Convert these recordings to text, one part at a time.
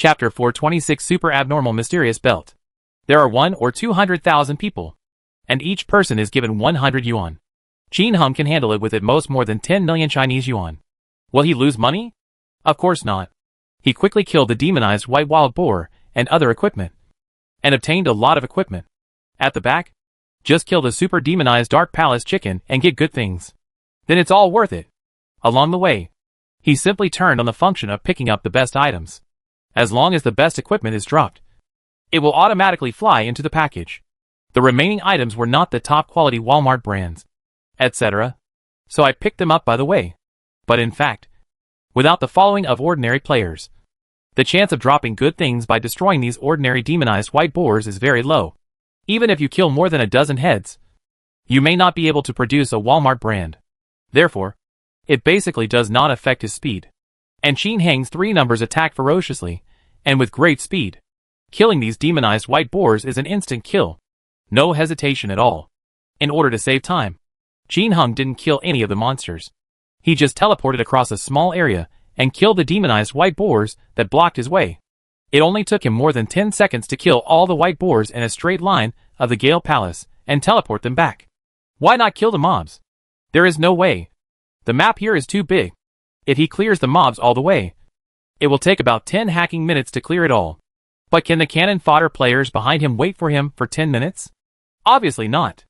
Chapter 426 Super Abnormal Mysterious Belt. There are 1 or 200,000 people, and each person is given 100 yuan. Qin Hung can handle it with at most more than 10 million Chinese yuan. Will he lose money? Of course not. He quickly killed the demonized white wild boar and other equipment, and obtained a lot of equipment. At the back, just kill the super demonized dark palace chicken and get good things. Then it's all worth it. Along the way, he simply turned on the function of picking up the best items. As long as the best equipment is dropped, it will automatically fly into the package. The remaining items were not the top quality Walmart brands, etc. So I picked them up by the way. But in fact, without the following of ordinary players, the chance of dropping good things by destroying these ordinary demonized white boars is very low. Even if you kill more than a dozen heads, you may not be able to produce a Walmart brand. Therefore, it basically does not affect his speed. And Qin Hang's 3 numbers attack ferociously, and with great speed. Killing these demonized white boars is an instant kill. No hesitation at all. In order to save time, Qin Hung didn't kill any of the monsters. He just teleported across a small area and killed the demonized white boars that blocked his way. It only took him more than 10 seconds to kill all the white boars in a straight line of the Gale Palace and teleport them back. Why not kill the mobs? There is no way. The map here is too big. If he clears the mobs all the way, it will take about 10 hacking minutes to clear it all. But can the cannon fodder players behind him wait for him for 10 minutes? Obviously not.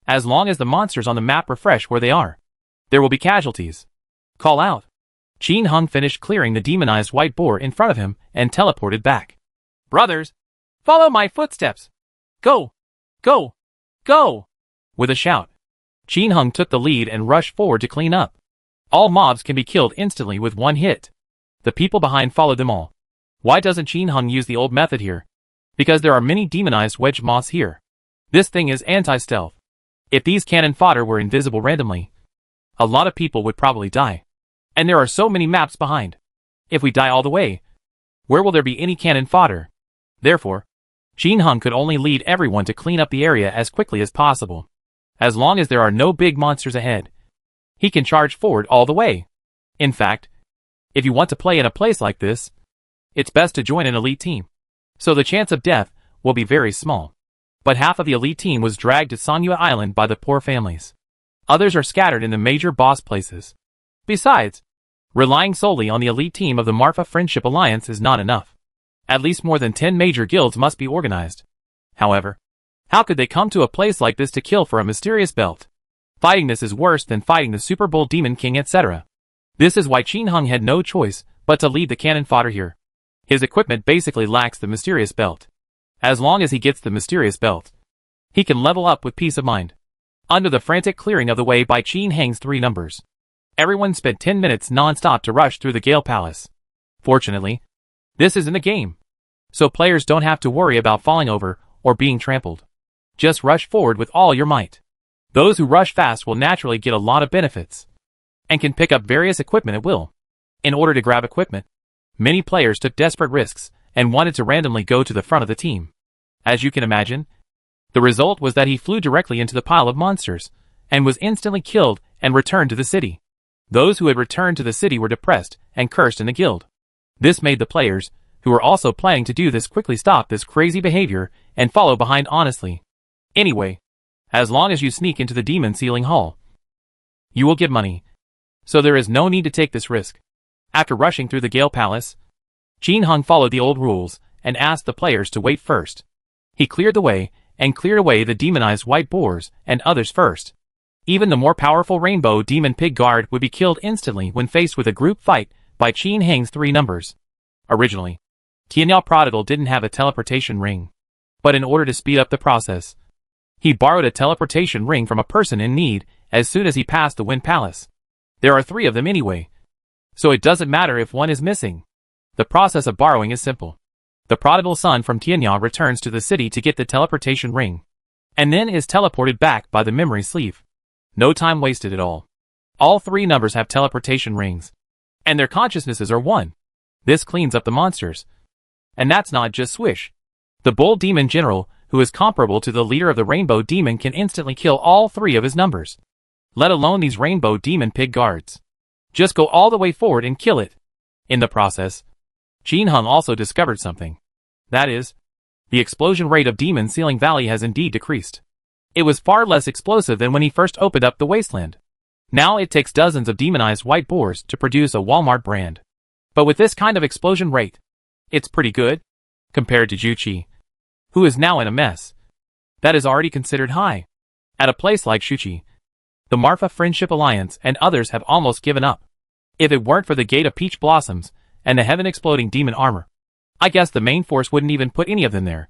As long as the monsters on the map refresh where they are, there will be casualties. Call out. Qin Hung finished clearing the demonized white boar in front of him and teleported back. Brothers, follow my footsteps. Go! Go! Go! With a shout, Qin Hung took the lead and rushed forward to clean up. All mobs can be killed instantly with one hit. The people behind followed them all. Why doesn't Qin Hung use the old method here? Because there are many demonized wedge moths here. This thing is anti-stealth. If these cannon fodder were invisible randomly, a lot of people would probably die. And there are so many maps behind. If we die all the way, where will there be any cannon fodder? Therefore, Qin Hung could only lead everyone to clean up the area as quickly as possible. As long as there are no big monsters ahead, he can charge forward all the way. In fact, if you want to play in a place like this, it's best to join an elite team. So the chance of death will be very small. But half of the elite team was dragged to Sanyue Island by the poor families. Others are scattered in the major boss places. Besides, relying solely on the elite team of the Marfa Friendship Alliance is not enough. At least more than 10 major guilds must be organized. However, how could they come to a place like this to kill for a mysterious belt? Fighting this is worse than fighting the Super Bull Demon King, etc. This is why Qin Hung had no choice but to lead the cannon fodder here. His equipment basically lacks the mysterious belt. As long as he gets the mysterious belt, he can level up with peace of mind. Under the frantic clearing of the way by Qin Hang's 3 numbers, everyone spent 10 minutes non-stop to rush through the Gale Palace. Fortunately, this is in the game, so players don't have to worry about falling over or being trampled. Just rush forward with all your might. Those who rush fast will naturally get a lot of benefits, and can pick up various equipment at will. In order to grab equipment, many players took desperate risks and wanted to randomly go to the front of the team. As you can imagine, the result was that he flew directly into the pile of monsters, and was instantly killed and returned to the city. Those who had returned to the city were depressed and cursed in the guild. This made the players, who were also planning to do this, quickly stop this crazy behavior and follow behind honestly. Anyway, as long as you sneak into the demon ceiling hall, you will get money. So there is no need to take this risk. After rushing through the Gale Palace, Qin Hung followed the old rules and asked the players to wait first. He cleared the way and cleared away the demonized white boars and others first. Even the more powerful Rainbow Demon Pig Guard would be killed instantly when faced with a group fight by Qin Hang's 3 numbers. Originally, Tianyao Prodigal didn't have a teleportation ring. But in order to speed up the process, he borrowed a teleportation ring from a person in need as soon as he passed the Wind Palace. There are 3 of them anyway, so it doesn't matter if one is missing. The process of borrowing is simple. The prodigal son from Tianyao returns to the city to get the teleportation ring, and then is teleported back by the memory sleeve. No time wasted at all. All 3 numbers have teleportation rings, and their consciousnesses are 1. This cleans up the monsters. And that's not just swish. The Bull Demon General, who is comparable to the leader of the Rainbow Demon, can instantly kill all 3 of his numbers. Let alone these Rainbow Demon Pig Guards. Just go all the way forward and kill it. In the process, Qin Hung also discovered something. That is, the explosion rate of Demon Ceiling Valley has indeed decreased. It was far less explosive than when he first opened up the wasteland. Now it takes dozens of demonized white boars to produce a Walmart brand. But with this kind of explosion rate, it's pretty good, compared to Juqi, who is now in a mess. That is already considered high. At a place like Shuqi, the Marfa Friendship Alliance and others have almost given up. If it weren't for the Gate of Peach Blossoms and the heaven-exploding demon armor, I guess the main force wouldn't even put any of them there.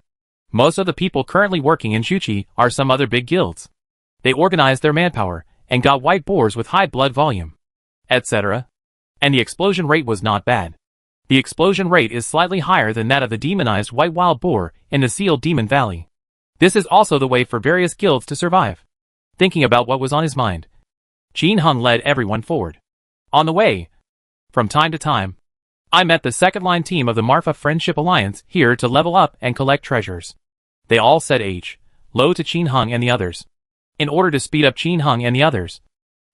Most of the people currently working in Shuqi are some other big guilds. They organized their manpower and got white boars with high blood volume, etc. And the explosion rate was not bad. The explosion rate is slightly higher than that of the demonized white wild boar in the sealed Demon Valley. This is also the way for various guilds to survive. Thinking about what was on his mind, Qin Hung led everyone forward. On the way, from time to time, I met the second-line team of the Marfa Friendship Alliance here to level up and collect treasures. They all said low to Qin Hung and the others. In order to speed up Qin Hung and the others,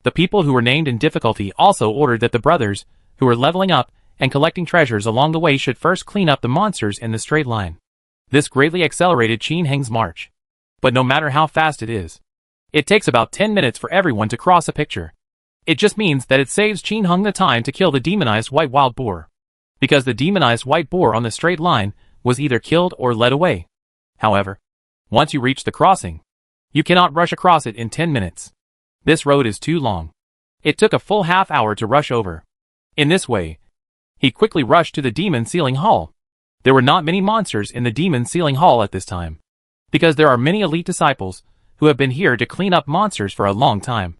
the people who were named in difficulty also ordered that the brothers, who were leveling up and collecting treasures along the way, should first clean up the monsters in the straight line. This greatly accelerated Qin Hung's march. But no matter how fast it is, it takes about 10 minutes for everyone to cross a picture. It just means that it saves Qin Hung the time to kill the demonized white wild boar. Because the demonized white boar on the straight line was either killed or led away. However, once you reach the crossing, you cannot rush across it in 10 minutes. This road is too long. It took a full half-hour to rush over. In this way, he quickly rushed to the Demon Ceiling Hall. There were not many monsters in the Demon Ceiling Hall at this time, because there are many elite disciples who have been here to clean up monsters for a long time.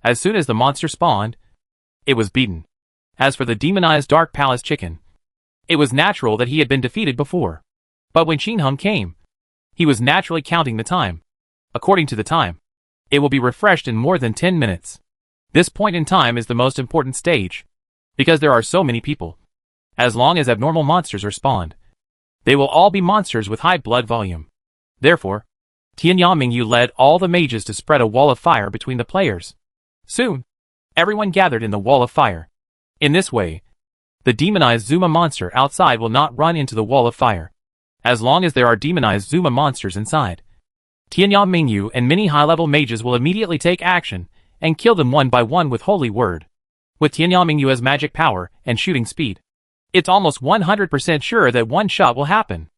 As soon as the monster spawned, it was beaten. As for the demonized Dark Palace chicken, it was natural that he had been defeated before. But when Qin Hung came, he was naturally counting the time. According to the time, it will be refreshed in more than 10 minutes. This point in time is the most important stage, because there are so many people. As long as abnormal monsters are spawned, they will all be monsters with high blood volume. Therefore, Tianyang Mingyu led all the mages to spread a wall of fire between the players. Soon, everyone gathered in the wall of fire. In this way, the demonized Zuma monster outside will not run into the wall of fire. As long as there are demonized Zuma monsters inside, Tianyang Mingyu and many high-level mages will immediately take action and kill them one by one with Holy Word. With Tianyang Mingyu's magic power and shooting speed, it's almost 100% sure that one shot will happen.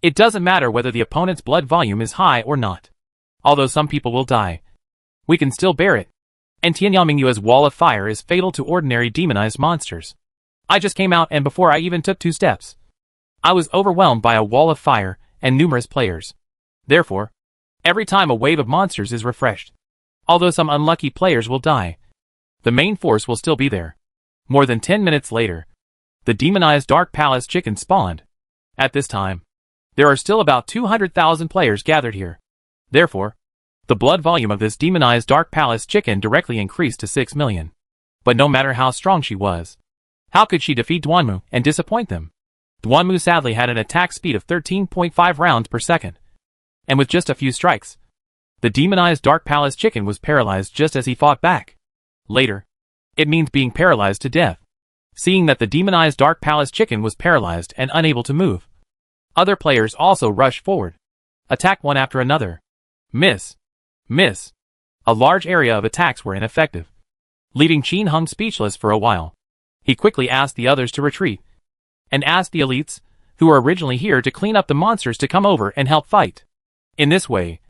It doesn't matter whether the opponent's blood volume is high or not. Although some people will die, we can still bear it. And Tianyang Mingyu's wall of fire is fatal to ordinary demonized monsters. I just came out, and before I even took 2 steps, I was overwhelmed by a wall of fire and numerous players. Therefore, every time a wave of monsters is refreshed, although some unlucky players will die, the main force will still be there. More than 10 minutes later, the demonized Dark Palace chicken spawned. At this time, there are still about 200,000 players gathered here. Therefore, the blood volume of this demonized Dark Palace chicken directly increased to 6 million. But no matter how strong she was, how could she defeat Duanmu and disappoint them? Duanmu sadly had an attack speed of 13.5 rounds per second. And with just a few strikes, the demonized Dark Palace chicken was paralyzed just as he fought back. Later, it means being paralyzed to death. Seeing that the demonized Dark Palace chicken was paralyzed and unable to move, other players also rushed forward. Attack one after another. Miss. Miss. A large area of attacks were ineffective, leaving Qin Hung speechless for a while. He quickly asked the others to retreat, and asked the elites, who were originally here to clean up the monsters, to come over and help fight. In this way,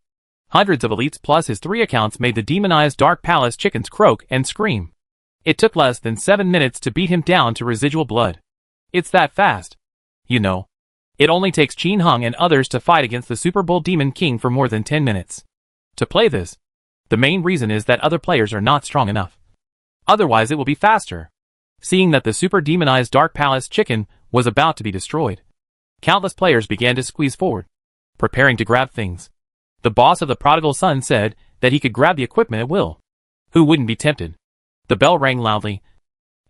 hundreds of elites plus his 3 accounts made the demonized Dark Palace chickens croak and scream. It took less than 7 minutes to beat him down to residual blood. It's that fast. You know, it only takes Qin Hung and others to fight against the Super Bull Demon King for more than 10 minutes. To play this, the main reason is that other players are not strong enough. Otherwise it will be faster. Seeing that the super demonized Dark Palace chicken was about to be destroyed, countless players began to squeeze forward, preparing to grab things. The boss of the Prodigal Son said that he could grab the equipment at will. Who wouldn't be tempted? The bell rang loudly,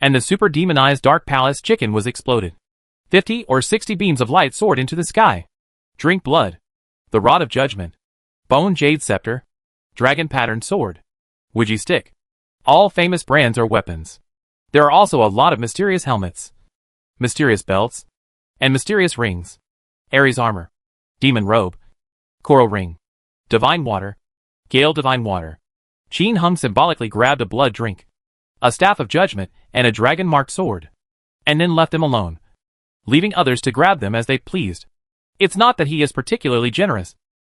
and the super demonized Dark Palace chicken was exploded. 50 or 60 beams of light soared into the sky. Drink blood. The Rod of Judgment. Bone Jade Scepter. Dragon Patterned Sword. Ouija Stick. All famous brands are weapons. There are also a lot of mysterious helmets, mysterious belts, and mysterious rings. Ares armor, demon robe, coral ring, divine water, gale divine water. Qin Hung symbolically grabbed a blood drink, a staff of judgment, and a dragon-marked sword, and then left them alone, leaving others to grab them as they pleased. It's not that he is particularly generous,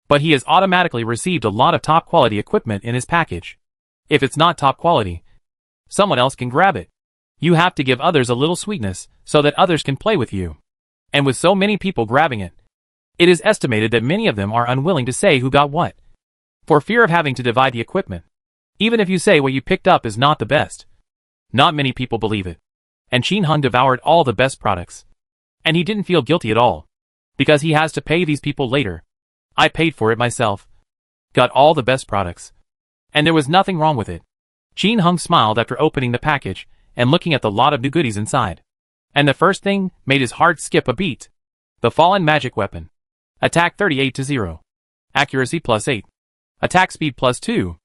but he has automatically received a lot of top-quality equipment in his package. If it's not top quality, someone else can grab it. You have to give others a little sweetness so that others can play with you. And with so many people grabbing it, it is estimated that many of them are unwilling to say who got what, for fear of having to divide the equipment. Even if you say what you picked up is not the best, not many people believe it. And Qin Hung devoured all the best products. And he didn't feel guilty at all, because he has to pay these people later. I paid for it myself. Got all the best products. And there was nothing wrong with it. Qin Hung smiled after opening the package and looking at the lot of new goodies inside. And the first thing made his heart skip a beat. The Fallen Magic Weapon. Attack 38-0. Accuracy +8. Attack speed +2.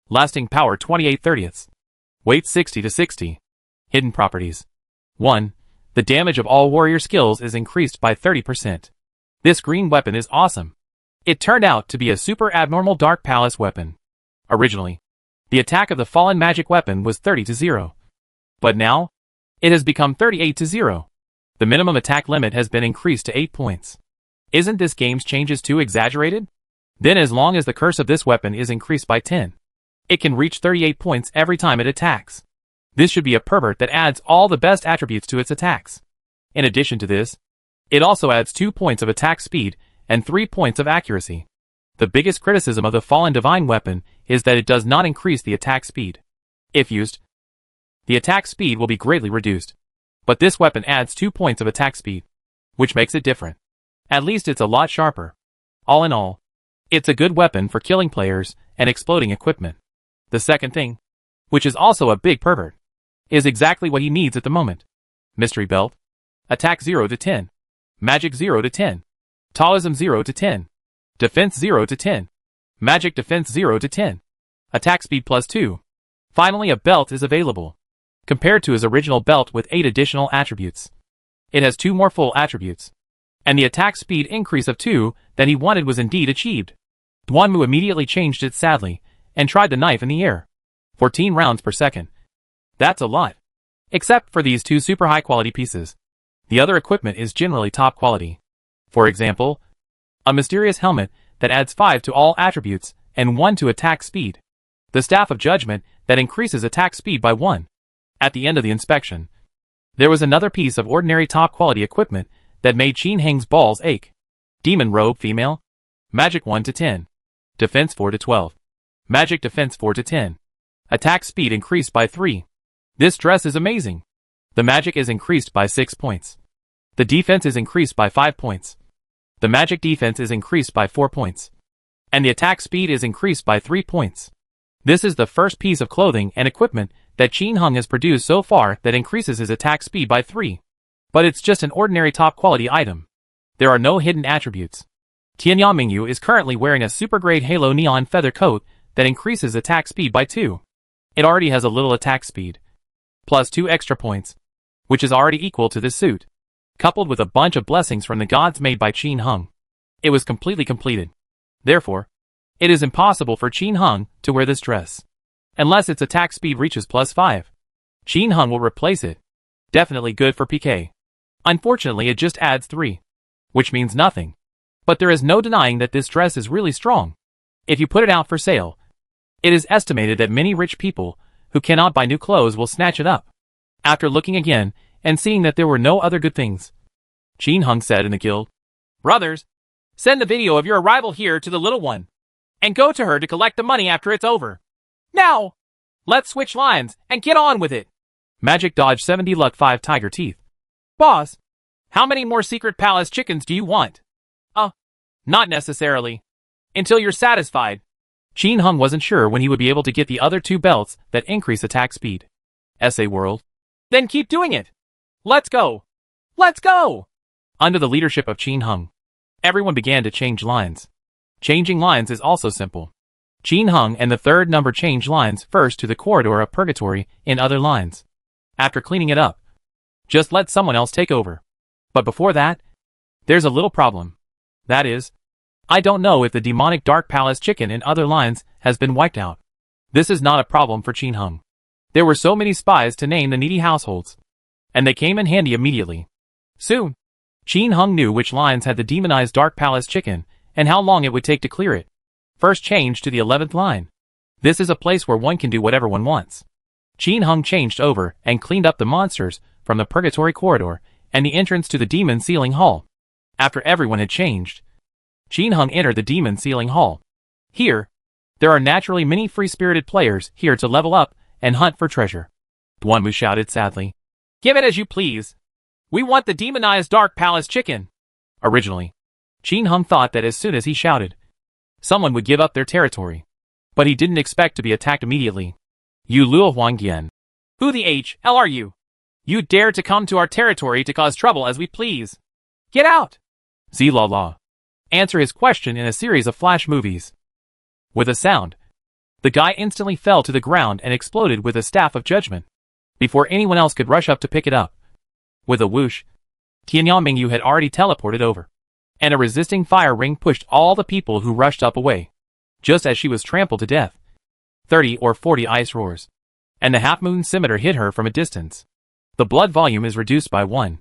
Lasting power 28/30. Weight 60-60. Hidden properties. 1. The damage of all warrior skills is increased by 30%. This green weapon is awesome. It turned out to be a super abnormal Dark Palace weapon. Originally, the attack of the Fallen Magic Weapon was 30-0. But now, it has become 38-0. The minimum attack limit has been increased to 8 points. Isn't this game's changes too exaggerated? Then as long as the curse of this weapon is increased by 10, it can reach 38 points every time it attacks. This should be a pervert that adds all the best attributes to its attacks. In addition to this, it also adds 2 points of attack speed and 3 points of accuracy. The biggest criticism of the Fallen Divine Weapon is that it does not increase the attack speed. If used, the attack speed will be greatly reduced. But this weapon adds 2 points of attack speed, which makes it different. At least it's a lot sharper. All in all, it's a good weapon for killing players and exploding equipment. The second thing, which is also a big pervert, is exactly what he needs at the moment. Mystery Belt. Attack 0-10. Magic 0-10. Taoism 0-10. Defense 0-10. Magic defense 0-10. Attack speed +2. Finally, a belt is available, compared to his original belt with 8 additional attributes. It has 2 more full attributes, and the attack speed increase of 2 that he wanted was indeed achieved. Duanmu immediately changed it sadly, and tried the knife in the air. 14 rounds per second. That's a lot. Except for these 2 super high quality pieces. The other equipment is generally top quality. For example, a mysterious helmet that adds 5 to all attributes and 1 to attack speed. The Staff of Judgment that increases attack speed by 1. At the end of the inspection, there was another piece of ordinary top quality equipment that made Qin Hung's balls ache. Demon Robe Female. Magic 1-10. Defense 4-12. Magic Defense 4-10. Attack speed increased by 3. This dress is amazing. The magic is increased by 6 points. The defense is increased by 5 points. The magic defense is increased by 4 points. And the attack speed is increased by 3 points. This is the first piece of clothing and equipment that Qin Hung has produced so far that increases his attack speed by 3. But it's just an ordinary top quality item. There are no hidden attributes. Tianya Mingyu is currently wearing a super grade Halo Neon Feather coat that increases attack speed by 2. It already has a little attack speed, plus 2 extra points, which is already equal to this suit, coupled with a bunch of blessings from the gods made by Qin Hung. It was completely completed. Therefore, it is impossible for Qin Hung to wear this dress, unless its attack speed reaches +5. Qin Hung will replace it. Definitely good for PK. Unfortunately, it just adds 3, which means nothing. But there is no denying that this dress is really strong. If you put it out for sale, it is estimated that many rich people who cannot buy new clothes will snatch it up. After looking again and seeing that there were no other good things, Qin Hung said in the guild, "Brothers, send the video of your arrival here to the little one, and go to her to collect the money after it's over. Now! Let's switch lines and get on with it." Magic Dodge 70 Luck 5 Tiger Teeth. "Boss, how many more Secret Palace chickens do you want?" Not necessarily. Until you're satisfied." Qin Hung wasn't sure when he would be able to get the other 2 belts that increase attack speed. SA World. "Then keep doing it. Let's go. Let's go." Under the leadership of Qin Hung, everyone began to change lines. Changing lines is also simple. Qin Hung and the third number change lines first to the corridor of purgatory in other lines. After cleaning it up, just let someone else take over. But before that, There's a little problem. That is, I don't know if the demonic Dark Palace chicken in other lines has been wiped out. This is not a problem for Qin Hung. There were so many spies to name the needy households, and they came in handy immediately. Soon, Qin Hung knew which lines had the demonized Dark Palace chicken and how long it would take to clear it. First change to the 11th line. This is a place where one can do whatever one wants. Qin Hung changed over and cleaned up the monsters from the Purgatory Corridor and the entrance to the Demon Sealing Hall. After everyone had changed, Qin Hung entered the Demon Sealing Hall. Here, there are naturally many free-spirited players here to level up and hunt for treasure. Duanmu shouted sadly. Give it as you please. We want the demonized Dark Palace chicken. Originally, Qin Hung thought that as soon as he shouted, someone would give up their territory. But he didn't expect to be attacked immediately. You Luo Huangyan. Who the hell are you? You dare to come to our territory to cause trouble as we please. Get out! Zilala. Answer his question in a series of flash movies. With a sound, the guy instantly fell to the ground and exploded with a staff of judgment, before anyone else could rush up to pick it up. With a whoosh, Tianyang Mingyu had already teleported over, and a resisting fire ring pushed all the people who rushed up away, just as she was trampled to death. 30 or 40 ice roars, and the half-moon scimitar hit her from a distance. The blood volume is reduced by 1.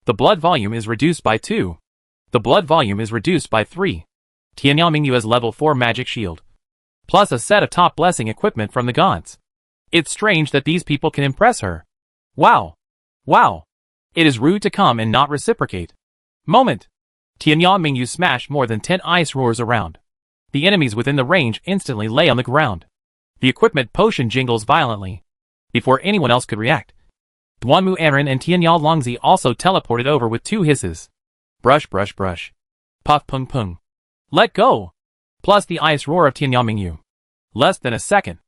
The blood volume is reduced by 2. The blood volume is reduced by 3. Tianyang Mingyu has level 4 magic shield, plus a set of top blessing equipment from the gods. It's strange that these people can impress her. Wow. Wow. It is rude to come and not reciprocate. Moment. Tianyang Mingyu smashed more than 10 ice roars around. The enemies within the range instantly lay on the ground. The equipment potion jingles violently, before anyone else could react. Duanmu Aaron and Tianyang Longzi also teleported over with 2 hisses. Brush brush brush. Puff pung pung. Let go! Plus the ice roar of Tianyang Mingyu. Less than a second.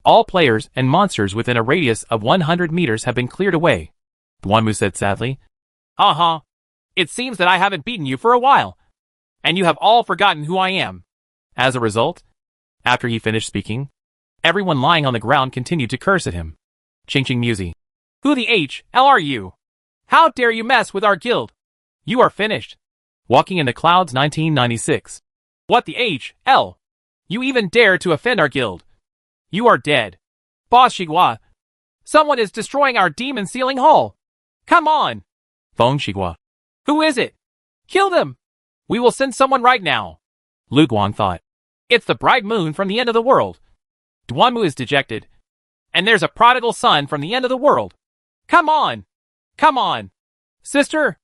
All players and monsters within a radius of 100 meters have been cleared away. Duanmu said sadly. Uh-huh. It seems that I haven't beaten you for a while, and you have all forgotten who I am. As a result, after he finished speaking, everyone lying on the ground continued to curse at him. Ching Ching Musi. Who the hell are you? How dare you mess with our guild? You are finished. Walking in the Clouds 1996. What the hell? You even dare to offend our guild? You are dead. Boss Shigua. Someone is destroying our demon sealing hall. Come on. Feng Shigua. Who is it? Kill them. We will send someone right now. Lu Guang thought. It's the bright moon from the end of the world. Duanmu is dejected. And there's a prodigal son from the end of the world. Come on. Come on. Sister,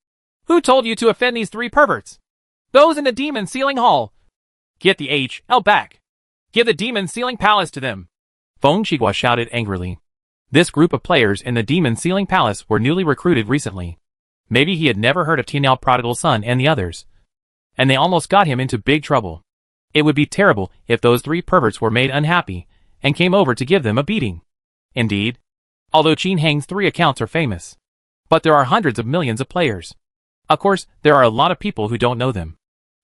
who told you to offend these 3 perverts? Those in the demon sealing hall. Get the hell back. Give the demon sealing palace to them. Feng Shigua shouted angrily. This group of players in the demon sealing palace were newly recruited recently. Maybe he had never heard of Tianyao Prodigal Son and the others, and they almost got him into big trouble. It would be terrible if those 3 perverts were made unhappy and came over to give them a beating. Indeed, although Qin Hang's 3 accounts are famous, but there are hundreds of millions of players. Of course, there are a lot of people who don't know them.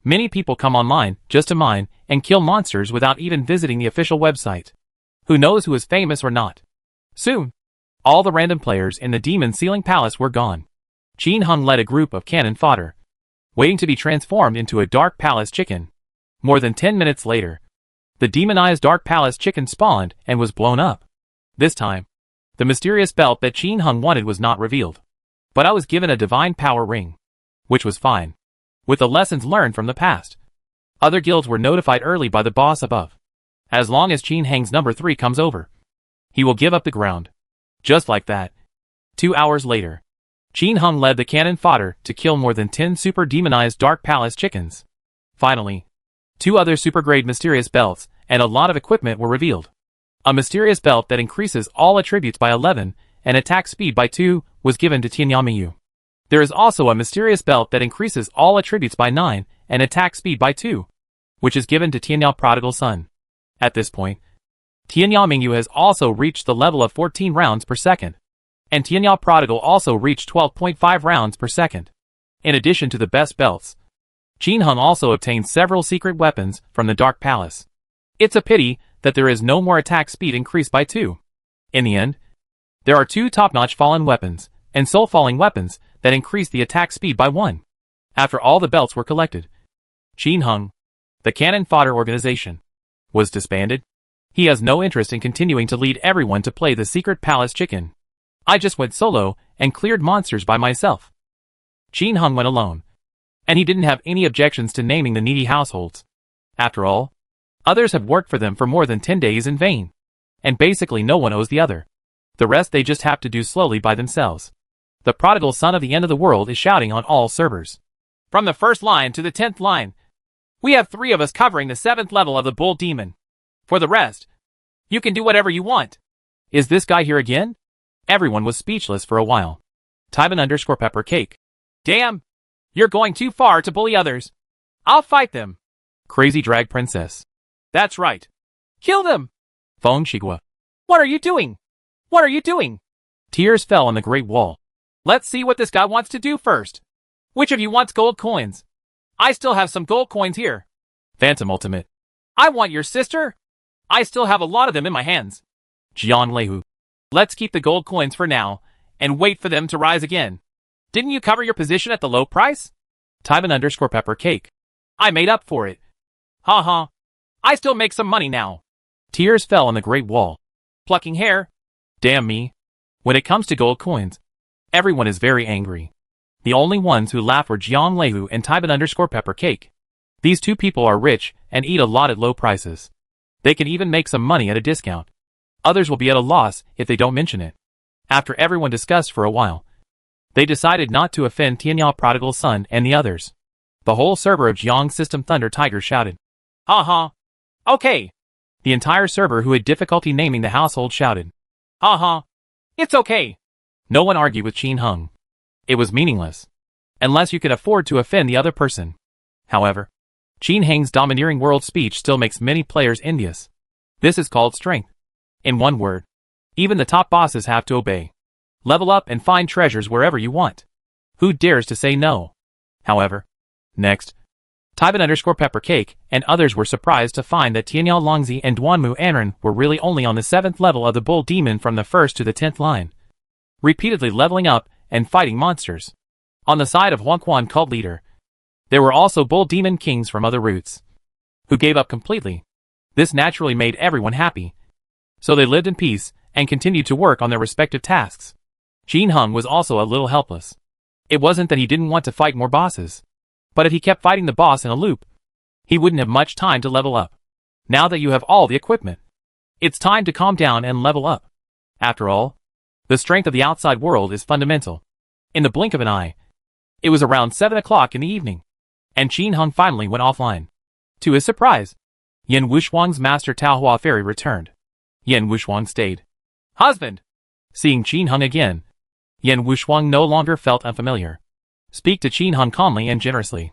Many people come online just to mine and kill monsters without even visiting the official website. Who knows who is famous or not? Soon, all the random players in the Demon Sealing Palace were gone. Qin Hung led a group of cannon fodder, waiting to be transformed into a Dark Palace chicken. More than 10 minutes later, the demonized Dark Palace chicken spawned and was blown up. This time, the mysterious belt that Qin Hung wanted was not revealed. But I was given a divine power ring, which was fine, with the lessons learned from the past. Other guilds were notified early by the boss above. As long as Qin Hang's number 3 comes over, he will give up the ground. Just like that. 2 hours later, Qin Hung led the cannon fodder to kill more than 10 super demonized Dark Palace chickens. Finally, 2 other super-grade mysterious belts and a lot of equipment were revealed. A mysterious belt that increases all attributes by 11 and attack speed by 2 was given to Tianyang Mingyu. There is also a mysterious belt that increases all attributes by 9 and attack speed by 2, which is given to Tianyao Prodigal Son. At this point, Tianyang Mingyu has also reached the level of 14 rounds per second, and Tianyao Prodigal also reached 12.5 rounds per second. In addition to the best belts, Qin Hung also obtained several secret weapons from the Dark Palace. It's a pity that there is no more attack speed increased by 2. In the end, there are 2 top-notch fallen weapons and soul-falling weapons that increase the attack speed by 1. After all the belts were collected, Qin Hung, the cannon fodder organization, was disbanded. He has no interest in continuing to lead everyone to play the secret palace chicken. I just went solo and cleared monsters by myself. Qin Hung went alone, and he didn't have any objections to naming the needy households. After all, others have worked for them for more than 10 days in vain, and basically no one owes the other. The rest they just have to do slowly by themselves. The prodigal son of the end of the world is shouting on all servers. From the first line to the 10th line, we have 3 of us covering the 7th level of the bull demon. For the rest, you can do whatever you want. Is this guy here again? Everyone was speechless for a while. Tyban_pepper cake. Damn! You're going too far to bully others. I'll fight them. Crazy drag princess. That's right. Kill them! Feng Shigua. What are you doing? What are you doing? Tears fell on the Great Wall. Let's see what this guy wants to do first. Which of you wants gold coins? I still have some gold coins here. Phantom Ultimate. I want your sister? I still have a lot of them in my hands. Jiang Leihu. Let's keep the gold coins for now, and wait for them to rise again. Didn't you cover your position at the low price? Tyban_pepper cake. I made up for it. Ha ha. I still make some money now. Tears fell on the Great Wall. Plucking hair. Damn me. When it comes to gold coins, everyone is very angry. The only ones who laugh were Jiang Leihu and Tyban_pepper cake. These 2 people are rich and eat a lot at low prices. They can even make some money at a discount. Others will be at a loss if they don't mention it. After everyone discussed for a while, they decided not to offend Tianyao Prodigal Son and the others. The whole server of Jiang System Thunder Tiger shouted. Ha ha. Okay. The entire server who had difficulty naming the household shouted. Ha ha. It's okay. No one argued with Qin Hung. It was meaningless, unless you could afford to offend the other person. However, Qin Hung's domineering world speech still makes many players envious. This is called strength. In one word, even the top bosses have to obey. Level up and find treasures wherever you want. Who dares to say no? However, next, Tyban_pepper cake and others were surprised to find that Tianyao Longzi and Duanmu Anren were really only on the 7th level of the bull demon from the 1st to the 10th line, repeatedly leveling up and fighting monsters. On the side of Huangquan cult leader, there were also bull demon kings from other roots, who gave up completely. This naturally made everyone happy. So they lived in peace and continued to work on their respective tasks. Qin Hung was also a little helpless. It wasn't that he didn't want to fight more bosses, but if he kept fighting the boss in a loop, he wouldn't have much time to level up. Now that you have all the equipment, it's time to calm down and level up. After all, the strength of the outside world is fundamental. In the blink of an eye, it was around 7 o'clock in the evening, and Qin Hung finally went offline. To his surprise, Yan Wushuang's master Taohua Fairy returned. Yan Wushuang stayed. Husband! Seeing Qin Hung again, Yan Wushuang no longer felt unfamiliar. Speak to Qin Hung calmly and generously.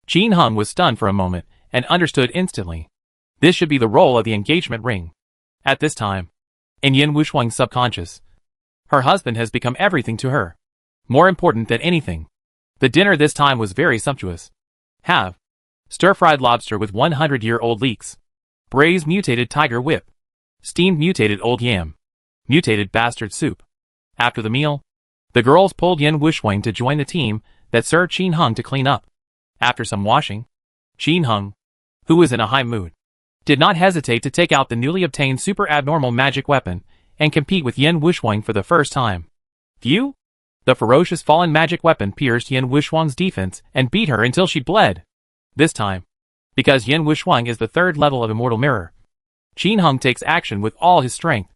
Qin Hung was stunned for a moment and understood instantly. This should be the role of the engagement ring. At this time, in Yan Wushuang's subconscious, her husband has become everything to her. More important than anything. The dinner this time was very sumptuous. Have stir-fried lobster with 100-year-old leeks, braised mutated tiger whip, steamed mutated old yam, mutated bastard soup. After the meal, the girls pulled Yan Wushuang to join the team that served Qin Hung to clean up. After some washing, Qin Hung, who was in a high mood, did not hesitate to take out the newly obtained super abnormal magic weapon and compete with Yan Wushuang for the first time. Phew! The ferocious fallen magic weapon pierced Yan Wushuang's defense and beat her until she bled. This time, because Yan Wushuang is the 3rd level of Immortal Mirror, Qin Hung takes action with all his strength.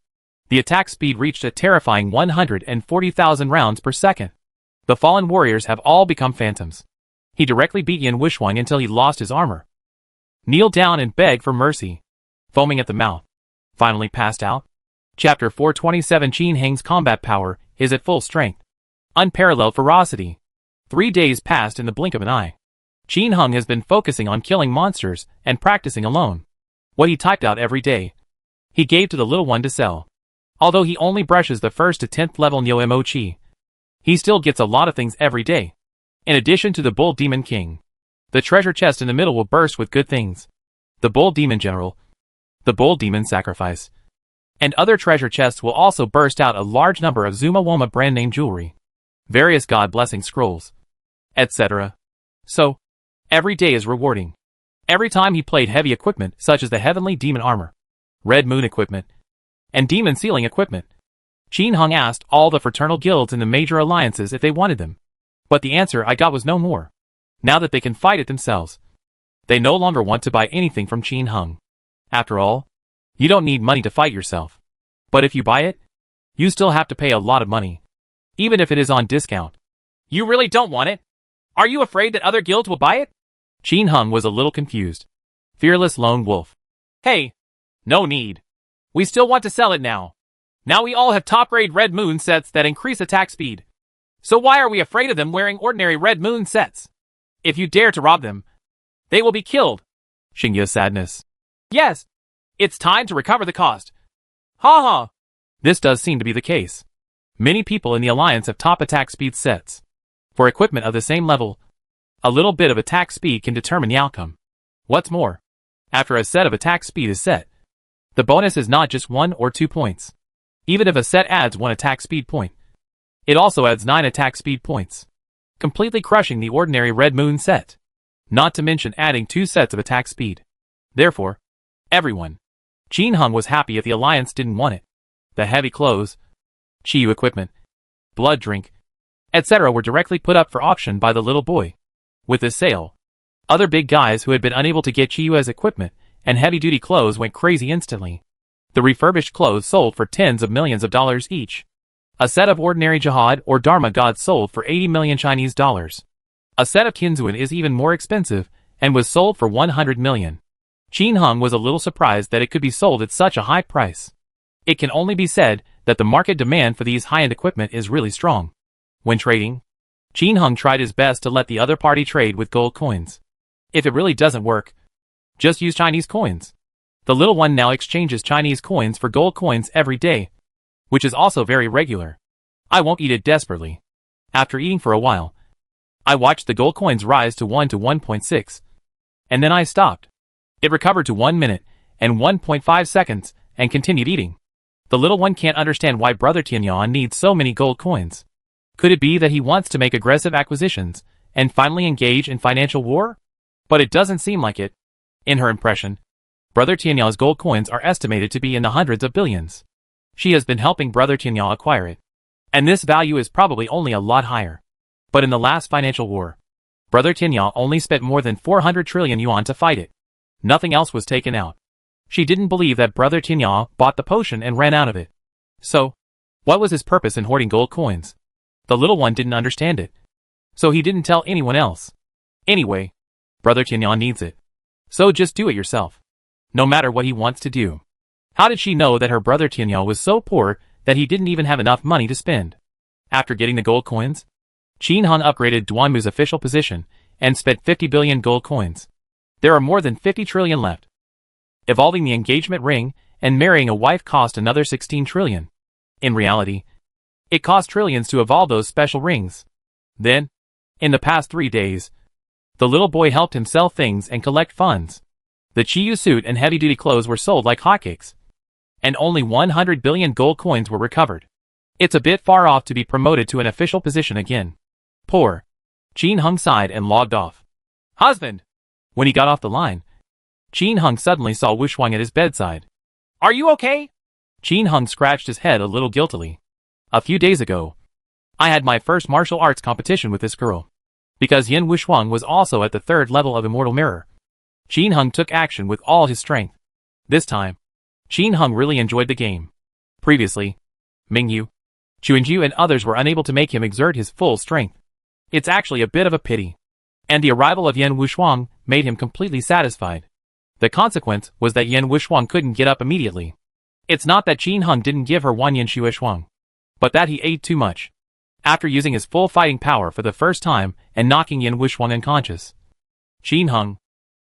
The attack speed reached a terrifying 140,000 rounds per second. The fallen warriors have all become phantoms. He directly beat Yan Wushuang until he lost his armor. Kneel down and beg for mercy. Foaming at the mouth. Finally passed out. Chapter 427. Qin Hung's combat power is at full strength. Unparalleled ferocity. 3 days passed in the blink of an eye. Qin Hung has been focusing on killing monsters and practicing alone. What he typed out every day, he gave to the little one to sell. Although he only brushes the 1st to 10th level Nyo Mo Chi, he still gets a lot of things every day. In addition to the Bull Demon King, the treasure chest in the middle will burst with good things. The Bull Demon General, the Bull Demon Sacrifice, and other treasure chests will also burst out a large number of Zuma Woma brand name jewelry, various god blessing scrolls, etc. So, every day is rewarding. Every time he played heavy equipment such as the Heavenly Demon Armor, Red Moon equipment, and Demon Sealing equipment, Qin Hung asked all the fraternal guilds in the major alliances if they wanted them. But the answer I got was no more. Now that they can fight it themselves, they no longer want to buy anything from Qin Hung. After all, you don't need money to fight yourself. But if you buy it, you still have to pay a lot of money, even if it is on discount. You really don't want it? Are you afraid that other guilds will buy it? Qin Hung was a little confused. Fearless lone wolf. Hey, no need. We still want to sell it now. Now we all have top-grade Red Moon sets that increase attack speed. So why are we afraid of them wearing ordinary Red Moon sets? If you dare to rob them, they will be killed. Xingya's sadness. Yes, it's time to recover the cost. Ha ha. This does seem to be the case. Many people in the alliance have top attack speed sets. For equipment of the same level, a little bit of attack speed can determine the outcome. What's more, after a set of attack speed is set, the bonus is not just 1 or 2 points. Even if a set adds 1 attack speed point, it also adds 9 attack speed points, completely crushing the ordinary Red Moon set, not to mention adding 2 sets of attack speed. Therefore, everyone, Qin Hung was happy if the alliance didn't want it. The heavy clothes, Chiyu equipment, blood drink, etc. were directly put up for auction by the little boy. With this sale, other big guys who had been unable to get Chiyu's equipment and heavy-duty clothes went crazy instantly. The refurbished clothes sold for tens of millions of dollars each. A set of ordinary jihad or dharma gods sold for 80 million Chinese dollars. A set of Kinzuan is even more expensive and was sold for 100 million. Qin Hung was a little surprised that it could be sold at such a high price. It can only be said that the market demand for these high-end equipment is really strong. When trading, Qin Hung tried his best to let the other party trade with gold coins. If it really doesn't work, just use Chinese coins. The little one now exchanges Chinese coins for gold coins every day, which is also very regular. I won't eat it desperately. After eating for a while, I watched the gold coins rise to 1 to 1.6, and then I stopped. It recovered to 1 minute and 1.5 seconds and continued eating. The little one can't understand why Brother Tianyan needs so many gold coins. Could it be that he wants to make aggressive acquisitions and finally engage in financial war? But it doesn't seem like it. In her impression, Brother Tianyan's gold coins are estimated to be in the hundreds of billions. She has been helping Brother Tianyan acquire it, and this value is probably only a lot higher. But in the last financial war, Brother Tianyan only spent more than 400 trillion yuan to fight it. Nothing else was taken out. She didn't believe that Brother Tianyan bought the potion and ran out of it. So, what was his purpose in hoarding gold coins? The little one didn't understand it. So he didn't tell anyone else. Anyway, Brother Tianyan needs it. So just do it yourself. No matter what he wants to do. How did she know that her brother Tianyan was so poor that he didn't even have enough money to spend? After getting the gold coins, Qin Hung upgraded Duanmu's official position and spent 50 billion gold coins. There are more than 50 trillion left. Evolving the engagement ring and marrying a wife cost another 16 trillion. In reality, it cost trillions to evolve those special rings. Then, in the past 3 days, the little boy helped him sell things and collect funds. The Chiyu suit and heavy-duty clothes were sold like hotcakes, and only 100 billion gold coins were recovered. It's a bit far off to be promoted to an official position again. Poor. Qin Hung sighed and logged off. Husband! When he got off the line, Qin Hung suddenly saw Wu Shuang at his bedside. Are you okay? Qin Hung scratched his head a little guiltily. A few days ago, I had my first martial arts competition with this girl. Because Yin Wuxuang was also at the 3rd level of Immortal Mirror, Qin Hung took action with all his strength. This time, Qin Hung really enjoyed the game. Previously, Mingyu, Chuanju and others were unable to make him exert his full strength. It's actually a bit of a pity. And the arrival of Yin Wuxuang made him completely satisfied. The consequence was that Yin Wuxuang couldn't get up immediately. It's not that Qin Hung didn't give her Wanyan Shuishuang, but that he ate too much. After using his full fighting power for the first time and knocking Yin Wuxuang unconscious, Qin Hung,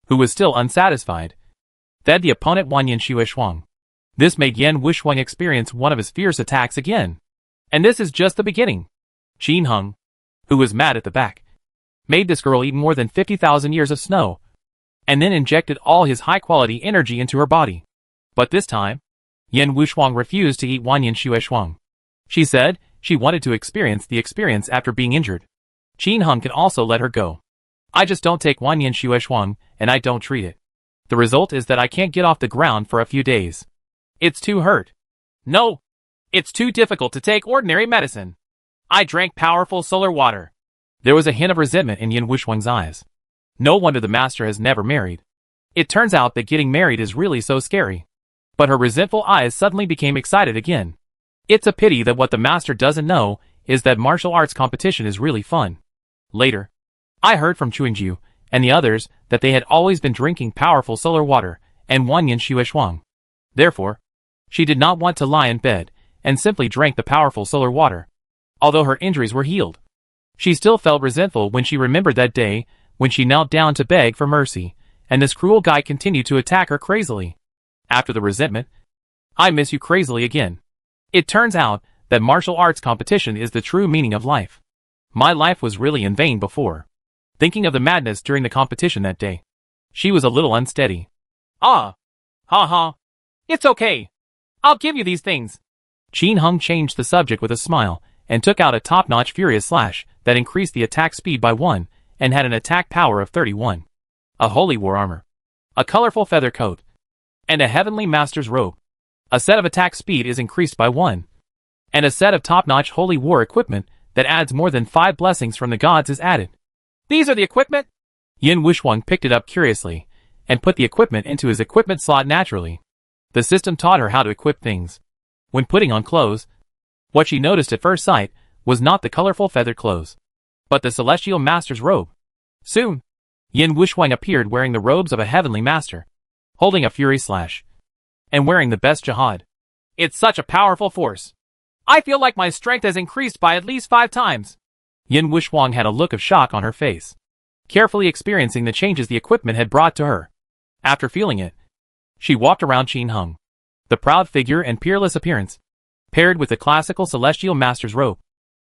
who was still unsatisfied, fed the opponent Wanyan Shuishuang. This made Yin Wuxuang experience one of his fierce attacks again. And this is just the beginning. Qin Hung, who was mad at the back, made this girl eat more than 50,000 years of snow, and then injected all his high-quality energy into her body. But this time, Yin Wuxuang refused to eat Wanyan Shuishuang. She said she wanted to experience the experience after being injured. Qin Hung can also let her go. I just don't take Wan Yin Xue Shuang, and I don't treat it. The result is that I can't get off the ground for a few days. It's too hurt. No. It's too difficult to take ordinary medicine. I drank powerful solar water. There was a hint of resentment in Yin Wuxuang's eyes. No wonder the master has never married. It turns out that getting married is really so scary. But her resentful eyes suddenly became excited again. It's a pity that what the master doesn't know is that martial arts competition is really fun. Later, I heard from Chuingju and the others that they had always been drinking powerful solar water and Wan Yin Xue Shuang. Therefore, she did not want to lie in bed and simply drank the powerful solar water. Although her injuries were healed, she still felt resentful when she remembered that day when she knelt down to beg for mercy, and this cruel guy continued to attack her crazily. After the resentment, I miss you crazily again. It turns out that martial arts competition is the true meaning of life. My life was really in vain before. Thinking of the madness during the competition that day, she was a little unsteady. Ah! Ha ha! It's okay. I'll give you these things. Qin Hung changed the subject with a smile and took out a top-notch furious slash that increased the attack speed by 1 and had an attack power of 31. A holy war armor, a colorful feather coat, and a heavenly master's robe. A set of attack speed is increased by 1, and a set of top-notch holy war equipment that adds more than 5 blessings from the gods is added. These are the equipment? Yin Wuxuang picked it up curiously and put the equipment into his equipment slot naturally. The system taught her how to equip things. When putting on clothes, what she noticed at first sight was not the colorful feathered clothes, but the celestial master's robe. Soon, Yin Wuxuang appeared wearing the robes of a heavenly master, holding a fury slash, and wearing the best jihad. It's such a powerful force. I feel like my strength has increased by at least 5 times. Yin Wuxuang had a look of shock on her face, carefully experiencing the changes the equipment had brought to her. After feeling it, she walked around Qin Hung. The proud figure and peerless appearance, paired with the classical celestial master's robe,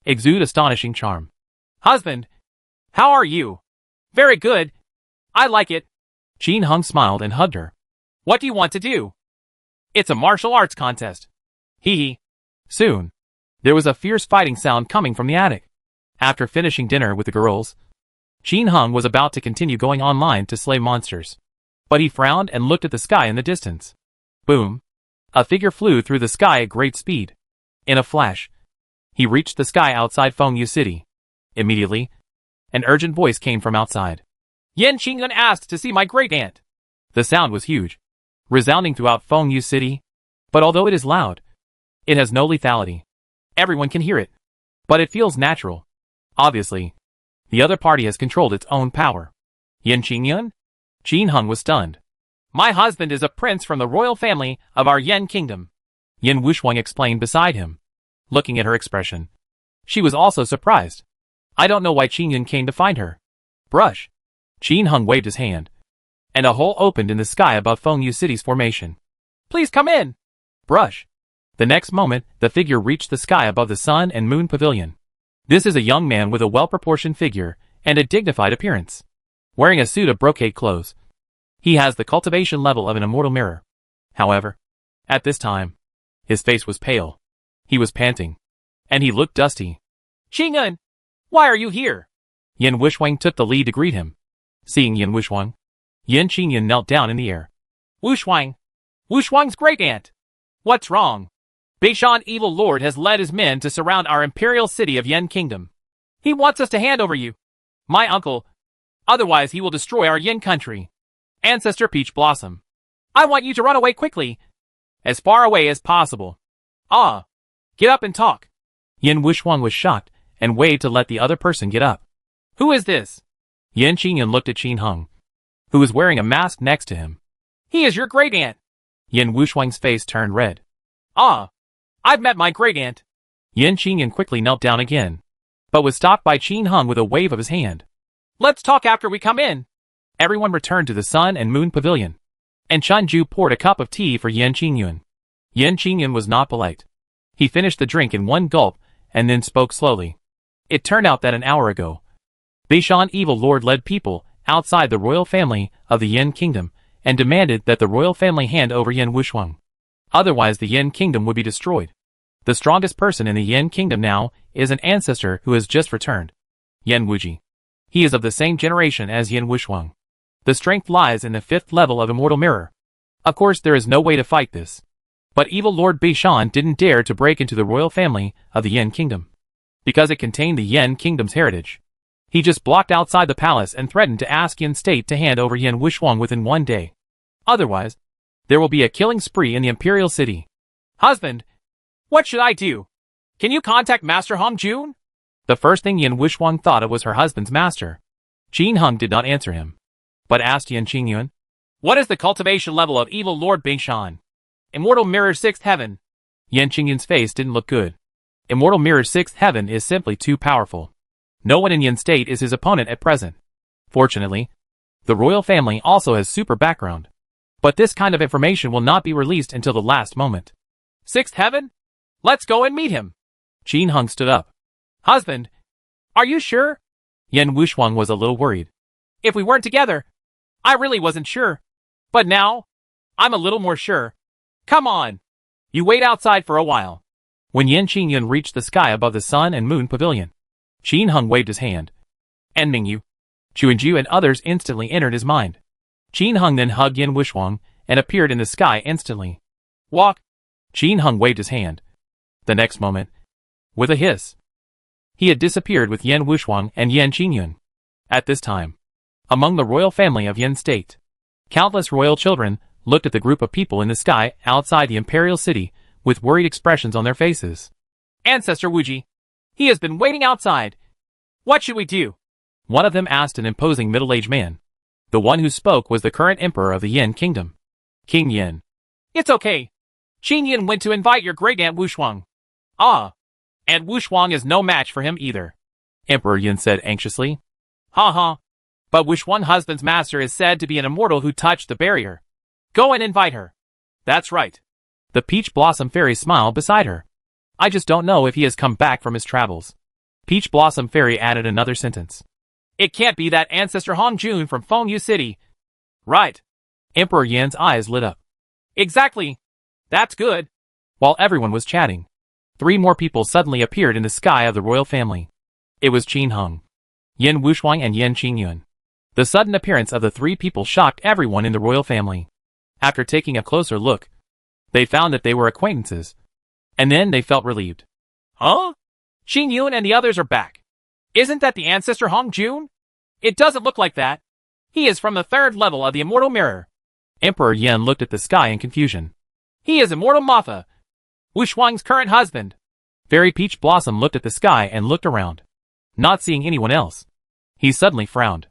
exude astonishing charm. Husband, how are you? Very good. I like it. Qin Hung smiled and hugged her. What do you want to do? It's a martial arts contest. Hee hee. Soon, there was a fierce fighting sound coming from the attic. After finishing dinner with the girls, Qin Hung was about to continue going online to slay monsters. But he frowned and looked at the sky in the distance. Boom. A figure flew through the sky at great speed. In a flash, he reached the sky outside Fengyu City. Immediately, an urgent voice came from outside. Yan Qingyun asked to see my great-aunt. The sound was huge, resounding throughout Fengyu City. But although it is loud, it has no lethality. Everyone can hear it, but it feels natural. Obviously, the other party has controlled its own power. Yan Qingyun? Qin Hung was stunned. My husband is a prince from the royal family of our Yen kingdom. Yin Wuxuang explained beside him. Looking at her expression, she was also surprised. I don't know why Qingyun came to find her. Brush. Qin Hung waved his hand, and a hole opened in the sky above Fengyu City's formation. Please come in. Brush. The next moment, the figure reached the sky above the sun and moon pavilion. This is a young man with a well-proportioned figure and a dignified appearance. Wearing a suit of brocade clothes, he has the cultivation level of an immortal mirror. However, at this time, his face was pale. He was panting, and he looked dusty. Qingyun, why are you here? Yin Wuxuang took the lead to greet him. Seeing Yin Wuxuang, Yin Qingyun knelt down in the air. Wuxuang, Wuxuang's great-aunt. What's wrong? Beishan Evil Lord has led his men to surround our imperial city of Yen Kingdom. He wants us to hand over you, my uncle. Otherwise he will destroy our Yin country. Ancestor Peach Blossom, I want you to run away quickly. As far away as possible. Ah, get up and talk. Yin Wuxuang was shocked and waved to let the other person get up. Who is this? Yan Qingyun looked at Qin Hung, who was wearing a mask next to him. He is your great-aunt. Yin Wuxuang's face turned red. Ah, I've met my great-aunt. Yan Qingyun quickly knelt down again, but was stopped by Qin Hung with a wave of his hand. Let's talk after we come in. Everyone returned to the sun and moon pavilion, and Chunju poured a cup of tea for Yan Qingyun. Yan Qingyun was not polite. He finished the drink in one gulp and then spoke slowly. It turned out that an hour ago, Beishan Evil Lord led people outside the royal family of the Yen Kingdom and demanded that the royal family hand over Yin Wuxuang. Otherwise the Yen Kingdom would be destroyed. The strongest person in the Yen Kingdom now is an ancestor who has just returned. Yen Wuji. He is of the same generation as Yin Wusheng. The strength lies in the 5th level of Immortal Mirror. Of course there is no way to fight this. But evil Lord Beishan didn't dare to break into the royal family of the Yin Kingdom, because it contained the Yin Kingdom's heritage. He just blocked outside the palace and threatened to ask Yin State to hand over Yin Wusheng within 1 day. Otherwise, there will be a killing spree in the Imperial City. Husband, what should I do? Can you contact Master Hong Jun? The first thing Yin Wusheng thought of was her husband's master. Qin Heng did not answer him, but asked Yin Qingyun, "What is the cultivation level of evil Lord Beishan? Immortal Mirror 6th Heaven." Yin Qingyun's face didn't look good. Immortal Mirror 6th Heaven is simply too powerful. No one in Yin State is his opponent at present. Fortunately, the royal family also has super background. But this kind of information will not be released until the last moment. 6th Heaven? Let's go and meet him. Qin Heng stood up. Husband, are you sure? Yin Wusheng was a little worried. If we weren't together, I really wasn't sure. But now, I'm a little more sure. Come on. You wait outside for a while. When Yin Qingyun reached the sky above the Sun and Moon Pavilion, Qin Heng waved his hand. And Mingyu, Chuanju and others instantly entered his mind. Qin Heng then hugged Yin Wusheng and appeared in the sky instantly. Walk. Qin Heng waved his hand. The next moment, with a hiss, he had disappeared with Yin Wusheng and Yin Qingyun. At this time, among the royal family of Yin State, countless royal children looked at the group of people in the sky outside the imperial city with worried expressions on their faces. Ancestor Wuji, he has been waiting outside. What should we do? One of them asked an imposing middle-aged man. The one who spoke was the current emperor of the Yin Kingdom, King Yin. It's okay. Qin Yin went to invite your great-aunt Wusheng. Ah, and Wusheng is no match for him either, Emperor Yin said anxiously. Ha ha. But Wusheng's husband's master is said to be an immortal who touched the barrier. Go and invite her. That's right. The Peach Blossom Fairy smiled beside her. I just don't know if he has come back from his travels. Peach Blossom Fairy added another sentence. It can't be that Ancestor Hong Jun from Fengyu City. Right. Emperor Yin's eyes lit up. Exactly. That's good. While everyone was chatting, 3 more people suddenly appeared in the sky of the royal family. It was Qin Heng, Yin Wusheng and Yin Qingyun. The sudden appearance of the 3 people shocked everyone in the royal family. After taking a closer look, they found that they were acquaintances. And then they felt relieved. Huh? Qingyun and the others are back. Isn't that the Ancestor Hong Jun? It doesn't look like that. He is from the 3rd level of the Immortal Mirror. Emperor Yin looked at the sky in confusion. He is Immortal Matha, Wusheng's current husband. Fairy Peach Blossom looked at the sky and looked around, not seeing anyone else. He suddenly frowned.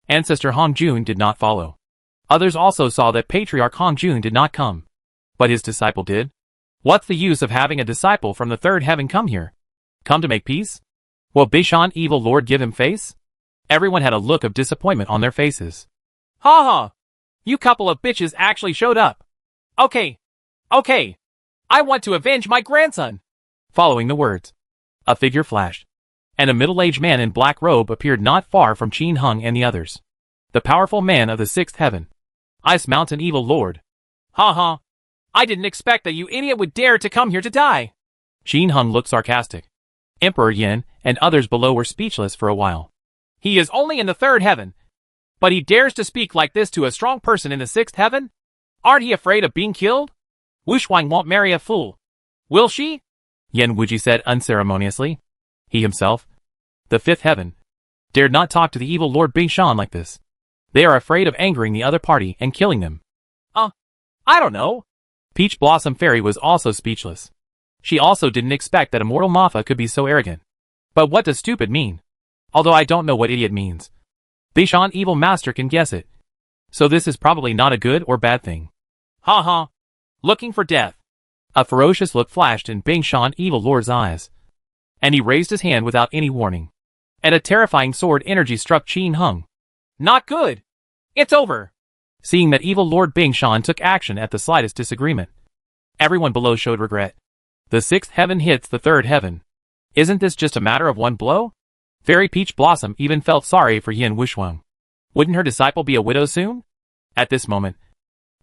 Ancestor Hong Jun did not follow. Others also saw that Patriarch Hong Jun did not come. But his disciple did. What's the use of having a disciple from the 3rd heaven come here? Come to make peace? Will Beishan evil lord give him face? Everyone had a look of disappointment on their faces. Ha ha! You couple of bitches actually showed up. Okay. Okay. I want to avenge my grandson. Following the words, a figure flashed, and a middle-aged man in black robe appeared not far from Qin Heng and the others. The powerful man of the 6th heaven. Ice Mountain Evil Lord. Ha ha. I didn't expect that you idiot would dare to come here to die. Qin Heng looked sarcastic. Emperor Yin and others below were speechless for a while. He is only in the 3rd heaven, but he dares to speak like this to a strong person in the 6th heaven? Aren't he afraid of being killed? Wusheng won't marry a fool. Will she? Yin Wuji said unceremoniously. He himself, the 5th heaven, dared not talk to the evil Lord Beishan like this. They are afraid of angering the other party and killing them. I don't know. Peach Blossom Fairy was also speechless. She also didn't expect that Immortal Matha could be so arrogant. But what does stupid mean? Although I don't know what idiot means. Beishan Evil Master can guess it. So this is probably not a good or bad thing. Ha ha. Looking for death. A ferocious look flashed in Beishan Evil Lord's eyes. And he raised his hand without any warning. And a terrifying sword energy struck Qin Heng. Not good. It's over. Seeing that Evil Lord Beishan took action at the slightest disagreement, everyone below showed regret. The 6th heaven hits the 3rd heaven. Isn't this just a matter of one blow? Fairy Peach Blossom even felt sorry for Yin Wusheng. Wouldn't her disciple be a widow soon? At this moment,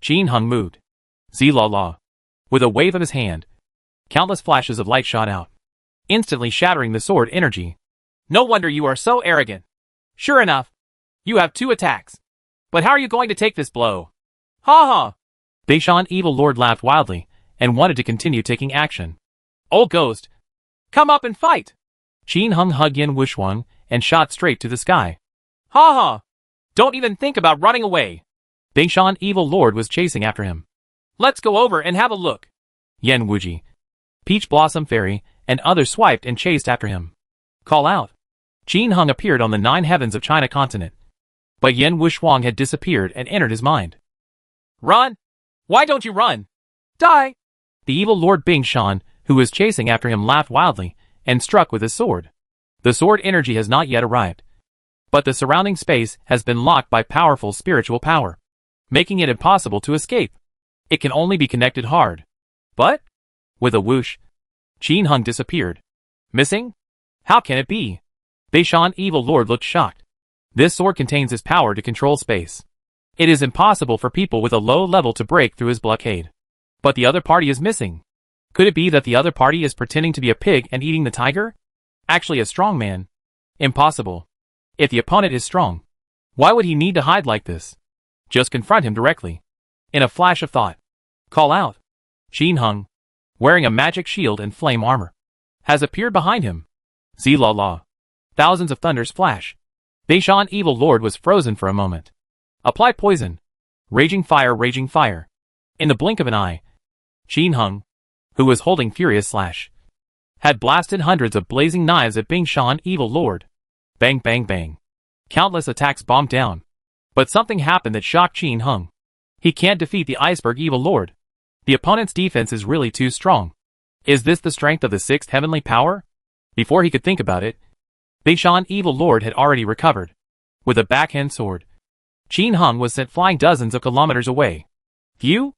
Qin Heng moved. Zilala. With a wave of his hand, countless flashes of light shot out, instantly shattering the sword energy. No wonder you are so arrogant. Sure enough, you have 2 attacks. But how are you going to take this blow? Ha ha! Beishan Evil Lord laughed wildly and wanted to continue taking action. Old ghost, come up and fight! Qin Hung hugged Yin Wuxuang and shot straight to the sky. Ha ha! Don't even think about running away. Beishan Evil Lord was chasing after him. Let's go over and have a look. Yen Wuji, Peach Blossom Fairy, and others swiped and chased after him. Call out. Qin Hung appeared on the 9 heavens of China continent. But Yen Wuxuang had disappeared and entered his mind. Run! Why don't you run? Die! The evil Lord Bing Shan, who was chasing after him, laughed wildly and struck with his sword. The sword energy has not yet arrived, but the surrounding space has been locked by powerful spiritual power, making it impossible to escape. It can only be connected hard. But, with a whoosh, Qin Hung disappeared. Missing? How can it be? Beishan Evil Lord looked shocked. This sword contains his power to control space. It is impossible for people with a low level to break through his blockade. But the other party is missing. Could it be that the other party is pretending to be a pig and eating the tiger? Actually a strong man? Impossible. If the opponent is strong, why would he need to hide like this? Just confront him directly. In a flash of thought. Call out. Qin Hung, wearing a magic shield and flame armor, has appeared behind him. Zila la. Thousands of thunders flash. Beishan Evil Lord was frozen for a moment. Apply poison. Raging fire, raging fire. In the blink of an eye, Qin Hung, who was holding Furious Slash, had blasted hundreds of blazing knives at Beishan Evil Lord. Bang, bang, bang. Countless attacks bombed down. But something happened that shocked Qin Hung. He can't defeat the Iceberg Evil Lord. The opponent's defense is really too strong. Is this the strength of the 6th heavenly power? Before he could think about it, Beishan Evil Lord had already recovered. With a backhand sword, Qin Hung was sent flying dozens of kilometers away. Phew!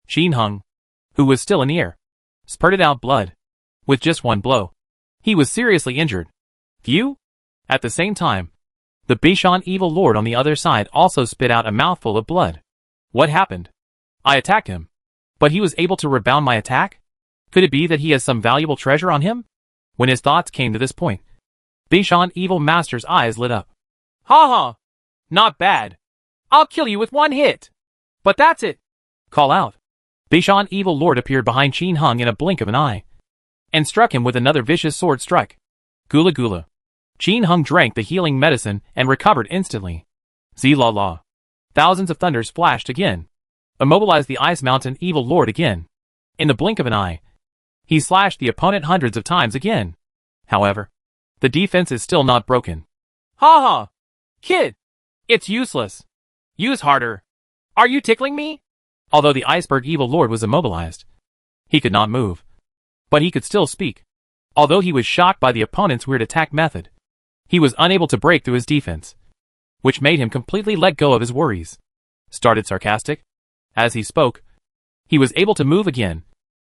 Qin Hung, who was still in the air, spurted out blood. With just one blow, he was seriously injured. Phew! At the same time, the Beishan Evil Lord on the other side also spit out a mouthful of blood. What happened? I attacked him, but he was able to rebound my attack? Could it be that he has some valuable treasure on him? When his thoughts came to this point, Beishan Evil Master's eyes lit up. Ha ha! Not bad. I'll kill you with one hit. But that's it. Call out. Beishan Evil Lord appeared behind Qin Hung in a blink of an eye, and struck him with another vicious sword strike. Gula gula. Qin Hung drank the healing medicine and recovered instantly. Zila la. Thousands of thunders flashed again. Immobilized the Ice Mountain Evil Lord again. In the blink of an eye, he slashed the opponent hundreds of times again. However, the defense is still not broken. Ha ha! Kid! It's useless. Use harder. Are you tickling me? Although the Iceberg Evil Lord was immobilized, he could not move. But he could still speak. Although he was shocked by the opponent's weird attack method, he was unable to break through his defense, which made him completely let go of his worries. Started sarcastic. As he spoke, he was able to move again,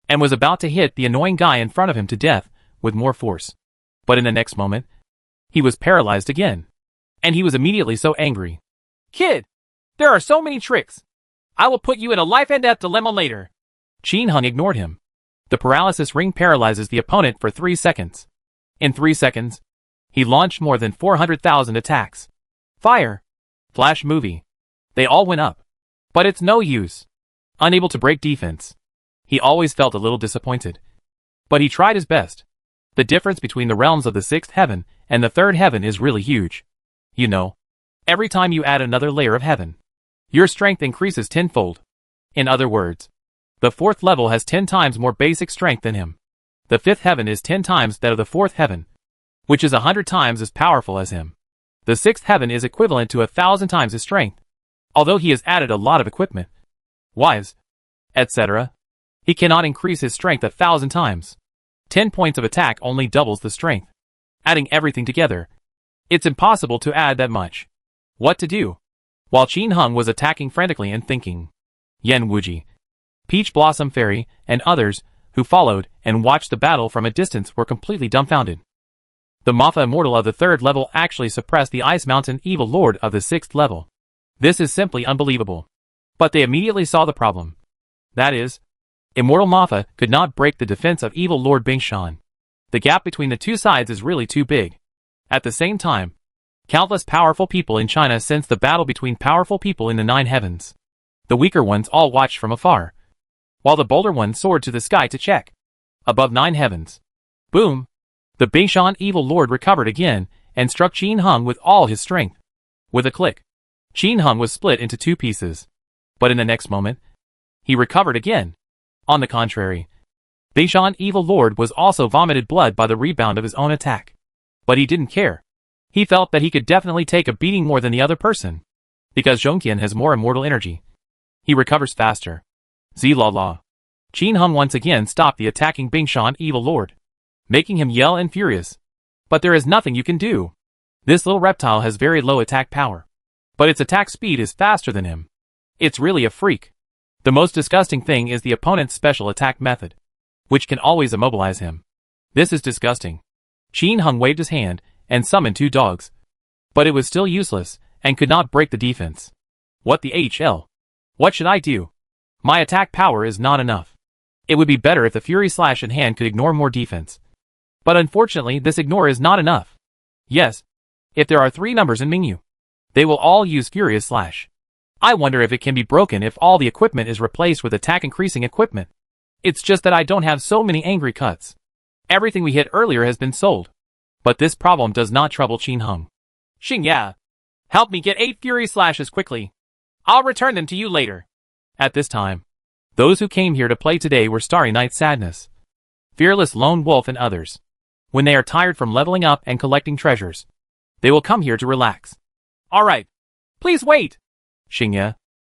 and was about to hit the annoying guy in front of him to death with more force. But in the next moment, he was paralyzed again, and he was immediately so angry. Kid, there are so many tricks. I will put you in a life and death dilemma later. Qin Hung ignored him. The paralysis ring paralyzes the opponent for 3 seconds. In 3 seconds, he launched more than 400,000 attacks. Fire. Flash movie. They all went up. But it's no use. Unable to break defense. He always felt a little disappointed. But he tried his best. The difference between the realms of the 6th heaven and the 3rd heaven is really huge. You know, every time you add another layer of heaven, your strength increases tenfold. In other words, the 4th level has 10 times more basic strength than him. The 5th heaven is 10 times that of the 4th heaven, which is 100 times as powerful as him. The 6th heaven is equivalent to 1,000 times his strength. Although he has added a lot of equipment, wives, etc., he cannot increase his strength 1,000 times. 10 points of attack only doubles the strength. Adding everything together, it's impossible to add that much. What to do? While Qin Hung was attacking frantically and thinking, Yen Wuji, Peach Blossom Fairy, and others who followed and watched the battle from a distance were completely dumbfounded. The Mafa Immortal of the 3rd level actually suppressed the Ice Mountain Evil Lord of the 6th level. This is simply unbelievable. But they immediately saw the problem. That is, Immortal Mafa could not break the defense of Evil Lord Bingshan. The gap between the two sides is really too big. At the same time, Countless powerful people in China sensed the battle between powerful people in the 9 heavens. The weaker ones all watched from afar, while the bolder ones soared to the sky to check. Above 9 heavens. Boom! The Bingshan evil lord recovered again, and struck Qin Hung with all his strength. With a click, Qin Hung was split into 2 pieces. But in the next moment, he recovered again. On the contrary, Bingshan evil lord was also vomited blood by the rebound of his own attack. But he didn't care. He felt that he could definitely take a beating more than the other person. Because Zhongqian has more immortal energy. He recovers faster. Zilala. Qin Hung once again stopped the attacking Bingshan evil lord, making him yell and furious. But there is nothing you can do. This little reptile has very low attack power. But its attack speed is faster than him. It's really a freak. The most disgusting thing is the opponent's special attack method, which can always immobilize him. This is disgusting. Qin Hung waved his hand and summoned 2 dogs. But it was still useless and could not break the defense. What the HL? What should I do? My attack power is not enough. It would be better if the Fury Slash in hand could ignore more defense. But unfortunately this ignore is not enough. Yes. If there are 3 numbers in Mingyu, they will all use Furious Slash. I wonder if it can be broken if all the equipment is replaced with attack increasing equipment. It's just that I don't have so many angry cuts. Everything we hit earlier has been sold. But this problem does not trouble Qin Hung. Xingya, help me get 8 Fury Slashes quickly. I'll return them to you later. At this time, those who came here to play today were Starry Night Sadness, Fearless Lone Wolf and others. When they are tired from leveling up and collecting treasures, they will come here to relax. Alright. Please wait. Xingya,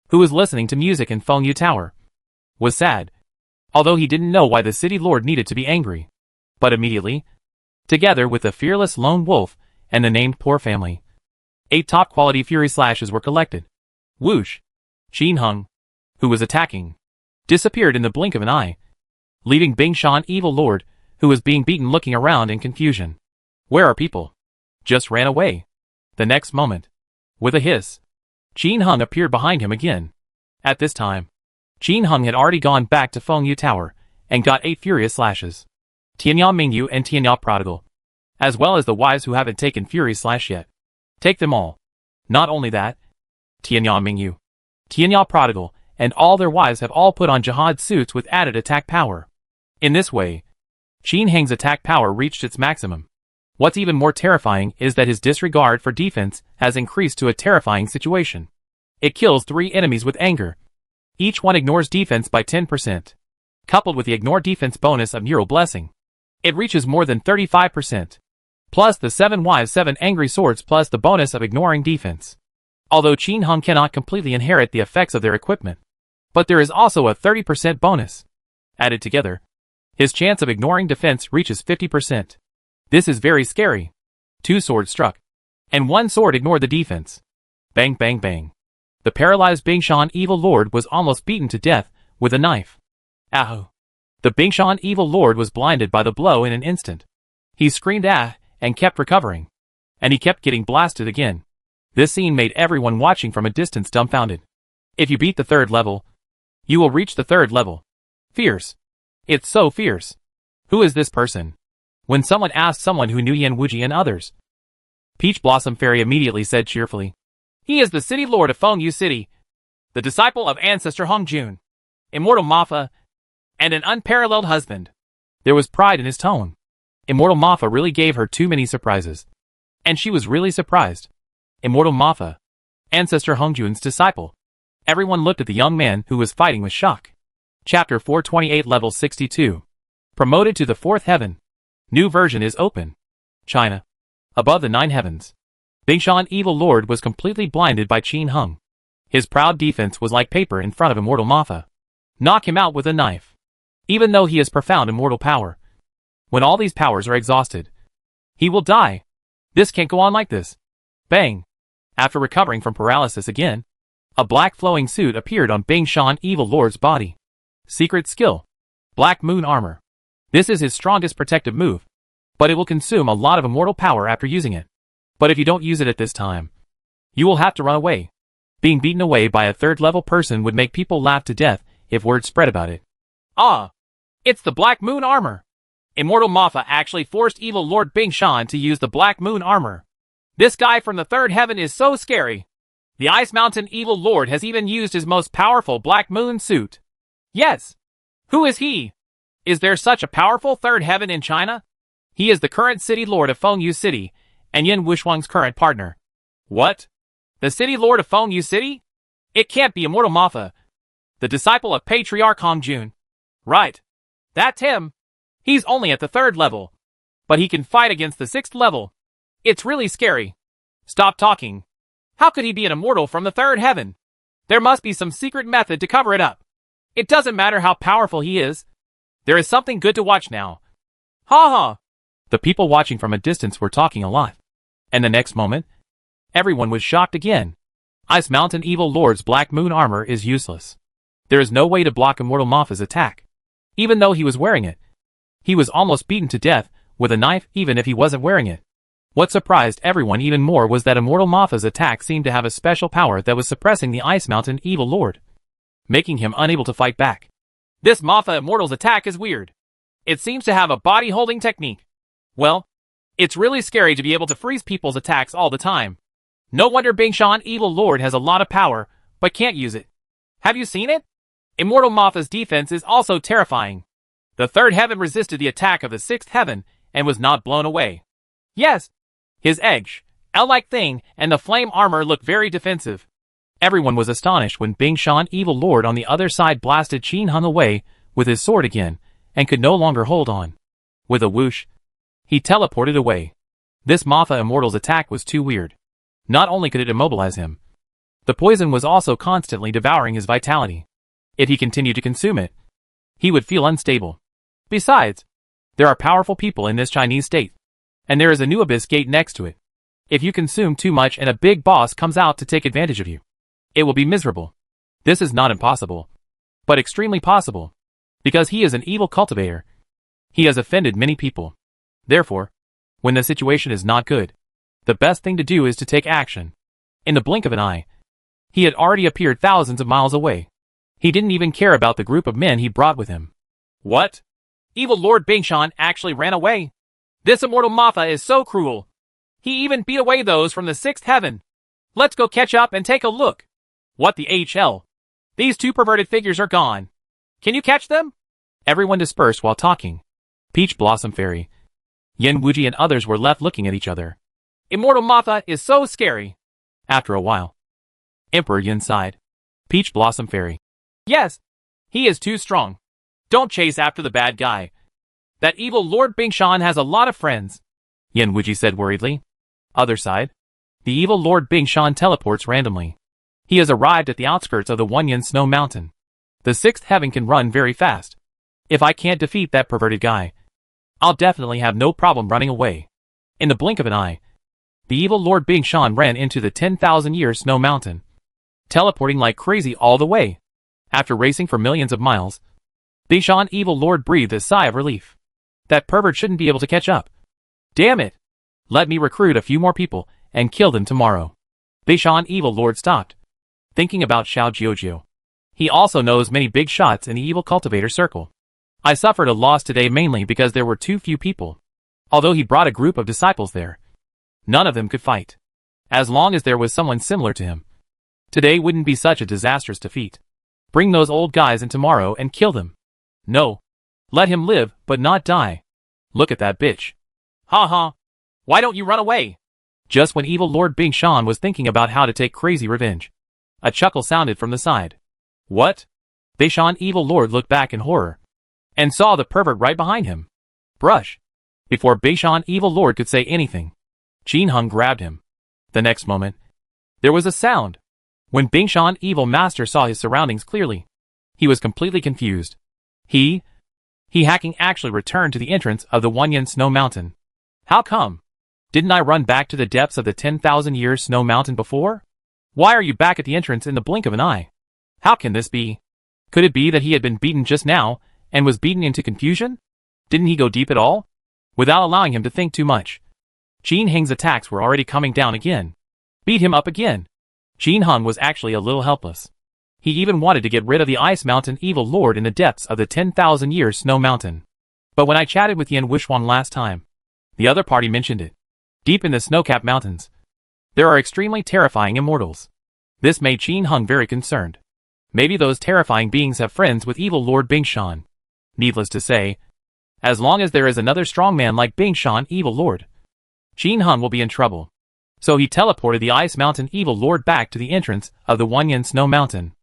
who was listening to music in Fengyu Tower, was sad, although he didn't know why the city lord needed to be angry. But immediately, together with the Fearless Lone Wolf and the named Poor Family, 8 top-quality Fury Slashes were collected. Whoosh! Qin Hung, who was attacking, disappeared in the blink of an eye, leaving Bingshan evil lord, who was being beaten looking around in confusion. Where are people? Just ran away. The next moment, with a hiss, Qin Hung appeared behind him again. At this time, Qin Hung had already gone back to Fengyu Tower and got 8 Furious Slashes. Tianya Mingyu and Tianya Prodigal, as well as the wives who haven't taken Fury Slash yet. Take them all. Not only that, Tianya Mingyu, Tianya Prodigal, and all their wives have all put on jihad suits with added attack power. In this way, Qin Hang's attack power reached its maximum. What's even more terrifying is that his disregard for defense has increased to a terrifying situation. It kills 3 enemies with anger. Each one ignores defense by 10%. Coupled with the ignore defense bonus of Neural Blessing, it reaches more than 35%. Plus the 7 wives 7 angry swords plus the bonus of ignoring defense. Although Qin Hung cannot completely inherit the effects of their equipment, but there is also a 30% bonus. Added together, his chance of ignoring defense reaches 50%. This is very scary. 2 swords struck, and 1 sword ignored the defense. Bang bang bang. The paralyzed Bingshan evil lord was almost beaten to death with a knife. Ow. The Bingshan evil lord was blinded by the blow in an instant. He screamed ah, and kept recovering. And he kept getting blasted again. This scene made everyone watching from a distance dumbfounded. If you beat the 3rd level, you will reach the 3rd level. Fierce. It's so fierce. Who is this person? When someone asked someone who knew Yan Wuji and others, Peach Blossom Fairy immediately said cheerfully, "He is the city lord of Fengyu City, the disciple of ancestor Hong Jun, immortal Mafa, and an unparalleled husband." There was pride in his tone. Immortal Mafa really gave her too many surprises. And she was really surprised. Immortal Mafa, ancestor Hong Jun's disciple. Everyone looked at the young man who was fighting with shock. Chapter 428 Level 62. Promoted to the 4th heaven. New version is open. China. Above the 9 heavens. Bingshan evil lord was completely blinded by Qin Hung. His proud defense was like paper in front of immortal Mafa. Knock him out with a knife. Even though he has profound immortal power. When all these powers are exhausted, he will die. This can't go on like this. Bang. After recovering from paralysis again, a black flowing suit appeared on Bingshan evil lord's body. Secret skill. Black Moon Armor. This is his strongest protective move, but it will consume a lot of immortal power after using it. But if you don't use it at this time, you will have to run away. Being beaten away by a 3rd level person would make people laugh to death if word spread about it. Ah! It's the Black Moon Armor! Immortal Mafa actually forced evil Lord Bingshan to use the Black Moon Armor. This guy from the third heaven is so scary. The Ice Mountain Evil Lord has even used his most powerful Black Moon suit. Yes. Who is he? Is there such a powerful third heaven in China? He is the current city lord of Fengyu City, and Yin Wuxuang's current partner. What? The city lord of Fengyu City? It can't be Immortal Mafia, the disciple of Patriarch Hong Jun. Right. That's him. He's only at the 3rd level, but he can fight against the 6th level. It's really scary. Stop talking. How could he be an immortal from the 3rd heaven? There must be some secret method to cover it up. It doesn't matter how powerful he is. There is something good to watch now. Ha ha. The people watching from a distance were talking a lot. And the next moment, everyone was shocked again. Ice Mountain Evil Lord's Black Moon armor is useless. There is no way to block Immortal Mafia's attack. Even though he was wearing it, he was almost beaten to death with a knife even if he wasn't wearing it. What surprised everyone even more was that Immortal Mafia's attack seemed to have a special power that was suppressing the Ice Mountain Evil Lord, making him unable to fight back. This Mafia Immortal's attack is weird. It seems to have a body-holding technique. Well, it's really scary to be able to freeze people's attacks all the time. No wonder Bingshan Evil Lord has a lot of power, but can't use it. Have you seen it? Immortal Mafia's defense is also terrifying. The 3rd heaven resisted the attack of the 6th heaven and was not blown away. Yes, his edge, L-like thing, and the flame armor look very defensive. Everyone was astonished when Bingshan Evil Lord on the other side blasted Qin Hung away with his sword again and could no longer hold on. With a whoosh, he teleported away. This Mafia Immortal's attack was too weird. Not only could it immobilize him, the poison was also constantly devouring his vitality. If he continued to consume it, he would feel unstable. Besides, there are powerful people in this Chinese state, and there is a new abyss gate next to it. If you consume too much and a big boss comes out to take advantage of you, it will be miserable. This is not impossible, but extremely possible, because he is an evil cultivator. He has offended many people. Therefore, when the situation is not good, the best thing to do is to take action. In the blink of an eye, he had already appeared thousands of miles away. He didn't even care about the group of men he brought with him. What? Evil Lord Bingshan actually ran away? This Immortal Mafia is so cruel. He even beat away those from the 6th heaven. Let's go catch up and take a look. What the HL? These 2 perverted figures are gone. Can you catch them? Everyone dispersed while talking. Peach Blossom Fairy, Yin Wuji and others were left looking at each other. Immortal Mafia is so scary. After a while, Emperor Yin sighed. Peach Blossom Fairy. Yes, he is too strong. Don't chase after the bad guy. That evil Lord Bingshan has a lot of friends, Yin Wuji said worriedly. Other side, the evil Lord Bingshan teleports randomly. He has arrived at the outskirts of the Wunyan Snow Mountain. The 6th heaven can run very fast. If I can't defeat that perverted guy, I'll definitely have no problem running away. In the blink of an eye, the evil Lord Bingshan ran into the 10,000-year Snow Mountain, teleporting like crazy all the way. After racing for millions of miles, Bingshan Evil Lord breathed a sigh of relief. That pervert shouldn't be able to catch up. Damn it! Let me recruit a few more people and kill them tomorrow. Bingshan Evil Lord stopped, thinking about Xiao Jiujiu. He also knows many big shots in the evil cultivator circle. I suffered a loss today mainly because there were too few people. Although he brought a group of disciples there, none of them could fight. As long as there was someone similar to him, today wouldn't be such a disastrous defeat. Bring those old guys in tomorrow and kill them. No. Let him live, but not die. Look at that bitch. Ha ha. Why don't you run away? Just when evil Lord Bingshan was thinking about how to take crazy revenge, a chuckle sounded from the side. What? Bingshan Evil Lord looked back in horror, and saw the pervert right behind him. Brush. Before Bingshan Evil Lord could say anything, Qin Hung grabbed him. The next moment, there was a sound. When Bingshan Evil Master saw his surroundings clearly, he was completely confused. He hacking actually returned to the entrance of the Wunyan Snow Mountain. How come? Didn't I run back to the depths of the 10,000-year Snow Mountain before? Why are you back at the entrance in the blink of an eye? How can this be? Could it be that he had been beaten just now, and was beaten into confusion? Didn't he go deep at all? Without allowing him to think too much, Qin Hung's attacks were already coming down again. Beat him up again. Qin Hung was actually a little helpless. He even wanted to get rid of the Ice Mountain Evil Lord in the depths of the 10,000-year Snow Mountain. But when I chatted with Yin Wuxuang last time, the other party mentioned it. Deep in the snow-capped mountains, There are extremely terrifying immortals. This made Qin Hung very concerned. Maybe those terrifying beings have friends with evil Lord Bingshan. Needless to say, as long as there is another strong man like Bingshan, evil Lord, Qin Hung will be in trouble. So he teleported the Ice Mountain evil Lord back to the entrance of the Wanyan Snow Mountain.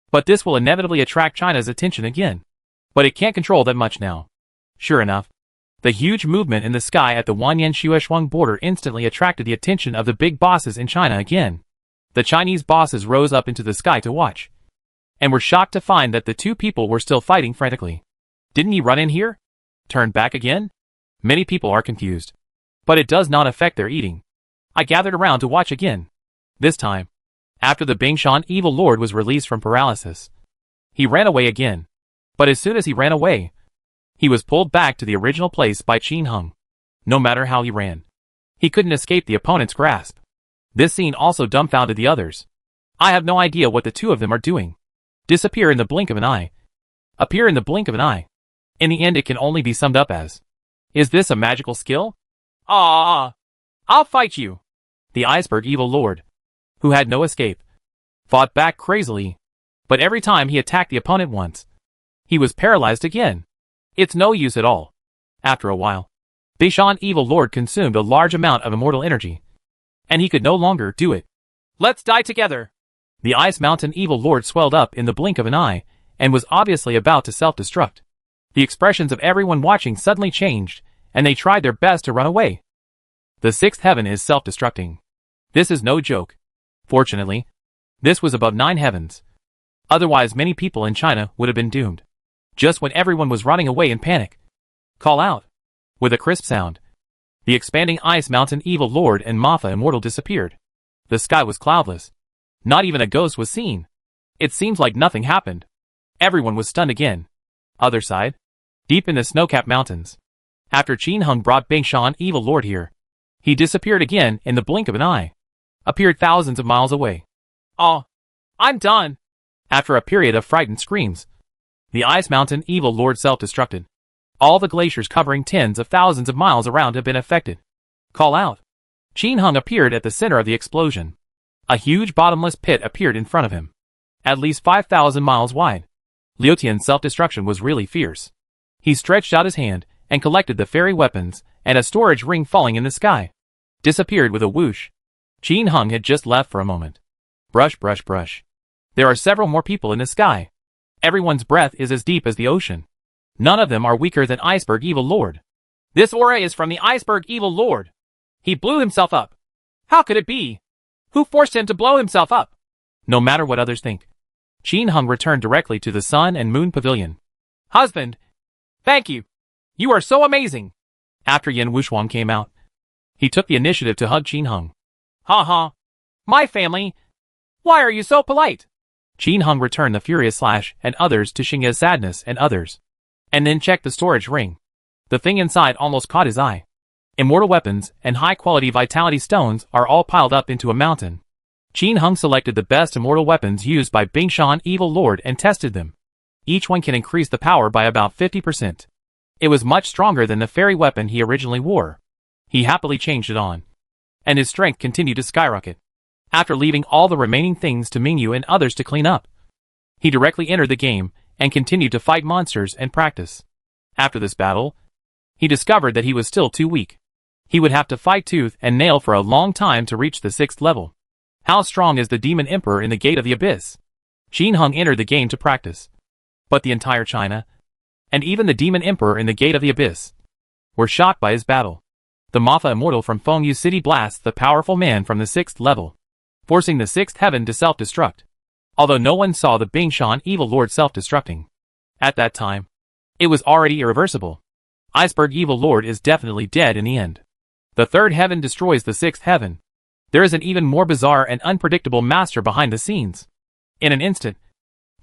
But this will inevitably attract China's attention again. But it can't control that much now. Sure enough, the huge movement in the sky at the Wanyan-Shuoishuang border instantly attracted the attention of the big bosses in China again. The Chinese bosses rose up into the sky to watch, and were shocked to find that the two people were still fighting frantically. Didn't he run in here? Turn back again? Many people are confused. But it does not affect their eating. I gathered around to watch again. This time, after the Bingshan evil lord was released from paralysis, he ran away again. But as soon as he ran away, he was pulled back to the original place by Qin Hung. No matter how he ran, he couldn't escape the opponent's grasp. This scene also dumbfounded the others. I have no idea what the two of them are doing. Disappear in the blink of an eye. Appear in the blink of an eye. In the end, it can only be summed up as, is this a magical skill? I'll fight you. The iceberg evil lord, who had no escape, fought back crazily. But every time he attacked the opponent once, he was paralyzed again. It's no use at all. After a while, Bingshan evil lord consumed a large amount of immortal energy, and he could no longer do it. Let's die together. The Ice Mountain evil lord swelled up in the blink of an eye, and was obviously about to self-destruct. The expressions of everyone watching suddenly changed, and they tried their best to run away. The sixth heaven is self-destructing. This is no joke. Fortunately, this was above 9 heavens. Otherwise, many people in China would have been doomed. Just when everyone was running away in panic, call out. With a crisp sound, the expanding Ice Mountain evil lord and Mafa immortal disappeared. The sky was cloudless. Not even a ghost was seen. It seems like nothing happened. Everyone was stunned again. Other side, deep in the snow-capped mountains, after Qin Hung brought Bingshan evil lord here, he disappeared again in the blink of an eye. Appeared thousands of miles away. Oh, I'm done. After a period of frightened screams, the Ice Mountain evil lord self-destructed. All the glaciers covering tens of thousands of miles around have been affected. Call out. Qin Hung appeared at the center of the explosion. A huge bottomless pit appeared in front of him, at least 5,000 miles wide. Liu Tian's self-destruction was really fierce. He stretched out his hand and collected the fairy weapons, and a storage ring falling in the sky disappeared with a whoosh. Qin Hung had just left for a moment. Brush, brush, brush. There are several more people in the sky. Everyone's breath is as deep as the ocean. None of them are weaker than Iceberg Evil Lord. This aura is from the Iceberg Evil Lord. He blew himself up. How could it be? Who forced him to blow himself up? No matter what others think, Qin Hung returned directly to the Sun and Moon Pavilion. Husband, thank you. You are so amazing. After Yan Wushuang came out, he took the initiative to hug Qin Hung. Ha ha. My family. Why are you so polite? Qin Hung returned the furious slash and others to Xingya's sadness and others, and then checked the storage ring. The thing inside almost caught his eye. Immortal weapons and high-quality vitality stones are all piled up into a mountain. Qin Hung selected the best immortal weapons used by Bingshan Evil Lord and tested them. Each one can increase the power by about 50%. It was much stronger than the fairy weapon he originally wore. He happily changed it on, and his strength continued to skyrocket. After leaving all the remaining things to Mingyu and others to clean up, he directly entered the game and continued to fight monsters and practice. After this battle, he discovered that he was still too weak. He would have to fight tooth and nail for a long time to reach the 6th level. How strong is the Demon Emperor in the Gate of the Abyss? Qin Hung entered the game to practice. But the entire China, and even the Demon Emperor in the Gate of the Abyss, were shocked by his battle. The Mafa Immortal from Fengyu City blasts the powerful man from the 6th level, forcing the 6th heaven to self-destruct. Although no one saw the Bingshan Evil Lord self-destructing at that time, it was already irreversible. Iceberg Evil Lord is definitely dead in the end. The 3rd heaven destroys the 6th heaven. There is an even more bizarre and unpredictable master behind the scenes. In an instant,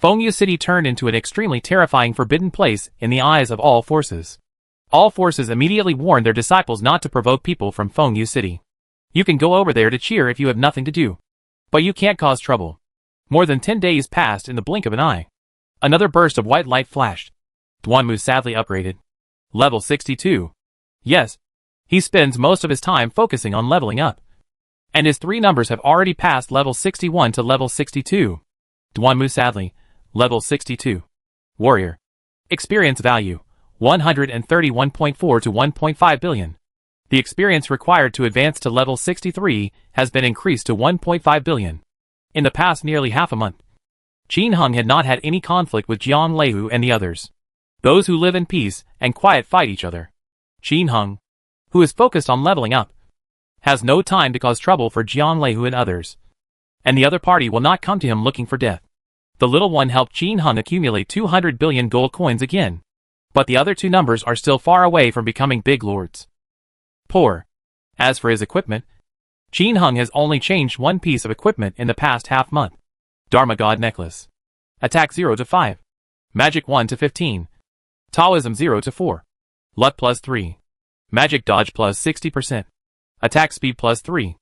Fengyu City turned into an extremely terrifying forbidden place in the eyes of all forces. All forces immediately warned their disciples not to provoke people from Fengyu City. You can go over there to cheer if you have nothing to do, but you can't cause trouble. More than 10 days passed in the blink of an eye. Another burst of white light flashed. Duanmu sadly upgraded. Level 62. Yes, he spends most of his time focusing on leveling up. and his 3 numbers have already passed level 61 to level 62. Duanmu sadly, level 62. Warrior. Experience value, 131.4 to 1.5 billion. The experience required to advance to level 63 has been increased to 1.5 billion. In the past nearly half a month, Qin Heng had not had any conflict with Jiang Leihu and the others. Those who live in peace and quiet fight each other. Qin Heng, who is focused on leveling up, has no time to cause trouble for Jiang Leihu and others. And the other party will not come to him looking for death. The little one helped Qin Heng accumulate 200 billion gold coins again. But the other 2 numbers are still far away from becoming big lords. Poor. As for his equipment, Qin Heng has only changed 1 piece of equipment in the past half month. Dharma God Necklace. Attack 0 to 5. Magic 1 to 15. Taoism 0 to 4. Luck plus 3. Magic dodge plus 60%. Attack speed plus 3.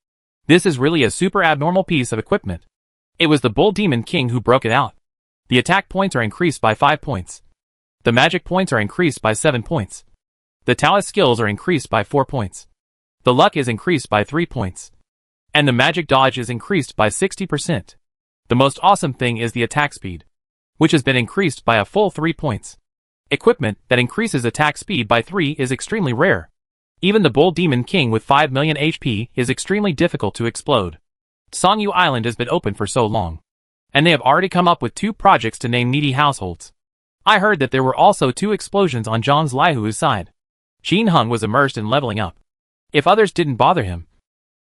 This is really a super abnormal piece of equipment. It was the Bull Demon King who broke it out. The attack points are increased by 5 points. The magic points are increased by 7 points. The Taoist skills are increased by 4 points. The luck is increased by 3 points. And the magic dodge is increased by 60%. The most awesome thing is the attack speed, which has been increased by a full 3 points. Equipment that increases attack speed by 3 is extremely rare. Even the Bull Demon King with 5 million HP is extremely difficult to explode. Songyu Island has been open for so long, and they have already come up with 2 projects to name needy households. I heard that there were also 2 explosions on Zhang Leihu's side. Qin Heng was immersed in leveling up. If others didn't bother him,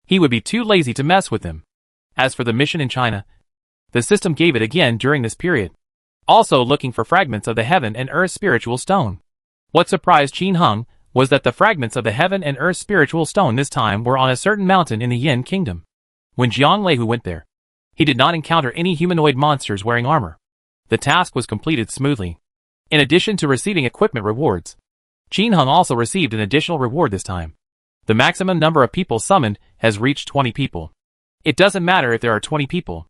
he would be too lazy to mess with them. As for the mission in China, the system gave it again during this period. Also looking for fragments of the Heaven and Earth Spiritual Stone. What surprised Qin Heng was that the fragments of the Heaven and Earth Spiritual Stone this time were on a certain mountain in the Yin Kingdom. When Jiang Leihu went there, he did not encounter any humanoid monsters wearing armor. The task was completed smoothly. In addition to receiving equipment rewards, Qin Heng also received an additional reward this time. The maximum number of people summoned has reached 20 people. It doesn't matter if there are 20 people.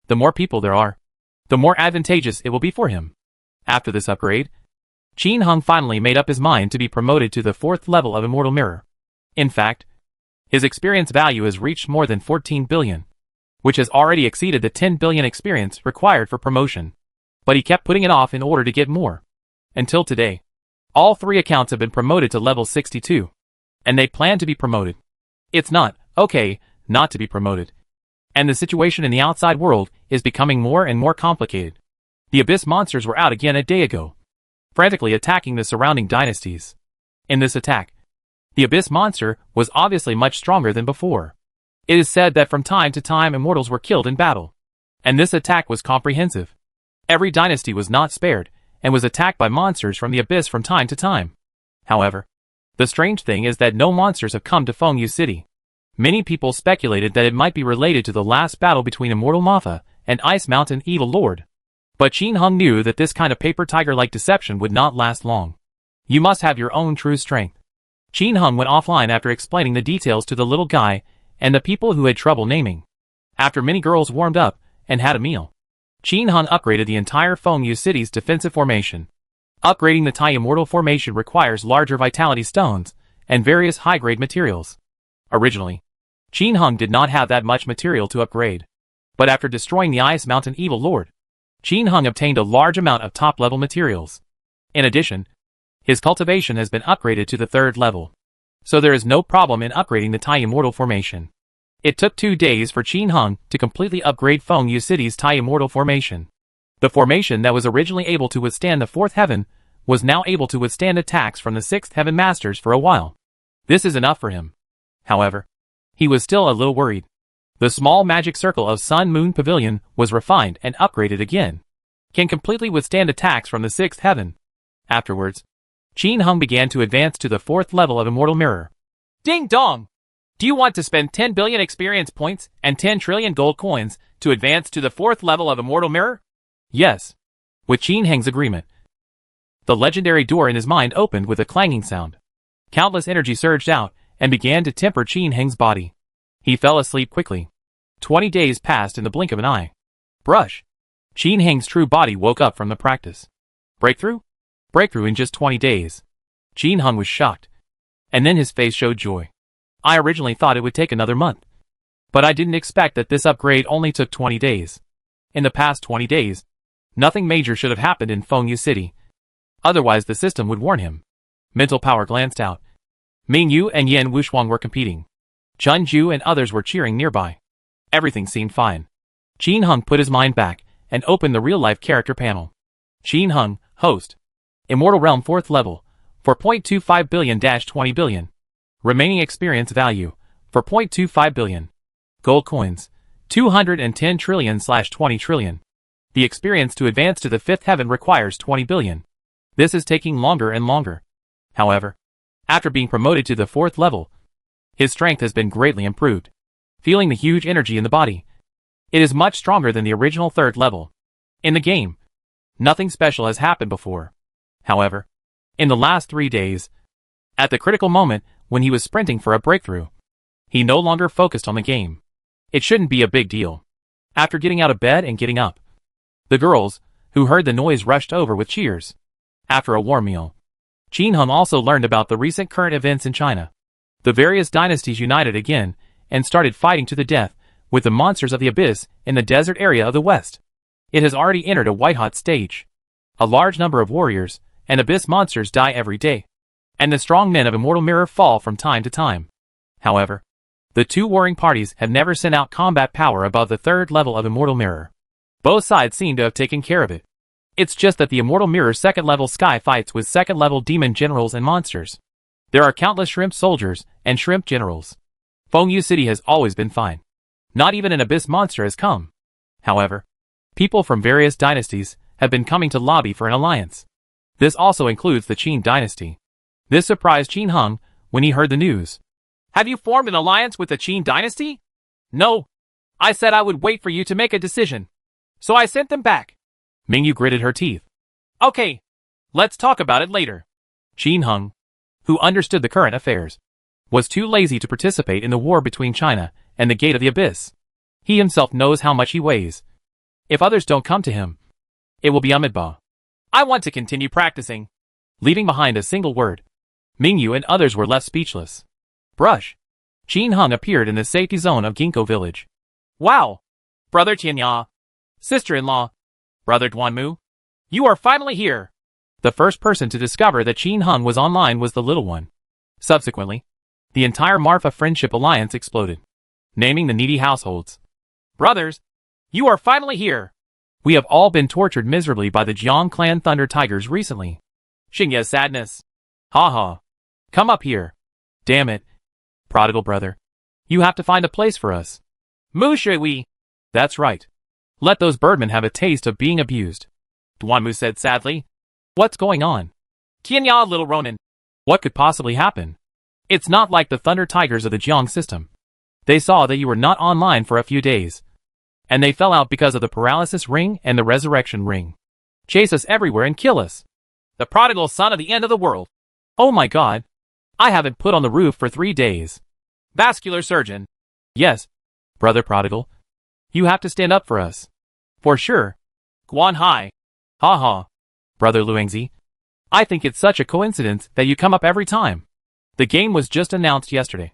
The more people there are, the more advantageous it will be for him. After this upgrade, Qin Heng finally made up his mind to be promoted to the 4th level of Immortal Mirror. In fact, his experience value has reached more than 14 billion, which has already exceeded the 10 billion experience required for promotion. But he kept putting it off in order to get more. Until today, all 3 accounts have been promoted to level 62. And they plan to be promoted. It's not okay not to be promoted. And the situation in the outside world is becoming more and more complicated. The Abyss monsters were out again a day ago, frantically attacking the surrounding dynasties. In this attack, the Abyss monster was obviously much stronger than before. It is said that from time to time immortals were killed in battle. And this attack was comprehensive. Every dynasty was not spared, and was attacked by monsters from the Abyss from time to time. However, the strange thing is that no monsters have come to Fengyu City. Many people speculated that it might be related to the last battle between Immortal Mafia and Ice Mountain Evil Lord. But Qin Heng knew that this kind of paper tiger-like deception would not last long. You must have your own true strength. Qin Heng went offline after explaining the details to the little guy and the people who had trouble naming. After many girls warmed up and had a meal, Qin Heng upgraded the entire Fengyu City's defensive formation. Upgrading the Tai Immortal formation requires larger vitality stones and various high-grade materials. Originally, Qin Heng did not have that much material to upgrade. But after destroying the Ice Mountain Evil Lord, Qin Heng obtained a large amount of top-level materials. In addition, his cultivation has been upgraded to the 3rd level. So there is no problem in upgrading the Tai Immortal formation. It took 2 days for Qin Heng to completely upgrade Fengyu City's Tai Immortal formation. The formation that was originally able to withstand the 4th heaven was now able to withstand attacks from the 6th heaven masters for a while. This is enough for him. However, he was still a little worried. The small magic circle of Sun Moon Pavilion was refined and upgraded again. Can completely withstand attacks from the 6th heaven. Afterwards, Qin Heng began to advance to the 4th level of Immortal Mirror. Ding dong! Do you want to spend 10 billion experience points and 10 trillion gold coins to advance to the 4th level of Immortal Mirror? Yes. With Qin Heng's agreement, the legendary door in his mind opened with a clanging sound. Countless energy surged out and began to temper Qin Heng's body. He fell asleep quickly. 20 days passed in the blink of an eye. Brush. Qin Heng's true body woke up from the practice. Breakthrough? Breakthrough in just 20 days. Qin Heng was shocked. And then his face showed joy. I originally thought it would take another month. But I didn't expect that this upgrade only took 20 days. In the past 20 days, nothing major should have happened in Fengyu City. Otherwise the system would warn him. Mental power glanced out. Ming Yu and Yan Wushuang were competing. Chun Ju and others were cheering nearby. Everything seemed fine. Qin Hung put his mind back and opened the real-life character panel. Qin Hung, host. Immortal Realm 4th level, for 0.25 billion-20 billion. Remaining experience value, for 0.25 billion. Gold coins, 210 trillion/20 trillion. The experience to advance to the 5th heaven requires 20 billion. This is taking longer and longer. However, after being promoted to the 4th level, his strength has been greatly improved. Feeling the huge energy in the body, it is much stronger than the original 3rd level. In the game, nothing special has happened before. However, in the last 3 days, at the critical moment when he was sprinting for a breakthrough, he no longer focused on the game. It shouldn't be a big deal. After getting out of bed and getting up, the girls, who heard the noise, rushed over with cheers. After a warm meal, Qin Hung also learned about the recent current events in China. The various dynasties united again and started fighting to the death with the monsters of the abyss in the desert area of the west. It has already entered a white-hot stage. A large number of warriors and abyss monsters die every day, and the strong men of Immortal Mirror fall from time to time. However, the two warring parties have never sent out combat power above the 3rd level of Immortal Mirror. Both sides seem to have taken care of it. It's just that the Immortal Mirror 2nd level sky fights with 2nd level demon generals and monsters. There are countless shrimp soldiers and shrimp generals. Fengyu City has always been fine. Not even an abyss monster has come. However, people from various dynasties have been coming to lobby for an alliance. This also includes the Qin dynasty. This surprised Qin Hung when he heard the news. Have you formed an alliance with the Qin dynasty? No. I said I would wait for you to make a decision. So I sent them back. Mingyu gritted her teeth. Okay. Let's talk about it later. Qin Hung, who understood the current affairs, was too lazy to participate in the war between China and the Gate of the Abyss. He himself knows how much he weighs. If others don't come to him, it will be Amitabha. I want to continue practicing. Leaving behind a single word, Mingyu and others were left speechless. Brush. Qin Hung appeared in the safety zone of Ginkgo village. Wow. Brother Tianya. Sister-in-law. Brother Duanmu. You are finally here. The first person to discover that Qin Hung was online was the little one. Subsequently, the entire Marfa Friendship Alliance exploded, naming the needy households. Brothers, you are finally here. We have all been tortured miserably by the Jiang clan Thunder Tigers recently. Xingya's sadness. Ha ha. Come up here. Damn it. Prodigal brother. You have to find a place for us. Mu Shui. That's right. Let those birdmen have a taste of being abused. Duanmu said sadly. What's going on? Tianya, little Ronin. What could possibly happen? It's not like the Thunder Tigers of the Jiang system. They saw that you were not online for a few days, and they fell out because of the paralysis ring and the resurrection ring. Chase us everywhere and kill us. The prodigal son of the end of the world. Oh my god. I haven't put on the roof for 3 days. Vascular surgeon. Yes, brother prodigal. You have to stand up for us. For sure. Guan Hai. Ha ha. Brother Luangzi. I think it's such a coincidence that you come up every time. The game was just announced yesterday,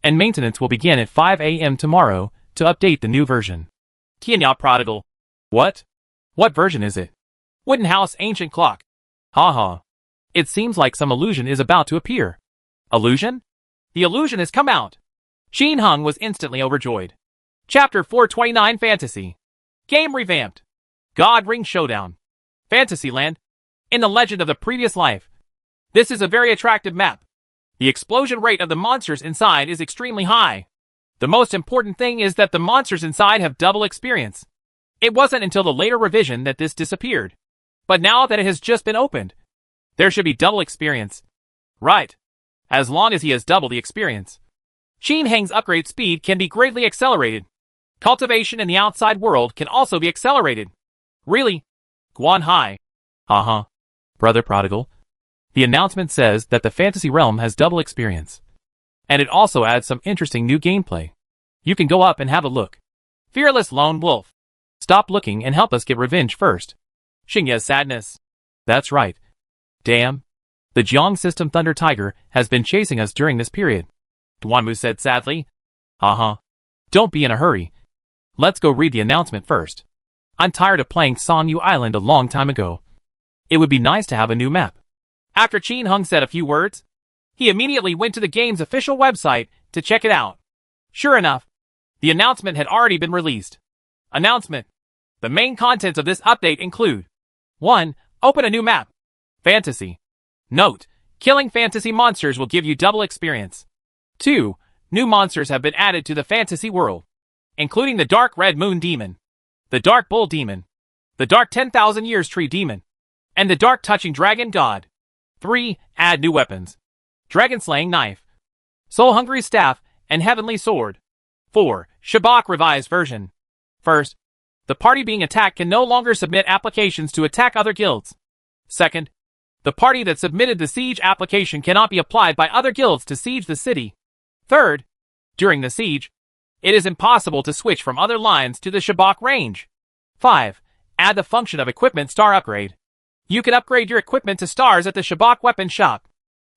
and maintenance will begin at 5 a.m. tomorrow to update the new version. Tianya prodigal. What? What version is it? Wooden House Ancient Clock. Ha ha. It seems like some illusion is about to appear. Illusion? The illusion has come out. Qin Hung was instantly overjoyed. Chapter 429 Fantasy. Game revamped. God Ring Showdown. Fantasyland. In the legend of the previous life. This is a very attractive map. The explosion rate of the monsters inside is extremely high. The most important thing is that the monsters inside have double experience. It wasn't until the later revision that this disappeared. But now that it has just been opened, there should be double experience. Right. As long as he has double the experience. Qin Hang's upgrade speed can be greatly accelerated. Cultivation in the outside world can also be accelerated. Really? Guan Hai. Uh-huh. Brother Prodigal. The announcement says that the fantasy realm has double experience. And it also adds some interesting new gameplay. You can go up and have a look. Fearless Lone Wolf. Stop looking and help us get revenge first. Xingya's sadness. That's right. Damn. The Jiang system Thunder Tiger has been chasing us during this period. Duanmu said sadly. Uh-huh. Don't be in a hurry. Let's go read the announcement first. I'm tired of playing Songyu Island a long time ago. It would be nice to have a new map. After Qin Hung said a few words, he immediately went to the game's official website to check it out. Sure enough, the announcement had already been released. Announcement. The main contents of this update include 1. Open a new map. Fantasy. Note, killing fantasy monsters will give you double experience. 2. New monsters have been added to the fantasy world, including the Dark Red Moon Demon, the Dark Bull Demon, the Dark 10,000 Years Tree Demon, and the Dark Touching Dragon God. 3. Add new weapons. Dragon Slaying Knife, Soul Hungry Staff, and Heavenly Sword. 4. Shabak Revised Version. First, the party being attacked can no longer submit applications to attack other guilds. Second, the party that submitted the siege application cannot be applied by other guilds to siege the city. Third, during the siege, it is impossible to switch from other lines to the Shabak range. 5. Add the function of Equipment Star Upgrade. You can upgrade your equipment to stars at the Shabak Weapon Shop.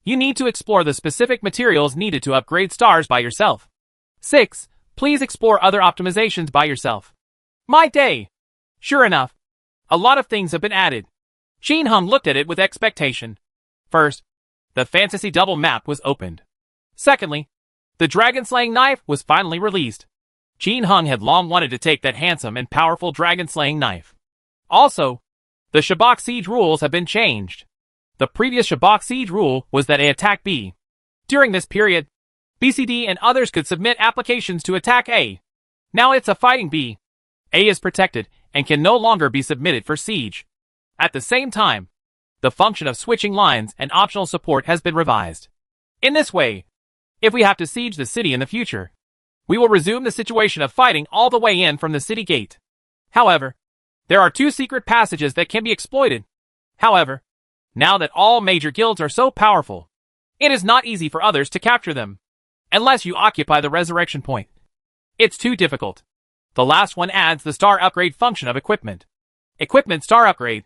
You need to explore the specific materials needed to upgrade stars by yourself. 6. Please explore other optimizations by yourself. My day! Sure enough, a lot of things have been added. Qin Hung looked at it with expectation. First, the fantasy double map was opened. Secondly, the dragon slaying knife was finally released. Qin Hung had long wanted to take that handsome and powerful dragon slaying knife. Also, the Shabak siege rules have been changed. The previous Shabak siege rule was that A attack B. During this period, BCD and others could submit applications to attack A. Now it's a fighting B. A is protected and can no longer be submitted for siege. At the same time, the function of switching lines and optional support has been revised. In this way, if we have to siege the city in the future, we will resume the situation of fighting all the way in from the city gate. However, there are 2 secret passages that can be exploited. However, now that all major guilds are so powerful, it is not easy for others to capture them, unless you occupy the resurrection point. It's too difficult. The last one adds the star upgrade function of equipment. Equipment star upgrade.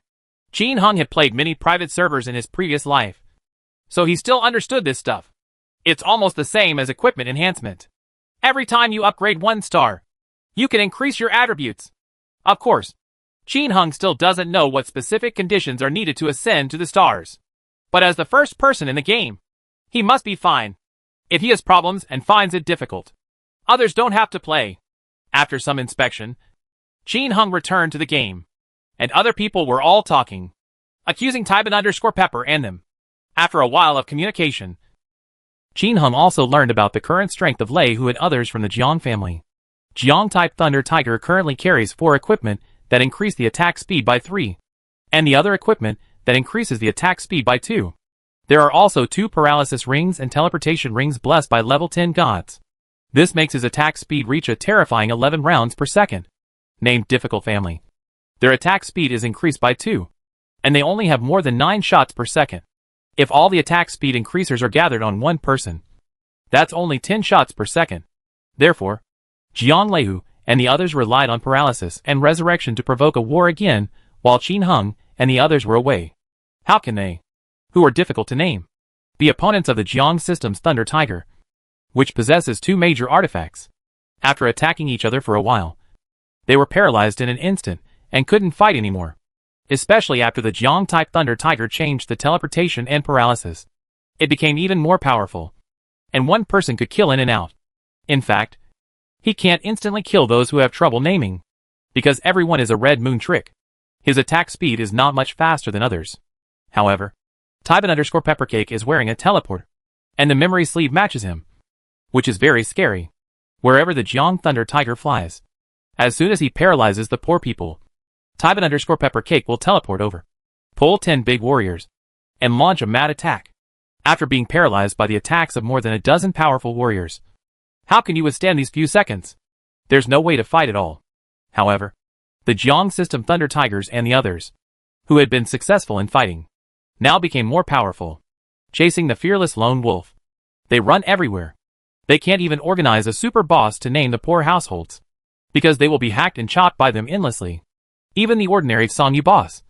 Qin Hung had played many private servers in his previous life, so he still understood this stuff. It's almost the same as equipment enhancement. Every time you upgrade 1 star, you can increase your attributes. Of course, Qin Hung still doesn't know what specific conditions are needed to ascend to the stars. But as the first person in the game, he must be fine. If he has problems and finds it difficult, others don't have to play. After some inspection, Qin Hung returned to the game, and other people were all talking, accusing Tybin_Pepper and them. After a while of communication, Qin Hung also learned about the current strength of Lei Hu and others from the Jiang family. Jiang-type Thunder Tiger currently carries 4 equipment that increase the attack speed by 3, and the other equipment that increases the attack speed by 2. There are also 2 paralysis rings and teleportation rings blessed by level 10 gods. This makes his attack speed reach a terrifying 11 rounds per second. Named Difficult Family. Their attack speed is increased by 2, and they only have more than 9 shots per second. If all the attack speed increasers are gathered on one person, that's only 10 shots per second. Therefore, Jiang Leihu and the others relied on paralysis and resurrection to provoke a war again, while Qin Hung and the others were away. How can they, who are difficult to name, be opponents of the Jiang system's Thunder Tiger, which possesses 2 major artifacts? After attacking each other for a while, they were paralyzed in an instant and couldn't fight anymore. Especially after the Jiang-type Thunder Tiger changed the teleportation and paralysis. It became even more powerful, and one person could kill in and out. In fact, he can't instantly kill those who have trouble naming, because everyone is a Red Moon trick. His attack speed is not much faster than others. However, Tybin_Peppercake is wearing a teleport, and the memory sleeve matches him, which is very scary, wherever the Jiang Thunder Tiger flies. As soon as he paralyzes the poor people, Tybin_Peppercake will teleport over, pull 10 big warriors, and launch a mad attack. After being paralyzed by the attacks of more than a dozen powerful warriors, how can you withstand these few seconds? There's no way to fight at all. However, the Jiang system Thunder Tigers and the others, who had been successful in fighting, now became more powerful, chasing the fearless lone wolf. They run everywhere. They can't even organize a super boss to name the poor households, because they will be hacked and chopped by them endlessly. Even the ordinary Songyu boss,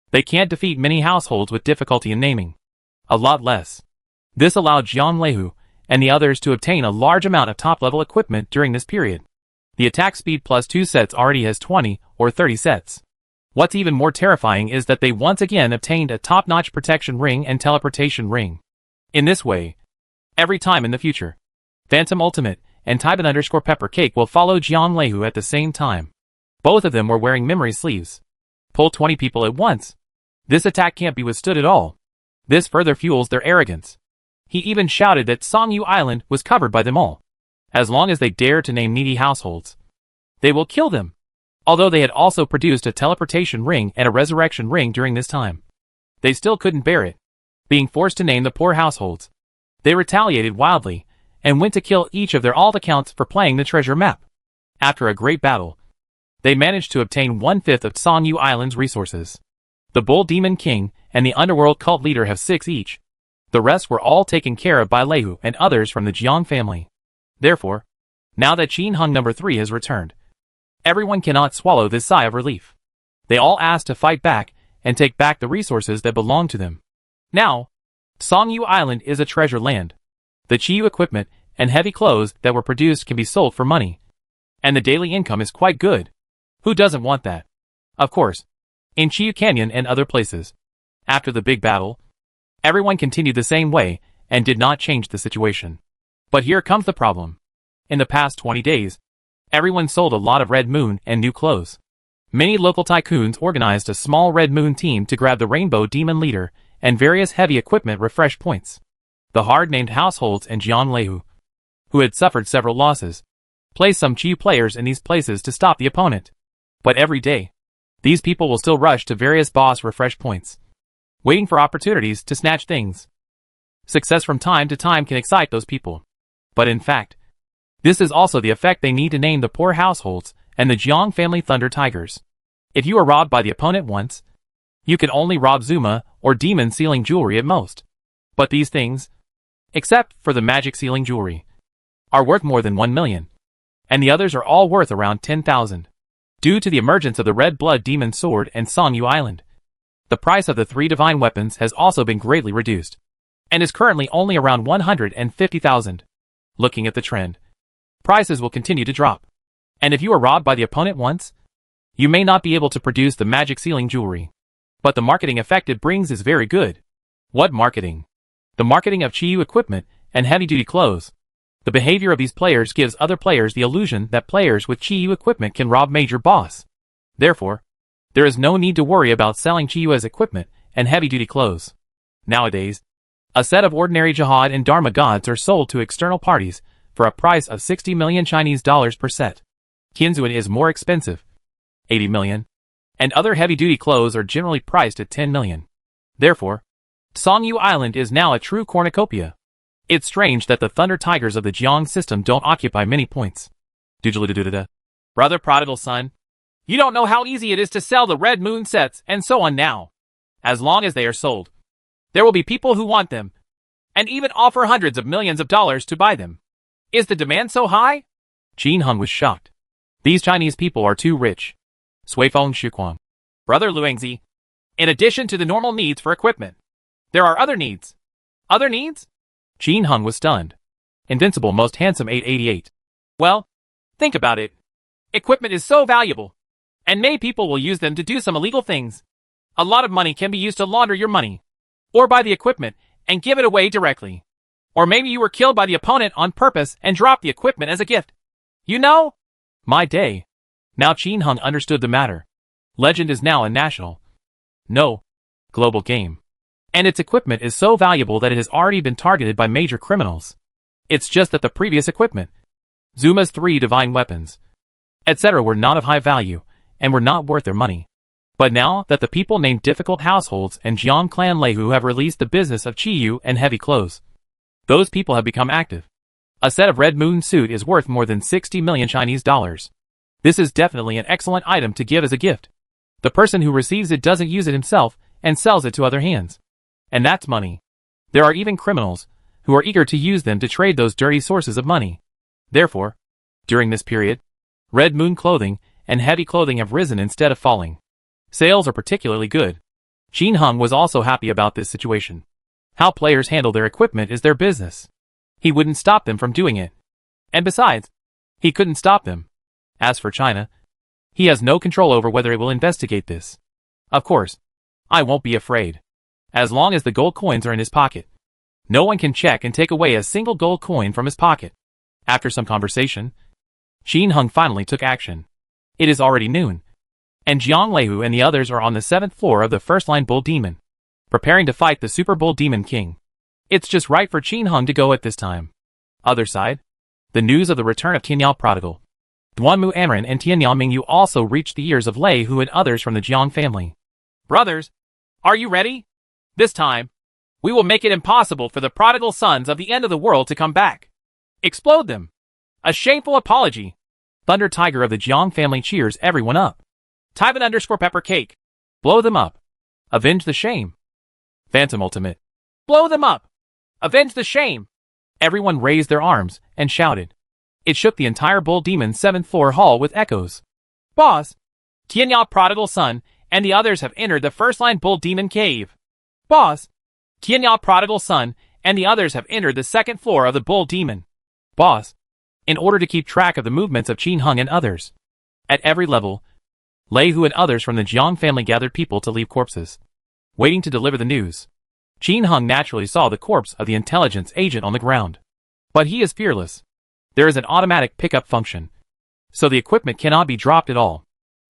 they can't defeat many households with difficulty in naming. A lot less. This allowed Jiang Leihu and the others to obtain a large amount of top-level equipment during this period. The attack speed plus 2 sets already has 20 or 30 sets. What's even more terrifying is that they once again obtained a top-notch protection ring and teleportation ring. In this way, every time in the future, Phantom Ultimate and Taiban_Pepper Cake will follow Jiang Leihu at the same time. Both of them were wearing memory sleeves. Pull 20 people at once. This attack can't be withstood at all. This further fuels their arrogance. He even shouted that Songyu Island was covered by them all. As long as they dare to name needy households, they will kill them. Although they had also produced a teleportation ring and a resurrection ring during this time, they still couldn't bear it, being forced to name the poor households. They retaliated wildly, and went to kill each of their alt accounts for playing the treasure map. After a great battle, they managed to obtain 1/5 of Songyu Island's resources. The Bull Demon King and the Underworld Cult Leader have 6 each. The rest were all taken care of by Leihu and others from the Jiang family. Therefore, now that Qin Hung number 3 has returned, everyone cannot swallow this sigh of relief. They all asked to fight back and take back the resources that belong to them. Now, Songyu Island is a treasure land. The Chiyu equipment and heavy clothes that were produced can be sold for money, and the daily income is quite good. Who doesn't want that? Of course, in Chiyu Canyon and other places. After the big battle, everyone continued the same way and did not change the situation. But here comes the problem. In the past 20 days, everyone sold a lot of Red Moon and new clothes. Many local tycoons organized a small Red Moon team to grab the Rainbow Demon Leader and various heavy equipment refresh points. The hard-named households and Jiang Leihu, who had suffered several losses, placed some Chiyu players in these places to stop the opponent. But every day, these people will still rush to various boss refresh points, waiting for opportunities to snatch things. Success from time to time can excite those people. But in fact, this is also the effect they need to name the poor households and the Jiang family Thunder Tigers. If you are robbed by the opponent once, you can only rob Zuma or demon sealing jewelry at most. But these things, except for the magic sealing jewelry, are worth more than 1 million. And the others are all worth around 10,000. Due to the emergence of the Red Blood Demon Sword and Songyu Island, the price of the 3 divine weapons has also been greatly reduced, and is currently only around 150,000. Looking at the trend, prices will continue to drop. And if you are robbed by the opponent once, you may not be able to produce the magic sealing jewelry. But the marketing effect it brings is very good. What marketing? The marketing of Chiyu equipment and heavy-duty clothes. The behavior of these players gives other players the illusion that players with Chiyu equipment can rob major boss. Therefore, there is no need to worry about selling Chiyu as equipment and heavy-duty clothes. Nowadays, a set of ordinary Jihad and Dharma gods are sold to external parties for a price of 60 million Chinese dollars per set. Kinzuan is more expensive, 80 million, and other heavy-duty clothes are generally priced at 10 million. Therefore, Songyu Island is now a true cornucopia. It's strange that the Thunder Tigers of the Jiang system don't occupy many points. Brother prodigal son, you don't know how easy it is to sell the Red Moon sets and so on now. As long as they are sold, there will be people who want them, and even offer hundreds of millions of dollars to buy them. Is the demand so high? Qin Hung was shocked. These Chinese people are too rich. Suifeng Shuquang. Brother Luangzi, in addition to the normal needs for equipment, there are other needs. Other needs? Qin Hung was stunned. Invincible Most Handsome 888. Well, think about it. Equipment is so valuable, and many people will use them to do some illegal things. A lot of money can be used to launder your money, or buy the equipment and give it away directly. Or maybe you were killed by the opponent on purpose and dropped the equipment as a gift. You know? My day. Now Qin Hung understood the matter. Legend is now a national, no, global game. And its equipment is so valuable that it has already been targeted by major criminals. It's just that the previous equipment, Zuma's 3 divine weapons, etc. were not of high value, and were not worth their money. But now that the people named Difficult Households and Jiang Clan Leihu have released the business of Chiyu and heavy clothes, those people have become active. A set of Red Moon suit is worth more than 60 million Chinese dollars. This is definitely an excellent item to give as a gift. The person who receives it doesn't use it himself and sells it to other hands. And that's money. There are even criminals who are eager to use them to trade those dirty sources of money. Therefore, during this period, Red Moon clothing and heavy clothing have risen instead of falling. Sales are particularly good. Qin Hung was also happy about this situation. How players handle their equipment is their business. He wouldn't stop them from doing it. And besides, he couldn't stop them. As for China, he has no control over whether it will investigate this. Of course, I won't be afraid. As long as the gold coins are in his pocket, no one can check and take away a single gold coin from his pocket. After some conversation, Qin Hung finally took action. It is already noon, and Jiang Leihu and the others are on the 7th floor of the first-line Bull Demon, preparing to fight the Super Bull Demon King. It's just right for Qin Hung to go at this time. Other side, the news of the return of Tianyao Prodigal, Duanmu Anren and Tianyao Mingyu also reached the ears of Lei Hu and others from the Jiang family. Brothers, are you ready? This time, we will make it impossible for the prodigal sons of the end of the world to come back. Explode them. A shameful apology. Thunder Tiger of the Jiang family cheers everyone up. Tyvan_pepper cake. Blow them up. Avenge the shame. Phantom Ultimate. Blow them up. Avenge the shame. Everyone raised their arms and shouted. It shook the entire Bull Demon 7th floor hall with echoes. Boss, Tianyao Prodigal Son and the others have entered the first-line Bull Demon Cave. Boss, Tianyao Prodigal Son and the others have entered the 2nd floor of the Bull Demon. Boss, in order to keep track of the movements of Qin Hung and others. At every level, Lei Hu and others from the Jiang family gathered people to leave corpses, waiting to deliver the news. Qin Hung naturally saw the corpse of the intelligence agent on the ground. But he is fearless. There is an automatic pickup function, so the equipment cannot be dropped at all.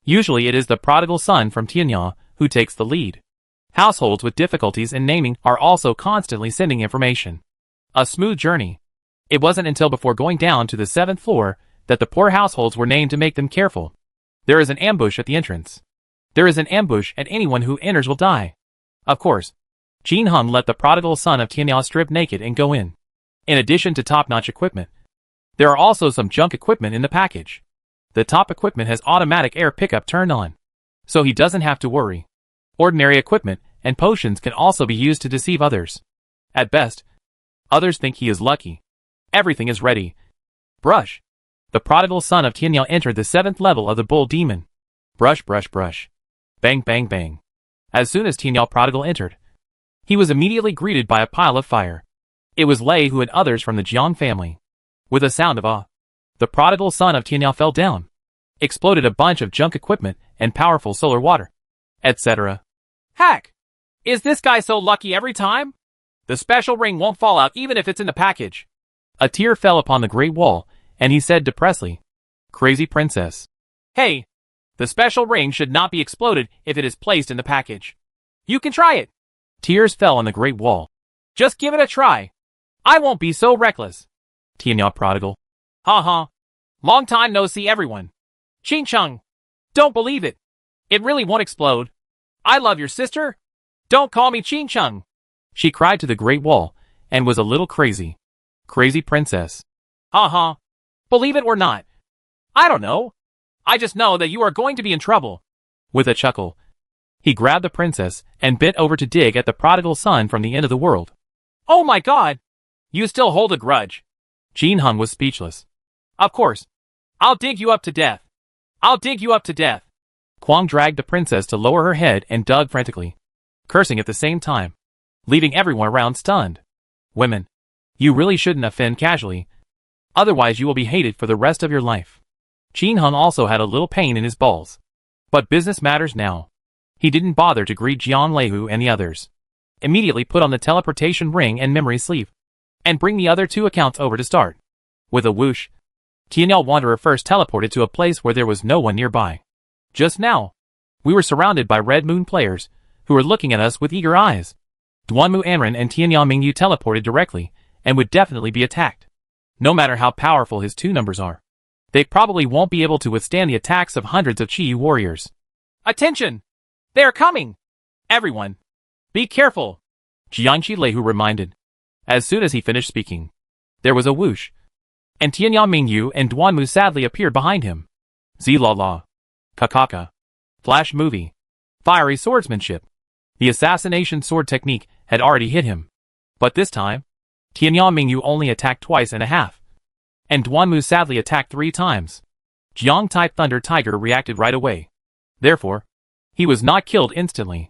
Usually it is the prodigal son from Tianyao who takes the lead. Households with difficulties in naming are also constantly sending information. A smooth journey. It wasn't until before going down to the 7th floor that the poor households were named to make them careful. There is an ambush at the entrance. There is an ambush and anyone who enters will die. Of course, Qin Hung let the prodigal son of Tianyao strip naked and go in. In addition to top-notch equipment, there are also some junk equipment in the package. The top equipment has automatic air pickup turned on, so he doesn't have to worry. Ordinary equipment and potions can also be used to deceive others. At best, others think he is lucky. Everything is ready. Brush. The prodigal son of Tianyao entered the 7th level of the Bull Demon. Brush, brush, brush. Bang, bang, bang. As soon as Tianyao Prodigal entered, he was immediately greeted by a pile of fire. It was Lei Hu and others from the Jiang family. With a sound of awe, the prodigal son of Tianyao fell down, exploded a bunch of junk equipment and powerful solar water, etc. Heck! Is this guy so lucky every time? The special ring won't fall out even if it's in the package. A tear fell upon the great wall, and he said depressedly, Crazy princess. Hey! The special ring should not be exploded if it is placed in the package. You can try it. Tears fell on the great wall. Just give it a try. I won't be so reckless. Tianyao Prodigal. Ha ha. Long time no see everyone. Qin Chung. Don't believe it. It really won't explode. I love your sister. Don't call me Qin Chung. She cried to the great wall, and was a little crazy. Crazy princess. Ha ha. Believe it or not. I don't know. I just know that you are going to be in trouble. With a chuckle, he grabbed the princess and bent over to dig at the prodigal son from the end of the world. Oh my god! You still hold a grudge. Qin Hung was speechless. Of course. I'll dig you up to death. I'll dig you up to death. Kwang dragged the princess to lower her head and dug frantically, cursing at the same time, leaving everyone around stunned. Women, you really shouldn't offend casually. Otherwise you will be hated for the rest of your life. Qin Hung also had a little pain in his balls. But business matters now. He didn't bother to greet Jiang Leihu and the others. Immediately put on the teleportation ring and memory sleeve, and bring the other 2 accounts over to start. With a whoosh, Tianyao Wanderer first teleported to a place where there was no one nearby. Just now, we were surrounded by Red Moon players, who were looking at us with eager eyes. Duanmu Anren and Tianyao Mingyu teleported directly, and would definitely be attacked. No matter how powerful his 2 numbers are, they probably won't be able to withstand the attacks of hundreds of Chi warriors. Attention! They are coming! Everyone, be careful! Jiangqi Leihu reminded. As soon as he finished speaking, there was a whoosh, and Tianyao Mingyu and Duanmu sadly appeared behind him. Zilala. Kakaka. Flash movie. Fiery swordsmanship. The assassination sword technique had already hit him. But this time, Tianyao Mingyu only attacked twice and a half, and Duanmu sadly attacked 3 times. Jiang-type Thunder Tiger reacted right away. Therefore, he was not killed instantly.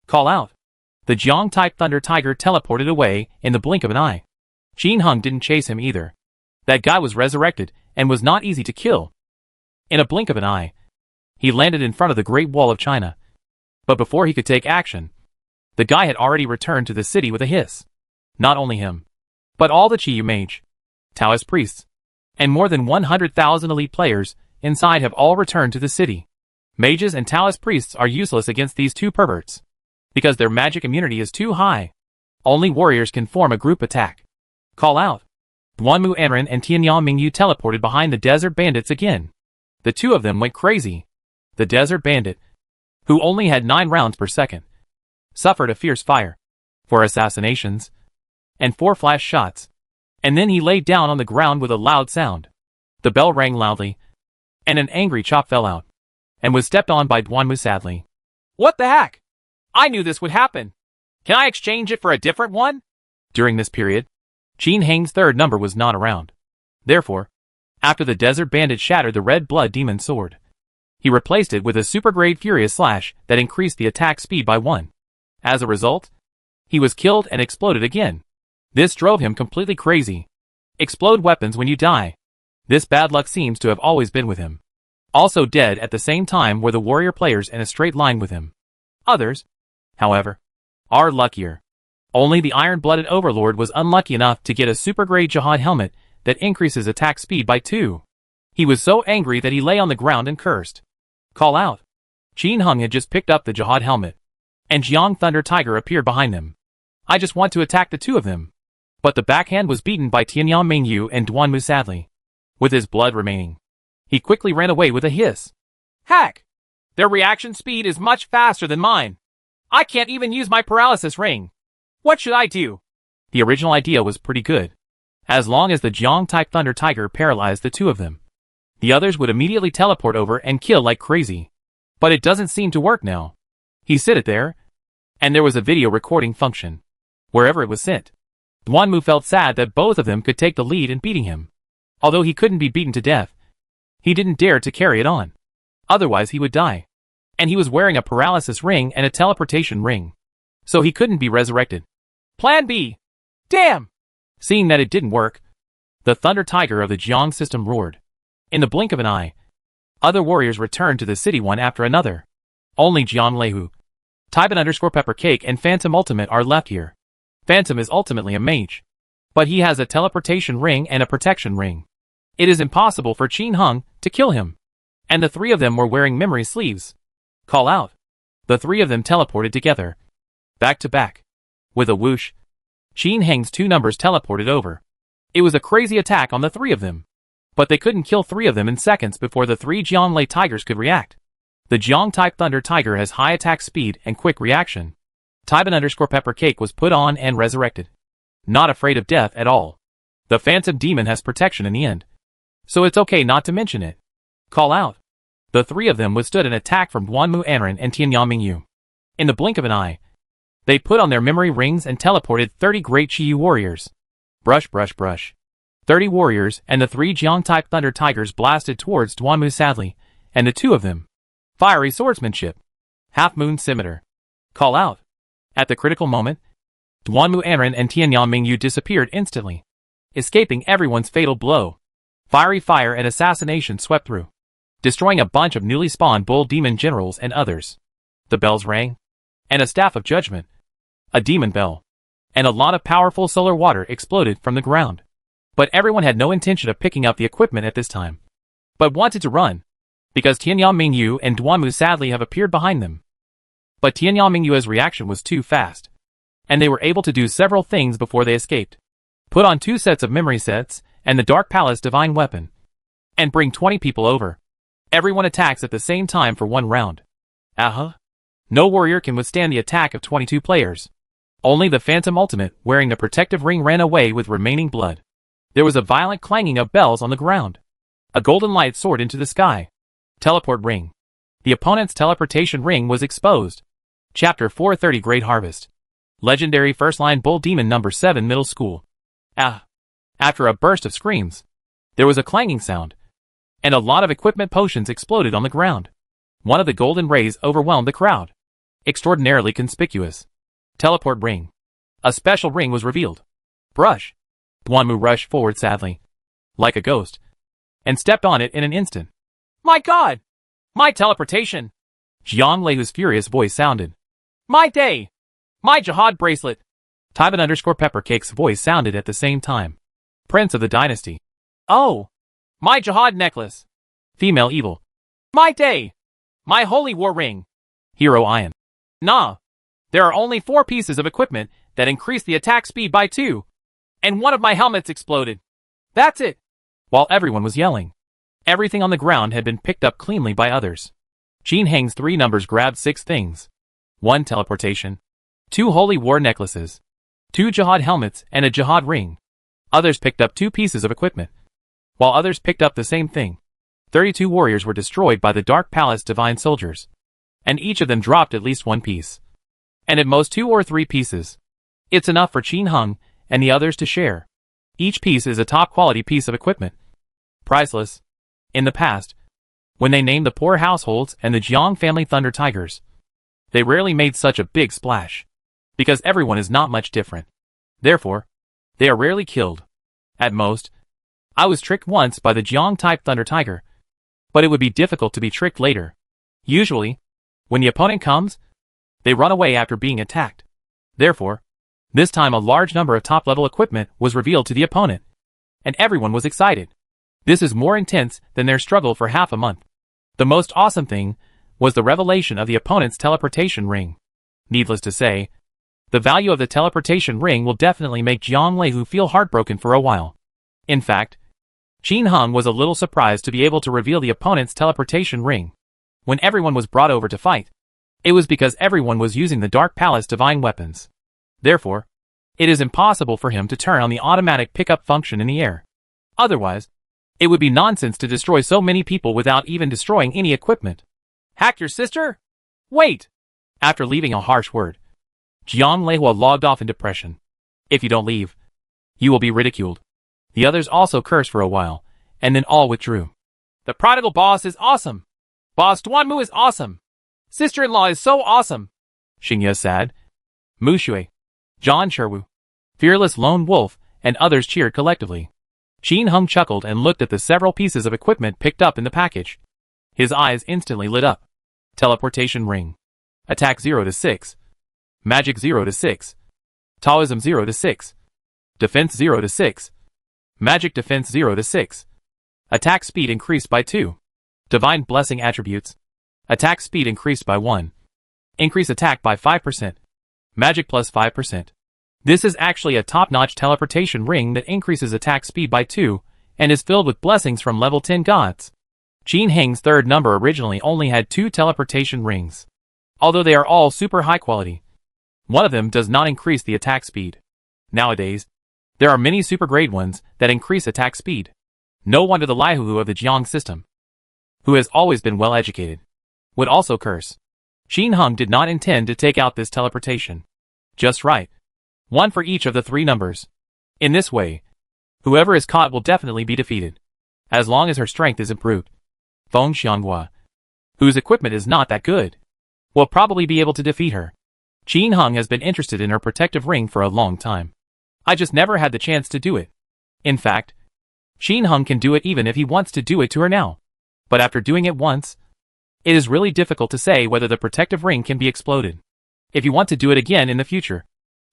Call out. The Jiang-type Thunder Tiger teleported away in the blink of an eye. Qin Hung didn't chase him either. That guy was resurrected and was not easy to kill. In a blink of an eye, he landed in front of the Great Wall of China. But before he could take action, the guy had already returned to the city with a hiss. Not only him, but all the Qiyu mage, Taoist priests, and more than 100,000 elite players inside have all returned to the city. Mages and Taoist priests are useless against these two perverts, because their magic immunity is too high. Only warriors can form a group attack. Call out. Duanmu Anren and Tianyang Mingyu teleported behind the desert bandits again. The two of them went crazy. The desert bandit, who only had 9 rounds per second, suffered a fierce fire, 4 assassinations, and 4 flash shots, and then he laid down on the ground with a loud sound. The bell rang loudly, and an angry chop fell out, and was stepped on by Duanmu sadly. What the heck? I knew this would happen. Can I exchange it for a different one? During this period, Qin Heng's third number was not around. Therefore, after the desert bandit shattered the red blood demon sword, he replaced it with a super-grade furious slash that increased the attack speed by 1. As a result, he was killed and exploded again. This drove him completely crazy. Explode weapons when you die. This bad luck seems to have always been with him. Also dead at the same time were the warrior players in a straight line with him. Others, however, are luckier. Only the iron-blooded overlord was unlucky enough to get a super-grade jihad helmet that increases attack speed by 2. He was so angry that he lay on the ground and cursed. Call out. Qin Heng had just picked up the jihad helmet, and Jiang Thunder Tiger appeared behind them. I just want to attack the two of them. But the backhand was beaten by Tianyang Mingyu and Duanmu sadly. With his blood remaining, he quickly ran away with a hiss. Heck! Their reaction speed is much faster than mine. I can't even use my paralysis ring. What should I do? The original idea was pretty good. As long as the Jiang-type Thunder Tiger paralyzed the two of them, the others would immediately teleport over and kill like crazy. But it doesn't seem to work now. He sit it there, and there was a video recording function. Wherever it was sent, Duanmu felt sad that both of them could take the lead in beating him. Although he couldn't be beaten to death, he didn't dare to carry it on. Otherwise he would die. And he was wearing a paralysis ring and a teleportation ring, so he couldn't be resurrected. Plan B! Damn! Seeing that it didn't work, the Thunder Tiger of the Jiang system roared. In the blink of an eye, other warriors returned to the city one after another. Only Jiang Leihu, Taiban_Peppercake and Phantom Ultimate are left here. Phantom is ultimately a mage, but he has a teleportation ring and a protection ring. It is impossible for Qin Heng to kill him. And the 3 of them were wearing memory sleeves. Call out. The 3 of them teleported together, back to back. With a whoosh, Qin Heng's 2 numbers teleported over. It was a crazy attack on the 3 of them. But they couldn't kill 3 of them in seconds before the 3 Jianglei Tigers could react. The Jiang-type Thunder Tiger has high attack speed and quick reaction. Taiban_Peppercake was put on and resurrected. Not afraid of death at all. The Phantom Demon has protection in the end, so it's okay not to mention it. Call out. The 3 of them withstood an attack from Duanmu Anren and Tianyang Mingyu. In the blink of an eye, they put on their memory rings and teleported 30 great Qiyu warriors. Brush, brush, brush. 30 warriors and the 3 Jiang-type Thunder Tigers blasted towards Duanmu sadly, and the 2 of them. Fiery swordsmanship. Half-moon scimitar. Call out. At the critical moment, Duanmu Anren and Tianyang Mingyu disappeared instantly, escaping everyone's fatal blow. Fiery fire and assassination swept through, destroying a bunch of newly spawned bull demon generals and others. The bells rang, and a staff of judgment, a demon bell, and a lot of powerful solar water exploded from the ground. But everyone had no intention of picking up the equipment at this time, but wanted to run, because Tianyang Mingyu and Duanmu sadly have appeared behind them. But Tianyang Mingyu's reaction was too fast, and they were able to do several things before they escaped. Put on 2 sets of memory sets, and the Dark Palace Divine Weapon, and bring 20 people over. Everyone attacks at the same time for 1 round. No warrior can withstand the attack of 22 players. Only the Phantom Ultimate, wearing the protective ring, ran away with remaining blood. There was a violent clanging of bells on the ground. A golden light soared into the sky. Teleport ring. The opponent's teleportation ring was exposed. Chapter 430 Great Harvest. Legendary first-line Bull Demon number 7 Middle School. After a burst of screams, there was a clanging sound, and a lot of equipment potions exploded on the ground. One of the golden rays overwhelmed the crowd. Extraordinarily conspicuous. Teleport ring. A special ring was revealed. Brush. Duanmu rushed forward sadly, like a ghost, and stepped on it in an instant. My god! My teleportation! Jiang Leihu's furious voice sounded. My day! My jihad bracelet! Taiban_Peppercake's voice sounded at the same time. Prince of the dynasty. Oh! My jihad necklace! Female evil. My day! My holy war ring! Hero Ion. Nah. There are only 4 pieces of equipment that increase the attack speed by 2. And one of my helmets exploded. That's it. While everyone was yelling, everything on the ground had been picked up cleanly by others. Qin Heng's 3 numbers grabbed 6 things. 1 teleportation. 2 holy war necklaces. 2 jihad helmets and a jihad ring. Others picked up 2 pieces of equipment. While others picked up the same thing. 32 warriors were destroyed by the Dark Palace divine soldiers. And each of them dropped at least 1 piece. And at most 2 or 3 pieces. It's enough for Qin Heng and the others to share. Each piece is a top-quality piece of equipment. Priceless. In the past, when they named the poor households and the Jiang family Thunder Tigers, they rarely made such a big splash. Because everyone is not much different. Therefore, they are rarely killed. At most, I was tricked once by the Jiang-type Thunder Tiger. But it would be difficult to be tricked later. Usually, when the opponent comes, they run away after being attacked. Therefore, this time a large number of top-level equipment was revealed to the opponent. And everyone was excited. This is more intense than their struggle for half a month. The most awesome thing was the revelation of the opponent's teleportation ring. Needless to say, the value of the teleportation ring will definitely make Jiang Leihu feel heartbroken for a while. In fact, Qin Heng was a little surprised to be able to reveal the opponent's teleportation ring. When everyone was brought over to fight, it was because everyone was using the Dark Palace divine weapons. Therefore, it is impossible for him to turn on the automatic pickup function in the air. Otherwise, it would be nonsense to destroy so many people without even destroying any equipment. Hack your sister? Wait! After leaving a harsh word, Jiang Leihua logged off in depression. If you don't leave, you will be ridiculed. The others also cursed for a while, and then all withdrew. The prodigal boss is awesome. Boss Duanmu is awesome. Sister-in-law is so awesome. Xingye said. Mu Shui, Zhang Sherwu, Fearless Lone Wolf, and others cheered collectively. Qin Heng chuckled and looked at the several pieces of equipment picked up in the package. His eyes instantly lit up. Teleportation ring. Attack 0 to 6. Magic 0 to 6. Taoism 0 to 6. Defense 0 to 6. Magic defense 0 to 6. Attack speed increased by 2. Divine blessing attributes. Attack speed increased by 1. Increase attack by 5%. Magic plus 5%. This is actually a top-notch teleportation ring that increases attack speed by 2, and is filled with blessings from level 10 gods. Qin Heng's 3rd number originally only had 2 teleportation rings. Although they are all super high quality, one of them does not increase the attack speed. Nowadays, there are many super grade ones that increase attack speed. No wonder the Laihu of the Jiang system, who has always been well educated, would also curse. Qin Heng did not intend to take out this teleportation. Just right. 1 for each of the 3 numbers. In this way, whoever is caught will definitely be defeated, as long as her strength is improved. Feng Xianghua, whose equipment is not that good, will probably be able to defeat her. Qin Heng has been interested in her protective ring for a long time. I just never had the chance to do it. In fact, Qin Heng can do it even if he wants to do it to her now. But after doing it once, it is really difficult to say whether the protective ring can be exploded. If you want to do it again in the future,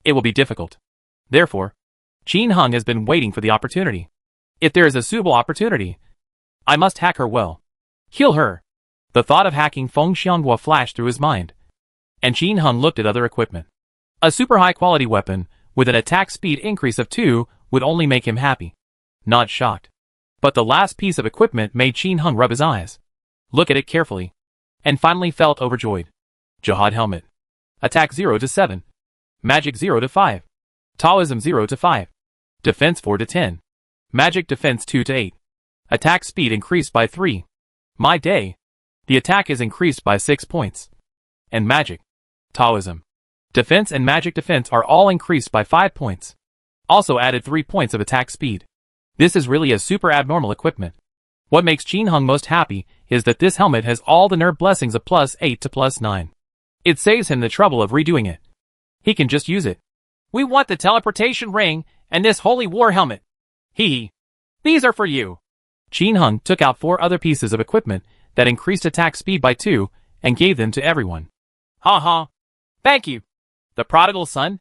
it will be difficult. Therefore, Qin Heng has been waiting for the opportunity. If there is a suitable opportunity, I must hack her well. Kill her. The thought of hacking Feng Xianghua flashed through his mind. And Qin Heng looked at other equipment. A super high quality weapon with an attack speed increase of 2 would only make him happy. Not shocked. But the last piece of equipment made Qin Heng rub his eyes, look at it carefully, and finally felt overjoyed. Jihad helmet. Attack 0 to 7. Magic 0 to 5. Taoism 0 to 5. Defense 4 to 10. Magic defense 2 to 8. Attack speed increased by 3. My day. The attack is increased by 6 points. And magic, Taoism, defense and magic defense are all increased by 5 points. Also added 3 points of attack speed. This is really a super abnormal equipment. What makes Qin Heng most happy is that this helmet has all the nerve blessings of +8 to +9. It saves him the trouble of redoing it. He can just use it. We want the teleportation ring and this holy war helmet. Hee. These are for you. Qin Heng took out 4 other pieces of equipment that increased attack speed by 2 and gave them to everyone. Ha ha. Thank you. The prodigal son?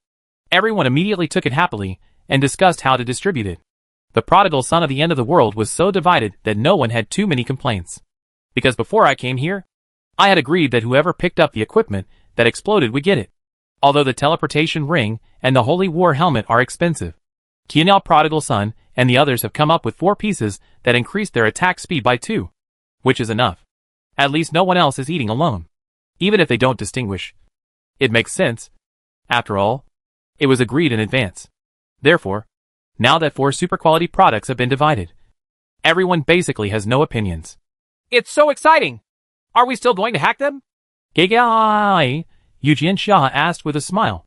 Everyone immediately took it happily and discussed how to distribute it. The prodigal son of the end of the world was so divided that no one had too many complaints. Because before I came here, I had agreed that whoever picked up the equipment that exploded would get it. Although the teleportation ring and the holy war helmet are expensive. Now prodigal son and the others have come up with 4 pieces that increased their attack speed by 2. Which is enough. At least no one else is eating alone. Even if they don't distinguish. It makes sense. After all, it was agreed in advance. Therefore, now that 4 super quality products have been divided, everyone basically has no opinions. It's so exciting! Are we still going to hack them? Yu Jianxia asked with a smile.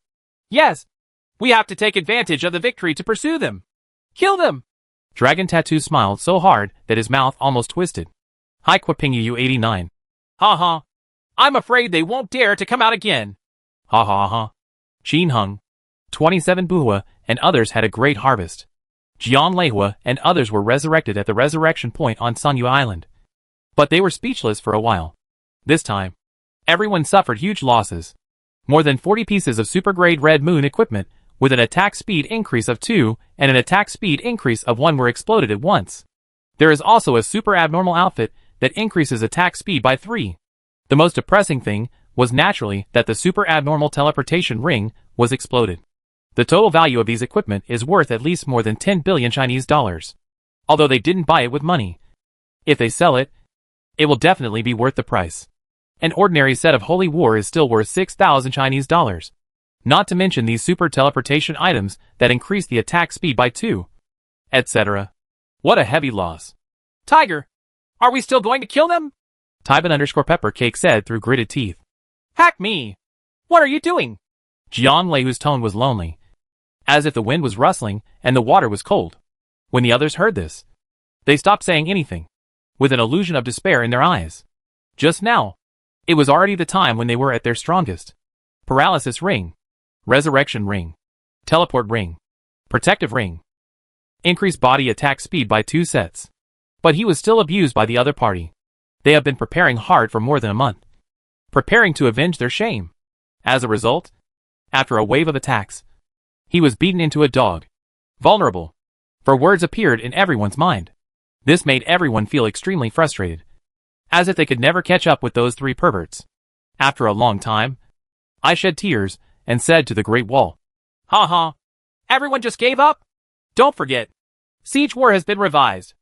Yes. We have to take advantage of the victory to pursue them. Kill them! Dragon Tattoo smiled so hard that his mouth almost twisted. Hi Quapingu 89. Ha ha. I'm afraid they won't dare to come out again. Ha ha ha. Jin Hung, 27 Buhua, and others had a great harvest. Jiang Leihua and others were resurrected at the resurrection point on Sanyu Island. But they were speechless for a while. This time, everyone suffered huge losses. More than 40 pieces of super-grade Red Moon equipment with an attack speed increase of 2 and an attack speed increase of 1 were exploded at once. There is also a super abnormal outfit that increases attack speed by 3. The most depressing thing was naturally that the super abnormal teleportation ring was exploded. The total value of these equipment is worth at least more than 10 billion Chinese dollars. Although they didn't buy it with money. If they sell it, it will definitely be worth the price. An ordinary set of Holy War is still worth 6,000 Chinese dollars. Not to mention these super teleportation items that increase the attack speed by 2, etc. What a heavy loss. Tiger, are we still going to kill them? Taiban_Peppercake said through gritted teeth. Hack me! What are you doing? Jiang Leihu's tone was lonely, as if the wind was rustling and the water was cold. When the others heard this, they stopped saying anything, with an illusion of despair in their eyes. Just now, it was already the time when they were at their strongest. Paralysis ring, resurrection ring, teleport ring, protective ring. Increased body attack speed by 2 sets. But he was still abused by the other party. They have been preparing hard for more than a month. Preparing to avenge their shame. As a result, after a wave of attacks, he was beaten into a dog. Vulnerable. For words appeared in everyone's mind. This made everyone feel extremely frustrated. As if they could never catch up with those 3 perverts. After a long time, I shed tears and said to the Great Wall. Ha ha. Everyone just gave up? Don't forget. Siege War has been revised.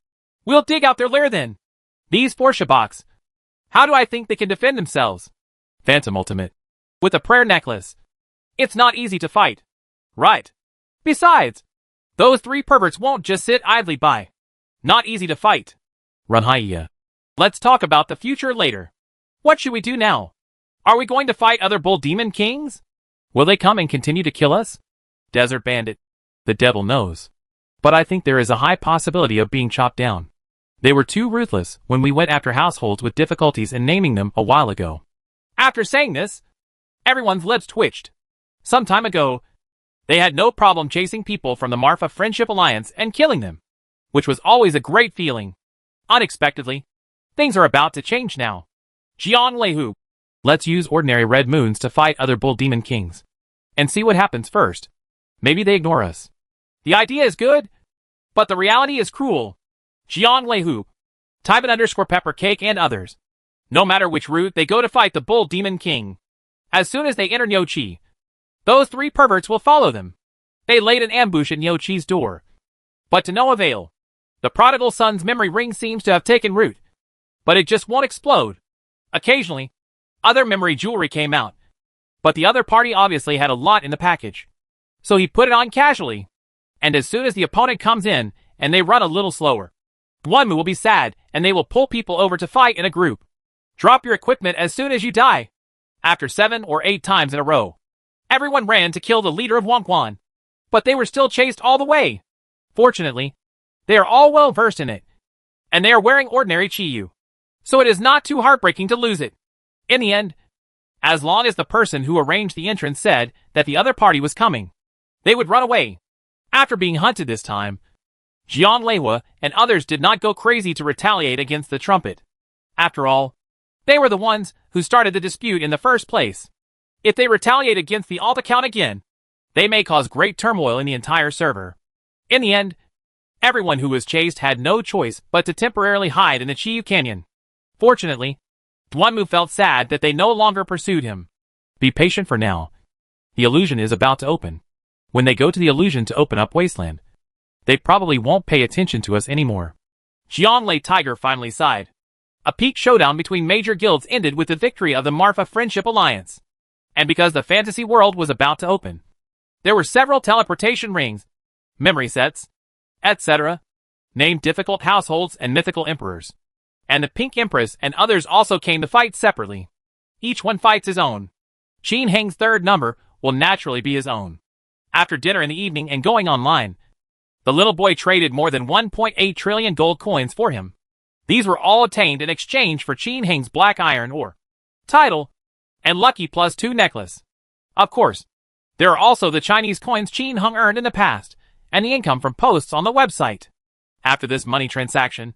We'll dig out their lair then. These 4 shaboks. How do I think they can defend themselves? Phantom Ultimate. With a prayer necklace. It's not easy to fight. Right. Besides, those 3 perverts won't just sit idly by. Not easy to fight. Runhaiya. Let's talk about the future later. What should we do now? Are we going to fight other bull demon kings? Will they come and continue to kill us? Desert Bandit. The devil knows. But I think there is a high possibility of being chopped down. They were too ruthless when we went after households with difficulties in naming them a while ago. After saying this, everyone's lips twitched. Some time ago, they had no problem chasing people from the Marfa Friendship Alliance and killing them, which was always a great feeling. Unexpectedly, things are about to change now. Jiang Leihu. Let's use ordinary red moons to fight other bull demon kings. And see what happens first. Maybe they ignore us. The idea is good, but the reality is cruel. Jiang Leihu, Taiban_Peppercake and others. No matter which route they go to fight the bull demon king. As soon as they enter Nyochi, those 3 perverts will follow them. They laid an ambush at Nyochi's door. But to no avail. The prodigal son's memory ring seems to have taken root. But it just won't explode. Occasionally, other memory jewelry came out. But the other party obviously had a lot in the package. So he put it on casually. And as soon as the opponent comes in, and they run a little slower, one will be sad, and they will pull people over to fight in a group. Drop your equipment as soon as you die. After 7 or 8 times in a row, everyone ran to kill the leader of Wangquan. But they were still chased all the way. Fortunately, they are all well versed in it. And they are wearing ordinary Chiyu. So it is not too heartbreaking to lose it. In the end, as long as the person who arranged the entrance said that the other party was coming, they would run away. After being hunted this time, Jiang Leihua and others did not go crazy to retaliate against the trumpet. After all, They were the ones who started the dispute in the first place. If they retaliate against the alt account again, they may cause great turmoil in the entire server. In the end, everyone who was chased had no choice but to temporarily hide in the Chiyu Canyon. Fortunately, Duanmu felt sad that they no longer pursued him. Be patient for now. The illusion is about to open. When they go to the illusion to open up Wasteland, they probably won't pay attention to us anymore. Xianglei Tiger finally sighed. A peak showdown between major guilds ended with the victory of the Marfa Friendship Alliance. And because the fantasy world was about to open, there were several teleportation rings, memory sets, etc., named difficult households and mythical emperors. And the Pink Empress and others also came to fight separately. Each one fights his own. Qin Heng's third number will naturally be his own. After dinner in the evening and going online, the little boy traded more than 1.8 trillion gold coins for him. These were all obtained in exchange for Qin Heng's black iron ore, title, and lucky +2 necklace. Of course, there are also the Chinese coins Qin Heng earned in the past, and the income from posts on the website. After this money transaction,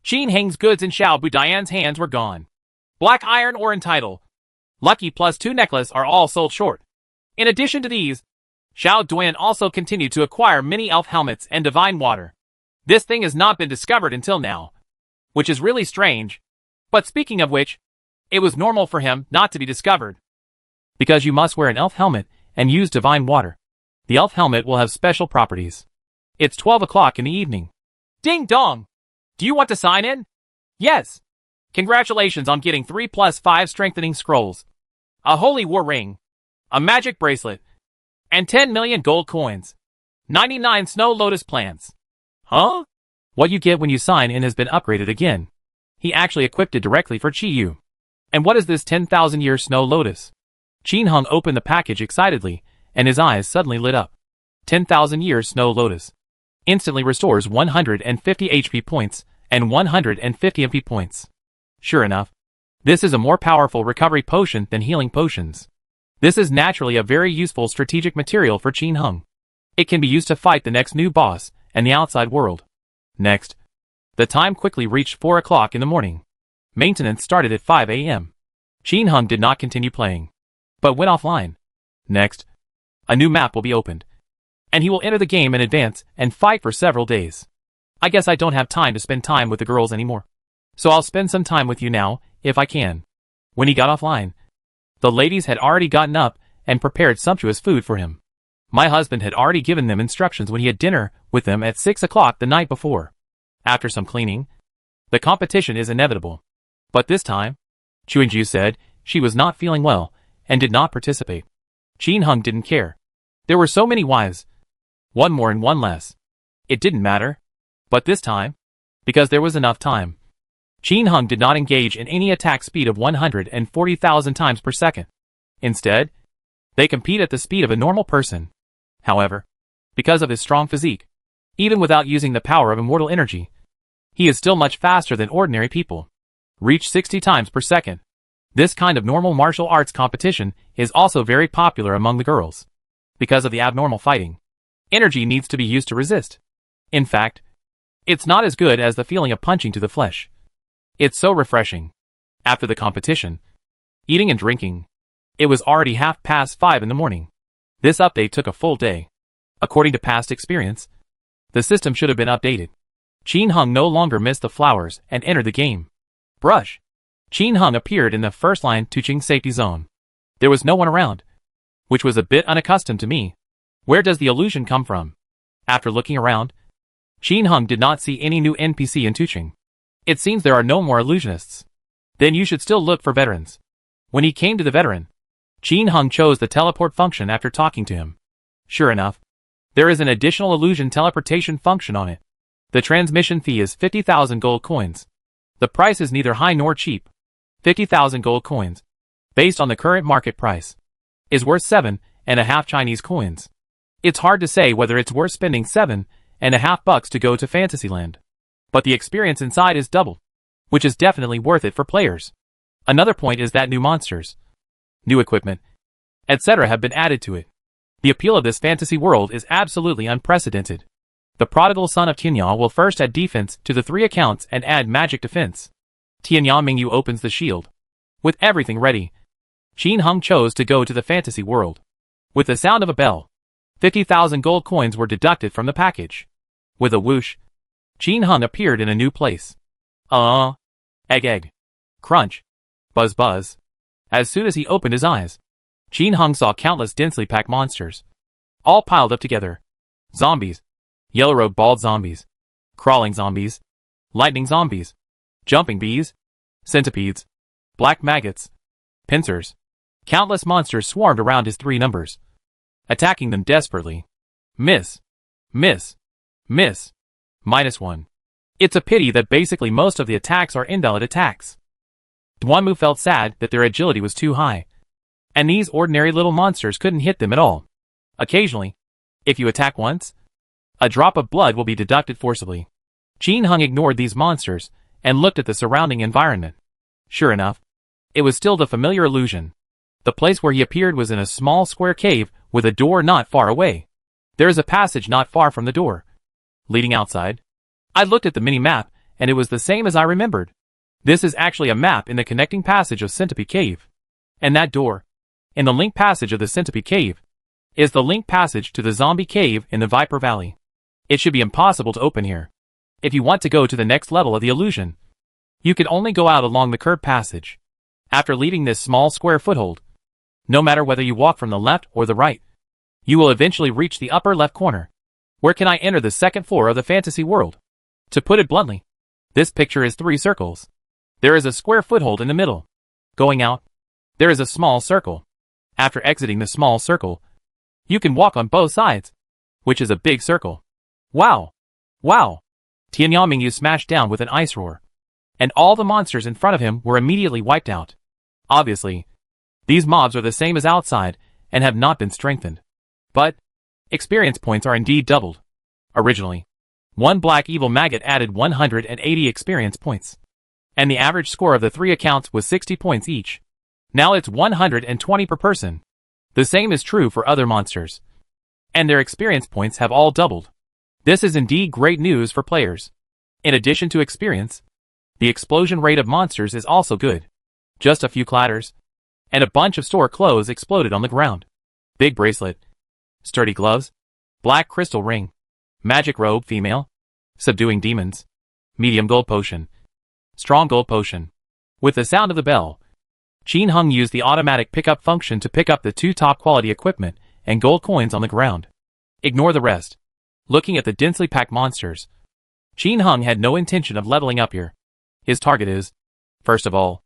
Qin Heng's goods in Xiao Budian's hands were gone. Black iron ore and title, lucky +2 necklace are all sold short. In addition to these, Xiao Duan also continued to acquire many elf helmets and divine water. This thing has not been discovered until now, which is really strange. But speaking of which, it was normal for him not to be discovered. Because you must wear an elf helmet and use divine water. The elf helmet will have special properties. It's 12 o'clock in the evening. Ding dong! Do you want to sign in? Yes. Congratulations on getting 3+5 strengthening scrolls, a holy war ring, a magic bracelet, and 10 million gold coins. 99 snow lotus plants. Huh? What you get when you sign in has been upgraded again. He actually equipped it directly for Chiyu. And what is this 10,000-year snow lotus? Qin Heng opened the package excitedly, and his eyes suddenly lit up. 10,000-year snow lotus. Instantly restores 150 HP points and 150 MP points. Sure enough, this is a more powerful recovery potion than healing potions. This is naturally a very useful strategic material for Qin Heng. It can be used to fight the next new boss and the outside world. Next, the time quickly reached 4 o'clock in the morning. Maintenance started at 5 a.m. Qin Heng did not continue playing, but went offline. Next, a new map will be opened, and he will enter the game in advance and fight for several days. I guess I don't have time to spend time with the girls anymore, so I'll spend some time with you now, if I can. When he got offline, the ladies had already gotten up and prepared sumptuous food for him. My husband had already given them instructions when he had dinner with them at 6 o'clock the night before. After some cleaning, the competition is inevitable. But this time, Chuingju said she was not feeling well and did not participate. Qin Heng didn't care. There were so many wives. One more and one less. It didn't matter. But this time, because there was enough time, Qin Heng did not engage in any attack speed of 140,000 times per second. Instead, they compete at the speed of a normal person. However, because of his strong physique, even without using the power of immortal energy, he is still much faster than ordinary people. Reach 60 times per second. This kind of normal martial arts competition is also very popular among the girls. Because of the abnormal fighting, energy needs to be used to resist. In fact, it's not as good as the feeling of punching to the flesh. It's so refreshing. After the competition, eating and drinking, it was already 5:30 in the morning. This update took a full day. According to past experience, the system should have been updated. Qin Heng no longer missed the flowers and entered the game. Brush. Qin Heng appeared in the first line Tuqing safety zone. There was no one around, which was a bit unaccustomed to me. Where does the illusion come from? After looking around, Qin Heng did not see any new NPC in Tuqing. It seems there are no more illusionists. Then you should still look for veterans. When he came to the veteran, Qin Heng chose the teleport function after talking to him. Sure enough, there is an additional illusion teleportation function on it. The transmission fee is 50,000 gold coins. The price is neither high nor cheap. 50,000 gold coins, based on the current market price, is worth 7.5 Chinese coins. It's hard to say whether it's worth spending $7.50 to go to Fantasyland. But the experience inside is double, which is definitely worth it for players. Another point is that new monsters, new equipment, etc. have been added to it. The appeal of this fantasy world is absolutely unprecedented. The prodigal son of Tianyang will first add defense to the 3 accounts and add magic defense. Tianyang Mingyu opens the shield, With everything ready, Qin Hung chose to go to the fantasy world. With the sound of a bell, 50,000 gold coins were deducted from the package. With a whoosh, Qin Hung appeared in a new place. Egg. Crunch. Buzz buzz. As soon as he opened his eyes, Qin Hung saw countless densely packed monsters, all piled up together. Zombies. Yellow-robed bald zombies. Crawling zombies. Lightning zombies. Jumping bees. Centipedes. Black maggots. Pincers. Countless monsters swarmed around his three numbers, attacking them desperately. Miss. -1. It's a pity that basically most of the attacks are invalid attacks. Duanmu felt sad that their agility was too high, and these ordinary little monsters couldn't hit them at all. Occasionally, if you attack once, a drop of blood will be deducted forcibly. Qin Hung ignored these monsters and looked at the surrounding environment. Sure enough, it was still the familiar illusion. The place where he appeared was in a small square cave with a door not far away. There is a passage not far from the door, leading outside. I looked at the mini-map, and it was the same as I remembered. This is actually a map in the connecting passage of Centipede Cave. And that door, in the link passage of the Centipede Cave, is the link passage to the Zombie Cave in the Viper Valley. It should be impossible to open here. If you want to go to the next level of the illusion, you can only go out along the curved passage. After leaving this small square foothold, no matter whether you walk from the left or the right, you will eventually reach the upper left corner. Where can I enter the second floor of the fantasy world? To put it bluntly, this picture is 3 circles. There is a square foothold in the middle. Going out, there is a small circle. After exiting the small circle, you can walk on both sides, which is a big circle. Wow! Tianyamingyu smashed down with an ice roar, and all the monsters in front of him were immediately wiped out. Obviously, these mobs are the same as outside and have not been strengthened. But experience points are indeed doubled. Originally, one black evil maggot added 180 experience points, and the average score of the 3 accounts was 60 points each. Now it's 120 per person. The same is true for other monsters, and their experience points have all doubled. This is indeed great news for players. In addition to experience, the explosion rate of monsters is also good. Just a few clatters, and a bunch of store clothes exploded on the ground. Big bracelet, sturdy gloves, black crystal ring, magic robe female, subduing demons, medium gold potion, strong gold potion. With the sound of the bell, Qin Hung used the automatic pickup function to pick up the 2 top quality equipment and gold coins on the ground. Ignore the rest. Looking at the densely packed monsters, Qin Hung had no intention of leveling up here. His target is, first of all,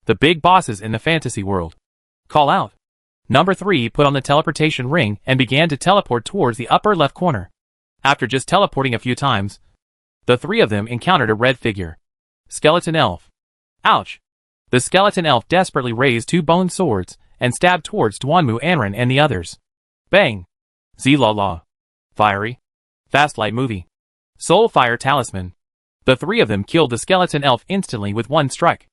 the big bosses in the fantasy world. Call out. Number 3 put on the teleportation ring and began to teleport towards the upper left corner. After just teleporting a few times, the 3 of them encountered a red figure. Skeleton elf. Ouch! The skeleton elf desperately raised 2 bone swords and stabbed towards Duanmu Anran and the others. Bang! Z-la-la. Fiery. Fast light movie. Soul fire talisman. The 3 of them killed the skeleton elf instantly with 1 strike.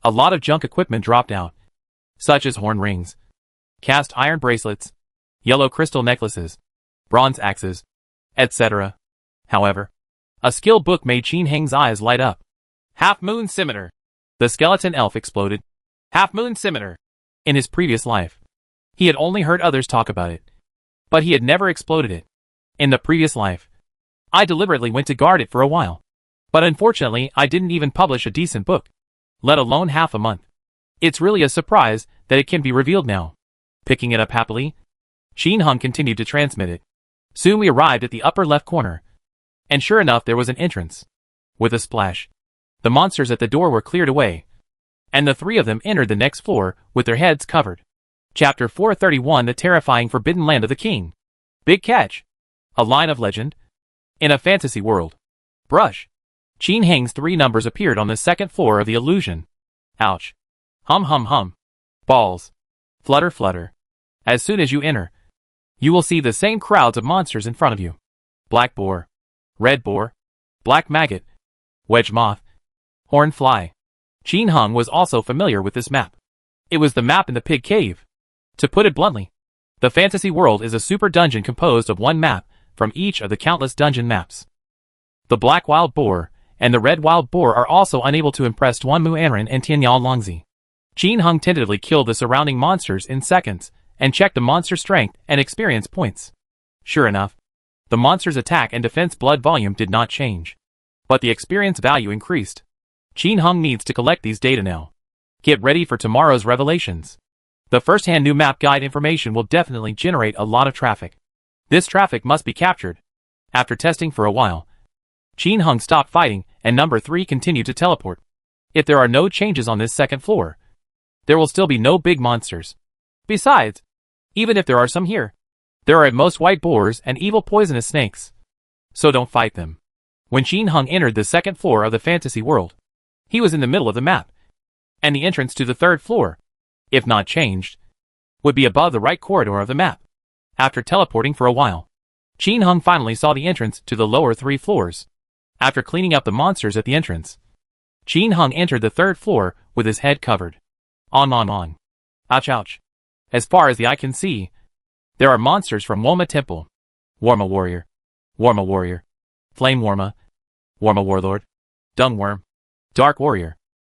A lot of junk equipment dropped out, such as horn rings, cast iron bracelets, yellow crystal necklaces, bronze axes, etc. However, a skill book made Qin Heng's eyes light up. Half Moon Scimitar. The skeleton elf exploded. Half Moon Scimitar. In his previous life, he had only heard others talk about it, but he had never exploded it. In the previous life, I deliberately went to guard it for a while, but unfortunately I didn't even publish a decent book, let alone half a month. It's really a surprise that it can be revealed now. Picking it up happily, Qin Hung continued to transmit it. Soon we arrived at the upper left corner, and sure enough there was an entrance. With a splash, the monsters at the door were cleared away, and the 3 of them entered the next floor with their heads covered. Chapter 431 The Terrifying Forbidden Land of the King. Big catch. A line of legend. In a fantasy world. Brush. Qin Heng's 3 numbers appeared on the second floor of the illusion. Ouch. Hum. Balls. Flutter. As soon as you enter, you will see the same crowds of monsters in front of you. Black boar. Red boar. Black maggot. Wedge moth. Horn fly. Qin Hung was also familiar with this map. It was the map in the pig cave. To put it bluntly, the fantasy world is a super dungeon composed of 1 map from each of the countless dungeon maps. The black wild boar and the red wild boar are also unable to impress Duanmu Anran and Tianyao Longzi. Qin Hung tentatively killed the surrounding monsters in seconds, and checked the monster strength and experience points. Sure enough, the monster's attack and defense blood volume did not change. But the experience value increased. Qin Hung needs to collect these data now. Get ready for tomorrow's revelations. The first-hand new map guide information will definitely generate a lot of traffic. This traffic must be captured. After testing for a while, Qin Hung stopped fighting and number 3 continued to teleport. If there are no changes on this second floor, there will still be no big monsters. Besides, even if there are some here, there are at most white boars and evil poisonous snakes. So don't fight them. When Qin Hung entered the second floor of the fantasy world, he was in the middle of the map, and the entrance to the third floor, if not changed, would be above the right corridor of the map. After teleporting for a while, Qin Hung finally saw the entrance to the lower 3 floors. After cleaning up the monsters at the entrance, Qin Hung entered the third floor with his head covered. On. Ouch ouch. As far as the eye can see, there are monsters from Woma Temple. Warma Warrior, Flame Warma Warlord, Dung Worm, Dark Warrior.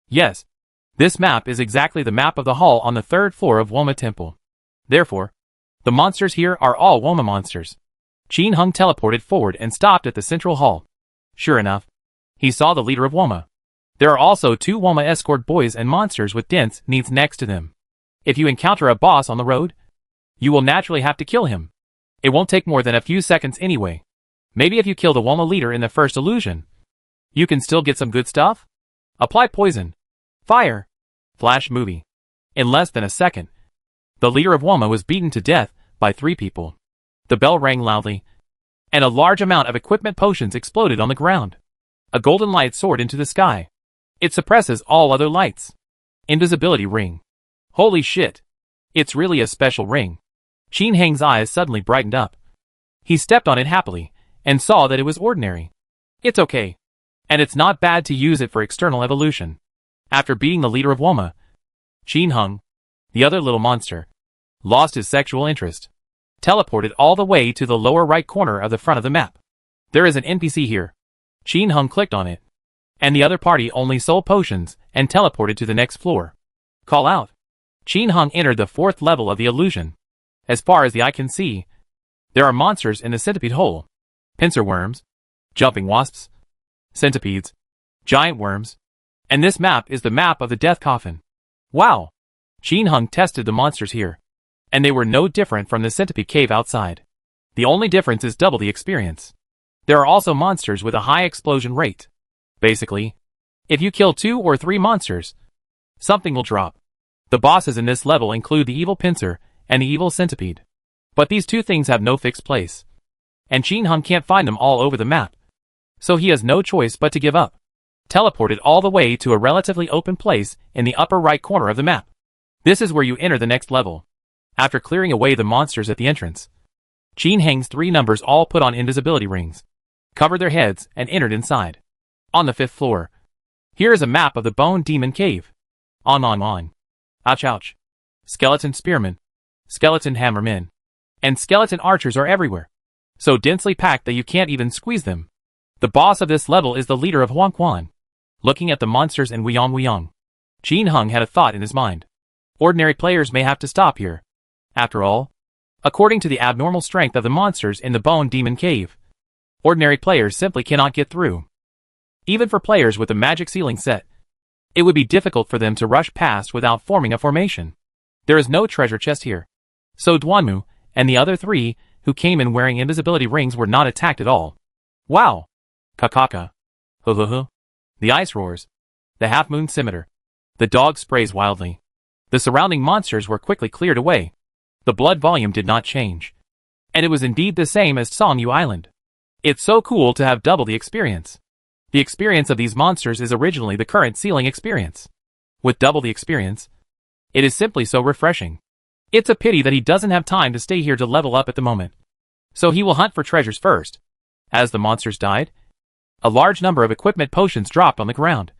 Yes, this map is exactly the map of the hall on the third floor of Woma Temple. Therefore, the monsters here are all Woma monsters. Qin Hung teleported forward and stopped at the central hall. Sure enough, he saw the leader of Woma. There are also 2 Woma escort boys and monsters with dense needs next to them. If you encounter a boss on the road, you will naturally have to kill him. It won't take more than a few seconds anyway. Maybe if you kill the Woma leader in the first illusion, you can still get some good stuff? Apply poison, fire, flash movie. In less than a second, the leader of Woma was beaten to death by 3 people. The bell rang loudly, and a large amount of equipment potions exploded on the ground. A golden light soared into the sky. It suppresses all other lights. Invisibility ring. Holy shit. It's really a special ring. Qin Hung's eyes suddenly brightened up. He stepped on it happily, and saw that it was ordinary. It's okay. And it's not bad to use it for external evolution. After beating the leader of Woma, Qin Hung, the other little monster, lost his sexual interest. Teleported all the way to the lower right corner of the front of the map. There is an NPC here. Qin Hung clicked on it, and the other party only sold potions and teleported to the next floor. Call out. Qin Hung entered the 4th level of the illusion. As far as the eye can see, there are monsters in the centipede hole. Pincer worms, jumping wasps, centipedes, giant worms, and this map is the map of the death coffin. Wow! Qin Hung tested the monsters here, and they were no different from the centipede cave outside. The only difference is double the experience. There are also monsters with a high explosion rate. Basically, if you kill 2 or 3 monsters, something will drop. The bosses in this level include the evil pincer and the evil centipede. But these 2 things have no fixed place, and Qin Hung can't find them all over the map. So he has no choice but to give up. Teleported all the way to a relatively open place in the upper right corner of the map. This is where you enter the next level. After clearing away the monsters at the entrance, Qin Hung's 3 numbers all put on invisibility rings, covered their heads, and entered inside. On the 5th floor, here is a map of the Bone Demon Cave. On. Ouch ouch. Skeleton spearmen, skeleton hammermen, and skeleton archers are everywhere. So densely packed that you can't even squeeze them. The boss of this level is the leader of Huang Quan. Looking at the monsters in Wuyong, Qin Hung had a thought in his mind. Ordinary players may have to stop here. After all, according to the abnormal strength of the monsters in the Bone Demon Cave, ordinary players simply cannot get through. Even for players with a magic ceiling set, it would be difficult for them to rush past without forming a formation. There is no treasure chest here. So Duanmu and the other 3 who came in wearing invisibility rings were not attacked at all. Wow! Kakaka. Hu. The ice roars. The half-moon scimitar. The dog sprays wildly. The surrounding monsters were quickly cleared away. The blood volume did not change. And it was indeed the same as Songyu Island. It's so cool to have double the experience. The experience of these monsters is originally the current ceiling experience. With double the experience, it is simply so refreshing. It's a pity that he doesn't have time to stay here to level up at the moment. So he will hunt for treasures first. As the monsters died, a large number of equipment potions dropped on the ground,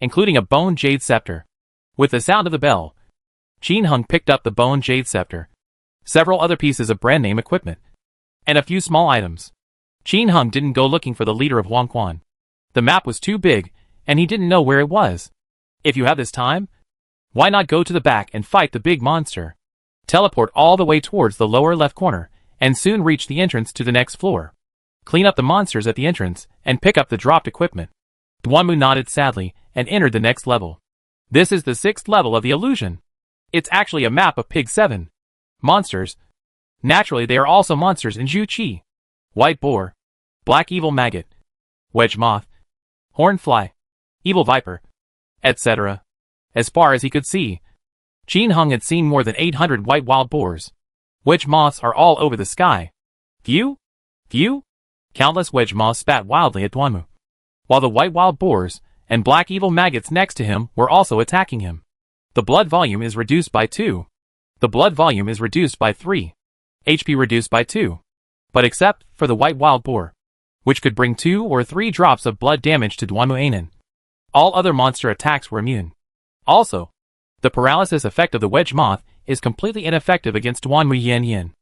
including a bone jade scepter. With the sound of the bell, Qin Hung picked up the bone jade scepter, several other pieces of brand name equipment, and a few small items. Qin Hung didn't go looking for the leader of Huang Quan. The map was too big, and he didn't know where it was. If you have this time, Why not go to the back and fight the big monster? Teleport all the way towards the lower left corner, and soon reach the entrance to the next floor. Clean up the monsters at the entrance, and pick up the dropped equipment. Dwanmu nodded sadly, and entered the next level. This is the 6th level of the illusion. It's actually a map of Pig 7. Monsters. Naturally they are also monsters in Zhu Qi. White Boar. Black Evil Maggot. Wedge Moth. Horn Fly. Evil Viper. Etc. As far as he could see, Qin Hung had seen more than 800 white wild boars. Wedge moths are all over the sky. Phew? Phew? Countless wedge moths spat wildly at Dwanmu, while the white wild boars and black evil maggots next to him were also attacking him. The blood volume is reduced by 2. The blood volume is reduced by 3. HP reduced by 2. But except for the white wild boar, which could bring 2 or 3 drops of blood damage to Dwanmu Ainen. All other monster attacks were immune. Also, the paralysis effect of the wedge moth is completely ineffective against Dwanmu Yin Yin.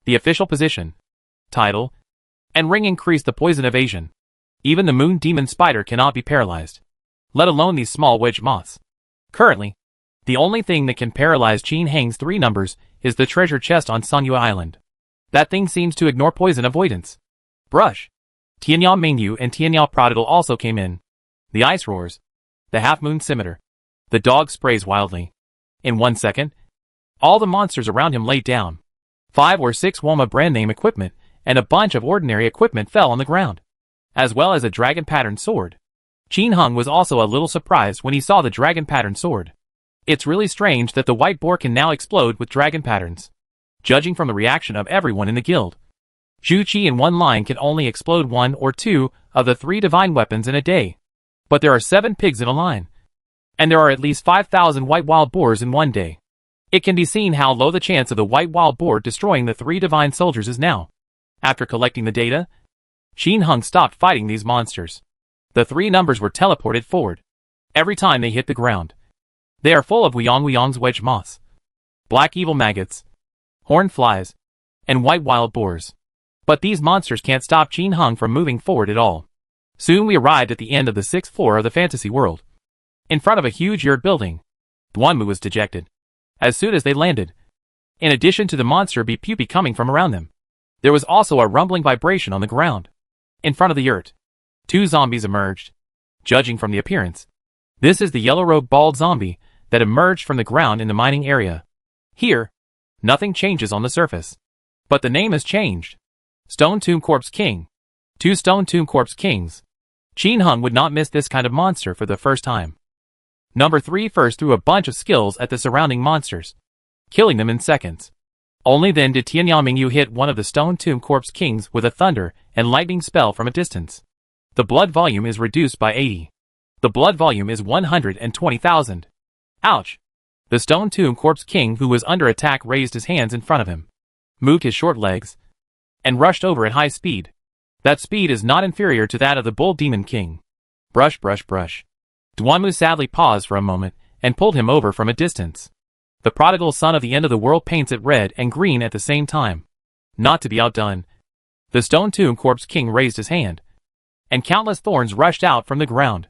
The official position, title, and ring increase the poison evasion. Even the moon demon spider cannot be paralyzed, let alone these small wedge moths. Currently, the only thing that can paralyze Qin Hang's 3 numbers is the treasure chest on Sanyue Island. That thing seems to ignore poison avoidance. Brush. Tianyao Mingyu and Tianyao Prodigal also came in. The ice roars. The half-moon scimitar. The dog sprays wildly. In 1 second, all the monsters around him laid down. 5 or 6 Woma brand name equipment and a bunch of ordinary equipment fell on the ground, as well as a dragon pattern sword. Qin Hung was also a little surprised when he saw the dragon pattern sword. It's really strange that the white boar can now explode with dragon patterns. Judging from the reaction of everyone in the guild, Zhu Qi in one line can only explode 1 or 2 of the 3 divine weapons in a day. But there are 7 pigs in a line, and there are at least 5,000 white wild boars in one day. It can be seen how low the chance of the white wild boar destroying the 3 divine soldiers is now. After collecting the data, Qin Hung stopped fighting these monsters. The 3 numbers were teleported forward every time they hit the ground. They are full of Wuyong's wedge moths, black evil maggots, horn flies, and white wild boars. But these monsters can't stop Qin Hung from moving forward at all. Soon we arrived at the end of the 6th floor of the fantasy world. In front of a huge yurt building, Dwanmu was dejected. As soon as they landed, in addition to the monster beep coming from around them, there was also a rumbling vibration on the ground. In front of the yurt, 2 zombies emerged. Judging from the appearance, this is the yellow-robed bald zombie that emerged from the ground in the mining area. Here, nothing changes on the surface, but the name has changed. Stone Tomb Corpse King. 2 Stone Tomb Corpse Kings. Qin Hung would not miss this kind of monster for the first time. Number 3 first threw a bunch of skills at the surrounding monsters, killing them in seconds. Only then did Tianyao Mingyu hit one of the Stone Tomb Corpse Kings with a thunder and lightning spell from a distance. The blood volume is reduced by 80. The blood volume is 120,000. Ouch! The Stone Tomb Corpse King who was under attack raised his hands in front of him, moved his short legs, and rushed over at high speed. That speed is not inferior to that of the Bull Demon King. Brush. Dwanmu sadly paused for a moment and pulled him over from a distance. The prodigal son of the end of the world paints it red and green at the same time. Not to be outdone, the Stone Tomb Corpse King raised his hand, and countless thorns rushed out from the ground,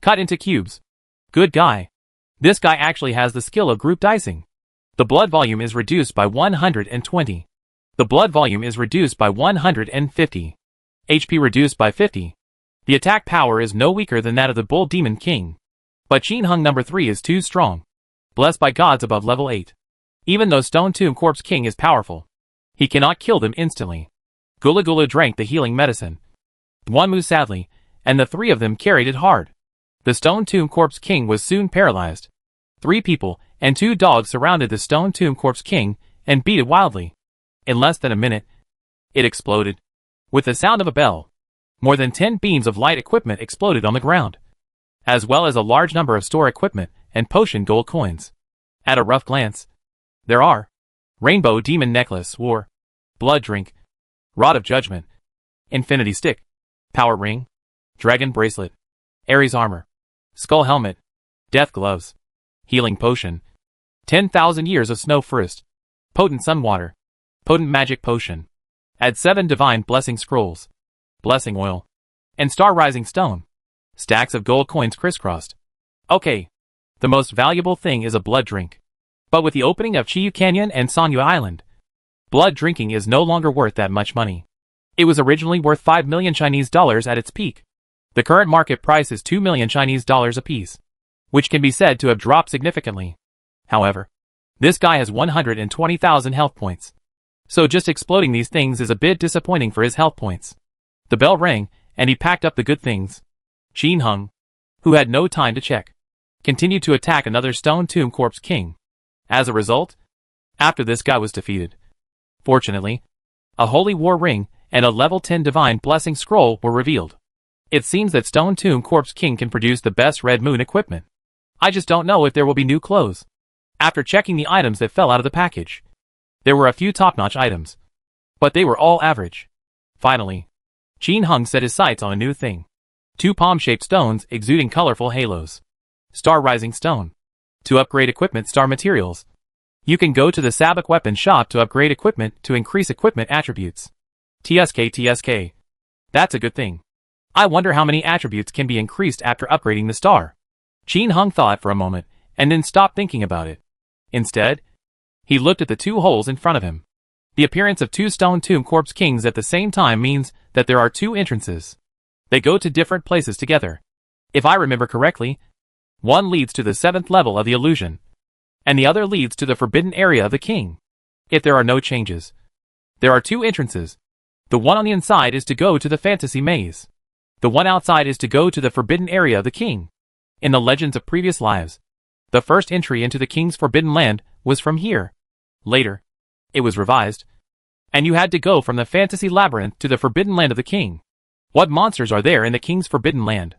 cut into cubes. Good guy. This guy actually has the skill of group dicing. The blood volume is reduced by 120. The blood volume is reduced by 150. HP reduced by 50. The attack power is no weaker than that of the Bull Demon King. But Qin Hung number 3 is too strong. Blessed by gods above level 8. Even though Stone Tomb Corpse King is powerful, he cannot kill them instantly. Gula Gula drank the healing medicine. Dwanmu sadly, and the 3 of them carried it hard. The Stone Tomb Corpse King was soon paralyzed. 3 people and 2 dogs surrounded the Stone Tomb Corpse King and beat it wildly. In less than a minute, it exploded. With the sound of a bell, more than 10 beams of light equipment exploded on the ground, as well as a large number of store equipment and potion gold coins. At a rough glance, there are Rainbow Demon Necklace, War, Blood Drink, Rod of Judgment, Infinity Stick, Power Ring, Dragon Bracelet, Ares Armor, Skull Helmet, Death Gloves, Healing Potion, 10,000 Years of Snow Forest, Potent Sun Water, Potent Magic Potion. Add 7 Divine Blessing Scrolls, Blessing Oil, and Star Rising Stone. Stacks of gold coins crisscrossed. Okay, The most valuable thing is a blood drink. But with the opening of Chiyu Canyon and Sanyu Island, blood drinking is no longer worth that much money. It was originally worth 5 million Chinese dollars at its peak. The current market price is 2 million Chinese dollars apiece, which can be said to have dropped significantly. However, this guy has 120,000 health points. So just exploding these things is a bit disappointing for his health points. The bell rang, and he packed up the good things. Qin Heng, who had no time to check, continued to attack another Stone Tomb Corpse King. As a result, after this guy was defeated, fortunately, a Holy War Ring and a level 10 Divine Blessing Scroll were revealed. It seems that Stone Tomb Corpse King can produce the best Red Moon equipment. I just don't know if there will be new clothes. After checking the items that fell out of the package, there were a few top-notch items, but they were all average. Finally, Qin Heng set his sights on a new thing. 2 palm-shaped stones exuding colorful halos. Star Rising Stone. To upgrade equipment star materials, you can go to the Sabak Weapon Shop to upgrade equipment to increase equipment attributes. TSK. That's a good thing. I wonder how many attributes can be increased after upgrading the star. Qin Heng thought for a moment, and then stopped thinking about it. Instead, he looked at the 2 holes in front of him. The appearance of 2 Stone Tomb Corpse Kings at the same time means that there are 2 entrances. They go to different places together. If I remember correctly, one leads to the 7th level of the illusion, and the other leads to the forbidden area of the king. If there are no changes, there are 2 entrances. The one on the inside is to go to the fantasy maze. The one outside is to go to the forbidden area of the king. In the legends of previous lives, the first entry into the king's forbidden land was from here. Later, it was revised, and you had to go from the fantasy labyrinth to the forbidden land of the king. What monsters are there in the king's forbidden land?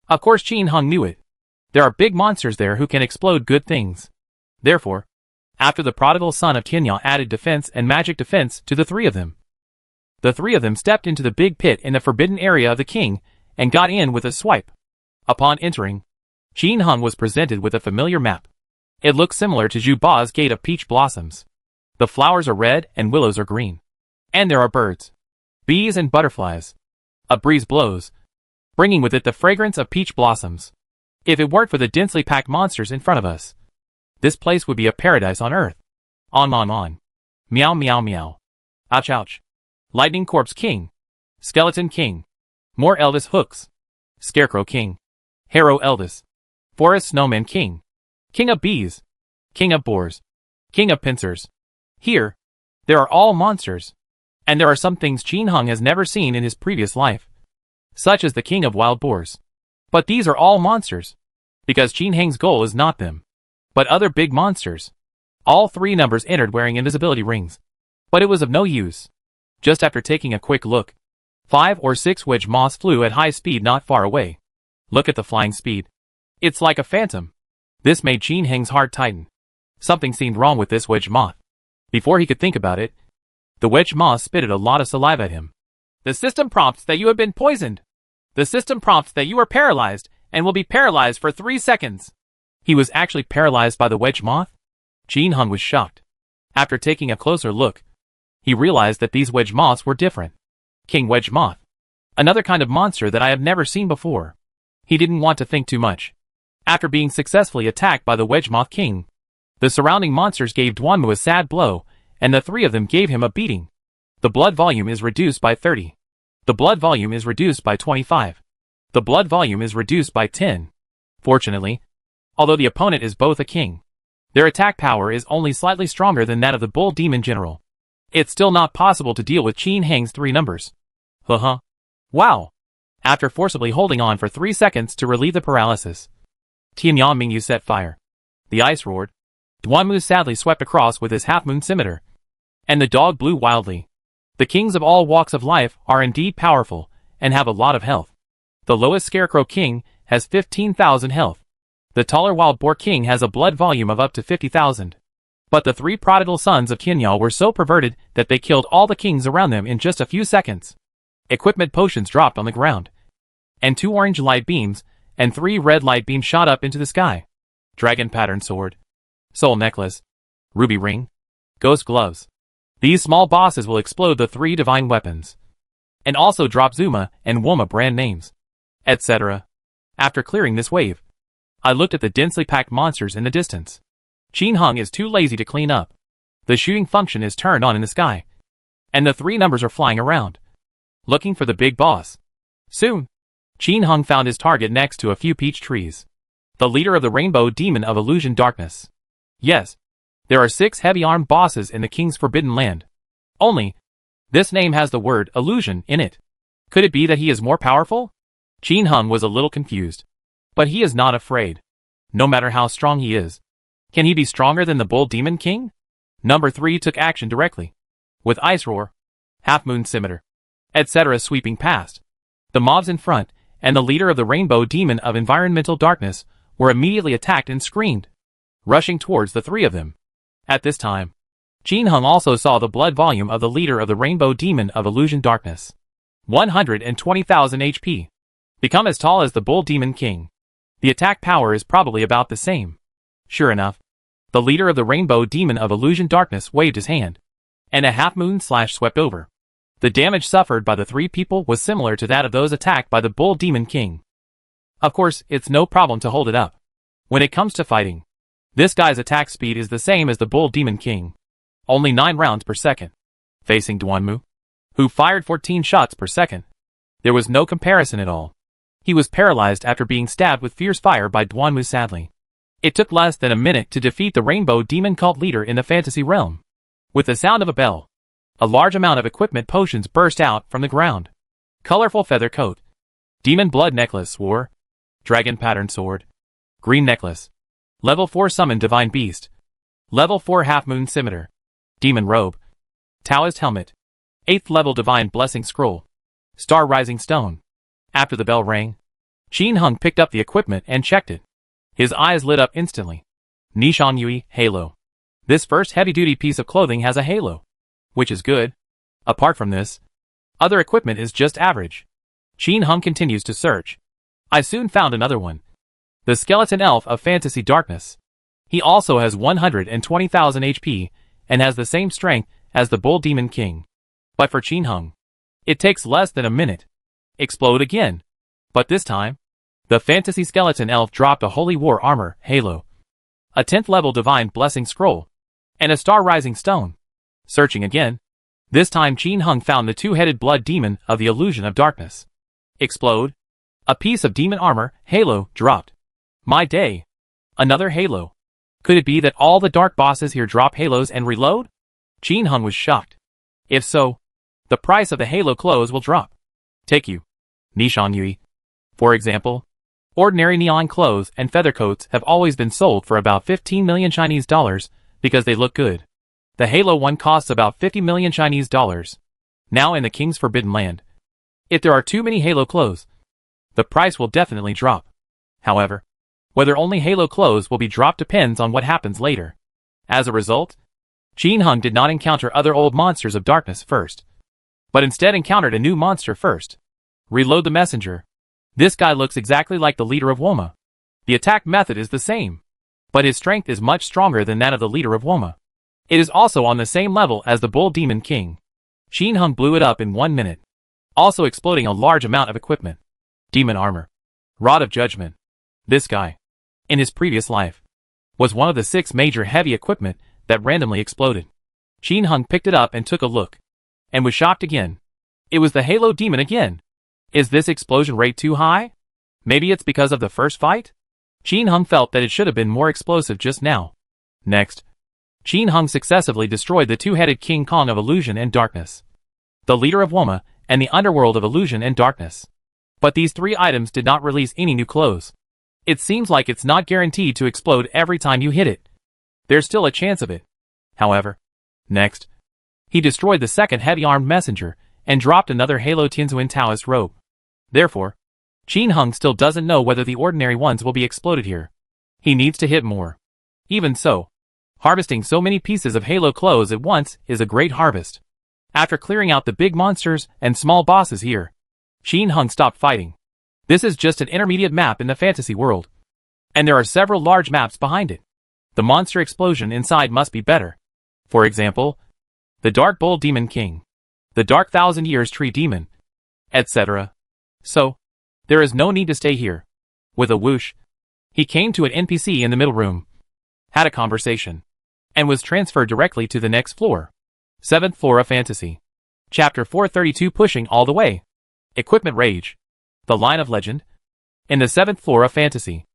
Of course Qin Heng knew it. There are big monsters there who can explode good things. Therefore, after the prodigal son of Tianyao added defense and magic defense to the 3 of them, the 3 of them stepped into the big pit in the forbidden area of the king and got in with a swipe. Upon entering, Qin Heng was presented with a familiar map. It looks similar to Zhu Ba's Gate of Peach Blossoms. The flowers are red and willows are green. And there are birds, bees and butterflies. A breeze blows, bringing with it the fragrance of peach blossoms. If it weren't for the densely packed monsters in front of us, this place would be a paradise on earth. On. Meow meow meow. Ouch ouch. Lightning Corpse King. Skeleton King. More Elvis Hooks. Scarecrow King. Harrow Elvis. Forest Snowman King. King of Bees. King of Boars. King of Pincers. Here, there are all monsters. And there are some things Qin Heng has never seen in his previous life, such as the King of Wild Boars. But these are all monsters, because Qin Heng's goal is not them, but other big monsters. All 3 numbers entered wearing invisibility rings, but it was of no use. Just after taking a quick look, 5 or 6 wedge moths flew at high speed not far away. Look at the flying speed. It's like a phantom. This made Qin Heng's heart tighten. Something seemed wrong with this wedge moth. Before he could think about it, the wedge moth spitted a lot of saliva at him. The system prompts that you have been poisoned. The system prompts that you are paralyzed and will be paralyzed for 3 seconds. He was actually paralyzed by the wedge moth? Qin Heng was shocked. After taking a closer look, he realized that these wedge moths were different. King Wedge Moth. Another kind of monster that I have never seen before. He didn't want to think too much. After being successfully attacked by the Wedge Moth King, the surrounding monsters gave Duanmu a sad blow, and the 3 of them gave him a beating. The blood volume is reduced by 30. The blood volume is reduced by 25. The blood volume is reduced by 10. Fortunately, although the opponent is both a king, their attack power is only slightly stronger than that of the Bull Demon General. It's still not possible to deal with Qin Heng's 3 numbers. Wow. After forcibly holding on for 3 seconds to relieve the paralysis, Tianyao Mingyu set fire. The ice roared. Duanmu sadly swept across with his half-moon scimitar, and the dog blew wildly. The kings of all walks of life are indeed powerful, and have a lot of health. The lowest Scarecrow King has 15,000 health. The taller Wild Boar King has a blood volume of up to 50,000. But the 3 prodigal sons of Tianyao were so perverted that they killed all the kings around them in just a few seconds. Equipment potions dropped on the ground, and 2 orange light beams and 3 red light beams shot up into the sky. Dragon Pattern Sword. Soul Necklace. Ruby Ring. Ghost Gloves. These small bosses will explode the 3 divine weapons, and also drop Zuma and Woma brand names, etc. After clearing this wave, I looked at the densely packed monsters in the distance. Qin Hung is too lazy to clean up. The shooting function is turned on in the sky. And the 3 numbers are flying around, looking for the big boss. Soon, Qin Hung found his target next to a few peach trees. The leader of the Rainbow Demon of Illusion Darkness. Yes, there are 6 heavy-armed bosses in the King's Forbidden Land. Only, this name has the word illusion in it. Could it be that he is more powerful? Qin Hung was a little confused. But he is not afraid. No matter how strong he is. Can he be stronger than the Bull Demon King? Number 3 took action directly. With Ice Roar, Half Moon Scimitar, etc. sweeping past. The mobs in front, and the leader of the Rainbow Demon of Environmental Darkness, were immediately attacked and screamed, rushing towards the 3 of them. At this time, Qin Hung also saw the blood volume of the leader of the Rainbow Demon of Illusion Darkness. 120,000 HP. Become as tall as the Bull Demon King. The attack power is probably about the same. Sure enough, the leader of the Rainbow Demon of Illusion Darkness waved his hand, and a half-moon slash swept over. The damage suffered by the 3 people was similar to that of those attacked by the Bull Demon King. Of course, it's no problem to hold it up. When it comes to fighting, this guy's attack speed is the same as the Bull Demon King. Only 9 rounds per second. Facing Duanmu, who fired 14 shots per second, there was no comparison at all. He was paralyzed after being stabbed with fierce fire by Duanmu sadly. It took less than a minute to defeat the Rainbow Demon cult leader in the fantasy realm. With the sound of a bell, a large amount of equipment potions burst out from the ground. Colorful feather coat, Demon Blood Necklace War, Dragon Pattern Sword, Green Necklace, Level 4 Summon Divine Beast, Level 4 Half Moon Scimitar, Demon Robe, Taoist Helmet, 8th Level Divine Blessing Scroll, Star Rising Stone. After the bell rang, Qin Hung picked up the equipment and checked it. His eyes lit up instantly. Nishan Yui Halo. This first heavy-duty piece of clothing has a halo, which is good. Apart from this, other equipment is just average. Qin Hung continues to search. I soon found another one. The Skeleton Elf of Fantasy Darkness. He also has 120,000 HP and has the same strength as the Bull Demon King. But for Qin Hung, it takes less than a minute. Explode again. But this time, the Fantasy Skeleton Elf dropped a Holy War Armor Halo, a 10th level Divine Blessing Scroll, and a Star Rising Stone. Searching again. This time Qin Hung found the 2-headed Blood Demon of the Illusion of Darkness. Explode. A piece of Demon Armor Halo dropped. My day. Another Halo. Could it be that all the dark bosses here drop halos and reload? Qin Hung was shocked. If so, the price of the Halo clothes will drop. Take you. Nishan Yui. For example, ordinary neon clothes and feather coats have always been sold for about 15 million Chinese dollars because they look good. The Halo one costs about 50 million Chinese dollars. Now in the King's Forbidden Land, if there are too many Halo clothes, the price will definitely drop. However, whether only Halo clothes will be dropped depends on what happens later. As a result, Qin Hung did not encounter other old monsters of darkness first, but instead encountered a new monster first. Reload the messenger. This guy looks exactly like the leader of Woma. The attack method is the same, but his strength is much stronger than that of the leader of Woma. It is also on the same level as the Bull Demon King. Qin Hung blew it up in 1 minute, also exploding a large amount of equipment. Demon Armor. Rod of Judgment. This guy, in his previous life, was one of the 6 major heavy equipment that randomly exploded. Qin Hung picked it up and took a look, and was shocked again. It was the Halo Demon again. Is this explosion rate too high? Maybe it's because of the first fight? Qin Hung felt that it should have been more explosive just now. Next, Qin Hung successively destroyed the 2-headed King Kong of Illusion and Darkness, the leader of Woma, and the underworld of Illusion and Darkness. But these 3 items did not release any new clothes. It seems like it's not guaranteed to explode every time you hit it. There's still a chance of it. However, next, he destroyed the 2nd heavy-armed messenger and dropped another Halo Tianzuan Taoist robe. Therefore, Qin Hung still doesn't know whether the ordinary ones will be exploded here. He needs to hit more. Even so, harvesting so many pieces of Halo clothes at once is a great harvest. After clearing out the big monsters and small bosses here, Qin Hung stopped fighting. This is just an intermediate map in the fantasy world, and there are several large maps behind it. The monster explosion inside must be better. For example, the Dark Bull Demon King, the Dark Thousand Years Tree Demon, etc. So, there is no need to stay here. With a whoosh, He came to an NPC in the middle room, had a conversation, and was transferred directly to the next floor. 7th floor of Fantasy. Chapter 432 Pushing All the Way. Equipment Rage. The Line of Legend. In the 7th floor of Fantasy,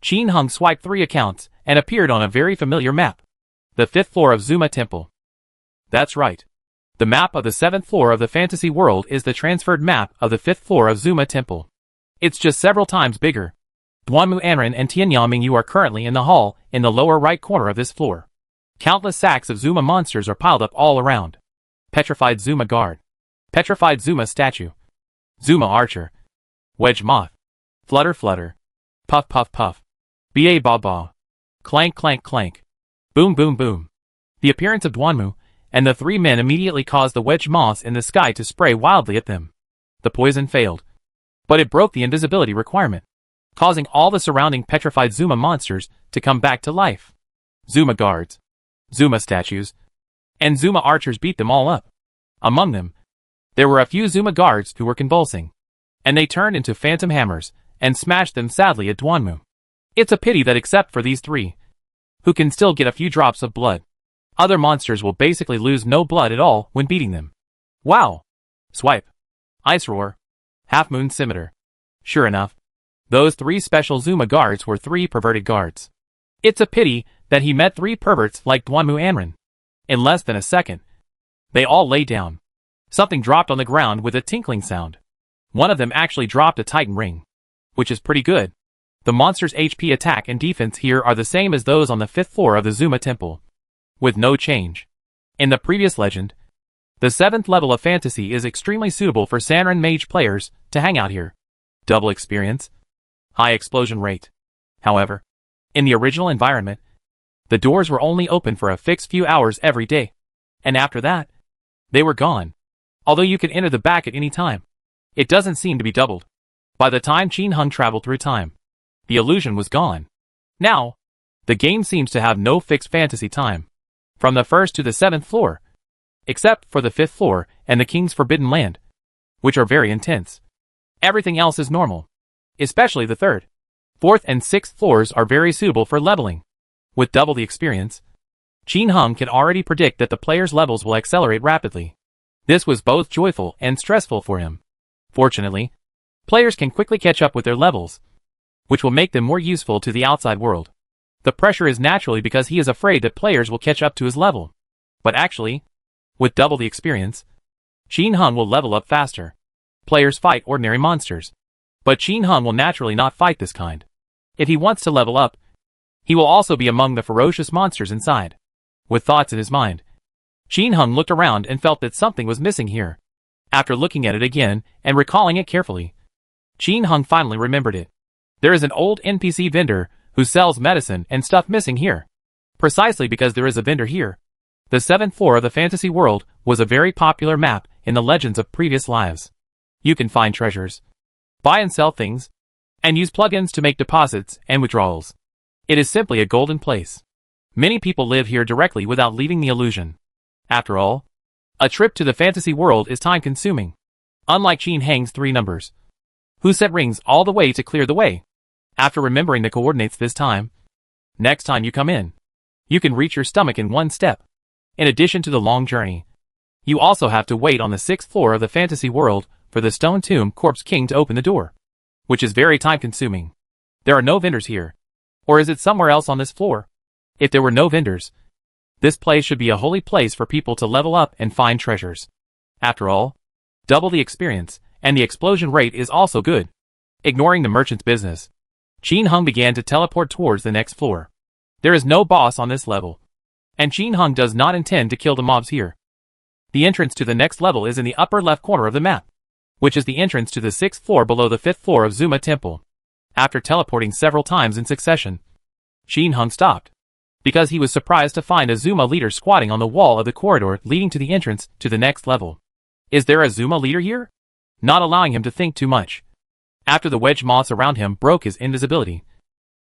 Qin Hung swiped 3 accounts and appeared on a very familiar map. The 5th floor of Zuma Temple. That's right. The map of the 7th floor of the fantasy world is the transferred map of the 5th floor of Zuma Temple. It's just several times bigger. Duanmu Anren and Tianyaming, you are currently in the hall in the lower right corner of this floor. Countless sacks of Zuma monsters are piled up all around. Petrified Zuma Guard. Petrified Zuma Statue. Zuma Archer. Wedge Moth. Flutter Flutter. Puff Puff Puff. Ba Ba Ba. Clank Clank Clank. Boom Boom Boom. The appearance of Duanmu and the 3 men immediately caused the wedge moths in the sky to spray wildly at them. The poison failed, but it broke the invisibility requirement, causing all the surrounding petrified Zuma monsters to come back to life. Zuma guards, Zuma statues, and Zuma archers beat them all up. Among them, there were a few Zuma guards who were convulsing, and they turned into phantom hammers and smashed them sadly at Duanmu. It's a pity that except for these 3, who can still get a few drops of blood, other monsters will basically lose no blood at all when beating them. Wow! Swipe. Ice Roar. Half Moon Scimitar. Sure enough, those 3 special Zuma guards were 3 perverted guards. It's a pity that he met 3 perverts like Duanmu Anren. In less than a second, they all lay down. Something dropped on the ground with a tinkling sound. One of them actually dropped a Titan Ring, which is pretty good. The monster's HP attack and defense here are the same as those on the 5th floor of the Zuma Temple, with no change. In the previous legend, the 7th level of Fantasy is extremely suitable for Sanren Mage players to hang out here. Double experience, high explosion rate. However, in the original environment, the doors were only open for a fixed few hours every day, and after that, they were gone. Although you could enter the back at any time, it doesn't seem to be doubled. By the time Qin Hung traveled through time, the illusion was gone. Now, the game seems to have no fixed fantasy time, from the 1st to the 7th floor, except for the 5th floor and the King's Forbidden Land, which are very intense. Everything else is normal, especially the 3rd, 4th and 6th floors are very suitable for leveling. With double the experience, Qin Hung can already predict that the player's levels will accelerate rapidly. This was both joyful and stressful for him. Fortunately, players can quickly catch up with their levels, which will make them more useful to the outside world. The pressure is naturally because he is afraid that players will catch up to his level. But actually, with double the experience, Qin Hung will level up faster. Players fight ordinary monsters, but Qin Hung will naturally not fight this kind. If he wants to level up, he will also be among the ferocious monsters inside. With thoughts in his mind, Qin Hung looked around and felt that something was missing here. After looking at it again and recalling it carefully, Qin Hung finally remembered it. There is an old NPC vendor who sells medicine and stuff missing here. Precisely because there is a vendor here. The 7th floor of the fantasy world was a very popular map in the legends of previous lives. You can find treasures, buy and sell things, and use plugins to make deposits and withdrawals. It is simply a golden place. Many people live here directly without leaving the illusion. After all, a trip to the fantasy world is time-consuming. Unlike Qin Hang's 3 numbers, who set rings all the way to clear the way. After remembering the coordinates this time, next time you come in, you can reach your stomach in 1 step. In addition to the long journey, you also have to wait on the 6th floor of the fantasy world for the Stone Tomb Corpse King to open the door, which is very time-consuming. There are no vendors here. Or is it somewhere else on this floor? If there were no vendors, this place should be a holy place for people to level up and find treasures. After all, double the experience, and the explosion rate is also good. Ignoring the merchant's business, Qin Hung began to teleport towards the next floor. There is no boss on this level, and Qin Hung does not intend to kill the mobs here. The entrance to the next level is in the upper left corner of the map, which is the entrance to the 6th floor below the 5th floor of Zuma Temple. After teleporting several times in succession, Qin Hung stopped, because he was surprised to find a Zuma leader squatting on the wall of the corridor leading to the entrance to the next level. Is there a Zuma leader here? Not allowing him to think too much. After the wedge moths around him broke his invisibility,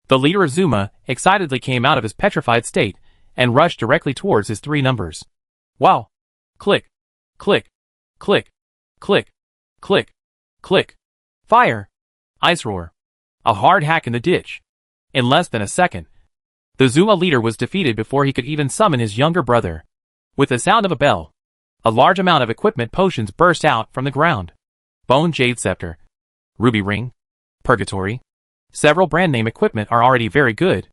the leader of Zuma excitedly came out of his petrified state and rushed directly towards his 3 numbers. Wow! Click! Click! Click! Click! Click! Click! Fire! Ice Roar! A hard hack in the ditch. In less than a second, the Zuma leader was defeated before he could even summon his younger brother. With the sound of a bell, a large amount of equipment potions burst out from the ground. Bone Jade Scepter, Ruby Ring, Purgatory. Several brand name equipment are already very good,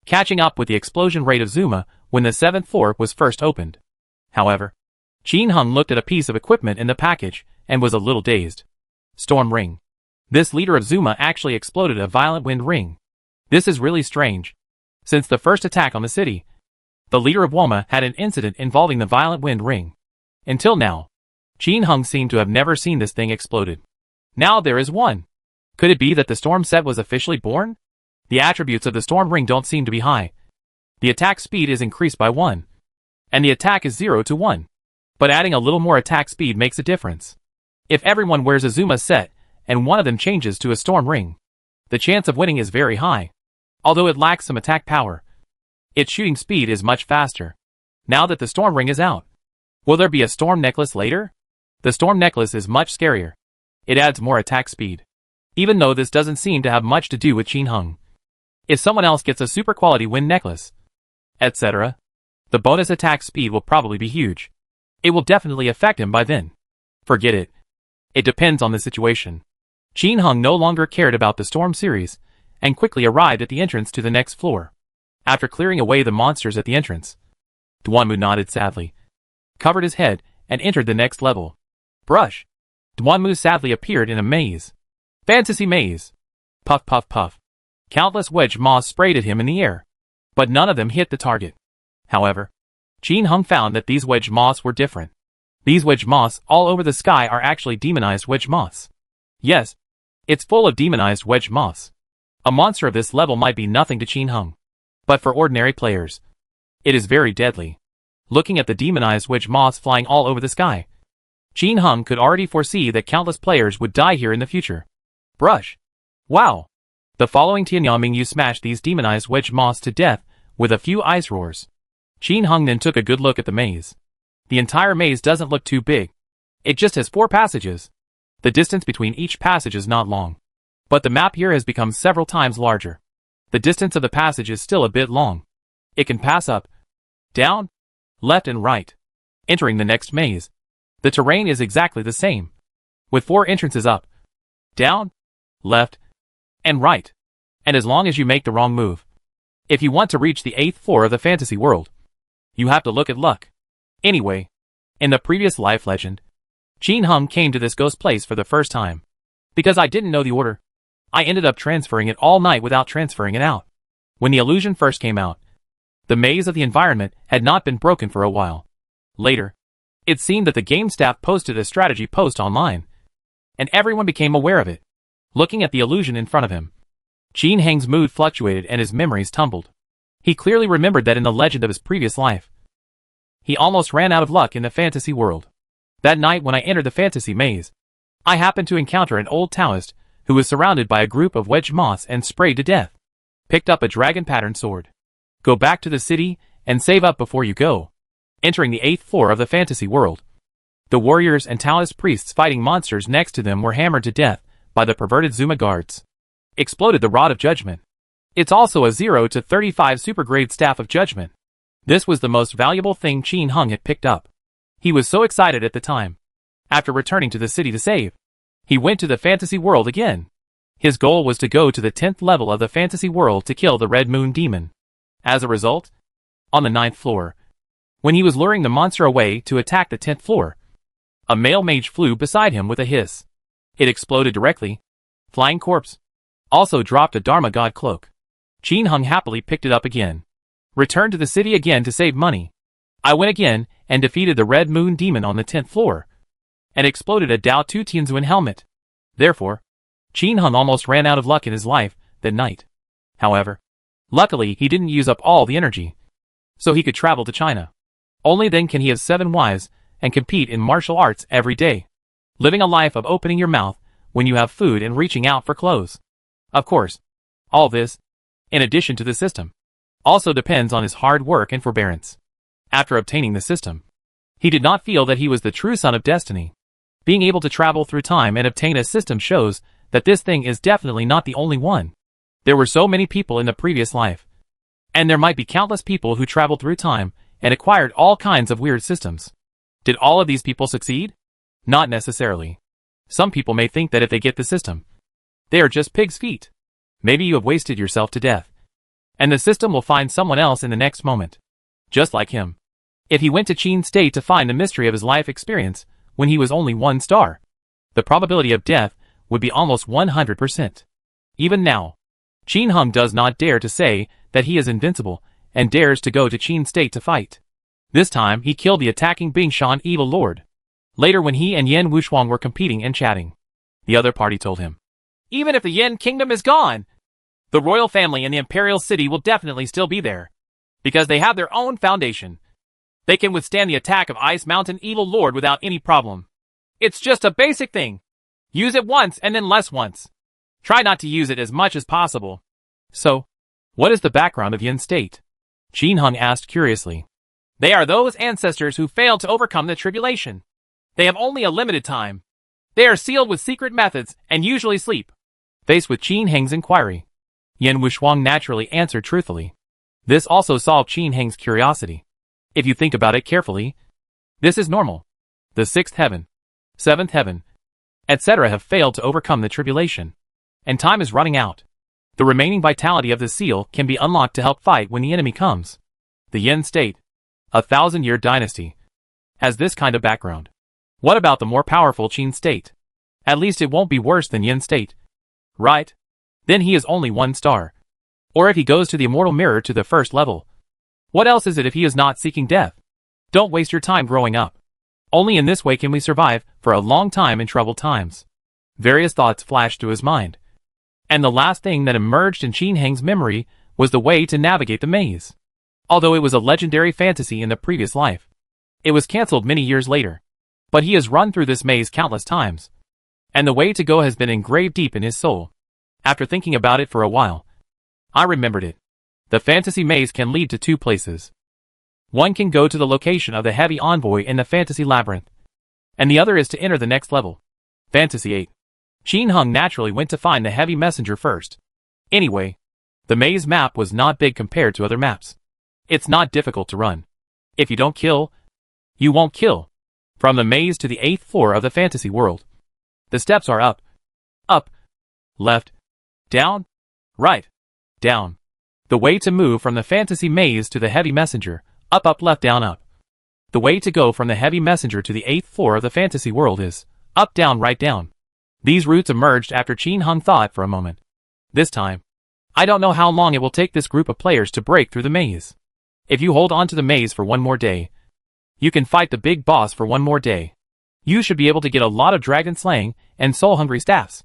catching up with the explosion rate of Zuma when the 7th floor was first opened. However, Qin Hung looked at a piece of equipment in the package and was a little dazed. Storm Ring. This leader of Zuma actually exploded a violent wind ring. This is really strange. Since the first attack on the city, the leader of Woma had an incident involving the violent wind ring. Until now, Qin Hung seemed to have never seen this thing exploded. Now there is one. Could it be that the storm set was officially born? The attributes of the storm ring don't seem to be high. The attack speed is increased by 1. And the attack is 0 to 1. But adding a little more attack speed makes a difference. If everyone wears a Zuma set, and one of them changes to a storm ring, the chance of winning is very high. Although it lacks some attack power, its shooting speed is much faster. Now that the storm ring is out, will there be a storm necklace later? The storm necklace is much scarier. It adds more attack speed. Even though this doesn't seem to have much to do with Qin Hung. If someone else gets a super quality wind necklace, etc., the bonus attack speed will probably be huge. It will definitely affect him by then. Forget it. It depends on the situation. Qin Hung no longer cared about the storm series, and quickly arrived at the entrance to the next floor. After clearing away the monsters at the entrance, Duanmu nodded sadly, covered his head, and entered the next level. Brush. Duanmu sadly appeared in a maze. Fantasy maze. Puff puff puff. Countless wedge moths sprayed at him in the air, but none of them hit the target. However, Qin Hung found that these wedge moths were different. These wedge moths all over the sky are actually demonized wedge moths. Yes, it's full of demonized wedge moths. A monster of this level might be nothing to Qin Hung, but for ordinary players, it is very deadly. Looking at the demonized wedge moths flying all over the sky, Qin Hung could already foresee that countless players would die here in the future. Brush. Wow. The following Tianyaming you smashed these demonized wedge moths to death with a few ice roars. Qin Hung then took a good look at the maze. The entire maze doesn't look too big. It just has 4 passages. The distance between each passage is not long. But the map here has become several times larger. The distance of the passage is still a bit long. It can pass up, down, left and right. Entering the next maze, the terrain is exactly the same, with 4 entrances up, down, left, and right. And as long as you make the wrong move, if you want to reach the 8th floor of the fantasy world, you have to look at luck. Anyway, in the previous life legend, Qin Hung came to this ghost place for the first time. Because I didn't know the order, I ended up transferring it all night without transferring it out. When the illusion first came out, the maze of the environment had not been broken for a while. Later, it seemed that the game staff posted a strategy post online, and everyone became aware of it. Looking at the illusion in front of him, Qin Hang's mood fluctuated and his memories tumbled. He clearly remembered that in the legend of his previous life, he almost ran out of luck in the fantasy world. That night when I entered the fantasy maze, I happened to encounter an old Taoist who was surrounded by a group of wedge moths and sprayed to death. Picked up a dragon pattern sword. Go back to the city and save up before you go. Entering the 8th floor of the fantasy world, the warriors and Taoist priests fighting monsters next to them were hammered to death by the perverted Zuma guards. Exploded the Rod of Judgment. It's also a 0 to 35 supergrade Staff of Judgment. This was the most valuable thing Qin Hung had picked up. He was so excited at the time. After returning to the city to save, he went to the fantasy world again. His goal was to go to the 10th level of the fantasy world to kill the Red Moon Demon. As a result, on the 9th floor, when he was luring the monster away to attack the 10th floor, a male mage flew beside him with a hiss. It exploded directly. Flying corpse. Also dropped a Dharma God cloak. Qin Hung happily picked it up again. Returned to the city again to save money. I went again and defeated the Red Moon Demon on the 10th floor, and exploded a Dao Tu Tianzuan helmet. Therefore, Qin Hung almost ran out of luck in his life that night. However, luckily he didn't use up all the energy, so he could travel to China. Only then can he have 7 wives and compete in martial arts every day, living a life of opening your mouth when you have food and reaching out for clothes. Of course, all this, in addition to the system, also depends on his hard work and forbearance. After obtaining the system, he did not feel that he was the true son of destiny. Being able to travel through time and obtain a system shows that this thing is definitely not the only one. There were so many people in the previous life. And there might be countless people who traveled through time and acquired all kinds of weird systems. Did all of these people succeed? Not necessarily. Some people may think that if they get the system, they are just pig's feet. Maybe you have wasted yourself to death. And the system will find someone else in the next moment. Just like him. If he went to Qin State to find the mystery of his life experience when he was only 1 star, the probability of death would be almost 100%. Even now, Qin Hung does not dare to say that he is invincible and dares to go to Qin State to fight. This time he killed the attacking Bingshan evil lord. Later when he and Yen Wuxuang were competing and chatting, the other party told him, even if the Yin kingdom is gone, the royal family in the imperial city will definitely still be there. Because they have their own foundation. They can withstand the attack of Ice Mountain evil lord without any problem. It's just a basic thing. Use it once and then less once. Try not to use it as much as possible. So, what is the background of Yin State? Qin Hung asked curiously. They are those ancestors who failed to overcome the tribulation. They have only a limited time. They are sealed with secret methods and usually sleep. Faced with Qin Heng's inquiry, Yen Wuxuang naturally answered truthfully. This also solved Qin Heng's curiosity. If you think about it carefully, this is normal. The 6th heaven, 7th heaven, etc. have failed to overcome the tribulation. And time is running out. The remaining vitality of the seal can be unlocked to help fight when the enemy comes. The Yin State, a 1,000-year dynasty, has this kind of background. What about the more powerful Qin State? At least it won't be worse than Yin State. Right? Then he is only 1 star. Or if he goes to the immortal mirror to the 1st level. What else is it if he is not seeking death? Don't waste your time growing up. Only in this way can we survive for a long time in troubled times. Various thoughts flashed through his mind. And the last thing that emerged in Qin Heng's memory was the way to navigate the maze. Although it was a legendary fantasy in the previous life, it was cancelled many years later. But he has run through this maze countless times. And the way to go has been engraved deep in his soul. After thinking about it for a while, I remembered it. The fantasy maze can lead to 2 places. One can go to the location of the heavy envoy in the fantasy labyrinth. And the other is to enter the next level. Fantasy 8. Qin Hung naturally went to find the heavy messenger first. Anyway, the maze map was not big compared to other maps. It's not difficult to run. If you don't kill, you won't kill. From the maze to the 8th floor of the fantasy world. The steps are up, left, down, right, down. The way to move from the fantasy maze to the heavy messenger, up, left, down, up. The way to go from the heavy messenger to the 8th floor of the fantasy world is up, down, right, down. These routes emerged after Qin Hung thought for a moment. This time, I don't know how long it will take this group of players to break through the maze. If you hold on to the maze for 1 more day, you can fight the big boss for 1 more day. You should be able to get a lot of dragon slaying and soul-hungry staffs.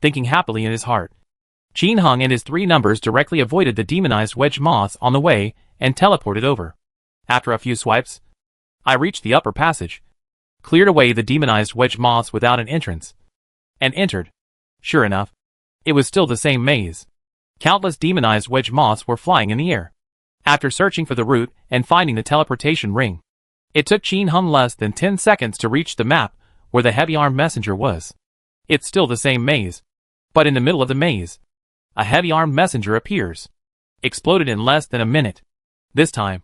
Thinking happily in his heart, Qin Hung and his 3 numbers directly avoided the demonized wedge moths on the way and teleported over. After a few swipes, I reached the upper passage, cleared away the demonized wedge moths without an entrance, and entered. Sure enough, it was still the same maze. Countless demonized wedge moths were flying in the air. After searching for the route and finding the teleportation ring, it took Qin Hung less than 10 seconds to reach the map where the heavy-armed messenger was. It's still the same maze, but in the middle of the maze, a heavy-armed messenger appears. Exploded in less than a minute. This time,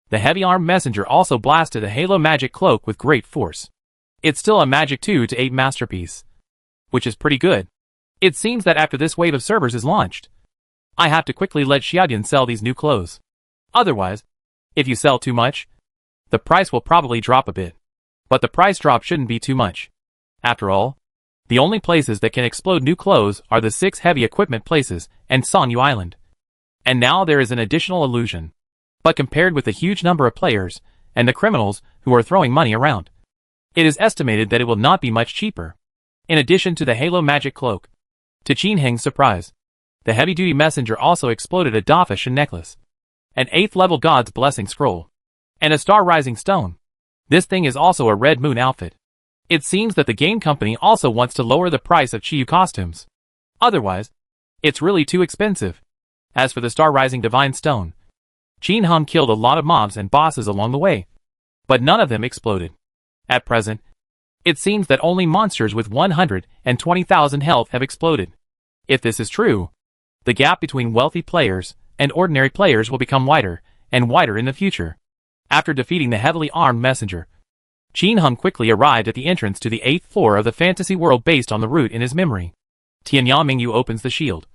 the heavy-armed messenger also blasted a halo magic cloak with great force. It's still a magic 2 to 8 masterpiece, which is pretty good. It seems that after this wave of servers is launched, I have to quickly let Xiaodian sell these new clothes. Otherwise, if you sell too much, the price will probably drop a bit. But the price drop shouldn't be too much. After all, the only places that can explode new clothes are the 6 heavy equipment places and Songyu Island. And now there is an additional illusion. But compared with the huge number of players and the criminals who are throwing money around, it is estimated that it will not be much cheaper. In addition to the Halo Magic Cloak, to Qin Heng's surprise, the heavy-duty messenger also exploded a Dafashan necklace, an 8th level God's Blessing scroll, and a Star Rising stone. This thing is also a Red Moon outfit. It seems that the game company also wants to lower the price of Chiyu costumes. Otherwise, it's really too expensive. As for the Star Rising Divine Stone, Qin Hung killed a lot of mobs and bosses along the way, but none of them exploded. At present, it seems that only monsters with 120,000 health have exploded. If this is true, The gap between wealthy players and ordinary players will become wider and wider in the future. After defeating the heavily armed messenger, Qin Hung quickly arrived at the entrance to the 8th floor of the fantasy world based on the route in his memory. Tianya Mingyu opens the shield.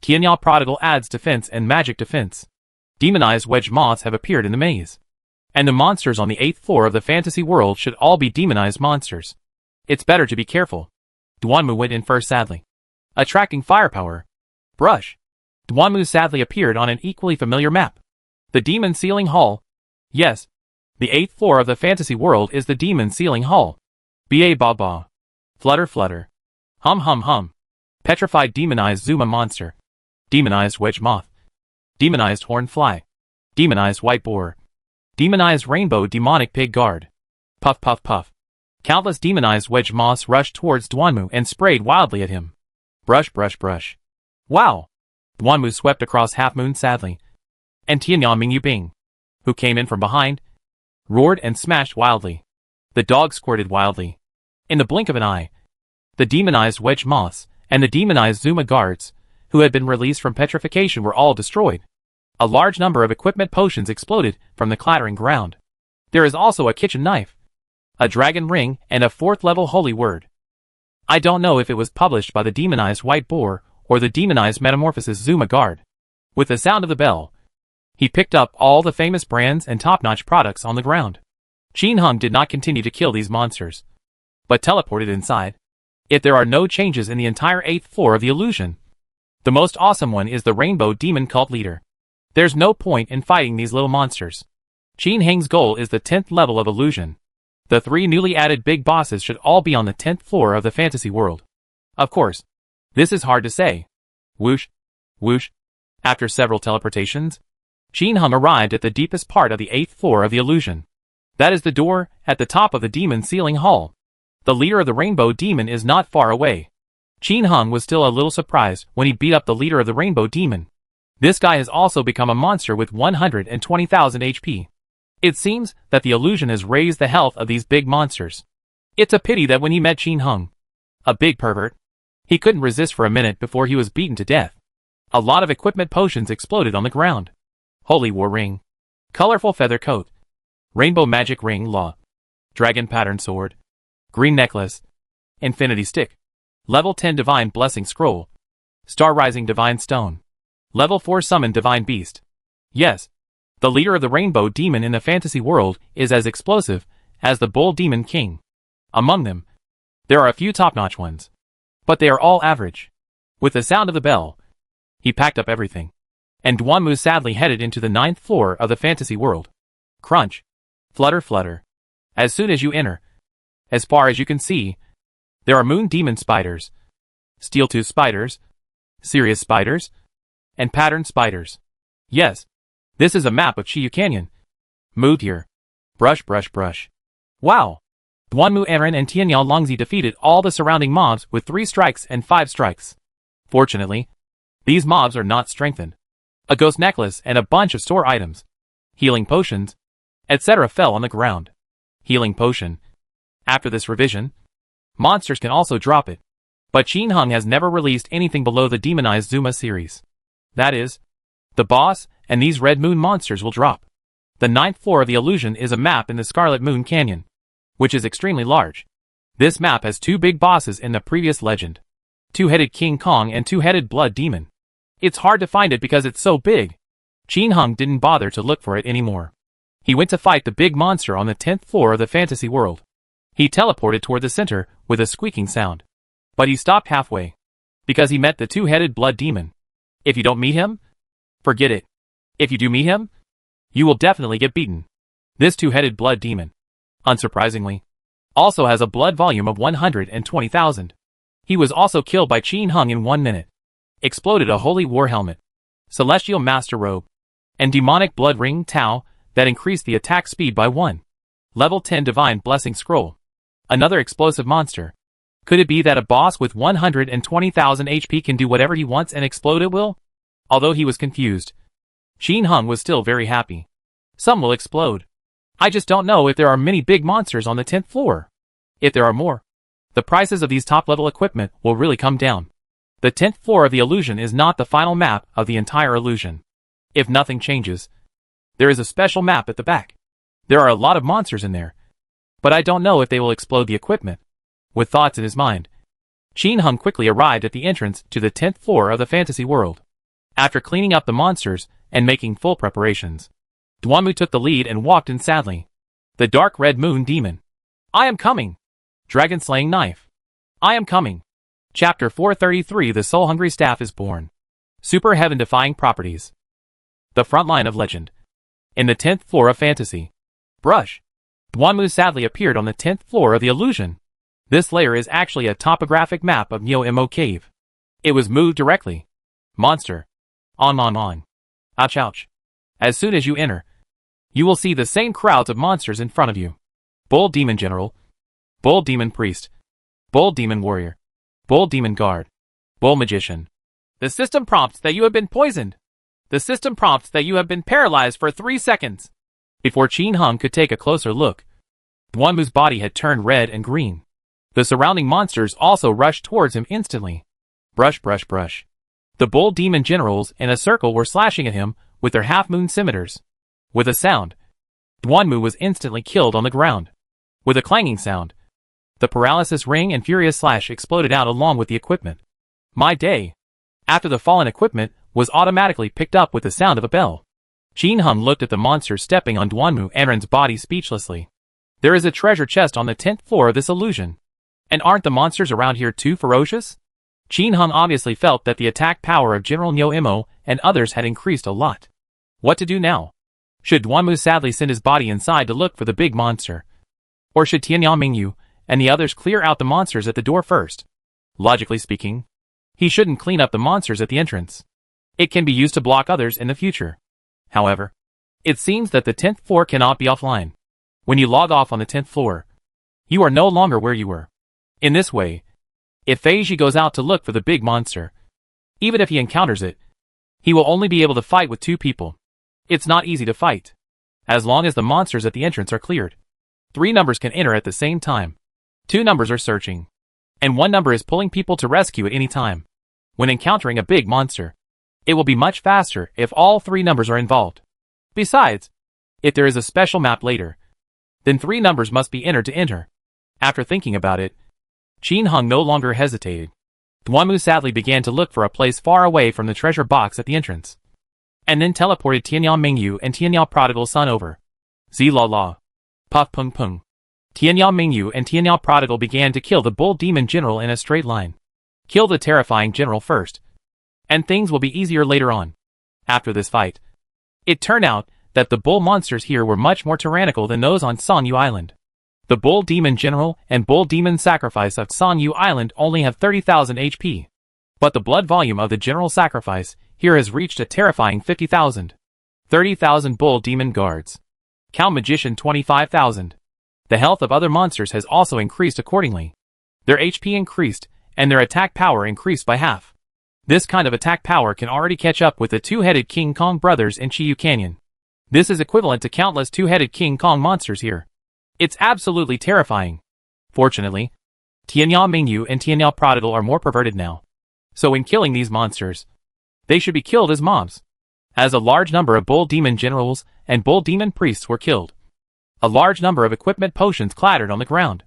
Tianya Prodigal adds defense and magic defense. Demonized wedge moths have appeared in the maze. And the monsters on the 8th floor of the fantasy world should all be demonized monsters. It's better to be careful. Duanmu went in first sadly. Attracting firepower. Brush. Duanmu sadly appeared on an equally familiar map. The Demon Ceiling Hall. Yes. The 8th floor of the fantasy world is the Demon Ceiling Hall. Ba ba ba. Flutter flutter. Hum hum hum. Petrified demonized Zuma monster. Demonized wedge moth. Demonized horned fly. Demonized white boar. Demonized rainbow demonic pig guard. Puff puff puff. Countless demonized wedge moths rushed towards Duanmu and sprayed wildly at him. Brush brush brush. Wow! Duanmu swept across Half Moon sadly. And Tianya Mingyu Bing, who came in from behind, roared and smashed wildly. The dog squirted wildly. In the blink of an eye, the demonized wedge moths and the demonized Zuma guards, who had been released from petrification, were all destroyed. A large number of equipment potions exploded from the clattering ground. There is also a kitchen knife, a dragon ring, and a 4th-level holy word. I don't know if it was published by the demonized white boar or the demonized metamorphosis Zuma guard. With the sound of the bell, he picked up all the famous brands and top-notch products on the ground. Qin Hung did not continue to kill these monsters, but teleported inside. If there are no changes in the entire 8th floor of the illusion, the most awesome one is the Rainbow Demon Cult leader. There's no point in fighting these little monsters. Qin Heng's goal is the 10th level of illusion. The 3 newly added big bosses should all be on the 10th floor of the fantasy world. Of course, this is hard to say. Whoosh, whoosh. After several teleportations, Qin Hung arrived at the deepest part of the 8th floor of the illusion. That is the door at the top of the Demon Ceiling Hall. The leader of the Rainbow Demon is not far away. Qin Hung was still a little surprised when he beat up the leader of the Rainbow Demon. This guy has also become a monster with 120,000 HP. It seems that the illusion has raised the health of these big monsters. It's a pity that when he met Qin Hung, a big pervert, he couldn't resist for a minute before he was beaten to death. A lot of equipment potions exploded on the ground. Holy War Ring. Colorful Feather Coat. Rainbow Magic Ring Law. Dragon Pattern Sword. Green Necklace. Infinity Stick. Level 10 Divine Blessing Scroll. Star Rising Divine Stone. Level 4 Summon Divine Beast. Yes, the leader of the Rainbow Demon in the fantasy world is as explosive as the Bull Demon King. Among them, there are a few top-notch ones, but they are all average. With the sound of the bell, he packed up everything, and Duanmu sadly headed into the 9th floor of the fantasy world. Crunch. Flutter flutter. As soon as you enter, as far as you can see, there are moon demon spiders, steel-tooth spiders, Sirius spiders, and pattern spiders. Yes, this is a map of Chiyu Canyon. Moved here. Brush brush brush. Wow! Duanmu Eren and Tianyao Longzi defeated all the surrounding mobs with 3 strikes and 5 strikes. Fortunately, these mobs are not strengthened. A ghost necklace and a bunch of store items, healing potions, etc. fell on the ground. Healing potion. After this revision, monsters can also drop it. But Qin Hung has never released anything below the demonized Zuma series. That is, the boss and these Red Moon monsters will drop. The 9th floor of the illusion is a map in the Scarlet Moon Canyon, which is extremely large. This map has 2 big bosses in the previous legend. 2-headed King Kong and 2-headed Blood Demon. It's hard to find it because it's so big. Qin Hung didn't bother to look for it anymore. He went to fight the big monster on the 10th floor of the fantasy world. He teleported toward the center with a squeaking sound. But he stopped halfway, because he met the 2-headed Blood Demon. If you don't meet him, forget it. If you do meet him, you will definitely get beaten. This 2-headed Blood Demon, unsurprisingly, also has a blood volume of 120,000. He was also killed by Qin Hung in 1 minute. Exploded a Holy War Helmet, Celestial Master Robe, and Demonic Blood Ring Tau that increased the attack speed by 1. Level 10 Divine Blessing Scroll. Another explosive monster. Could it be that a boss with 120,000 HP can do whatever he wants and explode at will? Although he was confused, Qin Hung was still very happy. Some will explode. I just don't know if there are many big monsters on the 10th floor. If there are more, the prices of these top-level equipment will really come down. The 10th floor of the illusion is not the final map of the entire illusion. If nothing changes, there is a special map at the back. There are a lot of monsters in there, but I don't know if they will explode the equipment. With thoughts in his mind, Qin Hung quickly arrived at the entrance to the 10th floor of the fantasy world. After cleaning up the monsters and making full preparations, Duanmu took the lead and walked in sadly. The dark red moon demon. I am coming. Dragon slaying knife. I am coming. Chapter 433 The Soul-Hungry Staff is Born. Super heaven-defying properties. The front line of legend. In the 10th floor of fantasy. Brush. Duanmu sadly appeared on the 10th floor of the illusion. This layer is actually a topographic map of Neo-Imo Cave. It was moved directly. Monster. On. Ouch ouch. As soon as you enter, you will see the same crowds of monsters in front of you. Bull Demon General. Bull Demon Priest. Bull Demon Warrior. Bull Demon Guard. Bull Magician. The system prompts that you have been poisoned. The system prompts that you have been paralyzed for 3 seconds. Before Qin Hung could take a closer look, Duanmu's body had turned red and green. The surrounding monsters also rushed towards him instantly. Brush. The Bull Demon Generals in a circle were slashing at him with their half-moon scimitars. With a sound, Duanmu was instantly killed on the ground. With a clanging sound, the paralysis ring and furious slash exploded out along with the equipment. My day! After the fallen equipment was automatically picked up with the sound of a bell. Qin Hung looked at the monster stepping on Duanmu Anren's body speechlessly. There is a treasure chest on the 10th floor of this illusion. And aren't the monsters around here too ferocious? Qin Hung obviously felt that the attack power of General Neo-Imo and others had increased a lot. What to do now? Should Duanmu sadly send his body inside to look for the big monster? Or should Tianyao Mingyu and the others clear out the monsters at the door first? Logically speaking, he shouldn't clean up the monsters at the entrance. It can be used to block others in the future. However, it seems that the 10th floor cannot be offline. When you log off on the 10th floor, you are no longer where you were. In this way, if Feiji goes out to look for the big monster, even if he encounters it, he will only be able to fight with 2 people. It's not easy to fight. As long as the monsters at the entrance are cleared, 3 numbers can enter at the same time. 2 numbers are searching, and 1 number is pulling people to rescue at any time. When encountering a big monster, it will be much faster if all 3 numbers are involved. Besides, if there is a special map later, then 3 numbers must be entered to enter. After thinking about it, Qin Hung no longer hesitated. Duanmu sadly began to look for a place far away from the treasure box at the entrance, and then teleported Tianyao Mingyu and Tianyao Prodigal Son over. Zi la la. Puff pung pung. Tianyao Mingyu and Tianyao Prodigal began to kill the Bull Demon General in a straight line. Kill the terrifying general first, and things will be easier later on. After this fight, it turned out that the bull monsters here were much more tyrannical than those on Sonyu Island. The Bull Demon General and Bull Demon Sacrifice of Sonyu Island only have 30,000 HP. But the blood volume of the General Sacrifice here has reached a terrifying 50,000. 30,000 Bull Demon Guards. Cow Magician 25,000. The health of other monsters has also increased accordingly. Their HP increased, and their attack power increased by half. This kind of attack power can already catch up with the 2-headed King Kong brothers in Chiyu Canyon. This is equivalent to countless 2-headed King Kong monsters here. It's absolutely terrifying. Fortunately, Tianyao Mingyu and Tianyao Prodigal are more perverted now. So in killing these monsters, they should be killed as mobs. As a large number of Bull Demon Generals and Bull Demon Priests were killed, a large number of equipment potions clattered on the ground.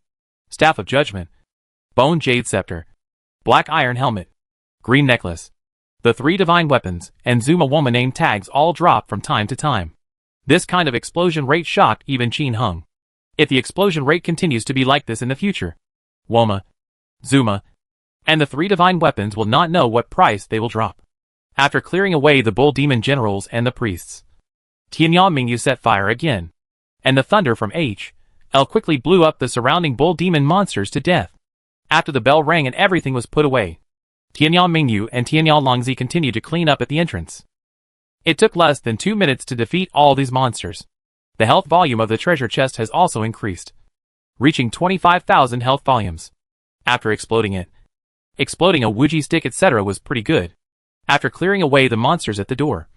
Staff of Judgment, Bone Jade Scepter, Black Iron Helmet, Green Necklace, the 3 Divine Weapons, and Zuma Woma name tags all drop from time to time. This kind of explosion rate shocked even Qin Hung. If the explosion rate continues to be like this in the future, Woma, Zuma, and the 3 Divine Weapons will not know what price they will drop. After clearing away the Bull Demon Generals and the Priests, Tianyao Mingyu set fire again, and the thunder from H.L. quickly blew up the surrounding Bull Demon monsters to death. After the bell rang and everything was put away, Tianyao Mingyu and Tianyao Longzi continued to clean up at the entrance. It took less than 2 minutes to defeat all these monsters. The health volume of the treasure chest has also increased, reaching 25,000 health volumes. After exploding it, exploding a Wuji stick etc. was pretty good. After clearing away the monsters at the door,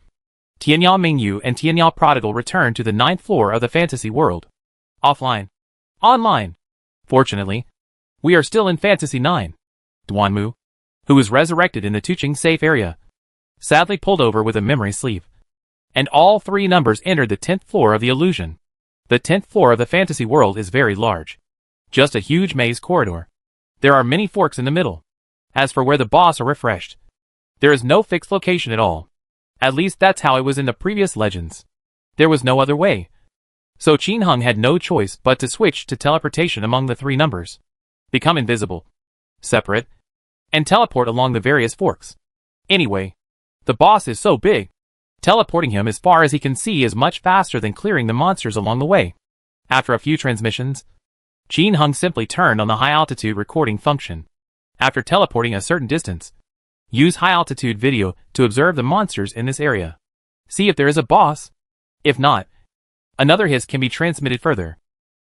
Tianyao Mingyu and Tianyao Prodigal returned to the 9th floor of the fantasy world. Offline. Online. Fortunately, we are still in Fantasy 9. Duanmu, who was resurrected in the Tuching safe area, sadly pulled over with a memory sleeve. And all three numbers entered the 10th floor of the illusion. The 10th floor of the fantasy world is very large. Just a huge maze corridor. There are many forks in the middle. As for where the boss are refreshed, there is no fixed location at all. At least that's how it was in the previous legends. There was no other way. So Qin Hung had no choice but to switch to teleportation among the three numbers, become invisible, separate, and teleport along the various forks. Anyway, the boss is so big, teleporting him as far as he can see is much faster than clearing the monsters along the way. After a few transmissions, Qin Hung simply turned on the high-altitude recording function. After teleporting a certain distance, use high-altitude video to observe the monsters in this area. See if there is a boss. If not, another hiss can be transmitted further.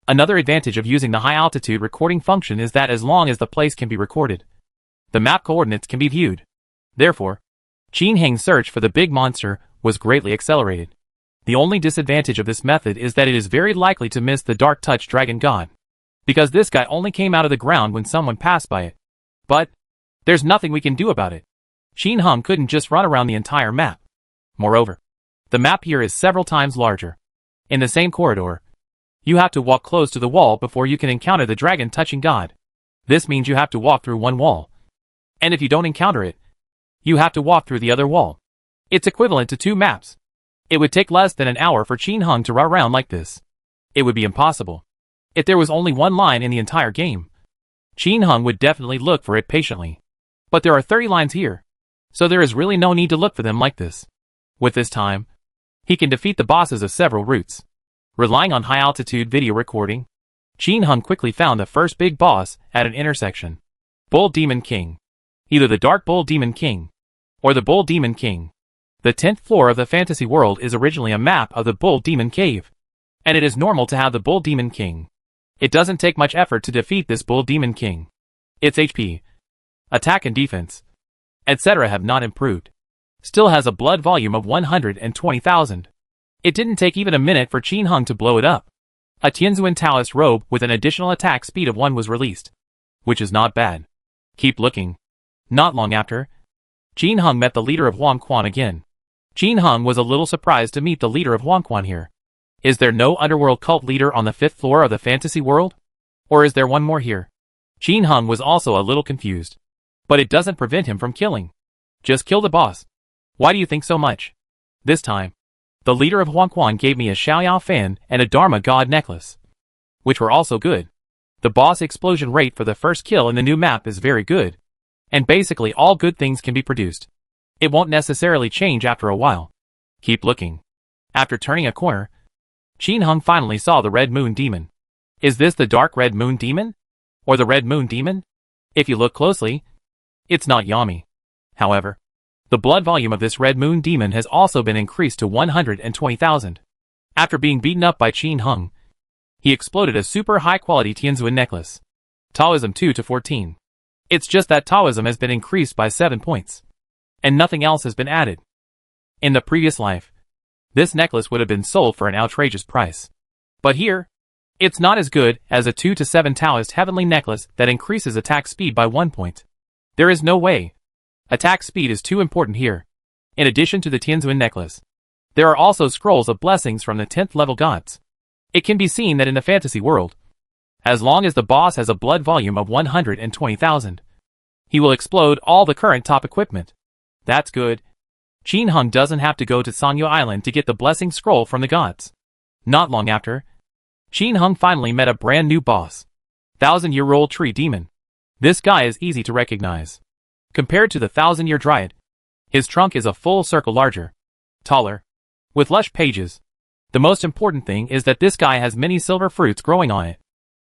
Another advantage of using the high-altitude recording function is that as long as the place can be recorded, the map coordinates can be viewed. Therefore, Qin Hung's search for the big monster was greatly accelerated. The only disadvantage of this method is that it is very likely to miss the Dark Touch Dragon God, because this guy only came out of the ground when someone passed by it. But there's nothing we can do about it. Qin Hung couldn't just run around the entire map. Moreover, the map here is several times larger. In the same corridor, you have to walk close to the wall before you can encounter the dragon touching god. This means you have to walk through one wall. And if you don't encounter it, you have to walk through the other wall. It's equivalent to 2 maps. It would take less than an hour for Qin Hung to run around like this. It would be impossible. If there was only one line in the entire game, Qin Hung would definitely look for it patiently. But there are 30 lines here, so there is really no need to look for them like this. With this time, he can defeat the bosses of several routes. Relying on high-altitude video recording, Qin Hung quickly found the first big boss at an intersection. Bull Demon King. Either the Dark Bull Demon King, or the Bull Demon King. The 10th floor of the fantasy world is originally a map of the Bull Demon Cave, and it is normal to have the Bull Demon King. It doesn't take much effort to defeat this Bull Demon King. Its HP, attack and defense, etc. have not improved. Still has a blood volume of 120,000. It didn't take even a minute for Qin Hung to blow it up. A Tianzuan Taoist robe with an additional attack speed of 1 was released, which is not bad. Keep looking. Not long after, Qin Hung met the leader of Huangquan again. Qin Hung was a little surprised to meet the leader of Huangquan here. Is there no underworld cult leader on the 5th floor of the fantasy world? Or is there one more here? Qin Hung was also a little confused. But it doesn't prevent him from killing. Just kill the boss. Why do you think so much? This time, the leader of Huangquan gave me a Xiaoyao fan and a Dharma God necklace, which were also good. The boss explosion rate for the first kill in the new map is very good. And basically all good things can be produced. It won't necessarily change after a while. Keep looking. After turning a corner, Qin Hung finally saw the Red Moon Demon. Is this the Dark Red Moon Demon? Or the Red Moon Demon? If you look closely, it's not Yami. However, the blood volume of this Red Moon Demon has also been increased to 120,000. After being beaten up by Qin Hung, he exploded a super high-quality Tianzuan necklace. Taoism 2 to 14. It's just that Taoism has been increased by 7 points. And nothing else has been added. In the previous life, this necklace would have been sold for an outrageous price. But here, it's not as good as a 2 to 7 Taoist heavenly necklace that increases attack speed by 1 point. There is no way. Attack speed is too important here. In addition to the Tianzuan necklace, there are also scrolls of blessings from the 10th level gods. It can be seen that in the fantasy world, as long as the boss has a blood volume of 120,000, he will explode all the current top equipment. That's good. Qin Hung doesn't have to go to Sangyo Island to get the blessing scroll from the gods. Not long after, Qin Hung finally met a brand new boss. 1,000-year-old tree demon. This guy is easy to recognize. Compared to the 1,000-year dryad, his trunk is a full circle larger, taller, with lush pages. The most important thing is that this guy has many silver fruits growing on it.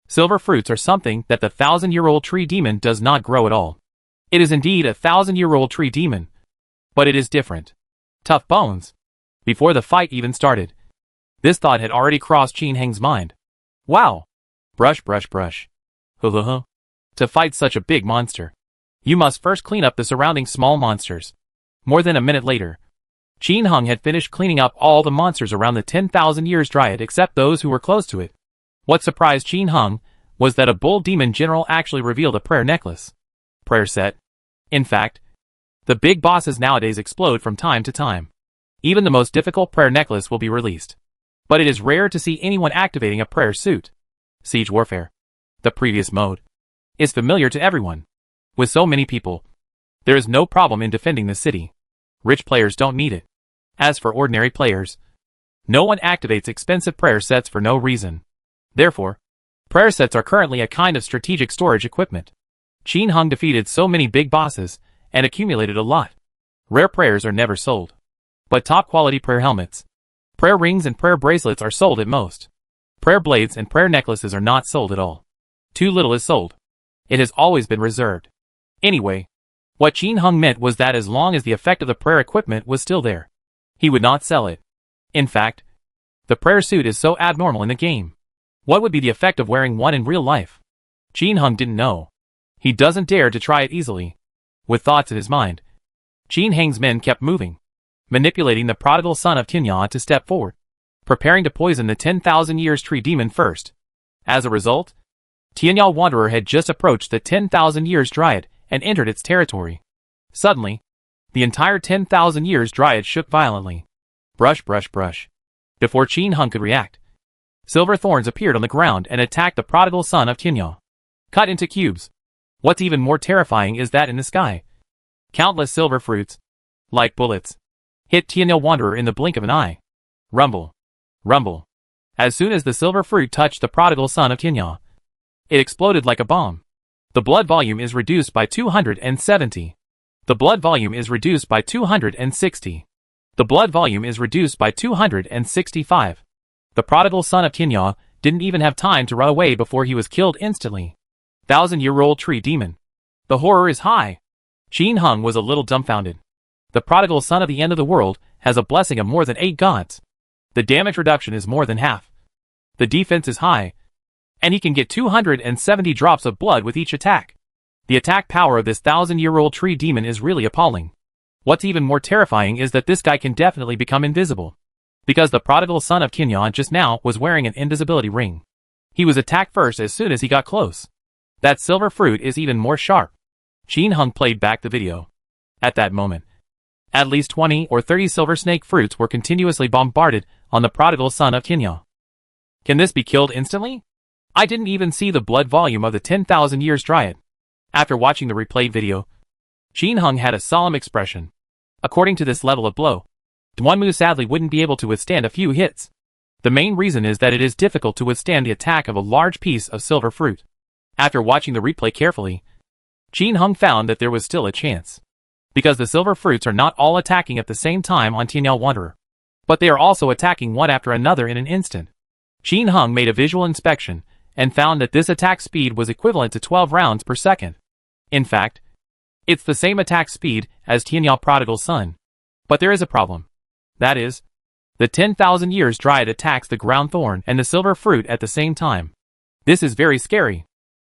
Silver fruits are something that the 1,000-year-old tree demon does not grow at all. It is indeed a 1,000-year-old tree demon, but it is different. Tough bones. Before the fight even started, this thought had already crossed Qin Heng's mind. Wow. Brush, brush, brush. To fight such a big monster, you must first clean up the surrounding small monsters. More than a minute later, Qin Hung had finished cleaning up all the monsters around the 10,000 years dryad except those who were close to it. What surprised Qin Hung was that a bull demon general actually revealed a prayer necklace. Prayer set. In fact, the big bosses nowadays explode from time to time. Even the most difficult prayer necklace will be released. But it is rare to see anyone activating a prayer suit. Siege Warfare, the previous mode, is familiar to everyone. With so many people, there is no problem in defending the city. Rich players don't need it. As for ordinary players, no one activates expensive prayer sets for no reason. Therefore, prayer sets are currently a kind of strategic storage equipment. Qin Hung defeated so many big bosses and accumulated a lot. Rare prayers are never sold. But top quality prayer helmets, prayer rings and prayer bracelets are sold at most. Prayer blades and prayer necklaces are not sold at all. Too little is sold. It has always been reserved. Anyway, what Qin Hung meant was that as long as the effect of the prayer equipment was still there, he would not sell it. In fact, the prayer suit is so abnormal in the game. What would be the effect of wearing one in real life? Qin Hung didn't know. He doesn't dare to try it easily. With thoughts in his mind, Qin Hang's men kept moving, manipulating the prodigal son of Tianya to step forward, preparing to poison the 10,000 years tree demon first. As a result, Tianya Wanderer had just approached the 10,000 years dryad and entered its territory. Suddenly, the entire 10,000 years dryad shook violently. Brush, brush, brush. Before Qin Hung could react, silver thorns appeared on the ground and attacked the prodigal son of Tianya. Cut into cubes. What's even more terrifying is that in the sky, countless silver fruits, like bullets, hit Tianya Wanderer in the blink of an eye. Rumble. Rumble. As soon as the silver fruit touched the prodigal son of Tianya, it exploded like a bomb. The blood volume is reduced by 270. The blood volume is reduced by 260. The blood volume is reduced by 265. The prodigal son of Tianya didn't even have time to run away before he was killed instantly. 1,000-year-old tree demon. The horror is high. Qin Hung was a little dumbfounded. The prodigal son of the end of the world has a blessing of more than 8 gods. The damage reduction is more than half. The defense is high, and he can get 270 drops of blood with each attack. The attack power of this 1,000-year-old tree demon is really appalling. What's even more terrifying is that this guy can definitely become invisible. Because the prodigal son of Tianya just now was wearing an invisibility ring. He was attacked first as soon as he got close. That silver fruit is even more sharp. Qin Hung played back the video. At that moment, at least 20 or 30 silver snake fruits were continuously bombarded on the prodigal son of Tianya. Can this be killed instantly? I didn't even see the blood volume of the 10,000 years dryad. After watching the replayed video, Qin Hung had a solemn expression. According to this level of blow, Duanmu sadly wouldn't be able to withstand a few hits. The main reason is that it is difficult to withstand the attack of a large piece of silver fruit. After watching the replay carefully, Qin Hung found that there was still a chance. Because the silver fruits are not all attacking at the same time on Tianya Wanderer, but they are also attacking one after another in an instant. Qin Hung made a visual inspection and found that this attack speed was equivalent to 12 rounds per second. In fact, it's the same attack speed as Tianya Prodigal Son. But there is a problem. That is, the 10,000 years dryad attacks the ground thorn and the silver fruit at the same time. This is very scary.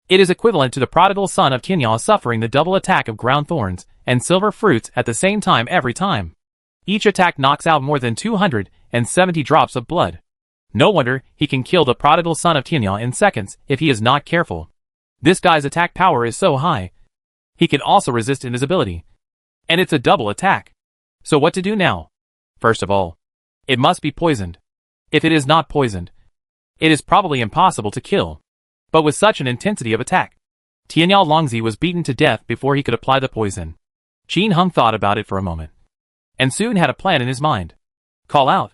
It is equivalent to the prodigal son of Tianya suffering the double attack of ground thorns and silver fruits at the same time every time. Each attack knocks out more than 270 drops of blood. No wonder he can kill the prodigal son of Tianya in seconds if he is not careful. This guy's attack power is so high. He can also resist invisibility. And it's a double attack. So what to do now? First of all, it must be poisoned. If it is not poisoned, it is probably impossible to kill. But with such an intensity of attack, Tianya Longzi was beaten to death before he could apply the poison. Qin Hung thought about it for a moment, and soon had a plan in his mind. Call out.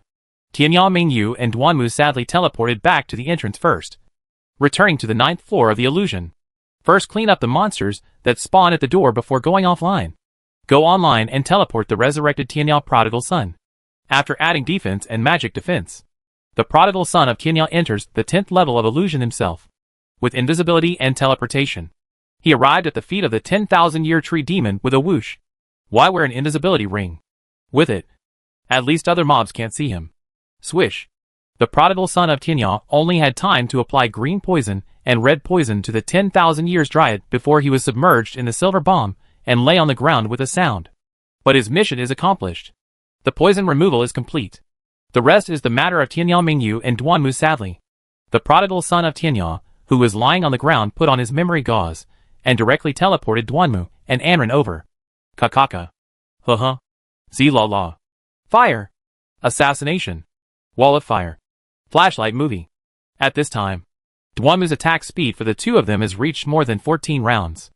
Tianya Mingyu and Duanmu sadly teleported back to the entrance first, returning to the 9th floor of the illusion. First clean up the monsters that spawn at the door before going offline. Go online and teleport the resurrected Tianya Prodigal Son. After adding defense and magic defense, the Prodigal Son of Tianya enters the 10th level of illusion himself. With invisibility and teleportation, he arrived at the feet of the 10,000-year tree demon with a whoosh. Why wear an invisibility ring? With it, at least other mobs can't see him. Swish. The prodigal son of Tianya only had time to apply green poison and red poison to the 10,000 years dryad before he was submerged in the silver bomb and lay on the ground with a sound. But his mission is accomplished. The poison removal is complete. The rest is the matter of Tianya Mingyu and Duanmu sadly. The prodigal son of Tianya, who was lying on the ground, put on his memory gauze and directly teleported Duanmu and Anran over. Kakaka. Huh. Z-la-la. Fire. Assassination. Wall of fire. Flashlight movie. At this time, Duanmu's attack speed for the two of them has reached more than 14 rounds.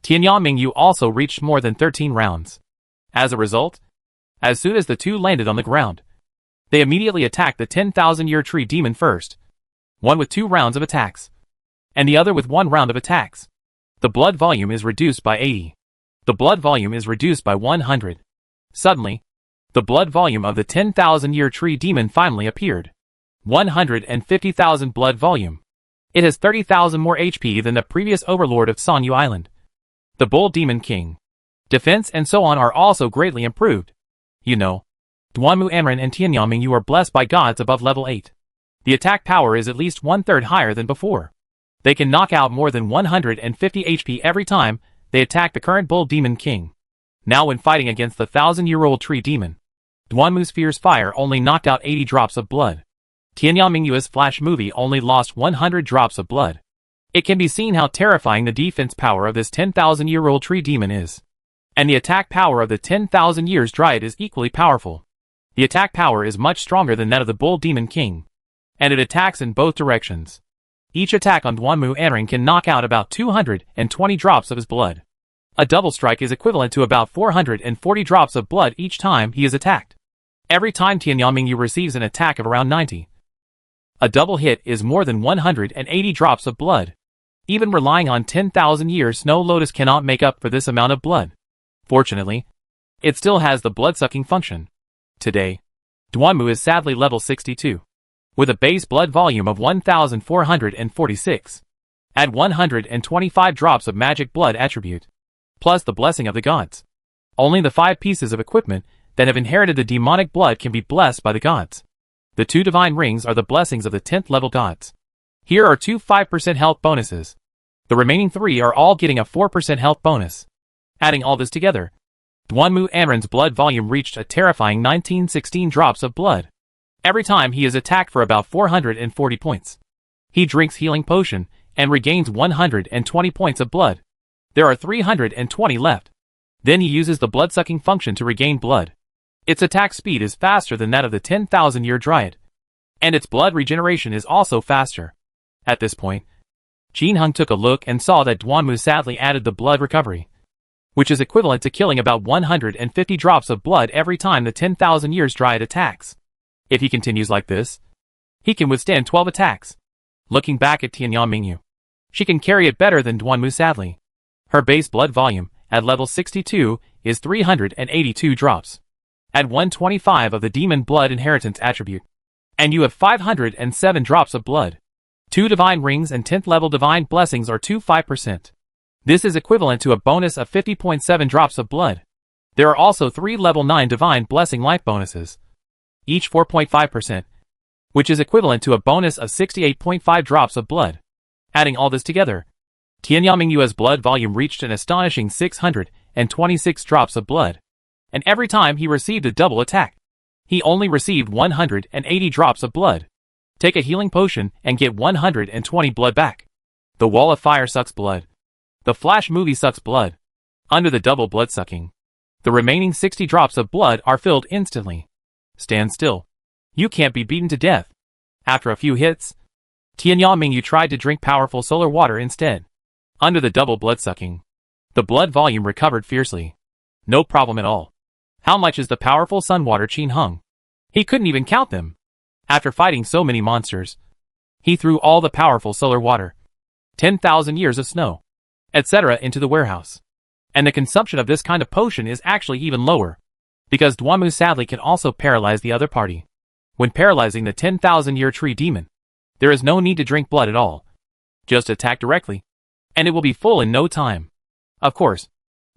Tianyang Mingyu also reached more than 13 rounds. As a result, as soon as the two landed on the ground, they immediately attacked the 10,000-year tree demon first, one with 2 rounds of attacks, and the other with 1 round of attacks. The blood volume is reduced by 80. The blood volume is reduced by 100. Suddenly, the blood volume of the 10,000-year tree demon finally appeared. 150,000 blood volume. It has 30,000 more HP than the previous overlord of Sanyu Island. The Bull Demon King. Defense and so on are also greatly improved. You know, Duanmu Enran and Tianyang Mingyu are blessed by gods above level 8. The attack power is at least 1/3 higher than before. They can knock out more than 150 HP every time they attack the current Bull Demon King. Now when fighting against the 1,000-year-old tree demon, Duanmu's fierce fire only knocked out 80 drops of blood. Tianyang Mingyu's flash movie only lost 100 drops of blood. It can be seen how terrifying the defense power of this 10,000-year-old tree demon is. And the attack power of the 10,000 years dryad is equally powerful. The attack power is much stronger than that of the Bull Demon King. And it attacks in both directions. Each attack on Duanmu Enran can knock out about 220 drops of his blood. A double strike is equivalent to about 440 drops of blood each time he is attacked. Every time Tianyang Mingyu receives an attack of around 90. A double hit is more than 180 drops of blood. Even relying on 10,000 years, Snow Lotus cannot make up for this amount of blood. Fortunately, it still has the blood-sucking function. Today, Duanmu is sadly level 62. With a base blood volume of 1,446. Add 125 drops of magic blood attribute. Plus the blessing of the gods. Only the 5 pieces of equipment that have inherited the demonic blood can be blessed by the gods. The 2 divine rings are the blessings of the 10th level gods. Here are 2 5% health bonuses. The remaining 3 are all getting a 4% health bonus. Adding all this together, Duanmu Enran's blood volume reached a terrifying 1916 drops of blood. Every time he is attacked for about 440 points. He drinks healing potion and regains 120 points of blood. There are 320 left. Then he uses the blood-sucking function to regain blood. Its attack speed is faster than that of the 10,000-year dryad. And its blood regeneration is also faster. At this point, Jin Hung took a look and saw that Duanmu sadly added the blood recovery, which is equivalent to killing about 150 drops of blood every time the 10,000 years dryad attacks. If he continues like this, he can withstand 12 attacks. Looking back at Tianyang Mingyu, she can carry it better than Duanmu sadly. Her base blood volume, at level 62, is 382 drops. Add 125 of the demon blood inheritance attribute, and you have 507 drops of blood. 2 divine rings and 10th level divine blessings are 5%. This is equivalent to a bonus of 50.7 drops of blood. There are also 3 level 9 divine blessing life bonuses, each 4.5%, which is equivalent to a bonus of 68.5 drops of blood. Adding all this together, Tianyang Mingyu's blood volume reached an astonishing 626 drops of blood. And every time he received a double attack, he only received 180 drops of blood. Take a healing potion and get 120 blood back. The wall of fire sucks blood. The flash movie sucks blood. Under the double blood sucking, the remaining 60 drops of blood are filled instantly. Stand still. You can't be beaten to death. After a few hits, Tianyang Mingyu tried to drink powerful solar water instead. Under the double blood sucking, the blood volume recovered fiercely. No problem at all. How much is the powerful sun water Jin Hung? He couldn't even count them. After fighting so many monsters, he threw all the powerful solar water, 10,000 years of snow, etc. into the warehouse. And the consumption of this kind of potion is actually even lower, because Duanmu sadly can also paralyze the other party. When paralyzing the 10,000-year tree demon, there is no need to drink blood at all. Just attack directly, and it will be full in no time. Of course,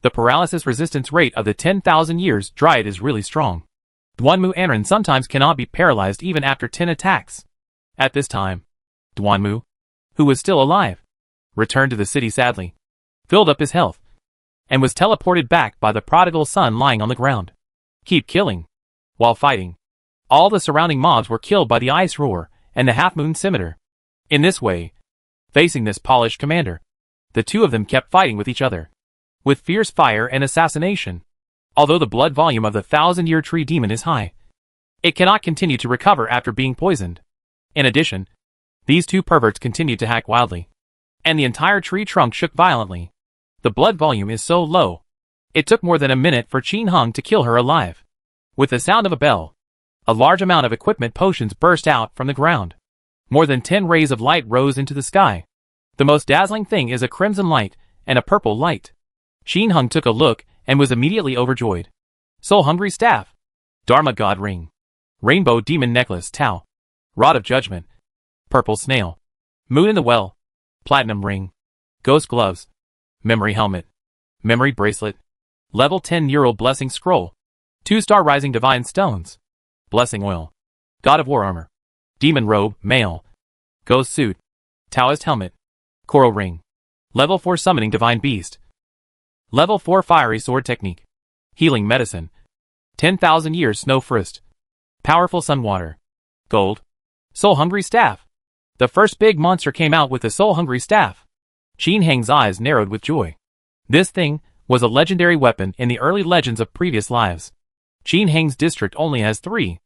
the paralysis resistance rate of the 10,000 years dryad is really strong. Duanmu Enran sometimes cannot be paralyzed even after 10 attacks. At this time, Duanmu, who was still alive, returned to the city sadly, filled up his health, and was teleported back by the prodigal son lying on the ground. Keep killing. While fighting, all the surrounding mobs were killed by the ice roar and the half-moon scimitar. In this way, facing this polished commander, the two of them kept fighting with each other, with fierce fire and assassination. Although the blood volume of the 1,000-year tree demon is high, it cannot continue to recover after being poisoned. In addition, these two perverts continued to hack wildly, and the entire tree trunk shook violently. The blood volume is so low, it took more than a minute for Qin Hung to kill her alive. With the sound of a bell, a large amount of equipment potions burst out from the ground. More than 10 rays of light rose into the sky. The most dazzling thing is a crimson light and a purple light. Qin Hung took a look and was immediately overjoyed. Soul Hungry Staff, Dharma God Ring, Rainbow Demon Necklace Tau, Rod of Judgment, Purple Snail, Moon in the Well, Platinum Ring, Ghost Gloves, Memory Helmet, Memory Bracelet, Level 10 Neural Blessing Scroll, 2-star Rising Divine Stones, Blessing Oil, God of War Armor, Demon Robe, Male, Ghost Suit, Taoist Helmet, Coral Ring, Level 4 Summoning Divine Beast, Level 4 Fiery Sword Technique, Healing Medicine, 10,000 Years Snow Frost, Powerful Sun Water, Gold, Soul Hungry Staff. The first big monster came out with the Soul Hungry Staff. Qin Hang's eyes narrowed with joy. This thing was a legendary weapon in the early legends of previous lives. Qin Hang's district only has 3.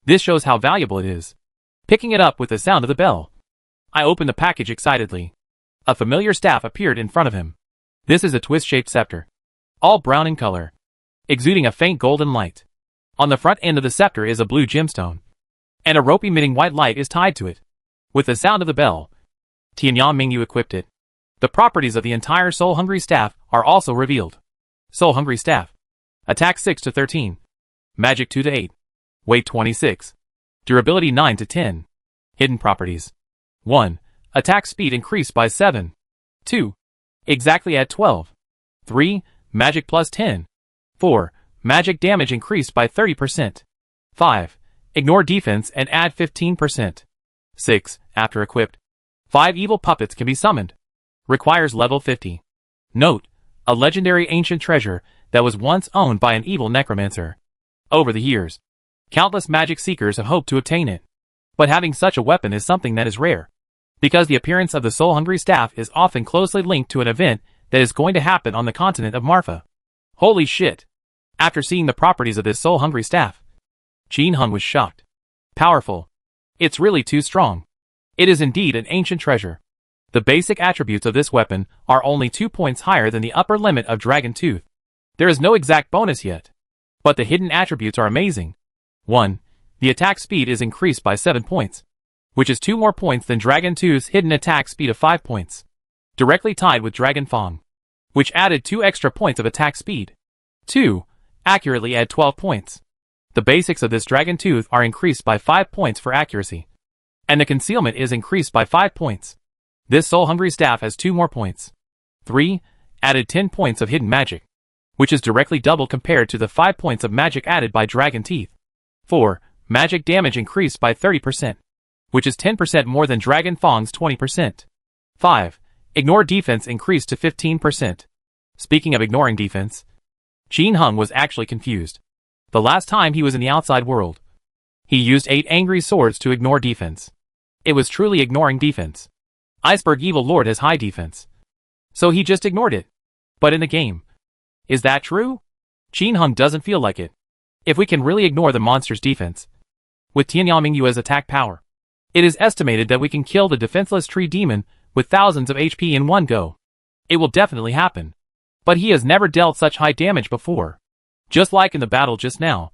This shows how valuable it is. Picking it up with the sound of the bell, I opened the package excitedly. A familiar staff appeared in front of him. This is a twist-shaped scepter, all brown in color, exuding a faint golden light. On the front end of the scepter is a blue gemstone, and a rope emitting white light is tied to it. With the sound of the bell, Tianyang Mingyu equipped it. The properties of the entire Soul Hungry Staff are also revealed. Soul Hungry Staff. Attack 6 to 13. Magic 2 to 8. Weight 26. Durability 9 to 10. Hidden properties. 1. Attack speed increased by 7. 2. Exactly at 12. 3. Magic plus 10. 4. Magic damage increased by 30%. 5. Ignore defense and add 15%. 6. After equipped, 5 evil puppets can be summoned. Requires level 50. Note, a legendary ancient treasure that was once owned by an evil necromancer. Over the years, countless magic seekers have hoped to obtain it. But having such a weapon is something that is rare, because the appearance of the Soul Hungry Staff is often closely linked to an event that is going to happen on the continent of Marfa. Holy shit! After seeing the properties of this Soul Hungry Staff, Qin Hung was shocked. Powerful. It's really too strong. It is indeed an ancient treasure. The basic attributes of this weapon are only 2 points higher than the upper limit of Dragon Tooth. There is no exact bonus yet, but the hidden attributes are amazing. 1. The attack speed is increased by 7 points, which is 2 more points than Dragon Tooth's hidden attack speed of 5 points. Directly tied with Dragon Fang, which added 2 extra points of attack speed. 2. Accurately add 12 points. The basics of this Dragon Tooth are increased by 5 points for accuracy, and the concealment is increased by 5 points. This Soul Hungry Staff has 2 more points. 3. Added 10 points of hidden magic, which is directly double compared to the 5 points of magic added by Dragon Teeth. 4. Magic damage increased by 30%, which is 10% more than Dragon Fang's 20%. 5. Ignore defense increased to 15%. Speaking of ignoring defense, Qin Hung was actually confused. The last time he was in the outside world, he used 8 angry swords to ignore defense. It was truly ignoring defense. Iceberg Evil Lord has high defense, so he just ignored it. But in the game, is that true? Qin Hung doesn't feel like it. If we can really ignore the monster's defense, with Tianyang Mingyu as attack power, it is estimated that we can kill the defenseless tree demon with thousands of HP in one go. It will definitely happen. But he has never dealt such high damage before. Just like in the battle just now,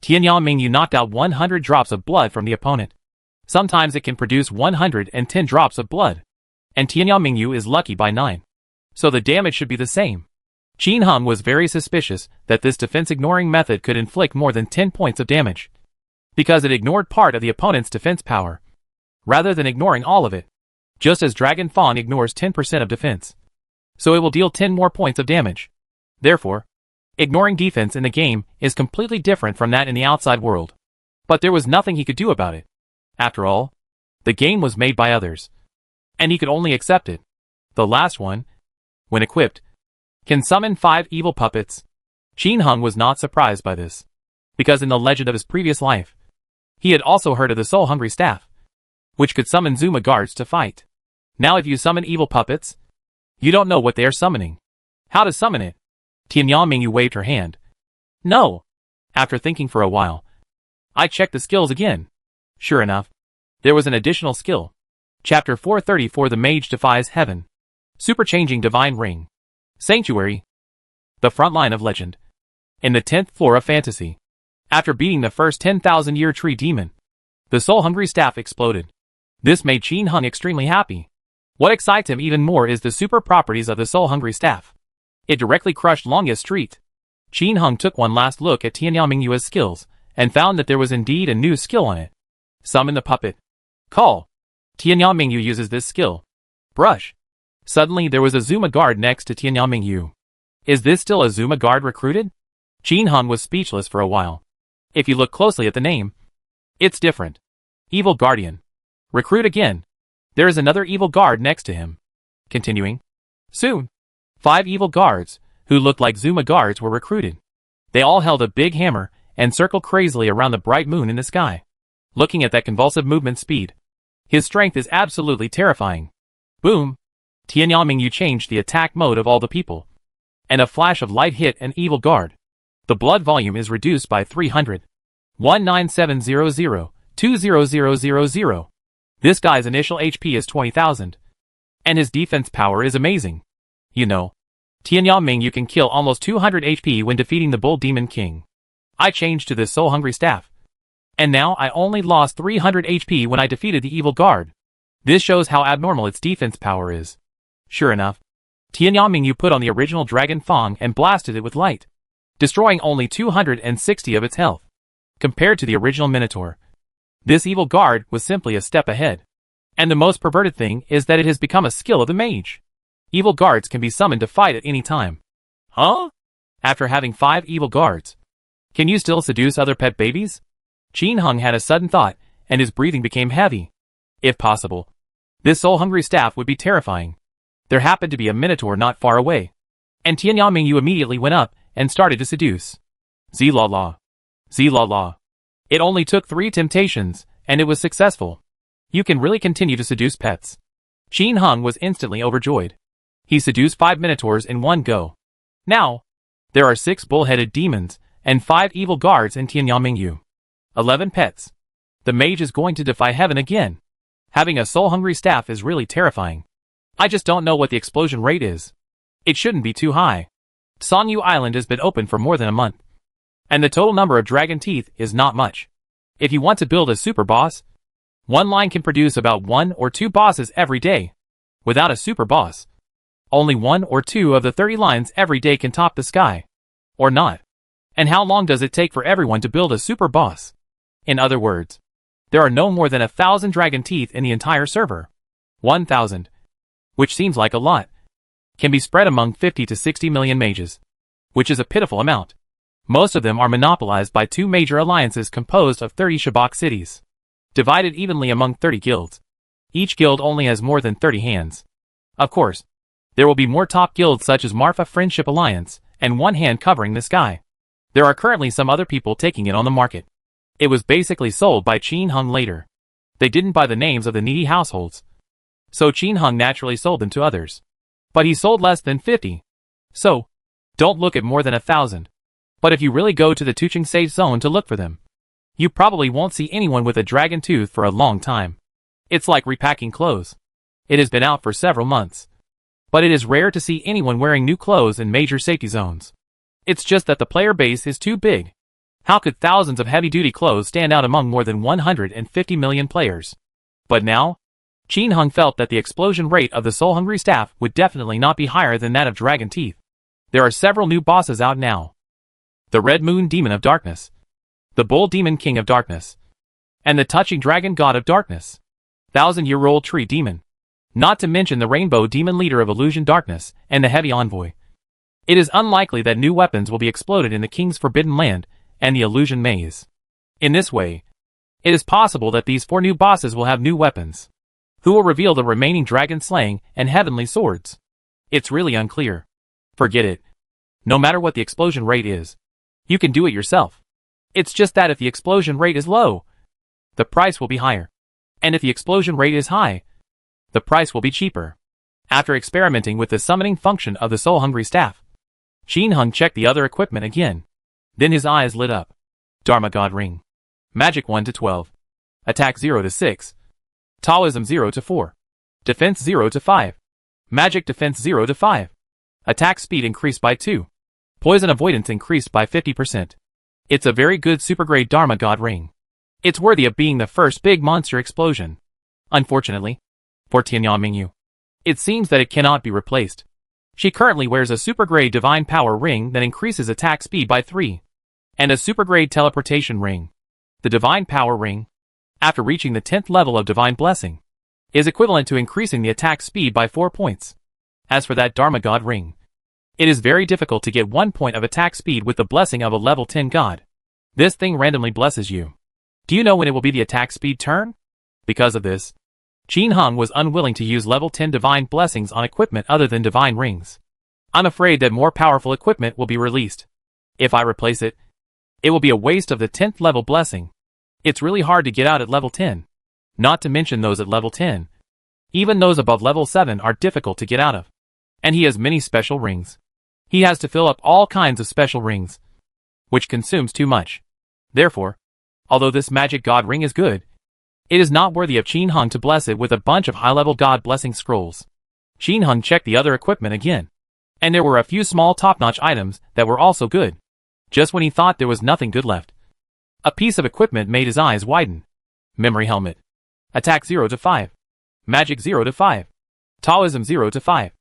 Tianyang Mingyu knocked out 100 drops of blood from the opponent. Sometimes it can produce 110 drops of blood, and Tianyang Mingyu is lucky by 9. So the damage should be the same. Qin Hung was very suspicious that this defense-ignoring method could inflict more than 10 points of damage, because it ignored part of the opponent's defense power, rather than ignoring all of it, just as Dragon Fang ignores 10% of defense. So it will deal 10 more points of damage. Therefore, ignoring defense in the game is completely different from that in the outside world. But there was nothing he could do about it. After all, the game was made by others, and he could only accept it. The last one, when equipped, can summon 5 evil puppets. Qin Hung was not surprised by this, because in the legend of his previous life, he had also heard of the Soul Hungry Staff, which could summon Zuma guards to fight. Now if you summon evil puppets, you don't know what they are summoning. How to summon it? Tianyang Mingyu waved her hand, No. After thinking for a while, I checked the skills again. Sure enough, there was an additional skill. Chapter 434 The Mage Defies Heaven. Superchanging Divine Ring. Sanctuary. The front line of legend. In the 10th floor of fantasy. After beating the first 10,000-year tree demon, the soul-hungry staff exploded. This made Qin Hung extremely happy. What excites him even more is the super properties of the soul-hungry staff. It directly crushed Longest Street. Qin Hung took one last look at Tianyao Mingyu's skills, and found that there was indeed a new skill on it. Summon the puppet. Call. Tianyao Mingyu uses this skill. Brush. Suddenly there was a Zuma guard next to Tianyao Mingyu. Is this still a Zuma guard recruited? Qin Hung was speechless for a while. If you look closely at the name, it's different. Evil Guardian. Recruit again. There is another evil guard next to him. Continuing. Soon, 5 evil guards, who looked like Zuma guards, were recruited. They all held a big hammer and circled crazily around the bright moon in the sky. Looking at that convulsive movement speed, his strength is absolutely terrifying. Boom! Tianyao Mingyu changed the attack mode of all the people. And a flash of light hit an evil guard. The blood volume is reduced by 300. 19700, 20000. This guy's initial HP is 20,000. And his defense power is amazing. You know, Tianyao Mingyu can kill almost 200 HP when defeating the Bull Demon King. I changed to this soul-hungry staff. And now I only lost 300 HP when I defeated the evil guard. This shows how abnormal its defense power is. Sure enough, Tianyao Mingyu put on the original Dragon Fang and blasted it with light, destroying only 260 of its health. Compared to the original Minotaur, this evil guard was simply a step ahead. And the most perverted thing is that it has become a skill of the mage. Evil guards can be summoned to fight at any time. Huh? After having 5 evil guards, can you still seduce other pet babies? Qin Hung had a sudden thought, and his breathing became heavy. If possible, this soul-hungry staff would be terrifying. There happened to be a Minotaur not far away, and Tianyao Mingyu immediately went up and started to seduce. Zilala. Zilala. It only took 3 temptations, and it was successful. You can really continue to seduce pets. Qin Hung was instantly overjoyed. He seduced 5 Minotaurs in one go. Now, there are 6 bull-headed demons, and 5 evil guards in Tianyao Mingyu. 11 pets. The mage is going to defy heaven again. Having a soul-hungry staff is really terrifying. I just don't know what the explosion rate is. It shouldn't be too high. Songyu Island has been open for more than a month. And the total number of dragon teeth is not much. If you want to build a super boss, one line can produce about 1 or 2 bosses every day. Without a super boss, only 1 or 2 of the 30 lines every day can top the sky. Or not. And how long does it take for everyone to build a super boss? In other words, there are no more than 1,000 dragon teeth in the entire server. 1,000. Which seems like a lot. Can be spread among 50 to 60 million mages. Which is a pitiful amount. Most of them are monopolized by 2 major alliances composed of 30 Shabak cities. Divided evenly among 30 guilds. Each guild only has more than 30 hands. Of course, there will be more top guilds such as Marfa Friendship Alliance, and one hand covering the sky. There are currently some other people taking it on the market. It was basically sold by Qin Hung later. They didn't buy the names of the needy households. So Qin Hung naturally sold them to others. But he sold less than 50. So, don't look at more than 1,000. But if you really go to the Tuching Sage Zone to look for them, you probably won't see anyone with a dragon tooth for a long time. It's like repacking clothes. It has been out for several months. But it is rare to see anyone wearing new clothes in major safety zones. It's just that the player base is too big. How could thousands of heavy-duty clothes stand out among more than 150 million players? But now, Qin Hung felt that the explosion rate of the soul-hungry staff would definitely not be higher than that of Dragon Teeth. There are several new bosses out now. The Red Moon Demon of Darkness, the Bull Demon King of Darkness, and the Touching Dragon God of Darkness, 1,000-year-old Tree Demon, not to mention the Rainbow Demon Leader of Illusion Darkness, and the Heavy Envoy. It is unlikely that new weapons will be exploded in the King's Forbidden Land and the Illusion Maze. In this way, it is possible that these 4 new bosses will have new weapons, who will reveal the remaining dragon slaying and heavenly swords. It's really unclear. Forget it. No matter what the explosion rate is, you can do it yourself. It's just that if the explosion rate is low, the price will be higher. And if the explosion rate is high, the price will be cheaper. After experimenting with the summoning function of the soul-hungry staff, Qin Hung checked the other equipment again. Then his eyes lit up. Dharma God Ring. Magic 1 to 12. Attack 0 to 6. Taoism 0 to 4. Defense 0 to 5. Magic defense 0 to 5. Attack speed increased by 2. Poison avoidance increased by 50%. It's a very good supergrade Dharma God Ring. It's worthy of being the first big monster explosion. Unfortunately, for Tianyan Mingyu, it seems that it cannot be replaced. She currently wears a supergrade Divine Power Ring that increases attack speed by 3. And a supergrade Teleportation Ring. The Divine Power Ring, after reaching the 10th level of Divine Blessing, is equivalent to increasing the attack speed by 4 points. As for that Dharma God Ring, it is very difficult to get 1 point of attack speed with the blessing of a level 10 god. This thing randomly blesses you. Do you know when it will be the attack speed turn? Because of this, Qin Hung was unwilling to use level 10 divine blessings on equipment other than divine rings. I'm afraid that more powerful equipment will be released. If I replace it, it will be a waste of the 10th level blessing. It's really hard to get out at level 10. Not to mention those at level 10. Even those above level 7 are difficult to get out of. And he has many special rings. He has to fill up all kinds of special rings, which consumes too much. Therefore, although this magic god ring is good, it is not worthy of Qin Hung to bless it with a bunch of high-level god blessing scrolls. Qin Hung checked the other equipment again, and there were a few small top-notch items that were also good. Just when he thought there was nothing good left, a piece of equipment made his eyes widen. Memory Helmet. Attack 0 to 5. Magic 0 to 5. Taoism 0 to 5.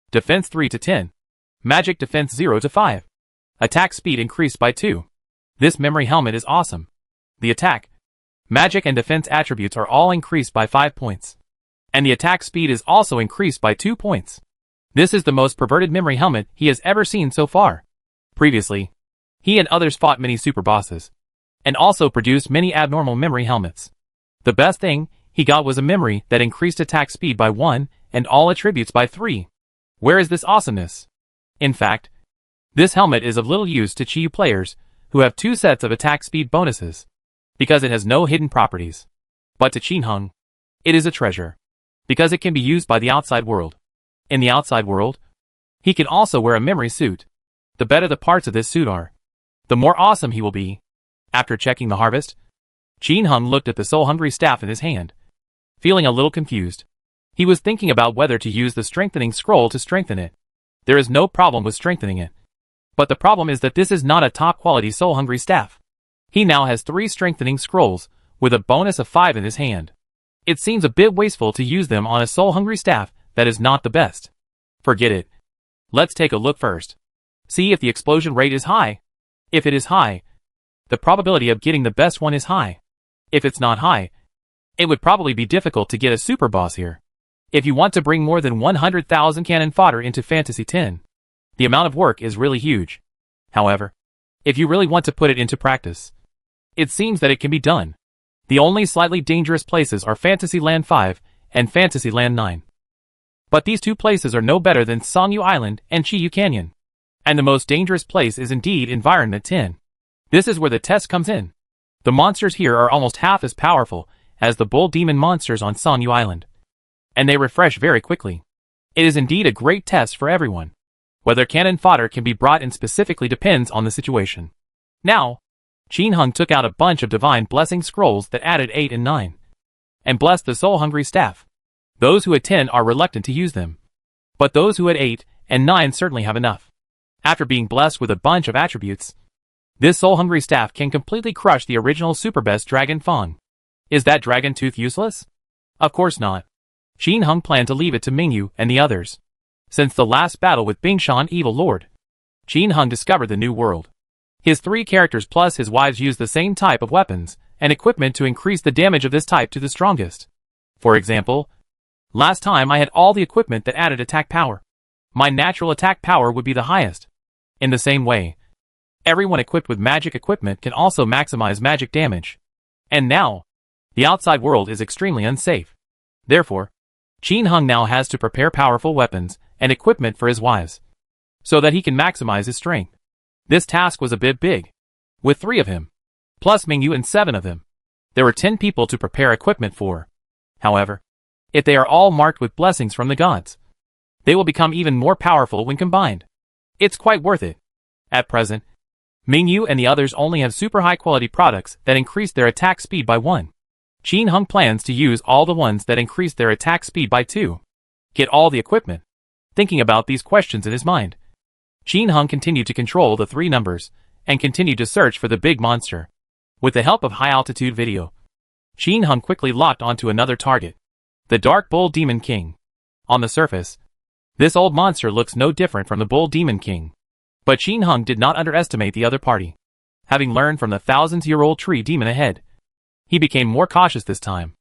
Defense 3 to 10. Magic defense 0 to 5. Attack speed increased by 2. This memory helmet is awesome. The attack, magic and defense attributes are all increased by 5 points. And the attack speed is also increased by 2 points. This is the most perverted memory helmet he has ever seen so far. Previously, he and others fought many super bosses, and also produced many abnormal memory helmets. The best thing he got was a memory that increased attack speed by 1 and all attributes by 3. Where is this awesomeness? In fact, this helmet is of little use to Chiyu players who have 2 sets of attack speed bonuses, because it has no hidden properties. But to Qin Hung, it is a treasure, because it can be used by the outside world. In the outside world, he can also wear a memory suit. The better the parts of this suit are, the more awesome he will be. After checking the harvest, Qin Hung looked at the soul-hungry staff in his hand, feeling a little confused. He was thinking about whether to use the strengthening scroll to strengthen it. There is no problem with strengthening it. But the problem is that this is not a top-quality soul-hungry staff. He now has 3 strengthening scrolls, with a bonus of 5 in his hand. It seems a bit wasteful to use them on a soul-hungry staff that is not the best. Forget it. Let's take a look first. See if the explosion rate is high. If it is high, the probability of getting the best one is high. If it's not high, it would probably be difficult to get a super boss here. If you want to bring more than 100,000 cannon fodder into Fantasy 10, the amount of work is really huge. However, if you really want to put it into practice, it seems that it can be done. The only slightly dangerous places are Fantasyland 5 and Fantasyland 9. But these 2 places are no better than Songyu Island and Chiyu Canyon. And the most dangerous place is indeed Environment 10. This is where the test comes in. The monsters here are almost half as powerful as the bull demon monsters on Songyu Island. And they refresh very quickly. It is indeed a great test for everyone. Whether cannon fodder can be brought in specifically depends on the situation. Now, Qin Hung took out a bunch of divine blessing scrolls that added 8 and 9, and blessed the soul-hungry staff. Those who had 10 are reluctant to use them, but those who had 8 and 9 certainly have enough. After being blessed with a bunch of attributes, this soul-hungry staff can completely crush the original super best Dragon Fang. Is that Dragon Tooth useless? Of course not. Qin Hung planned to leave it to Mingyu and the others. Since the last battle with Bingshan Evil Lord, Qin Hung discovered the new world. His 3 characters plus his wives use the same type of weapons and equipment to increase the damage of this type to the strongest. For example, last time I had all the equipment that added attack power. My natural attack power would be the highest. In the same way, everyone equipped with magic equipment can also maximize magic damage. And now, the outside world is extremely unsafe. Therefore, Qin Hung now has to prepare powerful weapons and equipment for his wives, so that he can maximize his strength. This task was a bit big. With 3 of him, plus Mingyu and 7 of them, there were 10 people to prepare equipment for. However, if they are all marked with blessings from the gods, they will become even more powerful when combined. It's quite worth it. At present, Mingyu and the others only have super high quality products that increase their attack speed by 1. Qin Hung plans to use all the ones that increase their attack speed by 2. Get all the equipment. Thinking about these questions in his mind, Qin Hung continued to control the 3 numbers and continued to search for the big monster. With the help of high-altitude video, Qin Hung quickly locked onto another target, the Dark Bull Demon King. On the surface, this old monster looks no different from the Bull Demon King. But Qin Hung did not underestimate the other party. Having learned from the thousands-year-old tree demon ahead, he became more cautious this time.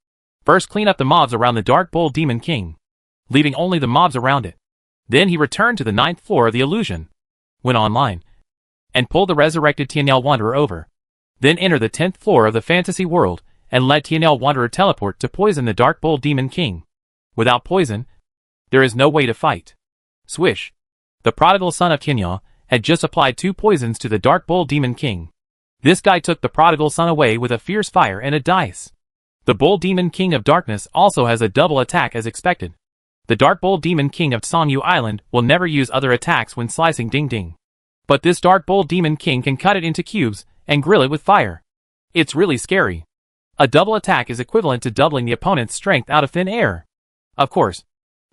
First clean up the mobs around the Dark Bull Demon King, leaving only the mobs around it. Then he returned to the 9th floor of the illusion, went online, and pulled the resurrected Tianel Wanderer over. Then enter the 10th floor of the fantasy world and let Tianel Wanderer teleport to poison the Dark Bull Demon King. Without poison, there is no way to fight. Swish. The prodigal son of Tianel had just applied 2 poisons to the Dark Bull Demon King. This guy took the prodigal son away with a fierce fire and a dice. The Bull Demon King of Darkness also has a double attack as expected. The Dark Bull Demon King of Songyu Island will never use other attacks when slicing Ding Ding. But this Dark Bull Demon King can cut it into cubes and grill it with fire. It's really scary. A double attack is equivalent to doubling the opponent's strength out of thin air. Of course,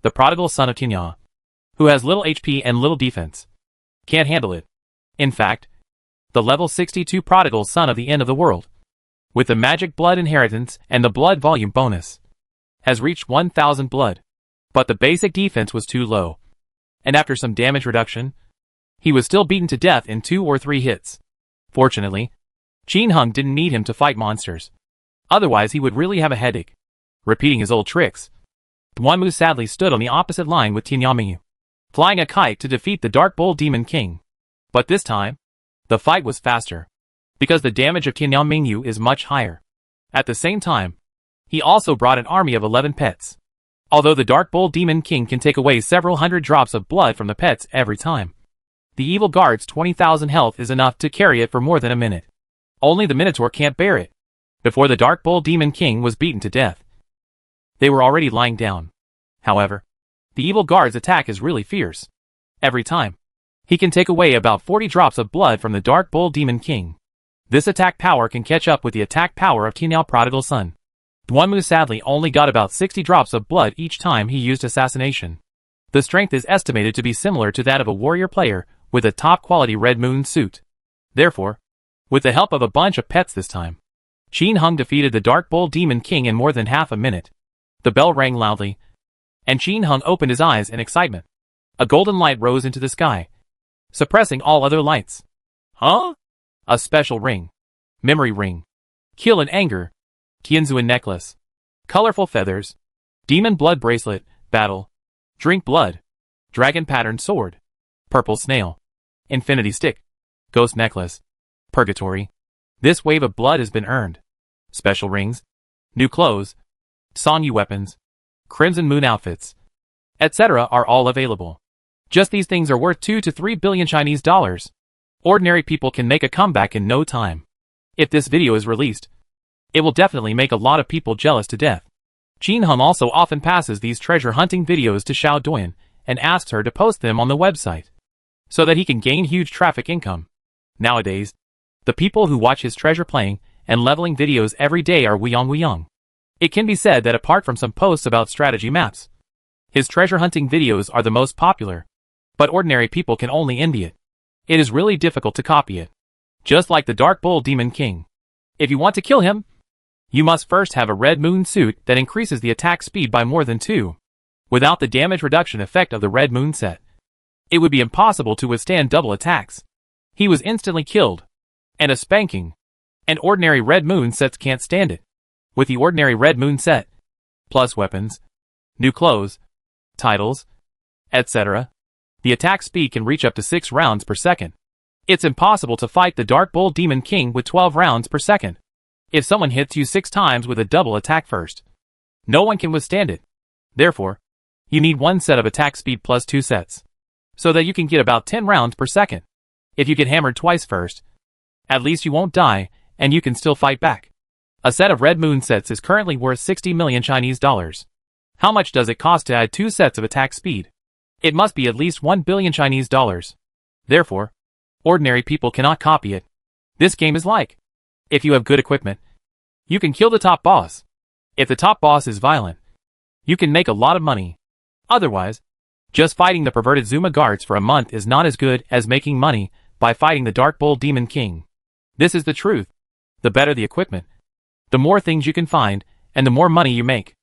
the prodigal son of Tianel, who has little HP and little defense, can't handle it. In fact, the level 62 prodigal son of the end of the world, with the magic blood inheritance and the blood volume bonus, has reached 1000 blood. But the basic defense was too low, and after some damage reduction, he was still beaten to death in 2 or 3 hits. Fortunately, Qin Hung didn't need him to fight monsters. Otherwise he would really have a headache, repeating his old tricks. Duanmu sadly stood on the opposite line with Tianel Mingyu, flying a kite to defeat the Dark Bull Demon King. But this time, the fight was faster, because the damage of Tianel Mingyu is much higher. At the same time, he also brought an army of 11 pets. Although the Dark Bull Demon King can take away several hundred drops of blood from the pets every time, the evil guard's 20,000 health is enough to carry it for more than a minute. Only the Minotaur can't bear it. Before the Dark Bull Demon King was beaten to death, they were already lying down. However, the evil guard's attack is really fierce. Every time, he can take away about 40 drops of blood from the Dark Bull Demon King. This attack power can catch up with the attack power of Tianel Prodigal Son. Duanmu sadly only got about 60 drops of blood each time he used assassination. The strength is estimated to be similar to that of a warrior player with a top-quality Red Moon suit. Therefore, with the help of a bunch of pets this time, Qin Hung defeated the Dark Bull Demon King in more than half a minute. The bell rang loudly, and Qin Hung opened his eyes in excitement. A golden light rose into the sky, suppressing all other lights. Huh? A special ring. Memory ring. Kill and anger. Tianzuan necklace. Colorful feathers. Demon blood bracelet. Battle. Drink blood. Dragon patterned sword. Purple snail. Infinity stick. Ghost necklace. Purgatory. This wave of blood has been earned. Special rings. New clothes. Songyu weapons. Crimson moon outfits. Etc. are all available. Just these things are worth 2 to 3 billion Chinese dollars. Ordinary people can make a comeback in no time. If this video is released, it will definitely make a lot of people jealous to death. Qin Hung also often passes these treasure hunting videos to Xiao Doyan and asks her to post them on the website, so that he can gain huge traffic income. Nowadays, the people who watch his treasure playing and leveling videos every day are Wuyong. It can be said that apart from some posts about strategy maps, his treasure hunting videos are the most popular, but ordinary people can only envy it. It is really difficult to copy it. Just like the Dark Bull Demon King. If you want to kill him, you must first have a Red Moon suit that increases the attack speed by more than 2. Without the damage reduction effect of the Red Moon set, it would be impossible to withstand double attacks. He was instantly killed. And a spanking. And ordinary Red Moon sets can't stand it. With the ordinary Red Moon set, plus weapons, new clothes, titles, etc., the attack speed can reach up to 6 rounds per second. It's impossible to fight the Dark Bull Demon King with 12 rounds per second. If someone hits you 6 times with a double attack first, no one can withstand it. Therefore, you need 1 set of attack speed plus 2 sets, so that you can get about 10 rounds per second. If you get hammered twice first, at least you won't die, and you can still fight back. A set of Red Moon sets is currently worth 60 million Chinese dollars. How much does it cost to add 2 sets of attack speed? It must be at least 1 billion Chinese dollars. Therefore, Ordinary people cannot copy it. This game is like, if you have good equipment, you can kill the top boss. If the top boss is violent, you can make a lot of money. Otherwise, just fighting the perverted Zuma guards for a month is not as good as making money by fighting the Dark Bull Demon King. This is the truth. The better the equipment, the more things you can find, and the more money you make.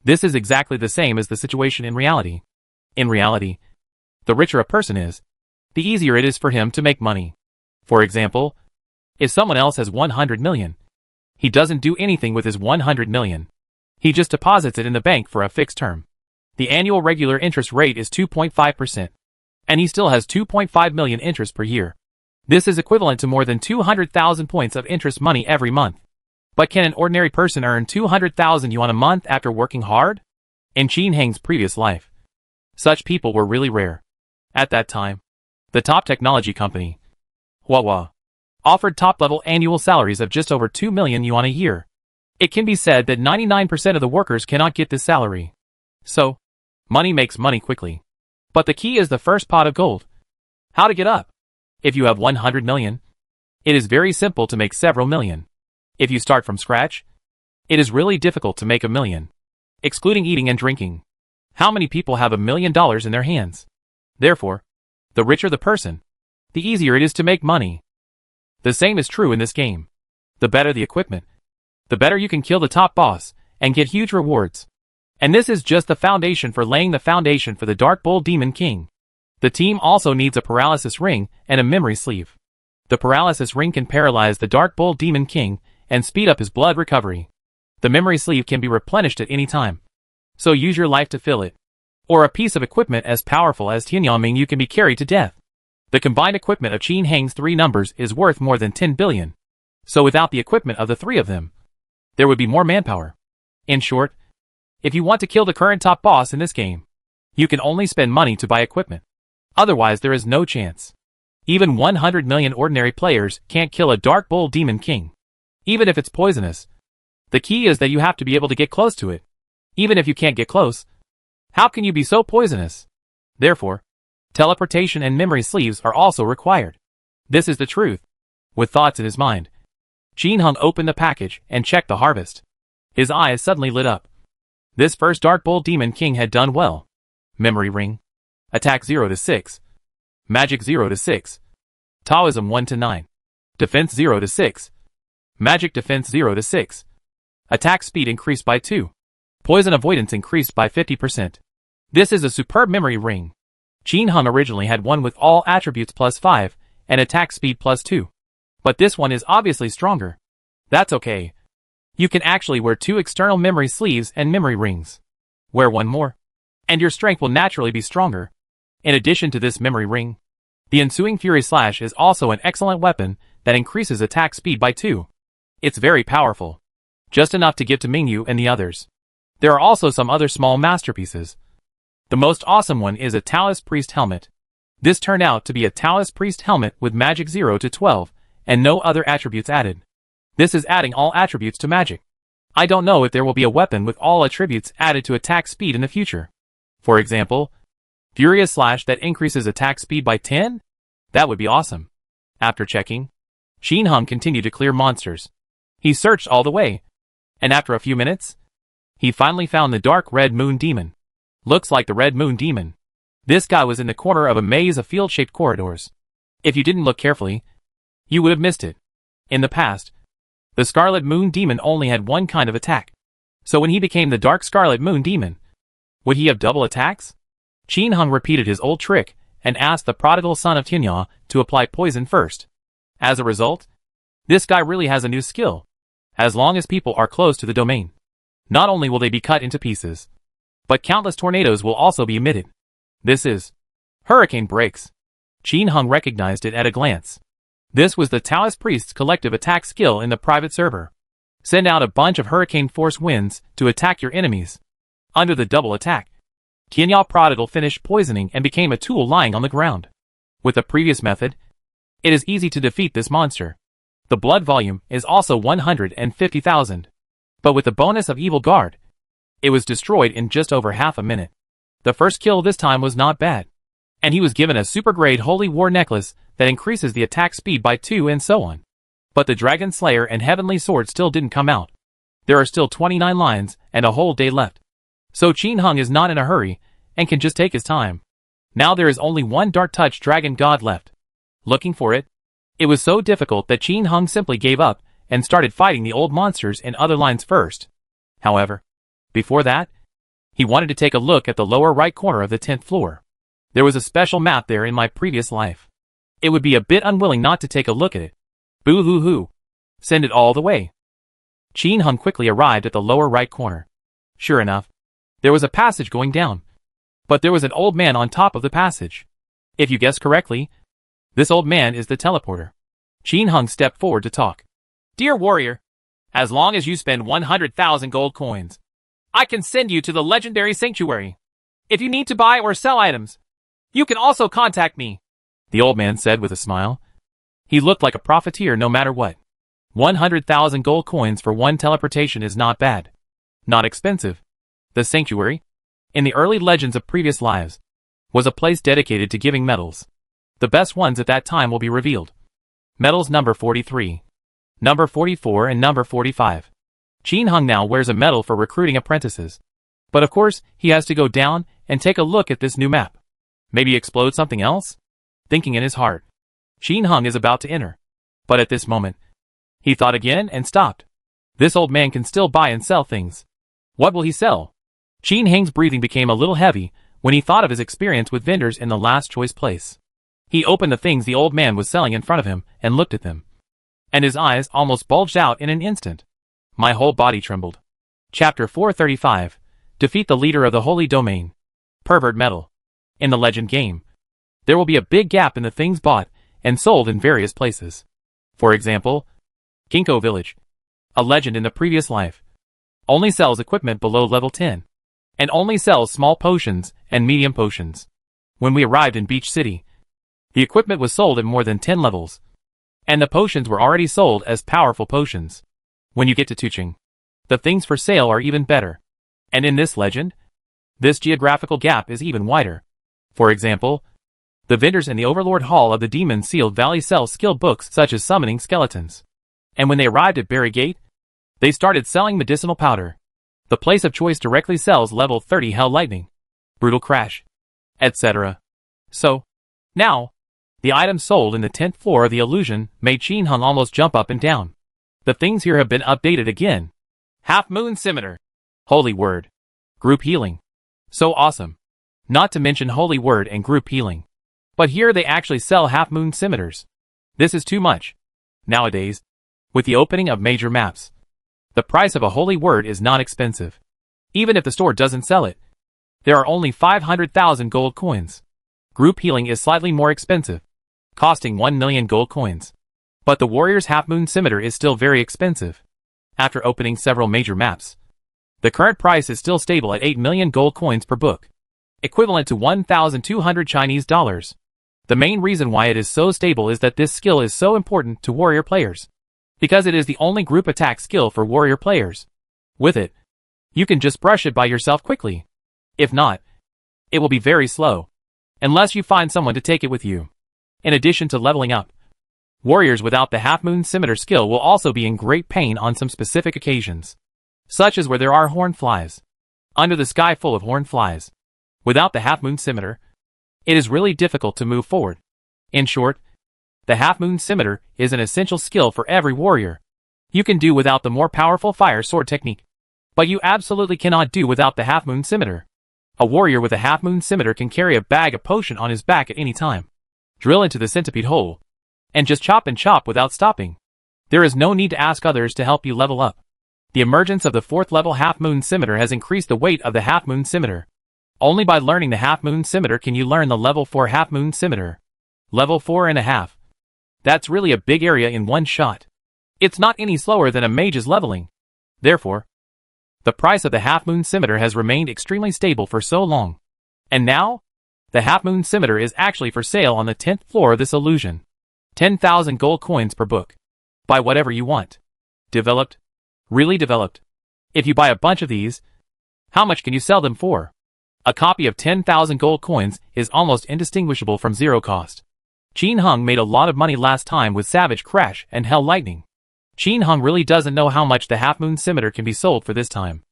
This is exactly the same as the situation in reality. In reality, the richer a person is, the easier it is for him to make money. For example, if someone else has 100 million, he doesn't do anything with his 100 million. He just deposits it in the bank for a fixed term. The annual regular interest rate is 2.5%. And he still has 2.5 million interest per year. This is equivalent to more than 200,000 points of interest money every month. But can an ordinary person earn 200,000 yuan a month after working hard? In Qin Heng's previous life, such people were really rare. At that time, the top technology company, Huawei, offered top-level annual salaries of just over 2 million yuan a year. It can be said that 99% of the workers cannot get this salary. So, money makes money quickly. But the key is the first pot of gold. How to get up? If you have 100 million, it is very simple to make several million. If you start from scratch, it is really difficult to make $1 million. Excluding eating and drinking. How many people have $1 million in their hands? Therefore, the richer the person, the easier it is to make money. The same is true in this game. The better the equipment, the better you can kill the top boss and get huge rewards. And this is just the foundation for laying the foundation for the Dark Bull Demon King. The team also needs a paralysis ring and a memory sleeve. The paralysis ring can paralyze the Dark Bull Demon King and speed up his blood recovery. The memory sleeve can be replenished at any time. So use your life to fill it. Or a piece of equipment as powerful as Tianyangming you can be carried to death. The combined equipment of Qin Heng's 3 numbers is worth more than 10 billion. So without the equipment of the 3 of them, there would be more manpower. In short, if you want to kill the current top boss in this game, you can only spend money to buy equipment. Otherwise there is no chance. Even 100 million ordinary players can't kill a Dark Bull Demon King. Even if it's poisonous. The key is that you have to be able to get close to it. Even if you can't get close, how can you be so poisonous? Therefore, teleportation and memory sleeves are also required. This is the truth. With thoughts in his mind, Qin Heng opened the package and checked the harvest. His eyes suddenly lit up. This first Dark Bull Demon King had done well. Memory ring. Attack 0 to 6. Magic 0 to 6. Taoism 1 to 9. Defense 0 to 6. Magic defense 0 to 6. Attack speed increased by 2. Poison avoidance increased by 50%. This is a superb memory ring. Qin Heng originally had one with all attributes plus 5, and attack speed plus 2. But this one is obviously stronger. That's okay. You can actually wear 2 external memory sleeves and memory rings. Wear one more, and your strength will naturally be stronger. In addition to this memory ring, the ensuing Fury Slash is also an excellent weapon that increases attack speed by 2. It's very powerful. Just enough to give to Mingyu and the others. There are also some other small masterpieces. The most awesome one is a Taoist Priest helmet. This turned out to be a Taoist Priest helmet with magic 0 to 12, and no other attributes added. This is adding all attributes to magic. I don't know if there will be a weapon with all attributes added to attack speed in the future. For example, Furious Slash that increases attack speed by 10? That would be awesome. After checking, Qin Heng continued to clear monsters. He searched all the way, and after a few minutes, he finally found the Dark Red Moon Demon. Looks like the Red Moon Demon. This guy was in the corner of a maze of field-shaped corridors. If you didn't look carefully, you would have missed it. In the past, the Scarlet Moon Demon only had one kind of attack. So when he became the Dark Scarlet Moon Demon, would he have double attacks? Qin Heng repeated his old trick and asked the prodigal son of Tianya to apply poison first. As a result, this guy really has a new skill. As long as people are close to the domain, not only will they be cut into pieces, but countless tornadoes will also be emitted. This is Hurricane Breaks. Qin Heng recognized it at a glance. This was the Taoist Priest's collective attack skill in the private server. Send out a bunch of hurricane force winds to attack your enemies. Under the double attack, Tianya Prodigal finished poisoning and became a tool lying on the ground. With the previous method, it is easy to defeat this monster. The blood volume is also 150,000. But with the bonus of Evil Guard, it was destroyed in just over half a minute. The first kill this time was not bad. And he was given a super grade Holy War necklace that increases the attack speed by 2 and so on. But the Dragon Slayer and Heavenly Sword still didn't come out. There are still 29 lines and a whole day left. So Qin Hung is not in a hurry and can just take his time. Now there is only one Dark Touch Dragon God left. Looking for it? It was so difficult that Qin Hung simply gave up and started fighting the old monsters in other lines first. However, before that, he wanted to take a look at the lower right corner of the 10th floor. There was a special map there in my previous life. It would be a bit unwilling not to take a look at it. Boo-hoo-hoo. Send it all the way. Qin Hung quickly arrived at the lower right corner. Sure enough, there was a passage going down. But there was an old man on top of the passage. If you guessed correctly, this old man is the teleporter. Qin Hung stepped forward to talk. Dear warrior, as long as you spend 100,000 gold coins, I can send you to the legendary sanctuary. If you need to buy or sell items, you can also contact me, the old man said with a smile. He looked like a profiteer no matter what. 100,000 gold coins for one teleportation is not bad. Not expensive. The sanctuary, in the early legends of previous lives, was a place dedicated to giving medals. The best ones at that time will be revealed. Medals number 43, number 44 and number 45. Qin Hung now wears a medal for recruiting apprentices. But of course, he has to go down and take a look at this new map. Maybe explode something else? Thinking in his heart, Qin Hung is about to enter. But at this moment, he thought again and stopped. This old man can still buy and sell things. What will he sell? Qin Hung's breathing became a little heavy when he thought of his experience with vendors in the last choice place. He opened the things the old man was selling in front of him and looked at them. And his eyes almost bulged out in an instant. My whole body trembled. Chapter 435. Defeat the leader of the Holy Domain. Pervert Metal. In the Legend game, there will be a big gap in the things bought and sold in various places. For example, Ginkgo Village, a legend in the previous life, only sells equipment below level 10, and only sells small potions and medium potions. When we arrived in Beach City, the equipment was sold at more than 10 levels, and the potions were already sold as powerful potions. When you get to Tuching, the things for sale are even better. And in this legend, this geographical gap is even wider. For example, the vendors in the Overlord Hall of the Demon Sealed Valley sell skill books such as summoning skeletons. And when they arrived at Berry Gate, they started selling medicinal powder. The place of choice directly sells level 30 Hell Lightning, Brutal Crash, etc. So, now, the items sold in the 10th floor of the illusion made Qin Hung almost jump up and down. The things here have been updated again. Half Moon Scimitar. Holy Word. Group Healing. So awesome. Not to mention Holy Word and Group Healing. But here they actually sell Half Moon Scimitars. This is too much. Nowadays, with the opening of major maps, the price of a Holy Word is not expensive. Even if the store doesn't sell it, there are only 500,000 gold coins. Group Healing is slightly more expensive, costing 1 million gold coins. But the Warrior's Half Moon Scimitar is still very expensive. After opening several major maps, the current price is still stable at 8 million gold coins per book, equivalent to 1,200 Chinese dollars. The main reason why it is so stable is that this skill is so important to warrior players, because it is the only group attack skill for warrior players. With it, you can just brush it by yourself quickly. If not, it will be very slow, unless you find someone to take it with you. In addition to leveling up, warriors without the Half Moon Scimitar skill will also be in great pain on some specific occasions, such as where there are horn flies. Under the sky full of horn flies, without the Half Moon Scimitar, it is really difficult to move forward. In short, the Half Moon Scimitar is an essential skill for every warrior. You can do without the more powerful fire sword technique, but you absolutely cannot do without the Half Moon Scimitar. A warrior with a Half Moon Scimitar can carry a bag of potion on his back at any time, drill into the centipede hole, and just chop and chop without stopping. There is no need to ask others to help you level up. The emergence of the 4th level Half Moon Scimitar has increased the weight of the Half Moon Scimitar. Only by learning the Half Moon Scimitar can you learn the level 4 Half Moon Scimitar. Level 4.5. That's really a big area in one shot. It's not any slower than a mage's leveling. Therefore, the price of the Half Moon Scimitar has remained extremely stable for so long. And now, the Half Moon Scimitar is actually for sale on the 10th floor of this illusion. 10,000 gold coins per book. Buy whatever you want. Developed. Really developed. If you buy a bunch of these, how much can you sell them for? A copy of 10,000 gold coins is almost indistinguishable from zero cost. Qin Hung made a lot of money last time with Savage Crash and Hell Lightning. Qin Hung really doesn't know how much the Half Moon Scimitar can be sold for this time.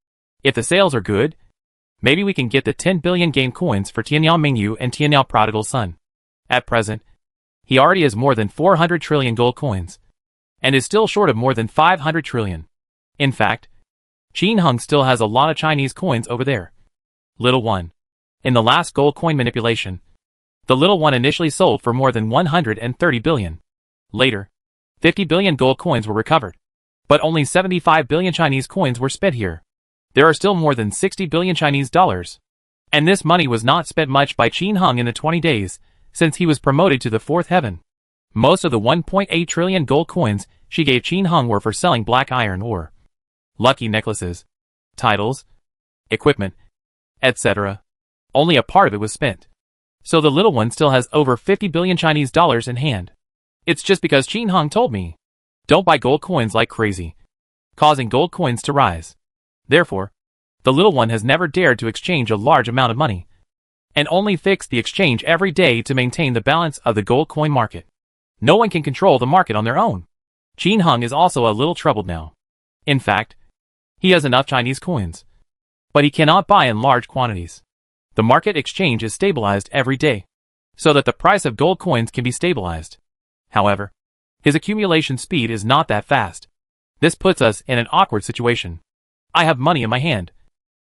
If the sales are good, maybe we can get the 10 billion game coins for Tianyao Mingyu and Tianyao Prodigal Son. At present, he already has more than 400 trillion gold coins, and is still short of more than 500 trillion. In fact, Qin Hung still has a lot of Chinese coins over there. Little one. In the last gold coin manipulation, the little one initially sold for more than 130 billion. Later, 50 billion gold coins were recovered, but only 75 billion Chinese coins were spent here. There are still more than 60 billion Chinese dollars. And this money was not spent much by Qin Hung in the 20 days since he was promoted to the 4th heaven. Most of the 1.8 trillion gold coins she gave Qin Hung were for selling black iron ore, lucky necklaces, titles, equipment, etc. Only a part of it was spent. So the little one still has over 50 billion Chinese dollars in hand. It's just because Qin Hung told me, don't buy gold coins like crazy, causing gold coins to rise. Therefore, the little one has never dared to exchange a large amount of money, and only fixed the exchange every day to maintain the balance of the gold coin market. No one can control the market on their own. Qin Hung is also a little troubled now. In fact, he has enough Chinese coins, but he cannot buy in large quantities. The market exchange is stabilized every day, so that the price of gold coins can be stabilized. However, his accumulation speed is not that fast. This puts us in an awkward situation. I have money in my hand,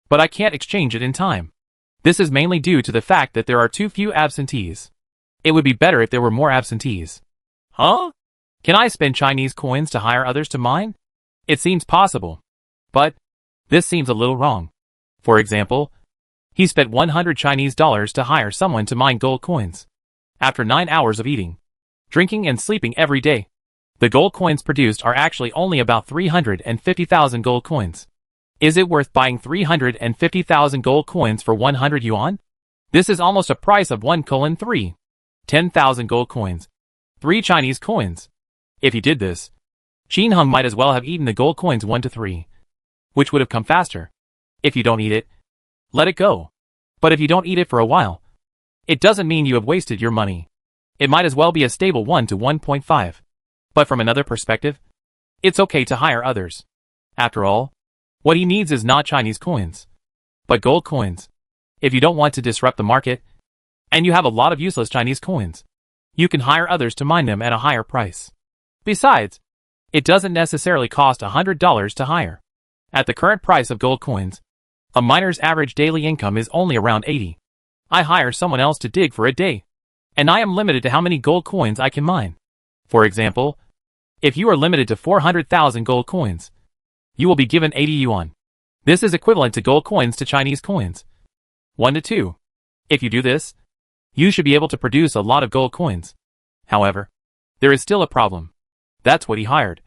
but I can't exchange it in time. This is mainly due to the fact that there are too few absentees. It would be better if there were more absentees. Huh? Can I spend Chinese coins to hire others to mine? It seems possible, but this seems a little wrong. For example, he spent 100 Chinese dollars to hire someone to mine gold coins. After 9 hours of eating, drinking and sleeping every day, the gold coins produced are actually only about 350,000 gold coins. Is it worth buying 350,000 gold coins for 100 yuan? This is almost a price of 1:3. 10,000 gold coins. 3 Chinese coins. If he did this, Qin Hung might as well have eaten the gold coins 1 to 3, which would have come faster. If you don't eat it, let it go. But if you don't eat it for a while, it doesn't mean you have wasted your money. It might as well be a stable 1 to 1.5. But from another perspective, it's okay to hire others. After all, what he needs is not Chinese coins, but gold coins. If you don't want to disrupt the market, and you have a lot of useless Chinese coins, you can hire others to mine them at a higher price. Besides, it doesn't necessarily cost $100 to hire. At the current price of gold coins, a miner's average daily income is only around 80. I hire someone else to dig for a day, and I am limited to how many gold coins I can mine. For example, if you are limited to 400,000 gold coins, you will be given 80 yuan. This is equivalent to gold coins to Chinese coins. 1 to 2. If you do this, you should be able to produce a lot of gold coins. However, there is still a problem. That's what he hired.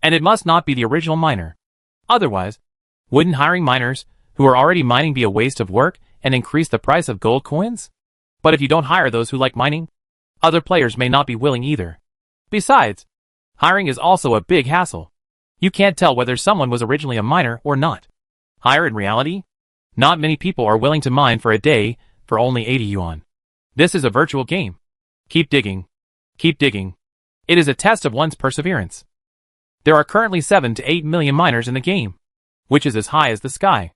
And it must not be the original miner. Otherwise, wouldn't hiring miners who are already mining be a waste of work and increase the price of gold coins? But if you don't hire those who like mining, other players may not be willing either. Besides, hiring is also a big hassle. You can't tell whether someone was originally a miner or not. Hire in reality? Not many people are willing to mine for a day for only 80 yuan. This is a virtual game. Keep digging. Keep digging. It is a test of one's perseverance. There are currently 7 to 8 million miners in the game, which is as high as the sky.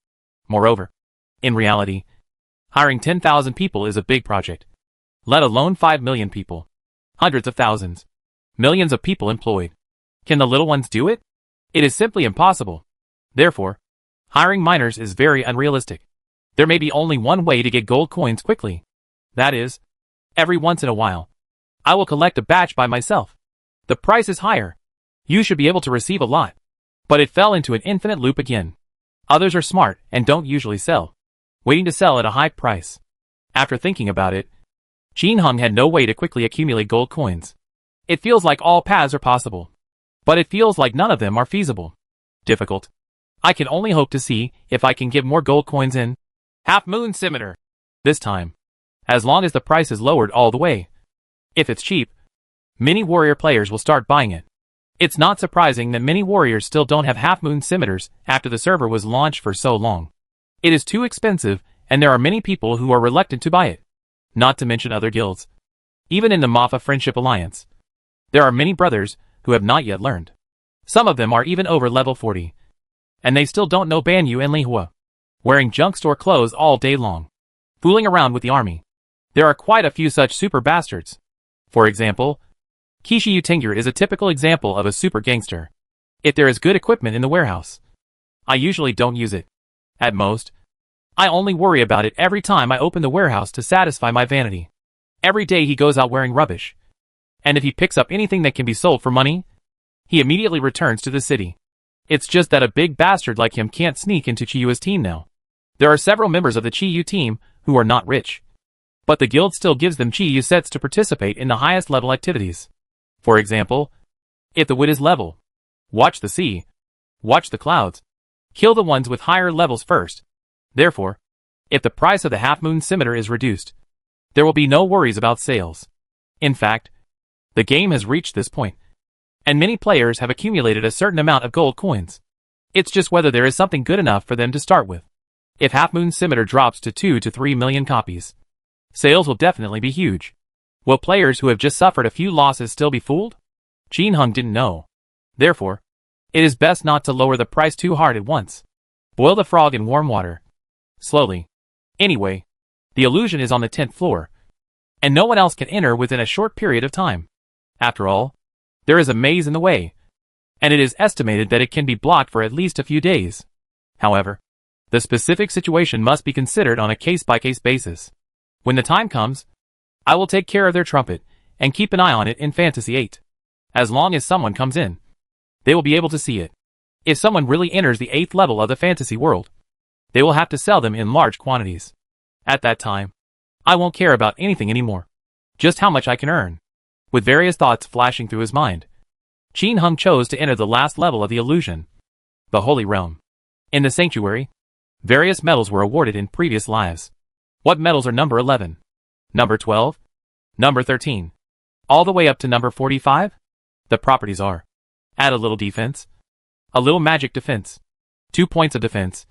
Moreover, in reality, hiring 10,000 people is a big project, let alone 5 million people. Hundreds of thousands. Millions of people employed. Can the little ones do it? It is simply impossible. Therefore, hiring miners is very unrealistic. There may be only one way to get gold coins quickly. That is, every once in a while, I will collect a batch by myself. The price is higher. You should be able to receive a lot. But it fell into an infinite loop again. Others are smart and don't usually sell, waiting to sell at a high price. After thinking about it, Qin Hung had no way to quickly accumulate gold coins. It feels like all paths are possible, but it feels like none of them are feasible. Difficult. I can only hope to see if I can get more gold coins in. Half Moon Scimitar. This time, as long as the price is lowered all the way. If it's cheap, many warrior players will start buying it. It's not surprising that many warriors still don't have Half Moon Scimitars after the server was launched for so long. It is too expensive, and there are many people who are reluctant to buy it. Not to mention other guilds. Even in the Mafa Friendship Alliance, there are many brothers who have not yet learned. Some of them are even over level 40. And they still don't know Banyu and Lihua. Wearing junk store clothes all day long. Fooling around with the army. There are quite a few such super bastards. For example, Kishiyu Tinger is a typical example of a super gangster. If there is good equipment in the warehouse, I usually don't use it. At most, I only worry about it every time I open the warehouse to satisfy my vanity. Every day he goes out wearing rubbish. And if he picks up anything that can be sold for money, he immediately returns to the city. It's just that a big bastard like him can't sneak into Chiyu's team now. There are several members of the Chiyu team who are not rich. But the guild still gives them Chiyu sets to participate in the highest level activities. For example, if the wood is level, watch the sea, watch the clouds, kill the ones with higher levels first. Therefore, if the price of the half-moon scimitar is reduced, there will be no worries about sales. In fact, the game has reached this point, and many players have accumulated a certain amount of gold coins. It's just whether there is something good enough for them to start with. If half-moon scimitar drops to 2 to 3 million copies, sales will definitely be huge. Will players who have just suffered a few losses still be fooled? Jin Hung didn't know. Therefore, it is best not to lower the price too hard at once. Boil the frog in warm water. Slowly. Anyway, the illusion is on the 10th floor, and no one else can enter within a short period of time. After all, there is a maze in the way, and it is estimated that it can be blocked for at least a few days. However, the specific situation must be considered on a case-by-case basis. When the time comes, I will take care of their trumpet, and keep an eye on it in Fantasy 8. As long as someone comes in, they will be able to see it. If someone really enters the 8th level of the fantasy world, they will have to sell them in large quantities. At that time, I won't care about anything anymore. Just how much I can earn. With various thoughts flashing through his mind, Jin Hung chose to enter the last level of the illusion, the Holy Realm. In the sanctuary, various medals were awarded in previous lives. What medals are number 11? Number 12? Number 13? All the way up to number 45? The properties are: add a little defense, a little magic defense, 2 points of defense,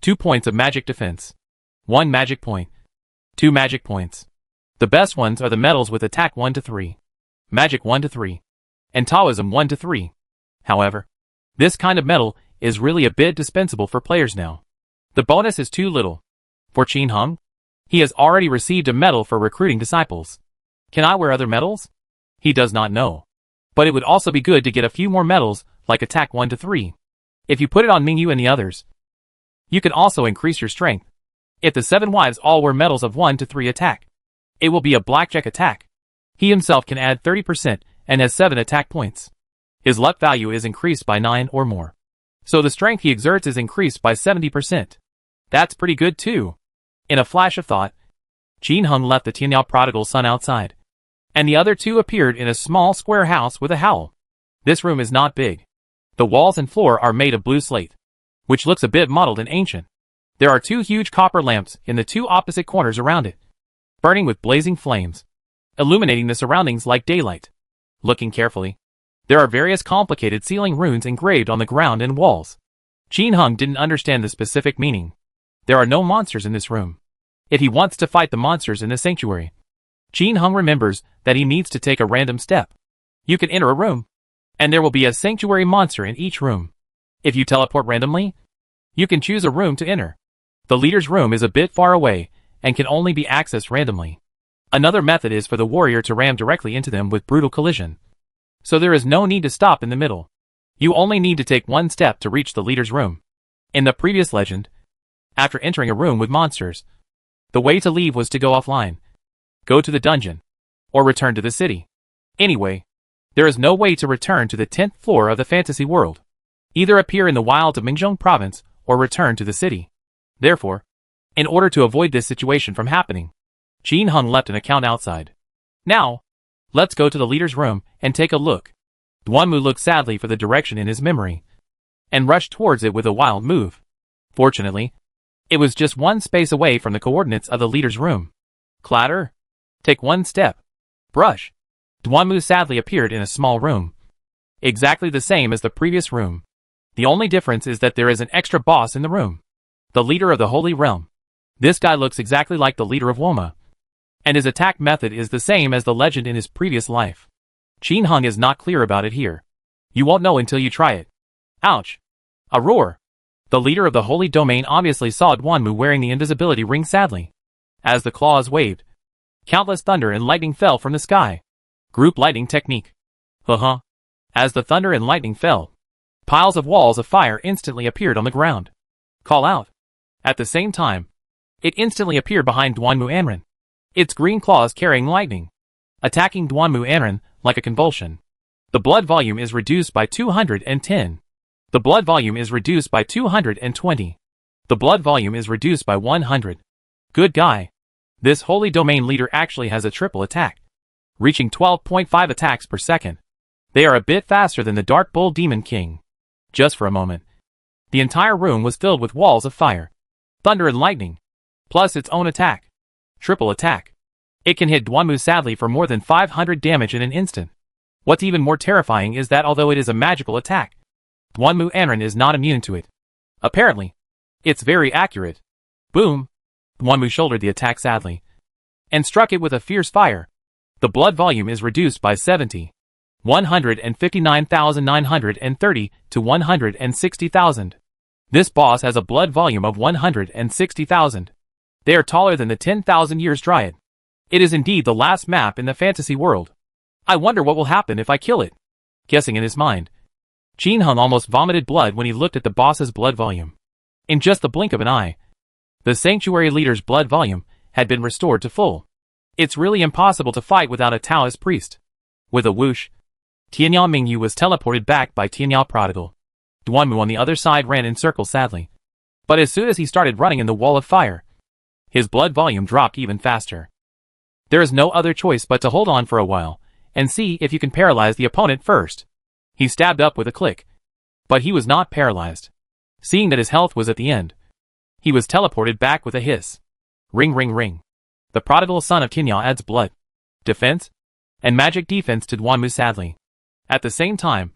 2 points of magic defense, 1 magic point, 2 magic points. The best ones are the medals with attack 1 to 3, magic 1 to 3, and Taoism 1 to 3. However, this kind of medal is really a bit dispensable for players now. The bonus is too little. For Jin Hung, he has already received a medal for recruiting disciples. Can I wear other medals? He does not know. But it would also be good to get a few more medals, like attack 1 to 3. If you put it on Mingyu and the others, you can also increase your strength. If the 7 wives all wear medals of 1 to 3 attack, it will be a blackjack attack. He himself can add 30% and has 7 attack points. His luck value is increased by 9 or more. So the strength he exerts is increased by 70%. That's pretty good too. In a flash of thought, Jin Hung left the Tianyao prodigal son outside, and the other two appeared in a small square house with a howl. This room is not big. The walls and floor are made of blue slate, which looks a bit mottled and ancient. There are 2 huge copper lamps in the 2 opposite corners around it, burning with blazing flames, illuminating the surroundings like daylight. Looking carefully, there are various complicated ceiling runes engraved on the ground and walls. Jin Hung didn't understand the specific meaning. There are no monsters in this room. If he wants to fight the monsters in the sanctuary, Jin Hung remembers that he needs to take a random step. You can enter a room, and there will be a sanctuary monster in each room. If you teleport randomly, you can choose a room to enter. The leader's room is a bit far away, and can only be accessed randomly. Another method is for the warrior to ram directly into them with brutal collision. So there is no need to stop in the middle. You only need to take 1 step to reach the leader's room. In the previous legend, after entering a room with monsters, the way to leave was to go offline, go to the dungeon, or return to the city. Anyway, there is no way to return to the 10th floor of the fantasy world. Either appear in the wilds of Mingjong province, or return to the city. Therefore, in order to avoid this situation from happening, Jin Hung left an account outside. Now, let's go to the leader's room and take a look. Duanmu looked sadly for the direction in his memory, and rushed towards it with a wild move. Fortunately, it was just 1 space away from the coordinates of the leader's room. Clatter. Take 1 step. Brush. Duanmu sadly appeared in a small room, exactly the same as the previous room. The only difference is that there is an extra boss in the room. The leader of the Holy Realm. This guy looks exactly like the leader of Woma. and his attack method is the same as the legend in his previous life. Qin Heng is not clear about it here. You won't know until you try it. Ouch. A roar. The leader of the holy domain obviously saw Duanmu wearing the invisibility ring sadly. As the claws waved, countless thunder and lightning fell from the sky. Group lightning technique. As the thunder and lightning fell, piles of walls of fire instantly appeared on the ground. Call out. At the same time, it instantly appeared behind Duanmu Anren, its green claws carrying lightning, attacking Duanmu Anren like a convulsion. The blood volume is reduced by 210. The blood volume is reduced by 220. The blood volume is reduced by 100. Good guy. This holy domain leader actually has a triple attack, reaching 12.5 attacks per second. They are a bit faster than the Dark Bull Demon King. Just for a moment, the entire room was filled with walls of fire, thunder and lightning, plus its own attack. Triple attack. It can hit Duanmu sadly for more than 500 damage in an instant. What's even more terrifying is that although it is a magical attack, Duanmu Anren is not immune to it. Apparently, it's very accurate. Boom! Duanmu shouldered the attack sadly, and struck it with a fierce fire. The blood volume is reduced by 70. 159,930 to 160,000. This boss has a blood volume of 160,000. They are taller than the 10,000 years Dryad. It is indeed the last map in the fantasy world. I wonder what will happen if I kill it. Guessing in his mind, Qin Heng almost vomited blood when he looked at the boss's blood volume. In just the blink of an eye, the sanctuary leader's blood volume had been restored to full. It's really impossible to fight without a Taoist priest. With a whoosh, Tianyao Mingyu was teleported back by Tianyao Prodigal. Duanmu on the other side ran in circles sadly. But as soon as he started running in the wall of fire, his blood volume dropped even faster. There is no other choice but to hold on for a while, and see if you can paralyze the opponent first. He stabbed up with a click. But he was not paralyzed. Seeing that his health was at the end, he was teleported back with a hiss. Ring ring ring. The prodigal son of Tianyao adds blood, defense, and magic defense to Duanmu sadly. At the same time,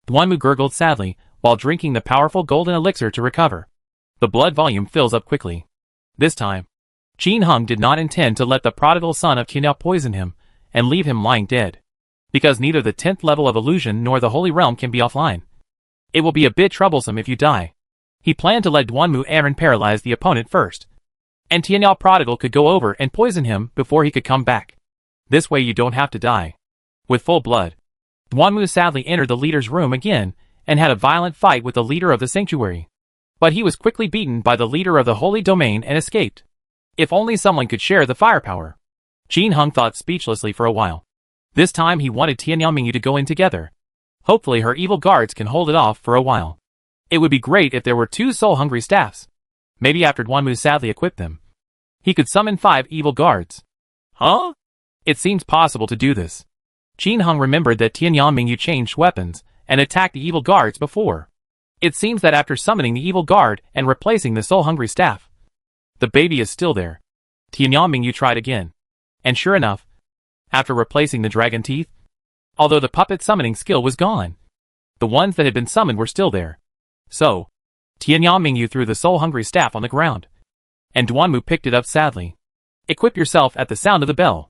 Duanmu gurgled sadly while drinking the powerful golden elixir to recover. The blood volume fills up quickly. This time, Qin Heng did not intend to let the prodigal son of Tianyao poison him and leave him lying dead, because neither the 10th level of illusion nor the Holy Realm can be offline. It will be a bit troublesome if you die. He planned to let Duanmu Anren paralyze the opponent first, and Tianyao Prodigal could go over and poison him before he could come back. This way you don't have to die. With full blood, Duanmu sadly entered the leader's room again and had a violent fight with the leader of the sanctuary. But he was quickly beaten by the leader of the holy domain and escaped. If only someone could share the firepower. Qin Heng thought speechlessly for a while. This time he wanted Tianyao Mingyu to go in together. Hopefully her evil guards can hold it off for a while. It would be great if there were 2 soul-hungry staffs. Maybe after Duanmu sadly equipped them, he could summon 5 evil guards. Huh? It seems possible to do this. Qin Heng remembered that Tianyao Mingyu changed weapons and attacked the evil guards before. It seems that after summoning the evil guard and replacing the soul-hungry staff, the baby is still there. Tianyao Mingyu tried again. And sure enough, after replacing the dragon teeth, although the puppet summoning skill was gone, the ones that had been summoned were still there. So, Tianyao Mingyu threw the soul-hungry staff on the ground, and Duanmu picked it up sadly. Equip yourself at the sound of the bell.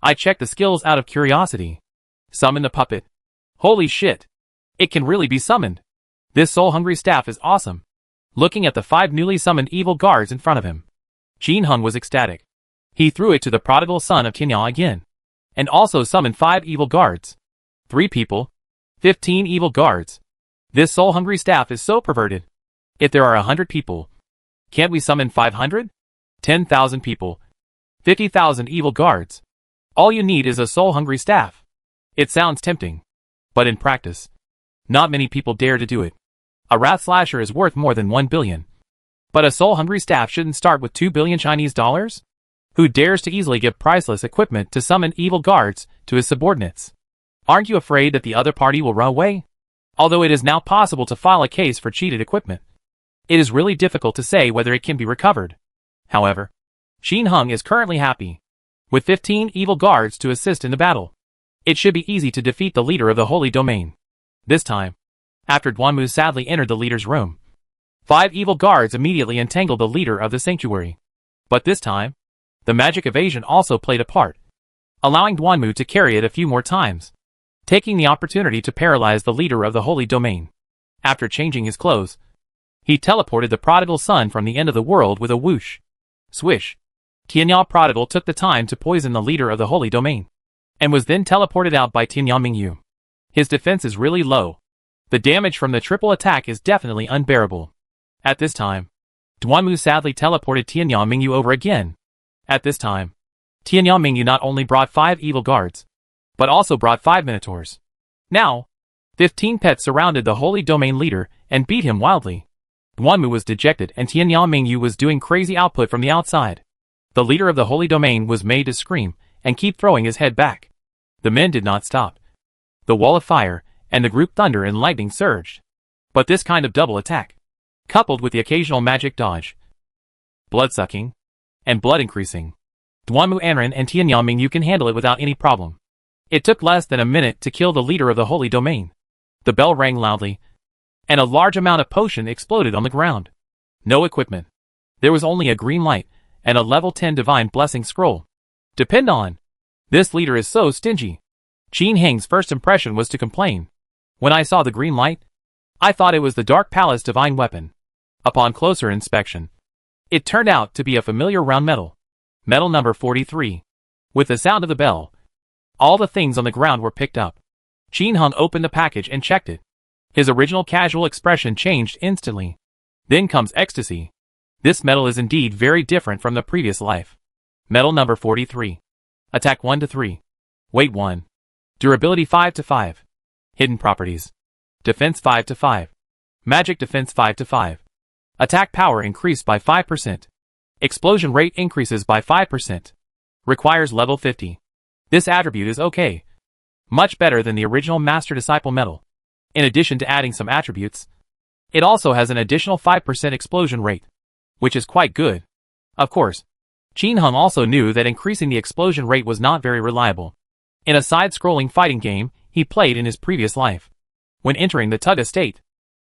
I checked the skills out of curiosity. Summon the puppet. Holy shit! It can really be summoned. This soul-hungry staff is awesome. Looking at the 5 newly summoned evil guards in front of him, Qin Heng was ecstatic. He threw it to the prodigal son of Tianyao again, and also summoned 5 evil guards. 3 people, 15 evil guards. This soul-hungry staff is so perverted. If there are 100 people, can't we summon 500? 10,000 people, 50,000 evil guards. All you need is a soul-hungry staff. It sounds tempting, but in practice, not many people dare to do it. A wrath slasher is worth more than 1 billion. But a soul-hungry staff shouldn't start with 2 billion Chinese dollars? Who dares to easily give priceless equipment to summon evil guards to his subordinates? Aren't you afraid that the other party will run away? Although it is now possible to file a case for cheated equipment, it is really difficult to say whether it can be recovered. However, Qin Heng is currently happy. With 15 evil guards to assist in the battle, it should be easy to defeat the leader of the holy domain. This time, after Duanmu sadly entered the leader's room, 5 evil guards immediately entangled the leader of the sanctuary. But this time, The magic evasion also played a part, allowing Duanmu to carry it a few more times, taking the opportunity to paralyze the leader of the holy domain. After changing his clothes, he teleported the prodigal son from the end of the world with a whoosh. Swish. Tianyao Prodigal took the time to poison the leader of the holy domain, and was then teleported out by Tianyao Mingyu. His defense is really low. The damage from the triple attack is definitely unbearable. At this time, Duanmu sadly teleported Tianyao Mingyu over again. At this time, Tianyao Mingyu not only brought 5 evil guards, but also brought 5 minotaurs. Now, 15 pets surrounded the holy domain leader and beat him wildly. Duanmu was dejected and Tianyao Mingyu was doing crazy output from the outside. The leader of the holy domain was made to scream and keep throwing his head back. The men did not stop. The wall of fire and the group thunder and lightning surged. But this kind of double attack, coupled with the occasional magic dodge, blood-sucking, and blood increasing, Duanmu Anren and Tianyao Mingyu can handle it without any problem. It took less than a minute to kill the leader of the holy domain. The bell rang loudly, and a large amount of potion exploded on the ground. No equipment. There was only a green light and a level 10 divine blessing scroll. Depend on. This leader is so stingy. Qin Heng's first impression was to complain. When I saw the green light, I thought it was the Dark Palace divine weapon. Upon closer inspection, it turned out to be a familiar round metal. Metal number 43. With the sound of the bell, all the things on the ground were picked up. Qin Heng opened the package and checked it. His original casual expression changed instantly. Then comes ecstasy. This metal is indeed very different from the previous life. Metal number 43. Attack 1 to 3. Weight 1. Durability 5 to 5. Hidden properties. Defense 5 to 5. Magic defense 5 to 5. Attack power increased by 5%. Explosion rate increases by 5%. Requires level 50. This attribute is okay. Much better than the original Master-Disciple metal. In addition to adding some attributes, it also has an additional 5% explosion rate, which is quite good. Of course, Qin Heng also knew that increasing the explosion rate was not very reliable. In a side-scrolling fighting game he played in his previous life, when entering the Tugga state,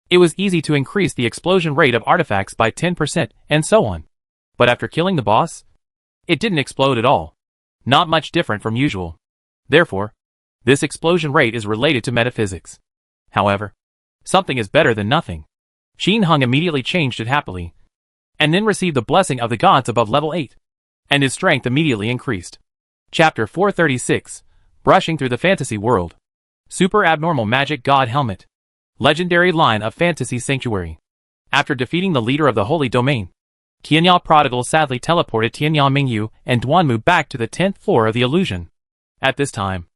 it was easy to increase the explosion rate of artifacts by 10% and so on. But after killing the boss, it didn't explode at all. Not much different from usual. Therefore, this explosion rate is related to metaphysics. However, something is better than nothing. Qin Heng immediately changed it happily, and then received the blessing of the gods above level 8, and his strength immediately increased. Chapter 436, Brushing Through the Fantasy World. Super Abnormal Magic God Helmet. Legendary Line of Fantasy Sanctuary. After defeating the leader of the Holy Domain, Tianyao Prodigal sadly teleported Tianyao Mingyu and Duanmu back to the 10th floor of the illusion. At this time,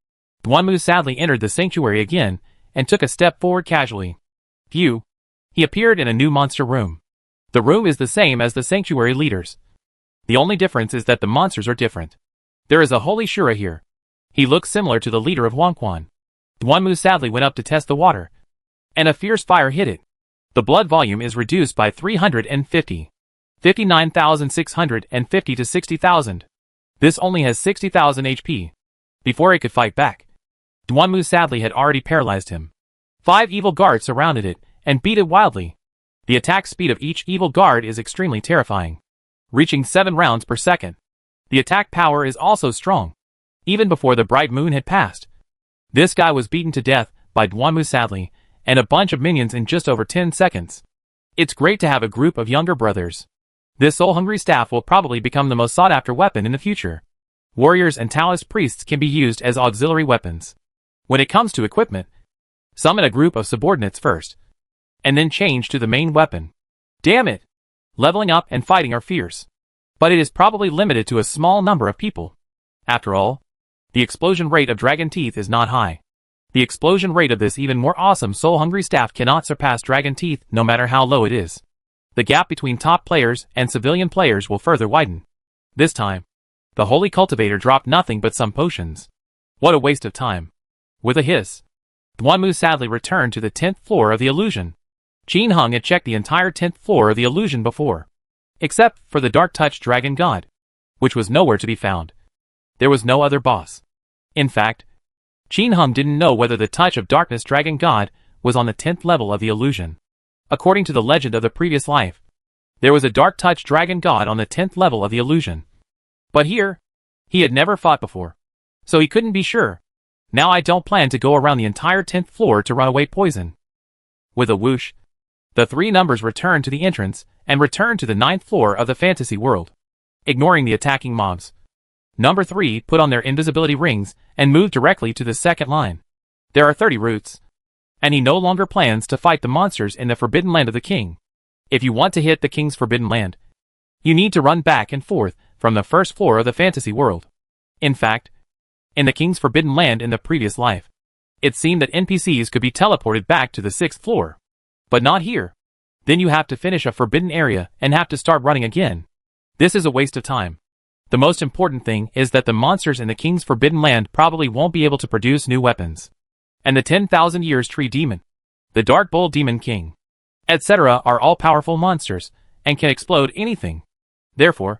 Duanmu sadly entered the sanctuary again and took a step forward casually. Phew. He appeared in a new monster room. The room is the same as the sanctuary leaders. The only difference is that the monsters are different. There is a holy Shura here. He looks similar to the leader of Huangquan. Duanmu sadly went up to test the water, and a fierce fire hit it. The blood volume is reduced by 350. 59,650 to 60,000. This only has 60,000 HP. Before it could fight back, Duanmu sadly had already paralyzed him. 5 evil guards surrounded it and beat it wildly. The attack speed of each evil guard is extremely terrifying, reaching 7 rounds per second. The attack power is also strong. Even before the bright moon had passed, this guy was beaten to death by Duanmu sadly and a bunch of minions in just over 10 seconds. It's great to have a group of younger brothers. This soul-hungry staff will probably become the most sought-after weapon in the future. Warriors and Taoist priests can be used as auxiliary weapons. When it comes to equipment, summon a group of subordinates first, and then change to the main weapon. Damn it! Leveling up and fighting are fierce. But it is probably limited to a small number of people. After all, the explosion rate of Dragon Teeth is not high. The explosion rate of this even more awesome soul-hungry staff cannot surpass Dragon Teeth no matter how low it is. The gap between top players and civilian players will further widen. This time, the Holy Cultivator dropped nothing but some potions. What a waste of time. With a hiss, Duanmu sadly returned to the 10th floor of the illusion. Qin Heng had checked the entire 10th floor of the illusion before, except for the Dark Touch Dragon God, which was nowhere to be found. There was no other boss. In fact, Qin Heng didn't know whether the Touch of Darkness Dragon God was on the 10th level of the illusion. According to the legend of the previous life, there was a Dark Touch Dragon God on the 10th level of the illusion. But here, he had never fought before, so he couldn't be sure. Now I don't plan to go around the entire 10th floor to run away poison. With a whoosh, the three numbers returned to the entrance and returned to the 9th floor of the fantasy world. Ignoring the attacking mobs, number 3 put on their invisibility rings and moved directly to the second line. There are 30 routes, and he no longer plans to fight the monsters in the Forbidden Land of the King. If you want to hit the King's Forbidden Land, you need to run back and forth from the first floor of the fantasy world. In fact, in the King's Forbidden Land in the previous life, it seemed that NPCs could be teleported back to the 6th floor. But not here. Then you have to finish a forbidden area and have to start running again. This is a waste of time. The most important thing is that the monsters in the King's Forbidden Land probably won't be able to produce new weapons. And the 10,000 Years Tree Demon, the Dark Bull Demon King, etc. are all powerful monsters and can explode anything. Therefore,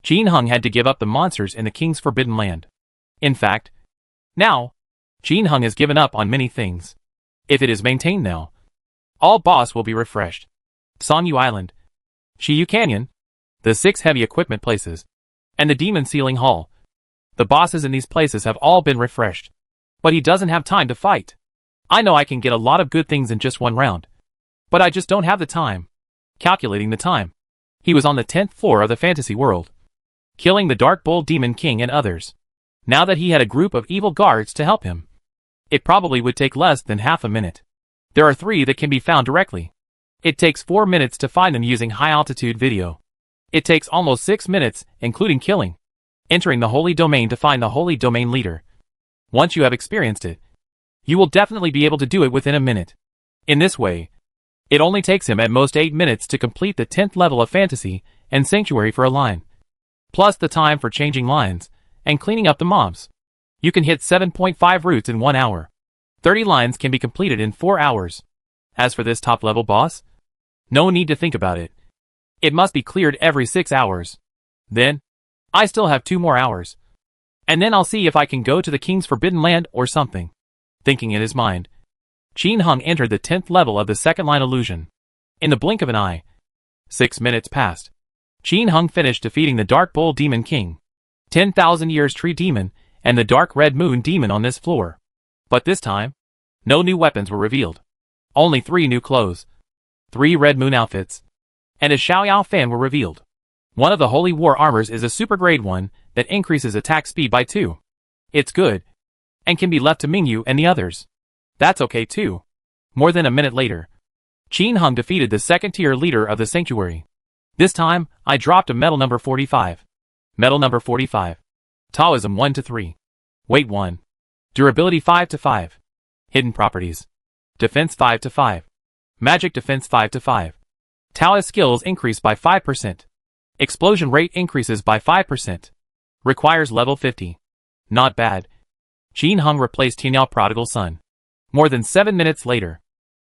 Qin Hung had to give up the monsters in the King's Forbidden Land. In fact, now, Qin Hung has given up on many things. If it is maintained now, all boss will be refreshed. Songyu Island, Shiyu Canyon, the 6 heavy equipment places, and the Demon Ceiling Hall. The bosses in these places have all been refreshed. But he doesn't have time to fight. I know I can get a lot of good things in just one round, but I just don't have the time. Calculating the time, he was on the 10th floor of the fantasy world, killing the Dark Bull Demon King and others. Now that he had a group of evil guards to help him, it probably would take less than half a minute. There are 3 that can be found directly. It takes 4 minutes to find them using high-altitude video. It takes almost 6 minutes, including killing, entering the Holy Domain to find the Holy Domain leader. Once you have experienced it, you will definitely be able to do it within a minute. In this way, it only takes him at most 8 minutes to complete the 10th level of Fantasy and Sanctuary for a line, plus the time for changing lines and cleaning up the mobs. You can hit 7.5 routes in 1 hour. 30 lines can be completed in 4 hours. As for this top-level boss, no need to think about it. It must be cleared every 6 hours. Then, I still have 2 more hours. And then I'll see if I can go to the King's Forbidden Land or something. Thinking in his mind, Qin Hung entered the 10th level of the second line illusion. In the blink of an eye, 6 minutes passed. Qin Hung finished defeating the Dark Bull Demon King, 10,000 Years Tree Demon, and the Dark Red Moon Demon on this floor. But this time, no new weapons were revealed. Only 3 new clothes, 3 Red Moon outfits, and a Xiaoyao fan were revealed. One of the Holy War armors is a super grade one that increases attack speed by 2. It's good, and can be left to Mingyu and the others. That's okay too. More than a minute later, Qin Hung defeated the second tier leader of the sanctuary. This time, I dropped a medal number 45. Medal number 45. Taoism 1 to 3. Weight 1. Durability 5 to 5. Hidden properties. Defense 5 to 5. Magic defense 5 to 5. Taoist skills increase by 5%. Explosion rate increases by 5%. Requires level 50. Not bad. Qin Hung replaced Tianyao Prodigal Son. More than 7 minutes later,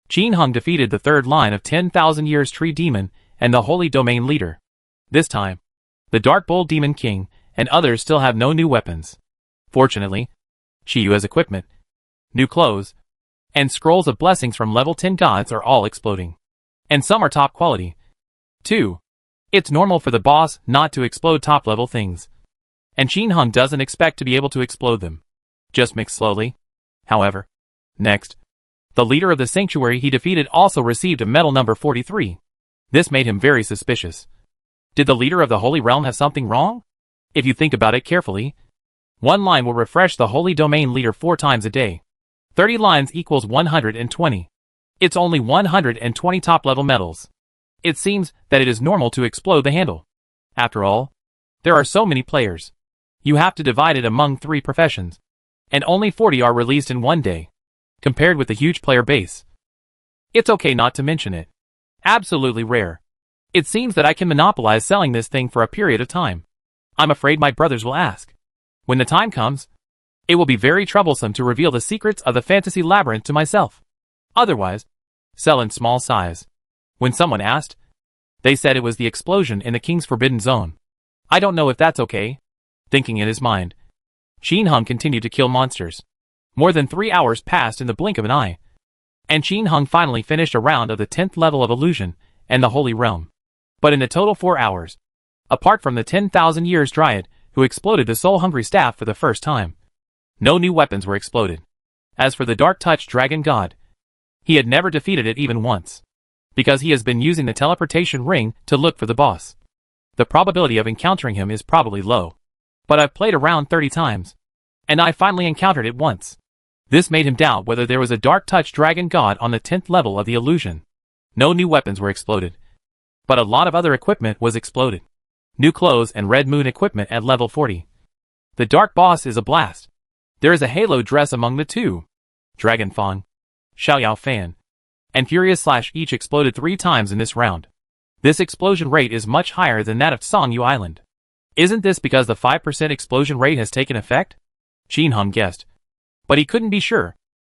Qin Hung defeated the third line of 10,000 Years Tree Demon and the Holy Domain leader. This time, the Dark Bull Demon King and others still have no new weapons. Fortunately, Shiyu has equipment, new clothes, and scrolls of blessings from level 10 gods are all exploding. And some are top quality. 2. It's normal for the boss not to explode top level things. And Qin Hung doesn't expect to be able to explode them. Just mix slowly. However, next, the leader of the sanctuary he defeated also received a medal number 43. This made him very suspicious. Did the leader of the Holy Realm have something wrong? If you think about it carefully, 1 line will refresh the Holy Domain leader 4 times a day. 30 lines equals 120. It's only 120 top-level medals. It seems that it is normal to explode the handle. After all, there are so many players. You have to divide it among 3 professions. And only 40 are released in 1 day, compared with the huge player base. It's okay not to mention it. Absolutely rare. It seems that I can monopolize selling this thing for a period of time. I'm afraid my brothers will ask. When the time comes, it will be very troublesome to reveal the secrets of the fantasy labyrinth to myself. Otherwise, sell in small size. When someone asked, they said it was the explosion in the King's Forbidden Zone. I don't know if that's okay. Thinking in his mind, Qin Hung continued to kill monsters. More than 3 hours passed in the blink of an eye. And Qin Hung finally finished a round of the 10th level of Illusion and the Holy Realm. But in the total 4 hours, apart from the 10,000 Years Dryad, who exploded the soul-hungry staff for the first time. No new weapons were exploded. As for the Dark Touch Dragon God, he had never defeated it even once, because he has been using the teleportation ring to look for the boss. The probability of encountering him is probably low. But I've played around 30 times, and I finally encountered it once. This made him doubt whether there was a Dark Touch Dragon God on the 10th level of the illusion. No new weapons were exploded, but a lot of other equipment was exploded. New clothes and Red Moon equipment at level 40. The Dark Boss is a blast. There is a halo dress among the two. Dragon Fang, Xiaoyao Fan, and Furious Slash each exploded 3 times in this round. This explosion rate is much higher than that of Songyu Island. Isn't this because the 5% explosion rate has taken effect? Qin Hung guessed. But he couldn't be sure.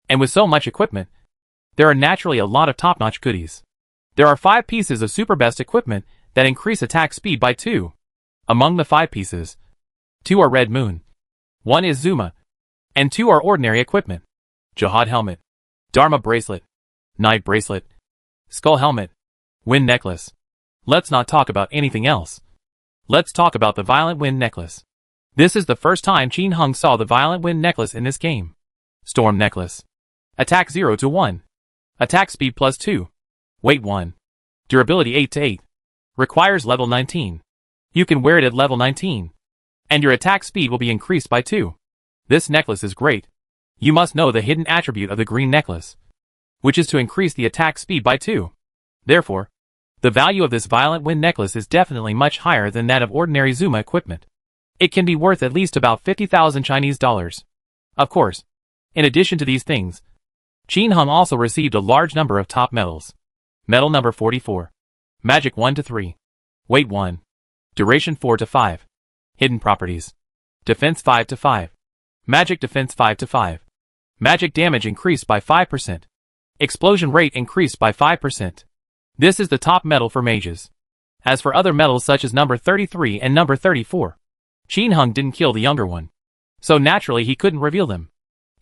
And with so much equipment, there are naturally a lot of top-notch goodies. There are 5 pieces of super best equipment that increase attack speed by 2. Among the 5 pieces, 2 are Red Moon, 1 is Zuma, and 2 are ordinary equipment. Jihad Helmet, Dharma Bracelet, Knight Bracelet, Skull Helmet, Wind Necklace. Let's not talk about anything else. Let's talk about the Violent Wind Necklace. This is the first time Qin Hung saw the Violent Wind Necklace in this game. Storm Necklace. Attack 0 to 1. Attack speed plus 2. Weight 1. Durability 8 to 8. Requires level 19. You can wear it at level 19. And your attack speed will be increased by 2. This necklace is great. You must know the hidden attribute of the green necklace, which is to increase the attack speed by 2. Therefore, the value of this Violent Wind Necklace is definitely much higher than that of ordinary Zuma equipment. It can be worth at least about 50,000 Chinese dollars. Of course, in addition to these things, Qin Hung also received a large number of top medals. Medal number 44. Magic 1 to 3. Weight 1. Duration 4 to 5. Hidden properties. Defense 5 to 5. Magic defense 5 to 5. Magic damage increased by 5%. Explosion rate increased by 5%. This is the top medal for mages. As for other medals such as number 33 and number 34, Qin Hung didn't kill the younger one, so naturally he couldn't reveal them.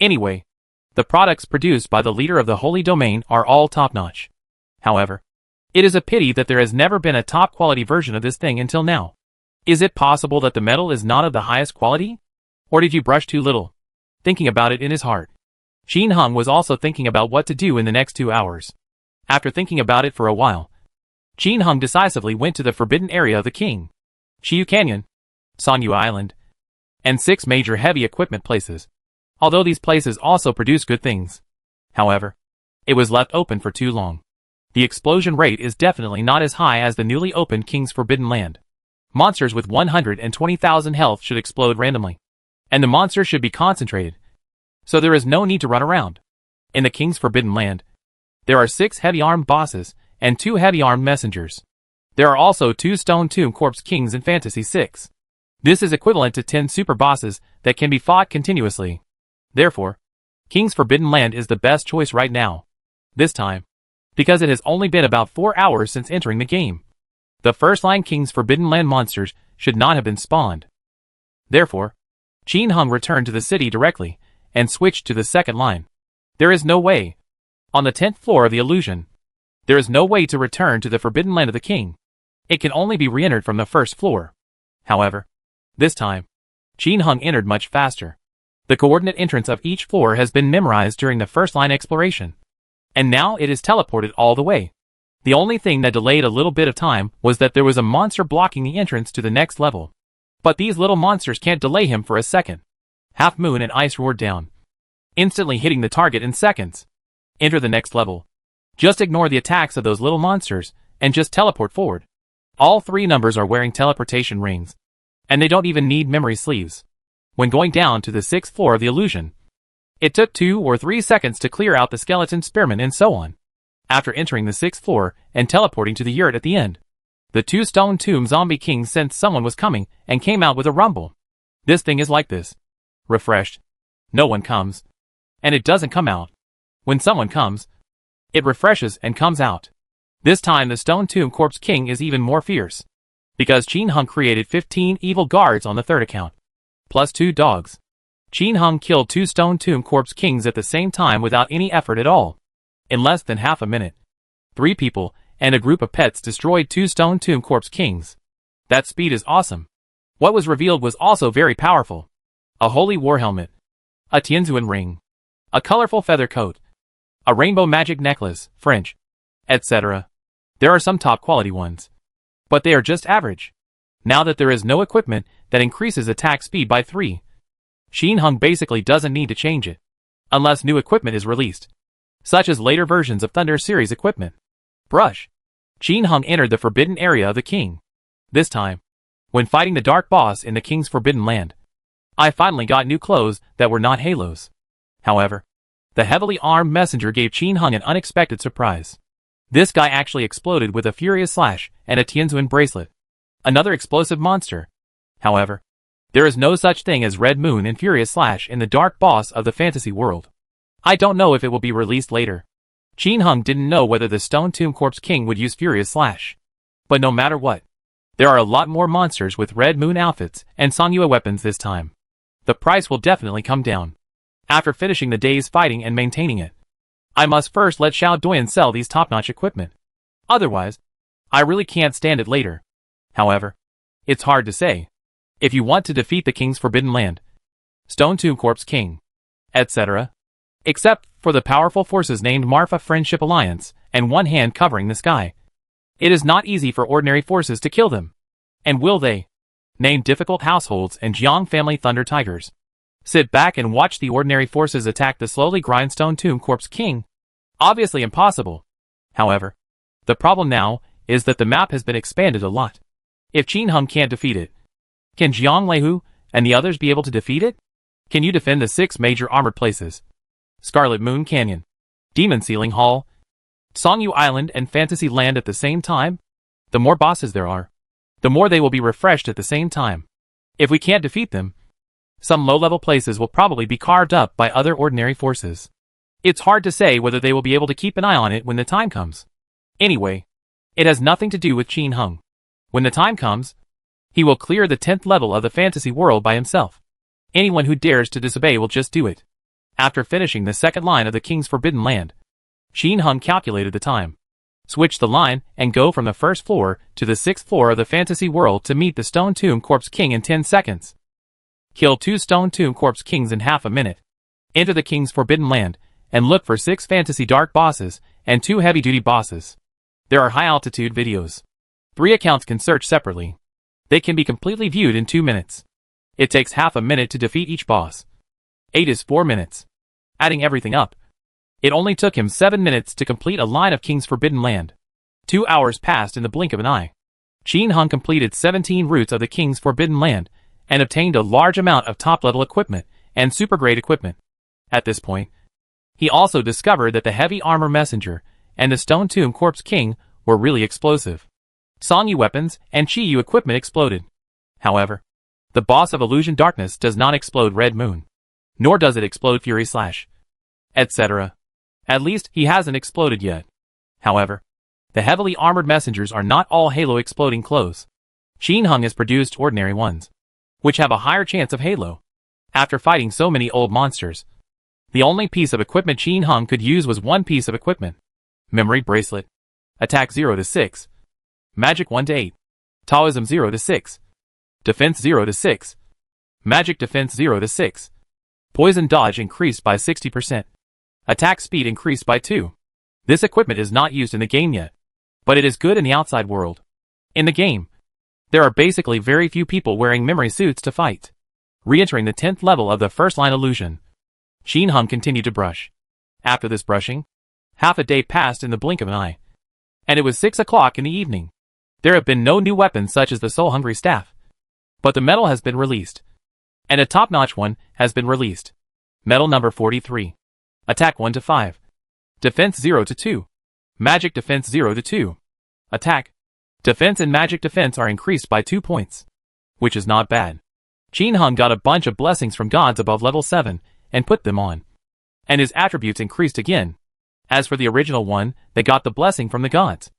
Anyway, the products produced by the leader of the Holy Domain are all top-notch. However, it is a pity that there has never been a top-quality version of this thing until now. Is it possible that the metal is not of the highest quality? Or did you brush too little? Thinking about it in his heart, Qin Hung was also thinking about what to do in the next 2 hours. After thinking about it for a while, Qin Hung decisively went to the forbidden area of the king, Qiyu Canyon, Songyu Island, and 6 major heavy equipment places. Although these places also produce good things. However, it was left open for too long. The explosion rate is definitely not as high as the newly opened King's Forbidden Land. Monsters with 120,000 health should explode randomly. And the monsters should be concentrated. So there is no need to run around. In the King's Forbidden Land, there are 6 heavy-armed bosses and 2 heavy-armed messengers. There are also 2 Stone Tomb Corpse Kings in Fantasy 6. This is equivalent to 10 super bosses that can be fought continuously. Therefore, King's Forbidden Land is the best choice right now. This time, because it has only been about 4 hours since entering the game. The first-line King's Forbidden Land monsters should not have been spawned. Therefore, Qin Hung returned to the city directly and switched to the second line. There is no way. On the 10th floor of the illusion, there is no way to return to the Forbidden Land of the King. It can only be re-entered from the first floor. However, this time, Qin Hung entered much faster. The coordinate entrance of each floor has been memorized during the first line exploration. And now it is teleported all the way. The only thing that delayed a little bit of time was that there was a monster blocking the entrance to the next level. But these little monsters can't delay him for a second. Half Moon and Ice roared down, instantly hitting the target in seconds. Enter the next level. Just ignore the attacks of those little monsters, and just teleport forward. All 3 numbers are wearing teleportation rings. And they don't even need memory sleeves. When going down to the 6th floor of the illusion, it took 2 or 3 seconds to clear out the skeleton spearmen and so on. After entering the 6th floor and teleporting to the yurt at the end, the 2 Stone Tomb Zombie Kings sensed someone was coming and came out with a rumble. This thing is like this. Refreshed. No one comes. And it doesn't come out. When someone comes, it refreshes and comes out. This time the Stone Tomb Corpse King is even more fierce. Because Qin Hung created 15 evil guards on the 3rd account. Plus 2 dogs. Qin Hung killed 2 Stone Tomb Corpse Kings at the same time without any effort at all. In less than half a minute, 3 people and a group of pets destroyed 2 Stone Tomb Corpse Kings. That speed is awesome. What was revealed was also very powerful. A holy war helmet. A Tianzuan ring. A colorful feather coat. A rainbow magic necklace, French, etc. There are some top quality ones. But they are just average. Now that there is no equipment that increases attack speed by 3, Xin Heng basically doesn't need to change it. Unless new equipment is released. Such as later versions of Thunder series equipment. Brush. Xin Heng entered the forbidden area of the king. This time, when fighting the dark boss in the king's forbidden land, I finally got new clothes that were not halos. However, the heavily armed messenger gave Xin Heng an unexpected surprise. This guy actually exploded with a furious slash and a Tianzuan bracelet. Another explosive monster. However, there is no such thing as Red Moon and Furious Slash in the dark boss of the fantasy world. I don't know if it will be released later. Xin Heng didn't know whether the Stone Tomb Corpse King would use Furious Slash. But no matter what, there are a lot more monsters with Red Moon outfits and Songyue weapons this time. The price will definitely come down. After finishing the day's fighting and maintaining it, I must first let Xiao Doyan sell these top-notch equipment. Otherwise, I really can't stand it later. However, it's hard to say. If you want to defeat the King's Forbidden Land, Stone Tomb Corpse King, etc., except for the powerful forces named Marfa Friendship Alliance and one hand covering the sky, it is not easy for ordinary forces to kill them. And will they? Name difficult households and Jiang family Thunder Tigers. Sit back and watch the ordinary forces attack the slowly grindstone Tomb Corpse King. Obviously impossible. However, the problem now is that the map has been expanded a lot. If Xin Heng can't defeat it, can Jiang Leihu and the others be able to defeat it? Can you defend the 6 major armored places? Scarlet Moon Canyon, Demon Ceiling Hall, Songyu Island and Fantasy Land at the same time? The more bosses there are, the more they will be refreshed at the same time. If we can't defeat them, some low-level places will probably be carved up by other ordinary forces. It's hard to say whether they will be able to keep an eye on it when the time comes. Anyway, it has nothing to do with Xin Heng. When the time comes, he will clear the 10th level of the fantasy world by himself. Anyone who dares to disobey will just do it. After finishing the second line of the King's Forbidden Land, Xin Heng calculated the time, switch the line, and go from the first floor to the 6th floor of the fantasy world to meet the Stone Tomb Corpse King in 10 seconds. Kill 2 Stone Tomb Corpse Kings in half a minute. Enter the King's Forbidden Land, and look for 6 fantasy dark bosses and 2 heavy-duty bosses. There are high-altitude videos. 3 accounts can search separately. They can be completely viewed in 2 minutes. It takes half a minute to defeat each boss. 8 is 4 minutes. Adding everything up, it only took him 7 minutes to complete a line of King's Forbidden Land. 2 hours passed in the blink of an eye. Xin Heng completed 17 routes of the King's Forbidden Land and obtained a large amount of top-level equipment and super-grade equipment. At this point, he also discovered that the heavy armor messenger and the Stone Tomb Corpse King were really explosive. Songyu weapons and Chiyu equipment exploded. However, the boss of Illusion Darkness does not explode Red Moon. Nor does it explode Fury Slash, etc. At least, he hasn't exploded yet. However, the heavily armored messengers are not all Halo exploding clothes. Xin Heng has produced ordinary ones, which have a higher chance of Halo. After fighting so many old monsters, the only piece of equipment Xin Heng could use was one piece of equipment. Memory Bracelet. Attack 0 to 6. Magic 1 to 8. Taoism 0 to 6. Defense 0 to 6. Magic Defense 0 to 6. Poison Dodge increased by 60%. Attack speed increased by 2. This equipment is not used in the game yet, but it is good in the outside world. In the game, there are basically very few people wearing memory suits to fight. Re-entering the 10th level of the first line illusion, Xin Heng continued to brush. After this brushing, half a day passed in the blink of an eye. And it was 6 o'clock in the evening. There have been no new weapons such as the Soul Hungry Staff. But the medal has been released. And a top-notch one has been released. Medal number 43. Attack 1 to 5. Defense 0 to 2. Magic Defense 0 to 2. Attack, Defense and Magic Defense are increased by 2 points. Which is not bad. Xin Heng got a bunch of blessings from gods above level 7 and put them on. And his attributes increased again. As for the original one, they got the blessing from the gods.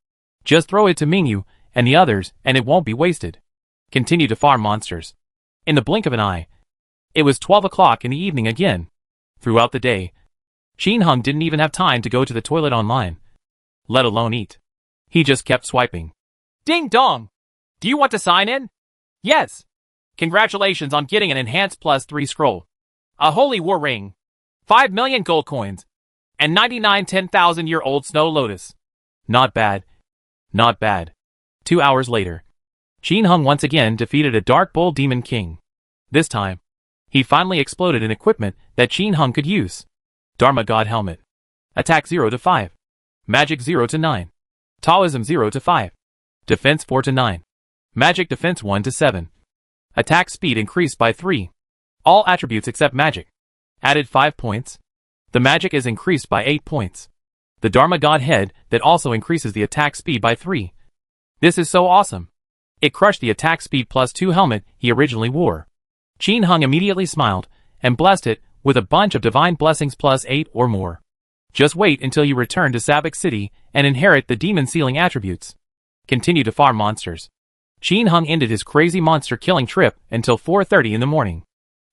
Just throw it to Mingyu and the others and it won't be wasted. Continue to farm monsters. In the blink of an eye, it was 12 o'clock in the evening again. Throughout the day, Xin Heng didn't even have time to go to the toilet online, let alone eat. He just kept swiping. Ding dong! Do you want to sign in? Yes. Congratulations on getting an enhanced +3 scroll. A holy war ring. 5 million gold coins. And 99 10,000-year-old snow lotus. Not bad. Not bad. 2 hours later, Qin Hung once again defeated a Dark Bull Demon King. This time, he finally exploded an equipment that Qin Hung could use. Dharma God Helmet. Attack 0 to 5. Magic 0 to 9. Taoism 0 to 5. Defense 4 to 9. Magic Defense 1 to 7. Attack speed increased by 3. All attributes except magic. Added 5 points. The magic is increased by 8 points. The Dharma God Head that also increases the attack speed by 3. This is so awesome. It crushed the attack speed +2 helmet he originally wore. Qin Hung immediately smiled and blessed it with a bunch of divine blessings +8 or more. Just wait until you return to Sabak City and inherit the demon sealing attributes. Continue to farm monsters. Qin Hung ended his crazy monster killing trip until 4:30 in the morning.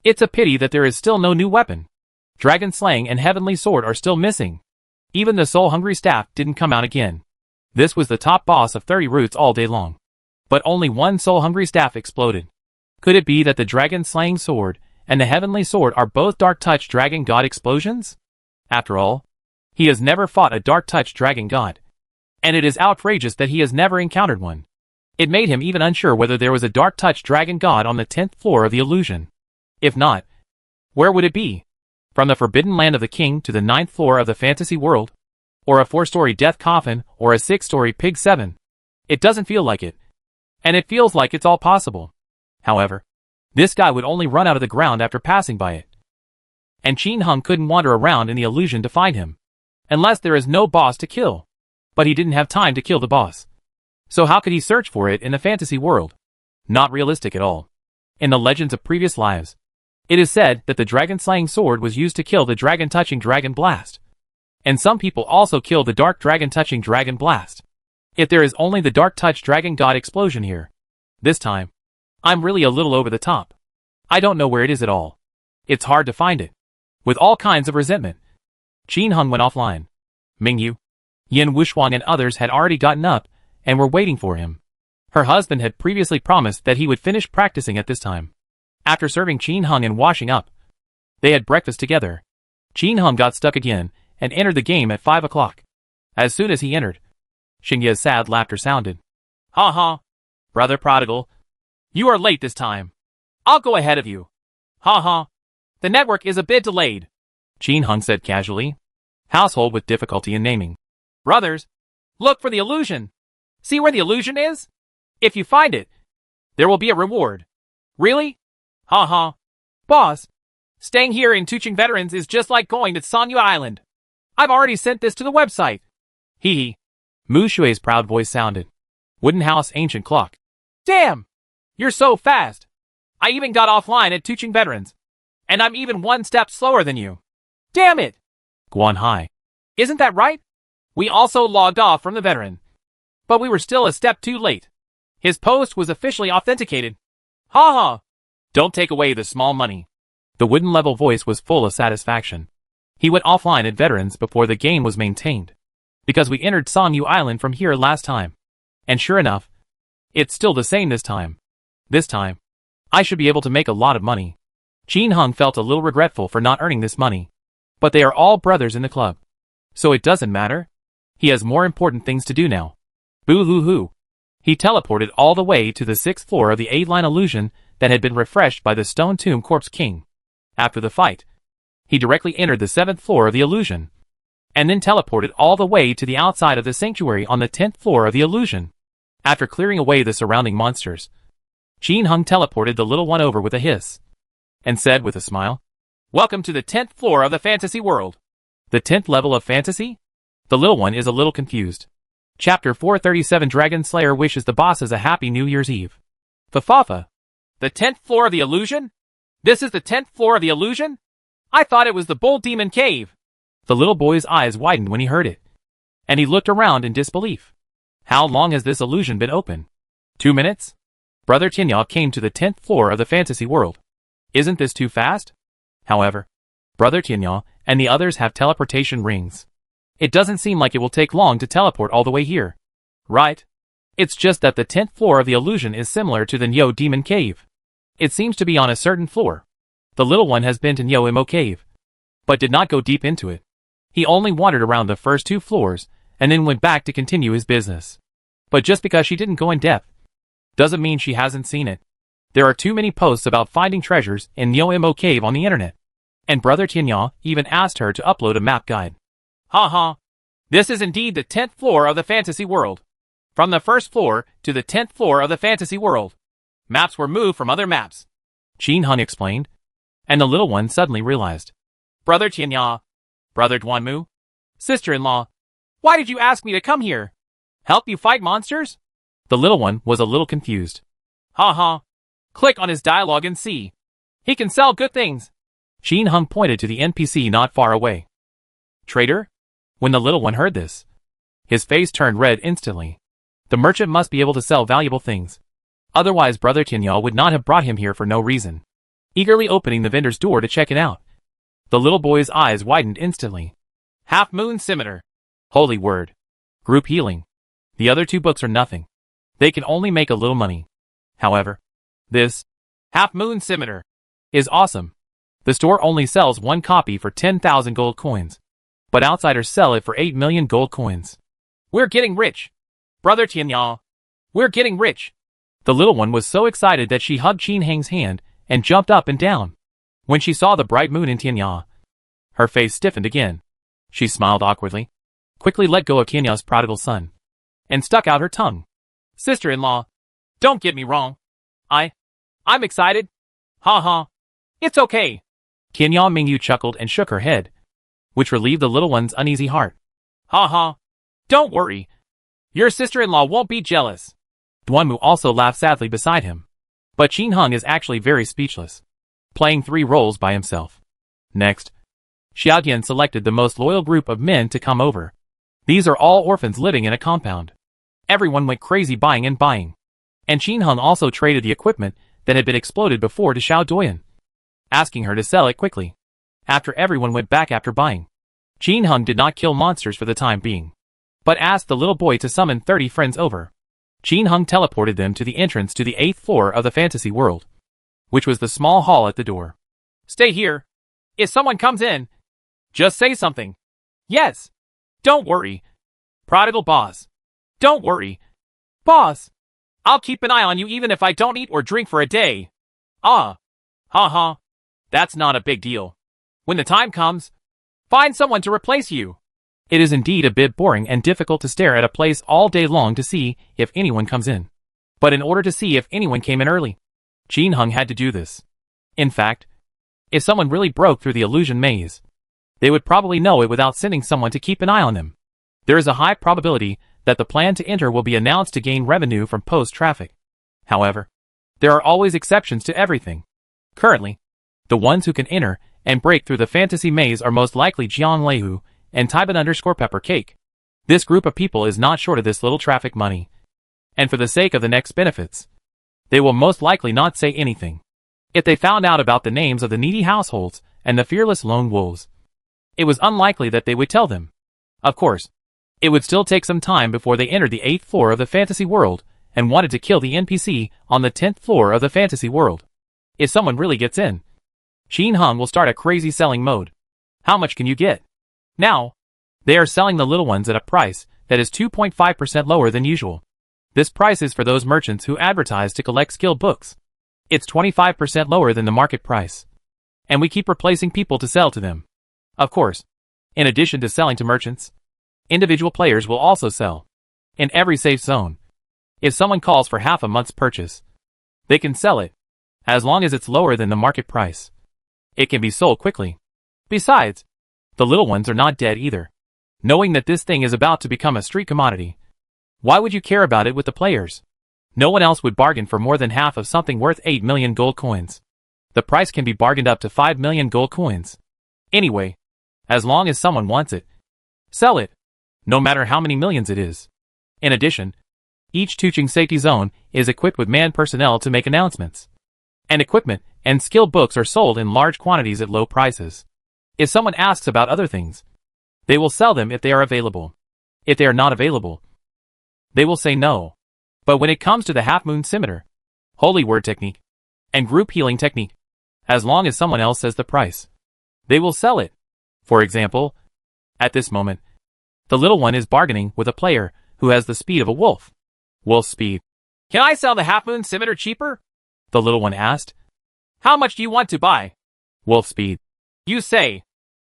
It's a pity that there is still no new weapon. Dragon Slaying and Heavenly Sword are still missing. Even the Soul Hungry Staff didn't come out again. This was the top boss of 30 Roots all day long. But only one Soul Hungry Staff exploded. Could it be that the Dragon Slaying Sword and the Heavenly Sword are both Dark Touch Dragon God explosions? After all, he has never fought a Dark Touch Dragon God. And it is outrageous that he has never encountered one. It made him even unsure whether there was a Dark Touch Dragon God on the 10th floor of the illusion. If not, where would it be? From the Forbidden Land of the King to the 9th floor of the fantasy world? Or a 4-story death coffin or a 6-story pig 7? It doesn't feel like it. And it feels like it's all possible. However, this guy would only run out of the ground after passing by it. And Qin Hung couldn't wander around in the illusion to find him. Unless there is no boss to kill. But he didn't have time to kill the boss. So how could he search for it in the fantasy world? Not realistic at all. In the legends of previous lives, it is said that the dragon-slaying sword was used to kill the dragon-touching dragon blast. And some people also kill the dark dragon-touching dragon blast. If there is only the dark touch dragon god explosion here. This time, I'm really a little over the top. I don't know where it is at all. It's hard to find it. With all kinds of resentment, Qin Hung went offline. Mingyu, Yin Wuxuang and others had already gotten up and were waiting for him. Her husband had previously promised that he would finish practicing at this time. After serving Qin Hung and washing up, they had breakfast together. Qin Hung got stuck again and entered the game at 5 o'clock. As soon as he entered, Xingye's sad laughter sounded. Ha ha, brother prodigal. You are late this time. I'll go ahead of you. Ha ha. The network is a bit delayed, Qin Hung said casually. Household with difficulty in naming. Brothers, look for the illusion. See where the illusion is? If you find it, there will be a reward. Really? Ha ha. Boss, staying here in Tuching Veterans is just like going to Sanyu Island. I've already sent this to the website. Hee hee. Mu Shui's proud voice sounded. Wooden house ancient clock. Damn! You're so fast. I even got offline at Tuching Veterans. And I'm even one step slower than you. Damn it! Guan Hai. Isn't that right? We also logged off from the veteran. But we were still a step too late. His post was officially authenticated. Ha ha! Don't take away the small money. The wooden level voice was full of satisfaction. He went offline at veterans before the game was maintained. Because we entered Sanyu Island from here last time. And sure enough, it's still the same this time. This time, I should be able to make a lot of money. Qin Hung felt a little regretful for not earning this money. But they are all brothers in the club. So it doesn't matter. He has more important things to do now. Boo-hoo-hoo. He teleported all the way to the 6th floor of the 8-line illusion that had been refreshed by the Stone Tomb Corpse King. After the fight, he directly entered the 7th floor of the illusion. And then teleported all the way to the outside of the sanctuary on the 10th floor of the illusion. After clearing away the surrounding monsters, Qin Hung teleported the little one over with a hiss. And said with a smile, Welcome to the 10th floor of the fantasy world. The 10th level of fantasy? The little one is a little confused. Chapter 437 Dragon Slayer wishes the bosses a happy New Year's Eve. Fafafa. The 10th floor of the illusion? This is the 10th floor of the illusion? I thought it was the Bull Demon Cave. The little boy's eyes widened when he heard it. And he looked around in disbelief. How long has this illusion been open? 2 minutes? Brother Tinya came to the 10th floor of the fantasy world. Isn't this too fast? However, Brother Tinya and the others have teleportation rings. It doesn't seem like it will take long to teleport all the way here. Right? It's just that the 10th floor of the illusion is similar to the Nyo Demon Cave. It seems to be on a certain floor. The little one has been to Nyoimo Cave, but did not go deep into it. He only wandered around the first 2 floors, and then went back to continue his business. But just because she didn't go in depth, doesn't mean she hasn't seen it. There are too many posts about finding treasures in Nyoimo Cave on the internet. And Brother Tianya even asked her to upload a map guide. Ha. This is indeed the 10th floor of the fantasy world. From the 1st floor to the 10th floor of the fantasy world, maps were moved from other maps. Jin Hun explained, and the little one suddenly realized. Brother Tianya, Brother Duanmu, sister-in-law, why did you ask me to come here? Help you fight monsters? The little one was a little confused. Ha. Click on his dialogue and see. He can sell good things. Jin Hun pointed to the NPC not far away. Trader? When the little one heard this, his face turned red instantly. The merchant must be able to sell valuable things. Otherwise Brother Tianya would not have brought him here for no reason. Eagerly opening the vendor's door to check it out, the little boy's eyes widened instantly. Half Moon Scimitar. Holy word. Group healing. The other 2 books are nothing. They can only make a little money. However, this Half Moon Scimitar is awesome. The store only sells 1 copy for 10,000 gold coins, but outsiders sell it for 8 million gold coins. We're getting rich. Brother Tianya, we're getting rich. The little one was so excited that she hugged Qin Heng's hand and jumped up and down. When she saw the bright moon in Tianya, her face stiffened again. She smiled awkwardly, quickly let go of Tianya's prodigal son, and stuck out her tongue. Sister-in-law, don't get me wrong. I'm excited. Ha. It's okay. Tianya Mingyu chuckled and shook her head, which relieved the little one's uneasy heart. Ha. Don't worry. Your sister-in-law won't be jealous. Duanmu also laughed sadly beside him. But Qin Heng is actually very speechless, playing 3 roles by himself. Next, Xiaodian selected the most loyal group of men to come over. These are all orphans living in a compound. Everyone went crazy buying. And Qin Heng also traded the equipment that had been exploded before to Xiao Doyan, asking her to sell it quickly. After everyone went back after buying, Qin Heng did not kill monsters for the time being, but asked the little boy to summon 30 friends over. Qin Heng teleported them to the entrance to the 8th floor of the fantasy world, which was the small hall at the door. Stay here. If someone comes in, just say something. Yes. Don't worry. Prodigal boss. Don't worry. Boss. I'll keep an eye on you even if I don't eat or drink for a day. Ha. That's not a big deal. When the time comes, find someone to replace you. It is indeed a bit boring and difficult to stare at a place all day long to see if anyone comes in. But in order to see if anyone came in early, Qin Heng had to do this. In fact, if someone really broke through the illusion maze, they would probably know it without sending someone to keep an eye on them. There is a high probability that the plan to enter will be announced to gain revenue from post-traffic. However, there are always exceptions to everything. Currently, the ones who can enter and break through the fantasy maze are most likely Jian Leihu and Taiban_Pepper Cake. This group of people is not short of this little traffic money, and for the sake of the next benefits, they will most likely not say anything. If they found out about the names of the needy households and the fearless lone wolves, it was unlikely that they would tell them. Of course, it would still take some time before they entered the 8th floor of the fantasy world and wanted to kill the NPC on the 10th floor of the fantasy world. If someone really gets in, Qin Heng will start a crazy selling mode. How much can you get? Now, they are selling the little ones at a price that is 2.5% lower than usual. This price is for those merchants who advertise to collect skill books. It's 25% lower than the market price. And we keep replacing people to sell to them. Of course, in addition to selling to merchants, individual players will also sell. In every safe zone, if someone calls for half a month's purchase, they can sell it, as long as it's lower than the market price. It can be sold quickly. Besides, the little ones are not dead either. Knowing that this thing is about to become a street commodity, why would you care about it with the players? No one else would bargain for more than half of something worth 8 million gold coins. The price can be bargained up to 5 million gold coins. Anyway, as long as someone wants it, sell it, no matter how many millions it is. In addition, each teaching safety zone is equipped with manned personnel to make announcements. And equipment and skill books are sold in large quantities at low prices. If someone asks about other things, they will sell them if they are available. If they are not available, they will say no. But when it comes to the half-moon scimitar, holy word technique, and group healing technique. As long as someone else says the price, they will sell it. For example, at this moment, the little one is bargaining with a player who has the speed of a wolf. Wolf speed. Can I sell the half-moon scimitar cheaper? The little one asked. How much do you want to buy? Wolf speed. You say.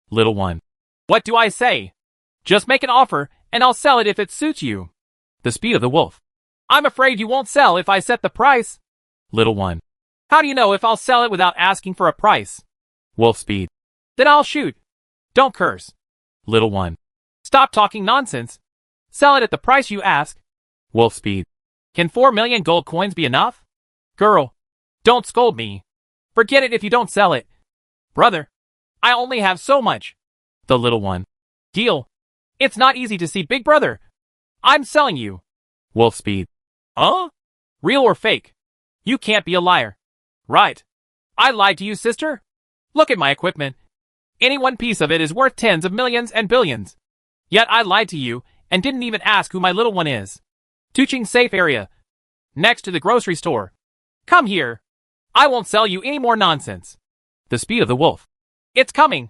Little one. What do I say? Just make an offer, and I'll sell it if it suits you. The speed of the wolf. I'm afraid you won't sell if I set the price. Little one. How do you know if I'll sell it without asking for a price? Wolf speed. Then I'll shoot. Don't curse. Little one. Stop talking nonsense. Sell it at the price you ask. Wolf speed. Can 4 million gold coins be enough? Girl, don't scold me. Forget it if you don't sell it. Brother, I only have so much. The little one. Deal. It's not easy to see, big brother. I'm selling you. Wolf speed. Real or fake? You can't be a liar. Right. I lied to you, sister. Look at my equipment. Any one piece of it is worth tens of millions and billions. Yet I lied to you and didn't even ask who my little one is. Tuching safe area. Next to the grocery store. Come here. I won't sell you any more nonsense. The speed of the wolf. It's coming.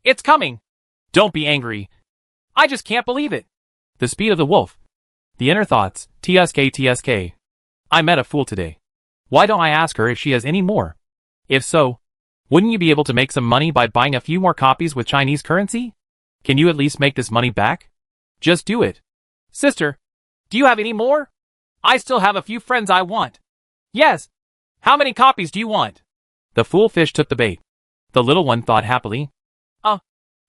It's coming. Don't be angry. I just can't believe it. The speed of the wolf. The inner thoughts. TSK. I met a fool today. Why don't I ask her if she has any more? If so, wouldn't you be able to make some money by buying a few more copies with Chinese currency? Can you at least make this money back? Just do it. Sister, do you have any more? I still have a few friends I want. Yes. How many copies do you want? The fool fish took the bait. The little one thought happily.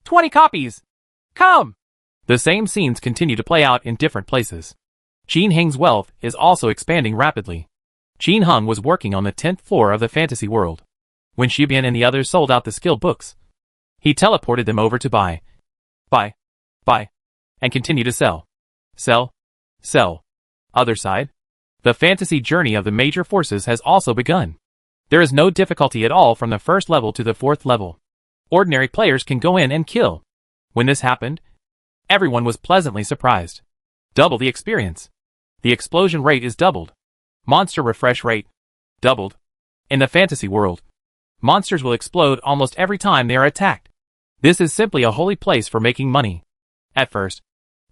20 copies. Come. The same scenes continue to play out in different places. Qin Heng's wealth is also expanding rapidly. Qin Heng was working on the 10th floor of the fantasy world. When Shibian and the others sold out the skill books, he teleported them over to buy, and continue to sell. Sell. Other side. The fantasy journey of the major forces has also begun. There is no difficulty at all from the first level to the 4th level. Ordinary players can go in and kill. When this happened, everyone was pleasantly surprised. Double the experience. The explosion rate is doubled. Monster refresh rate. Doubled. In the fantasy world, monsters will explode almost every time they are attacked. This is simply a holy place for making money. At first,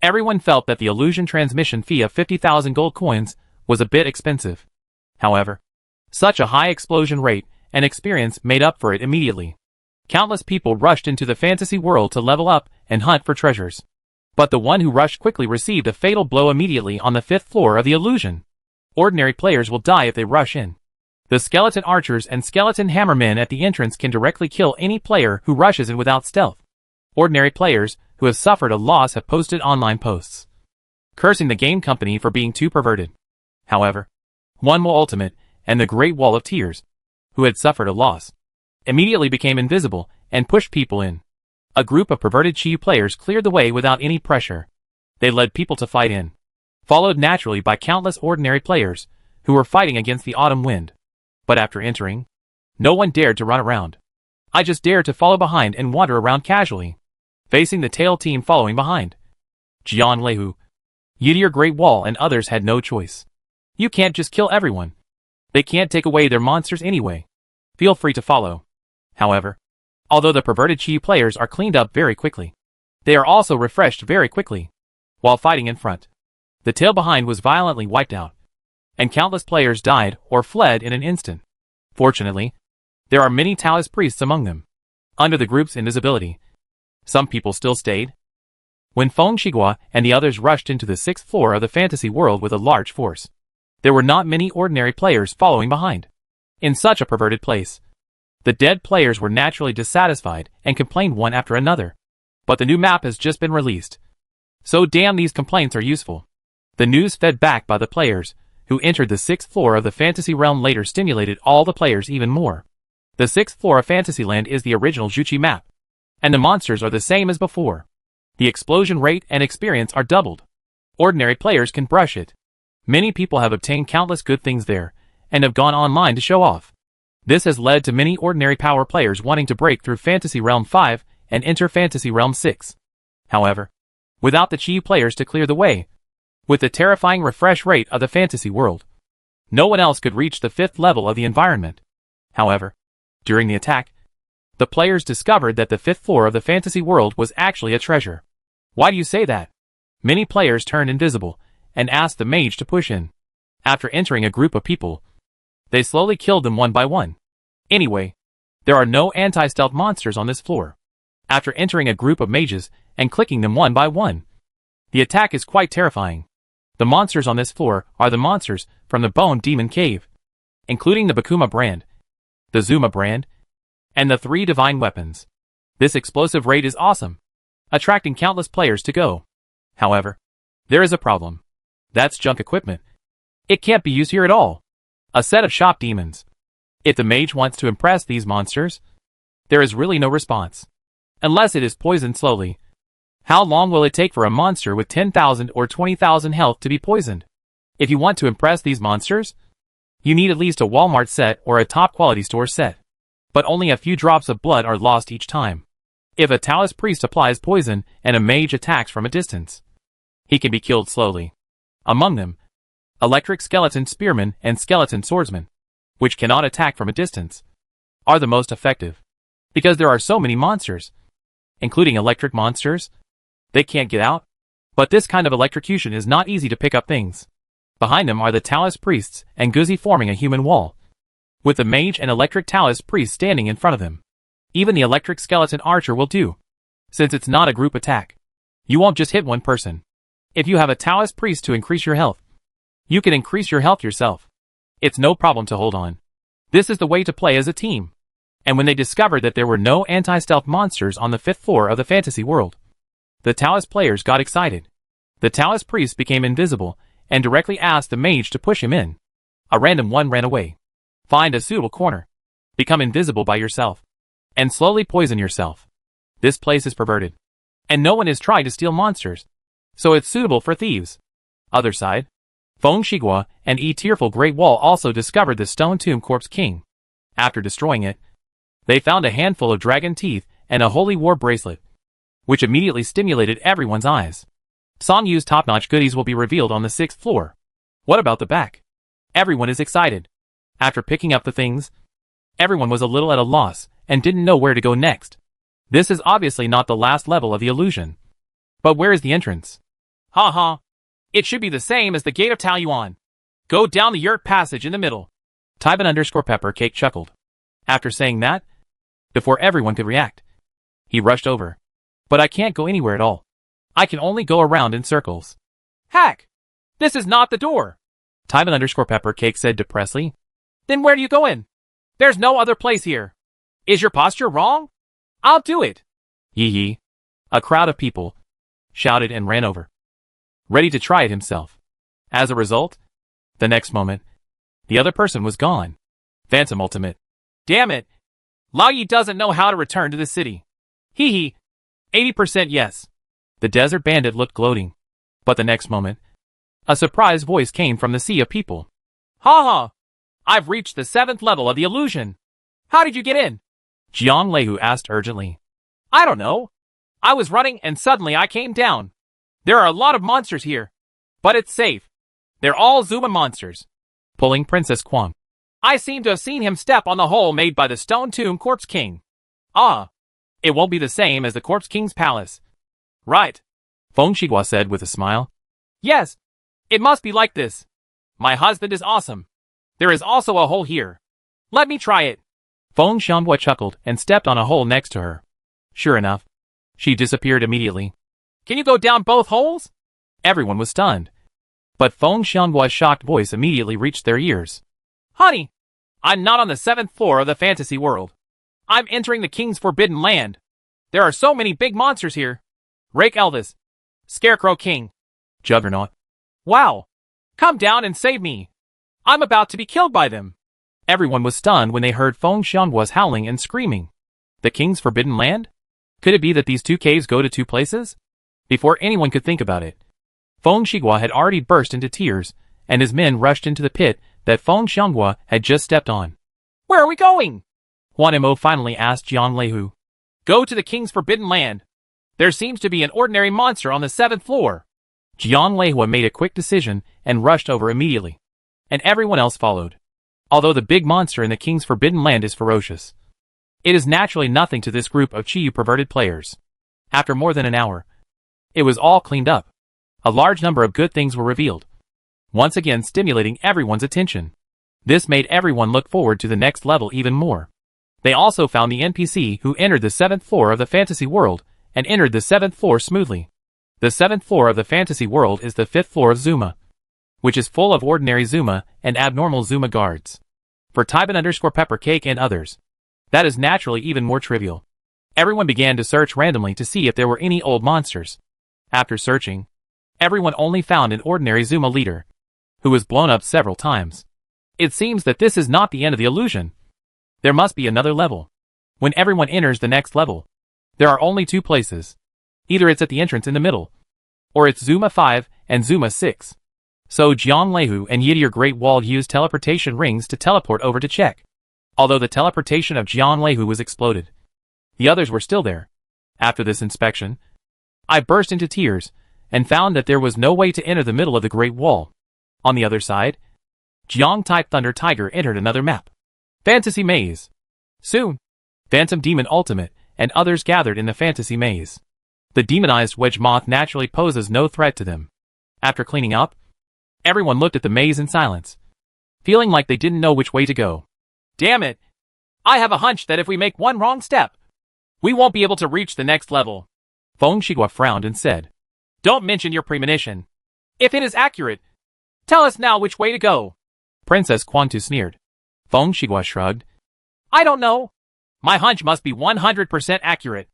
everyone felt that the illusion transmission fee of 50,000 gold coins was a bit expensive. However, such a high explosion rate and experience made up for it immediately. Countless people rushed into the fantasy world to level up and hunt for treasures. But the one who rushed quickly received a fatal blow immediately on the 5th floor of the illusion. Ordinary players will die if they rush in. The skeleton archers and skeleton hammermen at the entrance can directly kill any player who rushes in without stealth. Ordinary players who have suffered a loss have posted online posts, cursing the game company for being too perverted. However, one more ultimate, and the Great Wall of Tears, who had suffered a loss, immediately became invisible and pushed people in. A group of perverted Chi players cleared the way without any pressure. They led people to fight in, followed naturally by countless ordinary players who were fighting against the autumn wind. But after entering, no one dared to run around. I just dared to follow behind and wander around casually, facing the tail team following behind. Jian Leihu, Yedier Great Wall and others had no choice. You can't just kill everyone. They can't take away their monsters anyway. Feel free to follow. However, although the perverted Chi players are cleaned up very quickly, they are also refreshed very quickly. While fighting in front, the tail behind was violently wiped out, and countless players died or fled in an instant. Fortunately, there are many Taoist priests among them. Under the group's invisibility, some people still stayed. When Feng Shigua and the others rushed into the 6th floor of the fantasy world with a large force, there were not many ordinary players following behind. In such a perverted place, the dead players were naturally dissatisfied and complained one after another. But the new map has just been released, so damn these complaints are useful. The news fed back by the players who entered the 6th floor of the fantasy realm later stimulated all the players even more. The 6th floor of Fantasyland is the original Juchi map, and the monsters are the same as before. The explosion rate and experience are doubled. Ordinary players can brush it. Many people have obtained countless good things there, and have gone online to show off. This has led to many ordinary power players wanting to break through Fantasy Realm 5 and enter Fantasy Realm 6. However, without the Chi players to clear the way, with the terrifying refresh rate of the fantasy world, no one else could reach the 5th level of the environment. However, during the attack, the players discovered that the 5th floor of the fantasy world was actually a treasure. Why do you say that? Many players turned invisible and asked the mage to push in. After entering a group of people, they slowly killed them one by one. Anyway, there are no anti-stealth monsters on this floor. After entering a group of mages and clicking them one by one, the attack is quite terrifying. The monsters on this floor are the monsters from the Bone Demon Cave, including the Bakuma brand, the Zuma brand, and the 3 divine weapons. This explosive raid is awesome, attracting countless players to go. However, there is a problem. That's junk equipment. It can't be used here at all. A set of shop demons. If the mage wants to impress these monsters, there is really no response. Unless it is poisoned slowly. How long will it take for a monster with 10,000 or 20,000 health to be poisoned? If you want to impress these monsters, you need at least a Walmart set or a top quality store set. But only a few drops of blood are lost each time. If a Taoist priest applies poison and a mage attacks from a distance, he can be killed slowly. Among them, electric skeleton spearmen and skeleton swordsmen, which cannot attack from a distance, are the most effective. Because there are so many monsters, including electric monsters, they can't get out. But this kind of electrocution is not easy to pick up things. Behind them are the Taoist priests and Guzi forming a human wall, with the mage and electric Taoist priest standing in front of them. Even the electric skeleton archer will do, since it's not a group attack. You won't just hit one person. If you have a Taoist priest to increase your health, you can increase your health yourself. It's no problem to hold on. This is the way to play as a team. And when they discovered that there were no anti-stealth monsters on the 5th floor of the fantasy world, the Taoist players got excited. The Taoist priest became invisible and directly asked the mage to push him in. A random one ran away. Find a suitable corner. Become invisible by yourself. And slowly poison yourself. This place is perverted. And no one is trying to steal monsters. So it's suitable for thieves. Other side. Feng Shigua and Tearful Great Wall also discovered the Stone Tomb Corpse King. After destroying it, they found a handful of dragon teeth and a holy war bracelet, which immediately stimulated everyone's eyes. Song Yu's top-notch goodies will be revealed on the 6th floor. What about the back? Everyone is excited. After picking up the things, everyone was a little at a loss and didn't know where to go next. This is obviously not the last level of the illusion. But where is the entrance? Ha. It should be the same as the Gate of Taoyuan. Go down the yurt passage in the middle. Tyban_Peppercake chuckled. After saying that, before everyone could react, he rushed over. But I can't go anywhere at all. I can only go around in circles. Hack! This is not the door. Tyban_Peppercake said depressedly. Then where do you go in? There's no other place here. Is your posture wrong? I'll do it. Yee. A crowd of people shouted and ran over, ready to try it himself. As a result, the next moment, the other person was gone. Phantom Ultimate. Damn it. Lao Yi doesn't know how to return to the city. Hee. 80% yes. The desert bandit looked gloating. But the next moment, a surprised voice came from the sea of people. Ha. I've reached the 7th level of the illusion. How did you get in? Jiang Leihu asked urgently. I don't know. I was running and suddenly I came down. There are a lot of monsters here. But it's safe. They're all Zuma monsters. Pulling Princess Kwang. I seem to have seen him step on the hole made by the Stone Tomb Corpse King. Ah. It won't be the same as the Corpse King's palace. Right. Feng Shigua said with a smile. Yes. It must be like this. My husband is awesome. There is also a hole here. Let me try it. Feng Xianghua chuckled and stepped on a hole next to her. Sure enough, she disappeared immediately. Can you go down both holes? Everyone was stunned. But Feng Xianghua's shocked voice immediately reached their ears. Honey, I'm not on the 7th floor of the fantasy world. I'm entering the King's Forbidden Land. There are so many big monsters here. Rake Elvis. Scarecrow King. Juggernaut. Wow. Come down and save me. I'm about to be killed by them. Everyone was stunned when they heard Feng Xianghua's howling and screaming. The King's Forbidden Land? Could it be that these two caves go to two places? Before anyone could think about it, Feng Shigua had already burst into tears, and his men rushed into the pit that Feng Xianghua had just stepped on. Where are we going? Huan Mo finally asked Jiang Leihu. Go to the King's Forbidden Land. There seems to be an ordinary monster on the 7th floor. Jiang Leihua made a quick decision and rushed over immediately. And everyone else followed. Although the big monster in the king's forbidden land is ferocious, it is naturally nothing to this group of Chiyu perverted players. After more than an hour, it was all cleaned up. A large number of good things were revealed, once again stimulating everyone's attention. This made everyone look forward to the next level even more. They also found the NPC who entered the 7th floor of the fantasy world and entered the 7th floor smoothly. The 7th floor of the fantasy world is the 5th floor of Zuma, which is full of ordinary Zuma and abnormal Zuma guards. For Tybin_Peppercake and others, that is naturally even more trivial. Everyone began to search randomly to see if there were any old monsters. After searching, everyone only found an ordinary Zuma leader, who was blown up several times. It seems that this is not the end of the illusion. There must be another level. When everyone enters the next level, there are only two places. Either it's at the entrance in the middle, or it's Zuma 5 and Zuma 6. So Jiang Leihu and Yidir Great Wall used teleportation rings to teleport over to check. Although the teleportation of Jiang Leihu was exploded, the others were still there. After this inspection, I burst into tears and found that there was no way to enter the middle of the Great Wall. On the other side, Jiang Type Thunder Tiger entered another map. Fantasy Maze. Soon, Phantom Demon Ultimate and others gathered in the Fantasy Maze. The demonized wedge moth naturally poses no threat to them. After cleaning up, everyone looked at the maze in silence, feeling like they didn't know which way to go. Damn it! I have a hunch that if we make one wrong step, we won't be able to reach the next level. Feng Shigua frowned and said, Don't mention your premonition. If it is accurate, tell us now which way to go. Princess Quantu sneered. Feng Shigua shrugged. I don't know. My hunch must be 100% accurate.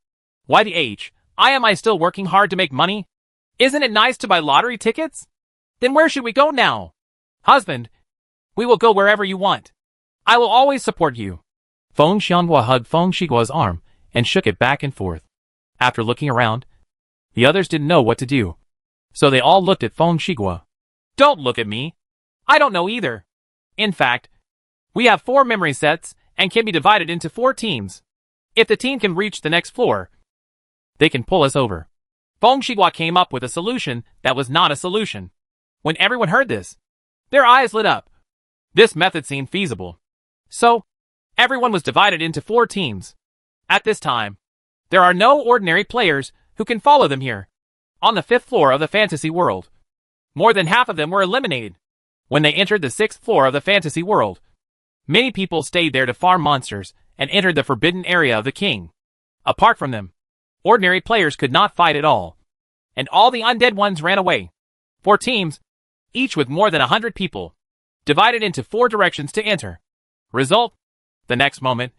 Why the H? Am I still working hard to make money? Isn't it nice to buy lottery tickets? Then where should we go now? Husband, we will go wherever you want. I will always support you. Feng Xianhua hugged Feng Shigua's arm and shook it back and forth. After looking around, the others didn't know what to do, so they all looked at Feng Shigua. Don't look at me. I don't know either. In fact, we have 4 memory sets and can be divided into 4 teams. If the team can reach the next floor, they can pull us over. Feng Shigua came up with a solution that was not a solution. When everyone heard this, their eyes lit up. This method seemed feasible. So, everyone was divided into 4 teams. At this time, there are no ordinary players who can follow them here. On the 5th floor of the fantasy world, more than half of them were eliminated. When they entered the 6th floor of the fantasy world, many people stayed there to farm monsters and entered the forbidden area of the king. Apart from them, ordinary players could not fight at all, and all the undead ones ran away. 4 teams, each with more than 100 people, divided into 4 directions to enter. Result: the next moment,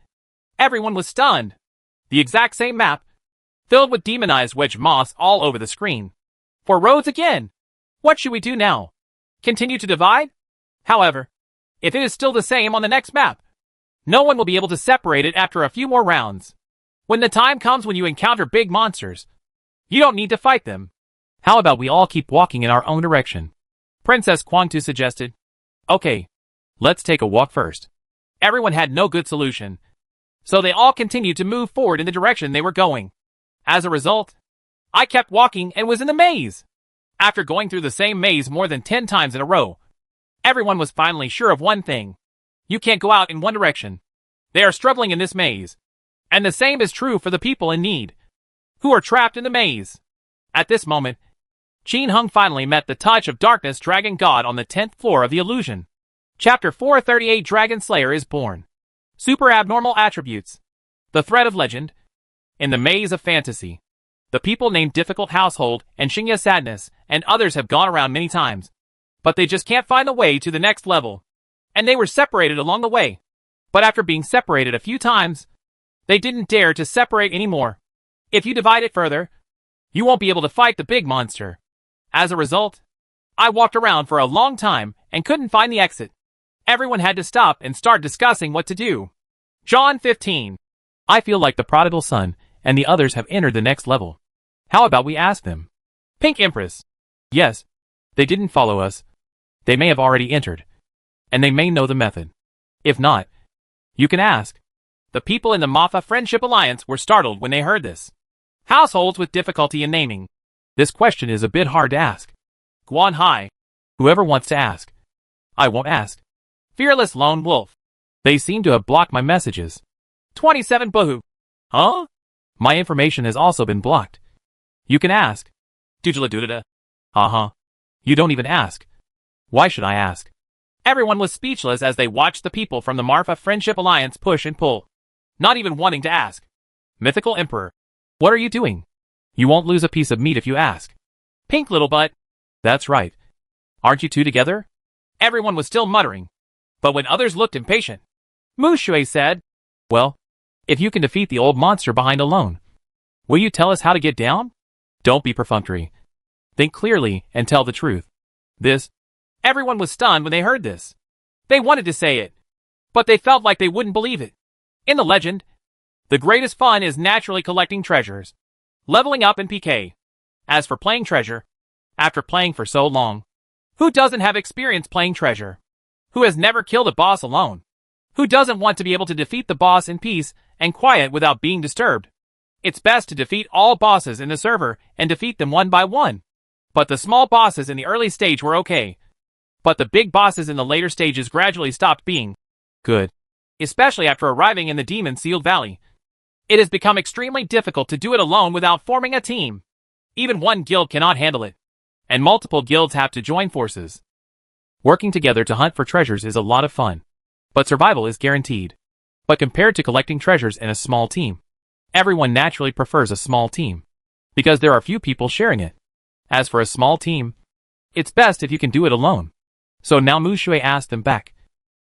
everyone was stunned. The exact same map, filled with demonized wedge moths all over the screen. 4 roads again! What should we do now? Continue to divide? However, if it is still the same on the next map, no one will be able to separate it after a few more rounds. When the time comes when you encounter big monsters, you don't need to fight them. How about we all keep walking in our own direction? Princess Quantu suggested. Okay, let's take a walk first. Everyone had no good solution, so they all continued to move forward in the direction they were going. As a result, I kept walking and was in the maze. After going through the same maze more than 10 times in a row, everyone was finally sure of one thing. You can't go out in one direction. They are struggling in this maze. And the same is true for the people in need, who are trapped in the maze. At this moment, Qin Hung finally met the touch of darkness dragon god on the 10th floor of the illusion. Chapter 438 Dragon Slayer is born. Super abnormal attributes. The thread of legend. In the maze of fantasy, the people named Difficult Household and Shinya Sadness and others have gone around many times, but they just can't find the way to the next level. And they were separated along the way. But after being separated a few times, they didn't dare to separate anymore. If you divide it further, you won't be able to fight the big monster. As a result, I walked around for a long time and couldn't find the exit. Everyone had to stop and start discussing what to do. John 15. I feel like the prodigal son and the others have entered the next level. How about we ask them? Pink Empress. Yes, they didn't follow us. They may have already entered, and they may know the method. If not, you can ask. The people in the Mafa Friendship Alliance were startled when they heard this. Households with difficulty in naming. This question is a bit hard to ask. Guan Hai. Whoever wants to ask. I won't ask. Fearless lone wolf. They seem to have blocked my messages. 27 Boohoo. Huh? My information has also been blocked. You can ask. Doodle-a-doodle-da. Uh-huh. You don't even ask. Why should I ask? Everyone was speechless as they watched the people from the Marfa Friendship Alliance push and pull, not even wanting to ask. Mythical Emperor. What are you doing? You won't lose a piece of meat if you ask. Pink little butt. That's right. Aren't you two together? Everyone was still muttering. But when others looked impatient, Mu Shui said, Well, if you can defeat the old monster behind alone, will you tell us how to get down? Don't be perfunctory. Think clearly and tell the truth. This. Everyone was stunned when they heard this. They wanted to say it, but they felt like they wouldn't believe it. In the legend, the greatest fun is naturally collecting treasures, leveling up in PK. As for playing treasure, after playing for so long, who doesn't have experience playing treasure? Who has never killed a boss alone? Who doesn't want to be able to defeat the boss in peace and quiet without being disturbed? It's best to defeat all bosses in the server and defeat them one by one. But the small bosses in the early stage were okay. But the big bosses in the later stages gradually stopped being good. Especially after arriving in the demon-sealed valley. It has become extremely difficult to do it alone without forming a team. Even one guild cannot handle it. And multiple guilds have to join forces. Working together to hunt for treasures is a lot of fun. But survival is guaranteed. But compared to collecting treasures in a small team, everyone naturally prefers a small team. Because there are few people sharing it. As for a small team, it's best if you can do it alone. So now Mu Shui asked them back.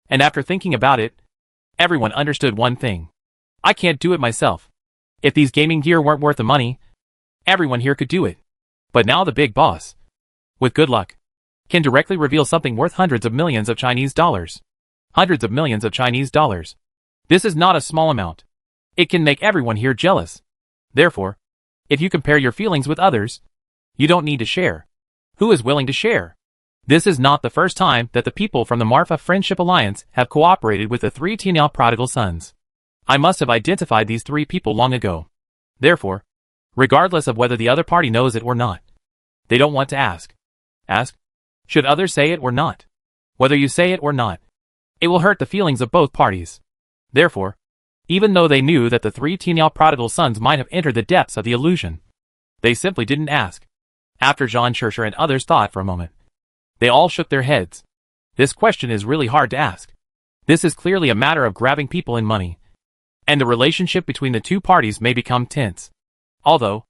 And after thinking about it, everyone understood one thing. I can't do it myself. If these gaming gear weren't worth the money, everyone here could do it. But now the big boss, with good luck, can directly reveal something worth hundreds of millions of Chinese dollars. Hundreds of millions of Chinese dollars. This is not a small amount. It can make everyone here jealous. Therefore, if you compare your feelings with others, you don't need to share. Who is willing to share? This is not the first time that the people from the Marfa Friendship Alliance have cooperated with the three Tianyao prodigal sons. I must have identified these three people long ago. Therefore, regardless of whether the other party knows it or not, they don't want to ask. Ask? Should others say it or not? Whether you say it or not, it will hurt the feelings of both parties. Therefore, even though they knew that the three Tianyao prodigal sons might have entered the depths of the illusion, they simply didn't ask. After Zhang Shisha and others thought for a moment, they all shook their heads. This question is really hard to ask. This is clearly a matter of grabbing people and money. And the relationship between the two parties may become tense. Although,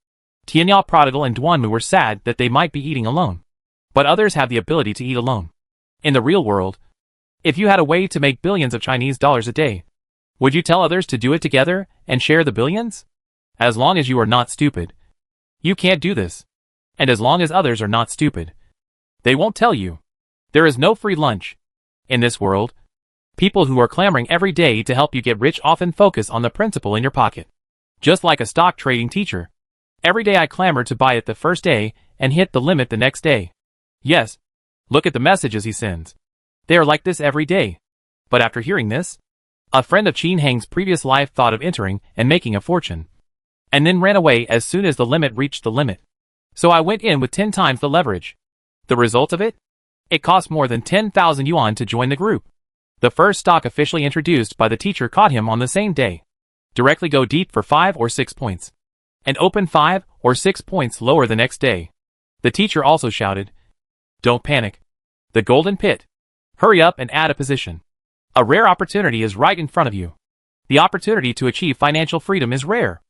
Tianyao Prodigal and Duanmu were sad that they might be eating alone. But others have the ability to eat alone. In the real world, if you had a way to make billions of Chinese dollars a day, would you tell others to do it together and share the billions? As long as you are not stupid, you can't do this. And as long as others are not stupid, they won't tell you. There is no free lunch. In this world, people who are clamoring every day to help you get rich often focus on the principle in your pocket. Just like a stock trading teacher. Every day I clamor to buy it the first day and hit the limit the next day. Yes, look at the messages he sends. They are like this every day. But after hearing this, a friend of Qin Heng's previous life thought of entering and making a fortune. And then ran away as soon as the limit reached the limit. So I went in with 10 times the leverage. The result of it? It cost more than 10,000 yuan to join the group. The first stock officially introduced by the teacher caught him on the same day. Directly go deep for 5 or 6 points. And open 5 or 6 points lower the next day. The teacher also shouted, "Don't panic. The golden pit. Hurry up and add a position. A rare opportunity is right in front of you. The opportunity to achieve financial freedom is rare.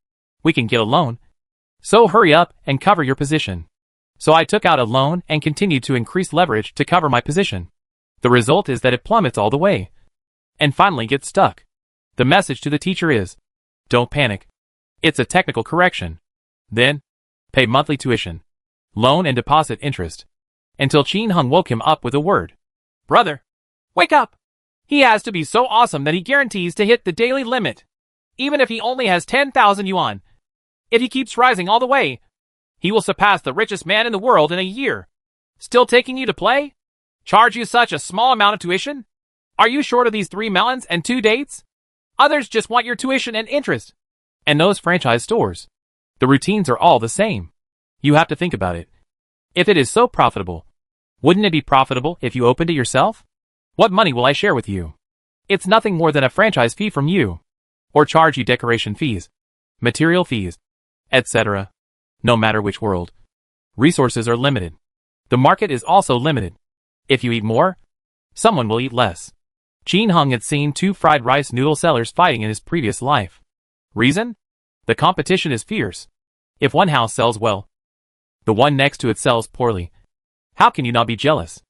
We can get a loan. So hurry up and cover your position." So I took out a loan and continued to increase leverage to cover my position. The result is that it plummets all the way. And finally gets stuck. The message to the teacher is, don't panic. It's a technical correction. Then, pay monthly tuition, loan and deposit interest. Until Qin Heng woke him up with a word. Brother, wake up. He has to be so awesome that he guarantees to hit the daily limit. Even if he only has 10,000 yuan. If he keeps rising all the way, he will surpass the richest man in the world in a year. Still taking you to play? Charge you such a small amount of tuition? Are you short of these 3 melons and 2 dates? Others just want your tuition and interest. And those franchise stores. The routines are all the same. You have to think about it. If it is so profitable, wouldn't it be profitable if you opened it yourself? What money will I share with you? It's nothing more than a franchise fee from you. Or charge you decoration fees, material fees, etc. No matter which world. Resources are limited. The market is also limited. If you eat more, someone will eat less. Jin Hung had seen 2 fried rice noodle sellers fighting in his previous life. Reason? The competition is fierce. If one house sells well, the one next to it sells poorly. How can you not be jealous?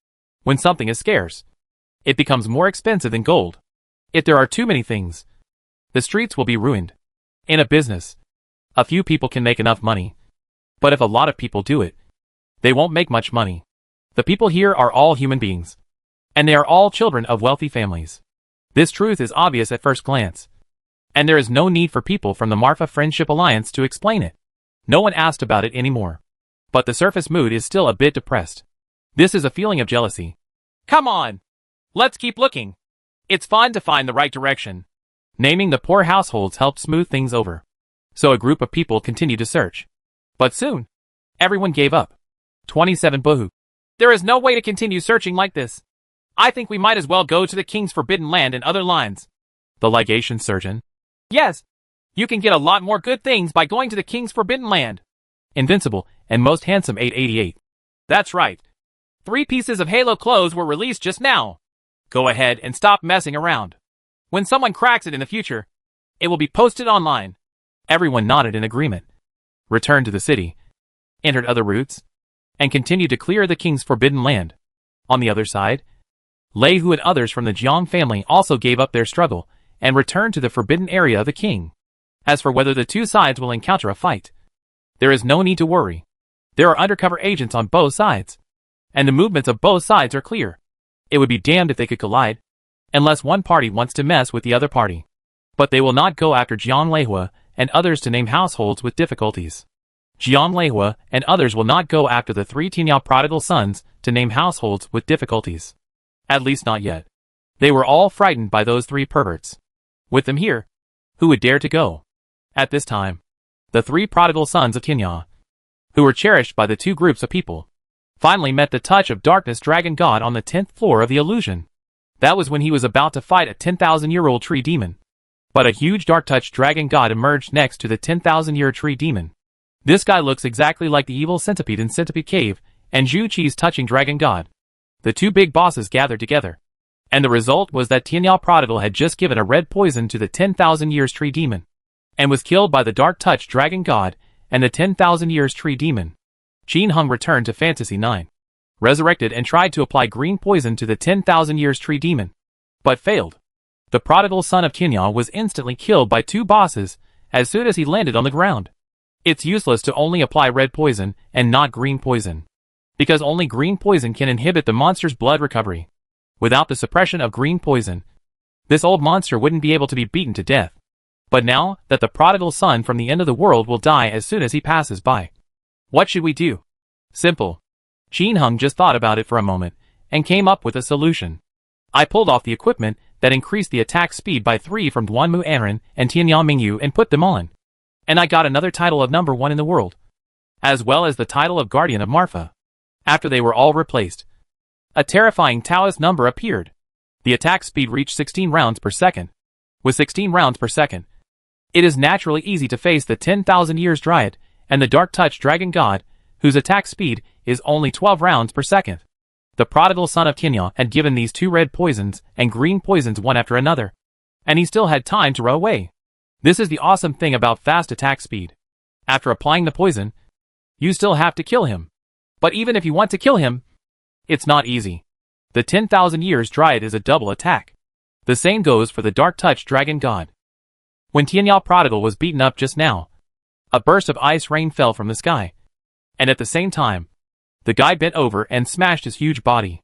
When something is scarce, it becomes more expensive than gold. If there are too many things, the streets will be ruined. In a business, a few people can make enough money. But if a lot of people do it, they won't make much money. The people here are all human beings. And they are all children of wealthy families. This truth is obvious at first glance. And there is no need for people from the Marfa Friendship Alliance to explain it. No one asked about it anymore. But the surface mood is still a bit depressed. This is a feeling of jealousy. Come on! Let's keep looking. It's fun to find the right direction. Naming the poor households helped smooth things over. So a group of people continued to search. But soon, everyone gave up. 27 Bohu. There is no way to continue searching like this. I think we might as well go to the King's Forbidden Land and other lines. The legation surgeon. Yes. You can get a lot more good things by going to the King's Forbidden Land. Invincible and most handsome 888. That's right. 3 pieces of Halo clothes were released just now. Go ahead and stop messing around. When someone cracks it in the future, it will be posted online. Everyone nodded in agreement. Returned to the city. Entered other routes. And continued to clear the King's Forbidden Land. On the other side, Lei Hu and others from the Jiang family also gave up their struggle and returned to the forbidden area of the king. As for whether the 2 sides will encounter a fight, there is no need to worry. There are undercover agents on both sides, and the movements of both sides are clear. It would be damned if they could collide, unless one party wants to mess with the other party. But they will not go after Jiang Leihua and others to name households with difficulties. Jiang Leihua and others will not go after the 3 Tianyao prodigal sons to name households with difficulties. At least not yet. They were all frightened by those 3 perverts. With them here, who would dare to go? At this time, the 3 prodigal sons of Tianyao, who were cherished by the 2 groups of people, finally met the touch of darkness dragon god on the 10th floor of the illusion. That was when he was about to fight a 10,000-year-old tree demon. But a huge dark touch dragon god emerged next to the 10,000-year tree demon. This guy looks exactly like the evil centipede in Centipede Cave and Zhu Qi's touching dragon god. The 2 big bosses gathered together. And the result was that Tianyao Prodigal had just given a red poison to the 10,000 years tree demon. And was killed by the dark touch dragon god and the 10,000 years tree demon. Jin Hung returned to Fantasy 9. Resurrected and tried to apply green poison to the 10,000 years tree demon. But failed. The prodigal son of Tianyao was instantly killed by 2 bosses as soon as he landed on the ground. It's useless to only apply red poison and not green poison. Because only green poison can inhibit the monster's blood recovery. Without the suppression of green poison, this old monster wouldn't be able to be beaten to death. But now that the prodigal son from the end of the world will die as soon as he passes by. What should we do? Simple. Jin Hung just thought about it for a moment and came up with a solution. I pulled off the equipment that increased the attack speed by 3 from Duanmu Anren and Tianyao Mingyu and put them on. And I got another title of number 1 in the world, as well as the title of Guardian of Marfa. After they were all replaced, a terrifying Taoist number appeared. The attack speed reached 16 rounds per second. With 16 rounds per second, it is naturally easy to face the 10,000 years Dryad and the Dark Touch Dragon God, whose attack speed is only 12 rounds per second. The prodigal son of Tianyao had given these 2 red poisons and green poisons one after another, and he still had time to row away. This is the awesome thing about fast attack speed. After applying the poison, you still have to kill him. But even if you want to kill him, it's not easy. The 10,000 years Dryad is a double attack. The same goes for the Dark Touch Dragon God. When Tianyao Prodigal was beaten up just now, a burst of ice rain fell from the sky. And at the same time, the guy bent over and smashed his huge body.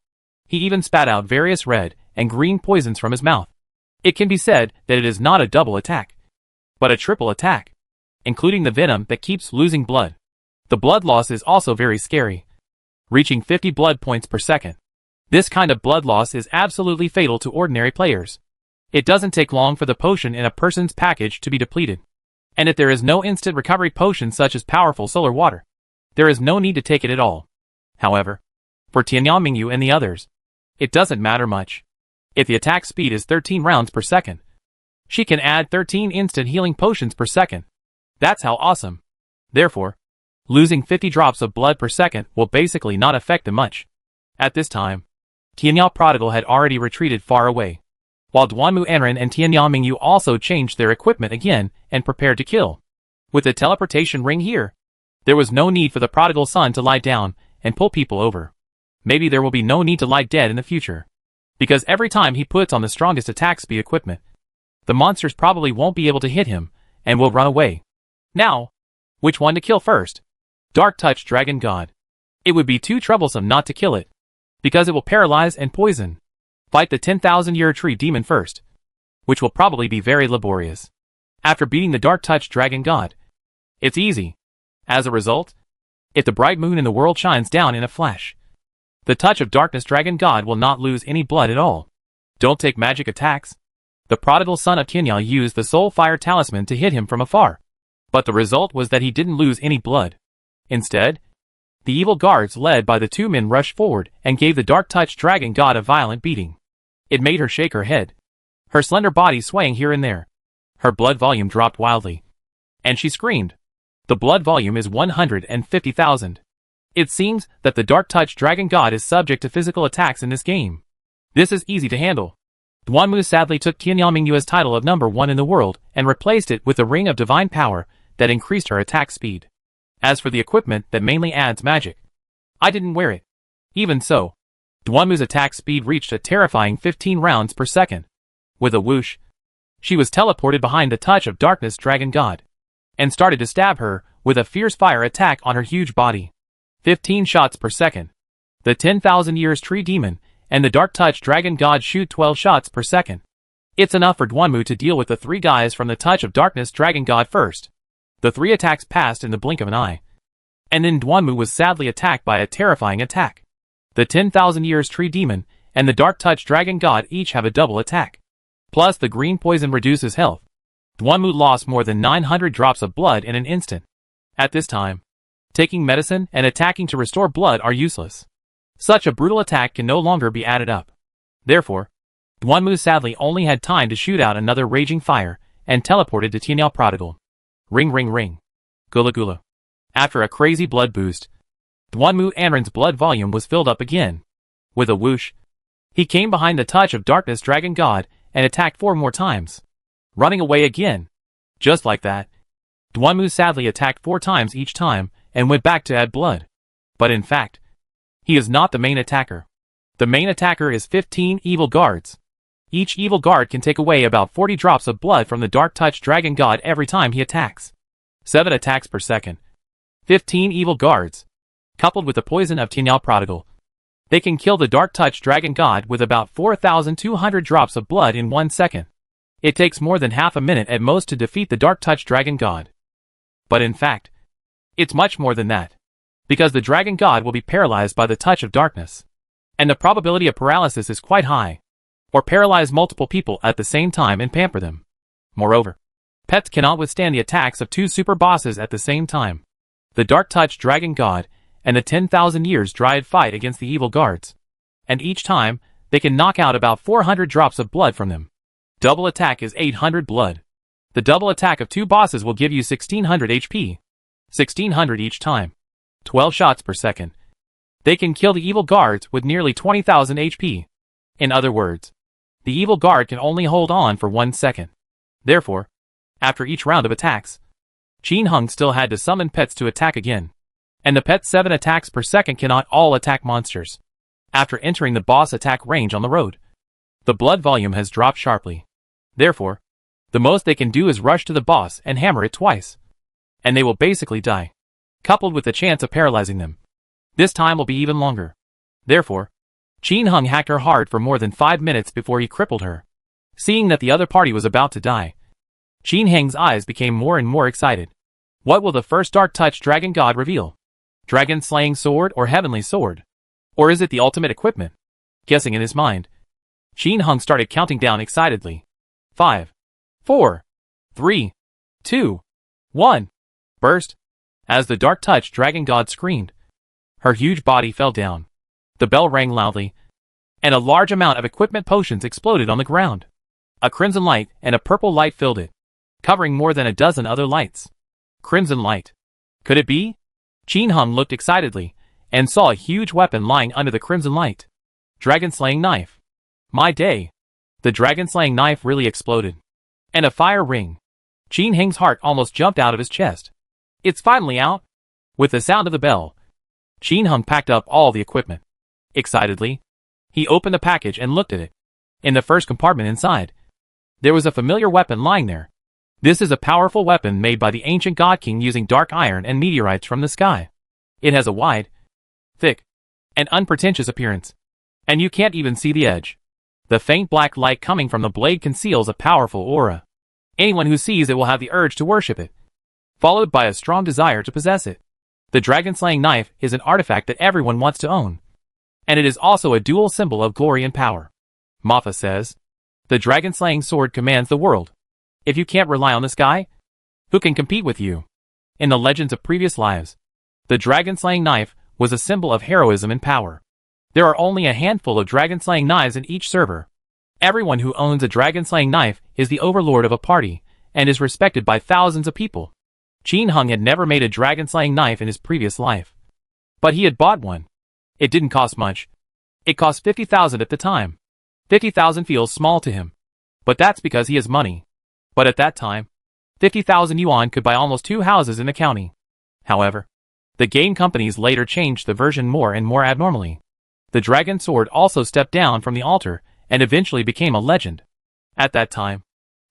He even spat out various red and green poisons from his mouth. It can be said that it is not a double attack, but a triple attack, including the venom that keeps losing blood. The blood loss is also very scary, reaching 50 blood points per second. This kind of blood loss is absolutely fatal to ordinary players. It doesn't take long for the potion in a person's package to be depleted. And if there is no instant recovery potion such as powerful solar water, there is no need to take it at all. However, for Tianyao Mingyu and the others, it doesn't matter much. If the attack speed is 13 rounds per second, she can add 13 instant healing potions per second. That's how awesome. Therefore, losing 50 drops of blood per second will basically not affect them much. At this time, Tianyao Prodigal had already retreated far away, while Duanmu Enran and Tianyao Mingyu also changed their equipment again and prepared to kill. With the teleportation ring here, there was no need for the prodigal son to lie down and pull people over. Maybe there will be no need to lie dead in the future, because every time he puts on the strongest attack speed equipment, the monsters probably won't be able to hit him and will run away. Now, which one to kill first? Dark Touch Dragon God. It would be too troublesome not to kill it, because it will paralyze and poison. Fight the 10,000-year tree demon first, which will probably be very laborious. After beating the Dark Touch Dragon God, it's easy. As a result, if the bright moon in the world shines down in a flash, the Touch of Darkness Dragon God will not lose any blood at all. Don't take magic attacks. The prodigal son of Tianyao used the Soul Fire Talisman to hit him from afar, but the result was that he didn't lose any blood. Instead, the evil guards led by the two men rushed forward and gave the Dark Touch Dragon God a violent beating. It made her shake her head, her slender body swaying here and there. Her blood volume dropped wildly, and she screamed. The blood volume is 150,000. It seems that the Dark Touch Dragon God is subject to physical attacks in this game. This is easy to handle. Duanmu sadly took Tianyao Mingyu's title of number 1 in the world and replaced it with the Ring of Divine Power that increased her attack speed. As for the equipment that mainly adds magic, I didn't wear it. Even so, Duanmu's attack speed reached a terrifying 15 rounds per second. With a whoosh, she was teleported behind the Touch of Darkness Dragon God, and started to stab her with a fierce fire attack on her huge body. 15 shots per second. The 10,000 years tree demon and the Dark Touch Dragon God shoot 12 shots per second. It's enough for Duanmu to deal with the 3 guys from the Touch of Darkness Dragon God first. The 3 attacks passed in the blink of an eye, and then Duanmu was sadly attacked by a terrifying attack. The 10,000 years tree demon and the Dark Touch Dragon God each have a double attack. Plus the green poison reduces health. Duanmu lost more than 900 drops of blood in an instant. At this time, taking medicine and attacking to restore blood are useless. Such a brutal attack can no longer be added up. Therefore, Duanmu sadly only had time to shoot out another raging fire and teleported to Tianyao Prodigal. Ring ring ring. Gula gula. After a crazy blood boost, Duanmu Enran's blood volume was filled up again. With a whoosh, he came behind the Touch of Darkness Dragon God and attacked 4 more times, running away again. Just like that, Duanmu sadly attacked 4 times each time and went back to add blood. But in fact, he is not the main attacker. The main attacker is 15 evil guards. Each evil guard can take away about 40 drops of blood from the Dark Touch Dragon God every time he attacks. 7 attacks per second. 15 evil guards, coupled with the poison of Tianyao Prodigal. They can kill the Dark Touch Dragon God with about 4,200 drops of blood in 1 second. It takes more than half a minute at most to defeat the Dark Touch Dragon God. But in fact, it's much more than that, because the Dragon God will be paralyzed by the Touch of Darkness, and the probability of paralysis is quite high, or paralyze multiple people at the same time and pamper them. Moreover, pets cannot withstand the attacks of 2 super bosses at the same time. The Dark Touch Dragon God and the 10,000 years Dryad fight against the evil guards, and each time, they can knock out about 400 drops of blood from them. Double attack is 800 blood. The double attack of 2 bosses will give you 1600 HP. 1600 each time. 12 shots per second. They can kill the evil guards with nearly 20,000 HP. In other words, the evil guard can only hold on for 1 second. Therefore, after each round of attacks, Qin Hung still had to summon pets to attack again. And the pet's 7 attacks per second cannot all attack monsters. After entering the boss attack range on the road, the blood volume has dropped sharply. Therefore, the most they can do is rush to the boss and hammer it twice, and they will basically die, coupled with the chance of paralyzing them. This time will be even longer. Therefore, Qin Hung hacked her hard for more than 5 minutes before he crippled her. Seeing that the other party was about to die, Qin Hung's eyes became more and more excited. What will the first Dark Touch Dragon God reveal? Dragon Slaying Sword or Heavenly Sword? Or is it the ultimate equipment? Guessing in his mind, Qin Hung started counting down excitedly. 5, 4, 3, 2, 1. Burst. As the Dark Touch Dragon God screamed, her huge body fell down. The bell rang loudly, and a large amount of equipment potions exploded on the ground. A crimson light and a purple light filled it, covering more than a dozen other lights. Crimson light. Could it be? Qin Hung looked excitedly, and saw a huge weapon lying under the crimson light. Dragon-slaying knife. My day. The dragon-slaying knife really exploded. And a fire ring. Qin Hung's heart almost jumped out of his chest. It's finally out. With the sound of the bell, Qin Hung packed up all the equipment. Excitedly, he opened the package and looked at it. In the first compartment inside, there was a familiar weapon lying there. This is a powerful weapon made by the ancient God King using dark iron and meteorites from the sky. It has a wide, thick, and unpretentious appearance, and you can't even see the edge. The faint black light coming from the blade conceals a powerful aura. Anyone who sees it will have the urge to worship it, followed by a strong desire to possess it. The dragon-slaying knife is an artifact that everyone wants to own, and it is also a dual symbol of glory and power. Mappa says, the dragon-slaying sword commands the world. If you can't rely on this guy, who can compete with you? In the legends of previous lives, the dragon-slaying knife was a symbol of heroism and power. There are only a handful of dragon-slaying knives in each server. Everyone who owns a dragon-slaying knife is the overlord of a party, and is respected by thousands of people. Qin Hung had never made a dragon-slaying knife in his previous life, but he had bought one. It didn't cost much. It cost 50,000 at the time. 50,000 feels small to him, but that's because he has money. But at that time, 50,000 yuan could buy almost 2 houses in the county. However, the game companies later changed the version more and more abnormally. The dragon sword also stepped down from the altar and eventually became a legend. At that time,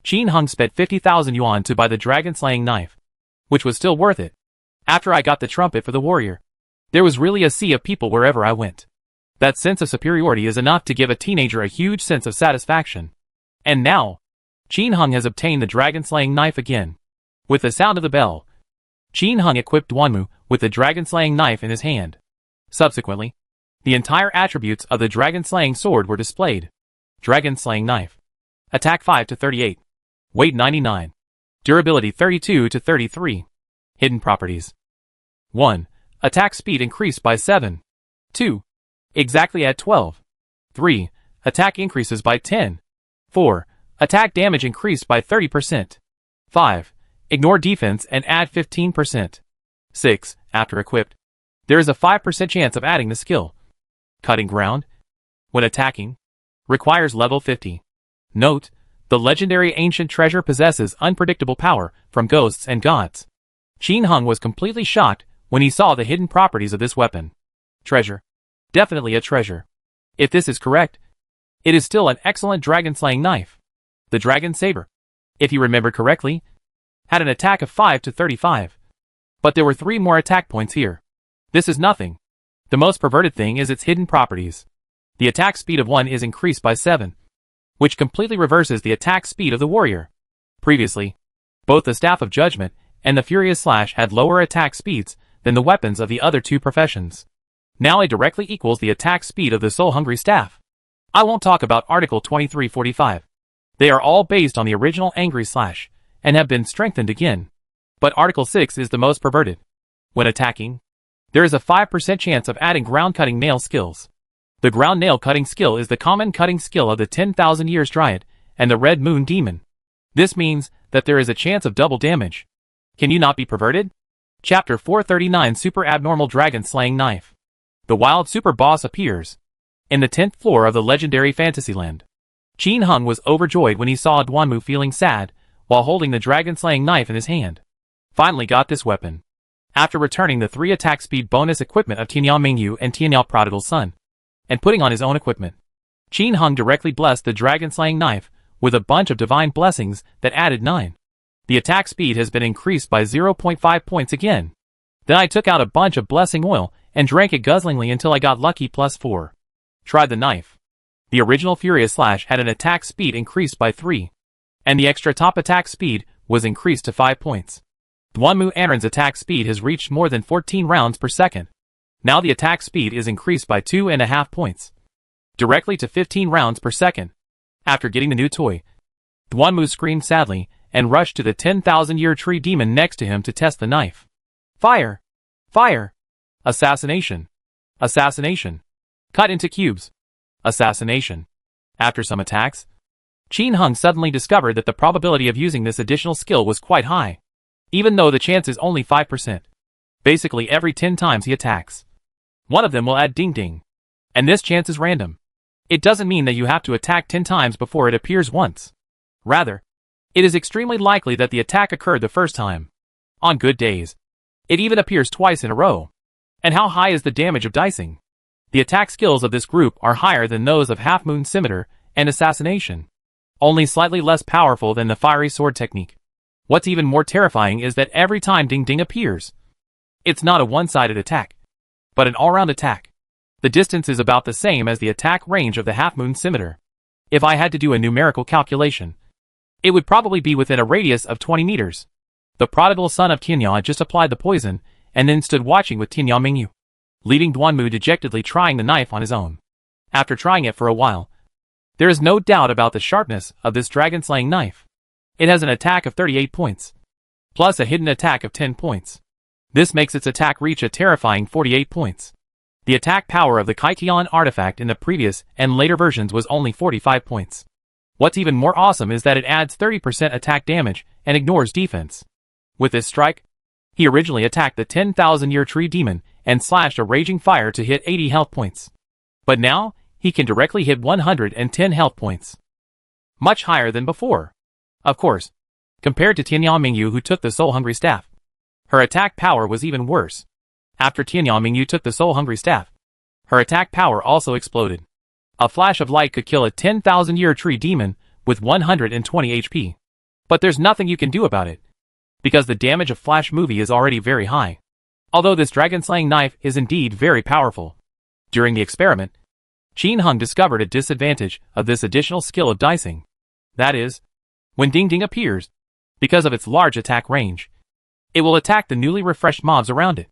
Qin Hung spent 50,000 yuan to buy the dragon-slaying knife, which was still worth it. After I got the trumpet for the warrior, there was really a sea of people wherever I went. That sense of superiority is enough to give a teenager a huge sense of satisfaction. And now, Qin Hung has obtained the dragon-slaying knife again. With the sound of the bell, Qin Hung equipped Duanmu with the dragon-slaying knife in his hand. Subsequently, the entire attributes of the dragon-slaying sword were displayed. Dragon-slaying knife. Attack 5 to 38. Weight 99. Durability 32 to 33. Hidden properties. 1. Attack speed increased by 7. 2. Exactly at 12. 3. Attack increases by 10. 4. Attack damage increased by 30%. 5. Ignore defense and add 15%. 6. After equipped, there is a 5% chance of adding the skill. Cutting ground, when attacking, requires level 50. Note, the legendary ancient treasure possesses unpredictable power from ghosts and gods. Qin Hung was completely shocked when he saw the hidden properties of this weapon. Treasure. Definitely a treasure. If this is correct, it is still an excellent dragon-slaying knife. The dragon saber, if you remember correctly, had an attack of 5 to 35. But there were 3 more attack points here. This is nothing. The most perverted thing is its hidden properties. The attack speed of 1 is increased by 7, which completely reverses the attack speed of the warrior. Previously, both the Staff of Judgment and the Furious Slash had lower attack speeds than the weapons of the other 2 professions. Now it directly equals the attack speed of the Soul-Hungry Staff. I won't talk about Article 2345. They are all based on the original Angry Slash, and have been strengthened again. But Article 6 is the most perverted. When attacking, there is a 5% chance of adding ground-cutting nail skills. The ground nail cutting skill is the common cutting skill of the 10,000 Years Dryad and the Red Moon Demon. This means that there is a chance of double damage. Can you not be perverted? Chapter 439 Super Abnormal Dragon Slaying Knife. The wild super boss appears in the 10th floor of the legendary Fantasyland. Qin Hung was overjoyed when he saw Duanmu feeling sad while holding the dragon-slaying knife in his hand. Finally got this weapon. After returning the 3 attack speed bonus equipment of Tianyao Mingyu and Tianyao Prodigal Son, and putting on his own equipment, Qin Hung directly blessed the dragon-slaying knife with a bunch of divine blessings that added 9. The attack speed has been increased by 0.5 points again. Then I took out a bunch of blessing oil and drank it guzzlingly until I got lucky plus 4. Tried the knife. The original Furious Slash had an attack speed increased by 3, and the extra top attack speed was increased to 5 points. Duanmu Anren's attack speed has reached more than 14 rounds per second. Now the attack speed is increased by 2.5 points, directly to 15 rounds per second. After getting the new toy, Duanmu screamed sadly and rushed to the 10,000-year tree demon next to him to test the knife. Fire! Fire! Assassination! Assassination! Cut into cubes! Assassination. After some attacks, Qin Hung suddenly discovered that the probability of using this additional skill was quite high, even though the chance is only 5%. Basically every 10 times he attacks, one of them will add ding ding. And this chance is random. It doesn't mean that you have to attack 10 times before it appears once. Rather, it is extremely likely that the attack occurred the first time. On good days, it even appears twice in a row. And how high is the damage of dicing? The attack skills of this group are higher than those of Half Moon Scimitar and Assassination, only slightly less powerful than the Fiery Sword technique. What's even more terrifying is that every time ding ding appears, it's not a one-sided attack, but an all-round attack. The distance is about the same as the attack range of the Half Moon Scimitar. If I had to do a numerical calculation, it would probably be within a radius of 20 meters. The prodigal son of Tianyao just applied the poison, and then stood watching with Tianyao Mingyu, leaving Duanmu dejectedly trying the knife on his own. After trying it for a while, there is no doubt about the sharpness of this dragon-slaying knife. It has an attack of 38 points, plus a hidden attack of 10 points. This makes its attack reach a terrifying 48 points. The attack power of the Kaitian artifact in the previous and later versions was only 45 points. What's even more awesome is that it adds 30% attack damage and ignores defense. With this strike, he originally attacked the 10,000-year tree demon and slashed a raging fire to hit 80 health points. But now, he can directly hit 110 health points. Much higher than before. Of course, compared to Tianyao Mingyu who took the soul-hungry staff, her attack power was even worse. After Tianyao Mingyu took the soul-hungry staff, her attack power also exploded. A flash of light could kill a 10,000-year tree demon with 120 HP. But there's nothing you can do about it, because the damage of Flash movie is already very high. Although this dragon-slaying knife is indeed very powerful. During the experiment, Qin Hung discovered a disadvantage of this additional skill of dicing. That is, when Ding Ding appears, because of its large attack range, it will attack the newly refreshed mobs around it,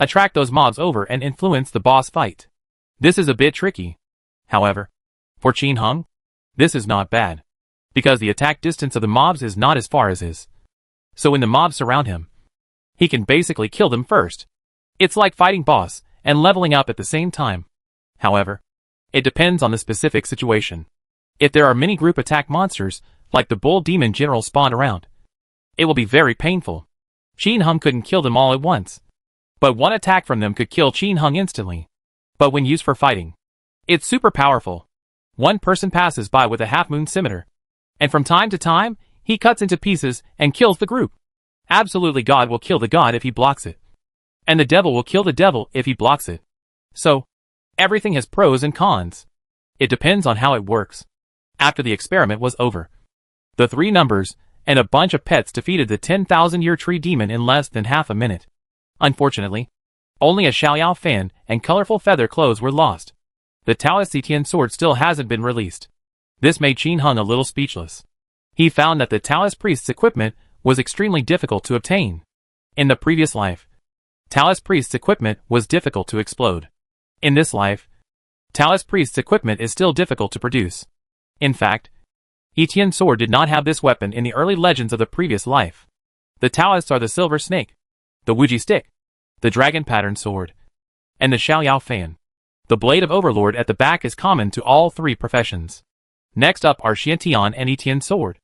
attract those mobs over and influence the boss fight. This is a bit tricky. However, for Qin Hung, this is not bad, because the attack distance of the mobs is not as far as his. So when the mobs surround him, he can basically kill them first. It's like fighting boss and leveling up at the same time. However, it depends on the specific situation. If there are many group attack monsters, like the bull demon general spawned around, it will be very painful. Qin Hung couldn't kill them all at once, but one attack from them could kill Qin Hung instantly. But when used for fighting, it's super powerful. One person passes by with a Half Moon Scimitar, and from time to time, he cuts into pieces and kills the group. Absolutely, God will kill the god if he blocks it, and the devil will kill the devil if he blocks it. So, everything has pros and cons. It depends on how it works. After the experiment was over, the 3 numbers and a bunch of pets defeated the 10,000-year tree demon in less than half a minute. Unfortunately, only a Xiaoyao fan and colorful feather clothes were lost. The Taoist Zetian sword still hasn't been released. This made Qin Hung a little speechless. He found that the Taoist priest's equipment was extremely difficult to obtain. In the previous life, Taoist priest's equipment was difficult to explode. In this life, Taoist priest's equipment is still difficult to produce. In fact, Zetian sword did not have this weapon in the early legends of the previous life. The Taoists are the silver snake, the Wuji stick, the dragon pattern sword, and the Xiaoyao fan. The blade of Overlord at the back is common to all 3 professions. Next up are Xiantian and Zetian sword,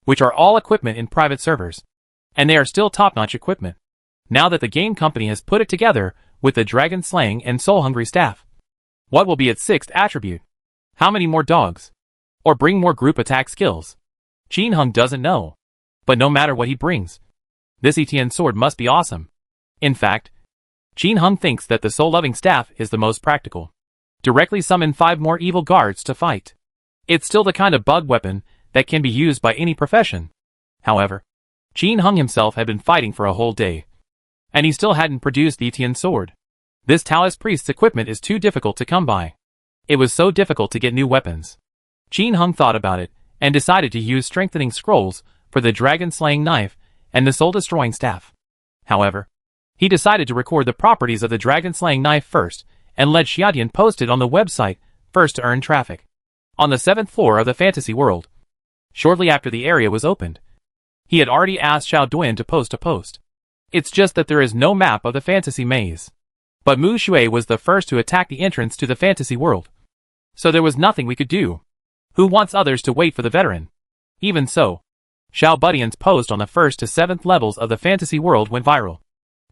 which are all equipment in private servers, and they are still top-notch equipment. Now that the game company has put it together with the dragon slaying and soul-hungry staff, what will be its 6th attribute? How many more dogs? Or bring more group attack skills? Qin Hung doesn't know. But no matter what he brings, this Zetian sword must be awesome. In fact, Qin Hung thinks that the soul-loving staff is the most practical. Directly summon 5 more evil guards to fight. It's still the kind of bug weapon that can be used by any profession. However, Qin Hung himself had been fighting for a whole day, and he still hadn't produced the Zetian sword. This Taoist priest's equipment is too difficult to come by. It was so difficult to get new weapons. Qin Hung thought about it, and decided to use strengthening scrolls for the dragon-slaying knife and the soul-destroying staff. However, he decided to record the properties of the dragon-slaying knife first, and let Xiadian post it on the website first to earn traffic. On the 7th floor of the fantasy world, shortly after the area was opened, he had already asked Xiao Duan to post a post. It's just that there is no map of the fantasy maze. But Mu Shui was the first to attack the entrance to the fantasy world. So there was nothing we could do. Who wants others to wait for the veteran? Even so, Xiao Budian's post on the 1st to 7th levels of the fantasy world went viral.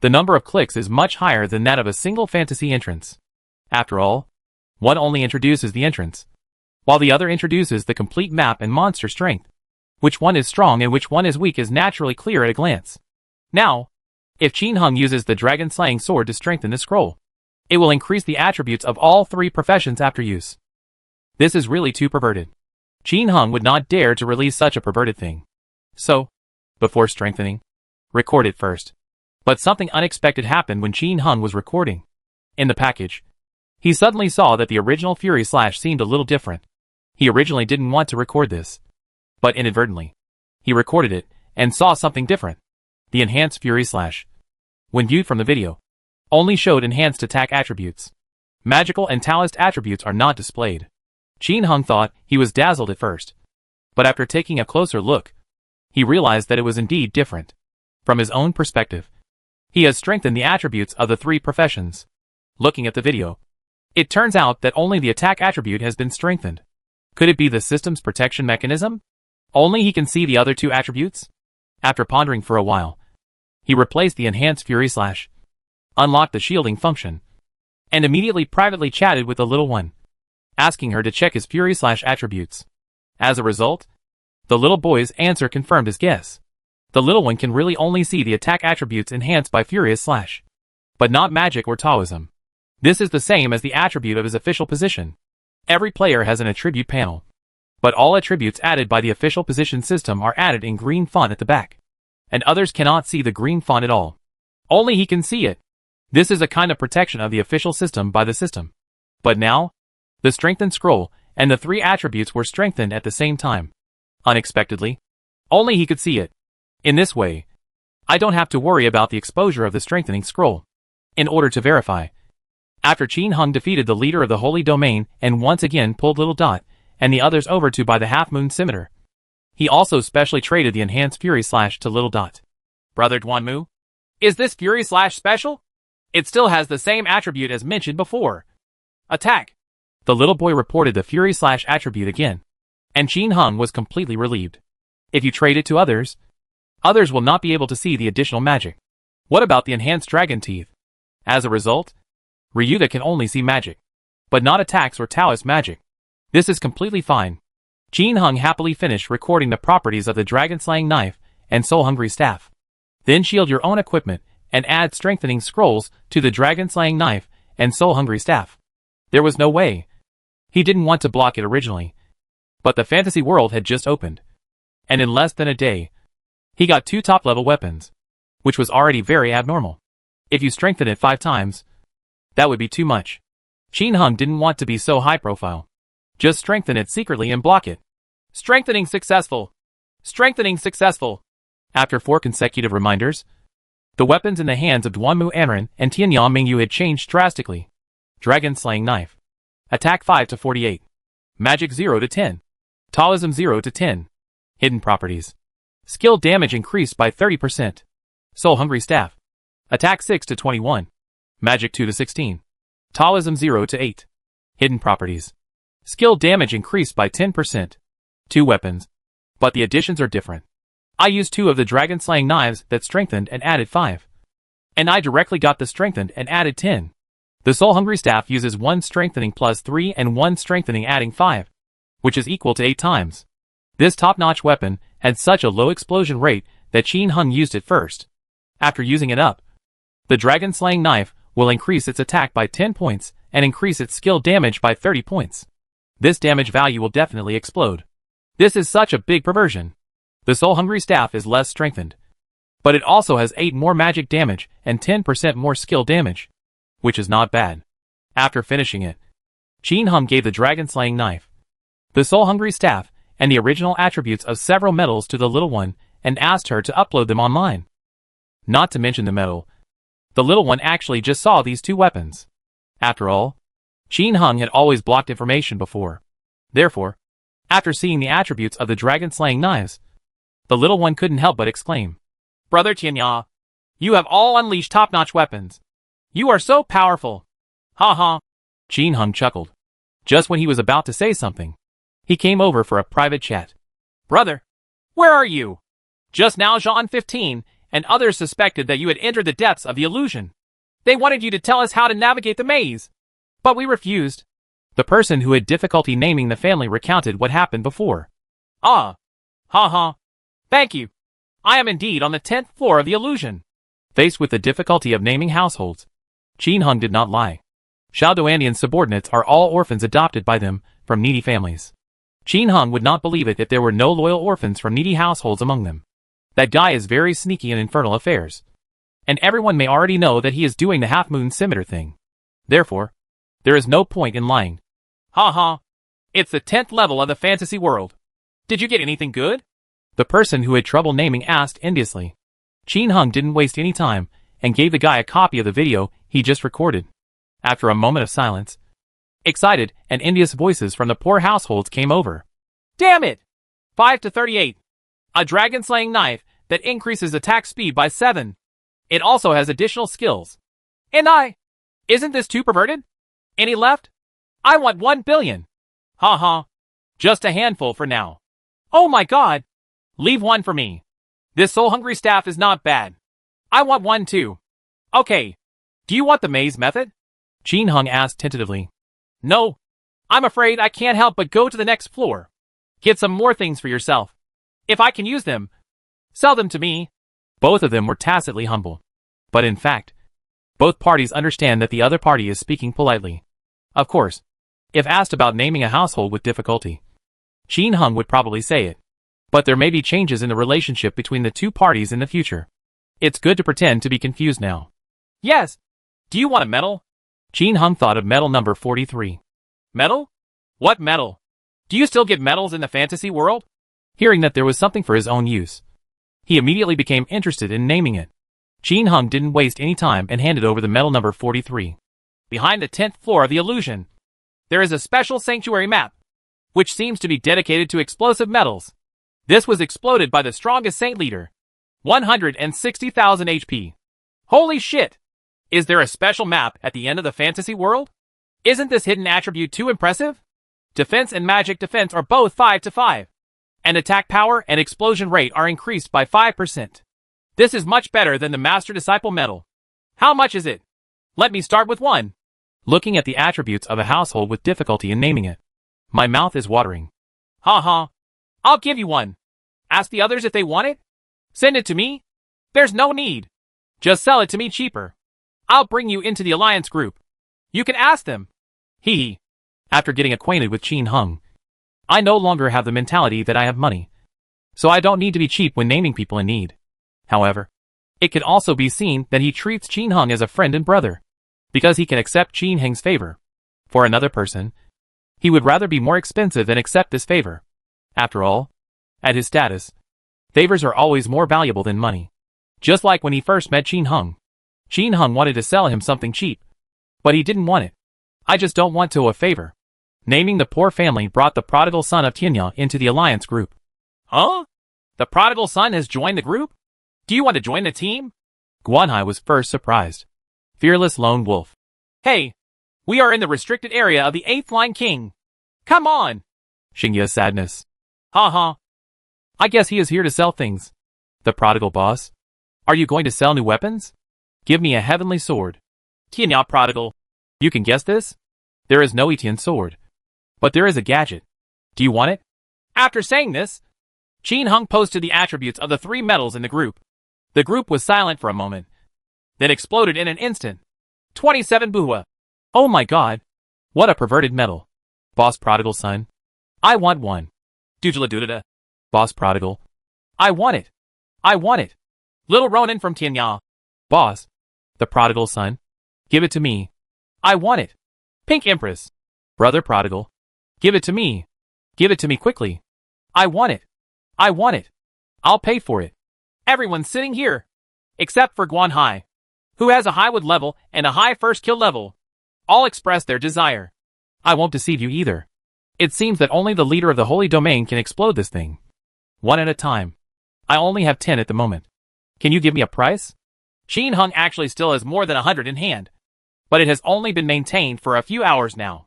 The number of clicks is much higher than that of a single fantasy entrance. After all, one only introduces the entrance, while the other introduces the complete map and monster strength. Which one is strong and which one is weak is naturally clear at a glance. Now, if Qin Heng uses the dragon-slaying sword to strengthen the scroll, it will increase the attributes of all 3 professions after use. This is really too perverted. Qin Heng would not dare to release such a perverted thing. So, before strengthening, record it first. But something unexpected happened when Qin Heng was recording. In the package, he suddenly saw that the original Fury Slash seemed a little different. He originally didn't want to record this, but inadvertently, he recorded it and saw something different. The enhanced Fury Slash, when viewed from the video, only showed enhanced attack attributes. Magical and Taoist attributes are not displayed. Qin Heng thought he was dazzled at first, but after taking a closer look, he realized that it was indeed different. From his own perspective, he has strengthened the attributes of the 3 professions. Looking at the video, it turns out that only the attack attribute has been strengthened. Could it be the system's protection mechanism? Only he can see the other 2 attributes? After pondering for a while, he replaced the enhanced Fury Slash, unlocked the shielding function, and immediately privately chatted with the little one, asking her to check his Fury Slash attributes. As a result, the little boy's answer confirmed his guess. The little one can really only see the attack attributes enhanced by Furious Slash, but not magic or Taoism. This is the same as the attribute of his official position. Every player has an attribute panel, but all attributes added by the official position system are added in green font at the back, and others cannot see the green font at all. Only he can see it. This is a kind of protection of the official system by the system. But now, the strengthened scroll and the 3 attributes were strengthened at the same time. Unexpectedly, only he could see it. In this way, I don't have to worry about the exposure of the strengthening scroll. In order to verify, after Qin Heng defeated the leader of the Holy Domain and once again pulled Little Dot and the others over to by the half-moon scimitar, he also specially traded the enhanced Fury Slash to Little Dot. Brother Duanmu, is this Fury Slash special? It still has the same attribute as mentioned before. Attack. The little boy reported the Fury Slash attribute again, and Qin Heng was completely relieved. If you trade it to others, others will not be able to see the additional magic. What about the enhanced Dragon Teeth? As a result, Ryuga can only see magic, but not attacks or Taoist magic. This is completely fine. Qin Heng happily finished recording the properties of the dragon-slaying knife and soul-hungry staff. Then shield your own equipment and add strengthening scrolls to the dragon-slaying knife and soul-hungry staff. There was no way. He didn't want to block it originally, but the fantasy world had just opened, and in less than a day, he got 2 top-level weapons, which was already very abnormal. If you strengthen it 5 times, that would be too much. Qin Heng didn't want to be so high-profile. Just strengthen it secretly and block it. Strengthening successful. Strengthening successful. After 4 consecutive reminders, the weapons in the hands of Duanmu Anren and Tianyang Mingyu had changed drastically. Dragon-slaying knife. Attack 5 to 48. Magic 0 to 10. Taoism 0 to 10. Hidden properties. Skill damage increased by 30%. Soul-hungry staff. Attack 6 to 21. Magic 2 to 16. Taoism 0 to 8. Hidden properties. Skill damage increased by 10%. 2 weapons. But the additions are different. I used 2 of the dragon-slaying knives that strengthened and added 5. And I directly got the strengthened and added 10. The soul-hungry staff uses 1 strengthening plus 3 and 1 strengthening adding 5, which is equal to 8 times. This top-notch weapon had such a low explosion rate that Qin Heng used it first. After using it up, the dragon-slaying knife will increase its attack by 10 points and increase its skill damage by 30 points. This damage value will definitely explode. This is such a big perversion. The soul-hungry staff is less strengthened, but it also has 8 more magic damage and 10% more skill damage, which is not bad. After finishing it, Qin Heng gave the dragon-slaying knife, the soul-hungry staff, and the original attributes of several medals to the little one and asked her to upload them online. Not to mention the medal, the little one actually just saw these 2 weapons. After all, Qin Heng had always blocked information before. Therefore, after seeing the attributes of the dragon-slaying knives, the little one couldn't help but exclaim, Brother Tianya, you have all unleashed top-notch weapons. You are so powerful. Ha ha. Qin Heng chuckled. Just when he was about to say something, he came over for a private chat. Brother, where are you? Just now Jean 15 and others suspected that you had entered the depths of the illusion. They wanted you to tell us how to navigate the maze. But we refused. The person who had difficulty naming the family recounted what happened before. Ah. Ha ha. Thank you. I am indeed on the 10th floor of the illusion. Faced with the difficulty of naming households, Qin Heng did not lie. Xiao Duandian's subordinates are all orphans adopted by them from needy families. Qin Heng would not believe it if there were no loyal orphans from needy households among them. That guy is very sneaky in infernal affairs. And everyone may already know that he is doing the half-moon scimitar thing. Therefore, there is no point in lying. Ha ha. It's the 10th level of the fantasy world. Did you get anything good? The person who had trouble naming asked enviously. Qin Heng didn't waste any time and gave the guy a copy of the video he just recorded. After a moment of silence, excited and envious voices from the poor households came over. Damn it! 5 to 38. A dragon-slaying knife that increases attack speed by 7. It also has additional skills. And isn't this too perverted? Any left? I want 1 billion. Ha ha. Just a handful for now. Oh my god. Leave one for me. This soul-hungry staff is not bad. I want one too. Okay. Do you want the maze method? Qin Heng asked tentatively. No. I'm afraid I can't help but go to the next floor. Get some more things for yourself. If I can use them, sell them to me. Both of them were tacitly humble. But in fact, both parties understand that the other party is speaking politely. Of course, if asked about naming a household with difficulty, Qin Heng would probably say it. But there may be changes in the relationship between the two parties in the future. It's good to pretend to be confused now. Yes. Do you want a medal? Qin Heng thought of medal number 43. Medal? What medal? Do you still get medals in the fantasy world? Hearing that there was something for his own use, he immediately became interested in naming it. Qin Heng didn't waste any time and handed over the medal number 43. Behind the 10th floor of the illusion, there is a special sanctuary map, which seems to be dedicated to explosive metals. This was exploded by the strongest saint leader. 160,000 HP. Holy shit! Is there a special map at the end of the fantasy world? Isn't this hidden attribute too impressive? Defense and magic defense are both 5 to 5. And attack power and explosion rate are increased by 5%. This is much better than the Master Disciple medal. How much is it? Let me start with 1. Looking at the attributes of a household with difficulty in naming it, my mouth is watering. Ha ha. I'll give you 1. Ask the others if they want it. Send it to me. There's no need. Just sell it to me cheaper. I'll bring you into the alliance group. You can ask them. Hee. After getting acquainted with Qin Heng, I no longer have the mentality that I have money. So I don't need to be cheap when naming people in need. However, it can also be seen that he treats Qin Heng as a friend and brother, because he can accept Qin Heng's favor. For another person, he would rather be more expensive than accept this favor. After all, at his status, favors are always more valuable than money. Just like when he first met Qin Heng. Qin Heng wanted to sell him something cheap, but he didn't want it. I just don't want to a favor. Naming the poor family brought the prodigal son of Tianya into the alliance group. Huh? The prodigal son has joined the group? Do you want to join the team? Guanhai was first surprised. Fearless lone wolf. Hey, we are in the restricted area of the 8th line king. Come on. Xingya's sadness. Ha ha. I guess he is here to sell things. The prodigal boss. Are you going to sell new weapons? Give me a heavenly sword. Tianya prodigal. You can guess this? There is no Etienne sword. But there is a gadget. Do you want it? After saying this, Qin Heng posted the attributes of the 3 medals in the group. The group was silent for a moment, then exploded in an instant. 27 buhua. Oh my god. What a perverted medal. Boss prodigal son. I want one. Doodla. Boss prodigal. I want it. I want it. Little Ronin from Tianya. Boss. The prodigal son. Give it to me. I want it. Pink Empress. Brother prodigal. Give it to me. Give it to me quickly. I want it. I want it. I'll pay for it. Everyone's sitting here, except for Guanhai, who has a high wood level and a high first kill level. All express their desire. I won't deceive you either. It seems that only the leader of the holy domain can explode this thing. One at a time. I only have 10 at the moment. Can you give me a price? Qin Heng actually still has more than 100 in hand, but it has only been maintained for a few hours now.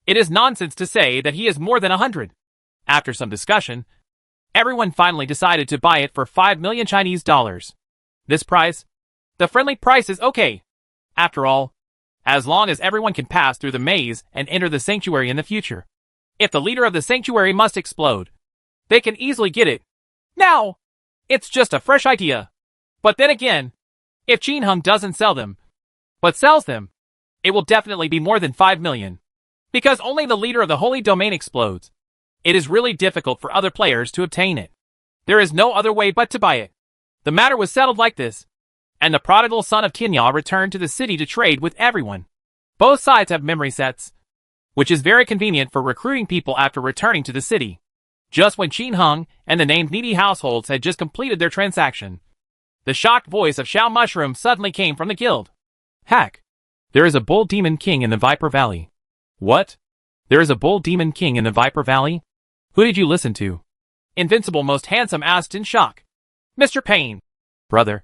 It is nonsense to say that he is more than 100. After some discussion, everyone finally decided to buy it for 5 million Chinese dollars. This price? The friendly price is okay. After all, as long as everyone can pass through the maze and enter the sanctuary in the future. If the leader of the sanctuary must explode, they can easily get it. Now, it's just a fresh idea. But then again, if Qin Hung doesn't sell them, but sells them, it will definitely be more than 5 million. Because only the leader of the holy domain explodes. It is really difficult for other players to obtain it. There is no other way but to buy it. The matter was settled like this, and the prodigal son of Tianya returned to the city to trade with everyone. Both sides have memory sets, which is very convenient for recruiting people after returning to the city. Just when Qin Hung and the named needy households had just completed their transaction, the shocked voice of Xiao Mushroom suddenly came from the guild. Hack! There is a bull demon king in the Viper Valley. What? There is a bull demon king in the Viper Valley? Who did you listen to? Invincible Most Handsome asked in shock. Mr. Payne. Brother,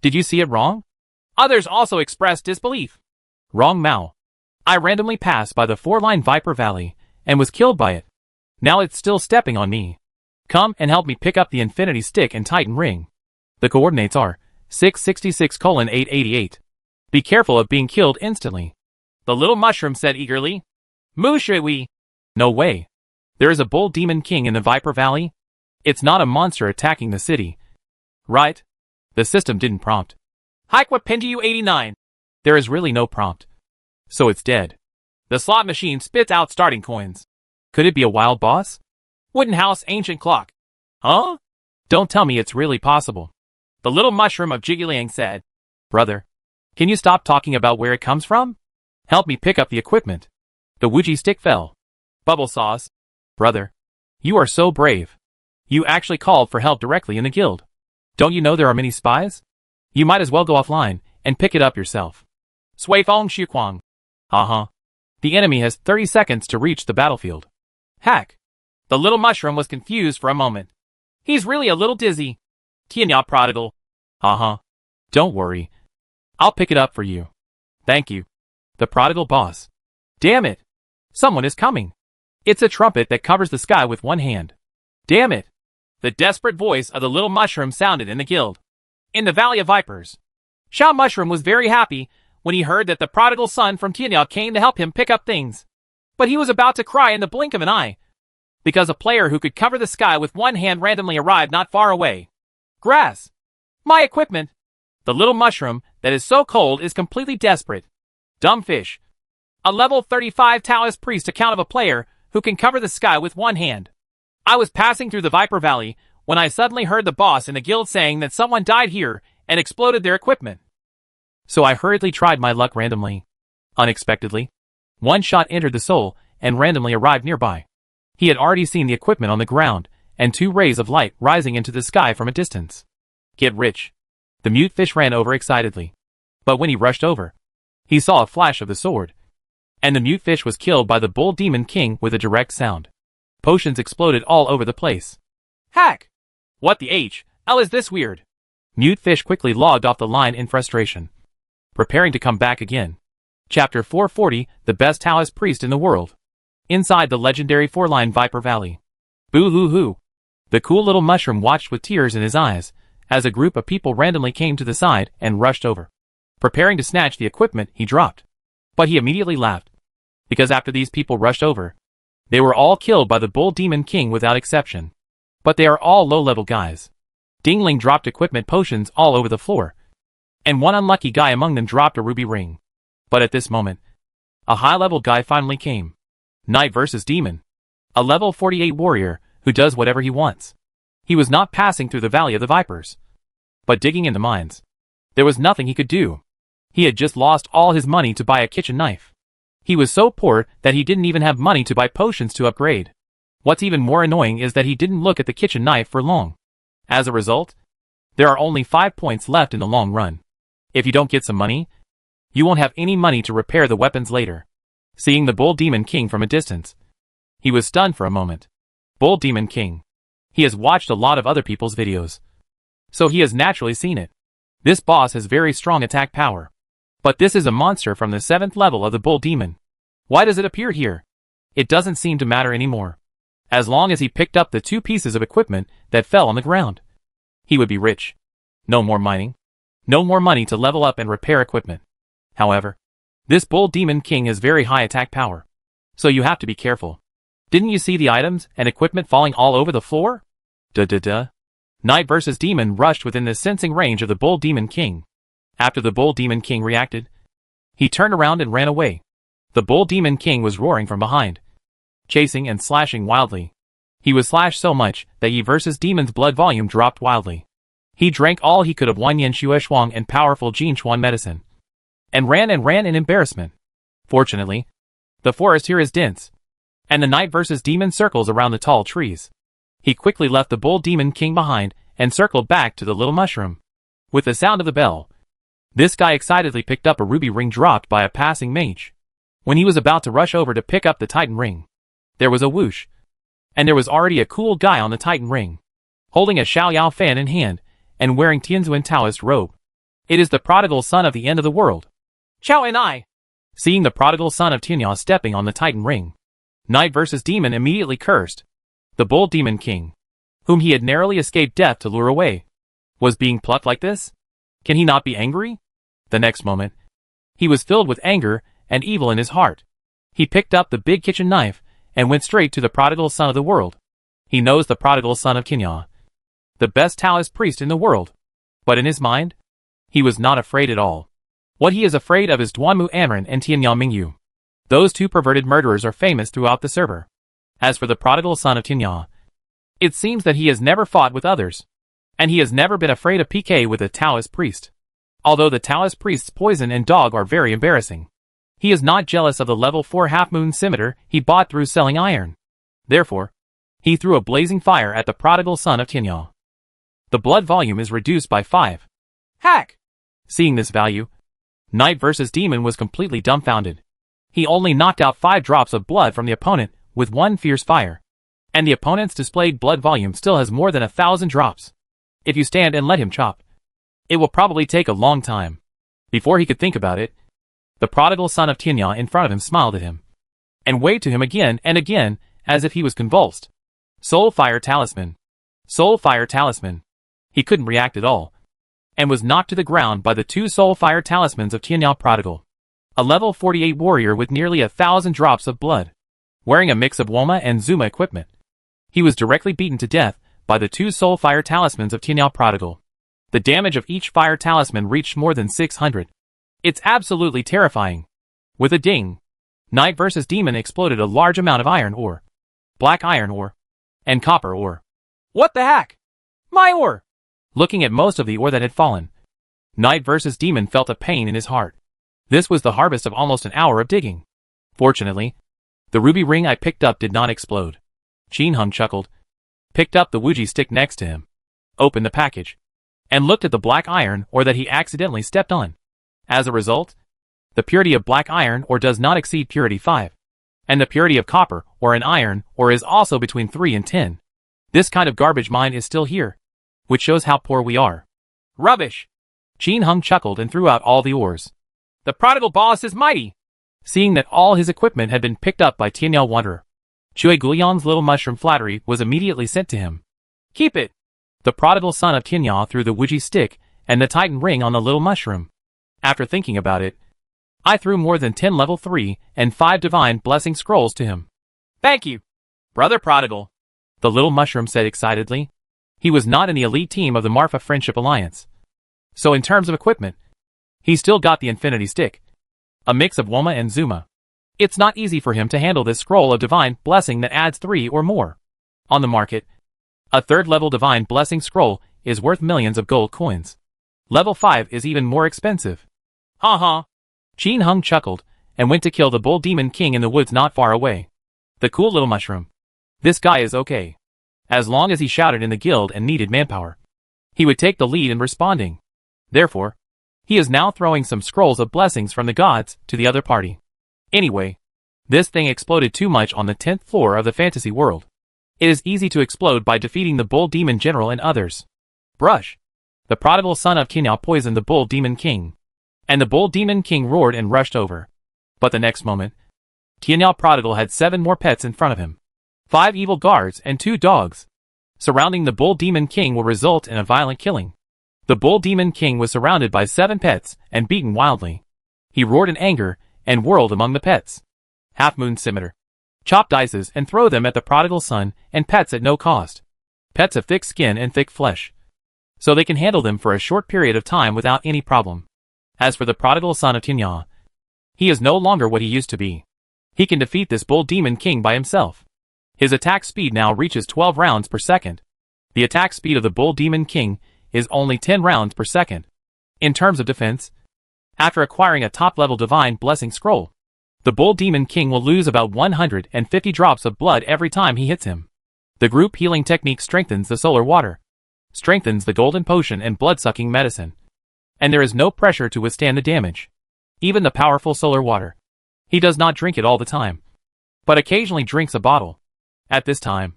did you see it wrong? Others also expressed disbelief. Wrong, Mao. I randomly passed by the 4-line Viper Valley and was killed by it. Now it's still stepping on me. Come and help me pick up the Infinity Stick and Titan Ring. The coordinates are 666:888. Be careful of being killed instantly. The little mushroom said eagerly. Mu Shui. No way. There is a bull demon king in the Viper Valley. It's not a monster attacking the city. Right? The system didn't prompt. Haikwa Pindu 89. There is really no prompt. So it's dead. The slot machine spits out starting coins. Could it be a wild boss? Wooden house ancient clock. Huh? Don't tell me it's really possible. The little mushroom of Jigglyang said. Brother, can you stop talking about where it comes from? Help me pick up the equipment. The Wuji stick fell. Bubble sauce. Brother, you are so brave. You actually called for help directly in the guild. Don't you know there are many spies? You might as well go offline and pick it up yourself. Sui Fong Xuquang. Uh-huh. The enemy has 30 seconds to reach the battlefield. Hack. The little mushroom was confused for a moment. He's really a little dizzy. Tianya prodigal. Uh-huh. Don't worry. I'll pick it up for you. Thank you. The prodigal boss. Damn it. Someone is coming. It's a trumpet that covers the sky with one hand. Damn it. The desperate voice of the little mushroom sounded in the guild. In the Valley of Vipers. Xiao Mushroom was very happy when he heard that the prodigal son from Tianya came to help him pick up things. But he was about to cry in the blink of an eye, because a player who could cover the sky with one hand randomly arrived not far away. Grass. My equipment. The little mushroom that is so cold is completely desperate. Dumb fish. A level 35 Taoist priest account of a player who can cover the sky with one hand. I was passing through the Viper Valley when I suddenly heard the boss in the guild saying that someone died here and exploded their equipment. So I hurriedly tried my luck randomly. Unexpectedly, one shot entered the soul and randomly arrived nearby. He had already seen the equipment on the ground and 2 rays of light rising into the sky from a distance. Get rich. The mute fish ran over excitedly. But when he rushed over, he saw a flash of the sword. And the mute fish was killed by the bull demon king with a direct sound. Potions exploded all over the place. Hack! What the H.L. is this weird? Mute fish quickly logged off the line in frustration, preparing to come back again. Chapter 440, the best Taoist priest in the world. Inside the legendary 4-line Viper Valley. Boo-hoo-hoo. The cool little mushroom watched with tears in his eyes as a group of people randomly came to the side and rushed over. Preparing to snatch the equipment he dropped. But he immediately laughed, because after these people rushed over, they were all killed by the bull demon king without exception. But they are all low-level guys. Dingling dropped equipment potions all over the floor, and one unlucky guy among them dropped a ruby ring. But at this moment, a high-level guy finally came. Knight versus demon. A level 48 warrior who does whatever he wants. He was not passing through the Valley of the Vipers, but digging in the mines. There was nothing he could do. He had just lost all his money to buy a kitchen knife. He was so poor that he didn't even have money to buy potions to upgrade. What's even more annoying is that he didn't look at the kitchen knife for long. As a result, there are only 5 points left in the long run. If you don't get some money, you won't have any money to repair the weapons later. Seeing the Bull Demon King from a distance, he was stunned for a moment. Bull Demon King. He has watched a lot of other people's videos, so he has naturally seen it. This boss has very strong attack power. But this is a monster from the 7th level of the Bull Demon. Why does it appear here? It doesn't seem to matter anymore. As long as he picked up the 2 pieces of equipment that fell on the ground, he would be rich. No more mining. No more money to level up and repair equipment. However, this Bull Demon King has very high attack power. So you have to be careful. Didn't you see the items and equipment falling all over the floor? Knight versus Demon rushed within the sensing range of the Bull Demon King. After the Bull Demon King reacted, he turned around and ran away. The Bull Demon King was roaring from behind, chasing and slashing wildly. He was slashed so much that Yi versus Demon's blood volume dropped wildly. He drank all he could of Wanyan Shueshuang and powerful Jin Chuan medicine, and ran in embarrassment. Fortunately, the forest here is dense, and the Knight versus Demon circles around the tall trees. He quickly left the Bull Demon King behind and circled back to the little mushroom. With the sound of the bell, this guy excitedly picked up a ruby ring dropped by a passing mage. When he was about to rush over to pick up the Titan ring, there was a whoosh, and there was already a cool guy on the Titan ring, holding a Xiaoyao fan in hand and wearing Tianzuan Taoist robe. It is the prodigal son of the end of the world, Chao and I. Seeing the prodigal son of Tianyao stepping on the Titan ring, Knight versus Demon immediately cursed. The Bull Demon King, whom he had narrowly escaped death to lure away, was being plucked like this? Can he not be angry? The next moment, he was filled with anger and evil in his heart. He picked up the big kitchen knife and went straight to the prodigal son of the world. He knows the prodigal son of Tianyao, the best Taoist priest in the world. But in his mind, he was not afraid at all. What he is afraid of is Duanmu Amren and Tianyao Mingyu. Those 2 perverted murderers are famous throughout the server. As for the prodigal son of Tianyao, it seems that he has never fought with others, and he has never been afraid of PK with a Taoist priest. Although the Taoist priest's poison and dog are very embarrassing, he is not jealous of the level 4 half-moon scimitar he bought through selling iron. Therefore, he threw a blazing fire at the prodigal son of Tianyao. The blood volume is reduced by 5. Hack! Seeing this value, Knight versus Demon was completely dumbfounded. He only knocked out 5 drops of blood from the opponent with 1 fierce fire, and the opponent's displayed blood volume still has more than 1,000 drops. If you stand and let him chop, it will probably take a long time. Before he could think about it, the prodigal son of Tianyao in front of him smiled at him, and waved to him again and again as if he was convulsed. Soul Fire Talisman. Soul Fire Talisman. He couldn't react at all, and was knocked to the ground by the 2 Soul Fire Talismans of Tianyao Prodigal. A level 48 warrior with nearly 1,000 drops of blood, wearing a mix of Woma and Zuma equipment. He was directly beaten to death by the 2 Soul Fire Talismans of Tianyao Prodigal. The damage of each fire talisman reached more than 600. It's absolutely terrifying. With a ding, Knight versus Demon exploded a large amount of iron ore, black iron ore, and copper ore. What the heck? My ore! Looking at most of the ore that had fallen, Knight versus Demon felt a pain in his heart. This was the harvest of almost an hour of digging. Fortunately, the ruby ring I picked up did not explode. Qin Hung chuckled, picked up the Wuji stick next to him, opened the package, and looked at the black iron ore that he accidentally stepped on. As a result, the purity of black iron ore does not exceed purity 5, and the purity of copper or an iron ore is also between 3 and 10. This kind of garbage mine is still here, which shows how poor we are. Rubbish! Qin Hung chuckled and threw out all the ores. The prodigal boss is mighty! Seeing that all his equipment had been picked up by Tianyao Wanderer, Chui Guliang's little mushroom flattery was immediately sent to him. Keep it! The prodigal son of Tianyao threw the Wuji stick and the Titan ring on the little mushroom. After thinking about it, I threw more than 10 level 3 and 5 divine blessing scrolls to him. Thank you, brother prodigal, the little mushroom said excitedly. He was not in the elite team of the Marfa Friendship Alliance, so in terms of equipment, he still got the Infinity Stick, a mix of Woma and Zuma. It's not easy for him to handle this scroll of divine blessing that adds 3 or more. On the market, a 3rd level divine blessing scroll is worth millions of gold coins. Level 5 is even more expensive. Ha. Qin Hung chuckled and went to kill the Bull Demon King in the woods not far away. The cool little mushroom. This guy is okay. As long as he shouted in the guild and needed manpower, he would take the lead in responding. Therefore, he is now throwing some scrolls of blessings from the gods to the other party. Anyway, this thing exploded too much on the 10th floor of the fantasy world. It is easy to explode by defeating the Bull Demon General and others. Brush. The prodigal son of Tianyao poisoned the Bull Demon King, and the Bull Demon King roared and rushed over. But the next moment, Tianyao Prodigal had 7 more pets in front of him. 5 evil guards and 2 dogs. Surrounding the Bull Demon King will result in a violent killing. The Bull Demon King was surrounded by 7 pets and beaten wildly. He roared in anger and whirled among the pets. Half Moon Scimitar. Chop dices and throw them at the prodigal son and pets at no cost. Pets have thick skin and thick flesh, so they can handle them for a short period of time without any problem. As for the prodigal son of Tianyao, he is no longer what he used to be. He can defeat this Bull Demon King by himself. His attack speed now reaches 12 rounds per second. The attack speed of the Bull Demon King is only 10 rounds per second. In terms of defense, after acquiring a top-level Divine Blessing Scroll, the Bull Demon King will lose about 150 drops of blood every time he hits him. The group healing technique strengthens the solar water, strengthens the golden potion and blood-sucking medicine, and there is no pressure to withstand the damage. Even the powerful solar water. He does not drink it all the time, but occasionally drinks a bottle. At this time,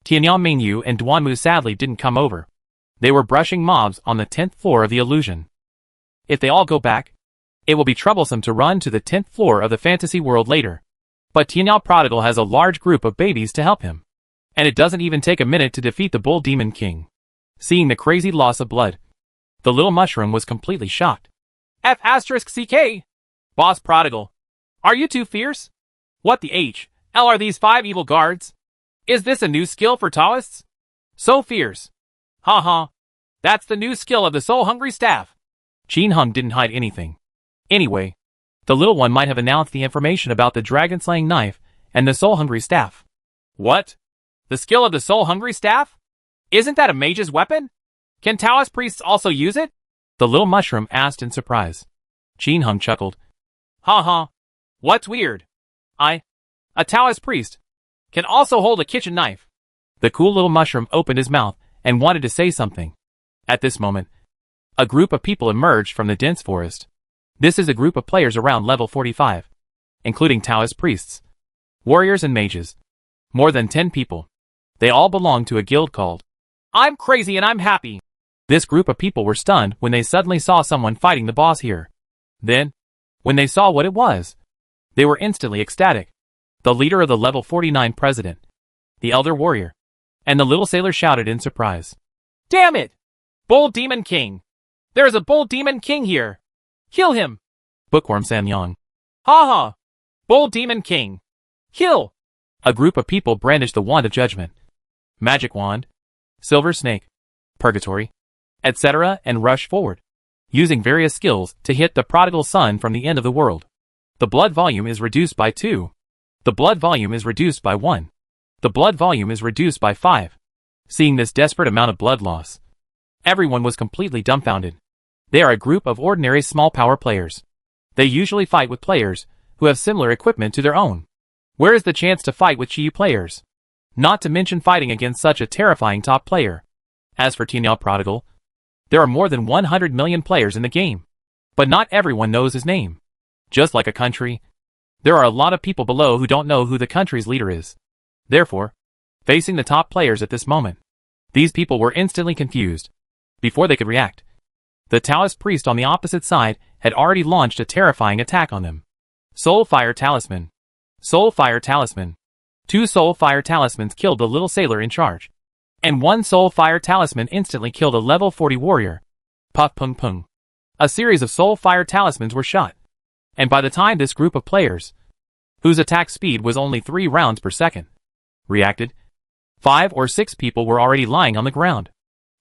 Tianyao Mingyu and Duanmu sadly didn't come over. They were brushing mobs on the 10th floor of the illusion. If they all go back, it will be troublesome to run to the 10th floor of the fantasy world later. But Tianyao Prodigal has a large group of babies to help him, and it doesn't even take a minute to defeat the Bull Demon King. Seeing the crazy loss of blood, the little mushroom was completely shocked. F***CK! Boss Prodigal. Are you too fierce? What the H.L. are these 5 evil guards? Is this a new skill for Taoists? So fierce. Ha. That's the new skill of the soul-hungry staff. Qin Hung didn't hide anything. Anyway, the little one might have announced the information about the dragon-slaying knife and the soul-hungry staff. What? The skill of the soul-hungry staff? Isn't that a mage's weapon? Can Taoist priests also use it? The little mushroom asked in surprise. Qin Hung chuckled. Ha. What's weird? A Taoist priest can also hold a kitchen knife. The cool little mushroom opened his mouth and wanted to say something. At this moment, a group of people emerged from the dense forest. This is a group of players around level 45, including Taoist priests, warriors and mages. More than 10 people. They all belong to a guild called I'm Crazy and I'm Happy. This group of people were stunned when they suddenly saw someone fighting the boss here. Then, when they saw what it was, they were instantly ecstatic. The leader of the level 49 president, the elder warrior, and the little sailor shouted in surprise. Damn it! Bull Demon King! There's a Bull Demon King here! Kill him! Bookworm Sanyang. Ha! Bull Demon King! Kill! A group of people brandished the Wand of Judgment, Magic Wand, Silver Snake, Purgatory, etc. and rushed forward, using various skills to hit the prodigal son from the end of the world. The blood volume is reduced by 2. The blood volume is reduced by 1. The blood volume is reduced by 5. Seeing this desperate amount of blood loss, everyone was completely dumbfounded. They are a group of ordinary small power players. They usually fight with players who have similar equipment to their own. Where is the chance to fight with Chiyu players? Not to mention fighting against such a terrifying top player. As for Tianyao Prodigal, there are more than 100 million players in the game, but not everyone knows his name. Just like a country, there are a lot of people below who don't know who the country's leader is. Therefore, facing the top players at this moment, these people were instantly confused. Before they could react, the Taoist priest on the opposite side had already launched a terrifying attack on them. Soul Fire Talisman. Soul Fire Talisman. 2 Soul Fire Talismans killed the little sailor in charge, and 1 Soul Fire Talisman instantly killed a level 40 warrior. Puff Pung Pung. A series of Soul Fire Talismans were shot, and by the time this group of players, whose attack speed was only 3 rounds per second, reacted, 5 or 6 people were already lying on the ground.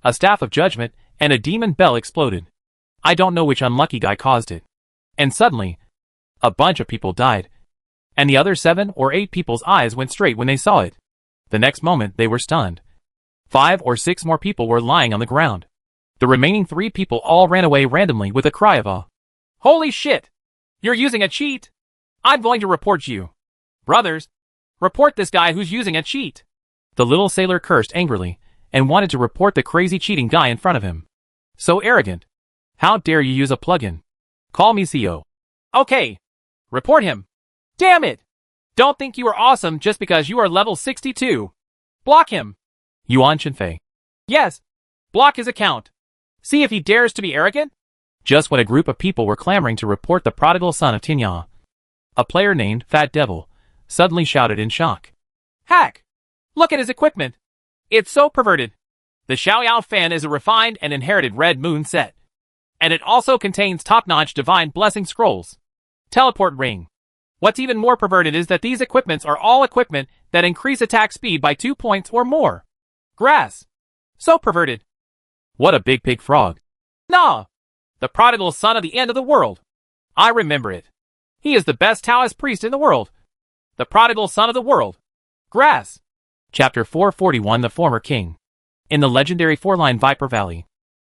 A Staff of Judgment and a demon bell exploded. I don't know which unlucky guy caused it. And suddenly, a bunch of people died, and the other 7 or 8 people's eyes went straight when they saw it. The next moment they were stunned. 5 or 6 more people were lying on the ground. The remaining 3 people all ran away randomly with a cry of awe. Holy shit! You're using a cheat! I'm going to report you. Brothers, report this guy who's using a cheat. The little sailor cursed angrily and wanted to report the crazy cheating guy in front of him. So arrogant. How dare you use a plugin? Call me CO. Okay. Report him. Damn it! Don't think you are awesome just because you are level 62. Block him. Yuan Shenfei. Yes. Block his account. See if he dares to be arrogant. Just when a group of people were clamoring to report the prodigal son of Tianyao, a player named Fat Devil suddenly shouted in shock. Hack! Look at his equipment. It's so perverted. The Xiaoyao fan is a refined and inherited red moon set. And it also contains top-notch divine blessing scrolls. Teleport ring. What's even more perverted is that these equipments are all equipment that increase attack speed by 2 points or more. Grass. So perverted. What a big pig frog. Nah. The prodigal son of the end of the world. I remember it. He is the best Taoist priest in the world. The prodigal son of the world. Grass. Chapter 441 The Former King. In the legendary four-line Viper Valley.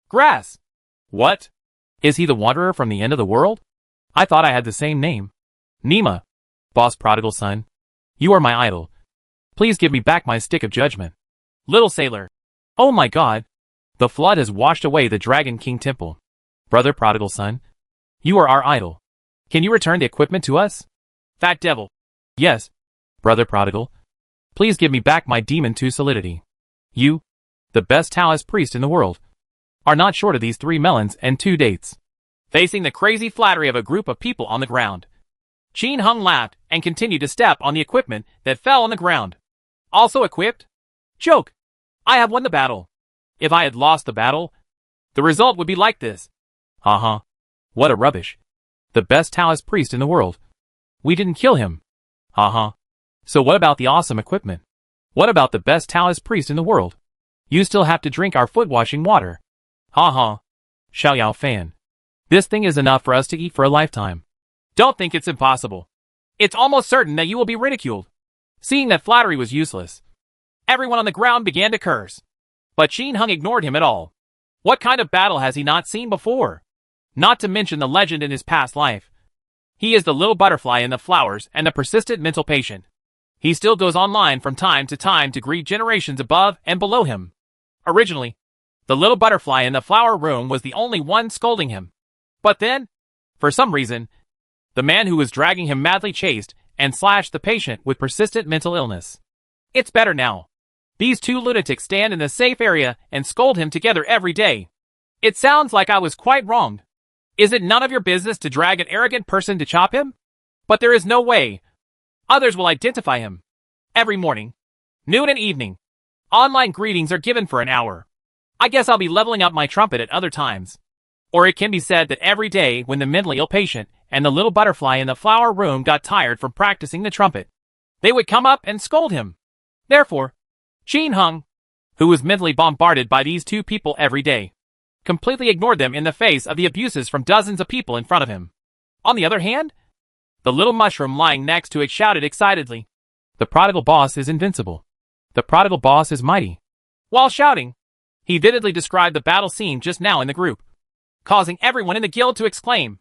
Grass. What? Is he the wanderer from the end of the world? I thought I had the same name. Nima. Boss prodigal son. You are my idol. Please give me back my stick of judgment. Little sailor. Oh my god. The flood has washed away the Dragon King temple. Brother prodigal son. You are our idol. Can you return the equipment to us? Fat devil. Yes. Brother prodigal. Please give me back my demon to solidity. You, the best Taoist priest in the world, are not short of these 3 melons and 2 dates. Facing the crazy flattery of a group of people on the ground, Qin Hung laughed and continued to step on the equipment that fell on the ground. Also equipped? Joke. I have won the battle. If I had lost the battle, the result would be like this. Haha. What a rubbish. The best Taoist priest in the world. We didn't kill him. Haha. So what about the awesome equipment? What about the best Taoist priest in the world? You still have to drink our foot-washing water. Haha. Xiaoyao fan. This thing is enough for us to eat for a lifetime. Don't think it's impossible. It's almost certain that you will be ridiculed. Seeing that flattery was useless, everyone on the ground began to curse. But Qin Hung ignored him at all. What kind of battle has he not seen before? Not to mention the legend in his past life. He is the little butterfly in the flowers and the persistent mental patient. He still goes online from time to time to greet generations above and below him. Originally, the little butterfly in the flower room was the only one scolding him. But then, for some reason, the man who was dragging him madly chased and slashed the patient with persistent mental illness. It's better now. These 2 lunatics stand in the safe area and scold him together every day. It sounds like I was quite wronged. Is it none of your business to drag an arrogant person to chop him? But there is no way. Others will identify him. Every morning, noon and evening, online greetings are given for an hour. I guess I'll be leveling up my trumpet at other times. Or it can be said that every day when the mentally ill patient and the little butterfly in the flower room got tired from practicing the trumpet, they would come up and scold him. Therefore, Qin Hung, who was mentally bombarded by these 2 people every day, completely ignored them in the face of the abuses from dozens of people in front of him. On the other hand, the little mushroom lying next to it shouted excitedly, The prodigal boss is invincible. The prodigal boss is mighty. While shouting, he vividly described the battle scene just now in the group, causing everyone in the guild to exclaim.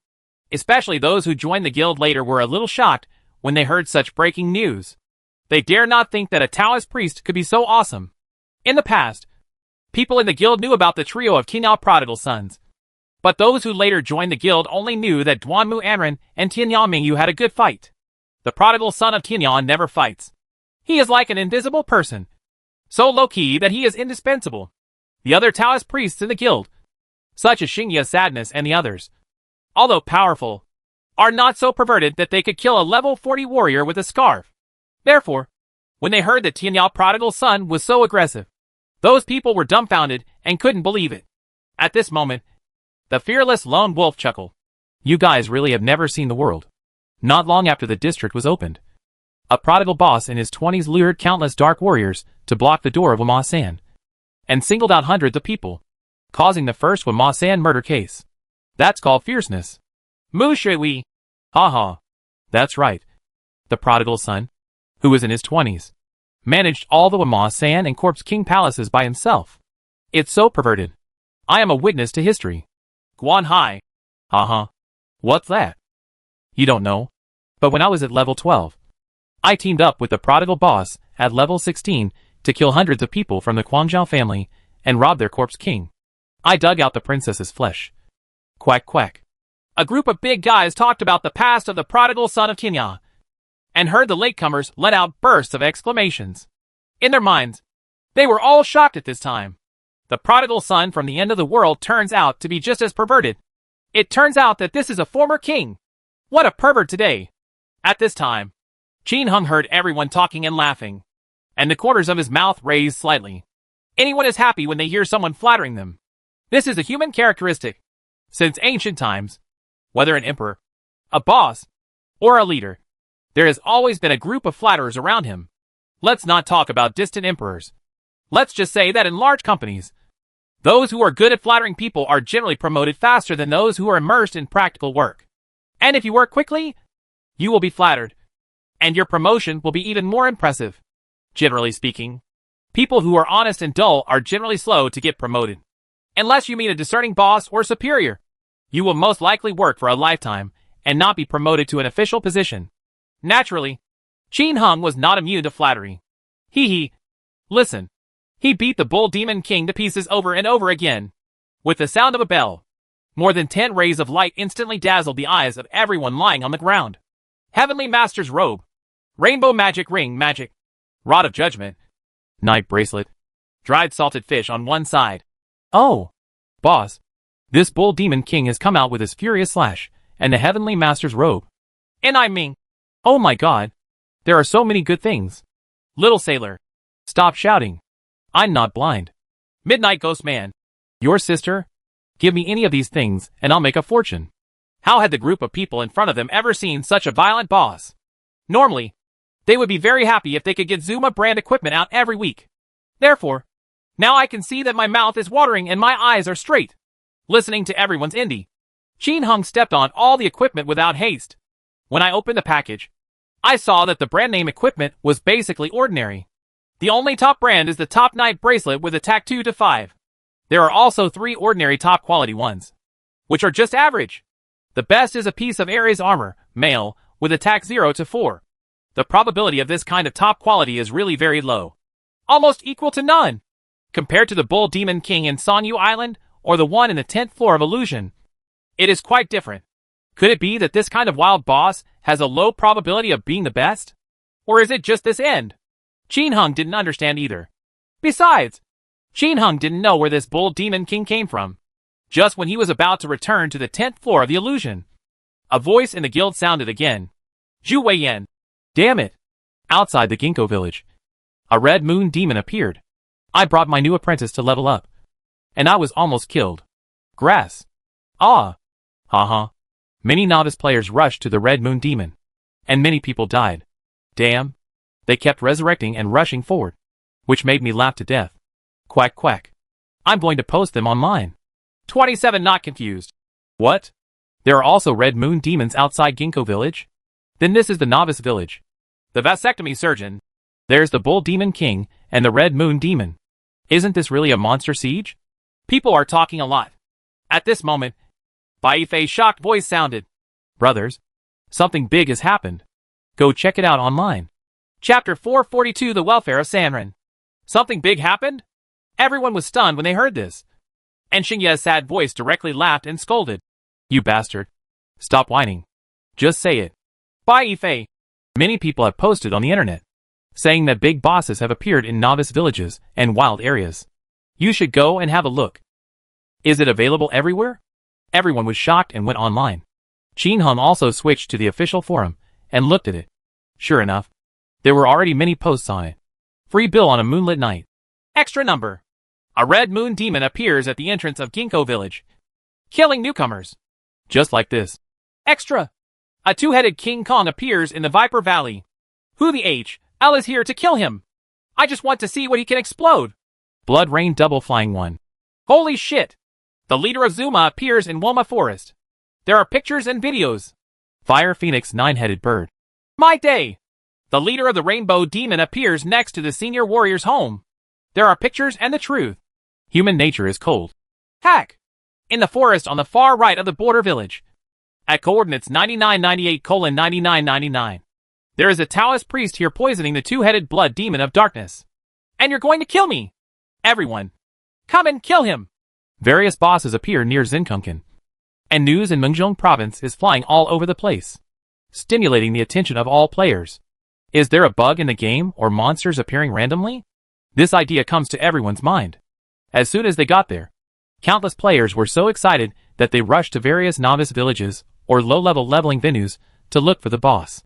Especially those who joined the guild later were a little shocked when they heard such breaking news. They dare not think that a Taoist priest could be so awesome. In the past, people in the guild knew about the trio of Tianyao prodigal sons. But those who later joined the guild only knew that Duanmu Anren and Tianyao Mingyu had a good fight. The prodigal son of Tianyao never fights. He is like an invisible person, so low-key that he is indispensable. The other Taoist priests in the guild, such as Xingya Sadness and the others, although powerful, are not so perverted that they could kill a level 40 warrior with a scarf. Therefore, when they heard that Tianyao prodigal son was so aggressive, those people were dumbfounded and couldn't believe it. At this moment, the fearless lone wolf chuckled. You guys really have never seen the world. Not long after the district was opened, a prodigal boss in his 20s lured countless dark warriors to block the door of Wama San, and singled out hundreds of people, causing the first Wama San murder case. That's called fierceness. Mu Shui. Haha. That's right. The prodigal son, who was in his 20s, managed all the Wama San and Corpse King palaces by himself. It's so perverted. I am a witness to history. Guan Hai. Haha. What's that? You don't know? But when I was at level 12, I teamed up with the prodigal boss at level 16 to kill hundreds of people from the Guangzhou family and rob their Corpse King. I dug out the princess's flesh. Quack quack. A group of big guys talked about the past of the prodigal son of Tianyao, and heard the latecomers let out bursts of exclamations. In their minds, they were all shocked at this time. The prodigal son from the end of the world turns out to be just as perverted. It turns out that this is a former king. What a pervert today. At this time, Qin Hung heard everyone talking and laughing, and the corners of his mouth raised slightly. Anyone is happy when they hear someone flattering them. This is a human characteristic. Since ancient times, whether an emperor, a boss, or a leader, there has always been a group of flatterers around him. Let's not talk about distant emperors. Let's just say that in large companies, those who are good at flattering people are generally promoted faster than those who are immersed in practical work. And if you work quickly, you will be flattered, and your promotion will be even more impressive. Generally speaking, people who are honest and dull are generally slow to get promoted. Unless you meet a discerning boss or superior, you will most likely work for a lifetime and not be promoted to an official position. Naturally, Qin Hung was not immune to flattery. Listen. He beat the Bull Demon King to pieces over and over again. With the sound of a bell, more than 10 rays of light instantly dazzled the eyes of everyone lying on the ground. Heavenly Master's robe, rainbow magic ring magic, rod of judgment, night bracelet, dried salted fish on one side. Oh, boss, this Bull Demon King has come out with his furious slash and the Heavenly Master's robe. And I mean, oh my god, there are so many good things. Little sailor, stop shouting. I'm not blind. Midnight Ghost Man, your sister? Give me any of these things and I'll make a fortune. How had the group of people in front of them ever seen such a violent boss? Normally, they would be very happy if they could get Zuma brand equipment out every week. Therefore, now I can see that my mouth is watering and my eyes are straight. Listening to everyone's indie, Qin Hung stepped on all the equipment without haste. When I opened the package, I saw that the brand name equipment was basically ordinary. The only top brand is the Top Night Bracelet with attack 2 to 5. There are also 3 ordinary top quality ones, which are just average. The best is a piece of Ares armor, male, with attack 0 to 4. The probability of this kind of top quality is really very low. Almost equal to none. Compared to the Bull Demon King in Sonyu Island, or the one in the 10th floor of Illusion, it is quite different. Could it be that this kind of wild boss has a low probability of being the best? Or is it just this end? Qin Hung didn't understand either. Besides, Qin Hung didn't know where this Bull Demon King came from. Just when he was about to return to the 10th floor of the Illusion, a voice in the guild sounded again. Zhu Weiyan. Damn it. Outside the Ginkgo village, a red moon demon appeared. I brought my new apprentice to level up, and I was almost killed. Grass. Ah. Haha. Many novice players rushed to the red moon demon, and many people died. Damn. They kept resurrecting and rushing forward, which made me laugh to death. Quack quack. I'm going to post them online. 27 Not confused. What? There are also red moon demons outside Ginkgo village? Then this is the novice village. The vasectomy surgeon. There's the Bull Demon King and the red moon demon. Isn't this really a monster siege? People are talking a lot. At this moment, Bai Yifei's shocked voice sounded. Brothers, something big has happened. Go check it out online. Chapter 442 The Welfare of Sanren. Something big happened? Everyone was stunned when they heard this. And Xingye's sad voice directly laughed and scolded. You bastard. Stop whining. Just say it. Bai Yifei. Many people have posted on the internet, saying that big bosses have appeared in novice villages and wild areas. You should go and have a look. Is it available everywhere? Everyone was shocked and went online. Qin Hung also switched to the official forum and looked at it. Sure enough, there were already many posts on it. Free bill on a moonlit night. Extra number. A red moon demon appears at the entrance of Ginkgo village, killing newcomers. Just like this. Extra. A 2-headed King Kong appears in the Viper Valley. Who the L is here to kill him? I just want to see what he can explode. Blood Rain Double Flying 1. Holy shit. The leader of Zuma appears in Woma Forest. There are pictures and videos. Fire Phoenix 9-headed bird. My day. The leader of the Rainbow Demon appears next to the senior warrior's home. There are pictures and the truth. Human nature is cold. Hack. In the forest on the far right of the border village. At coordinates 9998:9999. There is a Taoist priest here poisoning the 2-headed blood demon of darkness. And you're going to kill me. Everyone. Come and kill him. Various bosses appear near Zinkunken. And news in Mengzhong province is flying all over the place, stimulating the attention of all players. Is there a bug in the game or monsters appearing randomly? This idea comes to everyone's mind. As soon as they got there, countless players were so excited that they rushed to various novice villages or low-level leveling venues to look for the boss.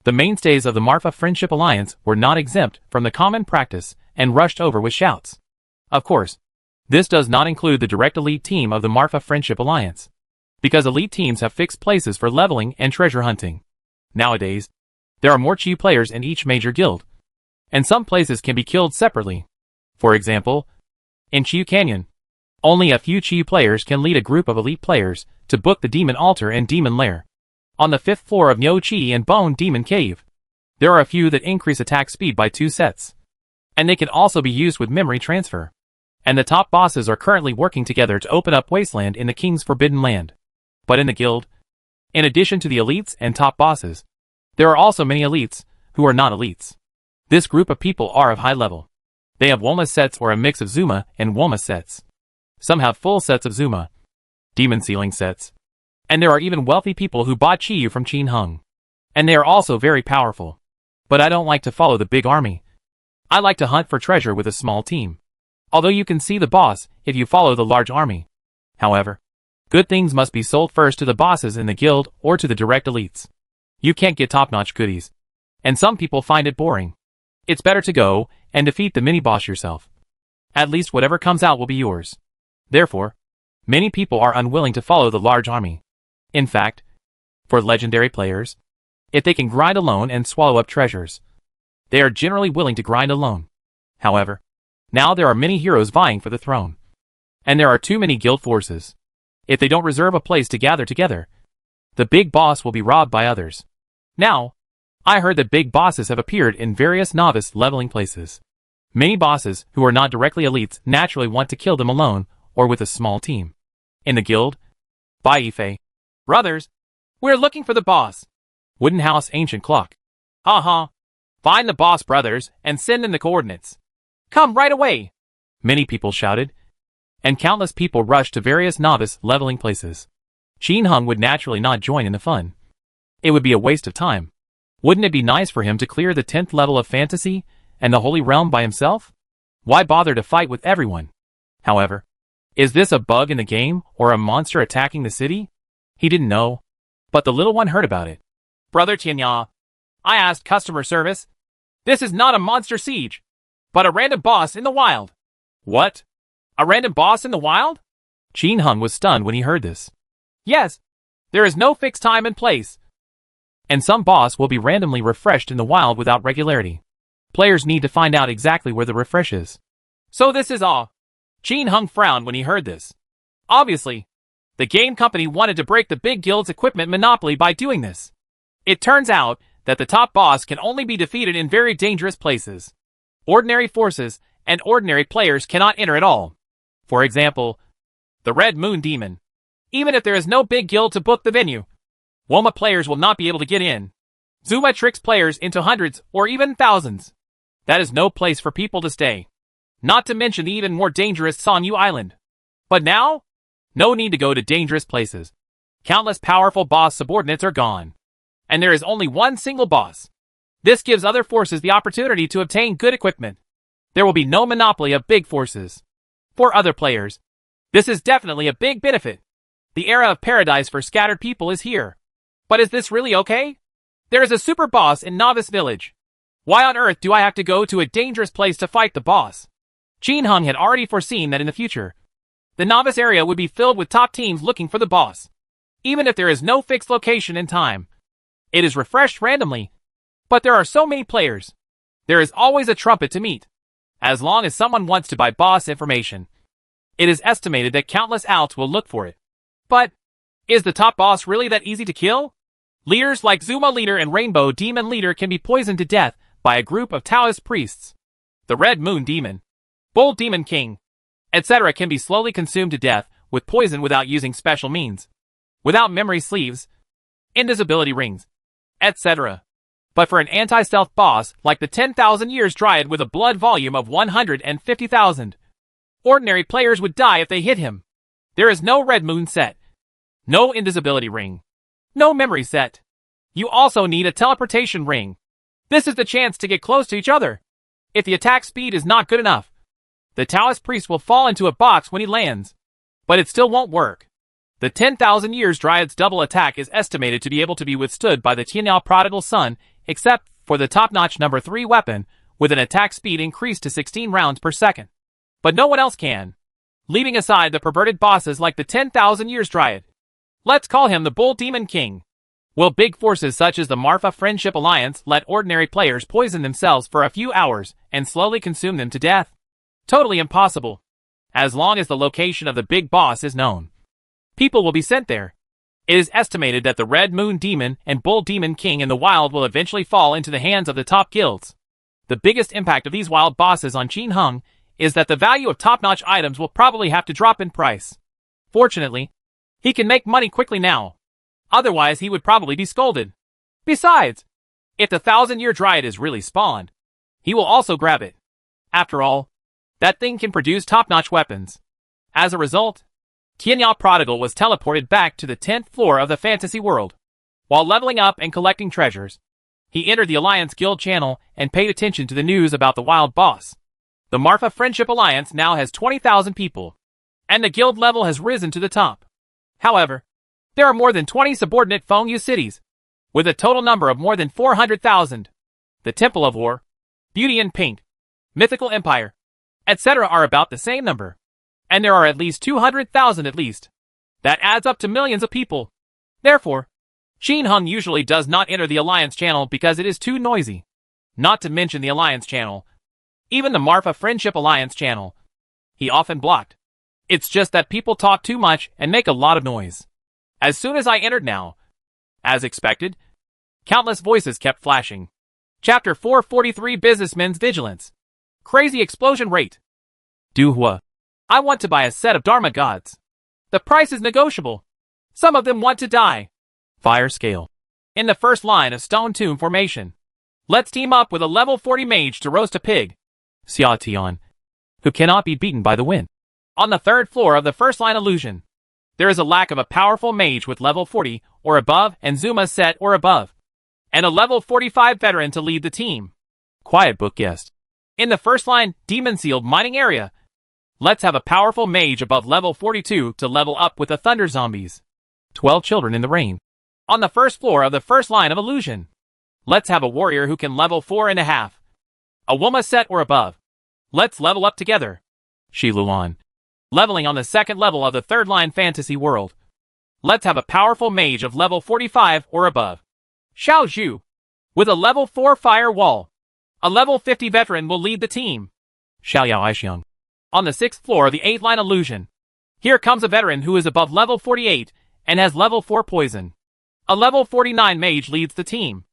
The mainstays of the Marfa Friendship Alliance were not exempt from the common practice and rushed over with shouts. Of course, this does not include the direct elite team of the Marfa Friendship Alliance, because elite teams have fixed places for leveling and treasure hunting. Nowadays, there are more Chi players in each major guild, and some places can be killed separately. For example, in Chi Canyon, only a few Chi players can lead a group of elite players to book the Demon Altar and Demon Lair. On the 5th floor of Nyo Chi and Bone Demon Cave, there are a few that increase attack speed by 2 sets, and they can also be used with memory transfer. And the top bosses are currently working together to open up Wasteland in the King's Forbidden Land. But in the guild, in addition to the elites and top bosses, there are also many elites who are not elites. This group of people are of high level. They have Woma sets or a mix of Zuma and Woma sets. Some have full sets of Zuma, demon sealing sets, and there are even wealthy people who bought Chiyu from Qin Hung. And they are also very powerful. But I don't like to follow the big army. I like to hunt for treasure with a small team. Although you can see the boss if you follow the large army. However, good things must be sold first to the bosses in the guild or to the direct elites. You can't get top-notch goodies. And some people find it boring. It's better to go and defeat the mini-boss yourself. At least whatever comes out will be yours. Therefore, many people are unwilling to follow the large army. In fact, for legendary players, if they can grind alone and swallow up treasures, they are generally willing to grind alone. However, now there are many heroes vying for the throne. And there are too many guild forces. If they don't reserve a place to gather together, the big boss will be robbed by others. Now, I heard that big bosses have appeared in various novice leveling places. Many bosses who are not directly elites naturally want to kill them alone or with a small team. In the guild, Bai Yifei. Brothers, we're looking for the boss. Wooden House Ancient Clock. Ha. Find the boss, brothers, and send in the coordinates. Come right away. Many people shouted, and countless people rushed to various novice leveling places. Qin Hung would naturally not join in the fun. It would be a waste of time. Wouldn't it be nice for him to clear the 10th level of fantasy and the Holy Realm by himself? Why bother to fight with everyone? However, is this a bug in the game or a monster attacking the city? He didn't know, but the little one heard about it. Brother Tianya, I asked customer service. This is not a monster siege, but a random boss in the wild. What? A random boss in the wild? Qin Hung was stunned when he heard this. Yes, there is no fixed time and place. And some boss will be randomly refreshed in the wild without regularity. Players need to find out exactly where the refresh is. So this is all. Qin Hung frowned when he heard this. Obviously, the game company wanted to break the big guild's equipment monopoly by doing this. It turns out that the top boss can only be defeated in very dangerous places. Ordinary forces and ordinary players cannot enter at all. For example, the Red Moon Demon. Even if there is no big guild to book the venue, Woma players will not be able to get in. Zuma tricks players into hundreds or even thousands. That is no place for people to stay. Not to mention the even more dangerous Sonyu Island. But now, no need to go to dangerous places. Countless powerful boss subordinates are gone. And there is only one single boss. This gives other forces the opportunity to obtain good equipment. There will be no monopoly of big forces. For other players, this is definitely a big benefit. The era of paradise for scattered people is here. But is this really okay? There is a super boss in Novice Village. Why on earth do I have to go to a dangerous place to fight the boss? Qin Hung had already foreseen that in the future, the novice area would be filled with top teams looking for the boss. Even if there is no fixed location and time, it is refreshed randomly. But there are so many players. There is always a trumpet to meet. As long as someone wants to buy boss information, it is estimated that countless outs will look for it. But, is the top boss really that easy to kill? Leaders like Zuma Leader and Rainbow Demon Leader can be poisoned to death by a group of Taoist priests. The Red Moon Demon, Bull Demon King, etc. can be slowly consumed to death with poison without using special means. Without memory sleeves, invisibility rings, etc. But for an anti-stealth boss like the 10,000 Years Dryad with a blood volume of 150,000, ordinary players would die if they hit him. There is no Red Moon set, no invisibility ring, no memory set. You also need a teleportation ring. This is the chance to get close to each other. If the attack speed is not good enough, the Taoist priest will fall into a box when he lands. But it still won't work. The 10,000 Years Dryad's double attack is estimated to be able to be withstood by the Tianyao Prodigal Son except for the top-notch number 3 weapon, with an attack speed increased to 16 rounds per second. But no one else can. Leaving aside the perverted bosses like the 10,000 Years Dryad. Let's call him the Bull Demon King. Will big forces such as the Marfa Friendship Alliance let ordinary players poison themselves for a few hours and slowly consume them to death? Totally impossible. As long as the location of the big boss is known, people will be sent there. It is estimated that the Red Moon Demon and Bull Demon King in the wild will eventually fall into the hands of the top guilds. The biggest impact of these wild bosses on Qin Hung is that the value of top-notch items will probably have to drop in price. Fortunately, he can make money quickly now. Otherwise, he would probably be scolded. Besides, if the 1,000-year Dryad is really spawned, he will also grab it. After all, that thing can produce top-notch weapons. As a result, Qianya Prodigal was teleported back to the 10th floor of the fantasy world. While leveling up and collecting treasures, he entered the Alliance Guild channel and paid attention to the news about the wild boss. The Marfa Friendship Alliance now has 20,000 people, and the guild level has risen to the top. However, there are more than 20 subordinate Fengyu cities, with a total number of more than 400,000. The Temple of War, Beauty and Pink, Mythical Empire, etc. are about the same number. And there are at least 200,000 at least. That adds up to millions of people. Therefore, Qin Hung usually does not enter the Alliance channel because it is too noisy. Not to mention the Alliance channel. Even the Marfa Friendship Alliance channel. He often blocked. It's just that people talk too much and make a lot of noise. As soon as I entered now, as expected, countless voices kept flashing. Chapter 443 Businessmen's Vigilance. Crazy explosion rate. Duhua. I want to buy a set of Dharma gods. The price is negotiable. Some of them want to die. Fire scale. In the first line of stone tomb formation. Let's team up with a level 40 mage to roast a pig. Xia Tian. Who cannot be beaten by the wind. On the third floor of the first line illusion, there is a lack of a powerful mage with level 40 or above and Zuma set or above, and a level 45 veteran to lead the team. Quiet book guest. In the first line demon sealed mining area, let's have a powerful mage above level 42 to level up with the thunder zombies. 12 children in the rain. On the first floor of the first line of illusion, let's have a warrior who can level 4.5. A Woma set or above. Let's level up together. Shi Luan. Leveling on the second level of the third line fantasy world. Let's have a powerful mage of level 45 or above. Xiao Zhu. With a level 4 fire wall. A level 50 veteran will lead the team. Xiao Yao Aixiang. On the 6th floor of the 8th line illusion. Here comes a veteran who is above level 48 and has level 4 poison. A level 49 mage leads the team.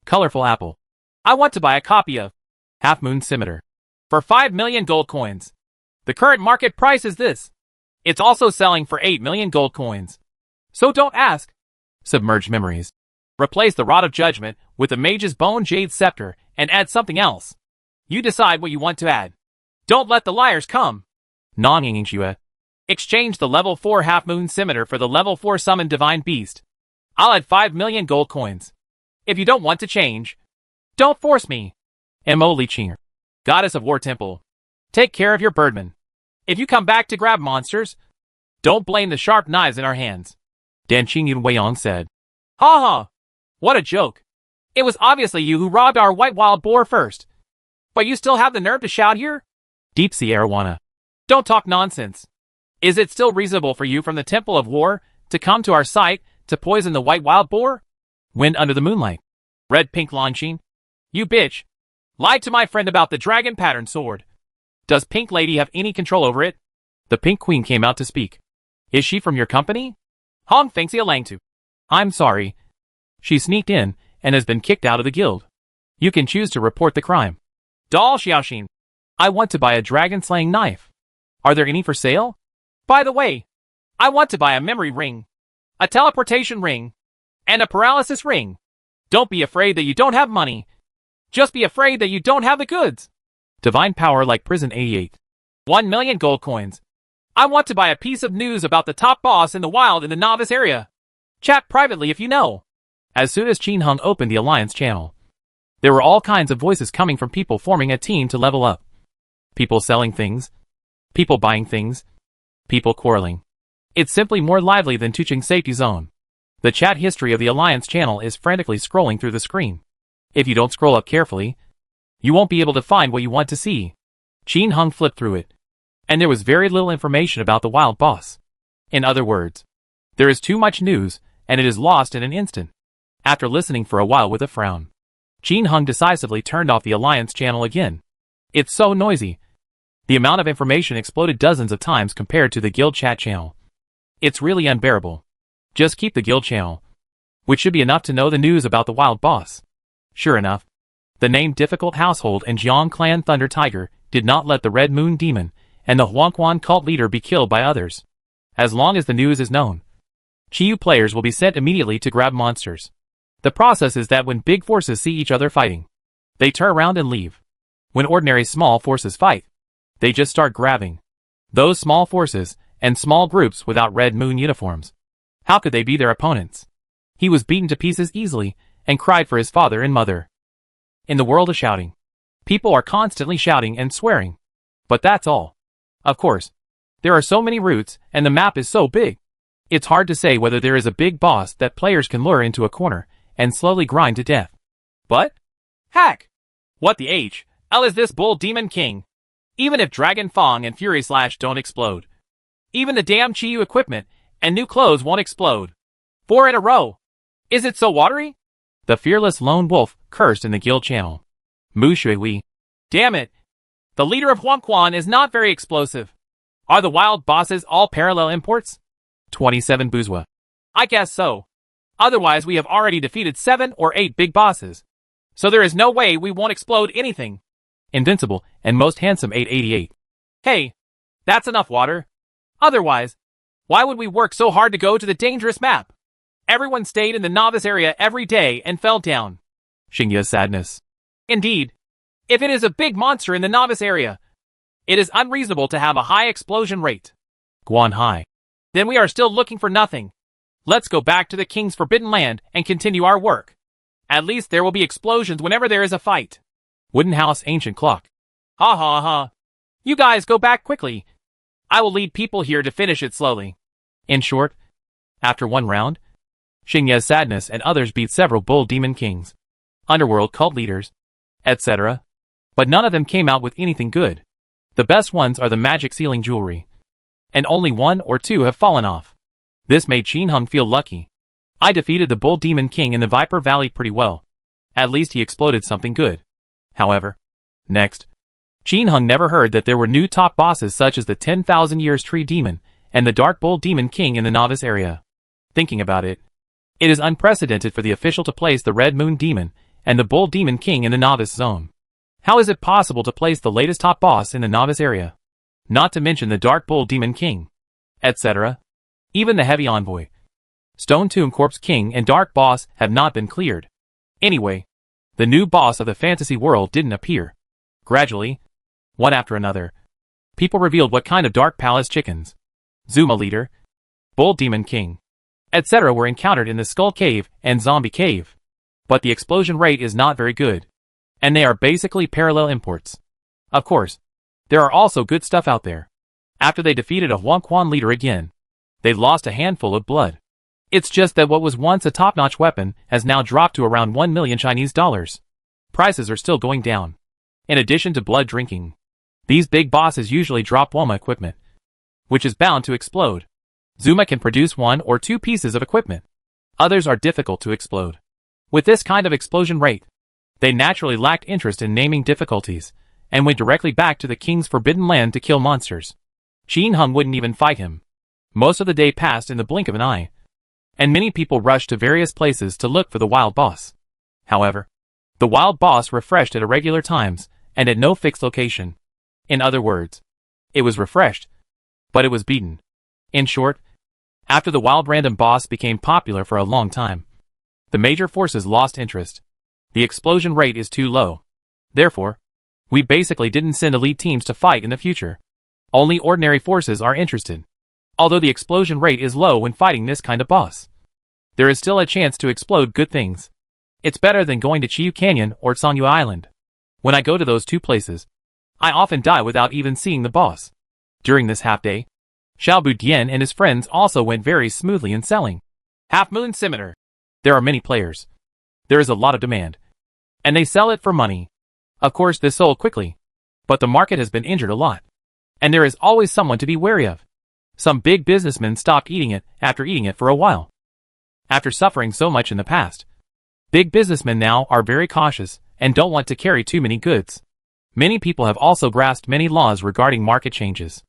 Colorful apple. I want to buy a copy of Half Moon Scimitar for 5 million gold coins. The current market price is this. It's also selling for 8 million gold coins. So don't ask. Submerged memories. Replace the Rod of Judgment with the Mage's Bone Jade Scepter and add something else. You decide what you want to add. Don't let the liars come. Non-Yingxue. Exchange the level 4 Half Moon Scimitar for the level 4 Summon Divine Beast. I'll add 5 million gold coins. If you don't want to change, don't force me. Mo Liqinger. Goddess of War Temple. Take care of your birdmen. If you come back to grab monsters, don't blame the sharp knives in our hands. Dan Qingyun Weiyang said. Ha ha! What a joke. It was obviously you who robbed our white wild boar first. But you still have the nerve to shout here? Deep Sea Arowana. Don't talk nonsense. Is it still reasonable for you from the Temple of War to come to our site to poison the white wild boar? Wind under the moonlight. Red Pink Launching. You bitch. Lied to my friend about the dragon pattern sword. Does Pink Lady have any control over it? The Pink Queen came out to speak. Is she from your company? Hong Fengxia Langtu. I'm sorry. She sneaked in and has been kicked out of the guild. You can choose to report the crime. Dal Xiaoxin. I want to buy a dragon-slaying knife. Are there any for sale? By the way, I want to buy a memory ring, a teleportation ring, and a paralysis ring. Don't be afraid that you don't have money. Just be afraid that you don't have the goods. Divine power like Prison 88. 1 million gold coins. I want to buy a piece of news about the top boss in the wild in the novice area. Chat privately if you know. As soon as Qin Hung opened the Alliance channel, there were all kinds of voices coming from people forming a team to level up. People selling things. People buying things. People quarreling. It's simply more lively than Tuching Safety Zone. The chat history of the Alliance channel is frantically scrolling through the screen. If you don't scroll up carefully, you won't be able to find what you want to see. Qin Hung flipped through it, and there was very little information about the wild boss. In other words, there is too much news, and it is lost in an instant. After listening for a while with a frown, Qin Hung decisively turned off the Alliance channel again. It's so noisy. The amount of information exploded dozens of times compared to the Guild chat channel. It's really unbearable. Just keep the Guild channel, which should be enough to know the news about the wild boss. Sure enough, the name Difficult Household and Jiang Clan Thunder Tiger did not let the Red Moon Demon and the Huangquan cult leader be killed by others. As long as the news is known, Chiyu players will be sent immediately to grab monsters. The process is that when big forces see each other fighting, they turn around and leave. When ordinary small forces fight, they just start grabbing those small forces and small groups without Red Moon uniforms. How could they be their opponents? He was beaten to pieces easily and cried for his father and mother. In the world of shouting, people are constantly shouting and swearing. But that's all. Of course, there are so many routes and the map is so big. It's hard to say whether there is a big boss that players can lure into a corner and slowly grind to death. But, heck! What the H.L. is this Bull Demon King? Even if Dragon Fong and Fury Slash don't explode, even the damn Chiyu equipment and new clothes won't explode. 4 in a row. Is it so watery? The fearless lone wolf cursed in the Guild channel. Mu Shui. Damn it. The leader of Huangquan is not very explosive. Are the wild bosses all parallel imports? 27 Buzwa. I guess so. Otherwise we have already defeated 7 or 8 big bosses. So there is no way we won't explode anything. Invincible and most handsome 888. Hey, that's enough water. Otherwise, why would we work so hard to go to the dangerous map? Everyone stayed in the novice area every day and fell down. Xingya's sadness. Indeed. If it is a big monster in the novice area, it is unreasonable to have a high explosion rate. Guan Hai. Then we are still looking for nothing. Let's go back to the King's Forbidden Land and continue our work. At least there will be explosions whenever there is a fight. Wooden House Ancient Clock. Ha ha ha. You guys go back quickly. I will lead people here to finish it slowly. In short, after one round, Xingya's sadness and others beat several Bull Demon Kings, underworld cult leaders, etc. But none of them came out with anything good. The best ones are the magic sealing jewelry. And only 1 or 2 have fallen off. This made Qin Hung feel lucky. I defeated the Bull Demon King in the Viper Valley pretty well. At least he exploded something good. However, next, Qin Hung never heard that there were new top bosses such as the 10,000 Years Tree Demon and the Dark Bull Demon King in the novice area. Thinking about it, it is unprecedented for the official to place the Red Moon Demon and the Bull Demon King in the novice zone. How is it possible to place the latest top boss in the novice area? Not to mention the Dark Bull Demon King, etc. Even the Heavy Envoy, Stone Tomb Corpse King and Dark Boss have not been cleared. Anyway, the new boss of the fantasy world didn't appear. Gradually, one after another, people revealed what kind of Dark Palace chickens, Zuma Leader, Bull Demon King, etc. were encountered in the Skull Cave and Zombie Cave. But the explosion rate is not very good, and they are basically parallel imports. Of course, there are also good stuff out there. After they defeated a Huangquan leader again, they lost a handful of blood. It's just that what was once a top-notch weapon has now dropped to around 1 million Chinese dollars. Prices are still going down. In addition to blood drinking, these big bosses usually drop Woma equipment, which is bound to explode. Zuma can produce 1 or 2 pieces of equipment. Others are difficult to explode. With this kind of explosion rate, they naturally lacked interest in naming difficulties, and went directly back to the King's Forbidden Land to kill monsters. Qin Hung wouldn't even fight him. Most of the day passed in the blink of an eye, and many people rushed to various places to look for the wild boss. However, the wild boss refreshed at irregular times, and at no fixed location. In other words, it was refreshed, but it was beaten. In short, after the wild random boss became popular for a long time, the major forces lost interest. The explosion rate is too low. Therefore, we basically didn't send elite teams to fight in the future. Only ordinary forces are interested. Although the explosion rate is low when fighting this kind of boss, there is still a chance to explode good things. It's better than going to Chiyu Canyon or Songyu Island. When I go to those 2 places, I often die without even seeing the boss. During this half-day, Xiaobu Dian and his friends also went very smoothly in selling. Half Moon Scimitar. There are many players. There is a lot of demand. and they sell it for money. Of course, this sold quickly, but the market has been injured a lot, and there is always someone to be wary of. Some big businessmen stopped eating it after eating it for a while. After suffering so much in the past, big businessmen now are very cautious and don't want to carry too many goods. Many people have also grasped many laws regarding market changes.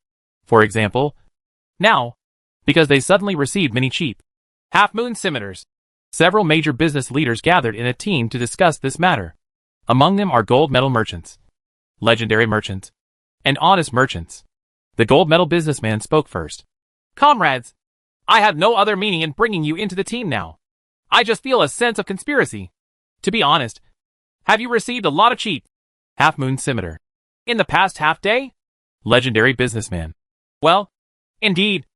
For example, now, because they suddenly received many cheap half-moon scimitars, several major business leaders gathered in a team to discuss this matter. Among them are gold medal merchants, legendary merchants, and honest merchants. The gold medal businessman spoke first. Comrades, I have no other meaning in bringing you into the team now. I just feel a sense of conspiracy. To be honest, have you received a lot of cheap half-moon scimitar in the past half day? Legendary businessman. Well, indeed,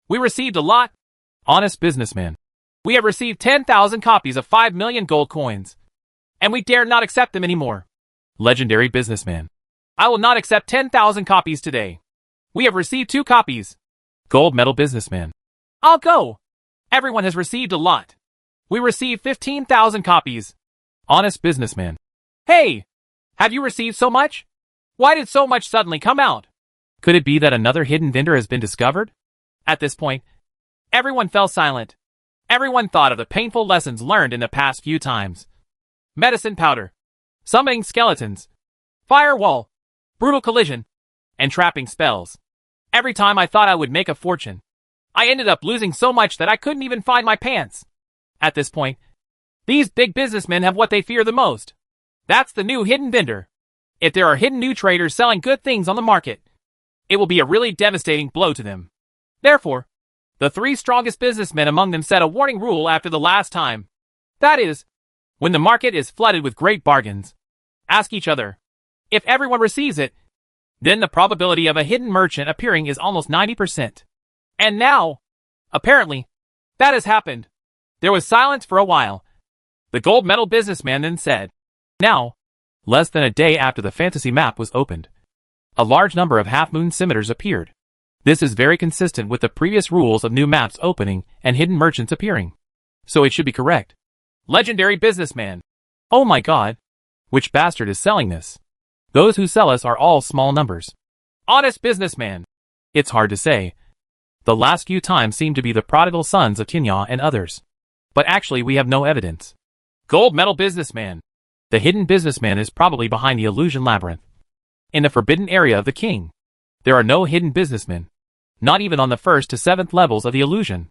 we received a lot. Honest businessman. We have received 10,000 copies of 5 million gold coins, and we dare not accept them anymore. Legendary businessman. I will not accept 10,000 copies today. We have received 2 copies. Gold medal businessman. I'll go. Everyone has received a lot. We received 15,000 copies. Honest businessman. Hey, have you received so much? Why did so much suddenly come out? Could it be that another hidden vendor has been discovered? At this point, everyone fell silent. Everyone thought of the painful lessons learned in the past few times. Medicine powder, summoning skeletons, firewall, brutal collision, and trapping spells. Every time I thought I would make a fortune, I ended up losing so much that I couldn't even find my pants. At this point, these big businessmen have what they fear the most. That's the new hidden vendor. If there are hidden new traders selling good things on the market, it will be a really devastating blow to them. Therefore, the 3 strongest businessmen among them set a warning rule after the last time. That is, when the market is flooded with great bargains, ask each other. If everyone receives it, then the probability of a hidden merchant appearing is almost 90%. And now, apparently, that has happened. There was silence for a while. The gold medal businessman then said, now, less than a day after the fantasy map was opened, a large number of half-moon scimitars appeared. This is very consistent with the previous rules of new maps opening and hidden merchants appearing. So it should be correct. Legendary businessman. Oh my god. Which bastard is selling this? Those who sell us are all small numbers. Honest businessman. It's hard to say. The last few times seem to be the prodigal sons of Tinya and others. But actually we have no evidence. Gold medal businessman. The hidden businessman is probably behind the illusion labyrinth. In the forbidden area of the king, there are no hidden businessmen. Not even on the 1st to 7th levels of the illusion.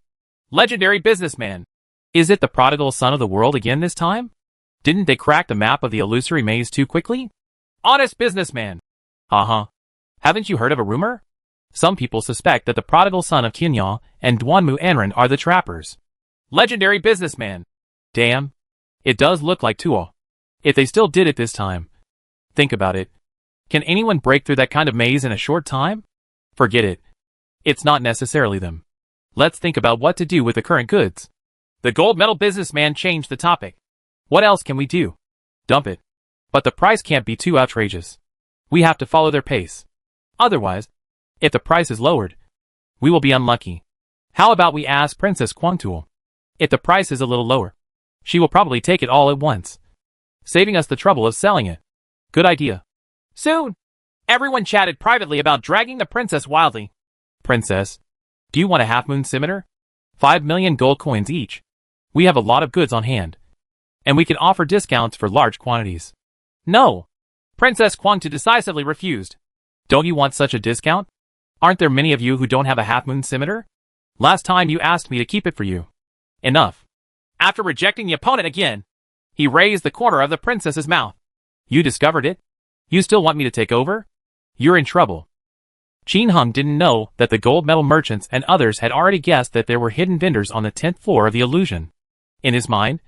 Legendary businessman. Is it the prodigal son of the world again this time? Didn't they crack the map of the illusory maze too quickly? Honest businessman. Uh-huh. Haven't you heard of a rumor? Some people suspect that the prodigal son of Tinya and Duanmu Enran are the trappers. Legendary businessman. Damn. It does look like Tuo. If they still did it this time. Think about it. Can anyone break through that kind of maze in a short time? Forget it. It's not necessarily them. Let's think about what to do with the current goods. The gold medal businessman changed the topic. What else can we do? Dump it. But the price can't be too outrageous. We have to follow their pace. Otherwise, if the price is lowered, we will be unlucky. How about we ask Princess Quangtuo? If the price is a little lower, she will probably take it all at once, saving us the trouble of selling it. Good idea. Soon, everyone chatted privately about dragging the princess wildly. Princess, do you want a half-moon scimitar? 5 million gold coins each. We have a lot of goods on hand, and we can offer discounts for large quantities. No. Princess Quangtu decisively refused. Don't you want such a discount? Aren't there many of you who don't have a half-moon scimitar? Last time you asked me to keep it for you. Enough. After rejecting the opponent again, he raised the corner of the princess's mouth. You discovered it? You still want me to take over? You're in trouble. Qin Hung didn't know that the gold medal merchants and others had already guessed that there were hidden vendors on the 10th floor of the illusion. In his mind,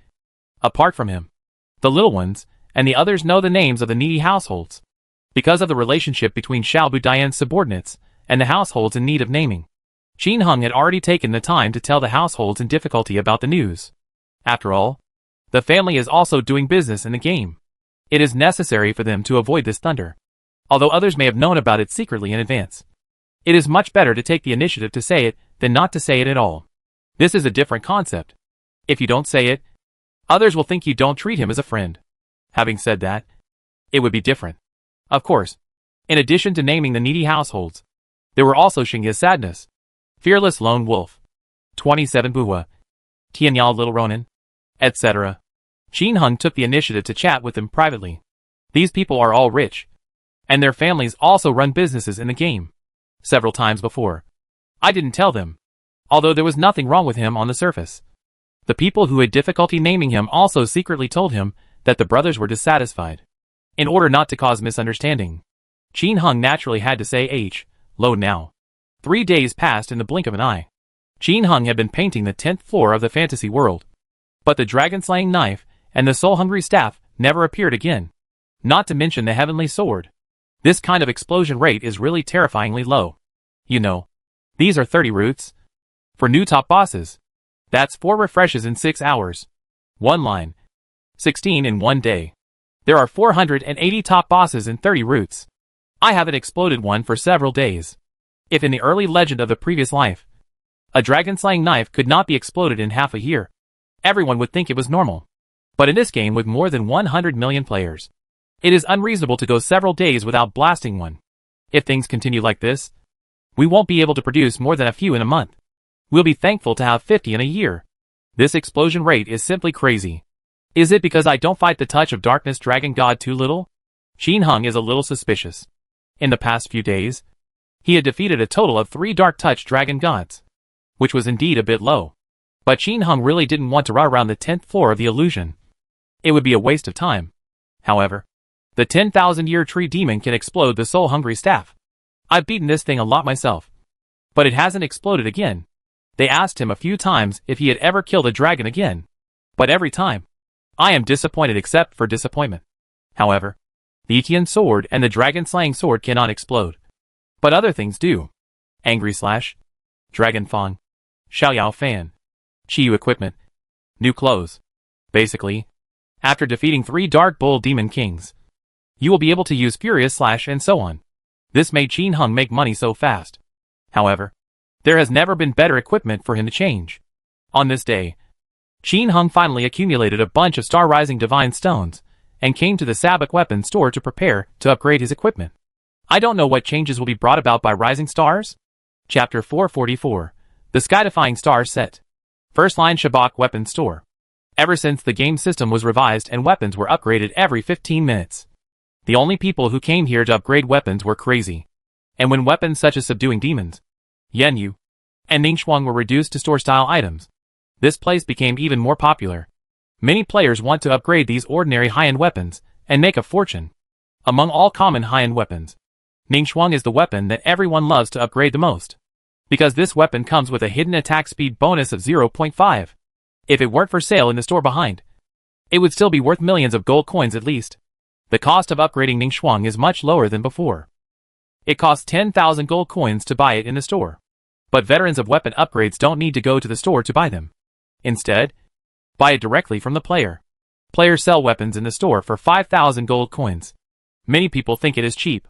apart from him, the little ones and the others know the names of the needy households. Because of the relationship between Xiaobu Dian's subordinates and the households in need of naming, Qin Hung had already taken the time to tell the households in difficulty about the news. After all, the family is also doing business in the game. It is necessary for them to avoid this thunder. Although others may have known about it secretly in advance. It is much better to take the initiative to say it than not to say it at all. This is a different concept. If you don't say it, others will think you don't treat him as a friend. Having said that, it would be different. Of course, in addition to naming the needy households, there were also Xingya's sadness, fearless lone wolf, 27 Buhua, Tianyao little Ronin, etc. Qin Heng took the initiative to chat with them privately. These people are all rich, and their families also run businesses in the game. Several times before, I didn't tell them, although there was nothing wrong with him on the surface. The people who had difficulty naming him also secretly told him that the brothers were dissatisfied. In order not to cause misunderstanding, Qin Heng naturally had to say low now. 3 days passed in the blink of an eye. Qin Heng had been painting the 10th floor of the fantasy world, but the dragon-slaying knife and the soul-hungry staff never appeared again. Not to mention the heavenly sword. This kind of explosion rate is really terrifyingly low. You know, these are 30 roots. For new top bosses, that's 4 refreshes in 6 hours. 1 line. 16 in 1 day. There are 480 top bosses in 30 roots. I haven't exploded one for several days. If in the early legend of the previous life, a dragon-slaying knife could not be exploded in half a year, everyone would think it was normal. But in this game with more than 100 million players, it is unreasonable to go several days without blasting one. If things continue like this, we won't be able to produce more than a few in a month. We'll be thankful to have 50 in a year. This explosion rate is simply crazy. Is it because I don't fight the touch of darkness dragon god too little? Qin Heng is a little suspicious. In the past few days, he had defeated a total of 3 dark touch dragon gods, which was indeed a bit low. But Qin Heng really didn't want to run around the 10th floor of the illusion. It would be a waste of time. However, the 10,000-year tree demon can explode the soul-hungry staff. I've beaten this thing a lot myself, but it hasn't exploded again. They asked him a few times if he had ever killed a dragon again, but every time, I am disappointed except for disappointment. However, the Etian sword and the dragon-slaying sword cannot explode, but other things do. Angry Slash, Dragon Fang, Xiaoyao Fan, Chiyu equipment, new clothes. Basically, after defeating 3 Dark Bull Demon Kings, you will be able to use Furious Slash and so on. This made Qin Heng make money so fast. However, there has never been better equipment for him to change. On this day, Qin Heng finally accumulated a bunch of Star Rising Divine Stones, and came to the Sabak weapon store to prepare to upgrade his equipment. I don't know what changes will be brought about by Rising Stars. Chapter 444, The Sky-Defying Stars Set. First line Shabak Weapon Store. Ever since the game system was revised and weapons were upgraded every 15 minutes, the only people who came here to upgrade weapons were crazy. And when weapons such as subduing demons, Yenyu, and Ningxuang were reduced to store-style items, this place became even more popular. Many players want to upgrade these ordinary high-end weapons and make a fortune. Among all common high-end weapons, Ningxuang is the weapon that everyone loves to upgrade the most, because this weapon comes with a hidden attack speed bonus of 0.5. If it weren't for sale in the store behind, it would still be worth millions of gold coins at least. The cost of upgrading Ningxuang is much lower than before. It costs 10,000 gold coins to buy it in the store. But veterans of weapon upgrades don't need to go to the store to buy them. Instead, buy it directly from the player. Players sell weapons in the store for 5,000 gold coins. Many people think it is cheap.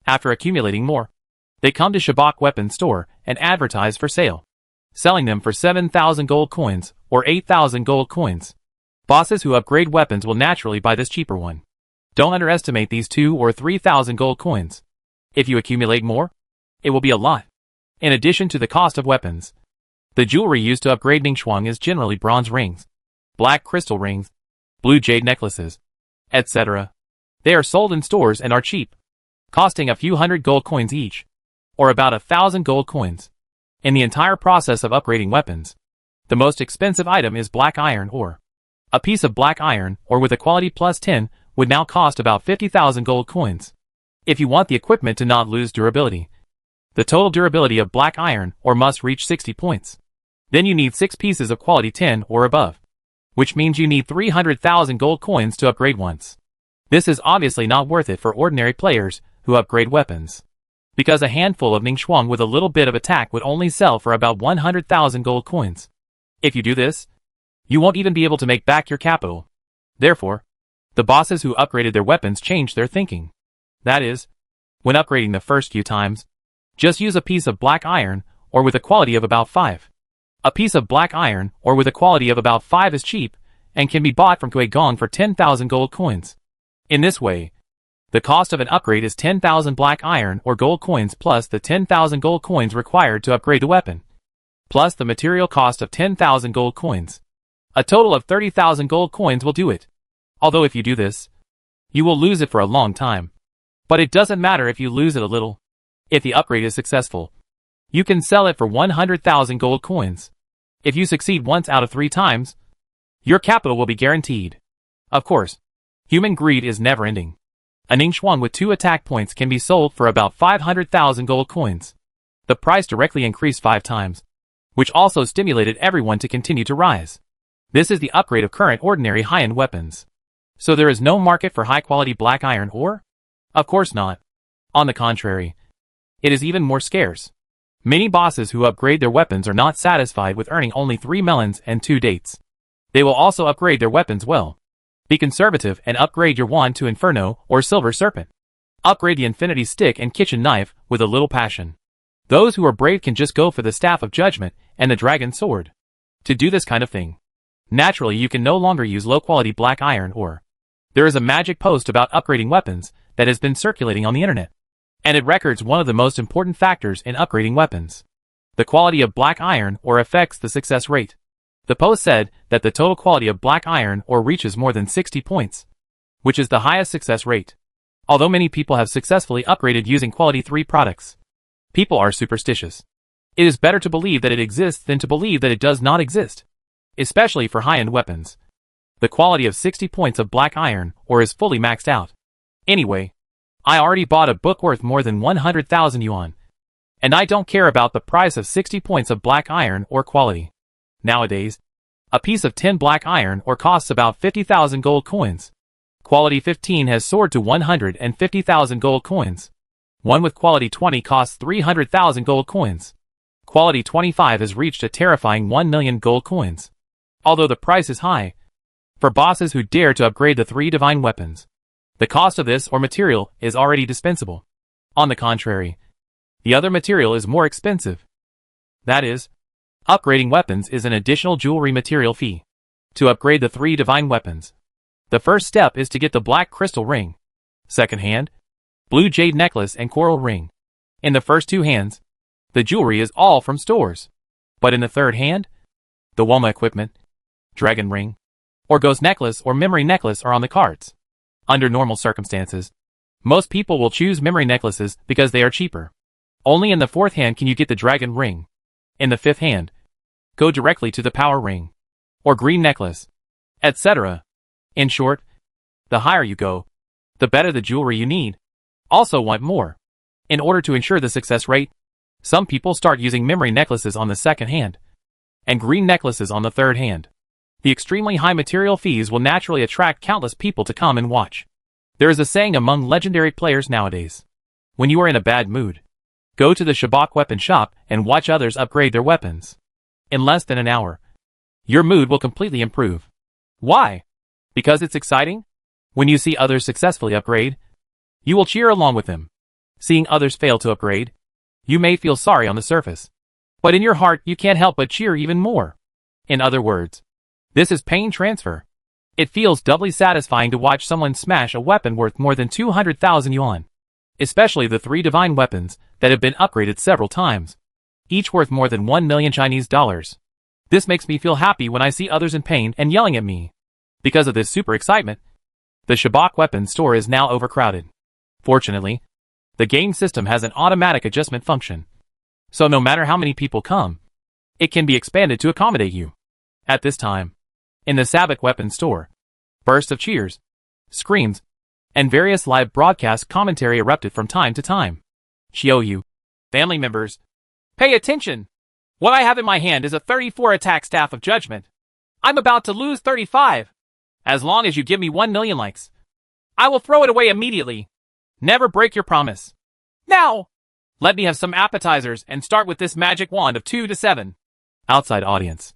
After accumulating more, they come to Shabak Weapon Store and advertise for sale, selling them for 7,000 gold coins or 8,000 gold coins. Bosses who upgrade weapons will naturally buy this cheaper one. Don't underestimate these 2 or 3,000 gold coins. If you accumulate more, it will be a lot. In addition to the cost of weapons, the jewelry used to upgrade Ningxuang is generally bronze rings, black crystal rings, blue jade necklaces, etc. They are sold in stores and are cheap, costing a few hundred gold coins each, or about 1,000 gold coins. In the entire process of upgrading weapons, the most expensive item is black iron ore. A piece of black iron ore with a quality plus 10 would now cost about 50,000 gold coins. If you want the equipment to not lose durability, the total durability of black iron ore must reach 60 points. Then you need 6 pieces of quality 10 or above, which means you need 300,000 gold coins to upgrade once. This is obviously not worth it for ordinary players who upgrade weapons, because a handful of Ningxuang with a little bit of attack would only sell for about 100,000 gold coins. If you do this, you won't even be able to make back your capital. Therefore, the bosses who upgraded their weapons changed their thinking. That is, when upgrading the first few times, just use a piece of black iron ore with a quality of about 5. A piece of black iron ore with a quality of about 5 is cheap and can be bought from Kuei Gong for 10,000 gold coins. In this way, the cost of an upgrade is 10,000 black iron or gold coins plus the 10,000 gold coins required to upgrade the weapon, plus the material cost of 10,000 gold coins. A total of 30,000 gold coins will do it. Although if you do this, you will lose it for a long time. But it doesn't matter if you lose it a little. If the upgrade is successful, you can sell it for 100,000 gold coins. If you succeed once out of 3 times, your capital will be guaranteed. Of course, human greed is never ending. An Yingxuan with 2 attack points can be sold for about 500,000 gold coins. The price directly increased 5 times, which also stimulated everyone to continue to rise. This is the upgrade of current ordinary high-end weapons. So there is no market for high-quality black iron ore? Of course not. On the contrary, it is even more scarce. Many bosses who upgrade their weapons are not satisfied with earning only 3 melons and 2 dates. They will also upgrade their weapons well. Be conservative and upgrade your wand to Inferno or Silver Serpent. Upgrade the Infinity Stick and Kitchen Knife with a little passion. Those who are brave can just go for the Staff of Judgment and the Dragon Sword. To do this kind of thing, naturally you can no longer use low-quality black iron ore. There is a magic post about upgrading weapons that has been circulating on the internet, and it records one of the most important factors in upgrading weapons. The quality of black iron ore affects the success rate. The post said that the total quality of black iron ore reaches more than 60 points, which is the highest success rate. Although many people have successfully upgraded using quality 3 products, people are superstitious. It is better to believe that it exists than to believe that it does not exist, especially for high-end weapons. The quality of 60 points of black iron ore is fully maxed out. Anyway, I already bought a book worth more than 100,000 yuan, and I don't care about the price of 60 points of black iron ore quality. Nowadays, a piece of 10 black iron ore costs about 50,000 gold coins. Quality 15 has soared to 150,000 gold coins. One with quality 20 costs 300,000 gold coins. Quality 25 has reached a terrifying 1 million gold coins. Although the price is high, for bosses who dare to upgrade the 3 divine weapons, the cost of this or material is already dispensable. On the contrary, the other material is more expensive. That is, upgrading weapons is an additional jewelry material fee. To upgrade the 3 divine weapons, the first step is to get the black crystal ring. Second hand, blue jade necklace and coral ring. In the first 2 hands, the jewelry is all from stores. But in the third hand, the Woma equipment, dragon ring, or ghost necklace or memory necklace are on the cards. Under normal circumstances, most people will choose memory necklaces because they are cheaper. Only in the 4th hand can you get the dragon ring. In the 5th hand, go directly to the power ring, or green necklace, etc. In short, the higher you go, the better the jewelry you need. Also want more. In order to ensure the success rate, some people start using memory necklaces on the 2nd hand, and green necklaces on the 3rd hand. The extremely high material fees will naturally attract countless people to come and watch. There is a saying among legendary players nowadays: when you are in a bad mood, go to the Shabak weapon shop and watch others upgrade their weapons. In less than an hour, your mood will completely improve. Why? Because it's exciting? When you see others successfully upgrade, you will cheer along with them. Seeing others fail to upgrade, you may feel sorry on the surface, but in your heart you can't help but cheer even more. In other words, this is pain transfer. It feels doubly satisfying to watch someone smash a weapon worth more than 200,000 yuan. Especially the 3 divine weapons that have been upgraded several times, each worth more than 1 million Chinese dollars. This makes me feel happy when I see others in pain and yelling at me. Because of this super excitement, the Shabak weapons store is now overcrowded. Fortunately, the game system has an automatic adjustment function, so no matter how many people come, it can be expanded to accommodate you. At this time, in the Sabak weapons store, bursts of cheers, screams, and various live broadcast commentary erupted from time to time. Xiaoyu, family members, pay attention! What I have in my hand is a 34 attack Staff of Judgment. I'm about to lose 35. As long as you give me 1 million likes, I will throw it away immediately. Never break your promise. Now! Let me have some appetizers and start with this magic wand of 2 to 7. Outside audience.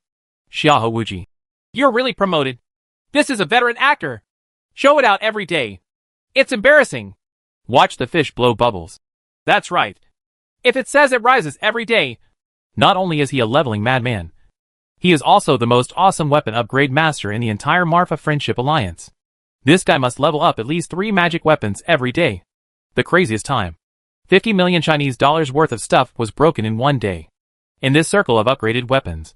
Xiao Wuji. You're really promoted. This is a veteran actor. Show it out every day. It's embarrassing. Watch the fish blow bubbles. That's right. If it says it rises every day, not only is he a leveling madman, he is also the most awesome weapon upgrade master in the entire Marfa Friendship Alliance. This guy must level up at least 3 magic weapons every day. The craziest time. 50 million Chinese dollars worth of stuff was broken in one day. In this circle of upgraded weapons,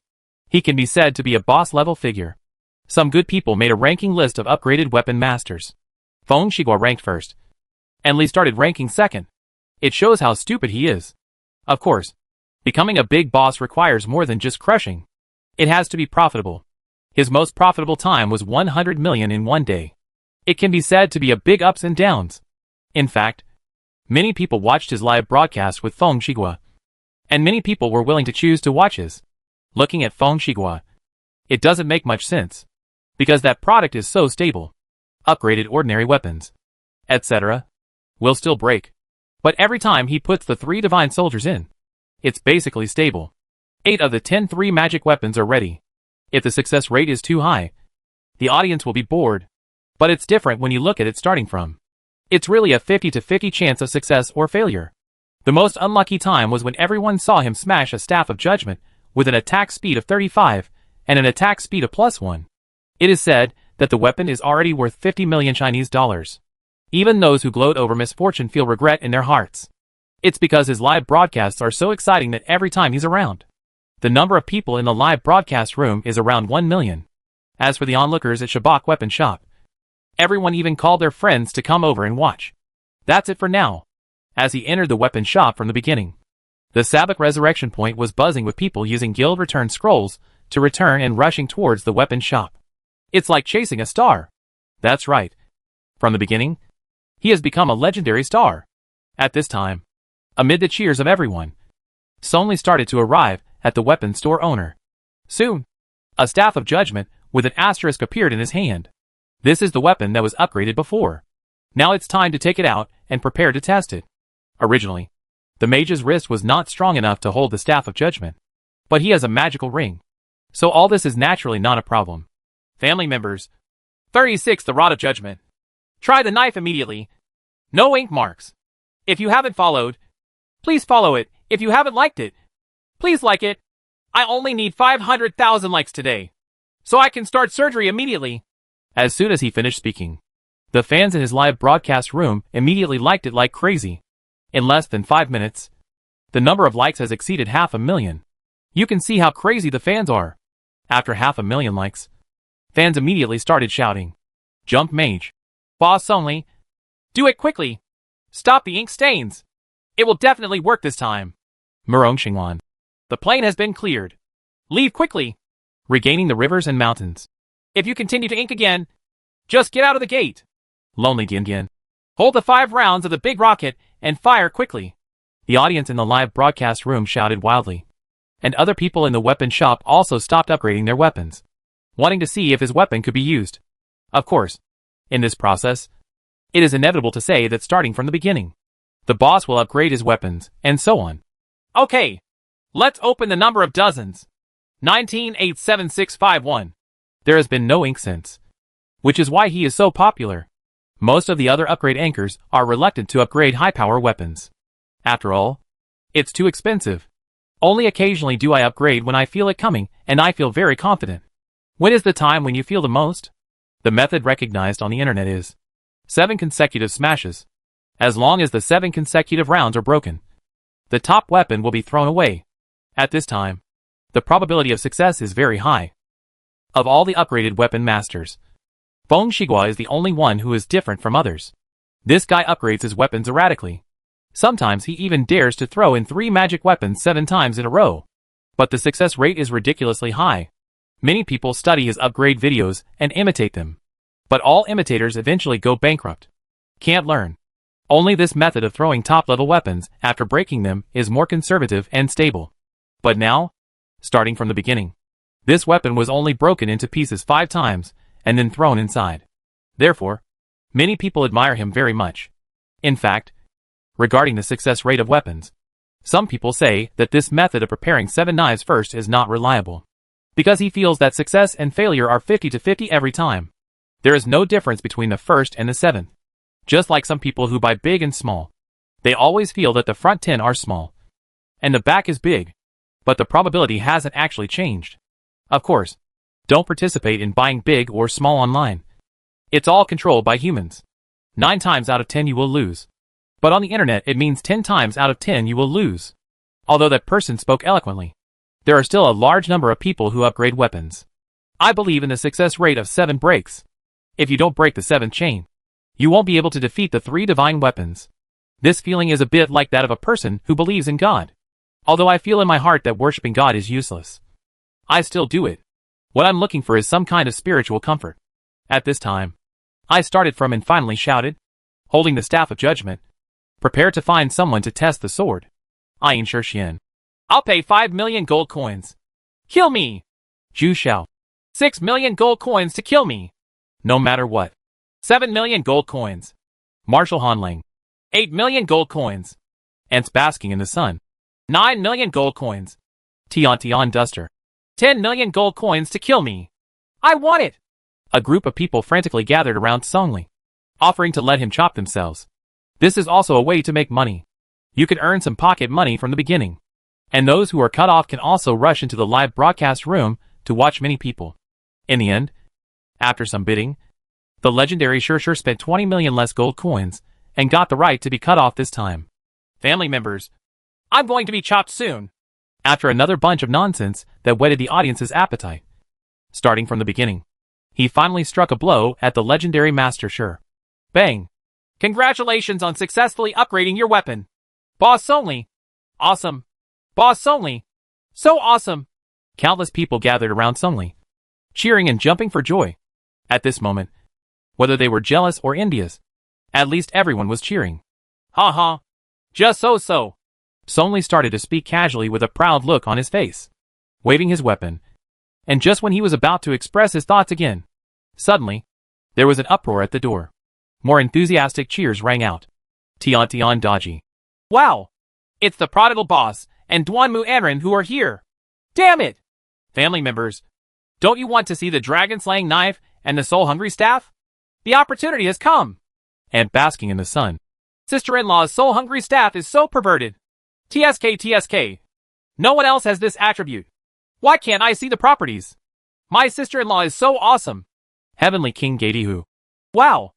he can be said to be a boss-level figure. Some good people made a ranking list of upgraded weapon masters. Feng Shiguo ranked first, and Li started ranking second. It shows how stupid he is. Of course, becoming a big boss requires more than just crushing. It has to be profitable. His most profitable time was 100 million in one day. It can be said to be a big ups and downs. In fact, many people watched his live broadcast with Feng Shiguo, and many people were willing to choose to watch his. Looking at Feng Shiguo, it doesn't make much sense, because that product is so stable. Upgraded ordinary weapons, etc., will still break. But every time he puts the 3 divine soldiers in, it's basically stable. 8 of the 10 3 magic weapons are ready. If the success rate is too high, the audience will be bored. But it's different when you look at it starting from. It's really a 50-50 chance of success or failure. The most unlucky time was when everyone saw him smash a Staff of Judgment with an attack speed of 35 and an attack speed of +1. It is said that the weapon is already worth 50 million Chinese dollars. Even those who gloat over misfortune feel regret in their hearts. It's because his live broadcasts are so exciting that every time he's around, the number of people in the live broadcast room is around 1 million. As for the onlookers at Shabak Weapon Shop, everyone even called their friends to come over and watch. That's it for now. As he entered the weapon shop from the beginning, the Sabak Resurrection Point was buzzing with people using guild return scrolls to return and rushing towards the weapon shop. It's like chasing a star. That's right. From the beginning, he has become a legendary star. At this time, amid the cheers of everyone, Song Li started to arrive at the weapon store owner. Soon, a Staff of Judgment with an asterisk appeared in his hand. This is the weapon that was upgraded before. Now it's time to take it out and prepare to test it. Originally, the mage's wrist was not strong enough to hold the Staff of Judgment, but he has a magical ring, so all this is naturally not a problem. Family members. 36. The Rod of Judgment. Try the knife immediately. No ink marks. If you haven't followed, please follow it. If you haven't liked it, please like it. I only need 500,000 likes today, so I can start surgery immediately. As soon as he finished speaking, the fans in his live broadcast room immediately liked it like crazy. In less than 5 minutes, the number of likes has exceeded 500,000. You can see how crazy the fans are. After 500,000 likes, fans immediately started shouting, "Jump Mage! Boss only! Do it quickly! Stop the ink stains! It will definitely work this time!" Murong Xingwan. The plane has been cleared. Leave quickly! Regaining the rivers and mountains. If you continue to ink again, just get out of the gate. Lonely Dian. Hold the 5 rounds of the big rocket and fire quickly. The audience in the live broadcast room shouted wildly, and other people in the weapon shop also stopped upgrading their weapons, wanting to see if his weapon could be used. Of course, in this process, it is inevitable to say that starting from the beginning, the boss will upgrade his weapons, and so on. Okay, let's open the number of dozens. 1987651. There has been no ink since, which is why he is so popular. Most of the other upgrade anchors are reluctant to upgrade high-power weapons. After all, it's too expensive. Only occasionally do I upgrade when I feel it coming, and I feel very confident. When is the time when you feel the most? The method recognized on the internet is 7 consecutive smashes. As long as the 7 consecutive rounds are broken, the top weapon will be thrown away. At this time, the probability of success is very high. Of all the upgraded weapon masters, Feng Shiguo is the only one who is different from others. This guy upgrades his weapons erratically. Sometimes he even dares to throw in 3 magic weapons 7 times in a row. But the success rate is ridiculously high. Many people study his upgrade videos and imitate them. But all imitators eventually go bankrupt. Can't learn. Only this method of throwing top-level weapons after breaking them is more conservative and stable. But now, starting from the beginning, this weapon was only broken into pieces 5 times and then thrown inside. Therefore, many people admire him very much. In fact, regarding the success rate of weapons, some people say that this method of preparing 7 knives first is not reliable, because he feels that success and failure are 50-50 every time. There is no difference between the first and the 7th. Just like some people who buy big and small, they always feel that the front 10 are small and the back is big, but the probability hasn't actually changed. Of course, don't participate in buying big or small online. It's all controlled by humans. 9 times out of 10 you will lose. But on the internet it means 10 times out of 10 you will lose. Although that person spoke eloquently, there are still a large number of people who upgrade weapons. I believe in the success rate of 7 breaks. If you don't break the 7th chain, you won't be able to defeat the 3 divine weapons. This feeling is a bit like that of a person who believes in God. Although I feel in my heart that worshipping God is useless, I still do it. What I'm looking for is some kind of spiritual comfort. At this time, I started from and finally shouted, holding the staff of judgment, prepare to find someone to test the sword. I ensure Xian. I'll pay 5 million gold coins. Kill me. Zhu Xiao. 6 million gold coins to kill me. No matter what. 7 million gold coins. Marshal Hanling. 8 million gold coins. Ants basking in the sun. 9 million gold coins. Tian Duster. 10 million gold coins to kill me. I want it. A group of people frantically gathered around Songli, offering to let him chop themselves. This is also a way to make money. You can earn some pocket money from the beginning. And those who are cut off can also rush into the live broadcast room to watch many people. In the end, after some bidding, the legendary Shur spent 20 million less gold coins and got the right to be cut off this time. Family members, I'm going to be chopped soon. After another bunch of nonsense that whetted the audience's appetite. Starting from the beginning, he finally struck a blow at the legendary Master Shur. Bang! Congratulations on successfully upgrading your weapon. Boss only. Awesome. Boss only. So awesome. Countless people gathered around Songli, cheering and jumping for joy. At this moment, whether they were jealous or envious, at least everyone was cheering. Ha ha. Just so. Songli started to speak casually with a proud look on his face, waving his weapon. And just when he was about to express his thoughts again, suddenly, there was an uproar at the door. More enthusiastic cheers rang out. Tian Dodgy. Wow! It's the prodigal boss and Duanmu Anren who are here. Damn it! Family members, don't you want to see the dragon-slaying knife and the soul-hungry staff? The opportunity has come. And basking in the sun. Sister-in-law's soul-hungry staff is so perverted. TSK. No one else has this attribute. Why can't I see the properties? My sister-in-law is so awesome. Heavenly King Gadihu. Wow!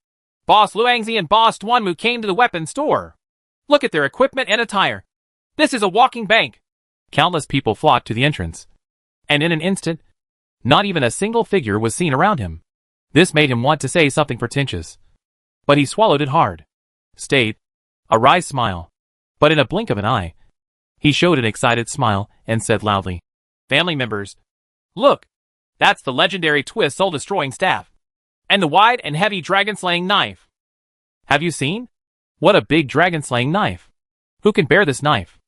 Boss Luangzi and Boss Duanmu came to the weapon store. Look at their equipment and attire. This is a walking bank. Countless people flocked to the entrance. And in an instant, not even a single figure was seen around him. This made him want to say something pretentious. But he swallowed it hard. Stayed. A wry smile. But in a blink of an eye, he showed an excited smile and said loudly, Family members, look, that's the legendary twist soul-destroying staff. And the wide and heavy dragon-slaying knife. Have you seen? What a big dragon-slaying knife. Who can bear this knife?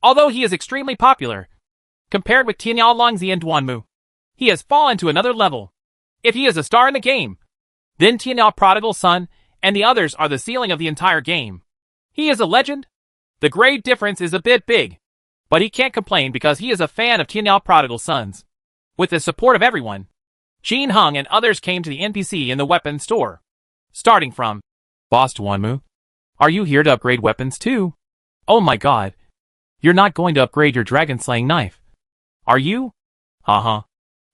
Although he is extremely popular, compared with Tianyao Longzi and Duanmu, he has fallen to another level. If he is a star in the game, then Tianyao Prodigal Son and the others are the ceiling of the entire game. He is a legend. The grade difference is a bit big, but he can't complain because he is a fan of Tianyao Prodigal Sons. With the support of everyone, Jin Hung and others came to the NPC in the weapons store. Starting from, Boss Duanmu, are you here to upgrade weapons too? Oh my god. You're not going to upgrade your dragon-slaying knife. Are you? Uh-huh.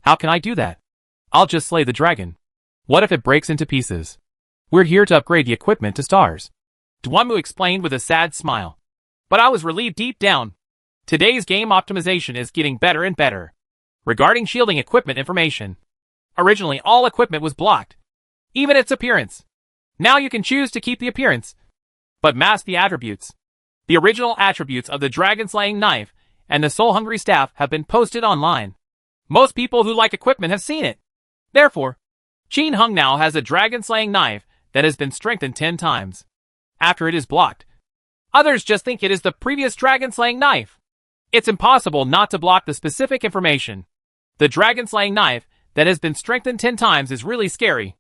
How can I do that? I'll just slay the dragon. What if it breaks into pieces? We're here to upgrade the equipment to stars. Duanmu explained with a sad smile. But I was relieved deep down. Today's game optimization is getting better and better. Regarding shielding equipment information, originally all equipment was blocked. Even its appearance. Now you can choose to keep the appearance, but mask the attributes. The original attributes of the dragon-slaying knife and the soul-hungry staff have been posted online. Most people who like equipment have seen it. Therefore, Jin Hung now has a dragon-slaying knife that has been strengthened 10 times. After it is blocked, others just think it is the previous dragon-slaying knife. It's impossible not to block the specific information. The dragon-slaying knife that has been strengthened 10 times is really scary.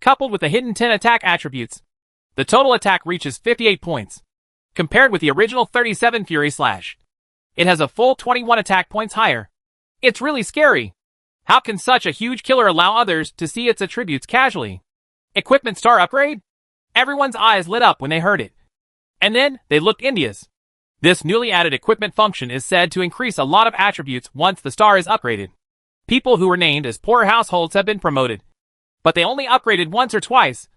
Coupled with the hidden 10 attack attributes, the total attack reaches 58 points. Compared with the original 37 Fury Slash, it has a full 21 attack points higher. It's really scary. How can such a huge killer allow others to see its attributes casually? Equipment star upgrade? Everyone's eyes lit up when they heard it. And then, they looked envious. This newly added equipment function is said to increase a lot of attributes once the star is upgraded. People who were named as poor households have been promoted. But they only upgraded once or twice.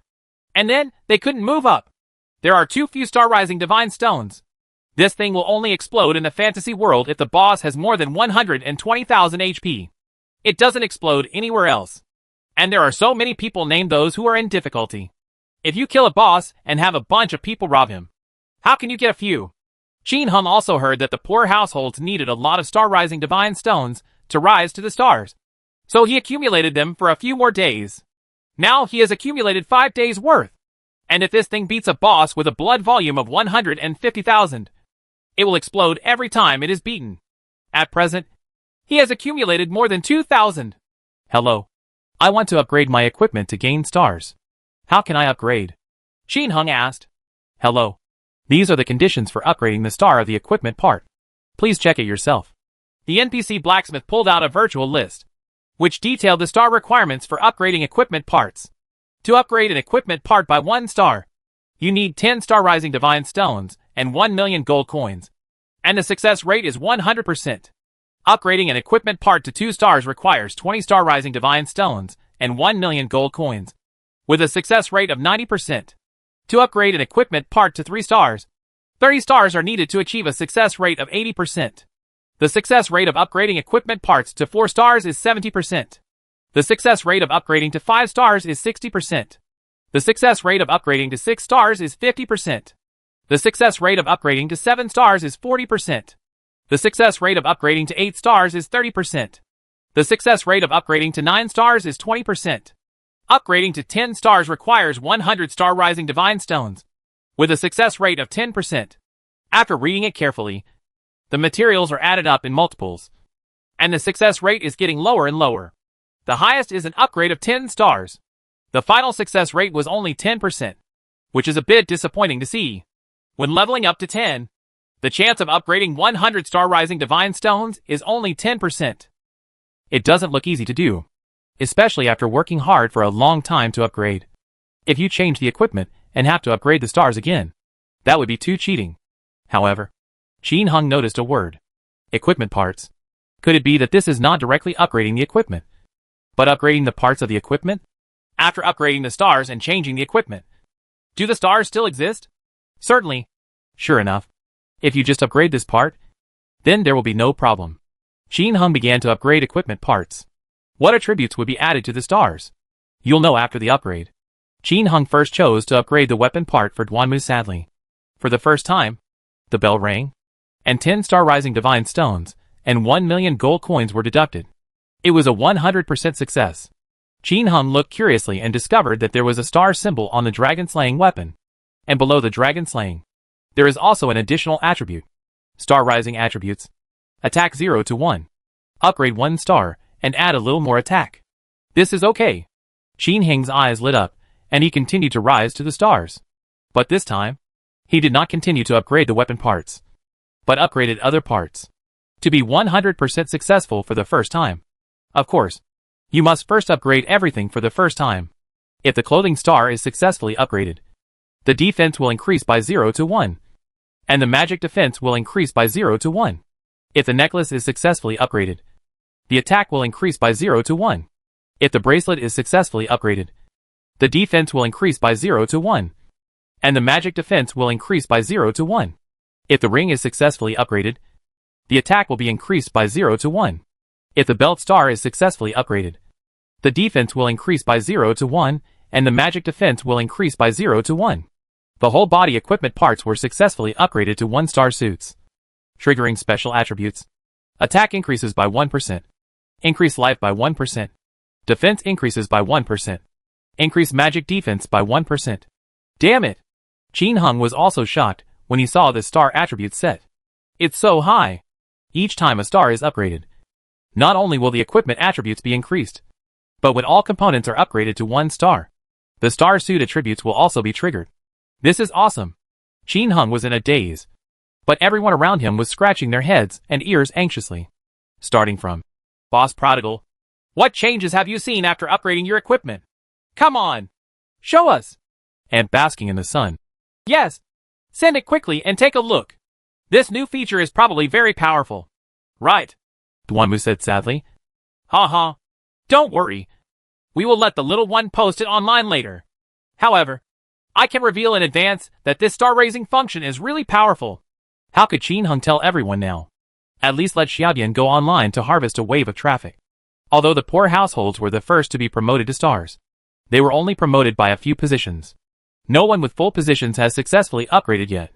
And then, they couldn't move up. There are too few star-rising divine stones. This thing will only explode in the fantasy world if the boss has more than 120,000 HP. It doesn't explode anywhere else. And there are so many people named those who are in difficulty. If you kill a boss and have a bunch of people rob him, how can you get a few? Qin Hung also heard that the poor households needed a lot of star-rising divine stones to rise to the stars. So he accumulated them for a few more days. Now he has accumulated 5 days worth. And if this thing beats a boss with a blood volume of 150,000, it will explode every time it is beaten. At present, he has accumulated more than 2,000. Hello. I want to upgrade my equipment to gain stars. How can I upgrade? Qin Hung asked. Hello. These are the conditions for upgrading the star of the equipment part. Please check it yourself. The NPC blacksmith pulled out a virtual list, which detailed the star requirements for upgrading equipment parts. To upgrade an equipment part by 1 star, you need 10 star-rising divine stones and 1 million gold coins. And the success rate is 100%. Upgrading an equipment part to 2 stars requires 20 star-rising divine stones and 1 million gold coins, with a success rate of 90%. To upgrade an equipment part to 3 stars, 30 stars are needed to achieve a success rate of 80%. The success rate of upgrading equipment parts to 4 stars is 70%. The success rate of upgrading to 5 stars is 60%. The success rate of upgrading to 6 stars is 50%. The success rate of upgrading to 7 stars is 40%. The success rate of upgrading to 8 stars is 30%. The success rate of upgrading to 9 stars is 20%. Upgrading to 10 stars requires 100 star-rising divine stones, with a success rate of 10%. After reading it carefully, the materials are added up in multiples, and the success rate is getting lower and lower. The highest is an upgrade of 10 stars. The final success rate was only 10%, which is a bit disappointing to see. When leveling up to 10, the chance of upgrading 100 star-rising divine stones is only 10%. It doesn't look easy to do, especially after working hard for a long time to upgrade. If you change the equipment and have to upgrade the stars again, that would be too cheating. However, Qin Hung noticed a word. Equipment parts. Could it be that this is not directly upgrading the equipment, but upgrading the parts of the equipment? After upgrading the stars and changing the equipment, do the stars still exist? Certainly. Sure enough. If you just upgrade this part, then there will be no problem. Qin Hung began to upgrade equipment parts. What attributes would be added to the stars? You'll know after the upgrade. Qin Hung first chose to upgrade the weapon part for Duanmu sadly. For the first time, the bell rang, and 10 star-rising divine stones and 1 million gold coins were deducted. It was a 100% success. Qin Hung looked curiously and discovered that there was a star symbol on the dragon-slaying weapon, and below the dragon-slaying, there is also an additional attribute. Star-rising attributes. Attack 0 to 1. Upgrade 1 star, and add a little more attack. This is okay. Qin Hung's eyes lit up, and he continued to rise to the stars. But this time, he did not continue to upgrade the weapon parts, but upgraded other parts. To be 100% successful for the first time. Of course, you must first upgrade everything for the first time. If the clothing star is successfully upgraded, the defense will increase by 0 to 1, and the magic defense will increase by 0 to 1. If the necklace is successfully upgraded, the attack will increase by 0 to 1. If the bracelet is successfully upgraded, the defense will increase by 0 to 1, and the magic defense will increase by 0 to 1. If the ring is successfully upgraded, the attack will be increased by 0 to 1. If the belt star is successfully upgraded, the defense will increase by 0 to 1, and the magic defense will increase by 0 to 1. The whole body equipment parts were successfully upgraded to 1-star suits. Triggering special attributes. Attack increases by 1%. Increase life by 1%. Defense increases by 1%. Increase magic defense by 1%. Damn it! Qin Hung was also shocked when he saw the star attribute set. It's so high. Each time a star is upgraded, not only will the equipment attributes be increased, but when all components are upgraded to 1 star, the star suit attributes will also be triggered. This is awesome. Qin Hung was in a daze, but everyone around him was scratching their heads and ears anxiously. Starting from, Boss Prodigal, what changes have you seen after upgrading your equipment? Come on! Show us! And basking in the sun. Yes! Send it quickly and take a look. This new feature is probably very powerful. Right. Duanmu said sadly. Ha ha. Don't worry. We will let the little one post it online later. However, I can reveal in advance that this star-raising function is really powerful. How could Qin Heng tell everyone now? At least let Xiaodian go online to harvest a wave of traffic. Although the poor households were the first to be promoted to stars, they were only promoted by a few positions. No one with full positions has successfully upgraded yet.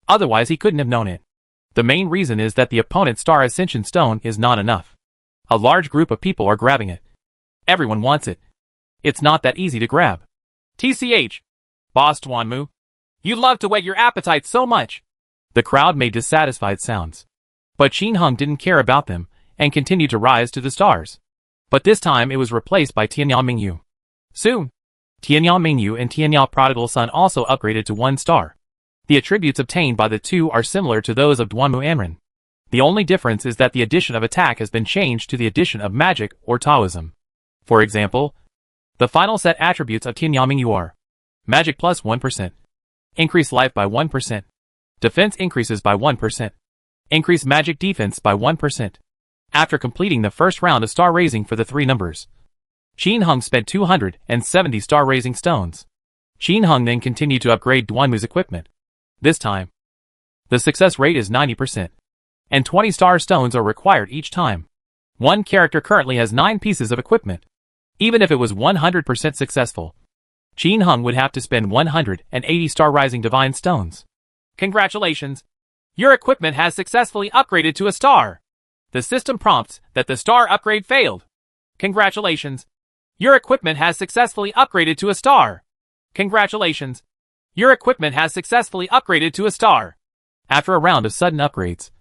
Otherwise he couldn't have known it. The main reason is that the opponent's star ascension stone is not enough. A large group of people are grabbing it. Everyone wants it. It's not that easy to grab. TCH. Boss Duanmu. You love to whet your appetite so much. The crowd made dissatisfied sounds. But Qin Heng didn't care about them, and continued to rise to the stars. But this time it was replaced by Tianyao Mingyu. Soon, Tianyao Mingyu and Tianyao Prodigal Son also upgraded to 1 star. The attributes obtained by the two are similar to those of Duanmu Anren. The only difference is that the addition of attack has been changed to the addition of magic or Taoism. For example, the final set attributes of Tianyao Mingyu are magic plus 1%, increase life by 1%, defense increases by 1%, increase magic defense by 1%. After completing the first round of star raising for the 3 numbers, Qin Heng spent 270 star raising stones. Qin Heng then continued to upgrade Duanmu's equipment. This time, the success rate is 90%, and 20 star stones are required each time. One character currently has 9 pieces of equipment. Even if it was 100% successful, Qin Heng would have to spend 180 star rising divine stones. Congratulations! Your equipment has successfully upgraded to a star. The system prompts that the star upgrade failed. Congratulations! Your equipment has successfully upgraded to a star. Congratulations! Your equipment has successfully upgraded to a star. After a round of sudden upgrades,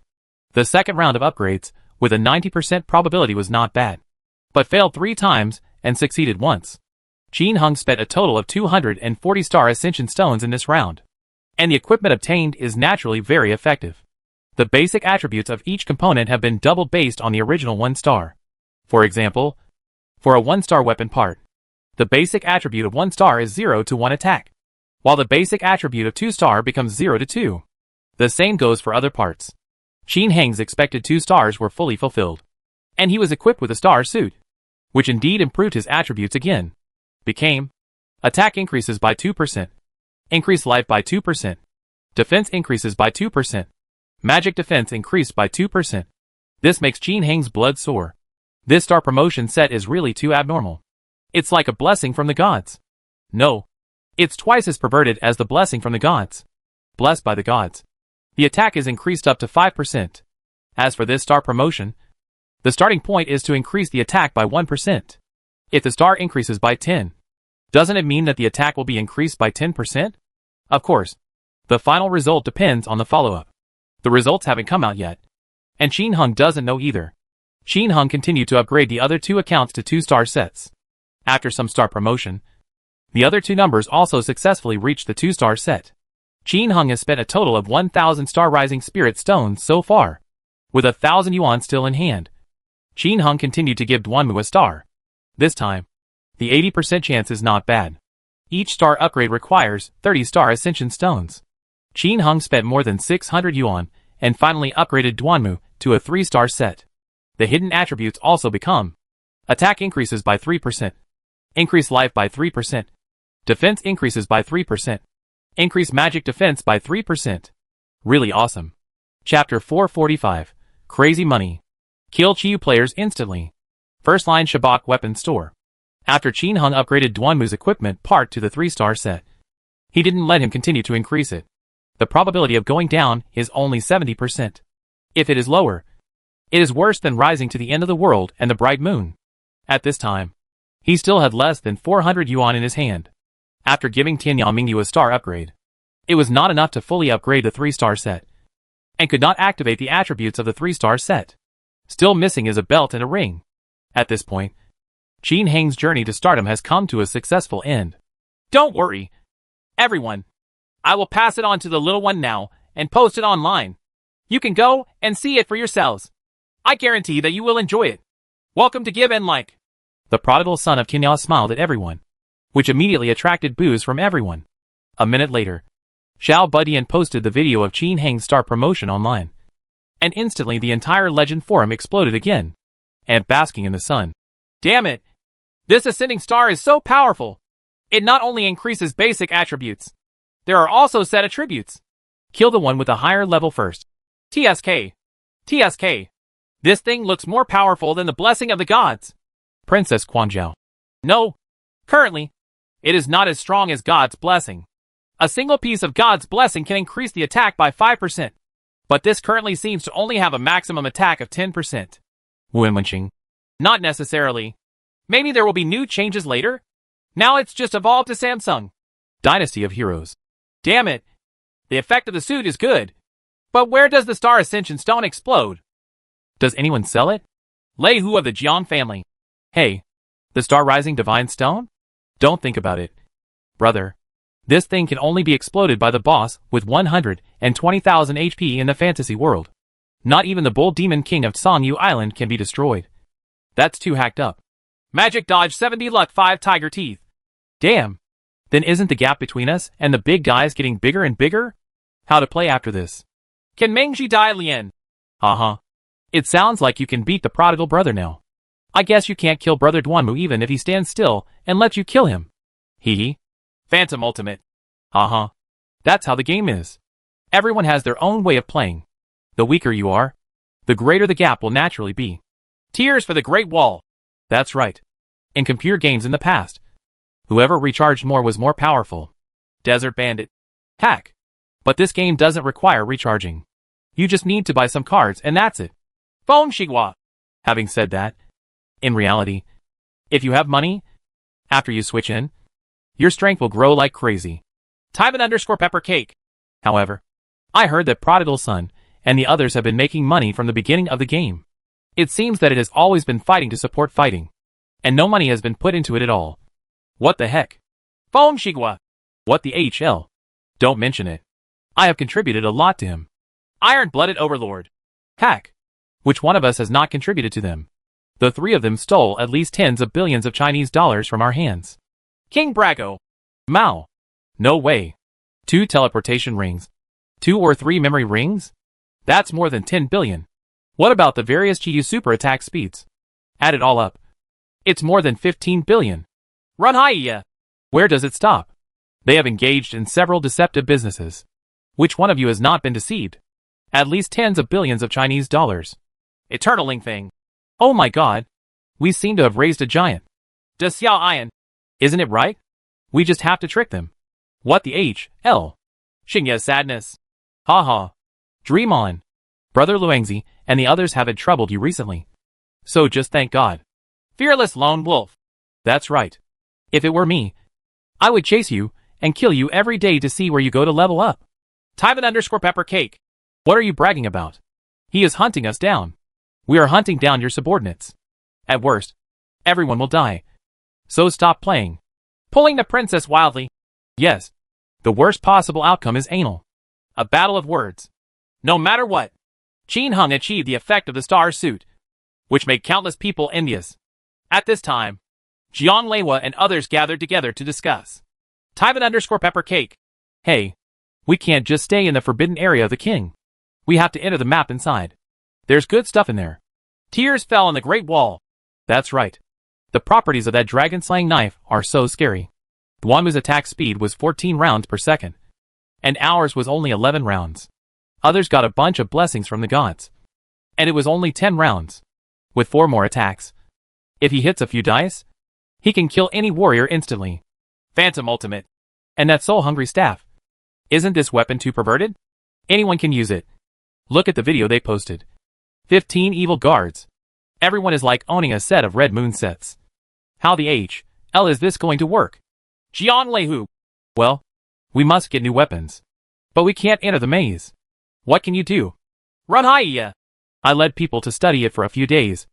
the second round of upgrades, with a 90% probability, was not bad, but failed 3 times and succeeded once. Qin Heng spent a total of 240 star ascension stones in this round, and the equipment obtained is naturally very effective. The basic attributes of each component have been doubled based on the original 1 star. For example, for a 1-star weapon part, the basic attribute of 1 star is 0 to 1 attack, while the basic attribute of 2 star becomes 0 to 2. The same goes for other parts. Qin Heng's expected 2 stars were fully fulfilled, and he was equipped with a star suit, which indeed improved his attributes again. Became attack increases by 2%, increase life by 2%, defense increases by 2%, magic defense increased by 2%. This makes Qin Heng's blood soar. This star promotion set is really too abnormal. It's like a blessing from the gods. No, it's twice as perverted as the blessing from the gods. Blessed by the gods. The attack is increased up to 5%. As for this star promotion, the starting point is to increase the attack by 1%. If the star increases by 10, doesn't it mean that the attack will be increased by 10%? Of course, the final result depends on the follow-up. The results haven't come out yet, and Qin Heng doesn't know either. Qin Heng continued to upgrade the other 2 accounts to 2-star sets. After some star promotion, the other 2 numbers also successfully reached the 2-star set. Qin Heng has spent a total of 1,000 star rising spirit stones so far, with 1,000 yuan still in hand. Qin Heng continued to give Duanmu a star. This time, the 80% chance is not bad. Each star upgrade requires 30 star ascension stones. Qin Heng spent more than 600 yuan and finally upgraded Duanmu to a 3-star set. The hidden attributes also become attack increases by 3%, increase life by 3%, defense increases by 3%, increase magic defense by 3%. Really awesome. Chapter 445, Crazy Money. Kill Chiyu players instantly. First line Shabak Weapon Store. After Qin Heng upgraded Duanmu's equipment part to the 3-star set, he didn't let him continue to increase it. The probability of going down is only 70%. If it is lower, it is worse than rising to the end of the world and the bright moon. At this time, he still had less than 400 yuan in his hand. After giving Tianyao Mingyu a star upgrade, it was not enough to fully upgrade the 3-star set, and could not activate the attributes of the 3-star set. Still missing is a belt and a ring. At this point, Qin Heng's journey to stardom has come to a successful end. Don't worry, everyone. I will pass it on to the little one now and post it online. You can go and see it for yourselves. I guarantee that you will enjoy it. Welcome to Give and Like. The prodigal son of Tianyao smiled at everyone, which immediately attracted boos from everyone. A minute later, Xiao Budian posted the video of Qin Heng's star promotion online, and instantly the entire legend forum exploded again, and basking in the sun. Damn it! This ascending star is so powerful. It not only increases basic attributes, there are also set attributes. Kill the one with a higher level first. TSK. TSK. This thing looks more powerful than the blessing of the gods. Princess Quanzhou. No. Currently, it is not as strong as God's blessing. A single piece of God's blessing can increase the attack by 5%. But this currently seems to only have a maximum attack of 10%. Wenwenqing. Not necessarily. Maybe there will be new changes later? Now it's just evolved to Samsung. Dynasty of Heroes. Damn it. The effect of the suit is good. But where does the Star Ascension Stone explode? Does anyone sell it? Lei Hu of the Jiang family. Hey, the Star Rising Divine Stone? Don't think about it. Brother, this thing can only be exploded by the boss with 120,000 HP in the fantasy world. Not even the Bull Demon King of Songyu Island can be destroyed. That's too hacked up. Magic Dodge 70 Luck 5 Tiger Teeth. Damn. Then isn't the gap between us and the big guys getting bigger and bigger? How to play after this? Can Mengji Dai Lian? Uh-huh. It sounds like you can beat the prodigal brother now. I guess you can't kill Brother Duanmu even if he stands still and lets you kill him. Hee. Phantom Ultimate. Uh-huh. That's how the game is. Everyone has their own way of playing. The weaker you are, the greater the gap will naturally be. Tears for the Great Wall. That's right. In computer games in the past, whoever recharged more was more powerful. Desert Bandit. Hack. But this game doesn't require recharging. You just need to buy some cards and that's it. Feng Shigua. Having said that, in reality, if you have money, after you switch in, your strength will grow like crazy. Tyvan_Pepper Cake. However, I heard that Prodigal Son and the others have been making money from the beginning of the game. It seems that it has always been fighting to support fighting, and no money has been put into it at all. What the heck? Feng Shigua. What the HL? Don't mention it. I have contributed a lot to him. Iron-Blooded Overlord. Hack. Which one of us has not contributed to them? The three of them stole at least tens of billions of Chinese dollars from our hands. King Brago. Mao. No way. 2 teleportation rings. 2 or 3 memory rings? That's more than 10 billion. What about the various Chiyu super attack speeds? Add it all up. It's more than 15 billion. Run Hiya. Where does it stop? They have engaged in several deceptive businesses. Which one of you has not been deceived? At least tens of billions of Chinese dollars. Eternal Ling Feng. Oh my god. We seem to have raised a giant. De Xiao Ian. Isn't it right? We just have to trick them. What the HL? Xingye Sadness. Haha. Dream on. Brother Luangzi and the others haven't troubled you recently. So just thank God. Fearless Lone Wolf. That's right. If it were me, I would chase you and kill you every day to see where you go to level up. Tyvan_Pepper Cake. What are you bragging about? He is hunting us down. We are hunting down your subordinates. At worst, everyone will die. So stop playing. Pulling the princess wildly. Yes. The worst possible outcome is anal. A battle of words. No matter what, Qin Hung achieved the effect of the star suit, which made countless people envious. At this time, Jiang Leiwa and others gathered together to discuss. Tyvan_Pepper Cake. Hey, we can't just stay in the forbidden area of the king. We have to enter the map inside. There's good stuff in there. Tears fell on the Great Wall. That's right. The properties of that dragon-slaying knife are so scary. Duanmu's attack speed was 14 rounds per second, and ours was only 11 rounds. Others got a bunch of blessings from the gods, and it was only 10 rounds, with 4 more attacks. If he hits a few dice, he can kill any warrior instantly. Phantom Ultimate. And that soul-hungry staff. Isn't this weapon too perverted? Anyone can use it. Look at the video they posted. 15 evil guards. Everyone is like owning a set of Red Moon sets. How the HL is this going to work? Jiang Leihu. Well, we must get new weapons. But we can't enter the maze. What can you do? Run Hiya. I led people to study it for a few days,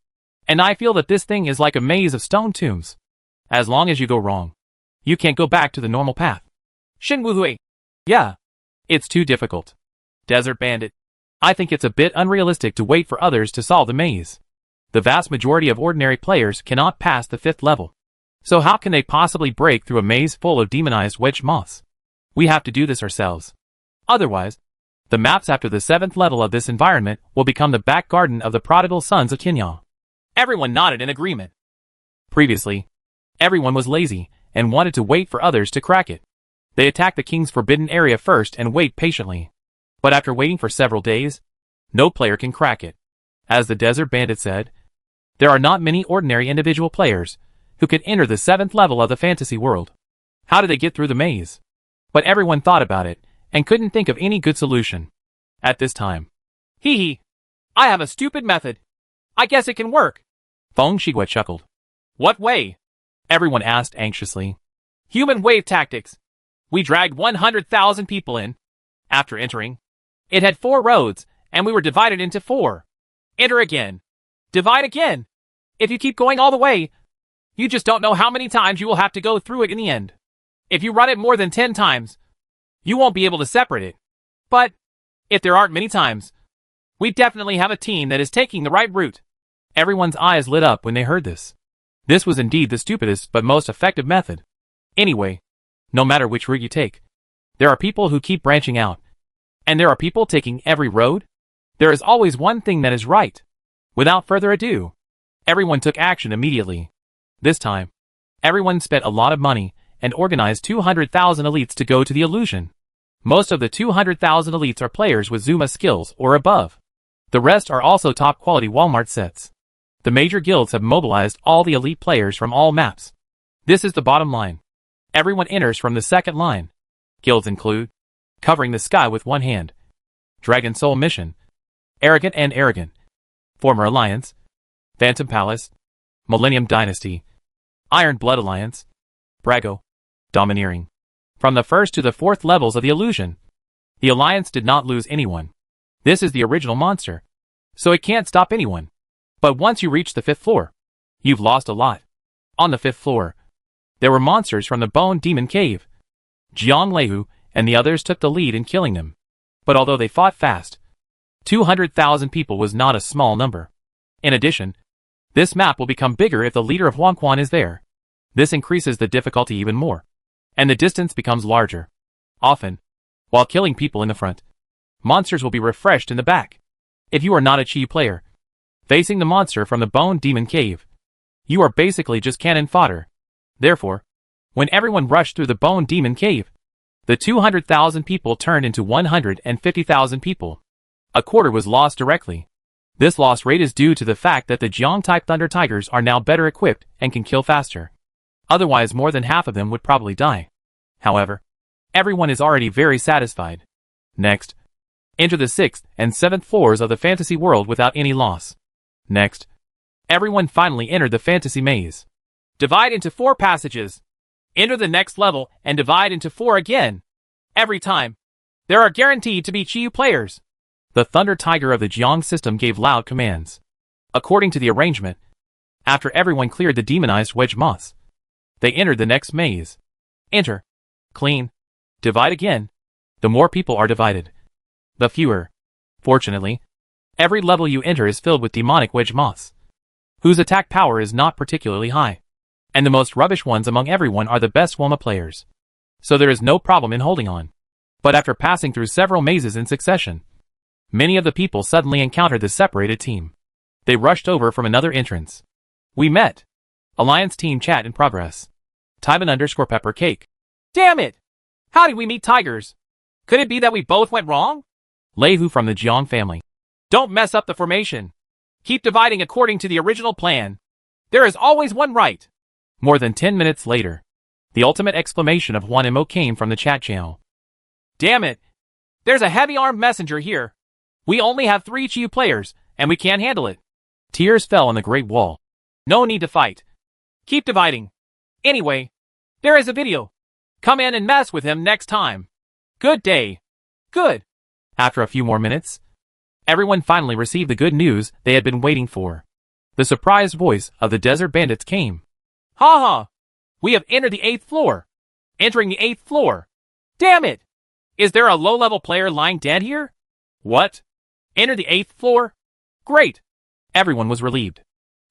and I feel that this thing is like a maze of stone tombs. As long as you go wrong, you can't go back to the normal path. Shin Wuhui. Yeah. It's too difficult. Desert Bandit. I think it's a bit unrealistic to wait for others to solve the maze. The vast majority of ordinary players cannot pass the 5th level. So how can they possibly break through a maze full of demonized wedge moths? We have to do this ourselves. Otherwise, the maps after the 7th level of this environment will become the back garden of the prodigal sons of Qingyang. Everyone nodded in agreement. Previously, Everyone was lazy and wanted to wait for others to crack it. They attacked the king's forbidden area first and wait patiently. But after waiting for several days, no player can crack it. As the Desert Bandit said, there are not many ordinary individual players who could enter the 7th level of the fantasy world. How did they get through the maze? But everyone thought about it and couldn't think of any good solution at this time. Hee hee. I have a stupid method. I guess it can work. Feng Shigua chuckled. What way? Everyone asked anxiously. Human wave tactics. We dragged 100,000 people in. After entering, it had 4 roads, and we were divided into 4. Enter again. Divide again. If you keep going all the way, you just don't know how many times you will have to go through it in the end. If you run it more than 10 times, you won't be able to separate it. But, if there aren't many times, we definitely have a team that is taking the right route. Everyone's eyes lit up when they heard this. This was indeed the stupidest but most effective method. Anyway, no matter which route you take, there are people who keep branching out. And there are people taking every road. There is always one thing that is right. Without further ado, everyone took action immediately. This time, everyone spent a lot of money and organized 200,000 elites to go to the illusion. Most of the 200,000 elites are players with Zuma skills or above. The rest are also top-quality Walmart sets. The major guilds have mobilized all the elite players from all maps. This is the bottom line. Everyone enters from the second line. Guilds include Covering the Sky with One Hand, Dragon Soul Mission, Arrogant and Arrogant, Former Alliance, Phantom Palace, Millennium Dynasty, Iron Blood Alliance, Brago, Domineering. From the 1st to the 4th levels of the illusion, the Alliance did not lose anyone. This is the original monster, so it can't stop anyone. But once you reach the 5th floor, you've lost a lot. On the 5th floor, there were monsters from the Bone Demon Cave. Jiang Leihu and the others took the lead in killing them. But although they fought fast, 200,000 people was not a small number. In addition, this map will become bigger if the leader of Huangquan is there. This increases the difficulty even more, and the distance becomes larger. Often, while killing people in the front, monsters will be refreshed in the back. If you are not a Chi player, facing the monster from the Bone Demon Cave, you are basically just cannon fodder. Therefore, when everyone rushed through the Bone Demon Cave, the 200,000 people turned into 150,000 people. A quarter was lost directly. This loss rate is due to the fact that the Jiang-type Thunder Tigers are now better equipped and can kill faster. Otherwise, more than half of them would probably die. However, everyone is already very satisfied. Next, enter the 6th and 7th floors of the fantasy world without any loss. Next, everyone finally entered the fantasy maze. Divide into 4 passages. Enter the next level and divide into 4 again. Every time. There are guaranteed to be Chiyu players. The Thunder Tiger of the Jiang system gave loud commands. According to the arrangement, after everyone cleared the demonized wedge moths, they entered the next maze. Enter. Clean. Divide again. The more people are divided, the fewer. Fortunately, every level you enter is filled with demonic wedge moths, whose attack power is not particularly high. And the most rubbish ones among everyone are the best Woma players. So there is no problem in holding on. But after passing through several mazes in succession, many of the people suddenly encountered the separated team. They rushed over from another entrance. We met. Alliance team chat in progress. Tyban_pepper cake. Damn it! How did we meet tigers? Could it be that we both went wrong? Leihu from the Jiang family. Don't mess up the formation. Keep dividing according to the original plan. There is always one right. More than 10 minutes later, the ultimate exclamation of Juan Imo came from the chat channel. Damn it! There's a heavy-armed messenger here. We only have 3 Chiyu players, and we can't handle it. Tears fell on the Great Wall. No need to fight. Keep dividing. Anyway, there is a video. Come in and mess with him next time. Good day. Good. After a few more minutes, everyone finally received the good news they had been waiting for. The surprised voice of the Desert Bandits came. Ha ha! We have entered the 8th floor. Entering the 8th floor. Damn it! Is there a low-level player lying dead here? What? Enter the 8th floor? Great! Everyone was relieved.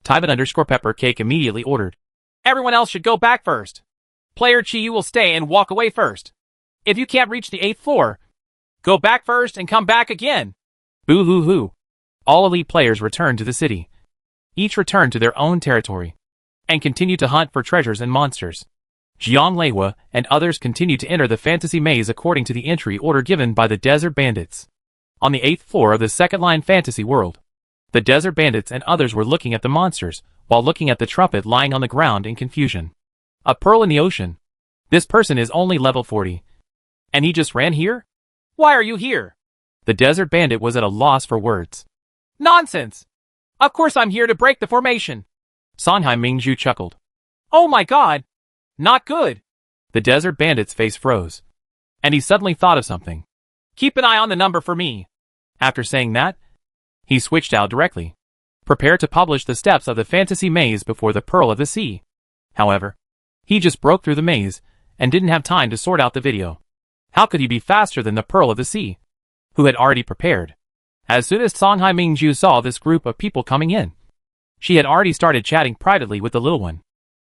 Tyban_pepper cake immediately ordered. Everyone else should go back first. Player Chiyu will stay and walk away first. If you can't reach the 8th floor, go back first and come back again. Boo-hoo-hoo. All elite players returned to the city. Each returned to their own territory. and continue to hunt for treasures and monsters. Jiang Leihua and others continued to enter the fantasy maze according to the entry order given by the Desert Bandits. On the 8th floor of the second-line fantasy world, the Desert Bandits and others were looking at the monsters, while looking at the trumpet lying on the ground in confusion. A pearl in the ocean. This person is only level 40. And he just ran here? Why are you here? The Desert Bandit was at a loss for words. Nonsense! Of course I'm here to break the formation. Songhai Mingzhu chuckled. Oh my god! Not good! The Desert Bandit's face froze. And he suddenly thought of something. Keep an eye on the number for me. After saying that, he switched out directly. Prepare to publish the steps of the fantasy maze before the Pearl of the Sea. However, he just broke through the maze, and didn't have time to sort out the video. How could he be faster than the Pearl of the Sea, who had already prepared? As soon as Songhai Mingzhu saw this group of people coming in, she had already started chatting privately with the little one.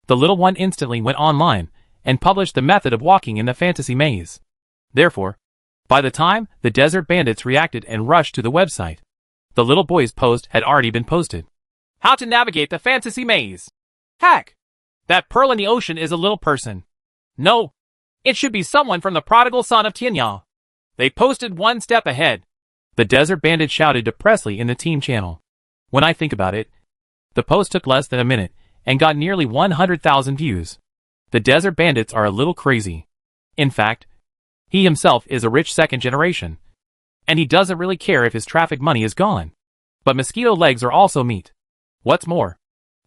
The little one instantly went online, and published the method of walking in the fantasy maze. Therefore, by the time the Desert Bandits reacted and rushed to the website, the little boy's post had already been posted. How to navigate the fantasy maze. Hack! That pearl in the ocean is a little person. No, it should be someone from the prodigal son of Tianya. They posted one step ahead. The Desert Bandit shouted depressedly in the team channel. When I think about it, the post took less than a minute, and got nearly 100,000 views. The Desert Bandits are a little crazy. In fact, he himself is a rich second generation, and he doesn't really care if his traffic money is gone. But mosquito legs are also meat. What's more,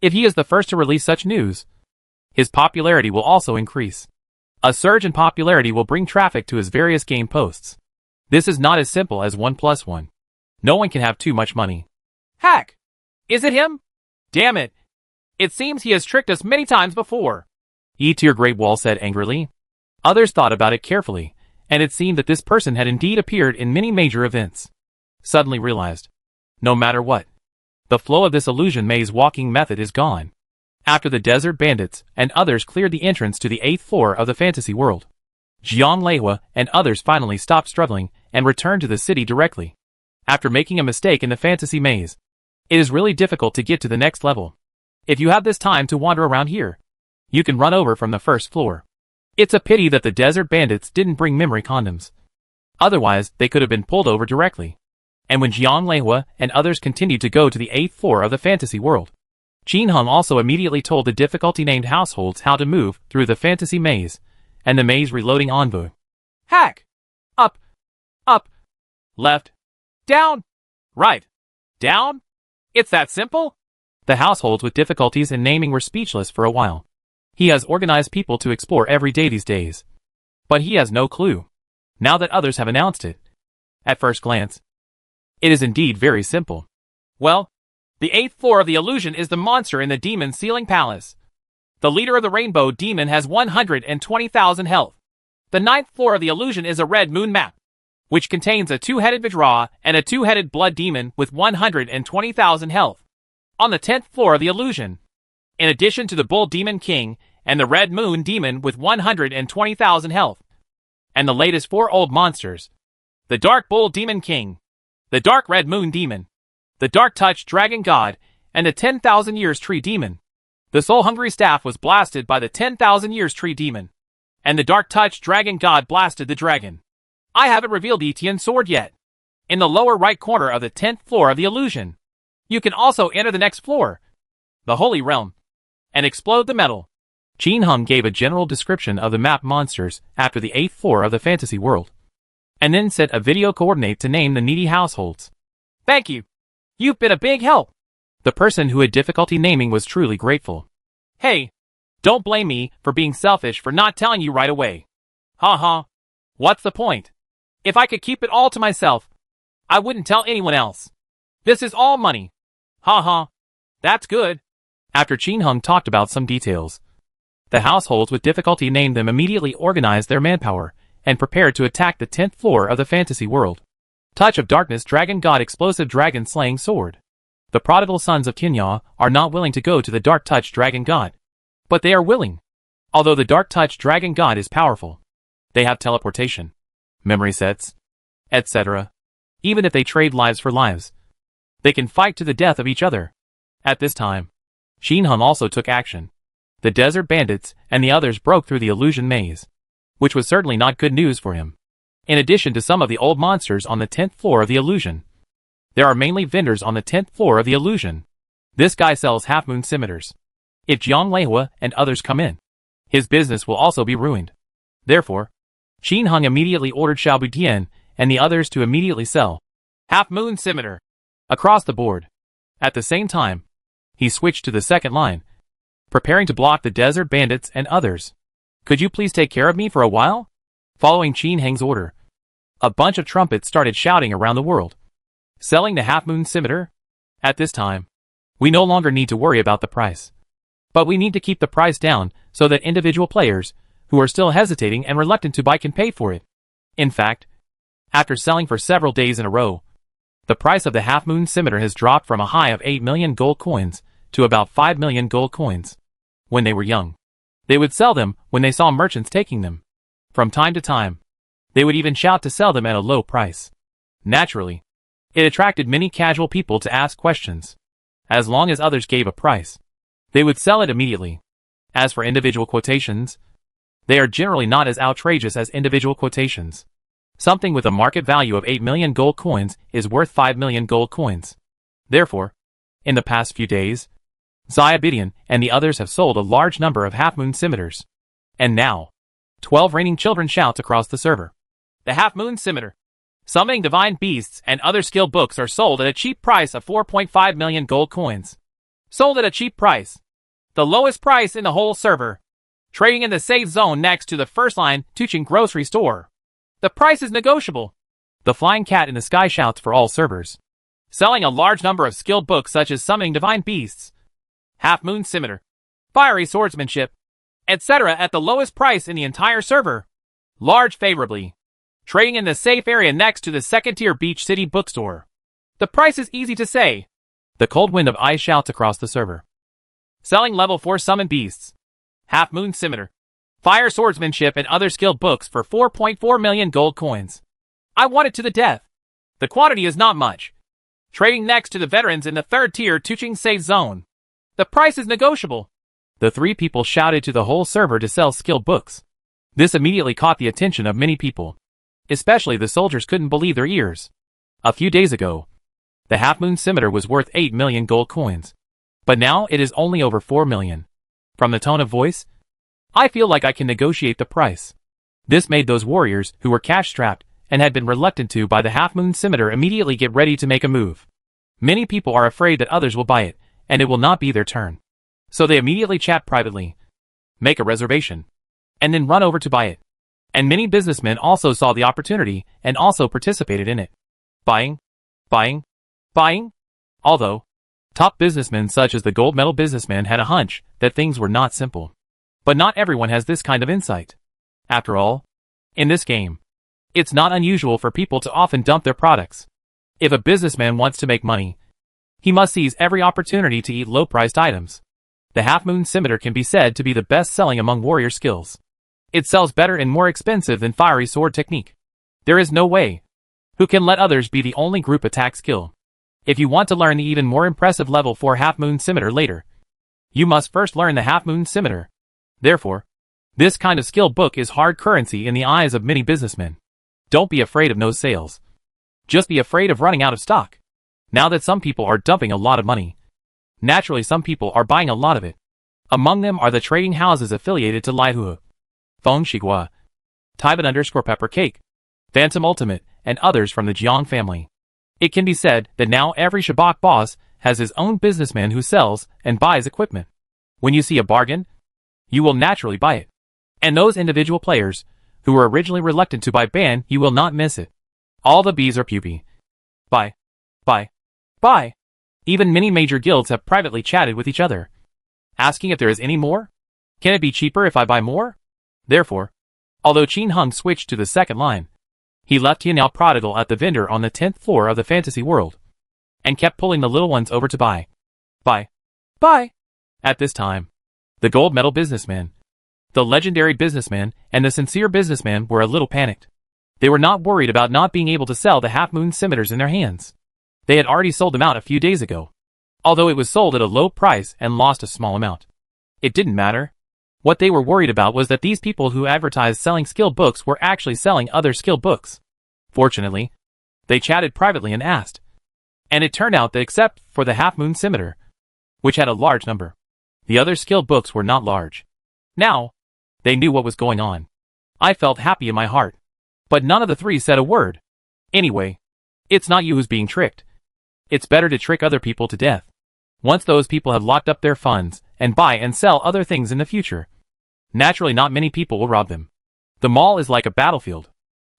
if he is the first to release such news, his popularity will also increase. A surge in popularity will bring traffic to his various game posts. This is not as simple as 1+1. No one can have too much money. Hack! Is it him? Damn it! It seems he has tricked us many times before. Tier Great Wall said angrily. Others thought about it carefully, and it seemed that this person had indeed appeared in many major events. Suddenly realized, no matter what, the flow of this illusion maze walking method is gone. After the Desert Bandits and others cleared the entrance to the 8th floor of the fantasy world, Jiang Leihua and others finally stopped struggling and returned to the city directly. After making a mistake in the fantasy maze, it is really difficult to get to the next level. If you have this time to wander around here, you can run over from the first floor. It's a pity that the Desert Bandits didn't bring memory condoms. Otherwise, they could have been pulled over directly. And when Jiang Leihua and others continued to go to the 8th floor of the fantasy world, Qin Heng also immediately told the difficulty-named households how to move through the fantasy maze, and the maze reloading envoy. Hack! Up! Up! Left! Down! Right! Down! It's that simple? The households with difficulties in naming were speechless for a while. He has organized people to explore every day these days. But he has no clue, now that others have announced it. At first glance, it is indeed very simple. Well, the 8th floor of the illusion is the monster in the demon ceiling palace. The leader of the rainbow demon has 120,000 health. The 9th floor of the illusion is a red moon map, which contains a 2-headed Vajra and a 2-headed blood demon with 120,000 health. On the 10th floor of the illusion, in addition to the bull demon king and the red moon demon with 120,000 health, and the latest 4 old monsters, the dark bull demon king, the dark red moon demon, the dark touch dragon god, and the 10,000 years tree demon. The soul hungry staff was blasted by the 10,000 years tree demon, and the dark touch dragon god blasted the dragon. I haven't revealed Etienne's sword yet. In the lower right corner of the 10th floor of the illusion, you can also enter the next floor, the holy realm, and explode the metal. Qin Heng gave a general description of the map monsters after the 8th floor of the fantasy world, and then set a video coordinate to name the needy households. Thank you. You've been a big help. The person who had difficulty naming was truly grateful. Hey, don't blame me for being selfish for not telling you right away. Ha. What's the point? If I could keep it all to myself, I wouldn't tell anyone else. This is all money. Ha. That's good. After Qin Heng talked about some details, the households with difficulty named them immediately organized their manpower and prepared to attack the 10th floor of the fantasy world. Touch of Darkness Dragon God Explosive Dragon Slaying Sword. The prodigal sons of Tianya are not willing to go to the Dark Touch Dragon God, but they are willing. Although the Dark Touch Dragon God is powerful, they have teleportation, memory sets, etc. Even if they trade lives for lives, they can fight to the death of each other. At this time, Qin Heng also took action. The desert bandits and the others broke through the illusion maze, which was certainly not good news for him. In addition to some of the old monsters on the 10th floor of the illusion, there are mainly vendors on the 10th floor of the illusion. This guy sells half-moon scimitars. If Jiang Leihua and others come in, his business will also be ruined. Therefore, Qin Hung immediately ordered Xiao Butian and the others to immediately sell half-moon scimitar across the board. At the same time, he switched to the second line, preparing to block the desert bandits and others. Could you please take care of me for a while? Following Qin Heng's order, a bunch of trumpets started shouting around the world. Selling the half-moon scimitar? At this time, we no longer need to worry about the price. But we need to keep the price down so that individual players, who are still hesitating and reluctant to buy, can pay for it. In fact, after selling for several days in a row, the price of the half-moon scimitar has dropped from a high of 8 million gold coins to about 5 million gold coins. When they were young, they would sell them when they saw merchants taking them. From time to time, they would even shout to sell them at a low price. Naturally, it attracted many casual people to ask questions. As long as others gave a price, they would sell it immediately. As for individual quotations, they are generally not as outrageous as individual quotations. Something with a market value of 8 million gold coins is worth 5 million gold coins. Therefore, in the past few days, Xiaobidian and the others have sold a large number of half-moon scimitars. And now, 12 reigning children shout across the server. The half-moon scimitar, summoning divine beasts and other skill books are sold at a cheap price of 4.5 million gold coins. Sold at a cheap price. The lowest price in the whole server. Trading in the safe zone next to the first line Tuching grocery store. The price is negotiable. The flying cat in the sky shouts for all servers. Selling a large number of skilled books such as summoning divine beasts, half-moon scimitar, fiery swordsmanship, etc. at the lowest price in the entire server. Large favorably. Trading in the safe area next to the second-tier Beach City bookstore. The price is easy to say. The cold wind of ice shouts across the server. Selling level 4 summon beasts, half-moon scimitar, fire swordsmanship and other skill books for 4.4 million gold coins. I want it to the death. The quantity is not much. Trading next to the veterans in the third-tier Tuching safe zone. The price is negotiable. The three people shouted to the whole server to sell skill books. This immediately caught the attention of many people. Especially the soldiers couldn't believe their ears. A few days ago, the half-moon scimitar was worth 8 million gold coins. But now it is only over 4 million. From the tone of voice, I feel like I can negotiate the price. This made those warriors who were cash-strapped and had been reluctant to buy the half-moon scimitar immediately get ready to make a move. Many people are afraid that others will buy it, and it will not be their turn. So they immediately chat privately, make a reservation, and then run over to buy it. And many businessmen also saw the opportunity and also participated in it. Buying. Although, top businessmen such as the gold medal businessman had a hunch that things were not simple. But not everyone has this kind of insight. After all, in this game, it's not unusual for people to often dump their products. If a businessman wants to make money, he must seize every opportunity to eat low-priced items. The half-moon scimitar can be said to be the best-selling among warrior skills. It sells better and more expensive than fiery sword technique. There is no way. Who can let others be the only group attack skill? If you want to learn the even more impressive level 4 half-moon scimitar later, you must first learn the half-moon scimitar. Therefore, this kind of skill book is hard currency in the eyes of many businessmen. Don't be afraid of no sales. Just be afraid of running out of stock. Now that some people are dumping a lot of money, naturally some people are buying a lot of it. Among them are the trading houses affiliated to Lihu, Feng Shigua, Taiban_Pepper Cake, Phantom Ultimate, and others from the Jiang family. It can be said that now every Shabak boss has his own businessman who sells and buys equipment. When you see a bargain, you will naturally buy it. And those individual players, who were originally reluctant to buy ban, you will not miss it. All the bees are puppy. Buy. Even many major guilds have privately chatted with each other, asking if there is any more. Can it be cheaper if I buy more? Therefore, although Qin Hung switched to the second line, he left Tianao Prodigal at the vendor on the 10th floor of the fantasy world, and kept pulling the little ones over to buy. At this time, the gold medal businessman, the legendary businessman, and the sincere businessman were a little panicked. They were not worried about not being able to sell the half-moon scimitars in their hands. They had already sold them out a few days ago, although it was sold at a low price and lost a small amount. It didn't matter. What they were worried about was that these people who advertised selling skill books were actually selling other skill books. Fortunately, they chatted privately and asked. And it turned out that except for the Half Moon Scimitar, which had a large number, the other skill books were not large. Now, they knew what was going on. I felt happy in my heart. But none of the three said a word. Anyway, it's not you who's being tricked. It's better to trick other people to death. Once those people have locked up their funds and buy and sell other things in the future, naturally not many people will rob them. The mall is like a battlefield.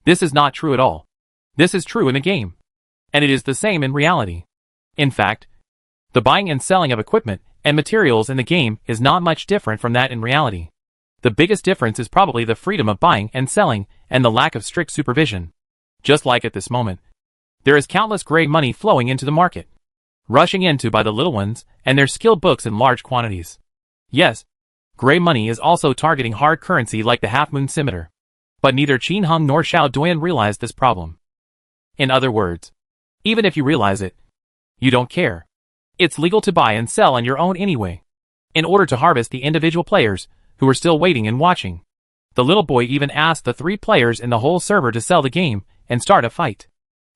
This is not true at all. This is true in the game. And it is the same in reality. In fact, the buying and selling of equipment and materials in the game is not much different from that in reality. The biggest difference is probably the freedom of buying and selling and the lack of strict supervision. Just like at this moment, there is countless gray money flowing into the market, rushing in to buy the little ones and their skill books in large quantities. Yes, gray money is also targeting hard currency like the Half Moon Scimitar. But neither Qin Heng nor Xiao Duan realized this problem. In other words, even if you realize it, you don't care. It's legal to buy and sell on your own anyway. In order to harvest the individual players who were still waiting and watching, the little boy even asked the 3 players in the whole server to sell the game and start a fight.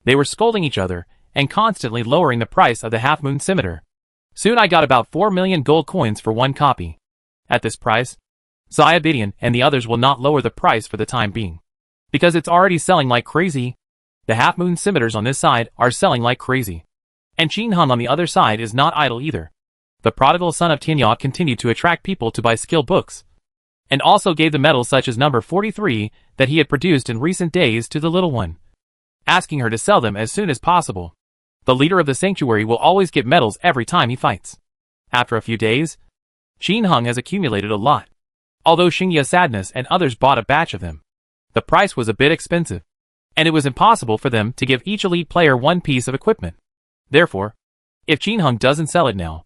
They were scolding each other and constantly lowering the price of the Half Moon Scimitar. Soon I got about 4 million gold coins for one copy. At this price, Xiaobidian and the others will not lower the price for the time being, because it's already selling like crazy. The Half Moon Scimitars on this side are selling like crazy. And Qin Heng on the other side is not idle either. The prodigal son of Tianyao continued to attract people to buy skill books, and also gave the medals such as number 43 that he had produced in recent days to the little one, asking her to sell them as soon as possible. The leader of the sanctuary will always get medals every time he fights. After a few days, Qin Heng has accumulated a lot. Although Xingya Sadness and others bought a batch of them, the price was a bit expensive, and it was impossible for them to give each elite player one piece of equipment. Therefore, if Qin Heng doesn't sell it now,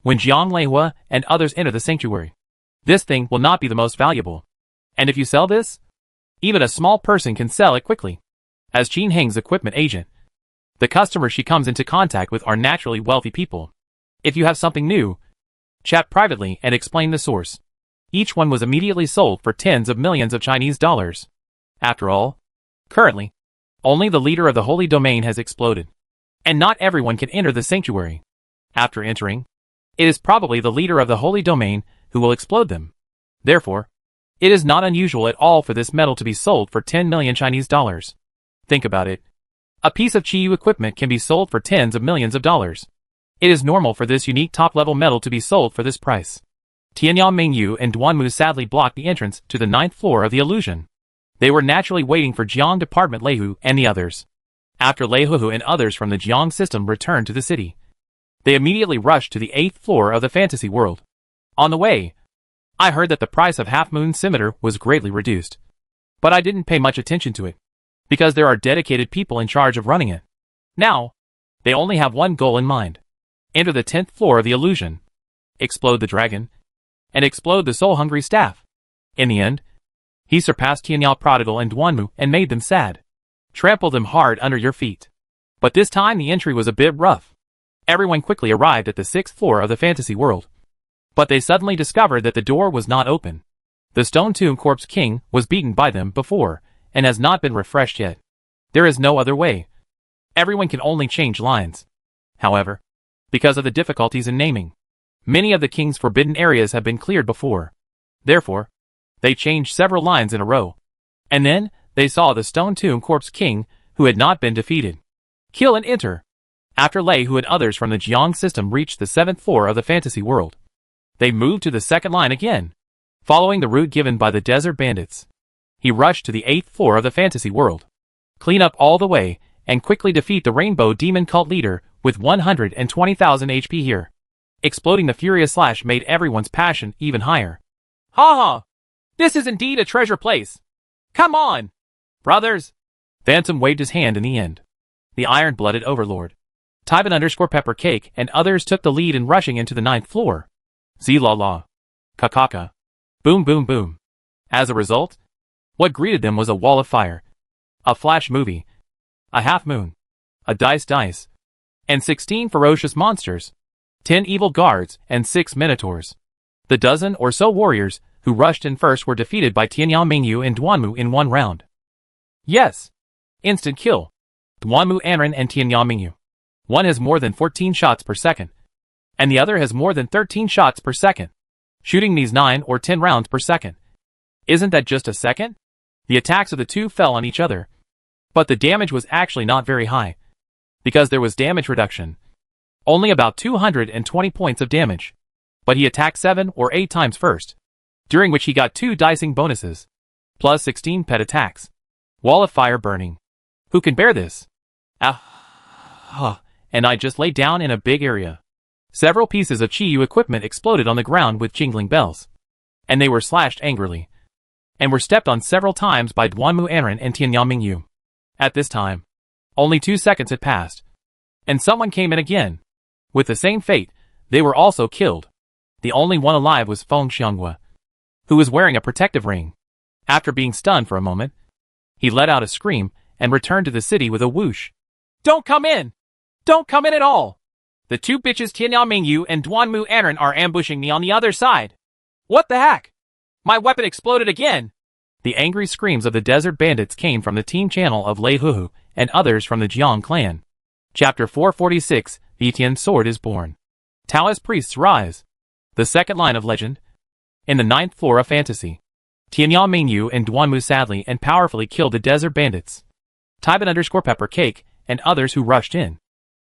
when Jiang Leihua and others enter the sanctuary, this thing will not be the most valuable. And if you sell this, even a small person can sell it quickly. As Qin Heng's equipment agent, the customers she comes into contact with are naturally wealthy people. If you have something new, chat privately and explain the source. Each one was immediately sold for tens of millions of Chinese dollars. After all, currently, only the leader of the holy domain has exploded, and not everyone can enter the sanctuary. After entering, it is probably the leader of the holy domain who will explode them. Therefore, it is not unusual at all for this metal to be sold for 10 million Chinese dollars. Think about it. A piece of Qiyu equipment can be sold for tens of millions of dollars. It is normal for this unique top-level metal to be sold for this price. Tianyao Mingyu and Duanmu sadly blocked the entrance to the 9th floor of the illusion. They were naturally waiting for Jiang Department Leihu and the others. After Leihu and others from the Jiang system returned to the city, they immediately rushed to the 8th floor of the fantasy world. On the way, I heard that the price of Half Moon Scimitar was greatly reduced. But I didn't pay much attention to it, because there are dedicated people in charge of running it. Now, they only have one goal in mind. Enter the 10th floor of the illusion, explode the dragon, and explode the soul-hungry staff. In the end, he surpassed Tianyao Prodigal and Duanmu and made them sad. Trampled them hard under your feet. But this time the entry was a bit rough. Everyone quickly arrived at the 6th floor of the fantasy world. But they suddenly discovered that the door was not open. The Stone Tomb Corpse King was beaten by them before, and has not been refreshed yet. There is no other way. Everyone can only change lines. However, because of the difficulties in naming, many of the king's forbidden areas have been cleared before. Therefore, they changed several lines in a row. And then, they saw the Stone Tomb Corpse King, who had not been defeated. Kill and enter. After Leihu and others from the Jiang system reached the 7th floor of the fantasy world, they moved to the second line again, following the route given by the desert bandits. He rushed to the 8th floor of the fantasy world, clean up all the way, and quickly defeat the Rainbow Demon Cult leader with 120,000 HP here. Exploding the Furious Slash made everyone's passion even higher. Ha ha! This is indeed a treasure place. Come on, brothers. Phantom waved his hand in the end. The iron-blooded overlord, Tyban_Peppercake and others took the lead in rushing into the 9th floor. Z-la-la. Kakaka. Boom boom boom. As a result, what greeted them was a wall of fire, a flash movie, a half moon, a dice, and 16 ferocious monsters, 10 evil guards, and 6 minotaurs. The dozen or so warriors who rushed in first were defeated by Tianyao Mingyu and Duanmu in one round. Yes. Instant kill. Duanmu Anren and Tianyao Mingyu. One has more than 14 shots per second, and the other has more than 13 shots per second, shooting these 9 or 10 rounds per second. Isn't that just a second? The attacks of the two fell on each other, but the damage was actually not very high, because there was damage reduction. Only about 220 points of damage. But he attacked 7 or 8 times first, during which he got 2 dicing bonuses, plus 16 pet attacks. Wall of fire burning. Who can bear this? And I just lay down in a big area. Several pieces of Chi Yu equipment exploded on the ground with jingling bells, and they were slashed angrily, and were stepped on several times by Duanmu Anren and Tianyao Mingyu. At this time, only 2 seconds had passed, and someone came in again. With the same fate, they were also killed. The only one alive was Feng Xianghua, who was wearing a protective ring. After being stunned for a moment, he let out a scream and returned to the city with a whoosh. Don't come in! Don't come in at all! The two bitches Tianyao Mingyu and Duanmu Anren are ambushing me on the other side. What the heck? My weapon exploded again! The angry screams of the desert bandits came from the team channel of Lei Huhu and others from the Jiang clan. Chapter 446, The Tian Sword is Born. Taoist priests rise. The second line of legend. In the 9th floor of fantasy, Tianyao Mingyu and Duanmu sadly and powerfully killed the desert bandits, Taiban_Pepper Cake, and others who rushed in.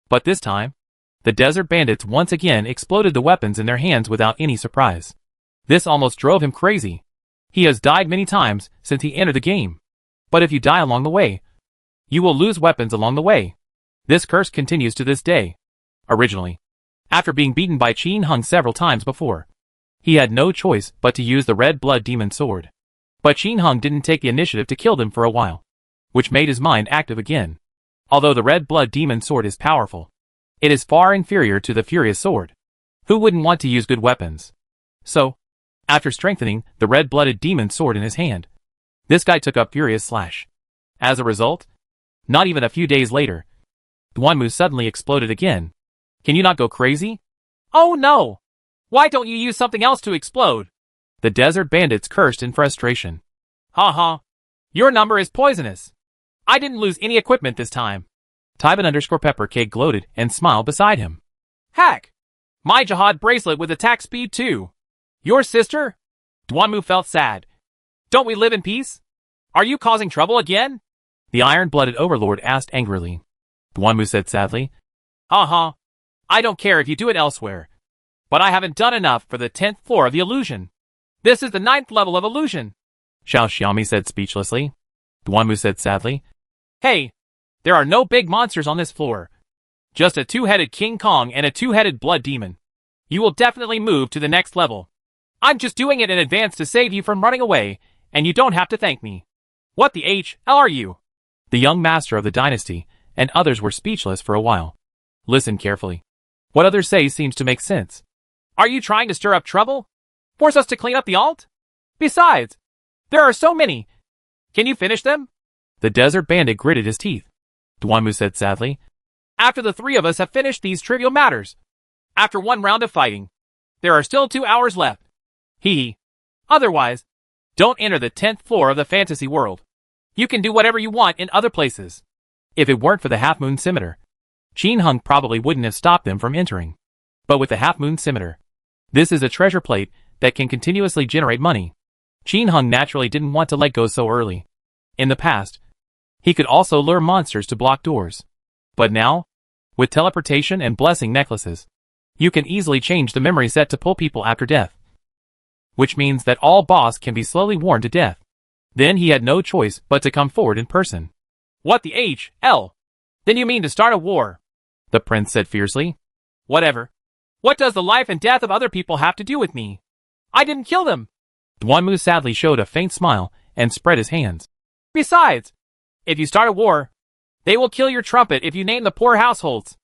But this time, the desert bandits once again exploded the weapons in their hands without any surprise. This almost drove him crazy. He has died many times since he entered the game. But if you die along the way, you will lose weapons along the way. This curse continues to this day. Originally, after being beaten by Qin Hung several times before, he had no choice but to use the red blood demon sword. But Qin Hung didn't take the initiative to kill them for a while, which made his mind active again. Although the red blood demon sword is powerful, it is far inferior to the furious sword. Who wouldn't want to use good weapons? So, after strengthening the red-blooded demon sword in his hand, this guy took up furious slash. As a result, not even a few days later, Duanmu suddenly exploded again. Can you not go crazy? Oh no! Why don't you use something else to explode? The desert bandits cursed in frustration. Ha. Your number is poisonous. I didn't lose any equipment this time. Taiban_Pepper Cake gloated and smiled beside him. Heck! My jihad bracelet with attack speed too. Your sister? Duanmu felt sad. Don't we live in peace? Are you causing trouble again? The iron-blooded overlord asked angrily. Duanmu said sadly. I don't care if you do it elsewhere. But I haven't done enough for the 10th floor of the illusion. This is the 9th level of illusion. Xiao Xiaomi said speechlessly. Duanmu said sadly. Hey, there are no big monsters on this floor. Just a 2-headed King Kong and a 2-headed blood demon. You will definitely move to the next level. I'm just doing it in advance to save you from running away, and you don't have to thank me. What the hell are you? The young master of the dynasty and others were speechless for a while. Listen carefully. What others say seems to make sense. Are you trying to stir up trouble? Force us to clean up the alt? Besides, there are so many. Can you finish them? The desert bandit gritted his teeth. Duanmu said sadly. After the 3 of us have finished these trivial matters, after 1 round of fighting, there are still 2 hours left. Otherwise, don't enter the 10th floor of the fantasy world. You can do whatever you want in other places. If it weren't for the half-moon scimitar, Qin Hung probably wouldn't have stopped them from entering. But with the half-moon scimitar, this is a treasure plate that can continuously generate money. Qin Hung naturally didn't want to let go so early. In the past, he could also lure monsters to block doors. But now, with teleportation and blessing necklaces, you can easily change the memory set to pull people after death, which means that all boss can be slowly worn to death. Then he had no choice but to come forward in person. What the hell? Then you mean to start a war? The prince said fiercely. Whatever. What does the life and death of other people have to do with me? I didn't kill them. Duanmu sadly showed a faint smile and spread his hands. Besides, if you start a war, they will kill your trumpet if you name the poor households.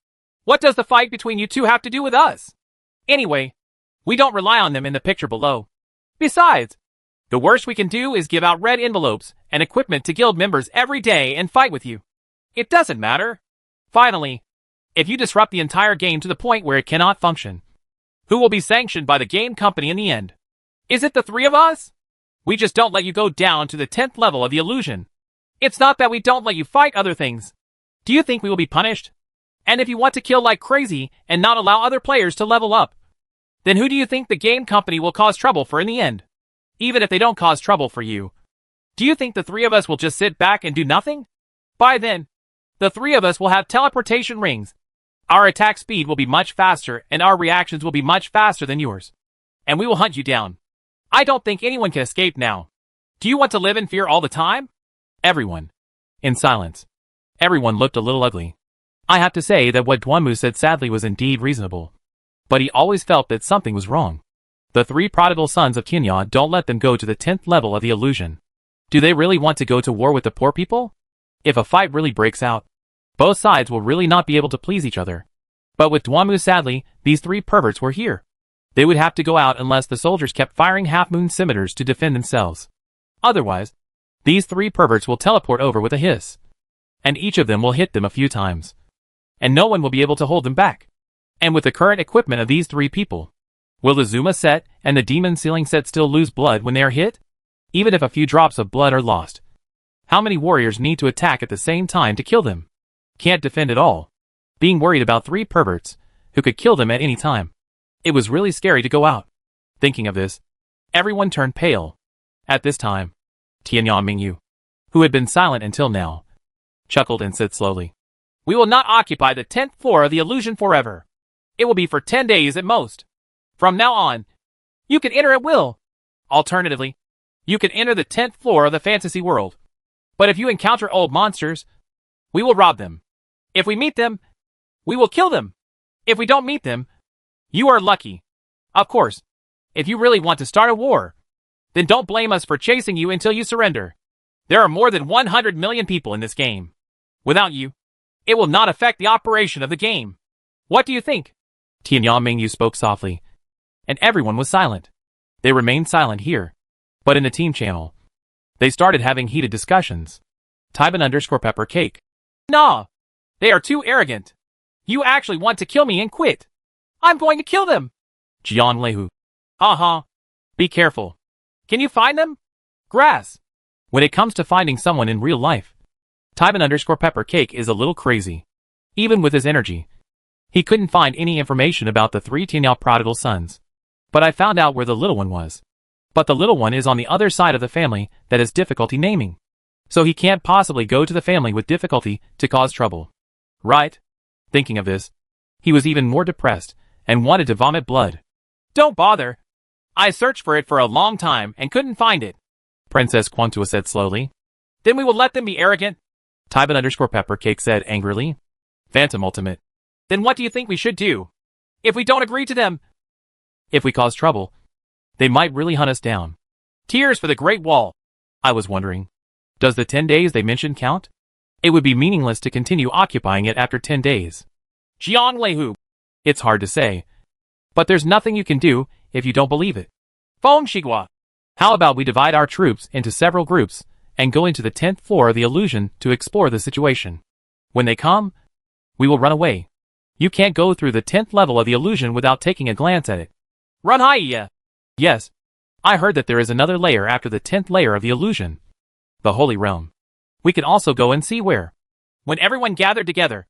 What does the fight between you two have to do with us? Anyway, we don't rely on them in the picture below. Besides, the worst we can do is give out red envelopes and equipment to guild members every day and fight with you. It doesn't matter. Finally, if you disrupt the entire game to the point where it cannot function, Who will be sanctioned by the game company in the end? Is it the three of us? We just don't let you go down to the 10th level of the illusion. It's not that we don't let you fight other things. Do you think we will be punished? And if you want to kill like crazy and not allow other players to level up, then who do you think the game company will cause trouble for in the end? Even if they don't cause trouble for you, do you think the three of us will just sit back and do nothing? By then, the three of us will have teleportation rings. Our attack speed will be much faster and our reactions will be much faster than yours. And we will hunt you down. I don't think anyone can escape now. Do you want to live in fear all the time? Everyone. In silence. Everyone looked a little ugly. I have to say that what Duanmu said sadly was indeed reasonable. But he always felt that something was wrong. The three prodigal sons of Tianya don't let them go to the 10th level of the illusion. Do they really want to go to war with the poor people? If a fight really breaks out, both sides will really not be able to please each other. But with Duanmu sadly, these three perverts were here. They would have to go out unless the soldiers kept firing half-moon scimitars to defend themselves. Otherwise, these three perverts will teleport over with a hiss. And each of them will hit them a few times. And no one will be able to hold them back. And with the current equipment of these three people, will the Zuma set and the Demon Sealing set still lose blood when they are hit? Even if a few drops of blood are lost. How many warriors need to attack at the same time to kill them? Can't defend at all. Being worried about three perverts, who could kill them at any time. It was really scary to go out. Thinking of this, everyone turned pale. At this time, Tianya Mingyu, who had been silent until now, chuckled and said slowly, "We will not occupy the 10th floor of the illusion forever. It will be for 10 days at most. From now on, you can enter at will. Alternatively, you can enter the 10th floor of the fantasy world. But if you encounter old monsters, we will rob them. If we meet them, we will kill them. If we don't meet them, you are lucky. Of course, if you really want to start a war, then don't blame us for chasing you until you surrender. There are more than 100 million people in this game. Without you, it will not affect the operation of the game. What do you think?" Tianya Mingyu spoke softly, and everyone was silent. They remained silent here, but in the team channel, they started having heated discussions. Tyban_pepper cake. "Nah, they are too arrogant. You actually want to kill me and quit. I'm going to kill them." Jian Lehu. Be careful. Can you find them? Grass. When it comes to finding someone in real life, Tyban_pepper cake is a little crazy. Even with his energy, he couldn't find any information about the three Tianya prodigal sons. But I found out where the little one was. But the little one is on the other side of the family that has difficulty naming. So he can't possibly go to the family with difficulty to cause trouble. Right? Thinking of this, he was even more depressed and wanted to vomit blood. "Don't bother. I searched for it for a long time and couldn't find it," Princess Quantua said slowly. "Then we will let them be arrogant," Tyban_pepper cake said angrily. Phantom Ultimate. "Then what do you think we should do? If we don't agree to them, if we cause trouble, they might really hunt us down. Tears for the Great Wall." I was wondering, does the 10 days they mentioned count? It would be meaningless to continue occupying it after 10 days. Jiang Lehu. It's hard to say. But there's nothing you can do if you don't believe it. Feng Shigua. How about we divide our troops into several groups and go into the 10th floor of the illusion to explore the situation. When they come, we will run away. You can't go through the 10th level of the illusion without taking a glance at it. Run high. Yes. I heard that there is another layer after the 10th layer of the illusion. The Holy Realm. We can also go and see where. When everyone gathered together,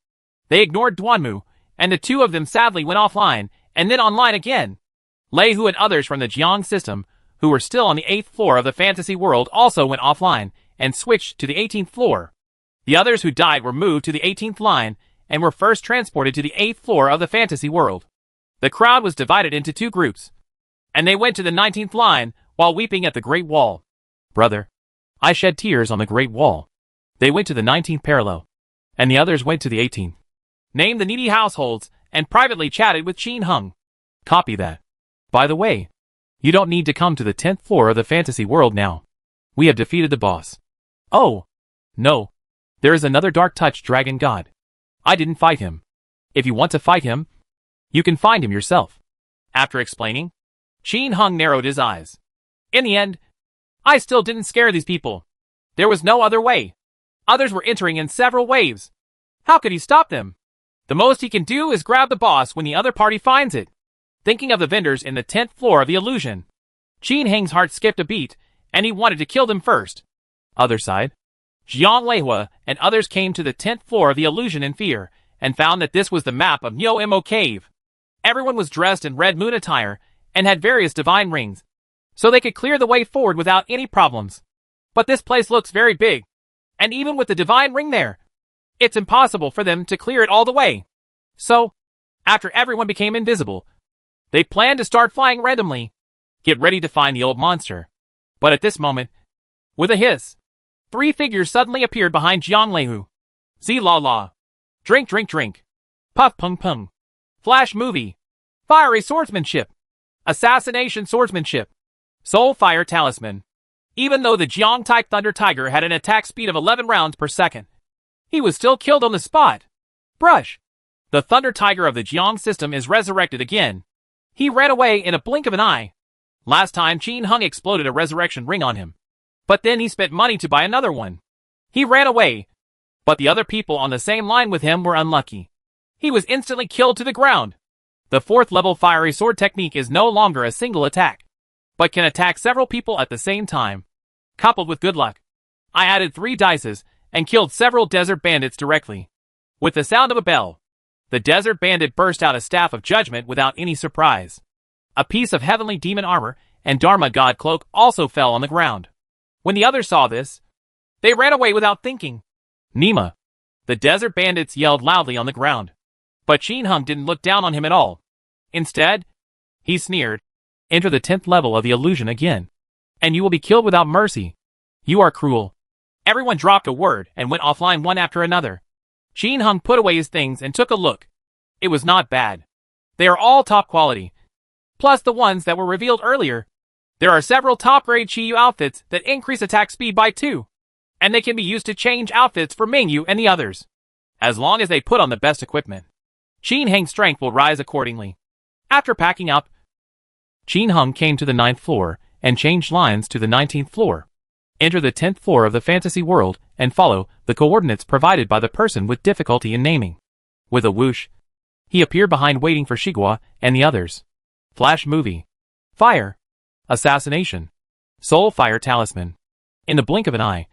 they ignored Duanmu, and the two of them sadly went offline, and then online again. Lei Hu and others from the Jiang system, who were still on the 8th floor of the fantasy world, also went offline, and switched to the 18th floor. The others who died were moved to the 18th line, and were first transported to the 8th floor of the fantasy world. The crowd was divided into two groups, and they went to the 19th line, while weeping at the Great Wall. Brother, I shed tears on the Great Wall. They went to the 19th parallel, and the others went to the 18th. Named the needy households, and privately chatted with Qin Hung. Copy that. By the way, you don't need to come to the 10th floor of the fantasy world now. We have defeated the boss. Oh, no. There is another Dark Touch Dragon God. I didn't fight him. If you want to fight him, you can find him yourself. After explaining, Qin Hung narrowed his eyes. In the end, I still didn't scare these people. There was no other way. Others were entering in several waves. How could he stop them? The most he can do is grab the boss when the other party finds it. thinking of the vendors in the 10th floor of the illusion. Qin Heng's heart skipped a beat, and he wanted to kill them first. Other side. Jiang Leihua and others came to the 10th floor of the illusion in fear, and found that this was the map of Nyo Mo Cave. Everyone was dressed in red moon attire, and had various divine rings, so they could clear the way forward without any problems. But this place looks very big, and even with the divine ring there, it's impossible for them to clear it all the way. So, after everyone became invisible, they planned to start flying randomly, get ready to find the old monster. But at this moment, with a hiss, 3 figures suddenly appeared behind Jiang Leihu. Zi la la. Drink drink drink. Puff pung pung. Flash movie. Fiery swordsmanship. Assassination swordsmanship. Soul fire talisman. Even though the Jiang-type Thunder Tiger had an attack speed of 11 rounds per second, he was still killed on the spot. Brush. The Thunder Tiger of the Jiang system is resurrected again. He ran away in a blink of an eye. Last time Qin Heng exploded a resurrection ring on him. But then he spent money to buy another one. He ran away. But the other people on the same line with him were unlucky. He was instantly killed to the ground. The 4th level fiery sword technique is no longer a single attack, but can attack several people at the same time. Coupled with good luck, I added 3 dices and killed several desert bandits directly. With the sound of a bell, the desert bandit burst out a staff of judgment without any surprise. A piece of heavenly demon armor and Dharma god cloak also fell on the ground. When the others saw this, they ran away without thinking. Nima. The desert bandits yelled loudly on the ground. But Qin Heng didn't look down on him at all. Instead, he sneered. Enter the 10th level of the illusion again, and you will be killed without mercy. You are cruel. Everyone dropped a word and went offline one after another. Qin Heng put away his things and took a look. It was not bad. They are all top quality. Plus the ones that were revealed earlier. There are several top-grade Chiyu outfits that increase attack speed by 2. And they can be used to change outfits for Mingyu and the others. As long as they put on the best equipment, Qin Heng's strength will rise accordingly. After packing up, Qin Heng came to the 9th floor and changed lines to the 19th floor. Enter the 10th floor of the fantasy world and follow the coordinates provided by the person with difficulty in naming. With a whoosh, he appeared behind waiting for Shigua and the others. Flash movie. Fire. Assassination. Soul fire talisman. In the blink of an eye,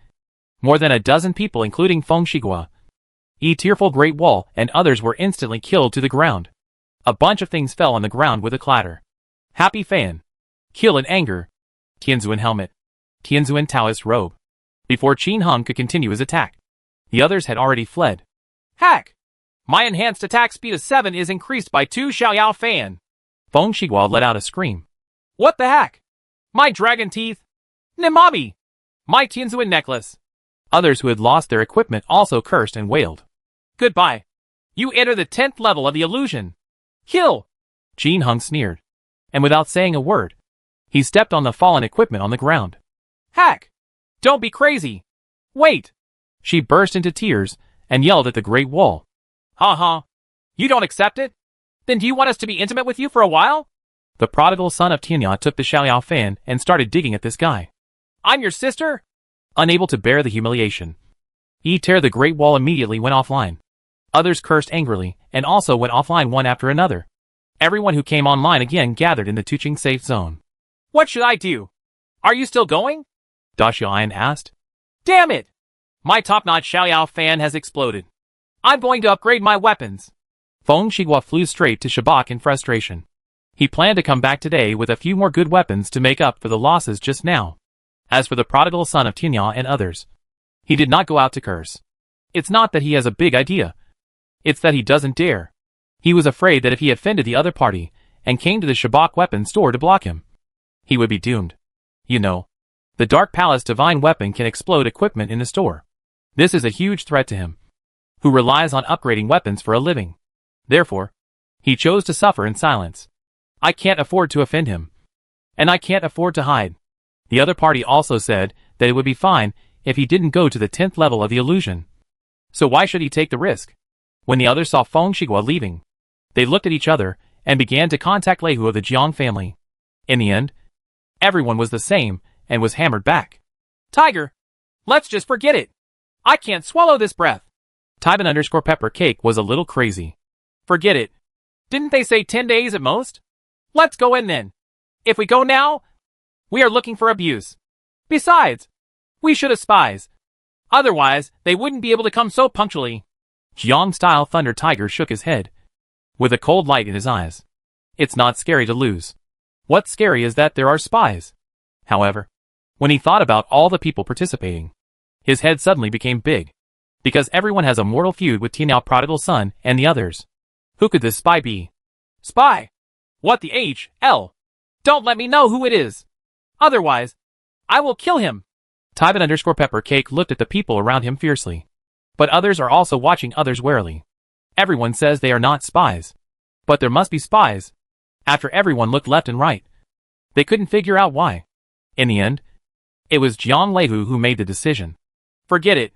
more than a dozen people including Feng Shigua, tearful great wall and others were instantly killed to the ground. A bunch of things fell on the ground with a clatter. Happy fan. Kill in anger. Tianzuan helmet. Tianzuan Taoist robe. Before Qin Heng could continue his attack, the others had already fled. Hack! My enhanced attack speed of 7 is increased by 2 Xiaoyao fan. Feng Shigua let out a scream. What the heck? My dragon teeth. Nimabi! My Tianzuan necklace. Others who had lost their equipment also cursed and wailed. Goodbye. You enter the 10th level of the illusion. Kill! Qin Heng sneered. And without saying a word, he stepped on the fallen equipment on the ground. Hack! Don't be crazy. Wait! She burst into tears and yelled at the Great Wall. Ha. You don't accept it? Then do you want us to be intimate with you for a while? The prodigal son of Tianya took the Xiaoyao fan and started digging at this guy. I'm your sister? Unable to bear the humiliation, the Great Wall immediately went offline. Others cursed angrily and also went offline one after another. Everyone who came online again gathered in the Tuqing safe zone. What should I do? Are you still going? Da Xiaoyan asked. Damn it! My top-notch Xiaoyao fan has exploded. I'm going to upgrade my weapons. Feng Shigua flew straight to Shabak in frustration. He planned to come back today with a few more good weapons to make up for the losses just now. As for the prodigal son of Tianya and others, he did not go out to curse. It's not that he has a big idea. It's that he doesn't dare. He was afraid that if he offended the other party and came to the Shabak weapon store to block him, he would be doomed. You know, the Dark Palace divine weapon can explode equipment in the store. This is a huge threat to him, who relies on upgrading weapons for a living. Therefore, he chose to suffer in silence. I can't afford to offend him. And I can't afford to hide. The other party also said that it would be fine if he didn't go to the 10th level of the illusion. So why should he take the risk? When the others saw Feng Shigua leaving, they looked at each other and began to contact Leihu of the Jiang family. In the end, everyone was the same and was hammered back. Tiger, let's just forget it. I can't swallow this breath. Taiban_pepper cake was a little crazy. Forget it. Didn't they say 10 days at most? Let's go in then. If we go now, we are looking for abuse. Besides, we should have spies. Otherwise, they wouldn't be able to come so punctually. Jiang-style Thunder Tiger shook his head, with a cold light in his eyes. It's not scary to lose. What's scary is that there are spies. However, when he thought about all the people participating, his head suddenly became big. Because everyone has a mortal feud with Tianao Prodigal Son and the others. Who could this spy be? Spy? What the H.L.? Don't let me know who it is. Otherwise, I will kill him. Tybin_Peppercake looked at the people around him fiercely. But others are also watching others warily. Everyone says they are not spies. But there must be spies. After everyone looked left and right, they couldn't figure out why. In the end, it was Jiang Leihu who made the decision. Forget it.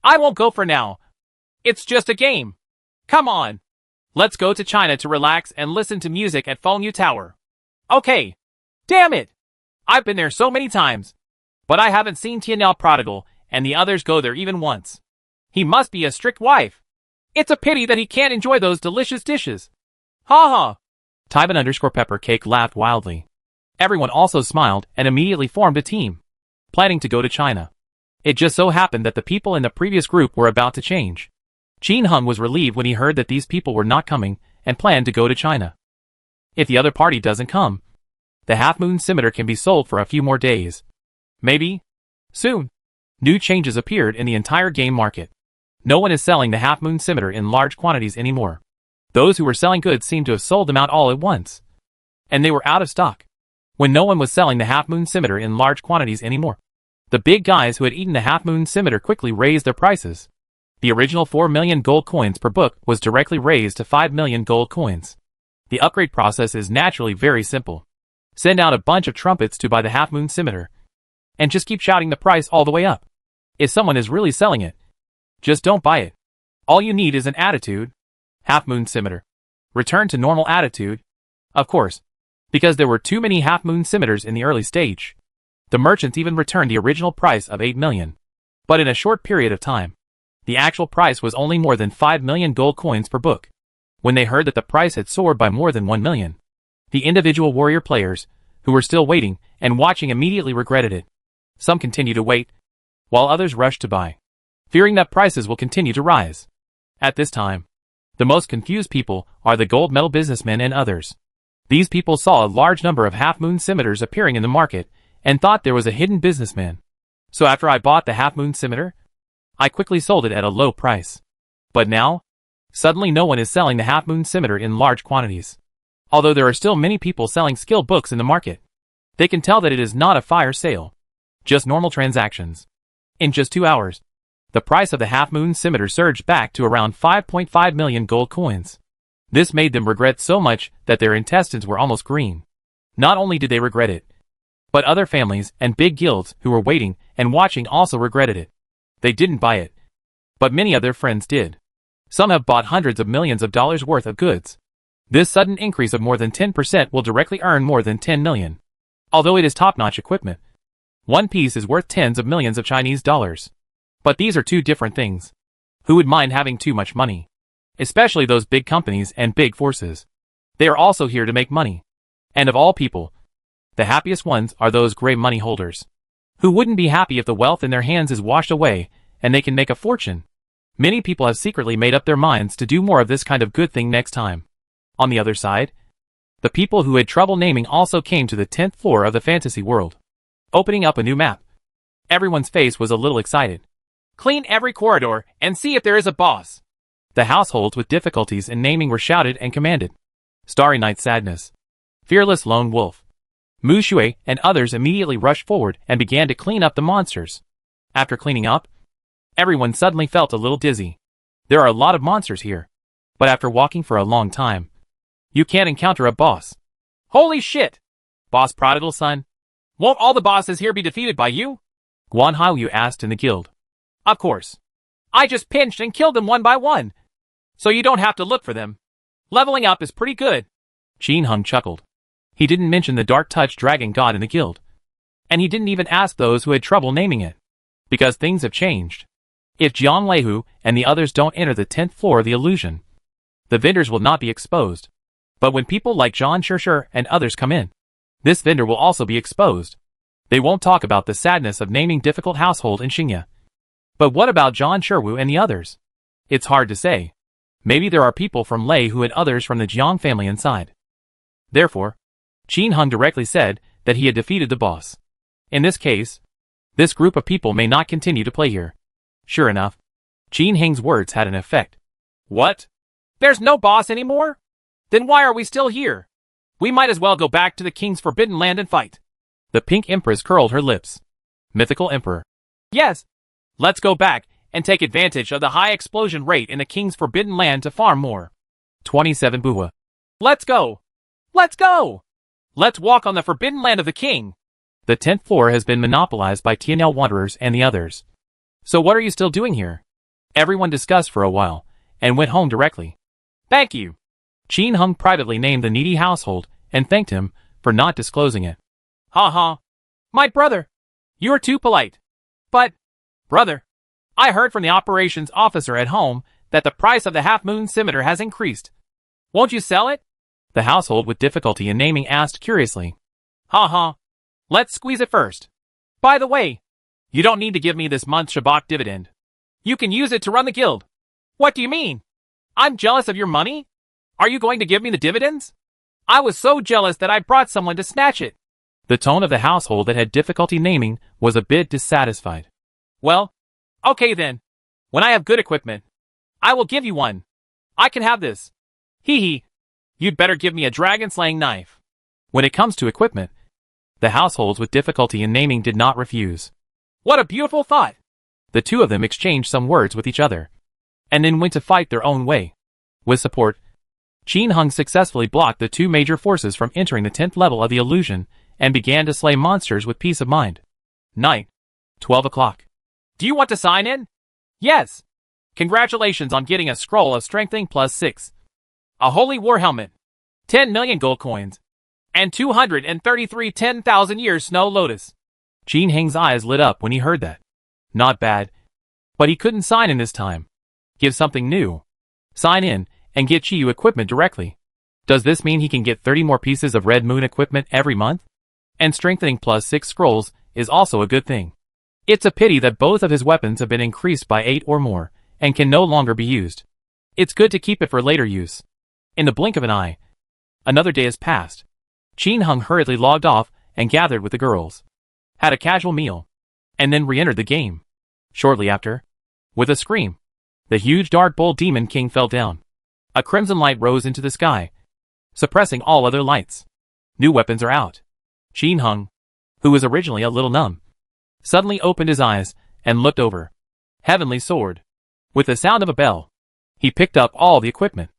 I won't go for now. It's just a game. Come on. Let's go to China to relax and listen to music at Fengyu Tower. Okay. Damn it. I've been there so many times. But I haven't seen Tianao Prodigal and the others go there even once. He must be a strict wife. It's a pity that he can't enjoy those delicious dishes. Ha ha. Tybin_Peppercake laughed wildly. Everyone also smiled and immediately formed a team, planning to go to China. It just so happened that the people in the previous group were about to change. Qin Hung was relieved when he heard that these people were not coming and planned to go to China. If the other party doesn't come, the half-moon scimitar can be sold for a few more days. Maybe soon. New changes appeared in the entire game market. No one is selling the half-moon scimitar in large quantities anymore. Those who were selling goods seemed to have sold them out all at once. And they were out of stock. When no one was selling the half-moon scimitar in large quantities anymore, the big guys who had eaten the half-moon scimitar quickly raised their prices. The original 4 million gold coins per book was directly raised to 5 million gold coins. The upgrade process is naturally very simple. Send out a bunch of trumpets to buy the half-moon scimitar, and just keep shouting the price all the way up. If someone is really selling it, just don't buy it. All you need is an attitude. Half-moon scimitar. Return to normal attitude. Of course, because there were too many half-moon scimitars in the early stage. The merchants even returned the original price of 8 million. But in a short period of time, the actual price was only more than 5 million gold coins per book. When they heard that the price had soared by more than 1 million, the individual warrior players, who were still waiting and watching immediately regretted it. Some continue to wait, while others rush to buy, fearing that prices will continue to rise. At this time, the most confused people are the gold medal businessmen and others. These people saw a large number of half-moon scimitars appearing in the market and thought there was a hidden businessman. So after I bought the half-moon scimitar, I quickly sold it at a low price. But now, suddenly no one is selling the half-moon scimitar in large quantities. Although there are still many people selling skill books in the market, they can tell that it is not a fire sale, just normal transactions. In just 2 hours, the price of the half-moon scimitar surged back to around 5.5 million gold coins. This made them regret so much that their intestines were almost green. Not only did they regret it, but other families and big guilds who were waiting and watching also regretted it. They didn't buy it, but many of their friends did. Some have bought hundreds of millions of dollars worth of goods. This sudden increase of more than 10% will directly earn more than 10 million. Although it is top-notch equipment, one piece is worth tens of millions of Chinese dollars. But these are two different things. Who would mind having too much money? Especially those big companies and big forces. They are also here to make money. And of all people, the happiest ones are those gray money holders. Who wouldn't be happy if the wealth in their hands is washed away and they can make a fortune? Many people have secretly made up their minds to do more of this kind of good thing next time. On the other side, the people who had trouble naming also came to the 10th floor of the fantasy world, opening up a new map. Everyone's face was a little excited. Clean every corridor and see if there is a boss. The households with difficulties in naming were shouted and commanded. Starry Night Sadness, Fearless Lone Wolf, Mu Shui and others immediately rushed forward and began to clean up the monsters. After cleaning up, everyone suddenly felt a little dizzy. There are a lot of monsters here, but after walking for a long time, you can't encounter a boss. Holy shit! Boss Prodigal Son? Won't all the bosses here be defeated by you? Guan Haiyu asked in the guild. Of course. I just pinched and killed them one by one. So you don't have to look for them. Leveling up is pretty good. Qin Hung chuckled. He didn't mention the Dark Touch Dragon God in the guild. And he didn't even ask those who had trouble naming it. Because things have changed. If Jiang Leihu and the others don't enter the 10th floor of the illusion, the vendors will not be exposed. But when people like John Shursher and others come in, this vendor will also be exposed. They won't talk about the sadness of naming difficult household in Xingye. But what about John Sherwu and the others? It's hard to say. Maybe there are people from Lei Hu and others from the Jiang family inside. Therefore, Qin Heng directly said that he had defeated the boss. In this case, this group of people may not continue to play here. Sure enough, Qin Heng's words had an effect. What? There's no boss anymore? Then why are we still here? We might as well go back to the King's Forbidden Land and fight. The Pink Empress curled her lips. Mythical Emperor. Yes. Let's go back and take advantage of the high explosion rate in the King's Forbidden Land to farm more. 27 Buhua. Let's go. Let's go. Let's walk on the Forbidden Land of the King. The 10th floor has been monopolized by TNL Wanderers and the others. So what are you still doing here? Everyone discussed for a while, and went home directly. Thank you. Qin Heng privately named the needy household, and thanked him for not disclosing it. Ha ha. My brother. You're too polite. But, brother, I heard from the operations officer at home that the price of the half-moon scimitar has increased. Won't you sell it? The household with difficulty in naming asked curiously. Ha ha. Let's squeeze it first. By the way, you don't need to give me this month's Shabak dividend. You can use it to run the guild. What do you mean? I'm jealous of your money? Are you going to give me the dividends? I was so jealous that I brought someone to snatch it. The tone of the household that had difficulty naming was a bit dissatisfied. Well, okay then. When I have good equipment, I will give you one. I can have this. Hee hee. You'd better give me a dragon-slaying knife. When it comes to equipment, the households with difficulty in naming did not refuse. What a beautiful thought. The two of them exchanged some words with each other, and then went to fight their own way. With support, Qin Heng successfully blocked the two major forces from entering the 10th level of the illusion, and began to slay monsters with peace of mind. Night. 12 o'clock. Do you want to sign in? Yes. Congratulations on getting a scroll of strengthening +6. A holy war helmet. 10 million gold coins. And 233 10,000 years snow lotus. Qin Heng's eyes lit up when he heard that. Not bad. But he couldn't sign in this time. Give something new. Sign in, and get Chiyu equipment directly. Does this mean he can get 30 more pieces of Red Moon equipment every month? And strengthening +6 scrolls is also a good thing. It's a pity that both of his weapons have been increased by 8 or more, and can no longer be used. It's good to keep it for later use. In the blink of an eye, another day has passed. Qin Heng hurriedly logged off and gathered with the girls. Had a casual meal, and then re-entered the game. Shortly after, with a scream, the huge Dark Bull Demon King fell down. A crimson light rose into the sky, suppressing all other lights. New weapons are out. Qin Heng, who was originally a little numb, suddenly opened his eyes and looked over. Heavenly Sword. With the sound of a bell, he picked up all the equipment.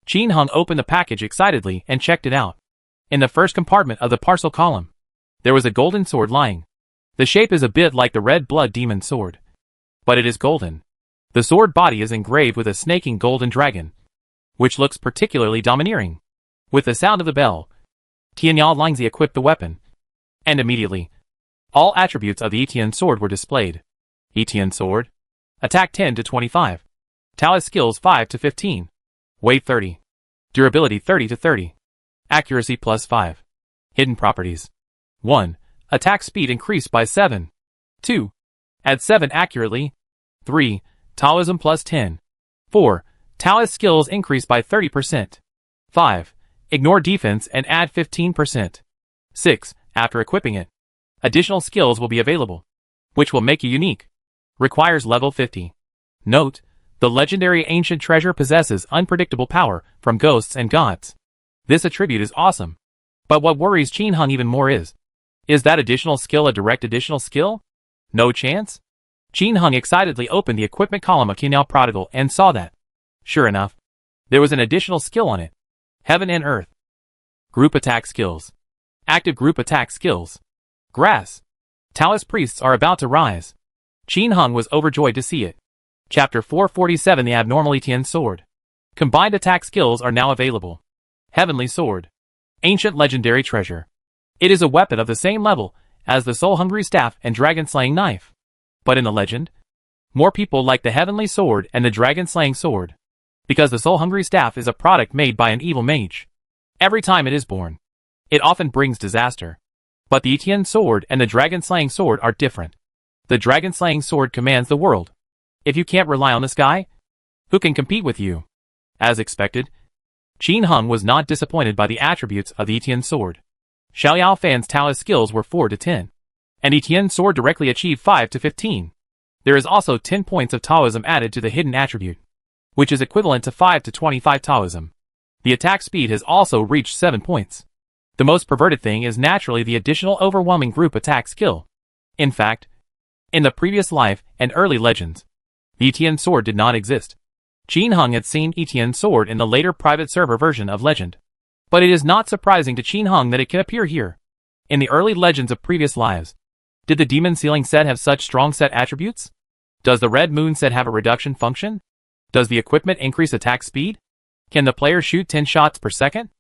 Qin Heng opened the package excitedly and checked it out. In the first compartment of the parcel column, there was a golden sword lying. The shape is a bit like the Red Blood Demon sword, but it is golden. The sword body is engraved with a snaking golden dragon, which looks particularly domineering. With the sound of the bell, Tianyao Lingzi equipped the weapon, and immediately, all attributes of the Etienne sword were displayed. Etienne sword. Attack 10 to 25. Taoist skills 5 to 15. Weight 30. Durability 30 to 30. Accuracy +5. Hidden properties. 1. Attack speed increased by 7. 2. Add 7 accurately. 3. Taoism +10. 4. Taoist skills increased by 30%. 5. Ignore defense and add 15%. 6. After equipping it, additional skills will be available, which will make you unique. Requires level 50. Note, the legendary ancient treasure possesses unpredictable power from ghosts and gods. This attribute is awesome. But what worries Qin Heng even more is that additional skill a direct additional skill? No chance? Qin Heng excitedly opened the equipment column of Kinao Prodigal and saw that. Sure enough, there was an additional skill on it. Heaven and Earth. Group attack skills. Active group attack skills. Grass. Taoist priests are about to rise. Qin Heng was overjoyed to see it. Chapter 447 The Abnormal Etienne Sword. Combined attack skills are now available. Heavenly Sword. Ancient legendary treasure. It is a weapon of the same level as the soul-hungry staff and dragon-slaying knife. But in the legend, more people like the Heavenly Sword and the dragon-slaying sword, because the soul-hungry staff is a product made by an evil mage. Every time it is born, it often brings disaster. But the Etienne sword and the dragon-slaying sword are different. The dragon-slaying sword commands the world. If you can't rely on this guy, who can compete with you? As expected, Qin Hung was not disappointed by the attributes of the Etienne sword. Xiaoyao Fan's Taoist skills were 4 to 10, and Etienne's sword directly achieved 5 to 15. There is also 10 points of Taoism added to the hidden attribute, which is equivalent to 5 to 25 Taoism. The attack speed has also reached 7 points. The most perverted thing is naturally the additional overwhelming group attack skill. In fact, in the previous life and early legends, the Etienne sword did not exist. Qin Hung had seen Etienne's sword in the later private server version of Legend. But it is not surprising to Qin Hung that it can appear here. In the early legends of previous lives, did the Demon Ceiling set have such strong set attributes? Does the Red Moon set have a reduction function? Does the equipment increase attack speed? Can the player shoot 10 shots per second?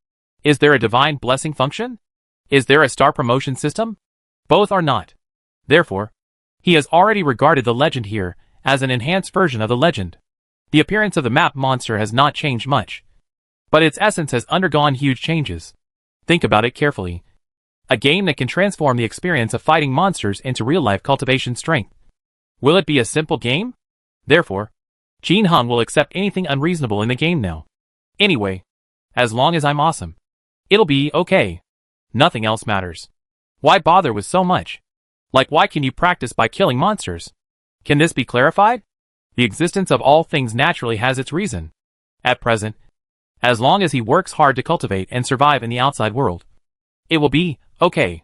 Is there a Divine Blessing function? Is there a star promotion system? Both are not. Therefore, he has already regarded the legend here as an enhanced version of the legend. The appearance of the map monster has not changed much, but its essence has undergone huge changes. Think about it carefully. A game that can transform the experience of fighting monsters into real-life cultivation strength. Will it be a simple game? Therefore, Qin Hung will accept anything unreasonable in the game now. Anyway, as long as I'm awesome, it'll be okay. Nothing else matters. Why bother with so much? Like, why can you practice by killing monsters? Can this be clarified? The existence of all things naturally has its reason. At present, as long as he works hard to cultivate and survive in the outside world, it will be okay.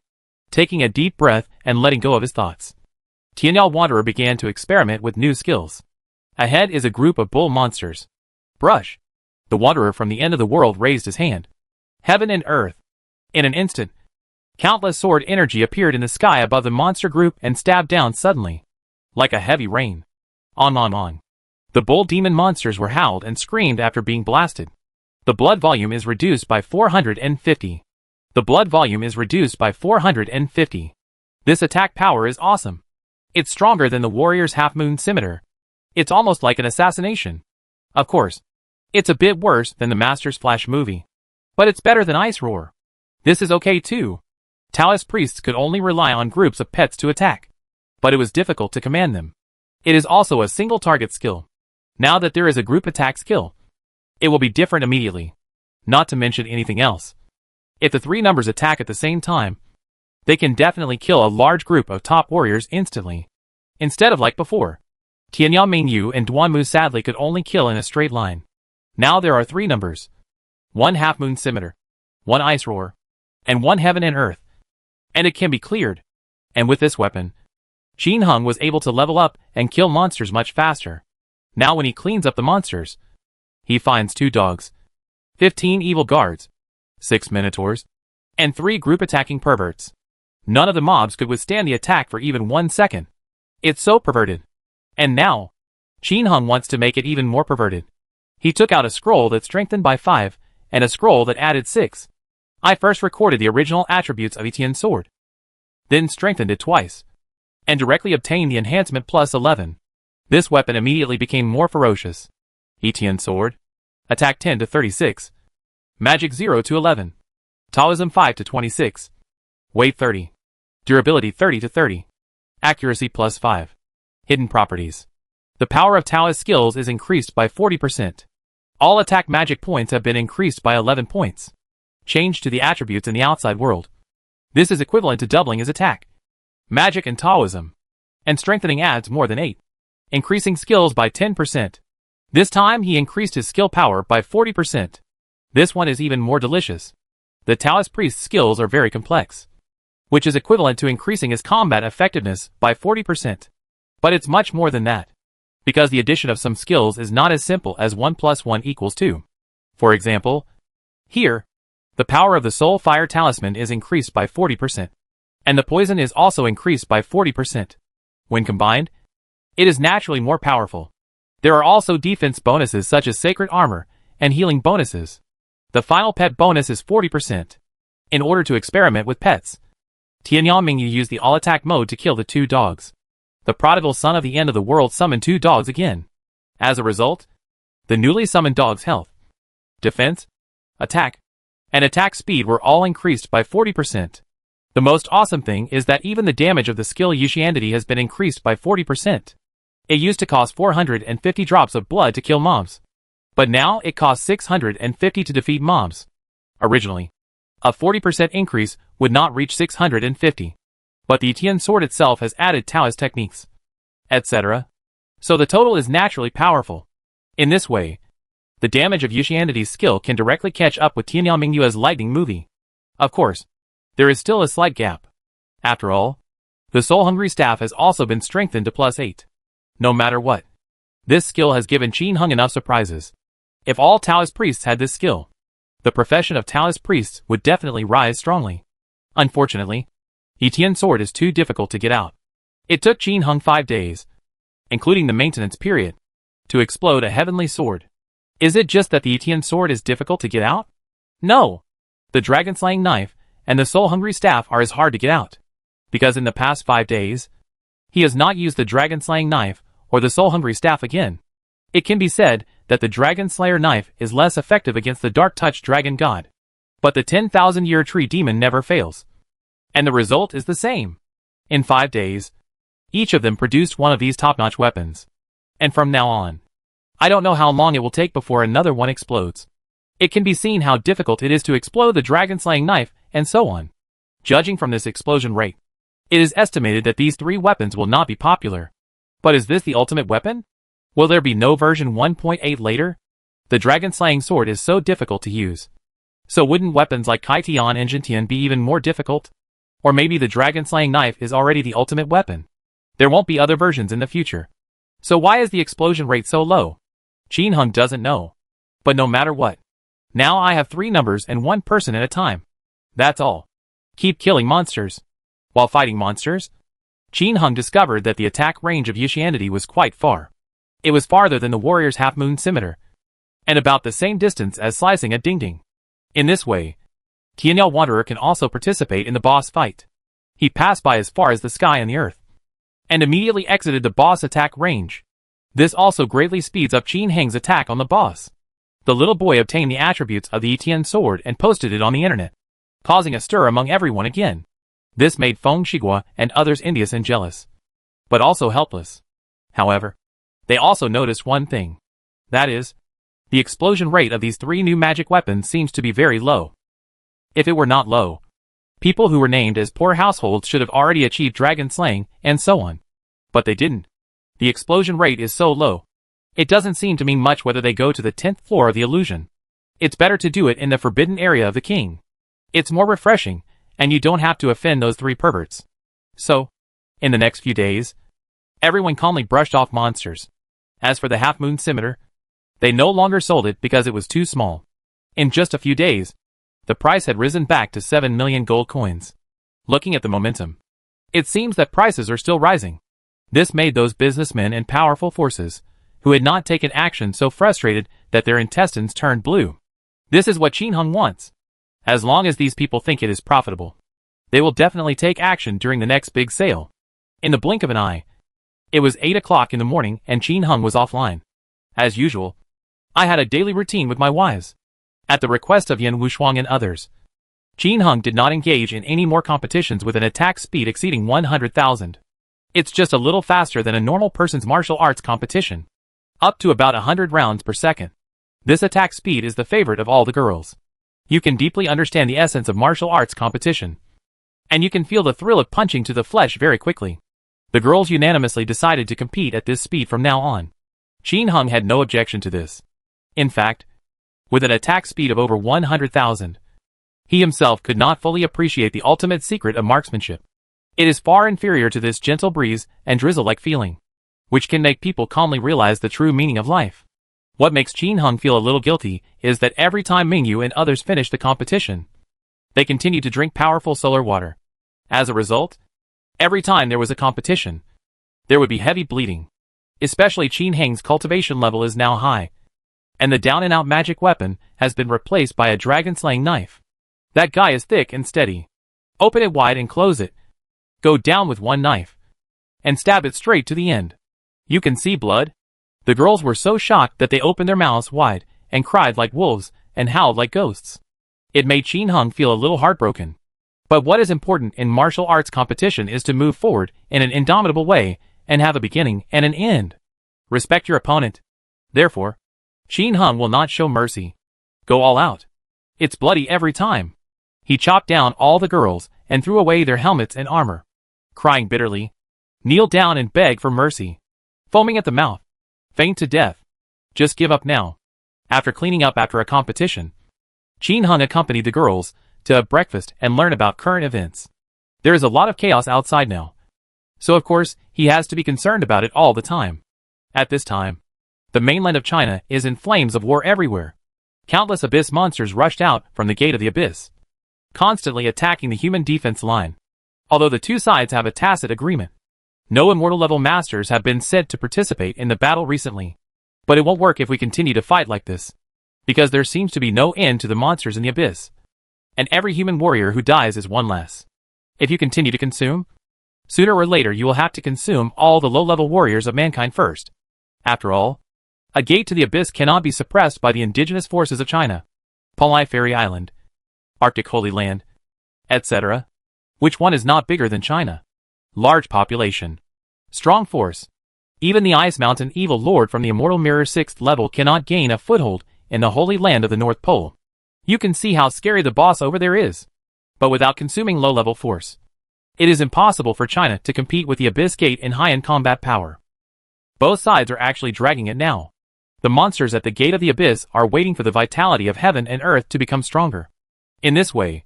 Taking a deep breath and letting go of his thoughts, Tianyao Wanderer began to experiment with new skills. Ahead is a group of bull monsters. Brush. The Wanderer from the end of the world raised his hand. Heaven and earth. In an instant, countless sword energy appeared in the sky above the monster group and stabbed down suddenly, like a heavy rain. On. The bull demon monsters were howled and screamed after being blasted. The blood volume is reduced by 450. The blood volume is reduced by 450. This attack power is awesome. It's stronger than the warrior's half-moon scimitar. It's almost like an assassination. Of course, it's a bit worse than the Master's Flash movie. But it's better than Ice Roar. This is okay too. Taoist priests could only rely on groups of pets to attack, but it was difficult to command them. It is also a single target skill. Now that there is a group attack skill, it will be different immediately. Not to mention anything else. If the 3 numbers attack at the same time, they can definitely kill a large group of top warriors instantly. Instead of like before, Tianyao Mingyu and Duanmu sadly could only kill in a straight line. Now there are 3 numbers. 1 half-moon scimitar, 1 ice roar, and 1 heaven and earth. And it can be cleared. And with this weapon, Qin Hung was able to level up and kill monsters much faster. Now when he cleans up the monsters, he finds 2 dogs, 15 evil guards, 6 minotaurs, and 3 group attacking perverts. None of the mobs could withstand the attack for even 1 second. It's so perverted. And now, Qin Hung wants to make it even more perverted. He took out a scroll that strengthened by 5, and a scroll that added 6. I first recorded the original attributes of Etienne's sword, then strengthened it twice, and directly obtained the enhancement plus 11. This weapon immediately became more ferocious. Etienne's sword. Attack 10 to 36. Magic 0 to 11. Taoism 5 to 26. Weight 30. Durability 30 to 30. Accuracy plus 5. Hidden properties. The power of Taoist skills is increased by 40%. All attack magic points have been increased by 11 points. Changed to the attributes in the outside world. This is equivalent to doubling his attack, magic and Taoism. And strengthening adds more than 8. Increasing skills by 10%. This time he increased his skill power by 40%. This one is even more delicious. The Taoist priest's skills are very complex, which is equivalent to increasing his combat effectiveness by 40%. But it's much more than that, because the addition of some skills is not as simple as 1 plus 1 equals 2. For example, here, the power of the Soul Fire Talisman is increased by 40%, and the poison is also increased by 40%. When combined, it is naturally more powerful. There are also defense bonuses such as Sacred Armor and healing bonuses. The final pet bonus is 40%. In order to experiment with pets, Tianyao Mingyu used the all-attack mode to kill the 2 dogs. The prodigal son of the end of the world summoned 2 dogs again. As a result, the newly summoned dog's health, defense, attack, and attack speed were all increased by 40%. The most awesome thing is that even the damage of the skill Yushianity has been increased by 40%. It used to cost 450 drops of blood to kill mobs. But now it costs 650 to defeat mobs. Originally, a 40% increase would not reach 650. But the Tian sword itself has added Taoist techniques, etc. So the total is naturally powerful. In this way, the damage of Yushianity's skill can directly catch up with Tianyao Mingyue's lightning movie. Of course, there is still a slight gap. After all, the soul-hungry staff has also been strengthened to +8. No matter what, this skill has given Qin Heng enough surprises. If all Taoist priests had this skill, the profession of Taoist priests would definitely rise strongly. Unfortunately, the Tian sword is too difficult to get out. It took Qin Heng 5 days, including the maintenance period, to explode a heavenly sword. Is it just that the Tian sword is difficult to get out? No! The dragon-slaying knife and the soul-hungry staff are as hard to get out, because in the past 5 days, he has not used the dragon-slaying knife or the soul-hungry staff again. It can be said that the Dragon Slayer knife is less effective against the Dark Touch Dragon God. But the 10,000-year tree demon never fails. And the result is the same. In 5 days, each of them produced one of these top-notch weapons. And from now on, I don't know how long it will take before another one explodes. It can be seen how difficult it is to explode the dragon-slaying knife, and so on. Judging from this explosion rate, it is estimated that these 3 weapons will not be popular. But is this the ultimate weapon? Will there be no version 1.8 later? The dragon-slaying sword is so difficult to use. So wouldn't weapons like Kai Tian and Jintian be even more difficult? Or maybe the dragon-slaying knife is already the ultimate weapon. There won't be other versions in the future. So why is the explosion rate so low? Qin Heng doesn't know. But no matter what, now I have 3 numbers and 1 person at a time. That's all. Keep killing monsters. While fighting monsters, Qin Heng discovered that the attack range of Yushianity was quite far. It was farther than the warrior's half-moon scimitar, and about the same distance as slicing a ding-ding. In this way, Tianyao Wanderer can also participate in the boss fight. He passed by as far as the sky and the earth, and immediately exited the boss attack range. This also greatly speeds up Qin Heng's attack on the boss. The little boy obtained the attributes of the Tian sword and posted it on the internet, causing a stir among everyone again. This made Feng Shigua and others envious and jealous, but also helpless. However, they also noticed one thing. That is, the explosion rate of these 3 new magic weapons seems to be very low. If it were not low, people who were named as poor households should have already achieved dragon slaying, and so on. But they didn't. The explosion rate is so low. It doesn't seem to mean much whether they go to the 10th floor of the illusion. It's better to do it in the forbidden area of the king. It's more refreshing, and you don't have to offend those 3 perverts. So, in the next few days, everyone calmly brushed off monsters. As for the half-moon scimitar, they no longer sold it because it was too small. In just a few days, the price had risen back to 7 million gold coins. Looking at the momentum, it seems that prices are still rising. This made those businessmen and powerful forces, who had not taken action, so frustrated that their intestines turned blue. This is what Qin Heng wants. As long as these people think it is profitable, they will definitely take action during the next big sale. In the blink of an eye, it was 8 o'clock in the morning and Qin Heng was offline. As usual, I had a daily routine with my wives. At the request of Yan Wushuang and others, Qin Heng did not engage in any more competitions with an attack speed exceeding 100,000. It's just a little faster than a normal person's martial arts competition. Up to about 100 rounds per second. This attack speed is the favorite of all the girls. You can deeply understand the essence of martial arts competition. And you can feel the thrill of punching to the flesh very quickly. The girls unanimously decided to compete at this speed from now on. Qin Heng had no objection to this. In fact, with an attack speed of over 100,000, he himself could not fully appreciate the ultimate secret of marksmanship. It is far inferior to this gentle breeze and drizzle-like feeling, which can make people calmly realize the true meaning of life. What makes Qin Heng feel a little guilty is that every time Mingyu and others finish the competition, they continue to drink powerful solar water. As a result, every time there was a competition, there would be heavy bleeding. Especially Qin Heng's cultivation level is now high, and the down-and-out magic weapon has been replaced by a dragon-slaying knife. That guy is thick and steady. Open it wide and close it. Go down with one knife, and stab it straight to the end. You can see blood. The girls were so shocked that they opened their mouths wide, and cried like wolves, and howled like ghosts. It made Qin Hung feel a little heartbroken. But what is important in martial arts competition is to move forward in an indomitable way and have a beginning and an end. Respect your opponent. Therefore, Qin Hung will not show mercy. Go all out. It's bloody every time. He chopped down all the girls and threw away their helmets and armor. Crying bitterly, kneel down and beg for mercy. Foaming at the mouth. Faint to death. Just give up now. After cleaning up after a competition, Qin Hung accompanied the girls to a breakfast and learn about current events. There is a lot of chaos outside now. So of course, he has to be concerned about it all the time. At this time, the mainland of China is in flames of war everywhere. Countless abyss monsters rushed out from the gate of the abyss, constantly attacking the human defense line. Although the two sides have a tacit agreement, no immortal level masters have been said to participate in the battle recently. But it won't work if we continue to fight like this, because there seems to be no end to the monsters in the abyss. And every human warrior who dies is one less. If you continue to consume, sooner or later you will have to consume all the low-level warriors of mankind first. After all, a gate to the abyss cannot be suppressed by the indigenous forces of China, Polai Fairy Island, Arctic Holy Land, etc. Which one is not bigger than China? Large population. Strong force. Even the Ice Mountain Evil Lord from the Immortal Mirror 6th level cannot gain a foothold in the Holy Land of the North Pole. You can see how scary the boss over there is. But without consuming low-level force, it is impossible for China to compete with the Abyss Gate in high-end combat power. Both sides are actually dragging it now. The monsters at the Gate of the Abyss are waiting for the vitality of heaven and earth to become stronger. In this way,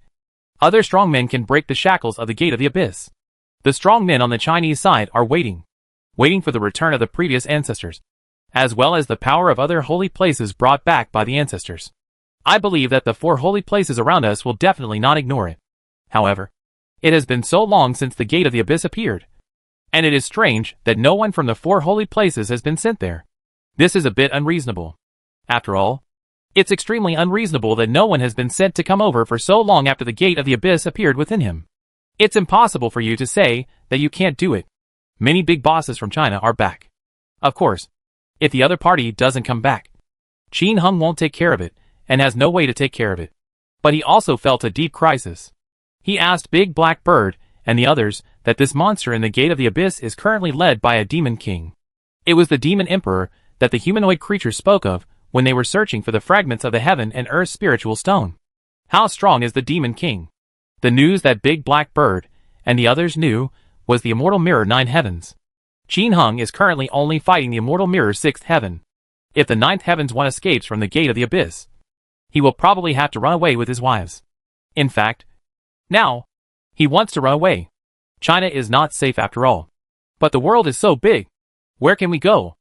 other strong men can break the shackles of the Gate of the Abyss. The strong men on the Chinese side are waiting for the return of the previous ancestors, as well as the power of other holy places brought back by the ancestors. I believe that the 4 holy places around us will definitely not ignore it. However, it has been so long since the Gate of the Abyss appeared, and it is strange that no one from the 4 holy places has been sent there. This is a bit unreasonable. After all, it's extremely unreasonable that no one has been sent to come over for so long after the Gate of the Abyss appeared within him. It's impossible for you to say that you can't do it. Many big bosses from China are back. Of course, if the other party doesn't come back, Qin Hung won't take care of it, and has no way to take care of it. But he also felt a deep crisis. He asked Big Black Bird and the others that this monster in the Gate of the Abyss is currently led by a demon king. It was the demon emperor that the humanoid creature spoke of when they were searching for the fragments of the heaven and earth spiritual stone. How strong is the demon king? The news that Big Black Bird and the others knew was the Immortal Mirror 9 heavens. Qin Hung is currently only fighting the Immortal Mirror 6th heaven. If the 9th heaven's one escapes from the Gate of the Abyss, he will probably have to run away with his wives. In fact, now, he wants to run away. China is not safe after all. But the world is so big. Where can we go?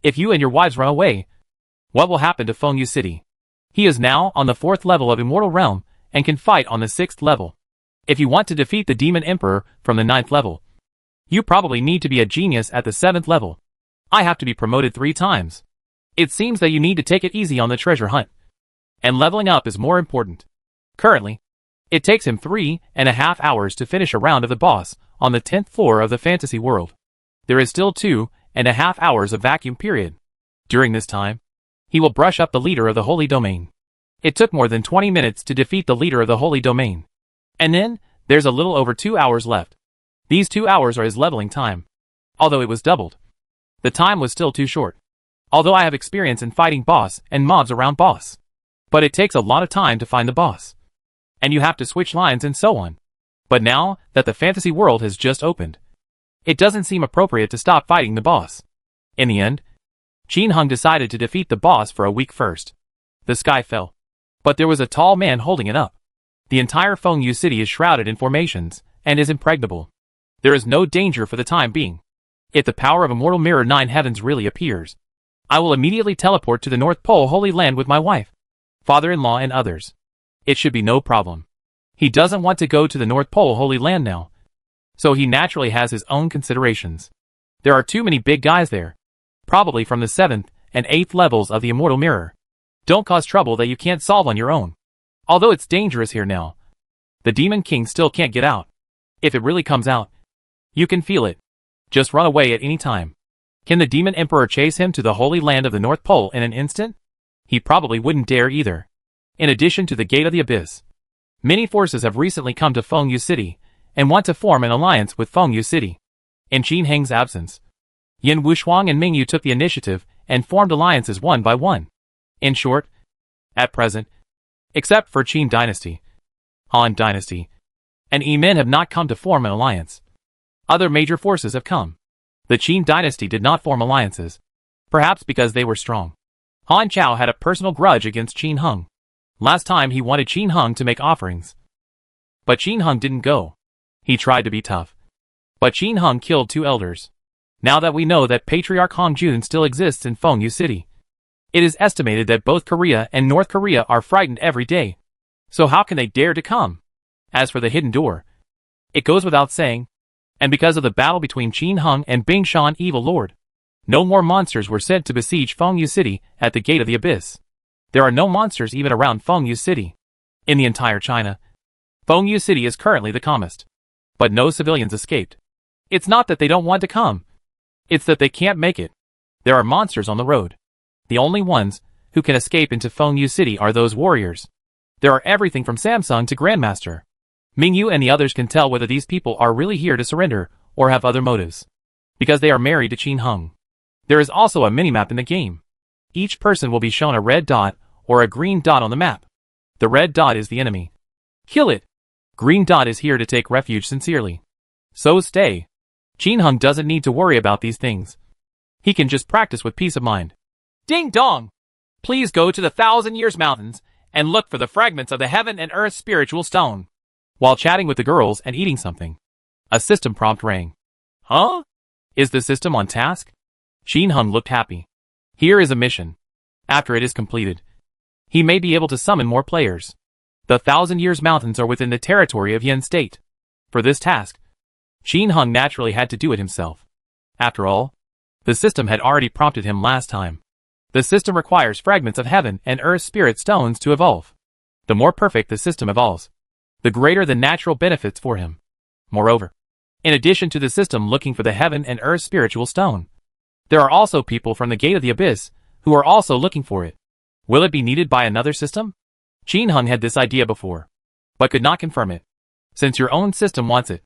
If you and your wives run away, what will happen to Fengyu City? He is now on the 4th level of Immortal Realm and can fight on the 6th level. If you want to defeat the Demon Emperor from the 9th level, you probably need to be a genius at the 7th level. I have to be promoted 3 times. It seems that you need to take it easy on the treasure hunt. And leveling up is more important. Currently, it takes him 3.5 hours to finish a round of the boss on the 10th floor of the fantasy world. There is still 2.5 hours of vacuum period. During this time, he will brush up the leader of the Holy Domain. It took more than 20 minutes to defeat the leader of the Holy Domain. And then, there's a little over 2 hours left. These 2 hours are his leveling time. Although it was doubled, the time was still too short. Although I have experience in fighting boss and mobs around boss. But it takes a lot of time to find the boss. And you have to switch lines and so on. But now that the fantasy world has just opened, it doesn't seem appropriate to stop fighting the boss. In the end, Qin Hung decided to defeat the boss for a week first. The sky fell. But there was a tall man holding it up. The entire Fengyu city is shrouded in formations, and is impregnable. There is no danger for the time being. If the power of Immortal Mirror 9 heavens really appears, I will immediately teleport to the North Pole Holy Land with my wife, father-in-law and others. It should be no problem. He doesn't want to go to the North Pole Holy Land now. So he naturally has his own considerations. There are too many big guys there. Probably from the 7th and 8th levels of the Immortal Mirror. Don't cause trouble that you can't solve on your own. Although it's dangerous here now, the Demon King still can't get out. If it really comes out, you can feel it. Just run away at any time. Can the Demon Emperor chase him to the Holy Land of the North Pole in an instant? He probably wouldn't dare either. In addition to the Gate of the Abyss, Many forces have recently come to Fengyu City and want to form an alliance with Fengyu City. In Qin Heng's absence, Yin Wuxuang and Mingyu took the initiative and formed alliances one by one. In short, at present, except for Qin Dynasty, Han Dynasty, and Yimin have not come to form an alliance. Other major forces have come. The Qin Dynasty did not form alliances, perhaps because they were strong. Han Chao had a personal grudge against Qin Heng. Last time he wanted Qin Heng to make offerings. But Qin Heng didn't go. He tried to be tough. But Qin Heng killed 2 elders. Now that we know that Patriarch Hong Jun still exists in Fengyu City, it is estimated that both Korea and North Korea are frightened every day. So how can they dare to come? As for the hidden door, it goes without saying, and because of the battle between Qin Heng and Bing Shan Evil Lord, no more monsters were sent to besiege Fengyu City at the Gate of the Abyss. There are no monsters even around Fengyu City. In the entire China, Fengyu City is currently the calmest. But no civilians escaped. It's not that they don't want to come. It's that they can't make it. There are monsters on the road. The only ones who can escape into Fengyu City are those warriors. There are everything from Samsung to Grandmaster. Mingyu and the others can tell whether these people are really here to surrender or have other motives. Because they are married to Qin Heng. There is also a minimap in the game. Each person will be shown a red dot or a green dot on the map. The red dot is the enemy. Kill it. Green dot is here to take refuge sincerely. So stay. Qin Heng doesn't need to worry about these things. He can just practice with peace of mind. Ding dong! Please go to the 1,000 Years Mountains and look for the fragments of the Heaven and Earth Spiritual Stone. While chatting with the girls and eating something, a system prompt rang. Huh? Is the system on task? Qin Heng looked happy. Here is a mission. After it is completed, he may be able to summon more players. The 1,000 Years Mountains are within the territory of Yin State. For this task, Qin Heng naturally had to do it himself. After all, the system had already prompted him last time. The system requires fragments of heaven and earth spirit stones to evolve. The more perfect the system evolves, the greater the natural benefits for him. Moreover, in addition to the system looking for the heaven and earth spiritual stone, there are also people from the Gate of the Abyss who are also looking for it. Will it be needed by another system? Qin Heng had this idea before, but could not confirm it. Since your own system wants it,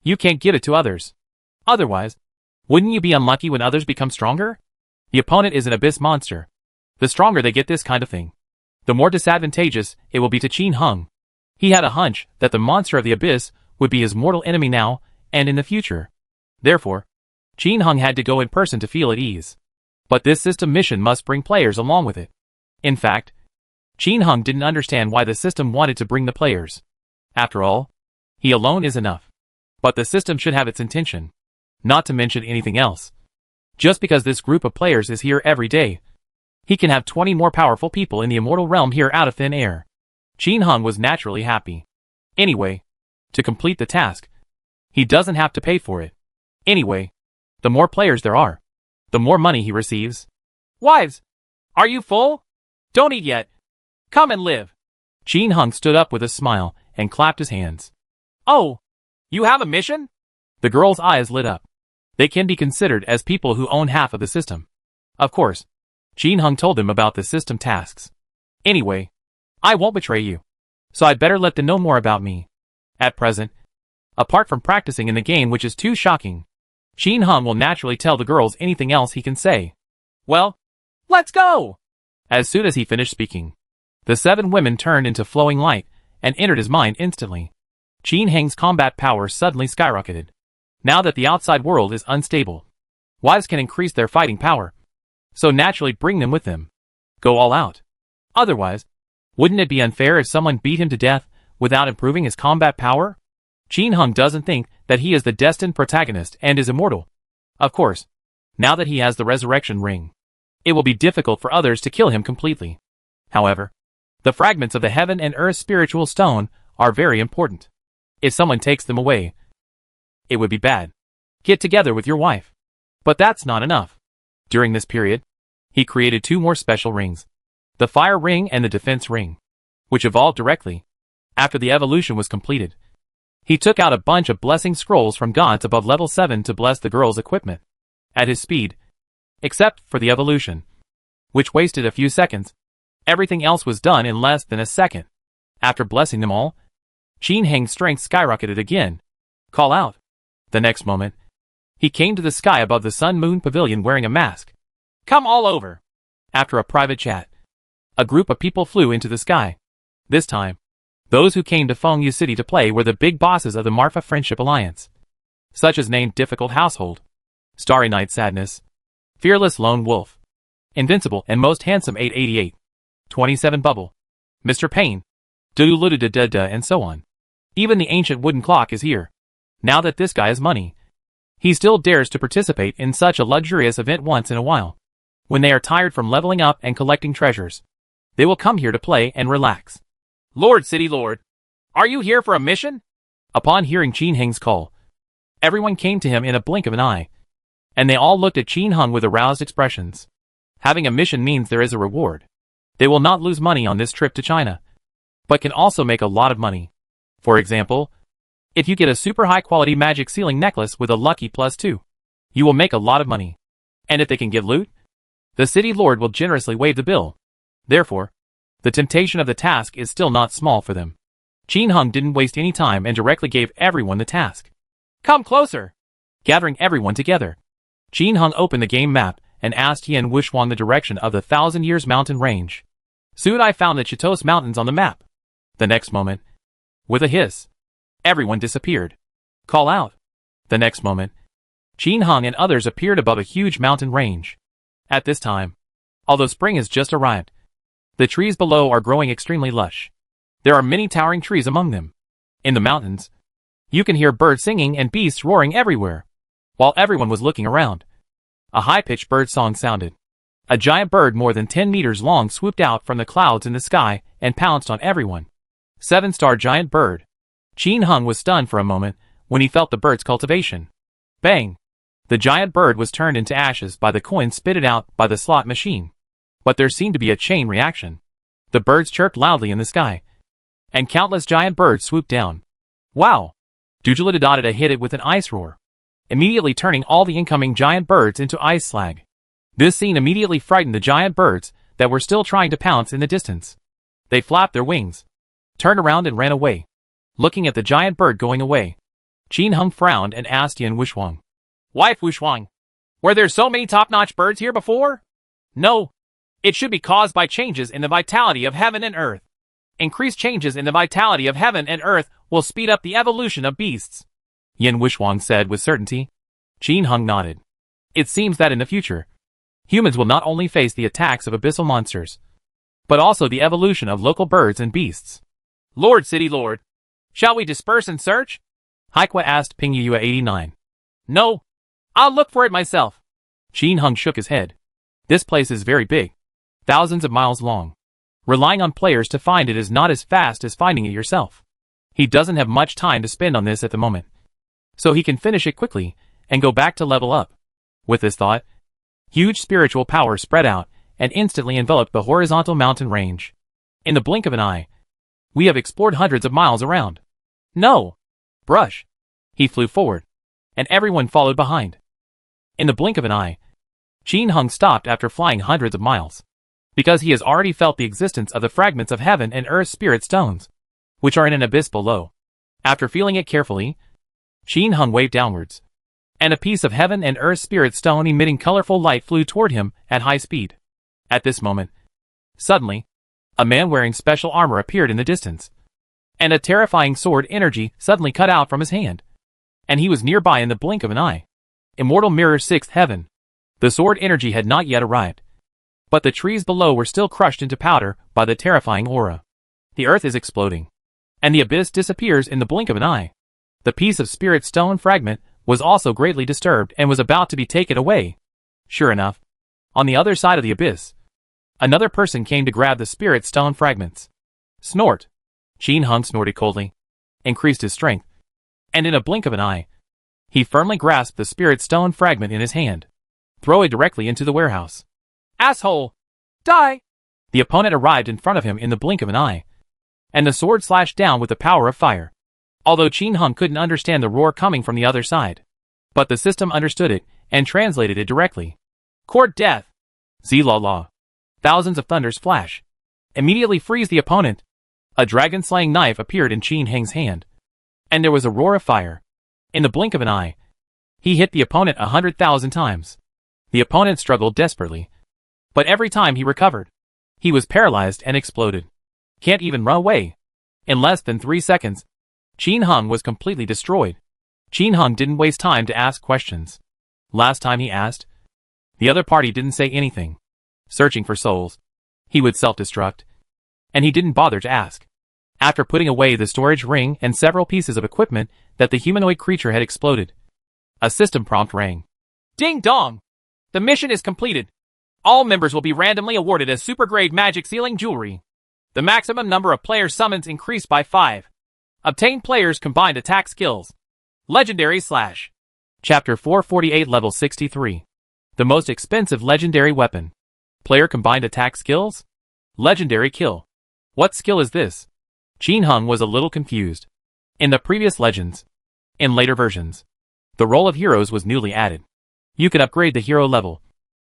you can't give it to others. Otherwise, wouldn't you be unlucky when others become stronger? The opponent is an abyss monster. The stronger they get this kind of thing, the more disadvantageous it will be to Qin Heng. He had a hunch that the monster of the abyss would be his mortal enemy now and in the future. Therefore, Qin Heng had to go in person to feel at ease. But this system mission must bring players along with it. In fact, Qin Heng didn't understand why the system wanted to bring the players. After all, he alone is enough. But the system should have its intention, not to mention anything else. Just because this group of players is here every day, he can have 20 more powerful people in the immortal realm here out of thin air. Qin Heng was naturally happy. Anyway, to complete the task, he doesn't have to pay for it. Anyway, the more players there are, the more money he receives. Wives, are you full? Don't eat yet. Come and live. Qin Heng stood up with a smile and clapped his hands. Oh, you have a mission? The girl's eyes lit up. They can be considered as people who own half of the system. Of course, Qin Heng told them about the system tasks. Anyway, I won't betray you, so I'd better let them know more about me. At present, apart from practicing in the game, which is too shocking, Qin Heng will naturally tell the girls anything else he can say. Well, let's go! As soon as he finished speaking, the 7 women turned into flowing light and entered his mind instantly. Qin Heng's combat power suddenly skyrocketed. Now that the outside world is unstable, wives can increase their fighting power, so naturally bring them with them. Go all out. Otherwise, wouldn't it be unfair if someone beat him to death without improving his combat power? Qin Heng doesn't think that he is the destined protagonist and is immortal. Of course, now that he has the resurrection ring, it will be difficult for others to kill him completely. However, the fragments of the heaven and earth spiritual stone are very important. If someone takes them away, it would be bad. Get together with your wife. But that's not enough. During this period, he created 2 more special rings. The fire ring and the defense ring, which evolved directly after the evolution was completed. He took out a bunch of blessing scrolls from gods above level 7 to bless the girl's equipment. At his speed, except for the evolution, which wasted a few seconds, everything else was done in less than a second. After blessing them all, Qin Heng's strength skyrocketed again. Call out. The next moment, he came to the sky above the Sun Moon Pavilion wearing a mask. Come all over. After a private chat, a group of people flew into the sky. This time, those who came to Fengyu City to play were the big bosses of the Marfa Friendship Alliance, such as named Difficult Household, Starry Night Sadness, Fearless Lone Wolf, Invincible and Most Handsome 888, 27 Bubble, Mr. Pain, Dudulududududda, and so on. Even the ancient wooden clock is here. Now that this guy has money, he still dares to participate in such a luxurious event once in a while. When they are tired from leveling up and collecting treasures, they will come here to play and relax. Lord City Lord, are you here for a mission? Upon hearing Qin Heng's call, everyone came to him in a blink of an eye, and they all looked at Qin Heng with aroused expressions. Having a mission means there is a reward. They will not lose money on this trip to China, but can also make a lot of money. For example, if you get a super high quality magic ceiling necklace with a lucky +2, you will make a lot of money. And if they can get loot, the city lord will generously waive the bill. Therefore, the temptation of the task is still not small for them. Qin Heng didn't waste any time and directly gave everyone the task. Come closer. Gathering everyone together, Qin Heng opened the game map and asked Yin Wuxuang the direction of the 1,000 Years Mountain Range. Soon I found the Chitos Mountains on the map. The next moment, with a hiss, everyone disappeared. Call out. The next moment, Qin Heng and others appeared above a huge mountain range. At this time, although spring has just arrived, the trees below are growing extremely lush. There are many towering trees among them. In the mountains, you can hear birds singing and beasts roaring everywhere. While everyone was looking around, a high-pitched bird song sounded. A giant bird more than 10 meters long swooped out from the clouds in the sky and pounced on everyone. 7-star giant bird. Qin Heng was stunned for a moment when he felt the bird's cultivation. Bang! The giant bird was turned into ashes by the coins spitted out by the slot machine. But there seemed to be a chain reaction. The birds chirped loudly in the sky, and countless giant birds swooped down. Wow! Duduludududda hit it with an ice roar, immediately turning all the incoming giant birds into ice slag. This scene immediately frightened the giant birds that were still trying to pounce in the distance. They flapped their wings, turned around and ran away. Looking at the giant bird going away, Qin Heng frowned and asked Yin Wuxuang. Wife Wuxuang, were there so many top-notch birds here before? No. It should be caused by changes in the vitality of heaven and earth. Increased changes in the vitality of heaven and earth will speed up the evolution of beasts, Yin Wuxuang said with certainty. Qin Heng nodded. It seems that in the future, humans will not only face the attacks of abyssal monsters, but also the evolution of local birds and beasts. Lord City Lord, shall we disperse and search? Haikwa asked Pingyua 89. No. I'll look for it myself. Qin Heng shook his head. This place is very big, thousands of miles long. Relying on players to find it is not as fast as finding it yourself. He doesn't have much time to spend on this at the moment, so he can finish it quickly and go back to level up. With this thought, huge spiritual power spread out and instantly enveloped the horizontal mountain range. In the blink of an eye, we have explored hundreds of miles around. No! Brush! He flew forward, and everyone followed behind. In the blink of an eye, Qin Heng stopped after flying hundreds of miles, because he has already felt the existence of the fragments of heaven and earth spirit stones, which are in an abyss below. After feeling it carefully, Qin Heng waved downwards, and a piece of heaven and earth spirit stone emitting colorful light flew toward him at high speed. At this moment, suddenly, a man wearing special armor appeared in the distance, and a terrifying sword energy suddenly cut out from his hand, and he was nearby in the blink of an eye. Immortal Mirror 6th Heaven. The sword energy had not yet arrived, but the trees below were still crushed into powder by the terrifying aura. The earth is exploding, and the abyss disappears in the blink of an eye. The piece of spirit stone fragment was also greatly disturbed and was about to be taken away. Sure enough, on the other side of the abyss, another person came to grab the spirit stone fragments. Snort! Qin Heng snorted coldly, increased his strength, and in a blink of an eye, he firmly grasped the spirit stone fragment in his hand. Throw it directly into the warehouse. Asshole! Die! The opponent arrived in front of him in the blink of an eye, and the sword slashed down with the power of fire. Although Qin Heng couldn't understand the roar coming from the other side, but the system understood it and translated it directly. Court death! Zilala! Thousands of thunders flash. Immediately freeze the opponent. A dragon-slaying knife appeared in Qin Heng's hand, and there was a roar of fire. In the blink of an eye, he hit the opponent 100,000 times. The opponent struggled desperately, but every time he recovered, he was paralyzed and exploded. Can't even run away. In less than 3 seconds, Qin Heng was completely destroyed. Qin Heng didn't waste time to ask questions. Last time he asked, the other party didn't say anything. Searching for souls, he would self-destruct, and he didn't bother to ask. After putting away the storage ring and several pieces of equipment that the humanoid creature had exploded, a system prompt rang. Ding dong! The mission is completed. All members will be randomly awarded a super-grade magic sealing jewelry. The maximum number of player summons increased by 5. Obtain players' combined attack skills. Legendary slash. Chapter 448 Level 63. The most expensive legendary weapon. Player combined attack skills? Legendary kill. What skill is this? Qin Heng was a little confused. In the previous legends, in later versions, the role of heroes was newly added. You can upgrade the hero level,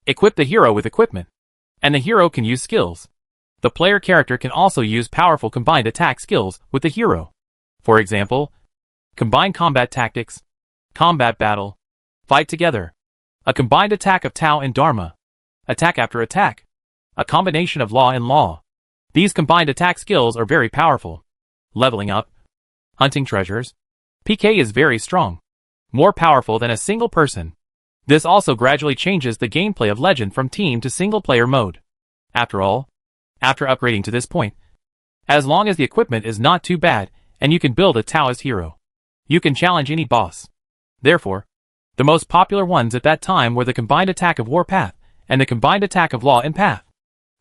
equip the hero with equipment, and the hero can use skills. The player character can also use powerful combined attack skills with the hero. For example, combined combat tactics, combat battle, fight together, a combined attack of Tao and Dharma, attack after attack, a combination of law and law. These combined attack skills are very powerful. Leveling up, hunting treasures. PK is very strong, more powerful than a single person. This also gradually changes the gameplay of Legend from team to single-player mode. After all, after upgrading to this point, as long as the equipment is not too bad and you can build a Taoist hero, you can challenge any boss. Therefore, the most popular ones at that time were the combined attack of Warpath and the combined attack of Law and Path.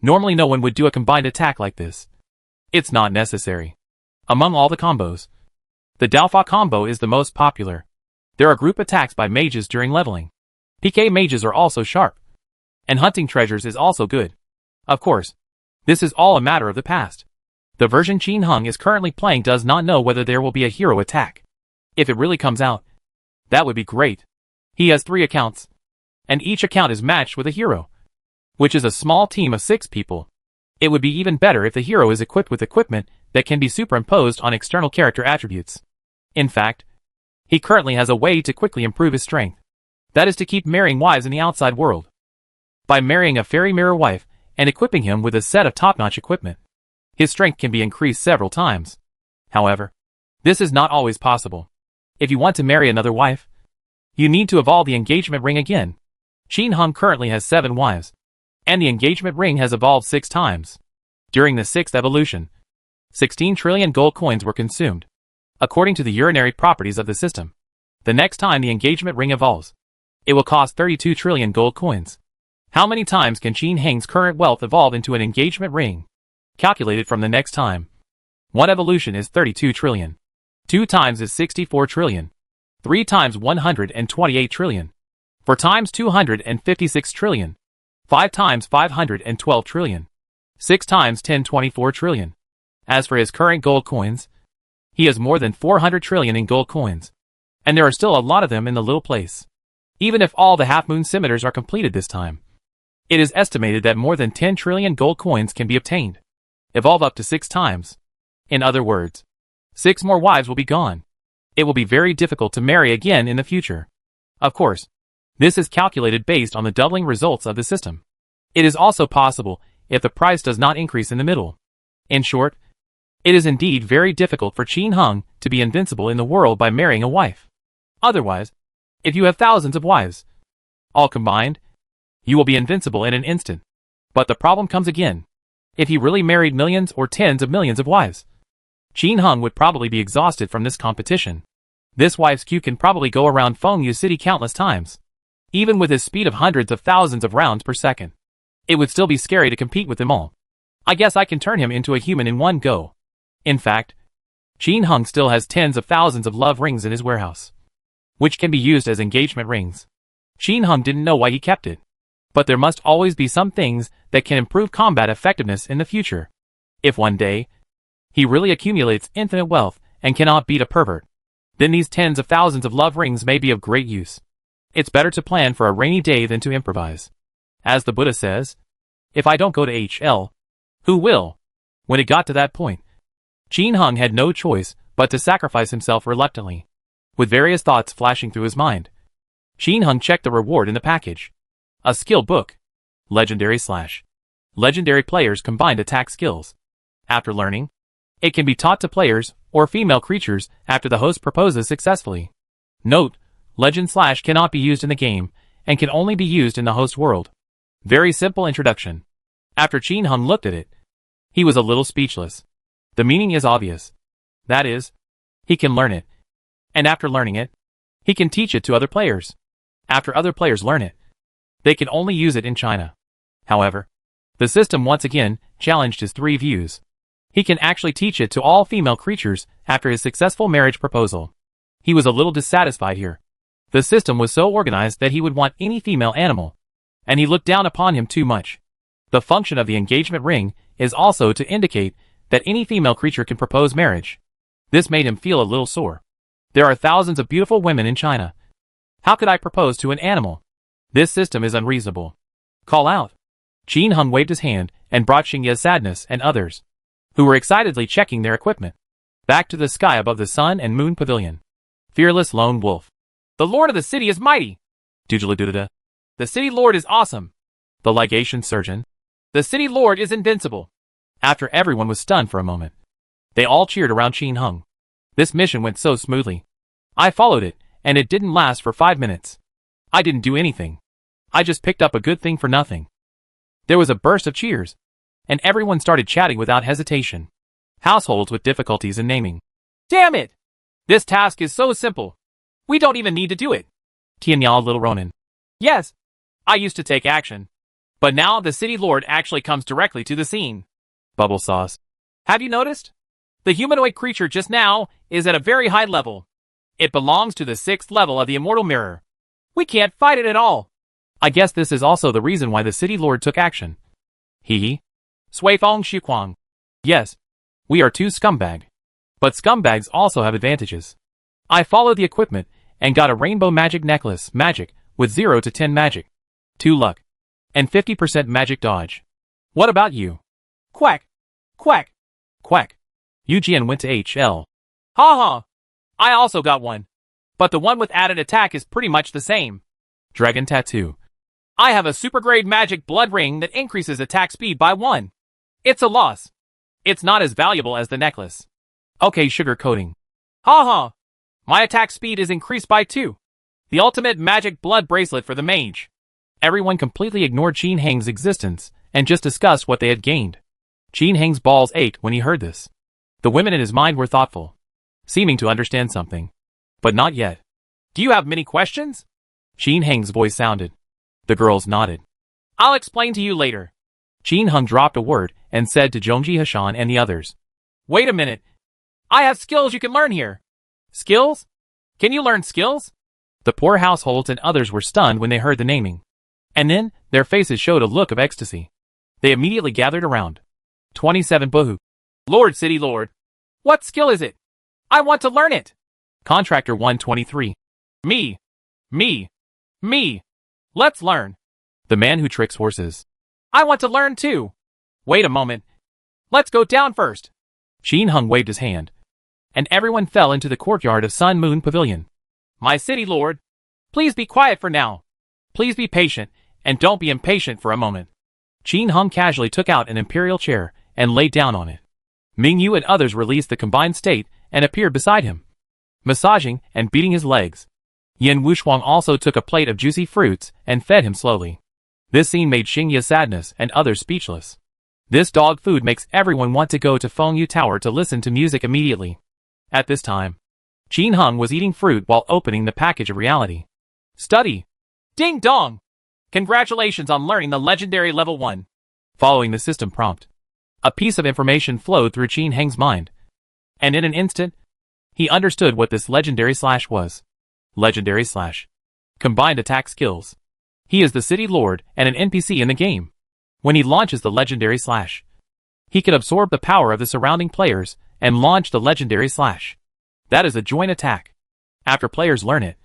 Normally no one would do a combined attack like this. It's not necessary. Among all the combos, the Daofa combo is the most popular. There are group attacks by mages during leveling. PK mages are also sharp. And hunting treasures is also good. Of course, this is all a matter of the past. The version Qin Heng is currently playing does not know whether there will be a hero attack. If it really comes out, that would be great. He has 3 accounts, and each account is matched with a hero, which is a small team of 6 people. It would be even better if the hero is equipped with equipment that can be superimposed on external character attributes. In fact, he currently has a way to quickly improve his strength. That is to keep marrying wives in the outside world. By marrying a fairy mirror wife and equipping him with a set of top-notch equipment, his strength can be increased several times. However, this is not always possible. If you want to marry another wife, you need to evolve the engagement ring again. Qin Heng currently has 7 wives, and the engagement ring has evolved 6 times. During the 6th evolution, 16 trillion gold coins were consumed, according to the urinary properties of the system. The next time the engagement ring evolves, it will cost 32 trillion gold coins. How many times can Qin Heng's current wealth evolve into an engagement ring? Calculated from the next time. 1 evolution is 32 trillion. 2 times is 64 trillion. 3 times 128 trillion. 4 times 256 trillion. 5 times 512 trillion. 6 times 1024 trillion. As for his current gold coins, he has more than 400 trillion in gold coins. And there are still a lot of them in the little place. Even if all the half-moon scimitars are completed this time, it is estimated that more than 10 trillion gold coins can be obtained. Evolve up to 6 times. In other words, 6 more wives will be gone. It will be very difficult to marry again in the future. Of course, this is calculated based on the doubling results of the system. It is also possible if the price does not increase in the middle. In short, it is indeed very difficult for Qin Heng to be invincible in the world by marrying a wife. Otherwise, if you have thousands of wives, all combined, you will be invincible in an instant. But the problem comes again. If he really married millions or tens of millions of wives, Qin Heng would probably be exhausted from this competition. This wife's queue can probably go around Fengyu City countless times. Even with his speed of hundreds of thousands of rounds per second, it would still be scary to compete with them all. I guess I can turn him into a human in one go. In fact, Qin Heng still has tens of thousands of love rings in his warehouse, which can be used as engagement rings. Qin Heng didn't know why he kept it. But there must always be some things that can improve combat effectiveness in the future. If one day, he really accumulates infinite wealth and cannot beat a pervert, then these tens of thousands of love rings may be of great use. It's better to plan for a rainy day than to improvise. As the Buddha says, if I don't go to HL, who will? When it got to that point, Qin Hung had no choice but to sacrifice himself reluctantly. With various thoughts flashing through his mind, Qin Hung checked the reward in the package. A skill book. Legendary / Legendary players combined attack skills. After learning, it can be taught to players or female creatures after the host proposes successfully. Note, legend / cannot be used in the game and can only be used in the host world. Very simple introduction. After Qin Hung looked at it, he was a little speechless. The meaning is obvious. That is, he can learn it. And after learning it, he can teach it to other players. After other players learn it, they can only use it in China. However, the system once again challenged his 3 views. He can actually teach it to all female creatures after his successful marriage proposal. He was a little dissatisfied here. The system was so organized that he would want any female animal, and he looked down upon him too much. The function of the engagement ring is also to indicate that any female creature can propose marriage. This made him feel a little sore. There are thousands of beautiful women in China. How could I propose to an animal? This system is unreasonable. Call out. Qin Hung waved his hand and brought Xingya's Sadness and others, who were excitedly checking their equipment, back to the sky above the sun and moon pavilion. Fearless lone wolf. The lord of the city is mighty. Doodle-doodle-da. The city lord is awesome. The legation surgeon. The city lord is invincible. After everyone was stunned for a moment, they all cheered around Qin Hung. This mission went so smoothly. I followed it, and it didn't last for 5 minutes. I didn't do anything. I just picked up a good thing for nothing. There was a burst of cheers, and everyone started chatting without hesitation. Households with difficulties in naming. Damn it! This task is so simple. We don't even need to do it. Tianyao Little Ronin. Yes, I used to take action. But now the city lord actually comes directly to the scene. Bubble Sauce. Have you noticed? The humanoid creature just now is at a very high level. It belongs to the 6th level of the Immortal Mirror. We can't fight it at all. I guess this is also the reason why the city lord took action. Hee. Suifeng Xuquang. Yes, we are 2 scumbag. But scumbags also have advantages. I followed the equipment and got a rainbow magic necklace magic with 0 to 10 magic, 2 luck, and 50% magic dodge. What about you? Quack. Quack. Quack. Yujian went to HL. Ha ha. I also got one. But the one with added attack is pretty much the same. Dragon Tattoo. I have a super grade magic blood ring that increases attack speed by 1. It's a loss. It's not as valuable as the necklace. Okay, sugar coating. Ha ha. My attack speed is increased by 2. The ultimate magic blood bracelet for the mage. Everyone completely ignored Qin Hang's existence and just discussed what they had gained. Qin Hang's balls ached when he heard this. The women in his mind were thoughtful, seeming to understand something. But not yet. Do you have many questions? Qin Hang's voice sounded. The girls nodded. I'll explain to you later. Qin Hung dropped a word and said to Zhongji Hashan and the others. Wait a minute. I have skills you can learn here. Skills? Can you learn skills? The poor households and others were stunned when they heard the naming. And then, their faces showed a look of ecstasy. They immediately gathered around. 27 Buhu. Lord City Lord. What skill is it? I want to learn it. Contractor 123. Me. Let's learn. The man who tricks horses. I want to learn too. Wait a moment. Let's go down first. Qin Hung waved his hand, and everyone fell into the courtyard of Sun Moon Pavilion. My city lord, please be quiet for now. Please be patient, and don't be impatient for a moment. Qin Hung casually took out an imperial chair and lay down on it. Ming Yu and others released the combined state and appeared beside him, massaging and beating his legs. Yin Wushuang also took a plate of juicy fruits and fed him slowly. This scene made Xingya's Sadness and others speechless. This dog food makes everyone want to go to Fengyu Tower to listen to music immediately. At this time, Qin Hung was eating fruit while opening the package of reality. Study. Ding dong! Congratulations on learning the legendary level 1. Following the system prompt, a piece of information flowed through Qin Hang's mind. And in an instant, he understood what this legendary / was. Legendary / Combined attack skills. He is the city lord and an NPC in the game. When he launches the legendary / he can absorb the power of the surrounding players and launch the legendary / That is a joint attack. After players learn it,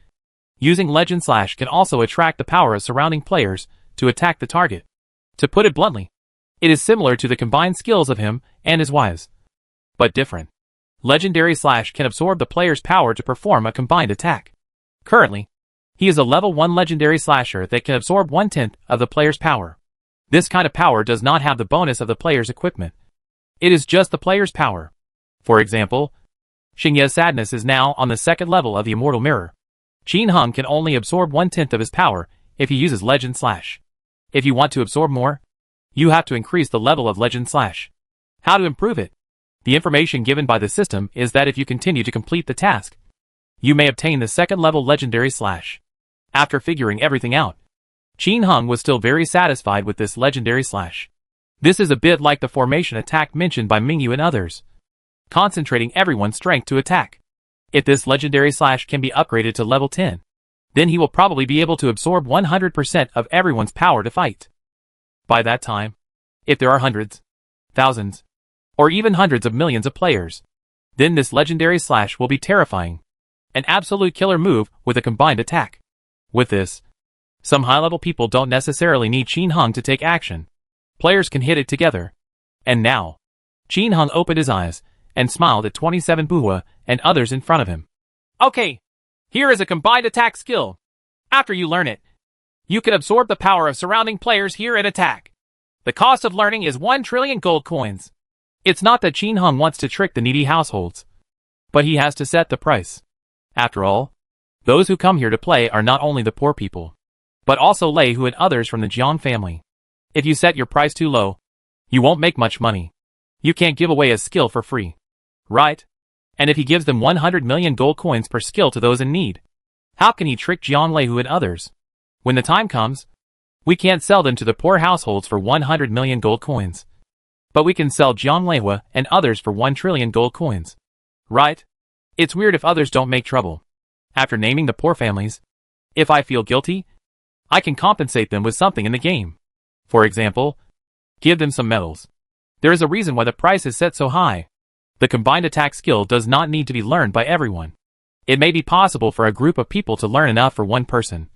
using legend / can also attract the power of surrounding players to attack the target. To put it bluntly, it is similar to the combined skills of him and his wives, but different. Legendary Slash can absorb the player's power to perform a combined attack. Currently, he is a level 1 Legendary Slasher that can absorb 1/10 of the player's power. This kind of power does not have the bonus of the player's equipment. It is just the player's power. For example, Xingye's Sadness is now on the 2nd level of the Immortal Mirror. Qin Hung can only absorb 1/10 of his power if he uses Legend Slash. If you want to absorb more, you have to increase the level of Legend Slash. How to improve it? The information given by the system is that if you continue to complete the task, you may obtain the 2nd level Legendary Slash. After figuring everything out, Qin Hung was still very satisfied with this Legendary Slash. This is a bit like the formation attack mentioned by Mingyu and others, concentrating everyone's strength to attack. If this Legendary Slash can be upgraded to level 10, then he will probably be able to absorb 100% of everyone's power to fight. By that time, if there are hundreds, thousands, or even hundreds of millions of players, then this Legendary Slash will be terrifying. An absolute killer move with a combined attack. With this, some high-level people don't necessarily need Qin Hung to take action. Players can hit it together. And now, Qin Hung opened his eyes and smiled at 27 Buhua and others in front of him. Okay, here is a combined attack skill. After you learn it, you can absorb the power of surrounding players here and attack. The cost of learning is 1 trillion gold coins. It's not that Qin Hung wants to trick the needy households, but he has to set the price. After all, those who come here to play are not only the poor people, but also Lei Hu and others from the Jiang family. If you set your price too low, you won't make much money. You can't give away a skill for free, right? And if he gives them 100 million gold coins per skill to those in need, how can he trick Jiang Lei Hu and others? When the time comes, we can't sell them to the poor households for 100 million gold coins. But we can sell Jiang Lei Hu and others for 1 trillion gold coins. Right? It's weird if others don't make trouble. After naming the poor families, if I feel guilty, I can compensate them with something in the game. For example, give them some medals. There is a reason why the price is set so high. The combined attack skill does not need to be learned by everyone. It may be possible for a group of people to learn enough for one person.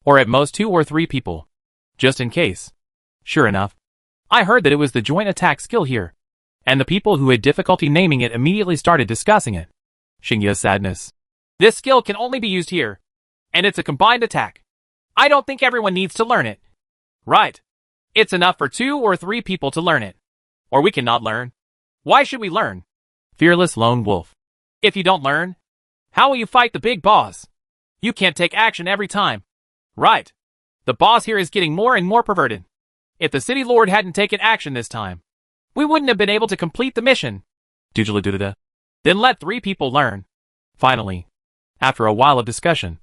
Or at most 2 or 3 people. Just in case. Sure enough, I heard that it was the joint attack skill here. And the people who had difficulty naming it immediately started discussing it. Xingye's Sadness. This skill can only be used here. And it's a combined attack. I don't think everyone needs to learn it. Right. It's enough for 2 or 3 people to learn it. Or we cannot learn. Why should we learn? Fearless Lone Wolf. If you don't learn, how will you fight the big boss? You can't take action every time. Right. The boss here is getting more and more perverted. If the city lord hadn't taken action this time, we wouldn't have been able to complete the mission. Then let 3 people learn. Finally, after a while of discussion,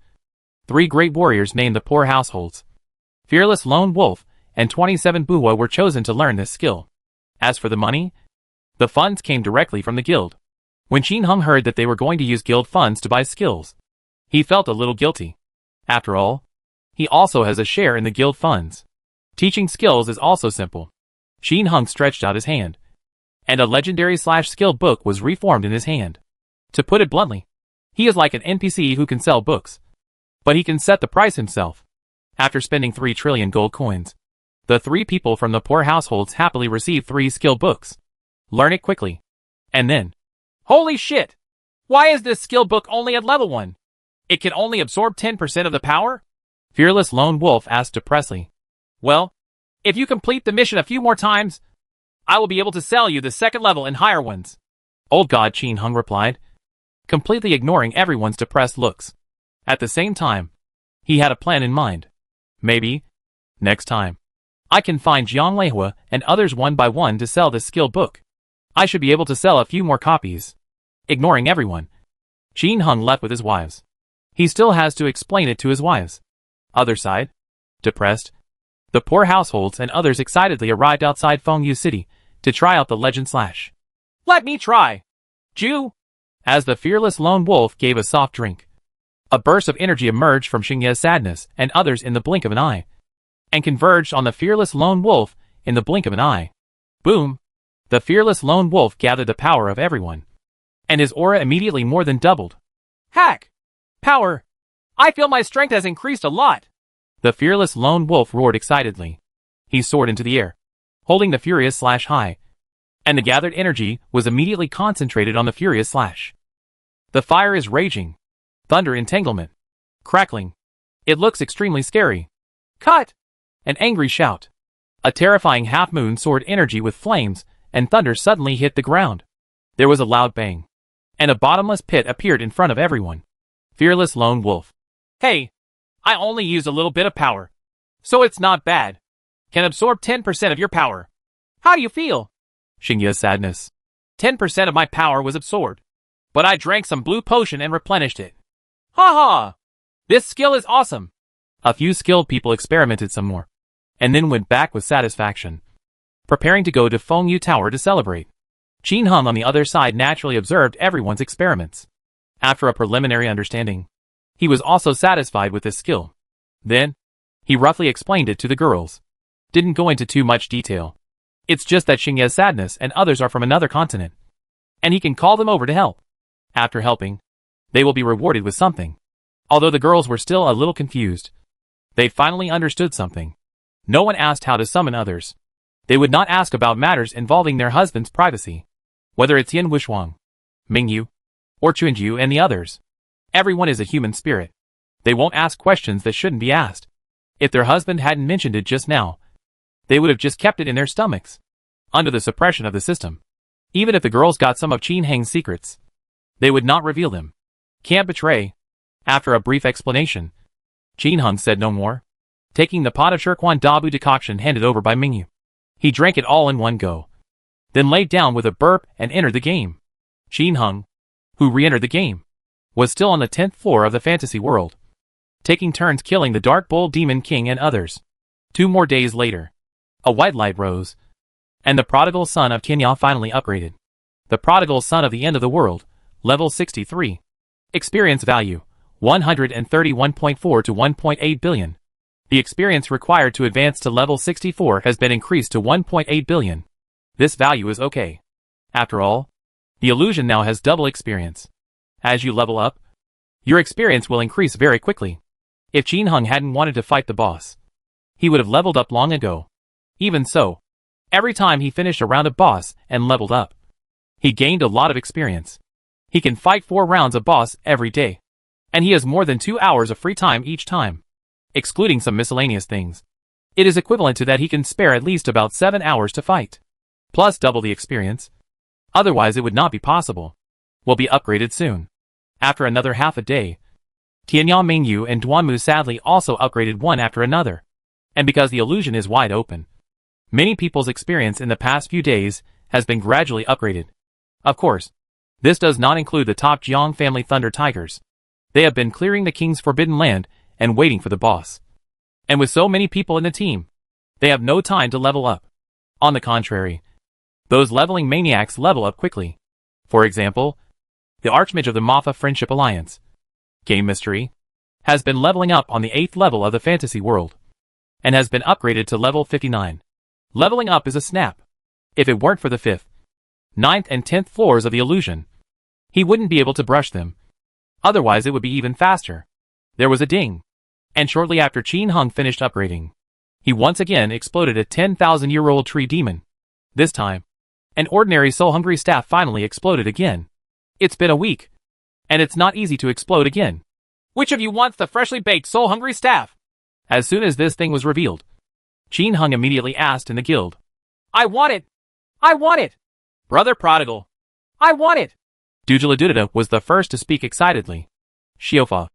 3 great warriors named the poor households. Fearless Lone Wolf and 27 Buhua were chosen to learn this skill. As for the money, the funds came directly from the guild. When Qin Hung heard that they were going to use guild funds to buy skills, he felt a little guilty. After all, he also has a share in the guild funds. Teaching skills is also simple. Qin Hung stretched out his hand, and a Legendary Slash skill book was reformed in his hand. To put it bluntly, he is like an NPC who can sell books, but he can set the price himself. After spending 3 trillion gold coins, the 3 people from the poor households happily received 3 skill books. Learn it quickly. And then, holy shit! Why is this skill book only at level 1? It can only absorb 10% of the power? Fearless Lone Wolf asked depressedly. Well, if you complete the mission a few more times, I will be able to sell you the 2nd level and higher ones. Old God Qin Hung replied, completely ignoring everyone's depressed looks. At the same time, he had a plan in mind. Maybe, next time, I can find Jiang Lei Hu and others one by one to sell this skill book. I should be able to sell a few more copies. Ignoring everyone, Qin Hung left with his wives. He still has to explain it to his wives. Other side, depressed, the poor households and others excitedly arrived outside Fengyu City to try out the Legend Slash. Let me try. Jew. As the fearless Lone Wolf gave a soft drink, a burst of energy emerged from Xingye's Sadness and others in the blink of an eye, and converged on the fearless Lone Wolf in the blink of an eye. Boom! The fearless Lone Wolf gathered the power of everyone, and his aura immediately more than doubled. Hack! Power! I feel my strength has increased a lot. The fearless Lone Wolf roared excitedly. He soared into the air, holding the furious Slash high, and the gathered energy was immediately concentrated on the furious slash. The fire is raging. Thunder entanglement. Crackling. It looks extremely scary. Cut! An angry shout. A terrifying half-moon sword energy with flames and thunder suddenly hit the ground. There was a loud bang, and a bottomless pit appeared in front of everyone. Fearless lone wolf. Hey, I only used a little bit of power, so it's not bad. Can absorb 10% of your power. How do you feel? Xingye's sadness. 10% of my power was absorbed, but I drank some blue potion and replenished it. Ha ha! This skill is awesome. A few skilled people experimented some more, and then went back with satisfaction, preparing to go to Fengyu Tower to celebrate. Qin Heng on the other side naturally observed everyone's experiments. After a preliminary understanding, he was also satisfied with his skill. Then, he roughly explained it to the girls. Didn't go into too much detail. It's just that Xingye's sadness and others are from another continent, and he can call them over to help. After helping, they will be rewarded with something. Although the girls were still a little confused, they finally understood something. No one asked how to summon others. They would not ask about matters involving their husband's privacy. Whether it's Yin Wuxuang, Mingyu, or Chunju and the others. Everyone is a human spirit. They won't ask questions that shouldn't be asked. If their husband hadn't mentioned it just now, they would have just kept it in their stomachs, under the suppression of the system. Even if the girls got some of Qin Heng's secrets, they would not reveal them. Can't betray. After a brief explanation, Qin Heng said no more, taking the pot of Shirquan Dabu decoction handed over by Mingyu. He drank it all in one go, then laid down with a burp and entered the game. Qin Heng, who re-entered the game, was still on the 10th floor of the fantasy world, taking turns killing the Dark Bull Demon King and others. 2 more days later, a white light rose, and the prodigal son of Tianya finally upgraded. The prodigal son of the end of the world, level 63. Experience value, 131.4 to 1.8 billion. The experience required to advance to level 64 has been increased to 1.8 billion. This value is okay. After all, the illusion now has double experience. As you level up, your experience will increase very quickly. If Qin Heng hadn't wanted to fight the boss, he would have leveled up long ago. Even so, every time he finished a round of boss and leveled up, he gained a lot of experience. He can fight 4 rounds of boss every day, and he has more than 2 hours of free time each time, excluding some miscellaneous things. It is equivalent to that he can spare at least about 7 hours to fight, plus double the experience. Otherwise it would not be possible. Will be upgraded soon. After another half a day, Tianya, Mingyu and Duanmu sadly also upgraded one after another. And because the illusion is wide open, many people's experience in the past few days has been gradually upgraded. Of course, this does not include the top Jiang family Thunder Tigers. They have been clearing the King's Forbidden Land and waiting for the boss. And with so many people in the team, they have no time to level up. On the contrary, those leveling maniacs level up quickly. For example, the Archmage of the Mafa Friendship Alliance, Game Mystery, has been leveling up on the 8th level of the fantasy world, and has been upgraded to level 59. Leveling up is a snap. If it weren't for the 5th, 9th and 10th floors of the illusion, he wouldn't be able to brush them. Otherwise it would be even faster. There was a ding. And shortly after Qin Heng finished upgrading, he once again exploded a 10,000-year-old tree demon. This time, an ordinary soul-hungry staff finally exploded again. It's been a week, and it's not easy to explode again. Which of you wants the freshly baked soul-hungry staff? As soon as this thing was revealed, Qin Heng immediately asked in the guild. I want it! I want it! Brother Prodigal, I want it! Dujiladudida was the first to speak excitedly. Shiofa.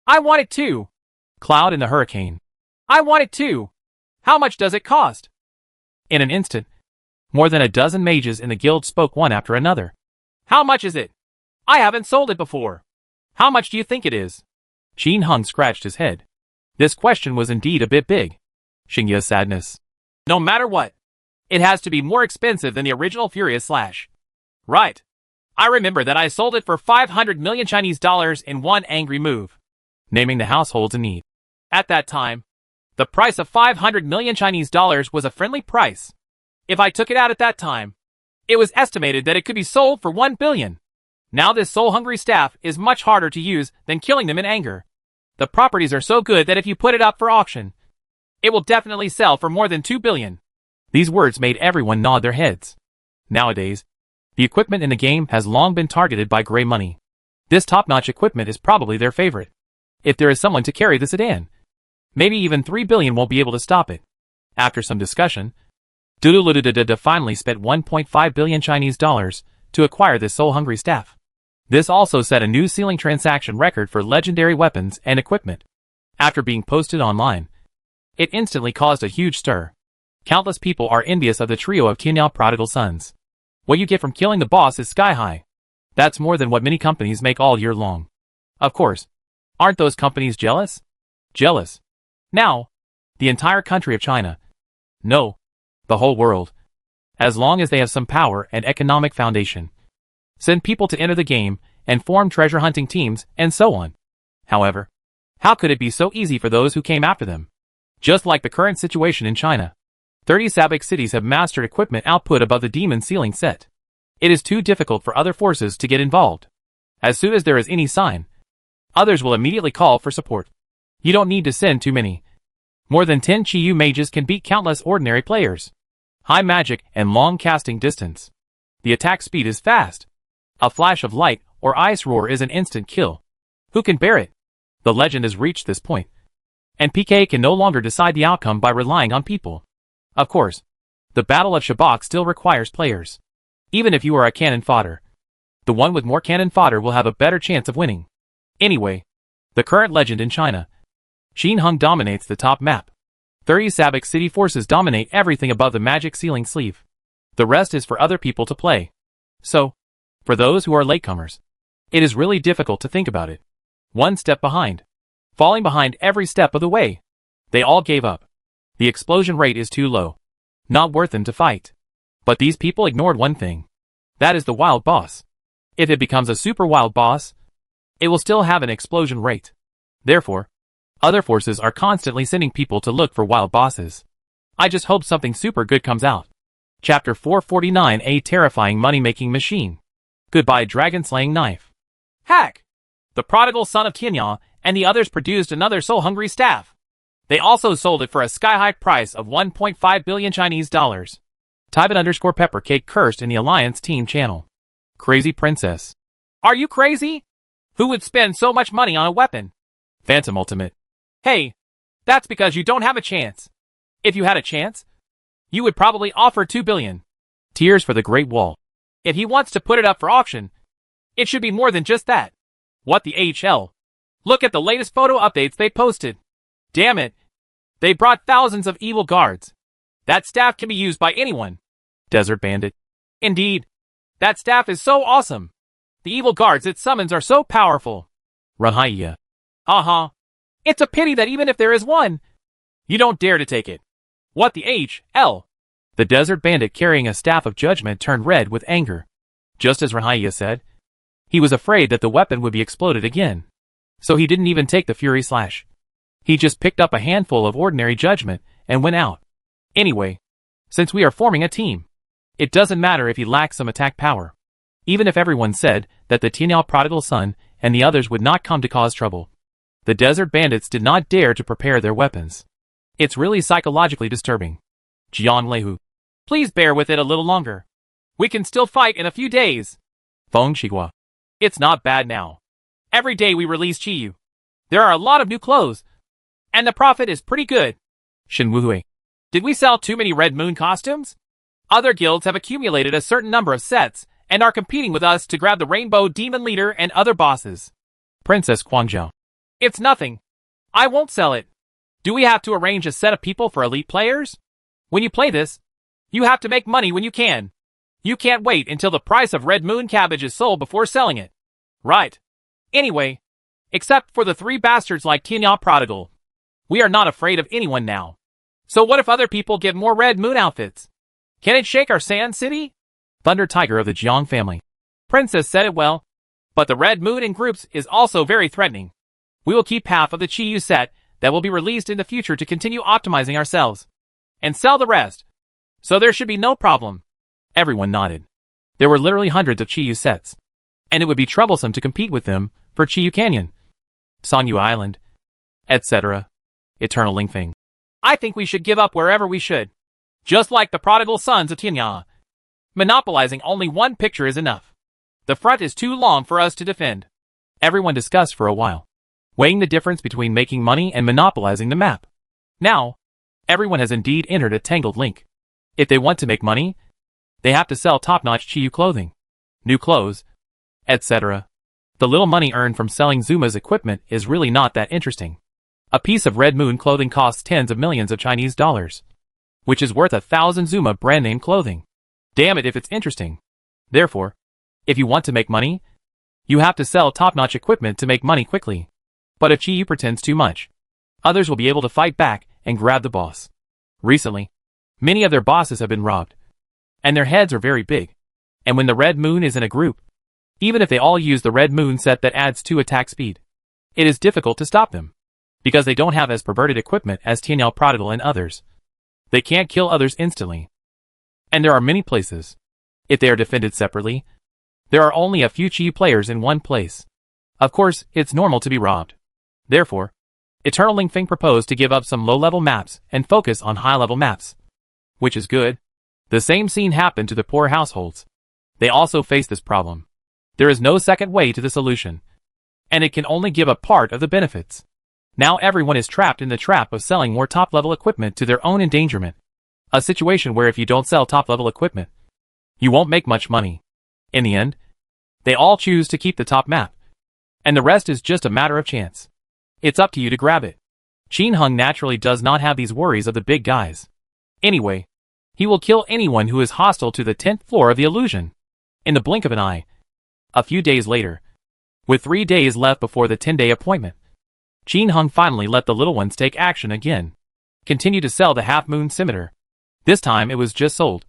I want it too! Cloud in the Hurricane. I want it too! How much does it cost? In an instant, more than a dozen mages in the guild spoke one after another. How much is it? I haven't sold it before. How much do you think it is? Qin Heng scratched his head. This question was indeed a bit big. Xingye's sadness. No matter what, it has to be more expensive than the original Furious Slash. Right. I remember that I sold it for 500 million Chinese dollars in one angry move. Naming the households in need. At that time, the price of 500 million Chinese dollars was a friendly price. If I took it out at that time, it was estimated that it could be sold for 1 billion. Now this soul-hungry staff is much harder to use than killing them in anger. The properties are so good that if you put it up for auction, it will definitely sell for more than 2 billion. These words made everyone nod their heads. Nowadays, the equipment in the game has long been targeted by gray money. This top-notch equipment is probably their favorite. If there is someone to carry the sedan, maybe even 3 billion won't be able to stop it. After some discussion, Duduludududud finally spent 1.5 billion Chinese dollars to acquire this soul-hungry staff. This also set a new ceiling transaction record for legendary weapons and equipment. After being posted online, it instantly caused a huge stir. Countless people are envious of the trio of Tianyao prodigal sons. What you get from killing the boss is sky high. That's more than what many companies make all year long. Of course, aren't those companies jealous? Jealous. Now, the entire country of China. No, the whole world. As long as they have some power and economic foundation. Send people to enter the game and form treasure hunting teams and so on. However, how could it be so easy for those who came after them? Just like the current situation in China. 30 Sabak cities have mastered equipment output above the demon ceiling set. It is too difficult for other forces to get involved. As soon as there is any sign, others will immediately call for support. You don't need to send too many. More than 10 Chiyu mages can beat countless ordinary players. High magic and long casting distance. The attack speed is fast. A flash of light or ice roar is an instant kill. Who can bear it? The legend has reached this point. And PK can no longer decide the outcome by relying on people. Of course, the Battle of Shabak still requires players. Even if you are a cannon fodder, the one with more cannon fodder will have a better chance of winning. Anyway, the current legend in China. Xinheng dominates the top map. 30 Sabak city forces dominate everything above the magic ceiling sleeve. The rest is for other people to play. So, for those who are latecomers, it is really difficult to think about it. One step behind. Falling behind every step of the way. They all gave up. The explosion rate is too low. Not worth them to fight. But these people ignored one thing. That is the wild boss. If it becomes a super wild boss, it will still have an explosion rate. Therefore, other forces are constantly sending people to look for wild bosses. I just hope something super good comes out. Chapter 449, A Terrifying Money-Making Machine. Goodbye Dragon-Slaying Knife. Hack! The prodigal son of Tianyao and the others produced another soul-hungry staff. They also sold it for a sky-high price of 1.5 billion Chinese dollars. Tybin_Peppercake cursed in the Alliance Team channel. Crazy Princess. Are you crazy? Who would spend so much money on a weapon? Phantom Ultimate. Hey, that's because you don't have a chance. If you had a chance, you would probably offer 2 billion. Tears for the Great Wall. If he wants to put it up for auction, it should be more than just that. What the HL? Look at the latest photo updates they posted. Damn it. They brought thousands of evil guards. That staff can be used by anyone. Desert Bandit. Indeed. That staff is so awesome. The evil guards it summons are so powerful. Rahaya. Uh-huh. It's a pity that even if there is one, you don't dare to take it. What the HL? The Desert Bandit carrying a staff of judgment turned red with anger. Just as Rahaya said, he was afraid that the weapon would be exploded again. So he didn't even take the Fury Slash. He just picked up a handful of ordinary judgment and went out. Anyway, since we are forming a team, it doesn't matter if he lacks some attack power. Even if everyone said that the Tianyao prodigal son and the others would not come to cause trouble, the Desert Bandits did not dare to prepare their weapons. It's really psychologically disturbing. Jiang Leihu. Please bear with it a little longer. We can still fight in a few days. Feng Shihua. It's not bad now. Every day we release Chiyu. There are a lot of new clothes. And the profit is pretty good. Shin Wuhui. Did we sell too many Red Moon costumes? Other guilds have accumulated a certain number of sets and are competing with us to grab the Rainbow Demon Leader and other bosses. Princess Guangzhou. It's nothing. I won't sell it. Do we have to arrange a set of people for elite players? When you play this, you have to make money when you can. You can't wait until the price of Red Moon cabbage is sold before selling it. Right. Anyway, except for the 3 bastards like Tianyao Prodigal, we are not afraid of anyone now. So what if other people get more Red Moon outfits? Can it shake our Sand City? Thunder Tiger of the Jiang family. Princess said it well. But the Red Moon in groups is also very threatening. We will keep half of the Chiyu set that will be released in the future to continue optimizing ourselves. And sell the rest. So there should be no problem. Everyone nodded. There were literally hundreds of Chiyu sets. And it would be troublesome to compete with them for Chiyu Canyon, Songyu Island, etc. Eternal Lingfeng. I think we should give up wherever we should. Just like the prodigal sons of Tianyao. Monopolizing only one picture is enough. The front is too long for us to defend. Everyone discussed for a while, weighing the difference between making money and monopolizing the map. Now, everyone has indeed entered a tangled link. If they want to make money, they have to sell top-notch Chiyu clothing, new clothes, etc. The little money earned from selling Zuma's equipment is really not that interesting. A piece of Red Moon clothing costs tens of millions of Chinese dollars, which is worth 1,000 Zuma brand-name clothing. Damn it if it's interesting. Therefore, if you want to make money, you have to sell top-notch equipment to make money quickly. But if Chiyu pretends too much, others will be able to fight back and grab the boss. Recently, many of their bosses have been robbed, and their heads are very big. And when the Red Moon is in a group, even if they all use the Red Moon set that adds 2 attack speed, it is difficult to stop them, because they don't have as perverted equipment as Tianel Prodigal and others. They can't kill others instantly. And there are many places. If they are defended separately, there are only a few Chiyu players in one place. Of course, it's normal to be robbed. Therefore, Eternal Ling Feng proposed to give up some low-level maps and focus on high-level maps. Which is good. The same scene happened to the poor households. They also face this problem. There is no second way to the solution, and it can only give a part of the benefits. Now everyone is trapped in the trap of selling more top-level equipment to their own endangerment. A situation where if you don't sell top-level equipment, you won't make much money. In the end, they all choose to keep the top map, and the rest is just a matter of chance. It's up to you to grab it. Qin Hung naturally does not have these worries of the big guys. Anyway, he will kill anyone who is hostile to the 10th floor of the illusion. In the blink of an eye. A few days later, with 3 days left before the 10-day appointment, Qin Hung finally let the little ones take action again. Continue to sell the half-moon scimitar. This time it was just sold,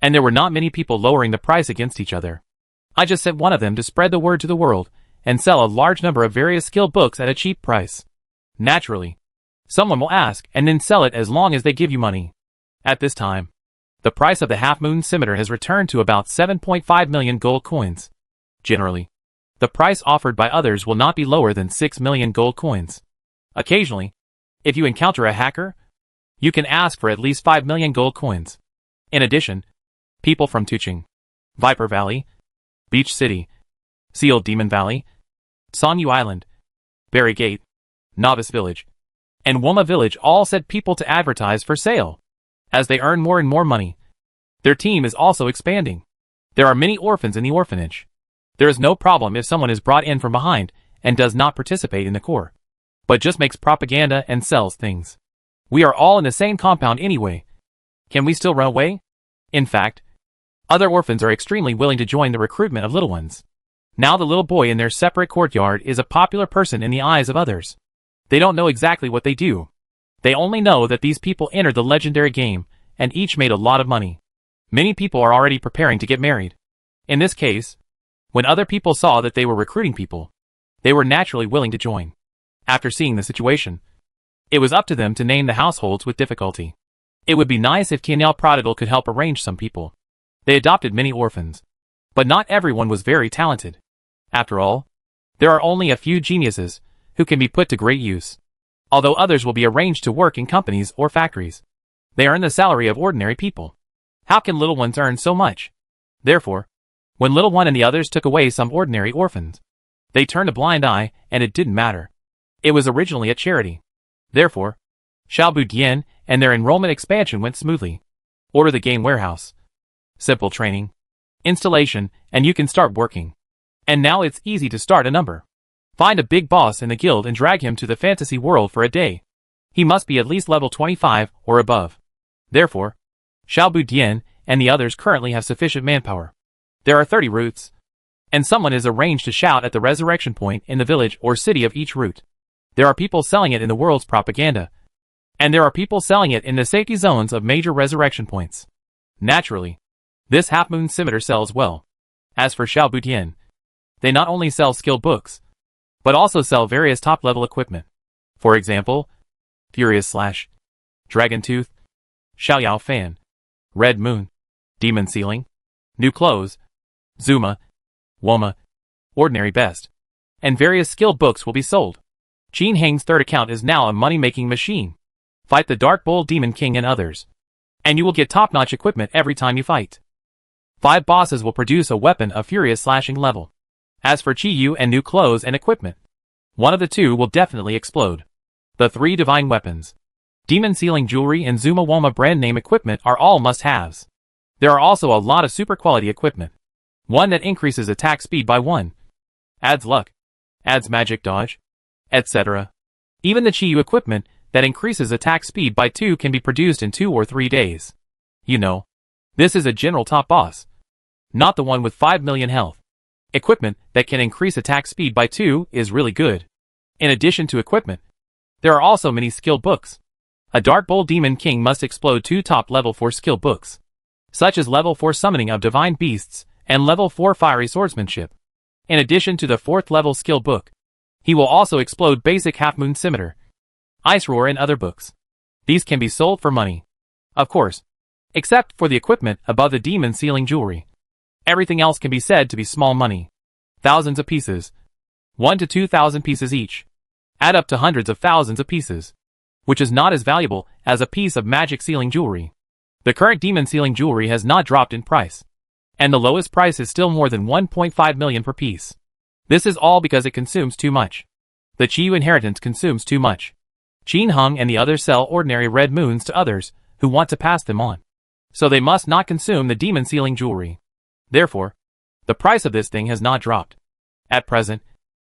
and there were not many people lowering the price against each other. I just sent one of them to spread the word to the world and sell a large number of various skill books at a cheap price. Naturally, someone will ask and then sell it as long as they give you money. At this time, the price of the half-moon scimitar has returned to about 7.5 million gold coins. Generally, the price offered by others will not be lower than 6 million gold coins. Occasionally, if you encounter a hacker, you can ask for at least 5 million gold coins. In addition, people from Tuching, Viper Valley, Beach City, Sealed Demon Valley, Sanyu Island, Berry Gate, Novice Village, and Woma Village all set people to advertise for sale. As they earn more and more money, their team is also expanding. There are many orphans in the orphanage. There is no problem if someone is brought in from behind and does not participate in the core, but just makes propaganda and sells things. We are all in the same compound anyway. Can we still run away? In fact, other orphans are extremely willing to join the recruitment of little ones. Now the little boy in their separate courtyard is a popular person in the eyes of others. They don't know exactly what they do. They only know that these people entered the legendary game and each made a lot of money. Many people are already preparing to get married. In this case, when other people saw that they were recruiting people, they were naturally willing to join. After seeing the situation, it was up to them to name the households with difficulty. It would be nice if Tianel Prodigal could help arrange some people. They adopted many orphans, but not everyone was very talented. After all, there are only a few geniuses who can be put to great use, although others will be arranged to work in companies or factories. They earn the salary of ordinary people. How can little ones earn so much? Therefore, when Little One and the others took away some ordinary orphans, they turned a blind eye, and it didn't matter. It was originally a charity. Therefore, Xiaobu Dian and their enrollment expansion went smoothly. Order the game warehouse. Simple training, installation, and you can start working. And now it's easy to start a number. Find a big boss in the guild and drag him to the fantasy world for a day. He must be at least level 25 or above. Therefore, Xiaobu Dian and the others currently have sufficient manpower. There are 30 routes, and someone is arranged to shout at the resurrection point in the village or city of each route. There are people selling it in the world's propaganda, and there are people selling it in the safety zones of major resurrection points. Naturally, this half-moon scimitar sells well. As for Xiaobu Dian, they not only sell skill books, but also sell various top-level equipment. For example, Furious Slash, Dragon Tooth, Xiaoyao Fan, Red Moon, Demon Ceiling, New Clothes, Zuma, Woma, Ordinary Best, and various skill books will be sold. Qin Hang's third account is now a money-making machine. Fight the Dark Bull Demon King and others, and you will get top-notch equipment every time you fight. 5 bosses will produce a weapon of furious slashing level. As for Chi-Yu and new clothes and equipment, one of the two will definitely explode. The 3 divine weapons, demon sealing jewelry and Zuma Woma brand name equipment are all must-haves. There are also a lot of super quality equipment. One that increases attack speed by 1, adds luck, adds magic dodge, etc. Even the Chi-Yu equipment that increases attack speed by 2 can be produced in 2 or 3 days. You know, this is a general top boss, not the one with 5 million health. Equipment that can increase attack speed by 2 is really good. In addition to equipment, there are also many skill books. A Dark Bowl Demon King must explode 2 top level 4 skill books, such as level 4 Summoning of Divine Beasts and level 4 Fiery Swordsmanship. In addition to the 4th level skill book, he will also explode basic Half Moon Scimitar, Ice Roar and other books. These can be sold for money, of course, except for the equipment above the demon sealing jewelry. Everything else can be said to be small money. Thousands of pieces, 1 to 2,000 pieces each, add up to hundreds of thousands of pieces, which is not as valuable as a piece of magic sealing jewelry. The current demon sealing jewelry has not dropped in price, and the lowest price is still more than 1.5 million per piece. This is all because it consumes too much. The Chi-Yu inheritance consumes too much. Qin Hung and the others sell ordinary red moons to others who want to pass them on, so they must not consume the demon sealing jewelry. Therefore, the price of this thing has not dropped. At present,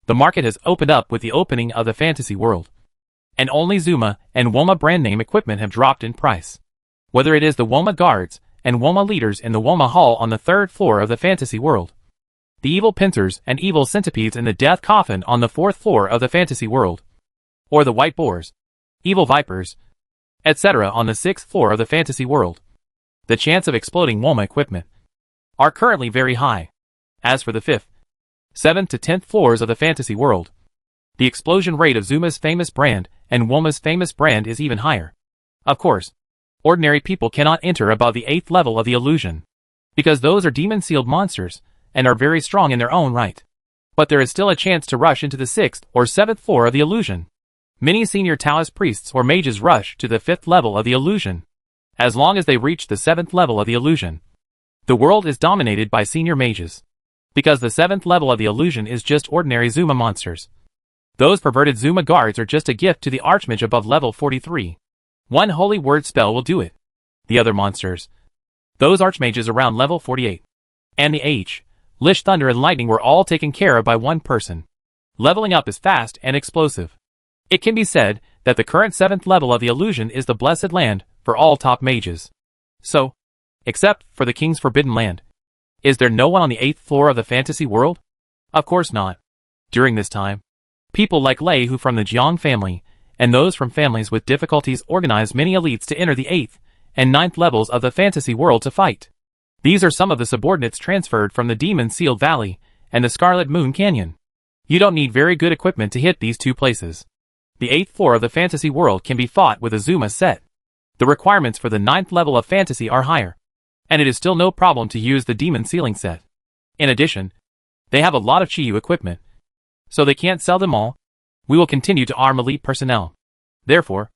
the market has opened up with the opening of the fantasy world, and only Zuma and Woma brand name equipment have dropped in price. Whether it is the Woma guards and Woma leaders in the Woma Hall on the 3rd floor of the fantasy world, the evil pincers and evil centipedes in the death coffin on the 4th floor of the fantasy world, or the white boars, evil vipers, etc. on the 6th floor of the fantasy world, the chance of exploding Woma equipment are currently very high. As for the 5th, 7th to 10th floors of the fantasy world, the explosion rate of Zuma's famous brand and Woma's famous brand is even higher. Of course, ordinary people cannot enter above the 8th level of the illusion, because those are demon-sealed monsters and are very strong in their own right. But there is still a chance to rush into the 6th or 7th floor of the illusion. Many senior Taoist priests or mages rush to the 5th level of the illusion. As long as they reach the 7th level of the illusion, the world is dominated by senior mages, because the 7th level of the illusion is just ordinary Zuma monsters. Those perverted Zuma guards are just a gift to the Archmage above level 43. One holy word spell will do it. The other monsters, those Archmages around level 48, and the Lish Thunder and Lightning were all taken care of by one person. Leveling up is fast and explosive. It can be said that the current 7th level of the illusion is the blessed land for all top mages. So, except for the King's Forbidden Land, is there no one on the 8th floor of the fantasy world? Of course not. During this time, people like Lei Hu from the Jiang family, and those from families with difficulties organize many elites to enter the 8th and 9th levels of the fantasy world to fight. These are some of the subordinates transferred from the Demon Sealed Valley and the Scarlet Moon Canyon. You don't need very good equipment to hit these 2 places. The 8th floor of the fantasy world can be fought with a Zuma set. The requirements for the 9th level of fantasy are higher, and it is still no problem to use the Demon Sealing set. In addition, they have a lot of Chi-Yu equipment, so they can't sell them all. We will continue to arm elite personnel. Therefore,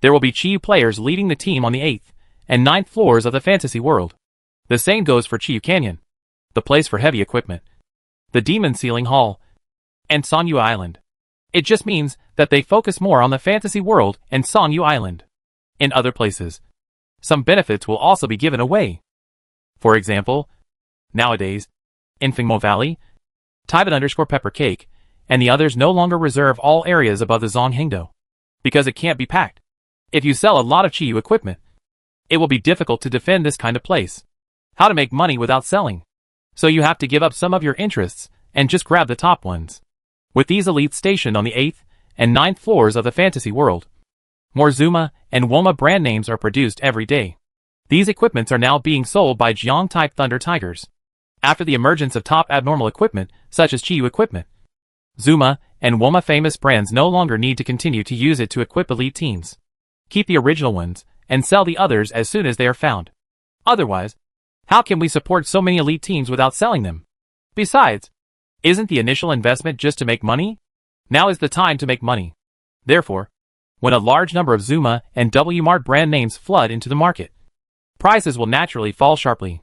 there will be Chi-Yu players leading the team on the 8th and 9th floors of the fantasy world. The same goes for Chi-Yu Canyon, the place for heavy equipment, the Demon Sealing Hall, and Songyu Island. It just means that they focus more on the fantasy world and Songyu Island. In other places, some benefits will also be given away. For example, nowadays, in Fengmo Valley, Tibet_Pepper Cake, and the others no longer reserve all areas above the Zonghengdo, because it can't be packed. If you sell a lot of Chi-Yu equipment, it will be difficult to defend this kind of place. How to make money without selling? So you have to give up some of your interests and just grab the top ones. With these elites stationed on the 8th and 9th floors of the fantasy world, more Zuma and Woma brand names are produced every day. These equipments are now being sold by Jiang-type Thunder Tigers. After the emergence of top abnormal equipment, such as Chi-Yu equipment, Zuma and Woma famous brands no longer need to continue to use it to equip elite teams. Keep the original ones, and sell the others as soon as they are found. Otherwise, how can we support so many elite teams without selling them? Besides, isn't the initial investment just to make money? Now is the time to make money. Therefore, when a large number of Zuma and W-Mart brand names flood into the market, prices will naturally fall sharply.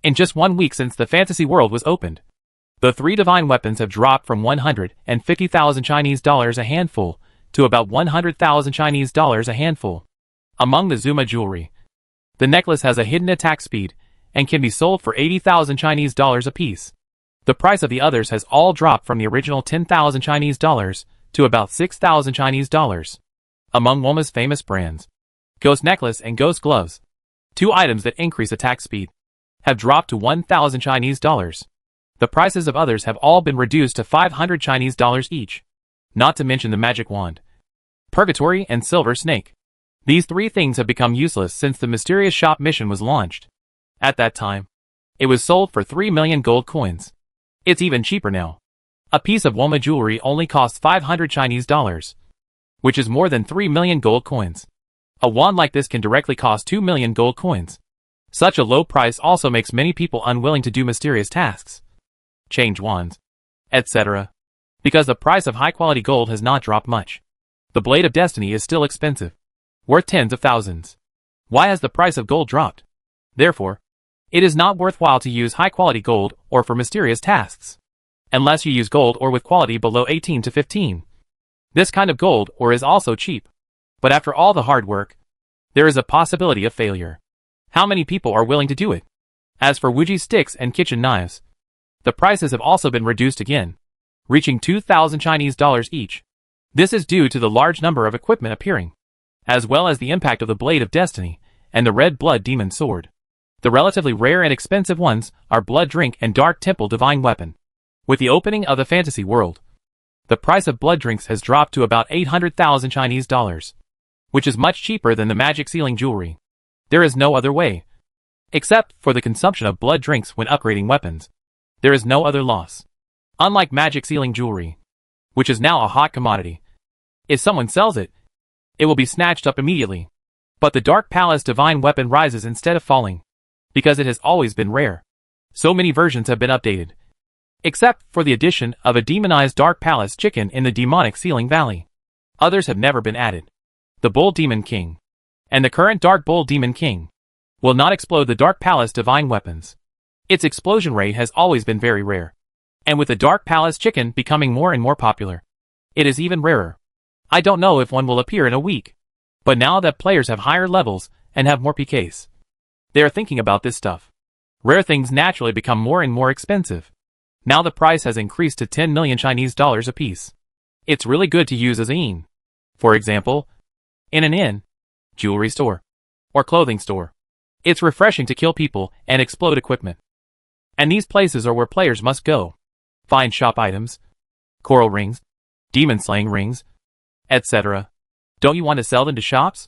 In just 1 week since the fantasy world was opened, the 3 divine weapons have dropped from 150,000 Chinese dollars a handful to about 100,000 Chinese dollars a handful. Among the Zuma jewelry, the necklace has a hidden attack speed and can be sold for 80,000 Chinese dollars apiece. The price of the others has all dropped from the original 10,000 Chinese dollars to about 6,000 Chinese dollars. Among Woma's famous brands, Ghost Necklace and Ghost Gloves, 2 items that increase attack speed, have dropped to 1,000 Chinese dollars. The prices of others have all been reduced to 500 Chinese dollars each. Not to mention the Magic Wand, Purgatory, and Silver Snake. These 3 things have become useless since the mysterious shop mission was launched. At that time, it was sold for 3 million gold coins. It's even cheaper now. A piece of Woma jewelry only costs 500 Chinese dollars, which is more than 3 million gold coins. A wand like this can directly cost 2 million gold coins. Such a low price also makes many people unwilling to do mysterious tasks, change wands, etc. Because the price of high-quality gold has not dropped much. The Blade of Destiny is still expensive, worth tens of thousands. Why has the price of gold dropped? Therefore, it is not worthwhile to use high-quality gold or for mysterious tasks, unless you use gold ore with quality below 18 to 15. This kind of gold ore is also cheap. But after all the hard work, there is a possibility of failure. How many people are willing to do it? As for Wuji sticks and kitchen knives, the prices have also been reduced again, reaching 2,000 Chinese dollars each. This is due to the large number of equipment appearing, as well as the impact of the Blade of Destiny and the Red Blood Demon Sword. The relatively rare and expensive ones are Blood Drink and Dark Temple Divine Weapon. With the opening of the fantasy world, the price of blood drinks has dropped to about 800,000 Chinese dollars, which is much cheaper than the magic sealing jewelry. There is no other way, except for the consumption of blood drinks when upgrading weapons. There is no other loss. Unlike magic sealing jewelry, which is now a hot commodity, if someone sells it, it will be snatched up immediately. But the Dark Palace Divine Weapon rises instead of falling, because it has always been rare. So many versions have been updated, except for the addition of a demonized Dark Palace chicken in the demonic Sealing Valley. Others have never been added. The Bull Demon King and the current Dark Bull Demon King will not explode the Dark Palace Divine Weapons. Its explosion rate has always been very rare. And with the Dark Palace chicken becoming more and more popular, it is even rarer. I don't know if one will appear in a week. But now that players have higher levels and have more PKs, they are thinking about this stuff. Rare things naturally become more and more expensive. Now the price has increased to 10 million Chinese dollars apiece. It's really good to use as an inn. For example, in an inn, jewelry store, or clothing store. It's refreshing to kill people and explode equipment. And these places are where players must go. Find shop items, coral rings, demon slaying rings, etc. Don't you want to sell them to shops?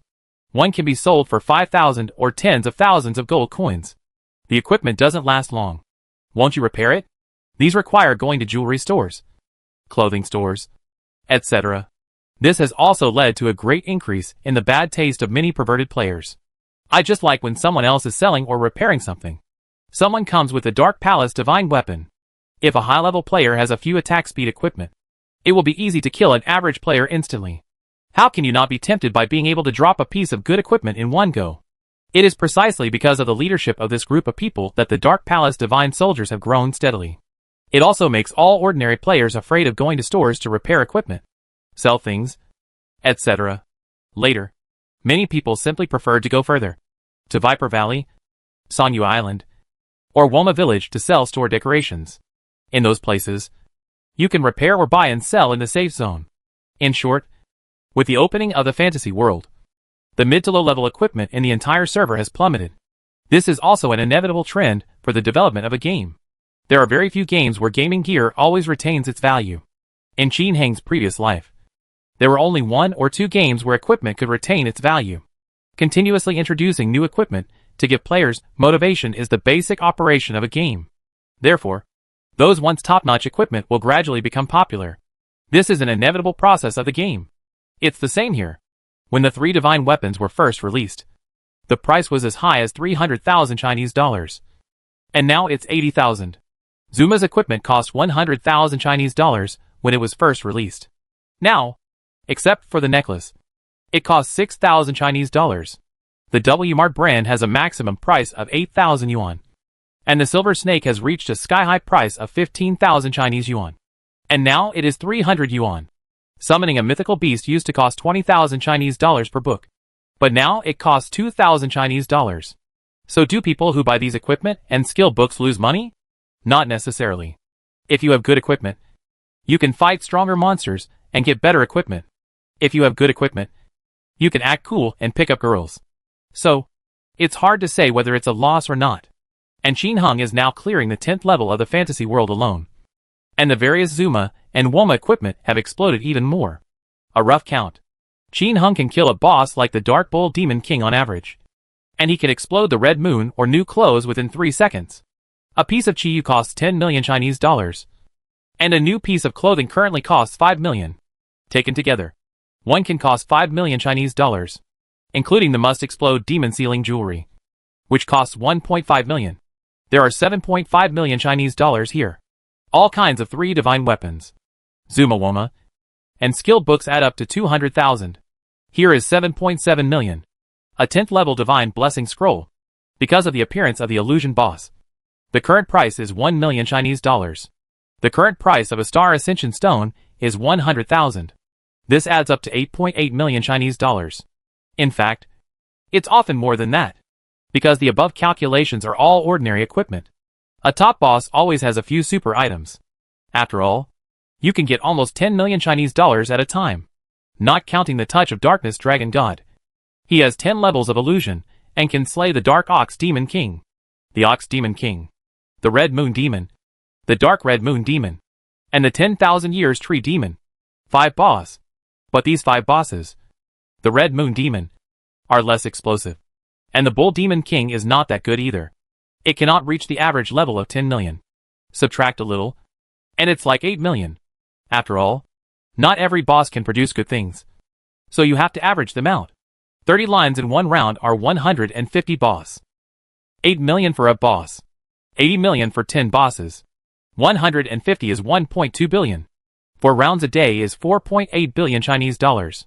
One can be sold for 5,000 or tens of thousands of gold coins. The equipment doesn't last long. Won't you repair it? These require going to jewelry stores, clothing stores, etc. This has also led to a great increase in the bad taste of many perverted players. I just like when someone else is selling or repairing something. Someone comes with a Dark Palace Divine Weapon. If a high-level player has a few attack speed equipment, it will be easy to kill an average player instantly. How can you not be tempted by being able to drop a piece of good equipment in one go? It is precisely because of the leadership of this group of people that the Dark Palace Divine Soldiers have grown steadily. It also makes all ordinary players afraid of going to stores to repair equipment, sell things, etc. Later, many people simply preferred to go further, to Viper Valley, Sonyu Island, or Woma Village to sell store decorations. In those places, you can repair or buy and sell in the safe zone. In short, with the opening of the fantasy world, the mid to low level equipment in the entire server has plummeted. This is also an inevitable trend for the development of a game. There are very few games where gaming gear always retains its value. In Qin Heng's previous life, there were only 1 or 2 games where equipment could retain its value. Continuously introducing new equipment to give players motivation is the basic operation of a game. Therefore, those once top-notch equipment will gradually become popular. This is an inevitable process of the game. It's the same here. When the 3 divine weapons were first released, the price was as high as 300,000 Chinese dollars. And now it's 80,000. Zuma's equipment cost 100,000 Chinese dollars when it was first released. Now, except for the necklace, it costs 6,000 Chinese dollars. The W-Mart brand has a maximum price of 8,000 yuan. And the silver snake has reached a sky-high price of 15,000 Chinese yuan. And now it is 300 yuan. Summoning a mythical beast used to cost 20,000 Chinese dollars per book. But now it costs 2,000 Chinese dollars. So do people who buy these equipment and skill books lose money? Not necessarily. If you have good equipment, you can fight stronger monsters and get better equipment. If you have good equipment, you can act cool and pick up girls. So, it's hard to say whether it's a loss or not. And Qin Hung is now clearing the 10th level of the fantasy world alone. And the various Zuma and Woma equipment have exploded even more. A rough count. Qin Hung can kill a boss like the Dark Bull Demon King on average. And he can explode the Red Moon or new clothes within 3 seconds. A piece of Chiyu costs 10 million Chinese dollars. And a new piece of clothing currently costs 5 million. Taken together, one can cost 5 million Chinese dollars, including the must-explode demon sealing jewelry, which costs 1.5 million. There are 7.5 million Chinese dollars here. All kinds of 3 divine weapons, Zuma Woma, and skill books add up to 200,000. Here is 7.7 million. A 10th level divine blessing scroll, because of the appearance of the illusion boss. The current price is 1 million Chinese dollars. The current price of a star ascension stone is 100,000. This adds up to 8.8 million Chinese dollars. In fact, it's often more than that, because the above calculations are all ordinary equipment. A top boss always has a few super items. After all, you can get almost 10 million Chinese dollars at a time, not counting the touch of darkness dragon god. He has 10 levels of illusion and can slay the Dark Ox Demon King, the Ox Demon King, the Red Moon Demon, the Dark Red Moon Demon, and the 10,000 Years Tree Demon. 5 boss. But these 5 bosses, the Red Moon Demon, are less explosive. And the Bull Demon King is not that good either. It cannot reach the average level of 10 million. Subtract a little, and it's like 8 million. After all, not every boss can produce good things. So you have to average them out. 30 lines in one round are 150 boss. 8 million for a boss. 80 million for 10 bosses. 150 is 1.2 billion. 4 rounds a day is 4.8 billion Chinese dollars.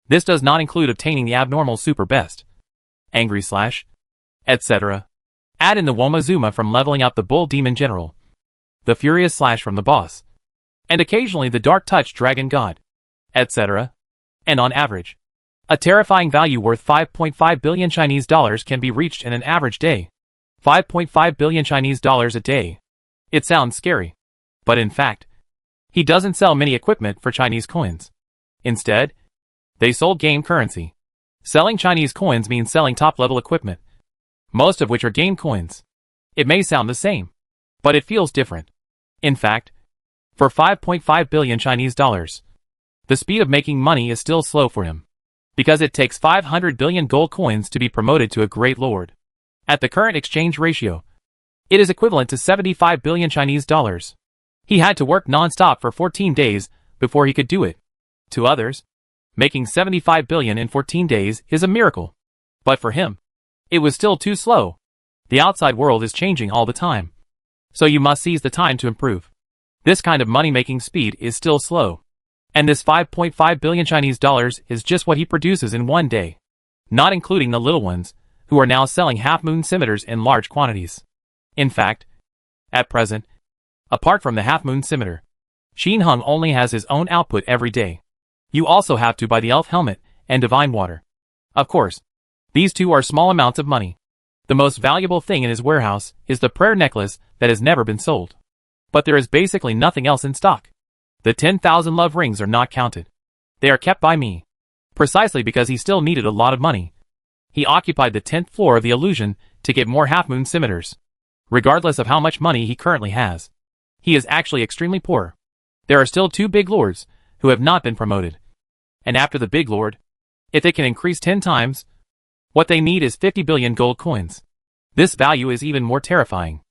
This does not include obtaining the abnormal super best, angry slash, etc. Add in the Woma Zuma from leveling up the Bull Demon General, the Furious Slash from the boss, and occasionally the Dark Touch Dragon God, etc. And on average, a terrifying value worth 5.5 billion Chinese dollars can be reached in an average day. 5.5 billion Chinese dollars a day. It sounds scary. But in fact, he doesn't sell many equipment for Chinese coins. Instead, they sold game currency. Selling Chinese coins means selling top-level equipment, most of which are game coins. It may sound the same, but it feels different. In fact, for 5.5 billion Chinese dollars, the speed of making money is still slow for him, because it takes 500 billion gold coins to be promoted to a great lord. At the current exchange ratio, it is equivalent to 75 billion Chinese dollars. He had to work non-stop for 14 days before he could do it. To others, making 75 billion in 14 days is a miracle. But for him, it was still too slow. The outside world is changing all the time. So you must seize the time to improve. This kind of money-making speed is still slow. And this 5.5 billion Chinese dollars is just what he produces in one day. Not including the little ones, who are now selling half-moon scimitars in large quantities. In fact, at present, apart from the half-moon scimitar, Qin Hung only has his own output every day. You also have to buy the elf helmet and divine water. Of course, these two are small amounts of money. The most valuable thing in his warehouse is the prayer necklace that has never been sold. But there is basically nothing else in stock. The 10,000 love rings are not counted. They are kept by me. Precisely because he still needed a lot of money. He occupied the 10th floor of the illusion to get more half-moon scimitars. Regardless of how much money he currently has, he is actually extremely poor. There are still 2 big lords who have not been promoted. And after the big lord, if they can increase 10 times, what they need is 50 billion gold coins. This value is even more terrifying.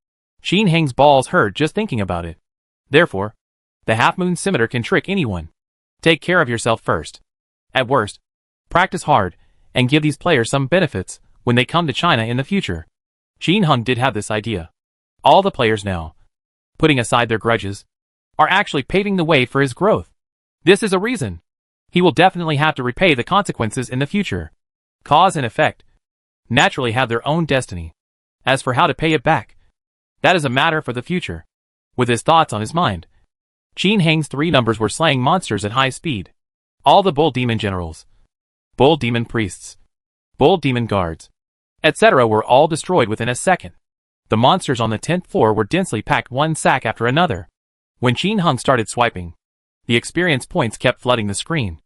Qin Hang's balls hurt just thinking about it. Therefore, the half-moon scimitar can trick anyone. Take care of yourself first. At worst, practice hard and give these players some benefits when they come to China in the future. Qin Hung did have this idea. All the players now, putting aside their grudges, are actually paving the way for his growth. This is a reason. He will definitely have to repay the consequences in the future. Cause and effect naturally have their own destiny. As for how to pay it back, That is a matter for the future. With his thoughts on his mind, Qin Heng's 3 numbers were slaying monsters at high speed. All the bull demon generals, bull demon priests, bull demon guards, etc. were all destroyed within a second. The monsters on the 10th floor were densely packed one sack after another. When Qin Heng started swiping, the experience points kept flooding the screen.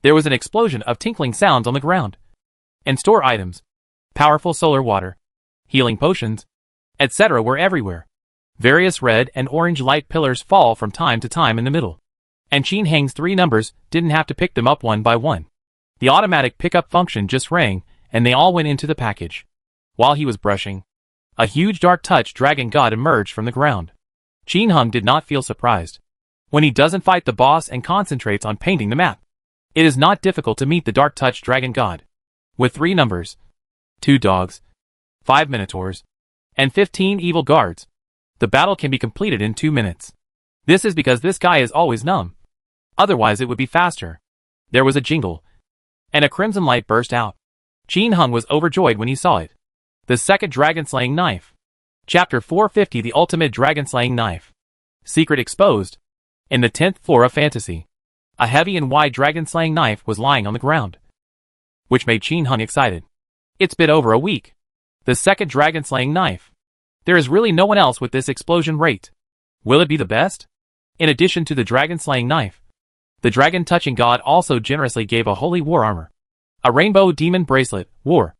There was an explosion of tinkling sounds on the ground. And store items, powerful solar water, healing potions, etc. were everywhere. Various red and orange light pillars fall from time to time in the middle. And Qin Heng's 3 numbers didn't have to pick them up one by one. The automatic pickup function just rang, and they all went into the package. While he was brushing, a huge dark touch dragon god emerged from the ground. Qin Heng did not feel surprised. When he doesn't fight the boss and concentrates on painting the map, it is not difficult to meet the dark touch dragon god. With 3 numbers, 2 dogs, 5 minotaurs, and 15 evil guards, the battle can be completed in 2 minutes. This is because this guy is always numb. Otherwise it would be faster. There was a jingle, and a crimson light burst out. Qin Heng was overjoyed when he saw it. The second dragon-slaying knife. Chapter 450 The Ultimate Dragon-Slaying Knife. Secret exposed. In the 10th floor of Fantasy, a heavy and wide dragon-slaying knife was lying on the ground, which made Qin Heng excited. It's been over a week. The second dragon-slaying knife. There is really no one else with this explosion rate. Will it be the best? In addition to the dragon-slaying knife, the dragon-touching god also generously gave a holy war armor, a rainbow demon bracelet, war,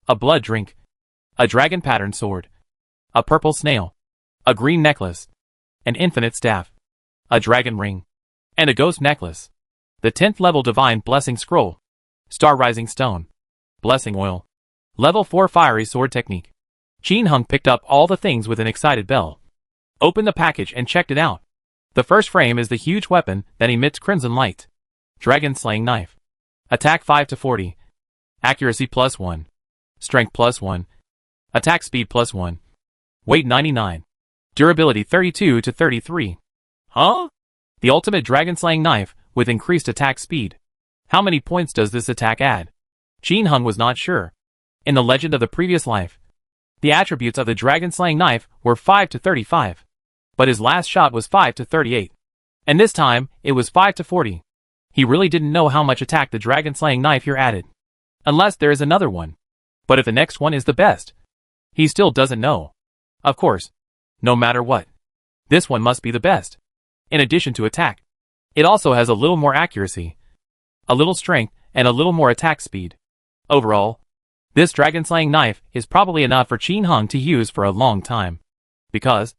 a blood drink, a dragon-patterned sword, a purple snail, a green necklace, an infinite staff, a dragon ring, and a ghost necklace. The 10th level divine blessing scroll, star rising stone, blessing oil, level 4 fiery sword technique. Qin Heng picked up all the things with an excited bell, opened the package and checked it out. The first frame is the huge weapon that emits crimson light. Dragon slaying knife. Attack 5 to 40. Accuracy +1. Strength +1. Attack speed +1. Weight 99. Durability 32 to 33. Huh? The ultimate dragon slaying knife with increased attack speed. How many points does this attack add? Qin Heng was not sure. In the legend of the previous life, the attributes of the dragon slaying knife were 5 to 35. But his last shot was 5 to 38. And this time, it was 5 to 40. He really didn't know how much attack the dragon slaying knife here added. Unless there is another one. But if the next one is the best, he still doesn't know. Of course, no matter what, this one must be the best. In addition to attack, it also has a little more accuracy, a little strength, and a little more attack speed. Overall, this dragon-slaying knife is probably enough for Qin Heng to use for a long time. Because,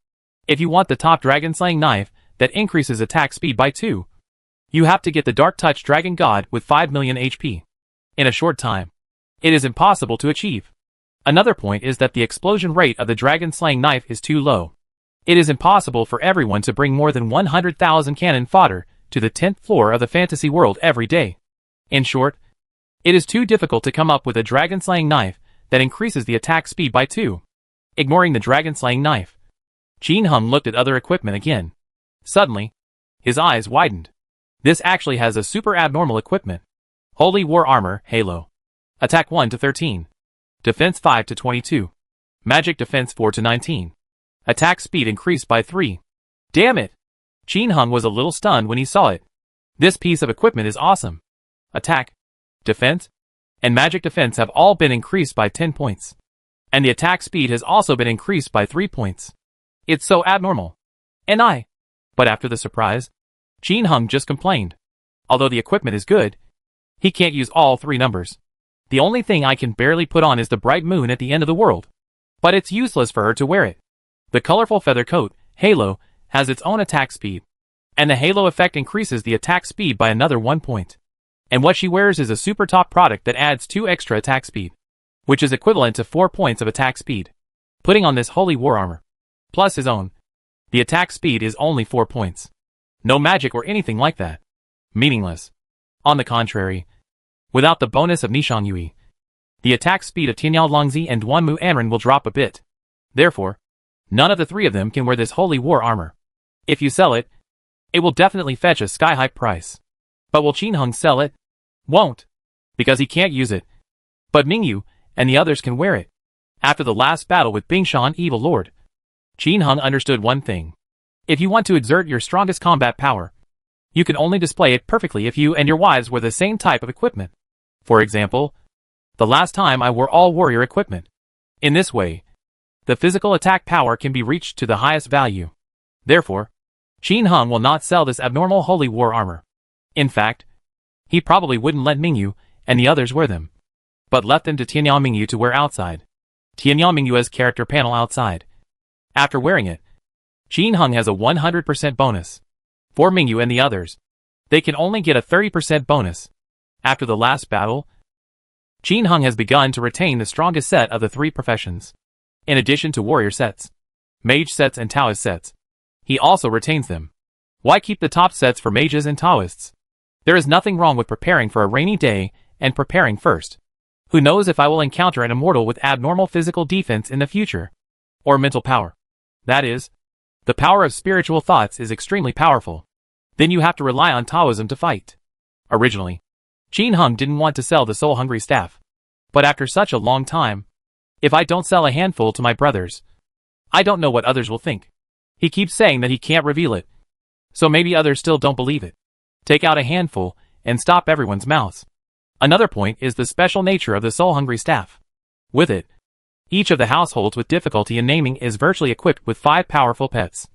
if you want the top dragon-slaying knife that increases attack speed by 2, you have to get the Dark Touch Dragon God with 5 million HP. In a short time, it is impossible to achieve. Another point is that the explosion rate of the dragon-slaying knife is too low. It is impossible for everyone to bring more than 100,000 cannon fodder to the 10th floor of the fantasy world every day. In short, it is too difficult to come up with a dragon-slaying knife that increases the attack speed by 2. Ignoring the dragon-slaying knife, Qin Heng looked at other equipment again. Suddenly, his eyes widened. This actually has a super abnormal equipment. Holy War Armor, Halo. Attack 1 to 13. Defense 5 to 22. Magic Defense 4 to 19. Attack speed increased by 3. Damn it! Qin Heng was a little stunned when he saw it. This piece of equipment is awesome. Attack, defense, and magic defense have all been increased by 10 points. And the attack speed has also been increased by 3 points. It's so abnormal. But after the surprise, Qin Heng just complained. Although the equipment is good, he can't use all 3 numbers. The only thing I can barely put on is the bright moon at the end of the world. But it's useless for her to wear it. The colorful feather coat, Halo, has its own attack speed. And the Halo effect increases the attack speed by another 1 point. And what she wears is a super top product that adds 2 extra attack speed, which is equivalent to 4 points of attack speed. Putting on this holy war armor, plus his own, the attack speed is only 4 points. No magic or anything like that. Meaningless. On the contrary, without the bonus of Nishang Yui, the attack speed of Tianyao Longzi and Duanmu Anren will drop a bit. Therefore, none of the 3 of them can wear this holy war armor. If you sell it, it will definitely fetch a sky-high price. But will Qin Heng sell it? Won't. Because he can't use it. But Mingyu and the others can wear it. After the last battle with Bingshan Evil Lord, Qin Hung understood one thing. If you want to exert your strongest combat power, you can only display it perfectly if you and your wives wear the same type of equipment. For example, the last time I wore all warrior equipment. In this way, the physical attack power can be reached to the highest value. Therefore, Qin Hung will not sell this abnormal holy war armor. In fact, he probably wouldn't let Mingyu and the others wear them, but left them to Tianyang Mingyu to wear outside. Tianyang Mingyu has character panel outside. After wearing it, Qin Hung has a 100% bonus. For Mingyu and the others, they can only get a 30% bonus. After the last battle, Qin Hung has begun to retain the strongest set of the three professions. In addition to warrior sets, mage sets and Taoist sets, he also retains them. Why keep the top sets for mages and Taoists? There is nothing wrong with preparing for a rainy day and preparing first. Who knows if I will encounter an immortal with abnormal physical defense in the future? Or mental power. That is, the power of spiritual thoughts is extremely powerful. Then you have to rely on Taoism to fight. Originally, Qin Hung didn't want to sell the soul-hungry staff. But after such a long time, if I don't sell a handful to my brothers, I don't know what others will think. He keeps saying that he can't reveal it. So maybe others still don't believe it. Take out a handful and stop everyone's mouths. Another point is the special nature of the soul-hungry staff. With it, each of the households with difficulty in naming is virtually equipped with 5 powerful pets,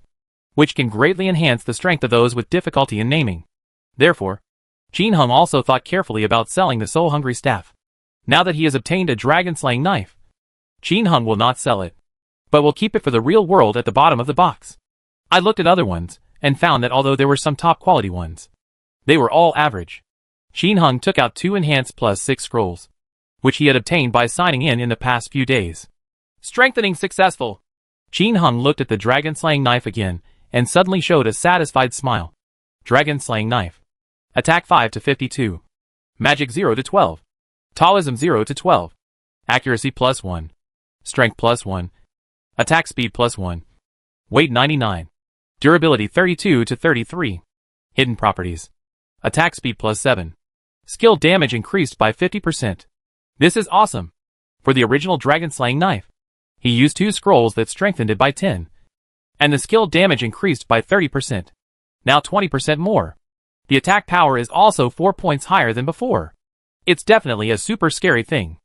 which can greatly enhance the strength of those with difficulty in naming. Therefore, Qin Hung also thought carefully about selling the soul-hungry staff. Now that he has obtained a dragon-slaying knife, Qin Hung will not sell it, but will keep it for the real world at the bottom of the box. I looked at other ones, and found that although there were some top-quality ones, they were all average. Qin Hung took out 2 enhanced plus 6 scrolls, which he had obtained by signing in the past few days. Strengthening successful. Qin Hung looked at the dragon-slaying knife again, and suddenly showed a satisfied smile. Dragon-slaying knife. Attack 5 to 52. Magic 0 to 12. Taoism 0 to 12. Accuracy plus 1. Strength plus 1. Attack speed plus 1. Weight 99. Durability 32 to 33. Hidden properties. Attack speed plus 7. Skill damage increased by 50%. This is awesome. For the original dragon-slaying knife, he used 2 scrolls that strengthened it by 10. And the skill damage increased by 30%. Now 20% more. The attack power is also 4 points higher than before. It's definitely a super scary thing.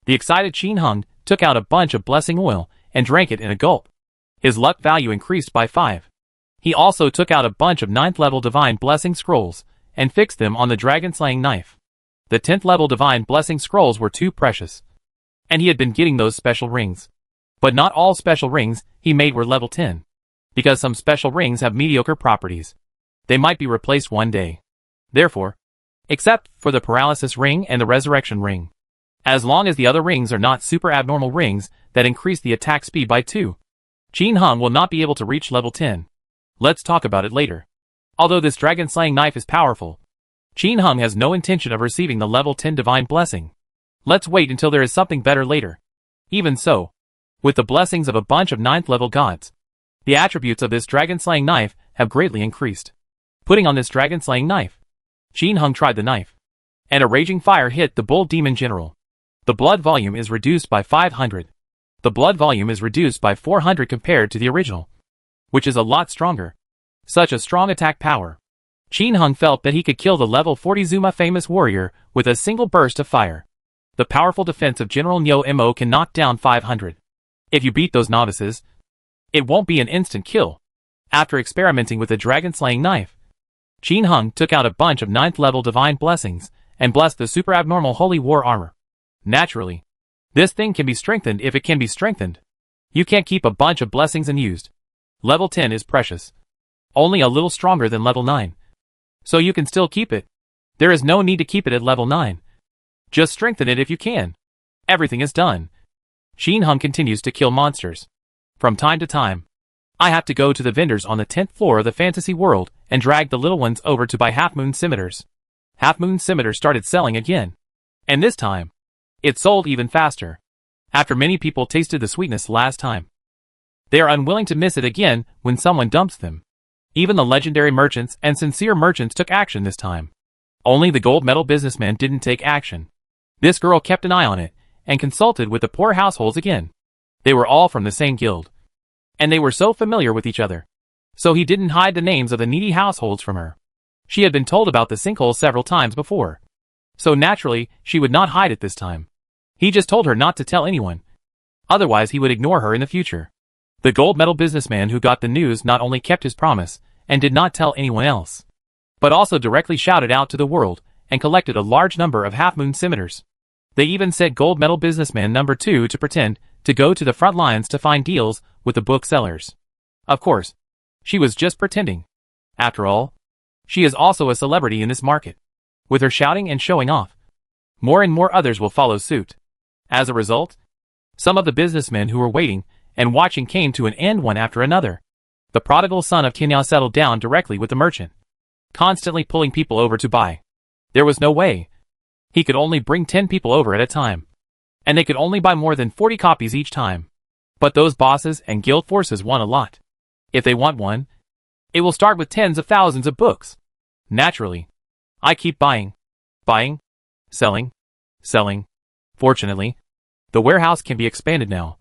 The excited Qin Hung took out a bunch of blessing oil and drank it in a gulp. His luck value increased by 5. He also took out a bunch of 9th level divine blessing scrolls and fixed them on the dragon-slaying knife. The 10th level divine blessing scrolls were too precious, and he had been getting those special rings. But not all special rings he made were level 10, because some special rings have mediocre properties. They might be replaced one day. Therefore, except for the paralysis ring and the resurrection ring, as long as the other rings are not super abnormal rings that increase the attack speed by 2, Qin Hung will not be able to reach level 10. Let's talk about it later. Although this dragon-slaying knife is powerful, Qin Hung has no intention of receiving the level 10 divine blessing. Let's wait until there is something better later. Even so, with the blessings of a bunch of 9th level gods, the attributes of this dragon-slaying knife have greatly increased. Putting on this dragon-slaying knife, Qin Hung tried the knife, and a raging fire hit the bull demon general. The blood volume is reduced by 500. The blood volume is reduced by 400 compared to the original, which is a lot stronger. Such a strong attack power. Qin Hung felt that he could kill the level 40 Zuma famous warrior with a single burst of fire. The powerful defense of General Nyo Mo can knock down 500. If you beat those novices, it won't be an instant kill. After experimenting with the dragon-slaying knife, Qin Hung took out a bunch of 9th level divine blessings and blessed the super abnormal holy war armor. Naturally, this thing can be strengthened if it can be strengthened. You can't keep a bunch of blessings unused. Level 10 is precious. Only a little stronger than level 9. So you can still keep it. There is no need to keep it at level 9. Just strengthen it if you can. Everything is done. Qin Hung continues to kill monsters. From time to time, I have to go to the vendors on the 10th floor of the fantasy world and drag the little ones over to buy half-moon scimitars. Half-moon scimitar started selling again. And this time, it sold even faster. After many people tasted the sweetness last time, they are unwilling to miss it again when someone dumps them. Even the legendary merchants and sincere merchants took action this time. Only the gold medal businessman didn't take action. This girl kept an eye on it and consulted with the poor households again. They were all from the same guild. and they were so familiar with each other. So he didn't hide the names of the needy households from her. She had been told about the sinkhole several times before. So naturally, she would not hide it this time. He just told her not to tell anyone. Otherwise he would ignore her in the future. The gold medal businessman who got the news not only kept his promise, and did not tell anyone else, but also directly shouted out to the world, and collected a large number of half-moon scimitars. They even sent gold medal businessman number 2 to pretend to go to the front lines to find deals with the booksellers. Of course, she was just pretending. After all, she is also a celebrity in this market. With her shouting and showing off, more and more others will follow suit. As a result, some of the businessmen who were waiting and watching came to an end one after another. The prodigal son of Tianyao settled down directly with the merchant, constantly pulling people over to buy. There was no way. He could only bring 10 people over at a time, and they could only buy more than 40 copies each time. But those bosses and guild forces want a lot. If they want one, it will start with tens of thousands of books. Naturally, I keep buying, selling. Fortunately, the warehouse can be expanded now,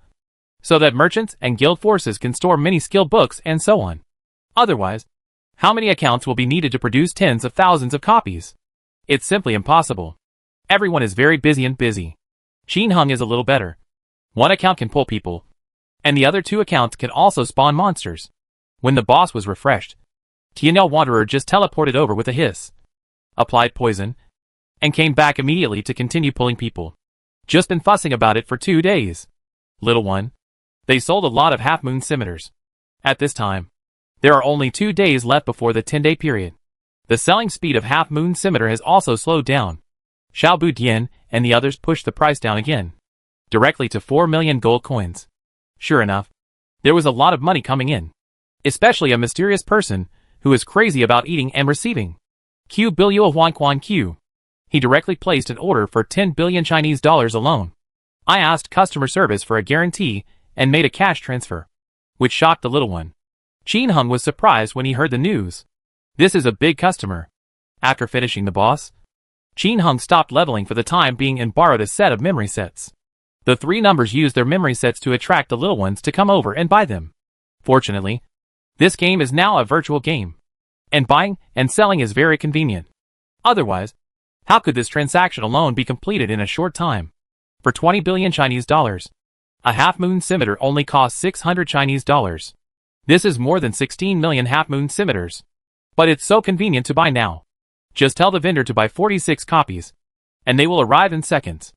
so that merchants and guild forces can store many skilled books and so on. Otherwise, how many accounts will be needed to produce tens of thousands of copies? It's simply impossible. Everyone is very busy. Qin Hung is a little better. One account can pull people, and the other 2 accounts can also spawn monsters. When the boss was refreshed, Tianyao Wanderer just teleported over with a hiss, applied poison, and came back immediately to continue pulling people. Just been fussing about it for 2 days. Little one. They sold a lot of half-moon scimitars. At this time, there are only 2 days left before the 10-day period. The selling speed of half-moon scimitar has also slowed down. Xiao Budian and the others pushed the price down again, directly to 4 million gold coins. Sure enough, there was a lot of money coming in, especially a mysterious person who is crazy about eating and receiving. Q Billion Huan Quan Q. He directly placed an order for 10 billion Chinese dollars alone. I asked customer service for a guarantee and made a cash transfer, which shocked the little one. Qin Hung was surprised when he heard the news. This is a big customer. After finishing the boss, Qin Hung stopped leveling for the time being and borrowed a set of memory sets. The 3 numbers used their memory sets to attract the little ones to come over and buy them. Fortunately, this game is now a virtual game, and buying and selling is very convenient. Otherwise, how could this transaction alone be completed in a short time? For 20 billion Chinese dollars, a half-moon scimitar only costs 600 Chinese dollars. This is more than 16 million half-moon scimitars. But it's so convenient to buy now. Just tell the vendor to buy 46 copies, and they will arrive in seconds.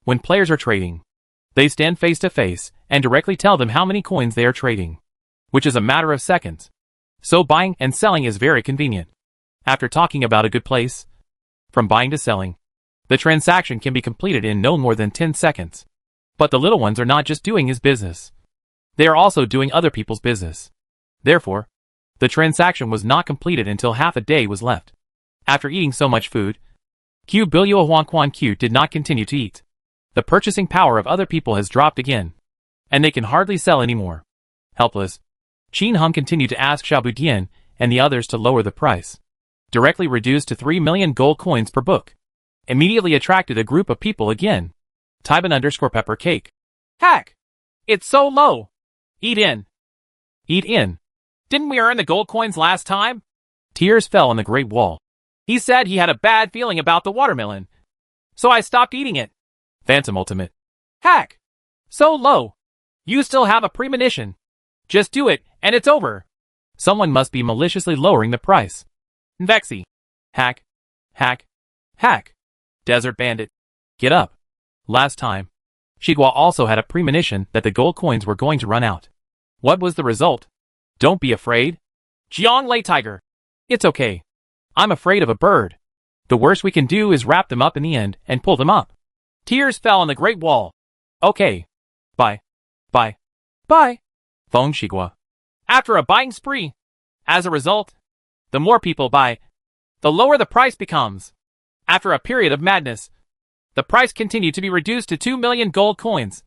When players are trading, they stand face to face and directly tell them how many coins they are trading, which is a matter of seconds. So buying and selling is very convenient. After talking about a good place, from buying to selling, the transaction can be completed in no more than 10 seconds. But the little ones are not just doing his business. They are also doing other people's business. Therefore, the transaction was not completed until half a day was left. After eating so much food, Q Billion Huan Quan Q did not continue to eat. The purchasing power of other people has dropped again, and they can hardly sell anymore. Helpless, Qin Hung continued to ask Xiao Budian and the others to lower the price, directly reduced to 3 million gold coins per book. Immediately attracted a group of people again. Tyban_pepper cake. Hack! It's so low! Eat in. Eat in. Didn't we earn the gold coins last time? Tears fell on the Great Wall. He said he had a bad feeling about the watermelon, so I stopped eating it. Phantom Ultimate. Hack! So low. You still have a premonition. Just do it, and it's over. Someone must be maliciously lowering the price. Vexy. Hack. Hack. Hack. Desert Bandit. Get up. Last time, Shigua also had a premonition that the gold coins were going to run out. What was the result? Don't be afraid. Jiang Lei Tiger. It's okay. I'm afraid of a bird. The worst we can do is wrap them up in the end and pull them up. Tears fell on the Great Wall. Okay. Bye. Bye. Bye. Phone Shigua. After a buying spree. As a result, the more people buy, the lower the price becomes. After a period of madness, the price continued to be reduced to 2 million gold coins.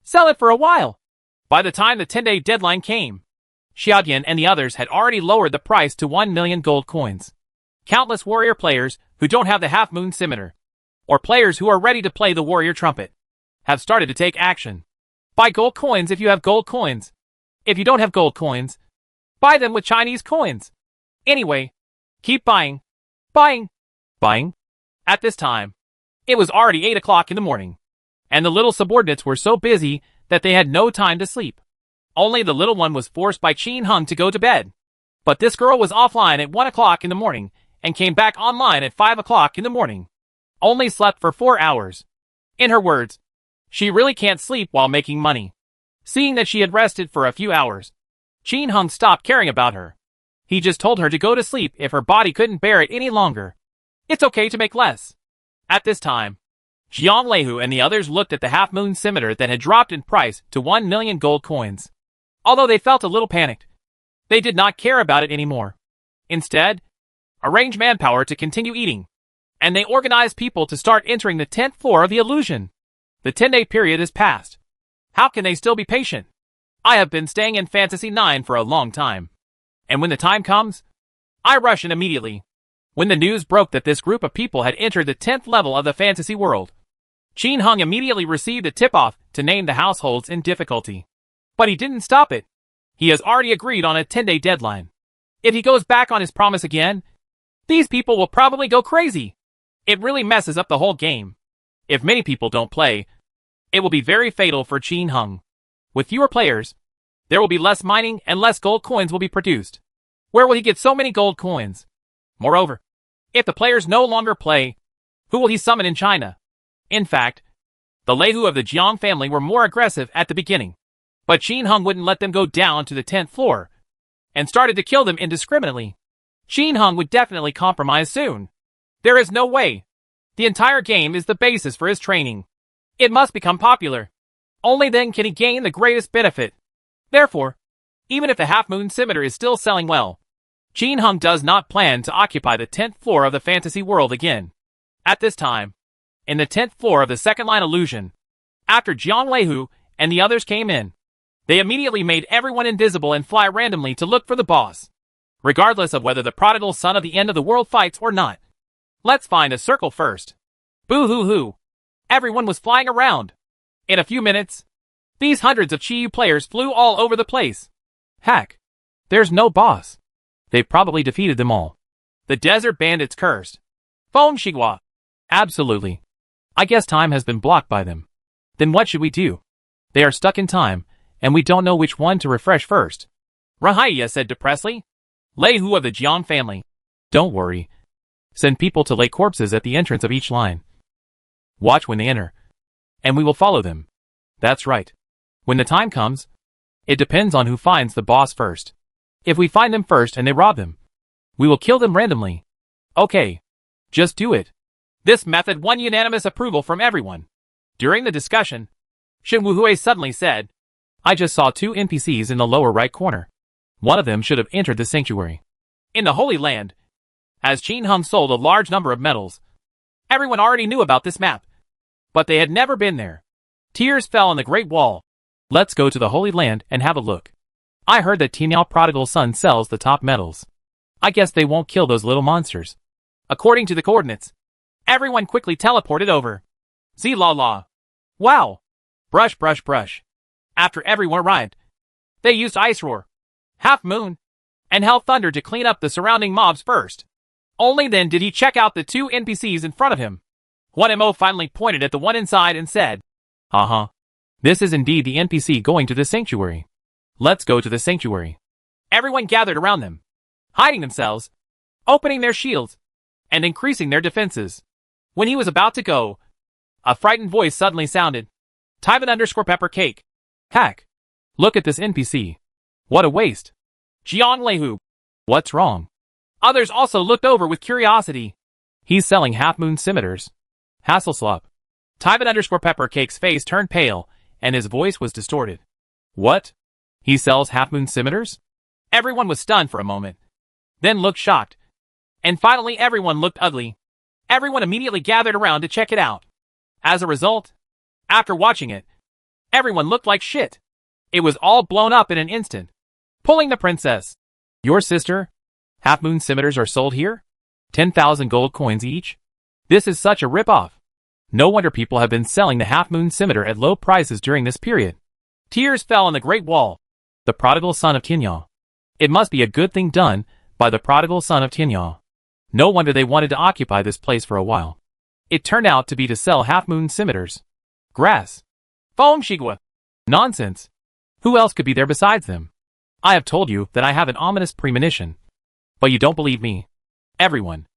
Sell it for a while. By the time the 10-day deadline came, Xiaodian and the others had already lowered the price to 1 million gold coins. Countless warrior players who don't have the half-moon scimitar, or players who are ready to play the warrior trumpet, have started to take action. Buy gold coins if you have gold coins. If you don't have gold coins, buy them with Chinese coins. Anyway, keep buying. Buying. Buying? At this time, it was already 8 o'clock in the morning, and the little subordinates were so busy that they had no time to sleep. Only the little one was forced by Qin Hung to go to bed. But this girl was offline at 1 o'clock in the morning and came back online at 5 o'clock in the morning. Only slept for 4 hours. In her words, she really can't sleep while making money. Seeing that she had rested for a few hours, Qin Hung stopped caring about her. He just told her to go to sleep if her body couldn't bear it any longer. It's okay to make less. At this time, Jiang Leihu and the others looked at the half-moon scimitar that had dropped in price to 1 million gold coins. Although they felt a little panicked, they did not care about it anymore. Instead, arranged manpower to continue eating, and they organized people to start entering the 10th floor of the illusion. The 10-day period is past. How can they still be patient? I have been staying in Fantasy 9 for a long time. And when the time comes, I rush in immediately. When the news broke that this group of people had entered the 10th level of the fantasy world, Qin Hung immediately received a tip-off to name the households in difficulty. But he didn't stop it. He has already agreed on a 10-day deadline. If he goes back on his promise again, these people will probably go crazy. It really messes up the whole game. If many people don't play, it will be very fatal for Qin Hung. With fewer players, there will be less mining and less gold coins will be produced. Where will he get so many gold coins? Moreover, if the players no longer play, who will he summon in China? In fact, the Leihu of the Jiang family were more aggressive at the beginning, but Qin Hung wouldn't let them go down to the 10th floor, and started to kill them indiscriminately. Qin Hung would definitely compromise soon. There is no way. The entire game is the basis for his training. It must become popular. Only then can he gain the greatest benefit. Therefore, even if the half-moon scimitar is still selling well, Qin Hung does not plan to occupy the 10th floor of the fantasy world again. At this time, in the 10th floor of the second-line illusion, after Jiang Leihu and the others came in, they immediately made everyone invisible and fly randomly to look for the boss, regardless of whether the prodigal son of the end of the world fights or not. Let's find a circle first. Boo-hoo-hoo. Everyone was flying around. In a few minutes, these hundreds of Chi Yu players flew all over the place. Heck, there's no boss. They've probably defeated them all. The desert bandits cursed. Feng Shigua. Absolutely. I guess time has been blocked by them. Then what should we do? They are stuck in time, and we don't know which one to refresh first. Rahaya said depressedly. Leihu of the Jiang family. Don't worry. Send people to lay corpses at the entrance of each line. Watch when they enter, and we will follow them. That's right. When the time comes, it depends on who finds the boss first. If we find them first and they rob them, we will kill them randomly. Okay, just do it. This method won unanimous approval from everyone. During the discussion, Shen Wuhui suddenly said, I just saw 2 NPCs in the lower right corner. One of them should have entered the sanctuary. In the Holy Land, as Qin Hung sold a large number of metals, everyone already knew about this map, but they had never been there. Tears fell on the Great Wall. Let's go to the Holy Land and have a look. I heard that Timiao Prodigal Son sells the top metals. I guess they won't kill those little monsters. According to the coordinates, everyone quickly teleported over. Z-la-la. Wow. Brush, brush, brush. After everyone arrived, they used Ice Roar, Half Moon, and Hell Thunder to clean up the surrounding mobs first. Only then did he check out the 2 NPCs in front of him. 1MO finally pointed at the one inside and said, Uh-huh. This is indeed the NPC going to the sanctuary. Let's go to the sanctuary. Everyone gathered around them, hiding themselves, opening their shields, and increasing their defenses. When he was about to go, a frightened voice suddenly sounded. Tyvan_pepper cake. Heck. Look at this NPC. What a waste. Jiang Leihu. What's wrong? Others also looked over with curiosity. He's selling half-moon scimitars. Hasselslop. Tyvan_pepper cake's face turned pale, and his voice was distorted. What? He sells half-moon scimitars? Everyone was stunned for a moment, then looked shocked. And finally everyone looked ugly. Everyone immediately gathered around to check it out. As a result, after watching it, everyone looked like shit. It was all blown up in an instant. Pulling the princess. Your sister? Half-moon scimitars are sold here? 10,000 gold coins each? This is such a rip-off. No wonder people have been selling the half-moon scimitar at low prices during this period. Tears fell on the Great Wall. The prodigal son of Tianyao. It must be a good thing done by the prodigal son of Tianyao. No wonder they wanted to occupy this place for a while. It turned out to be to sell half-moon scimitars. Grass. Foam Shigua. Nonsense. Who else could be there besides them? I have told you that I have an ominous premonition. But you don't believe me. Everyone.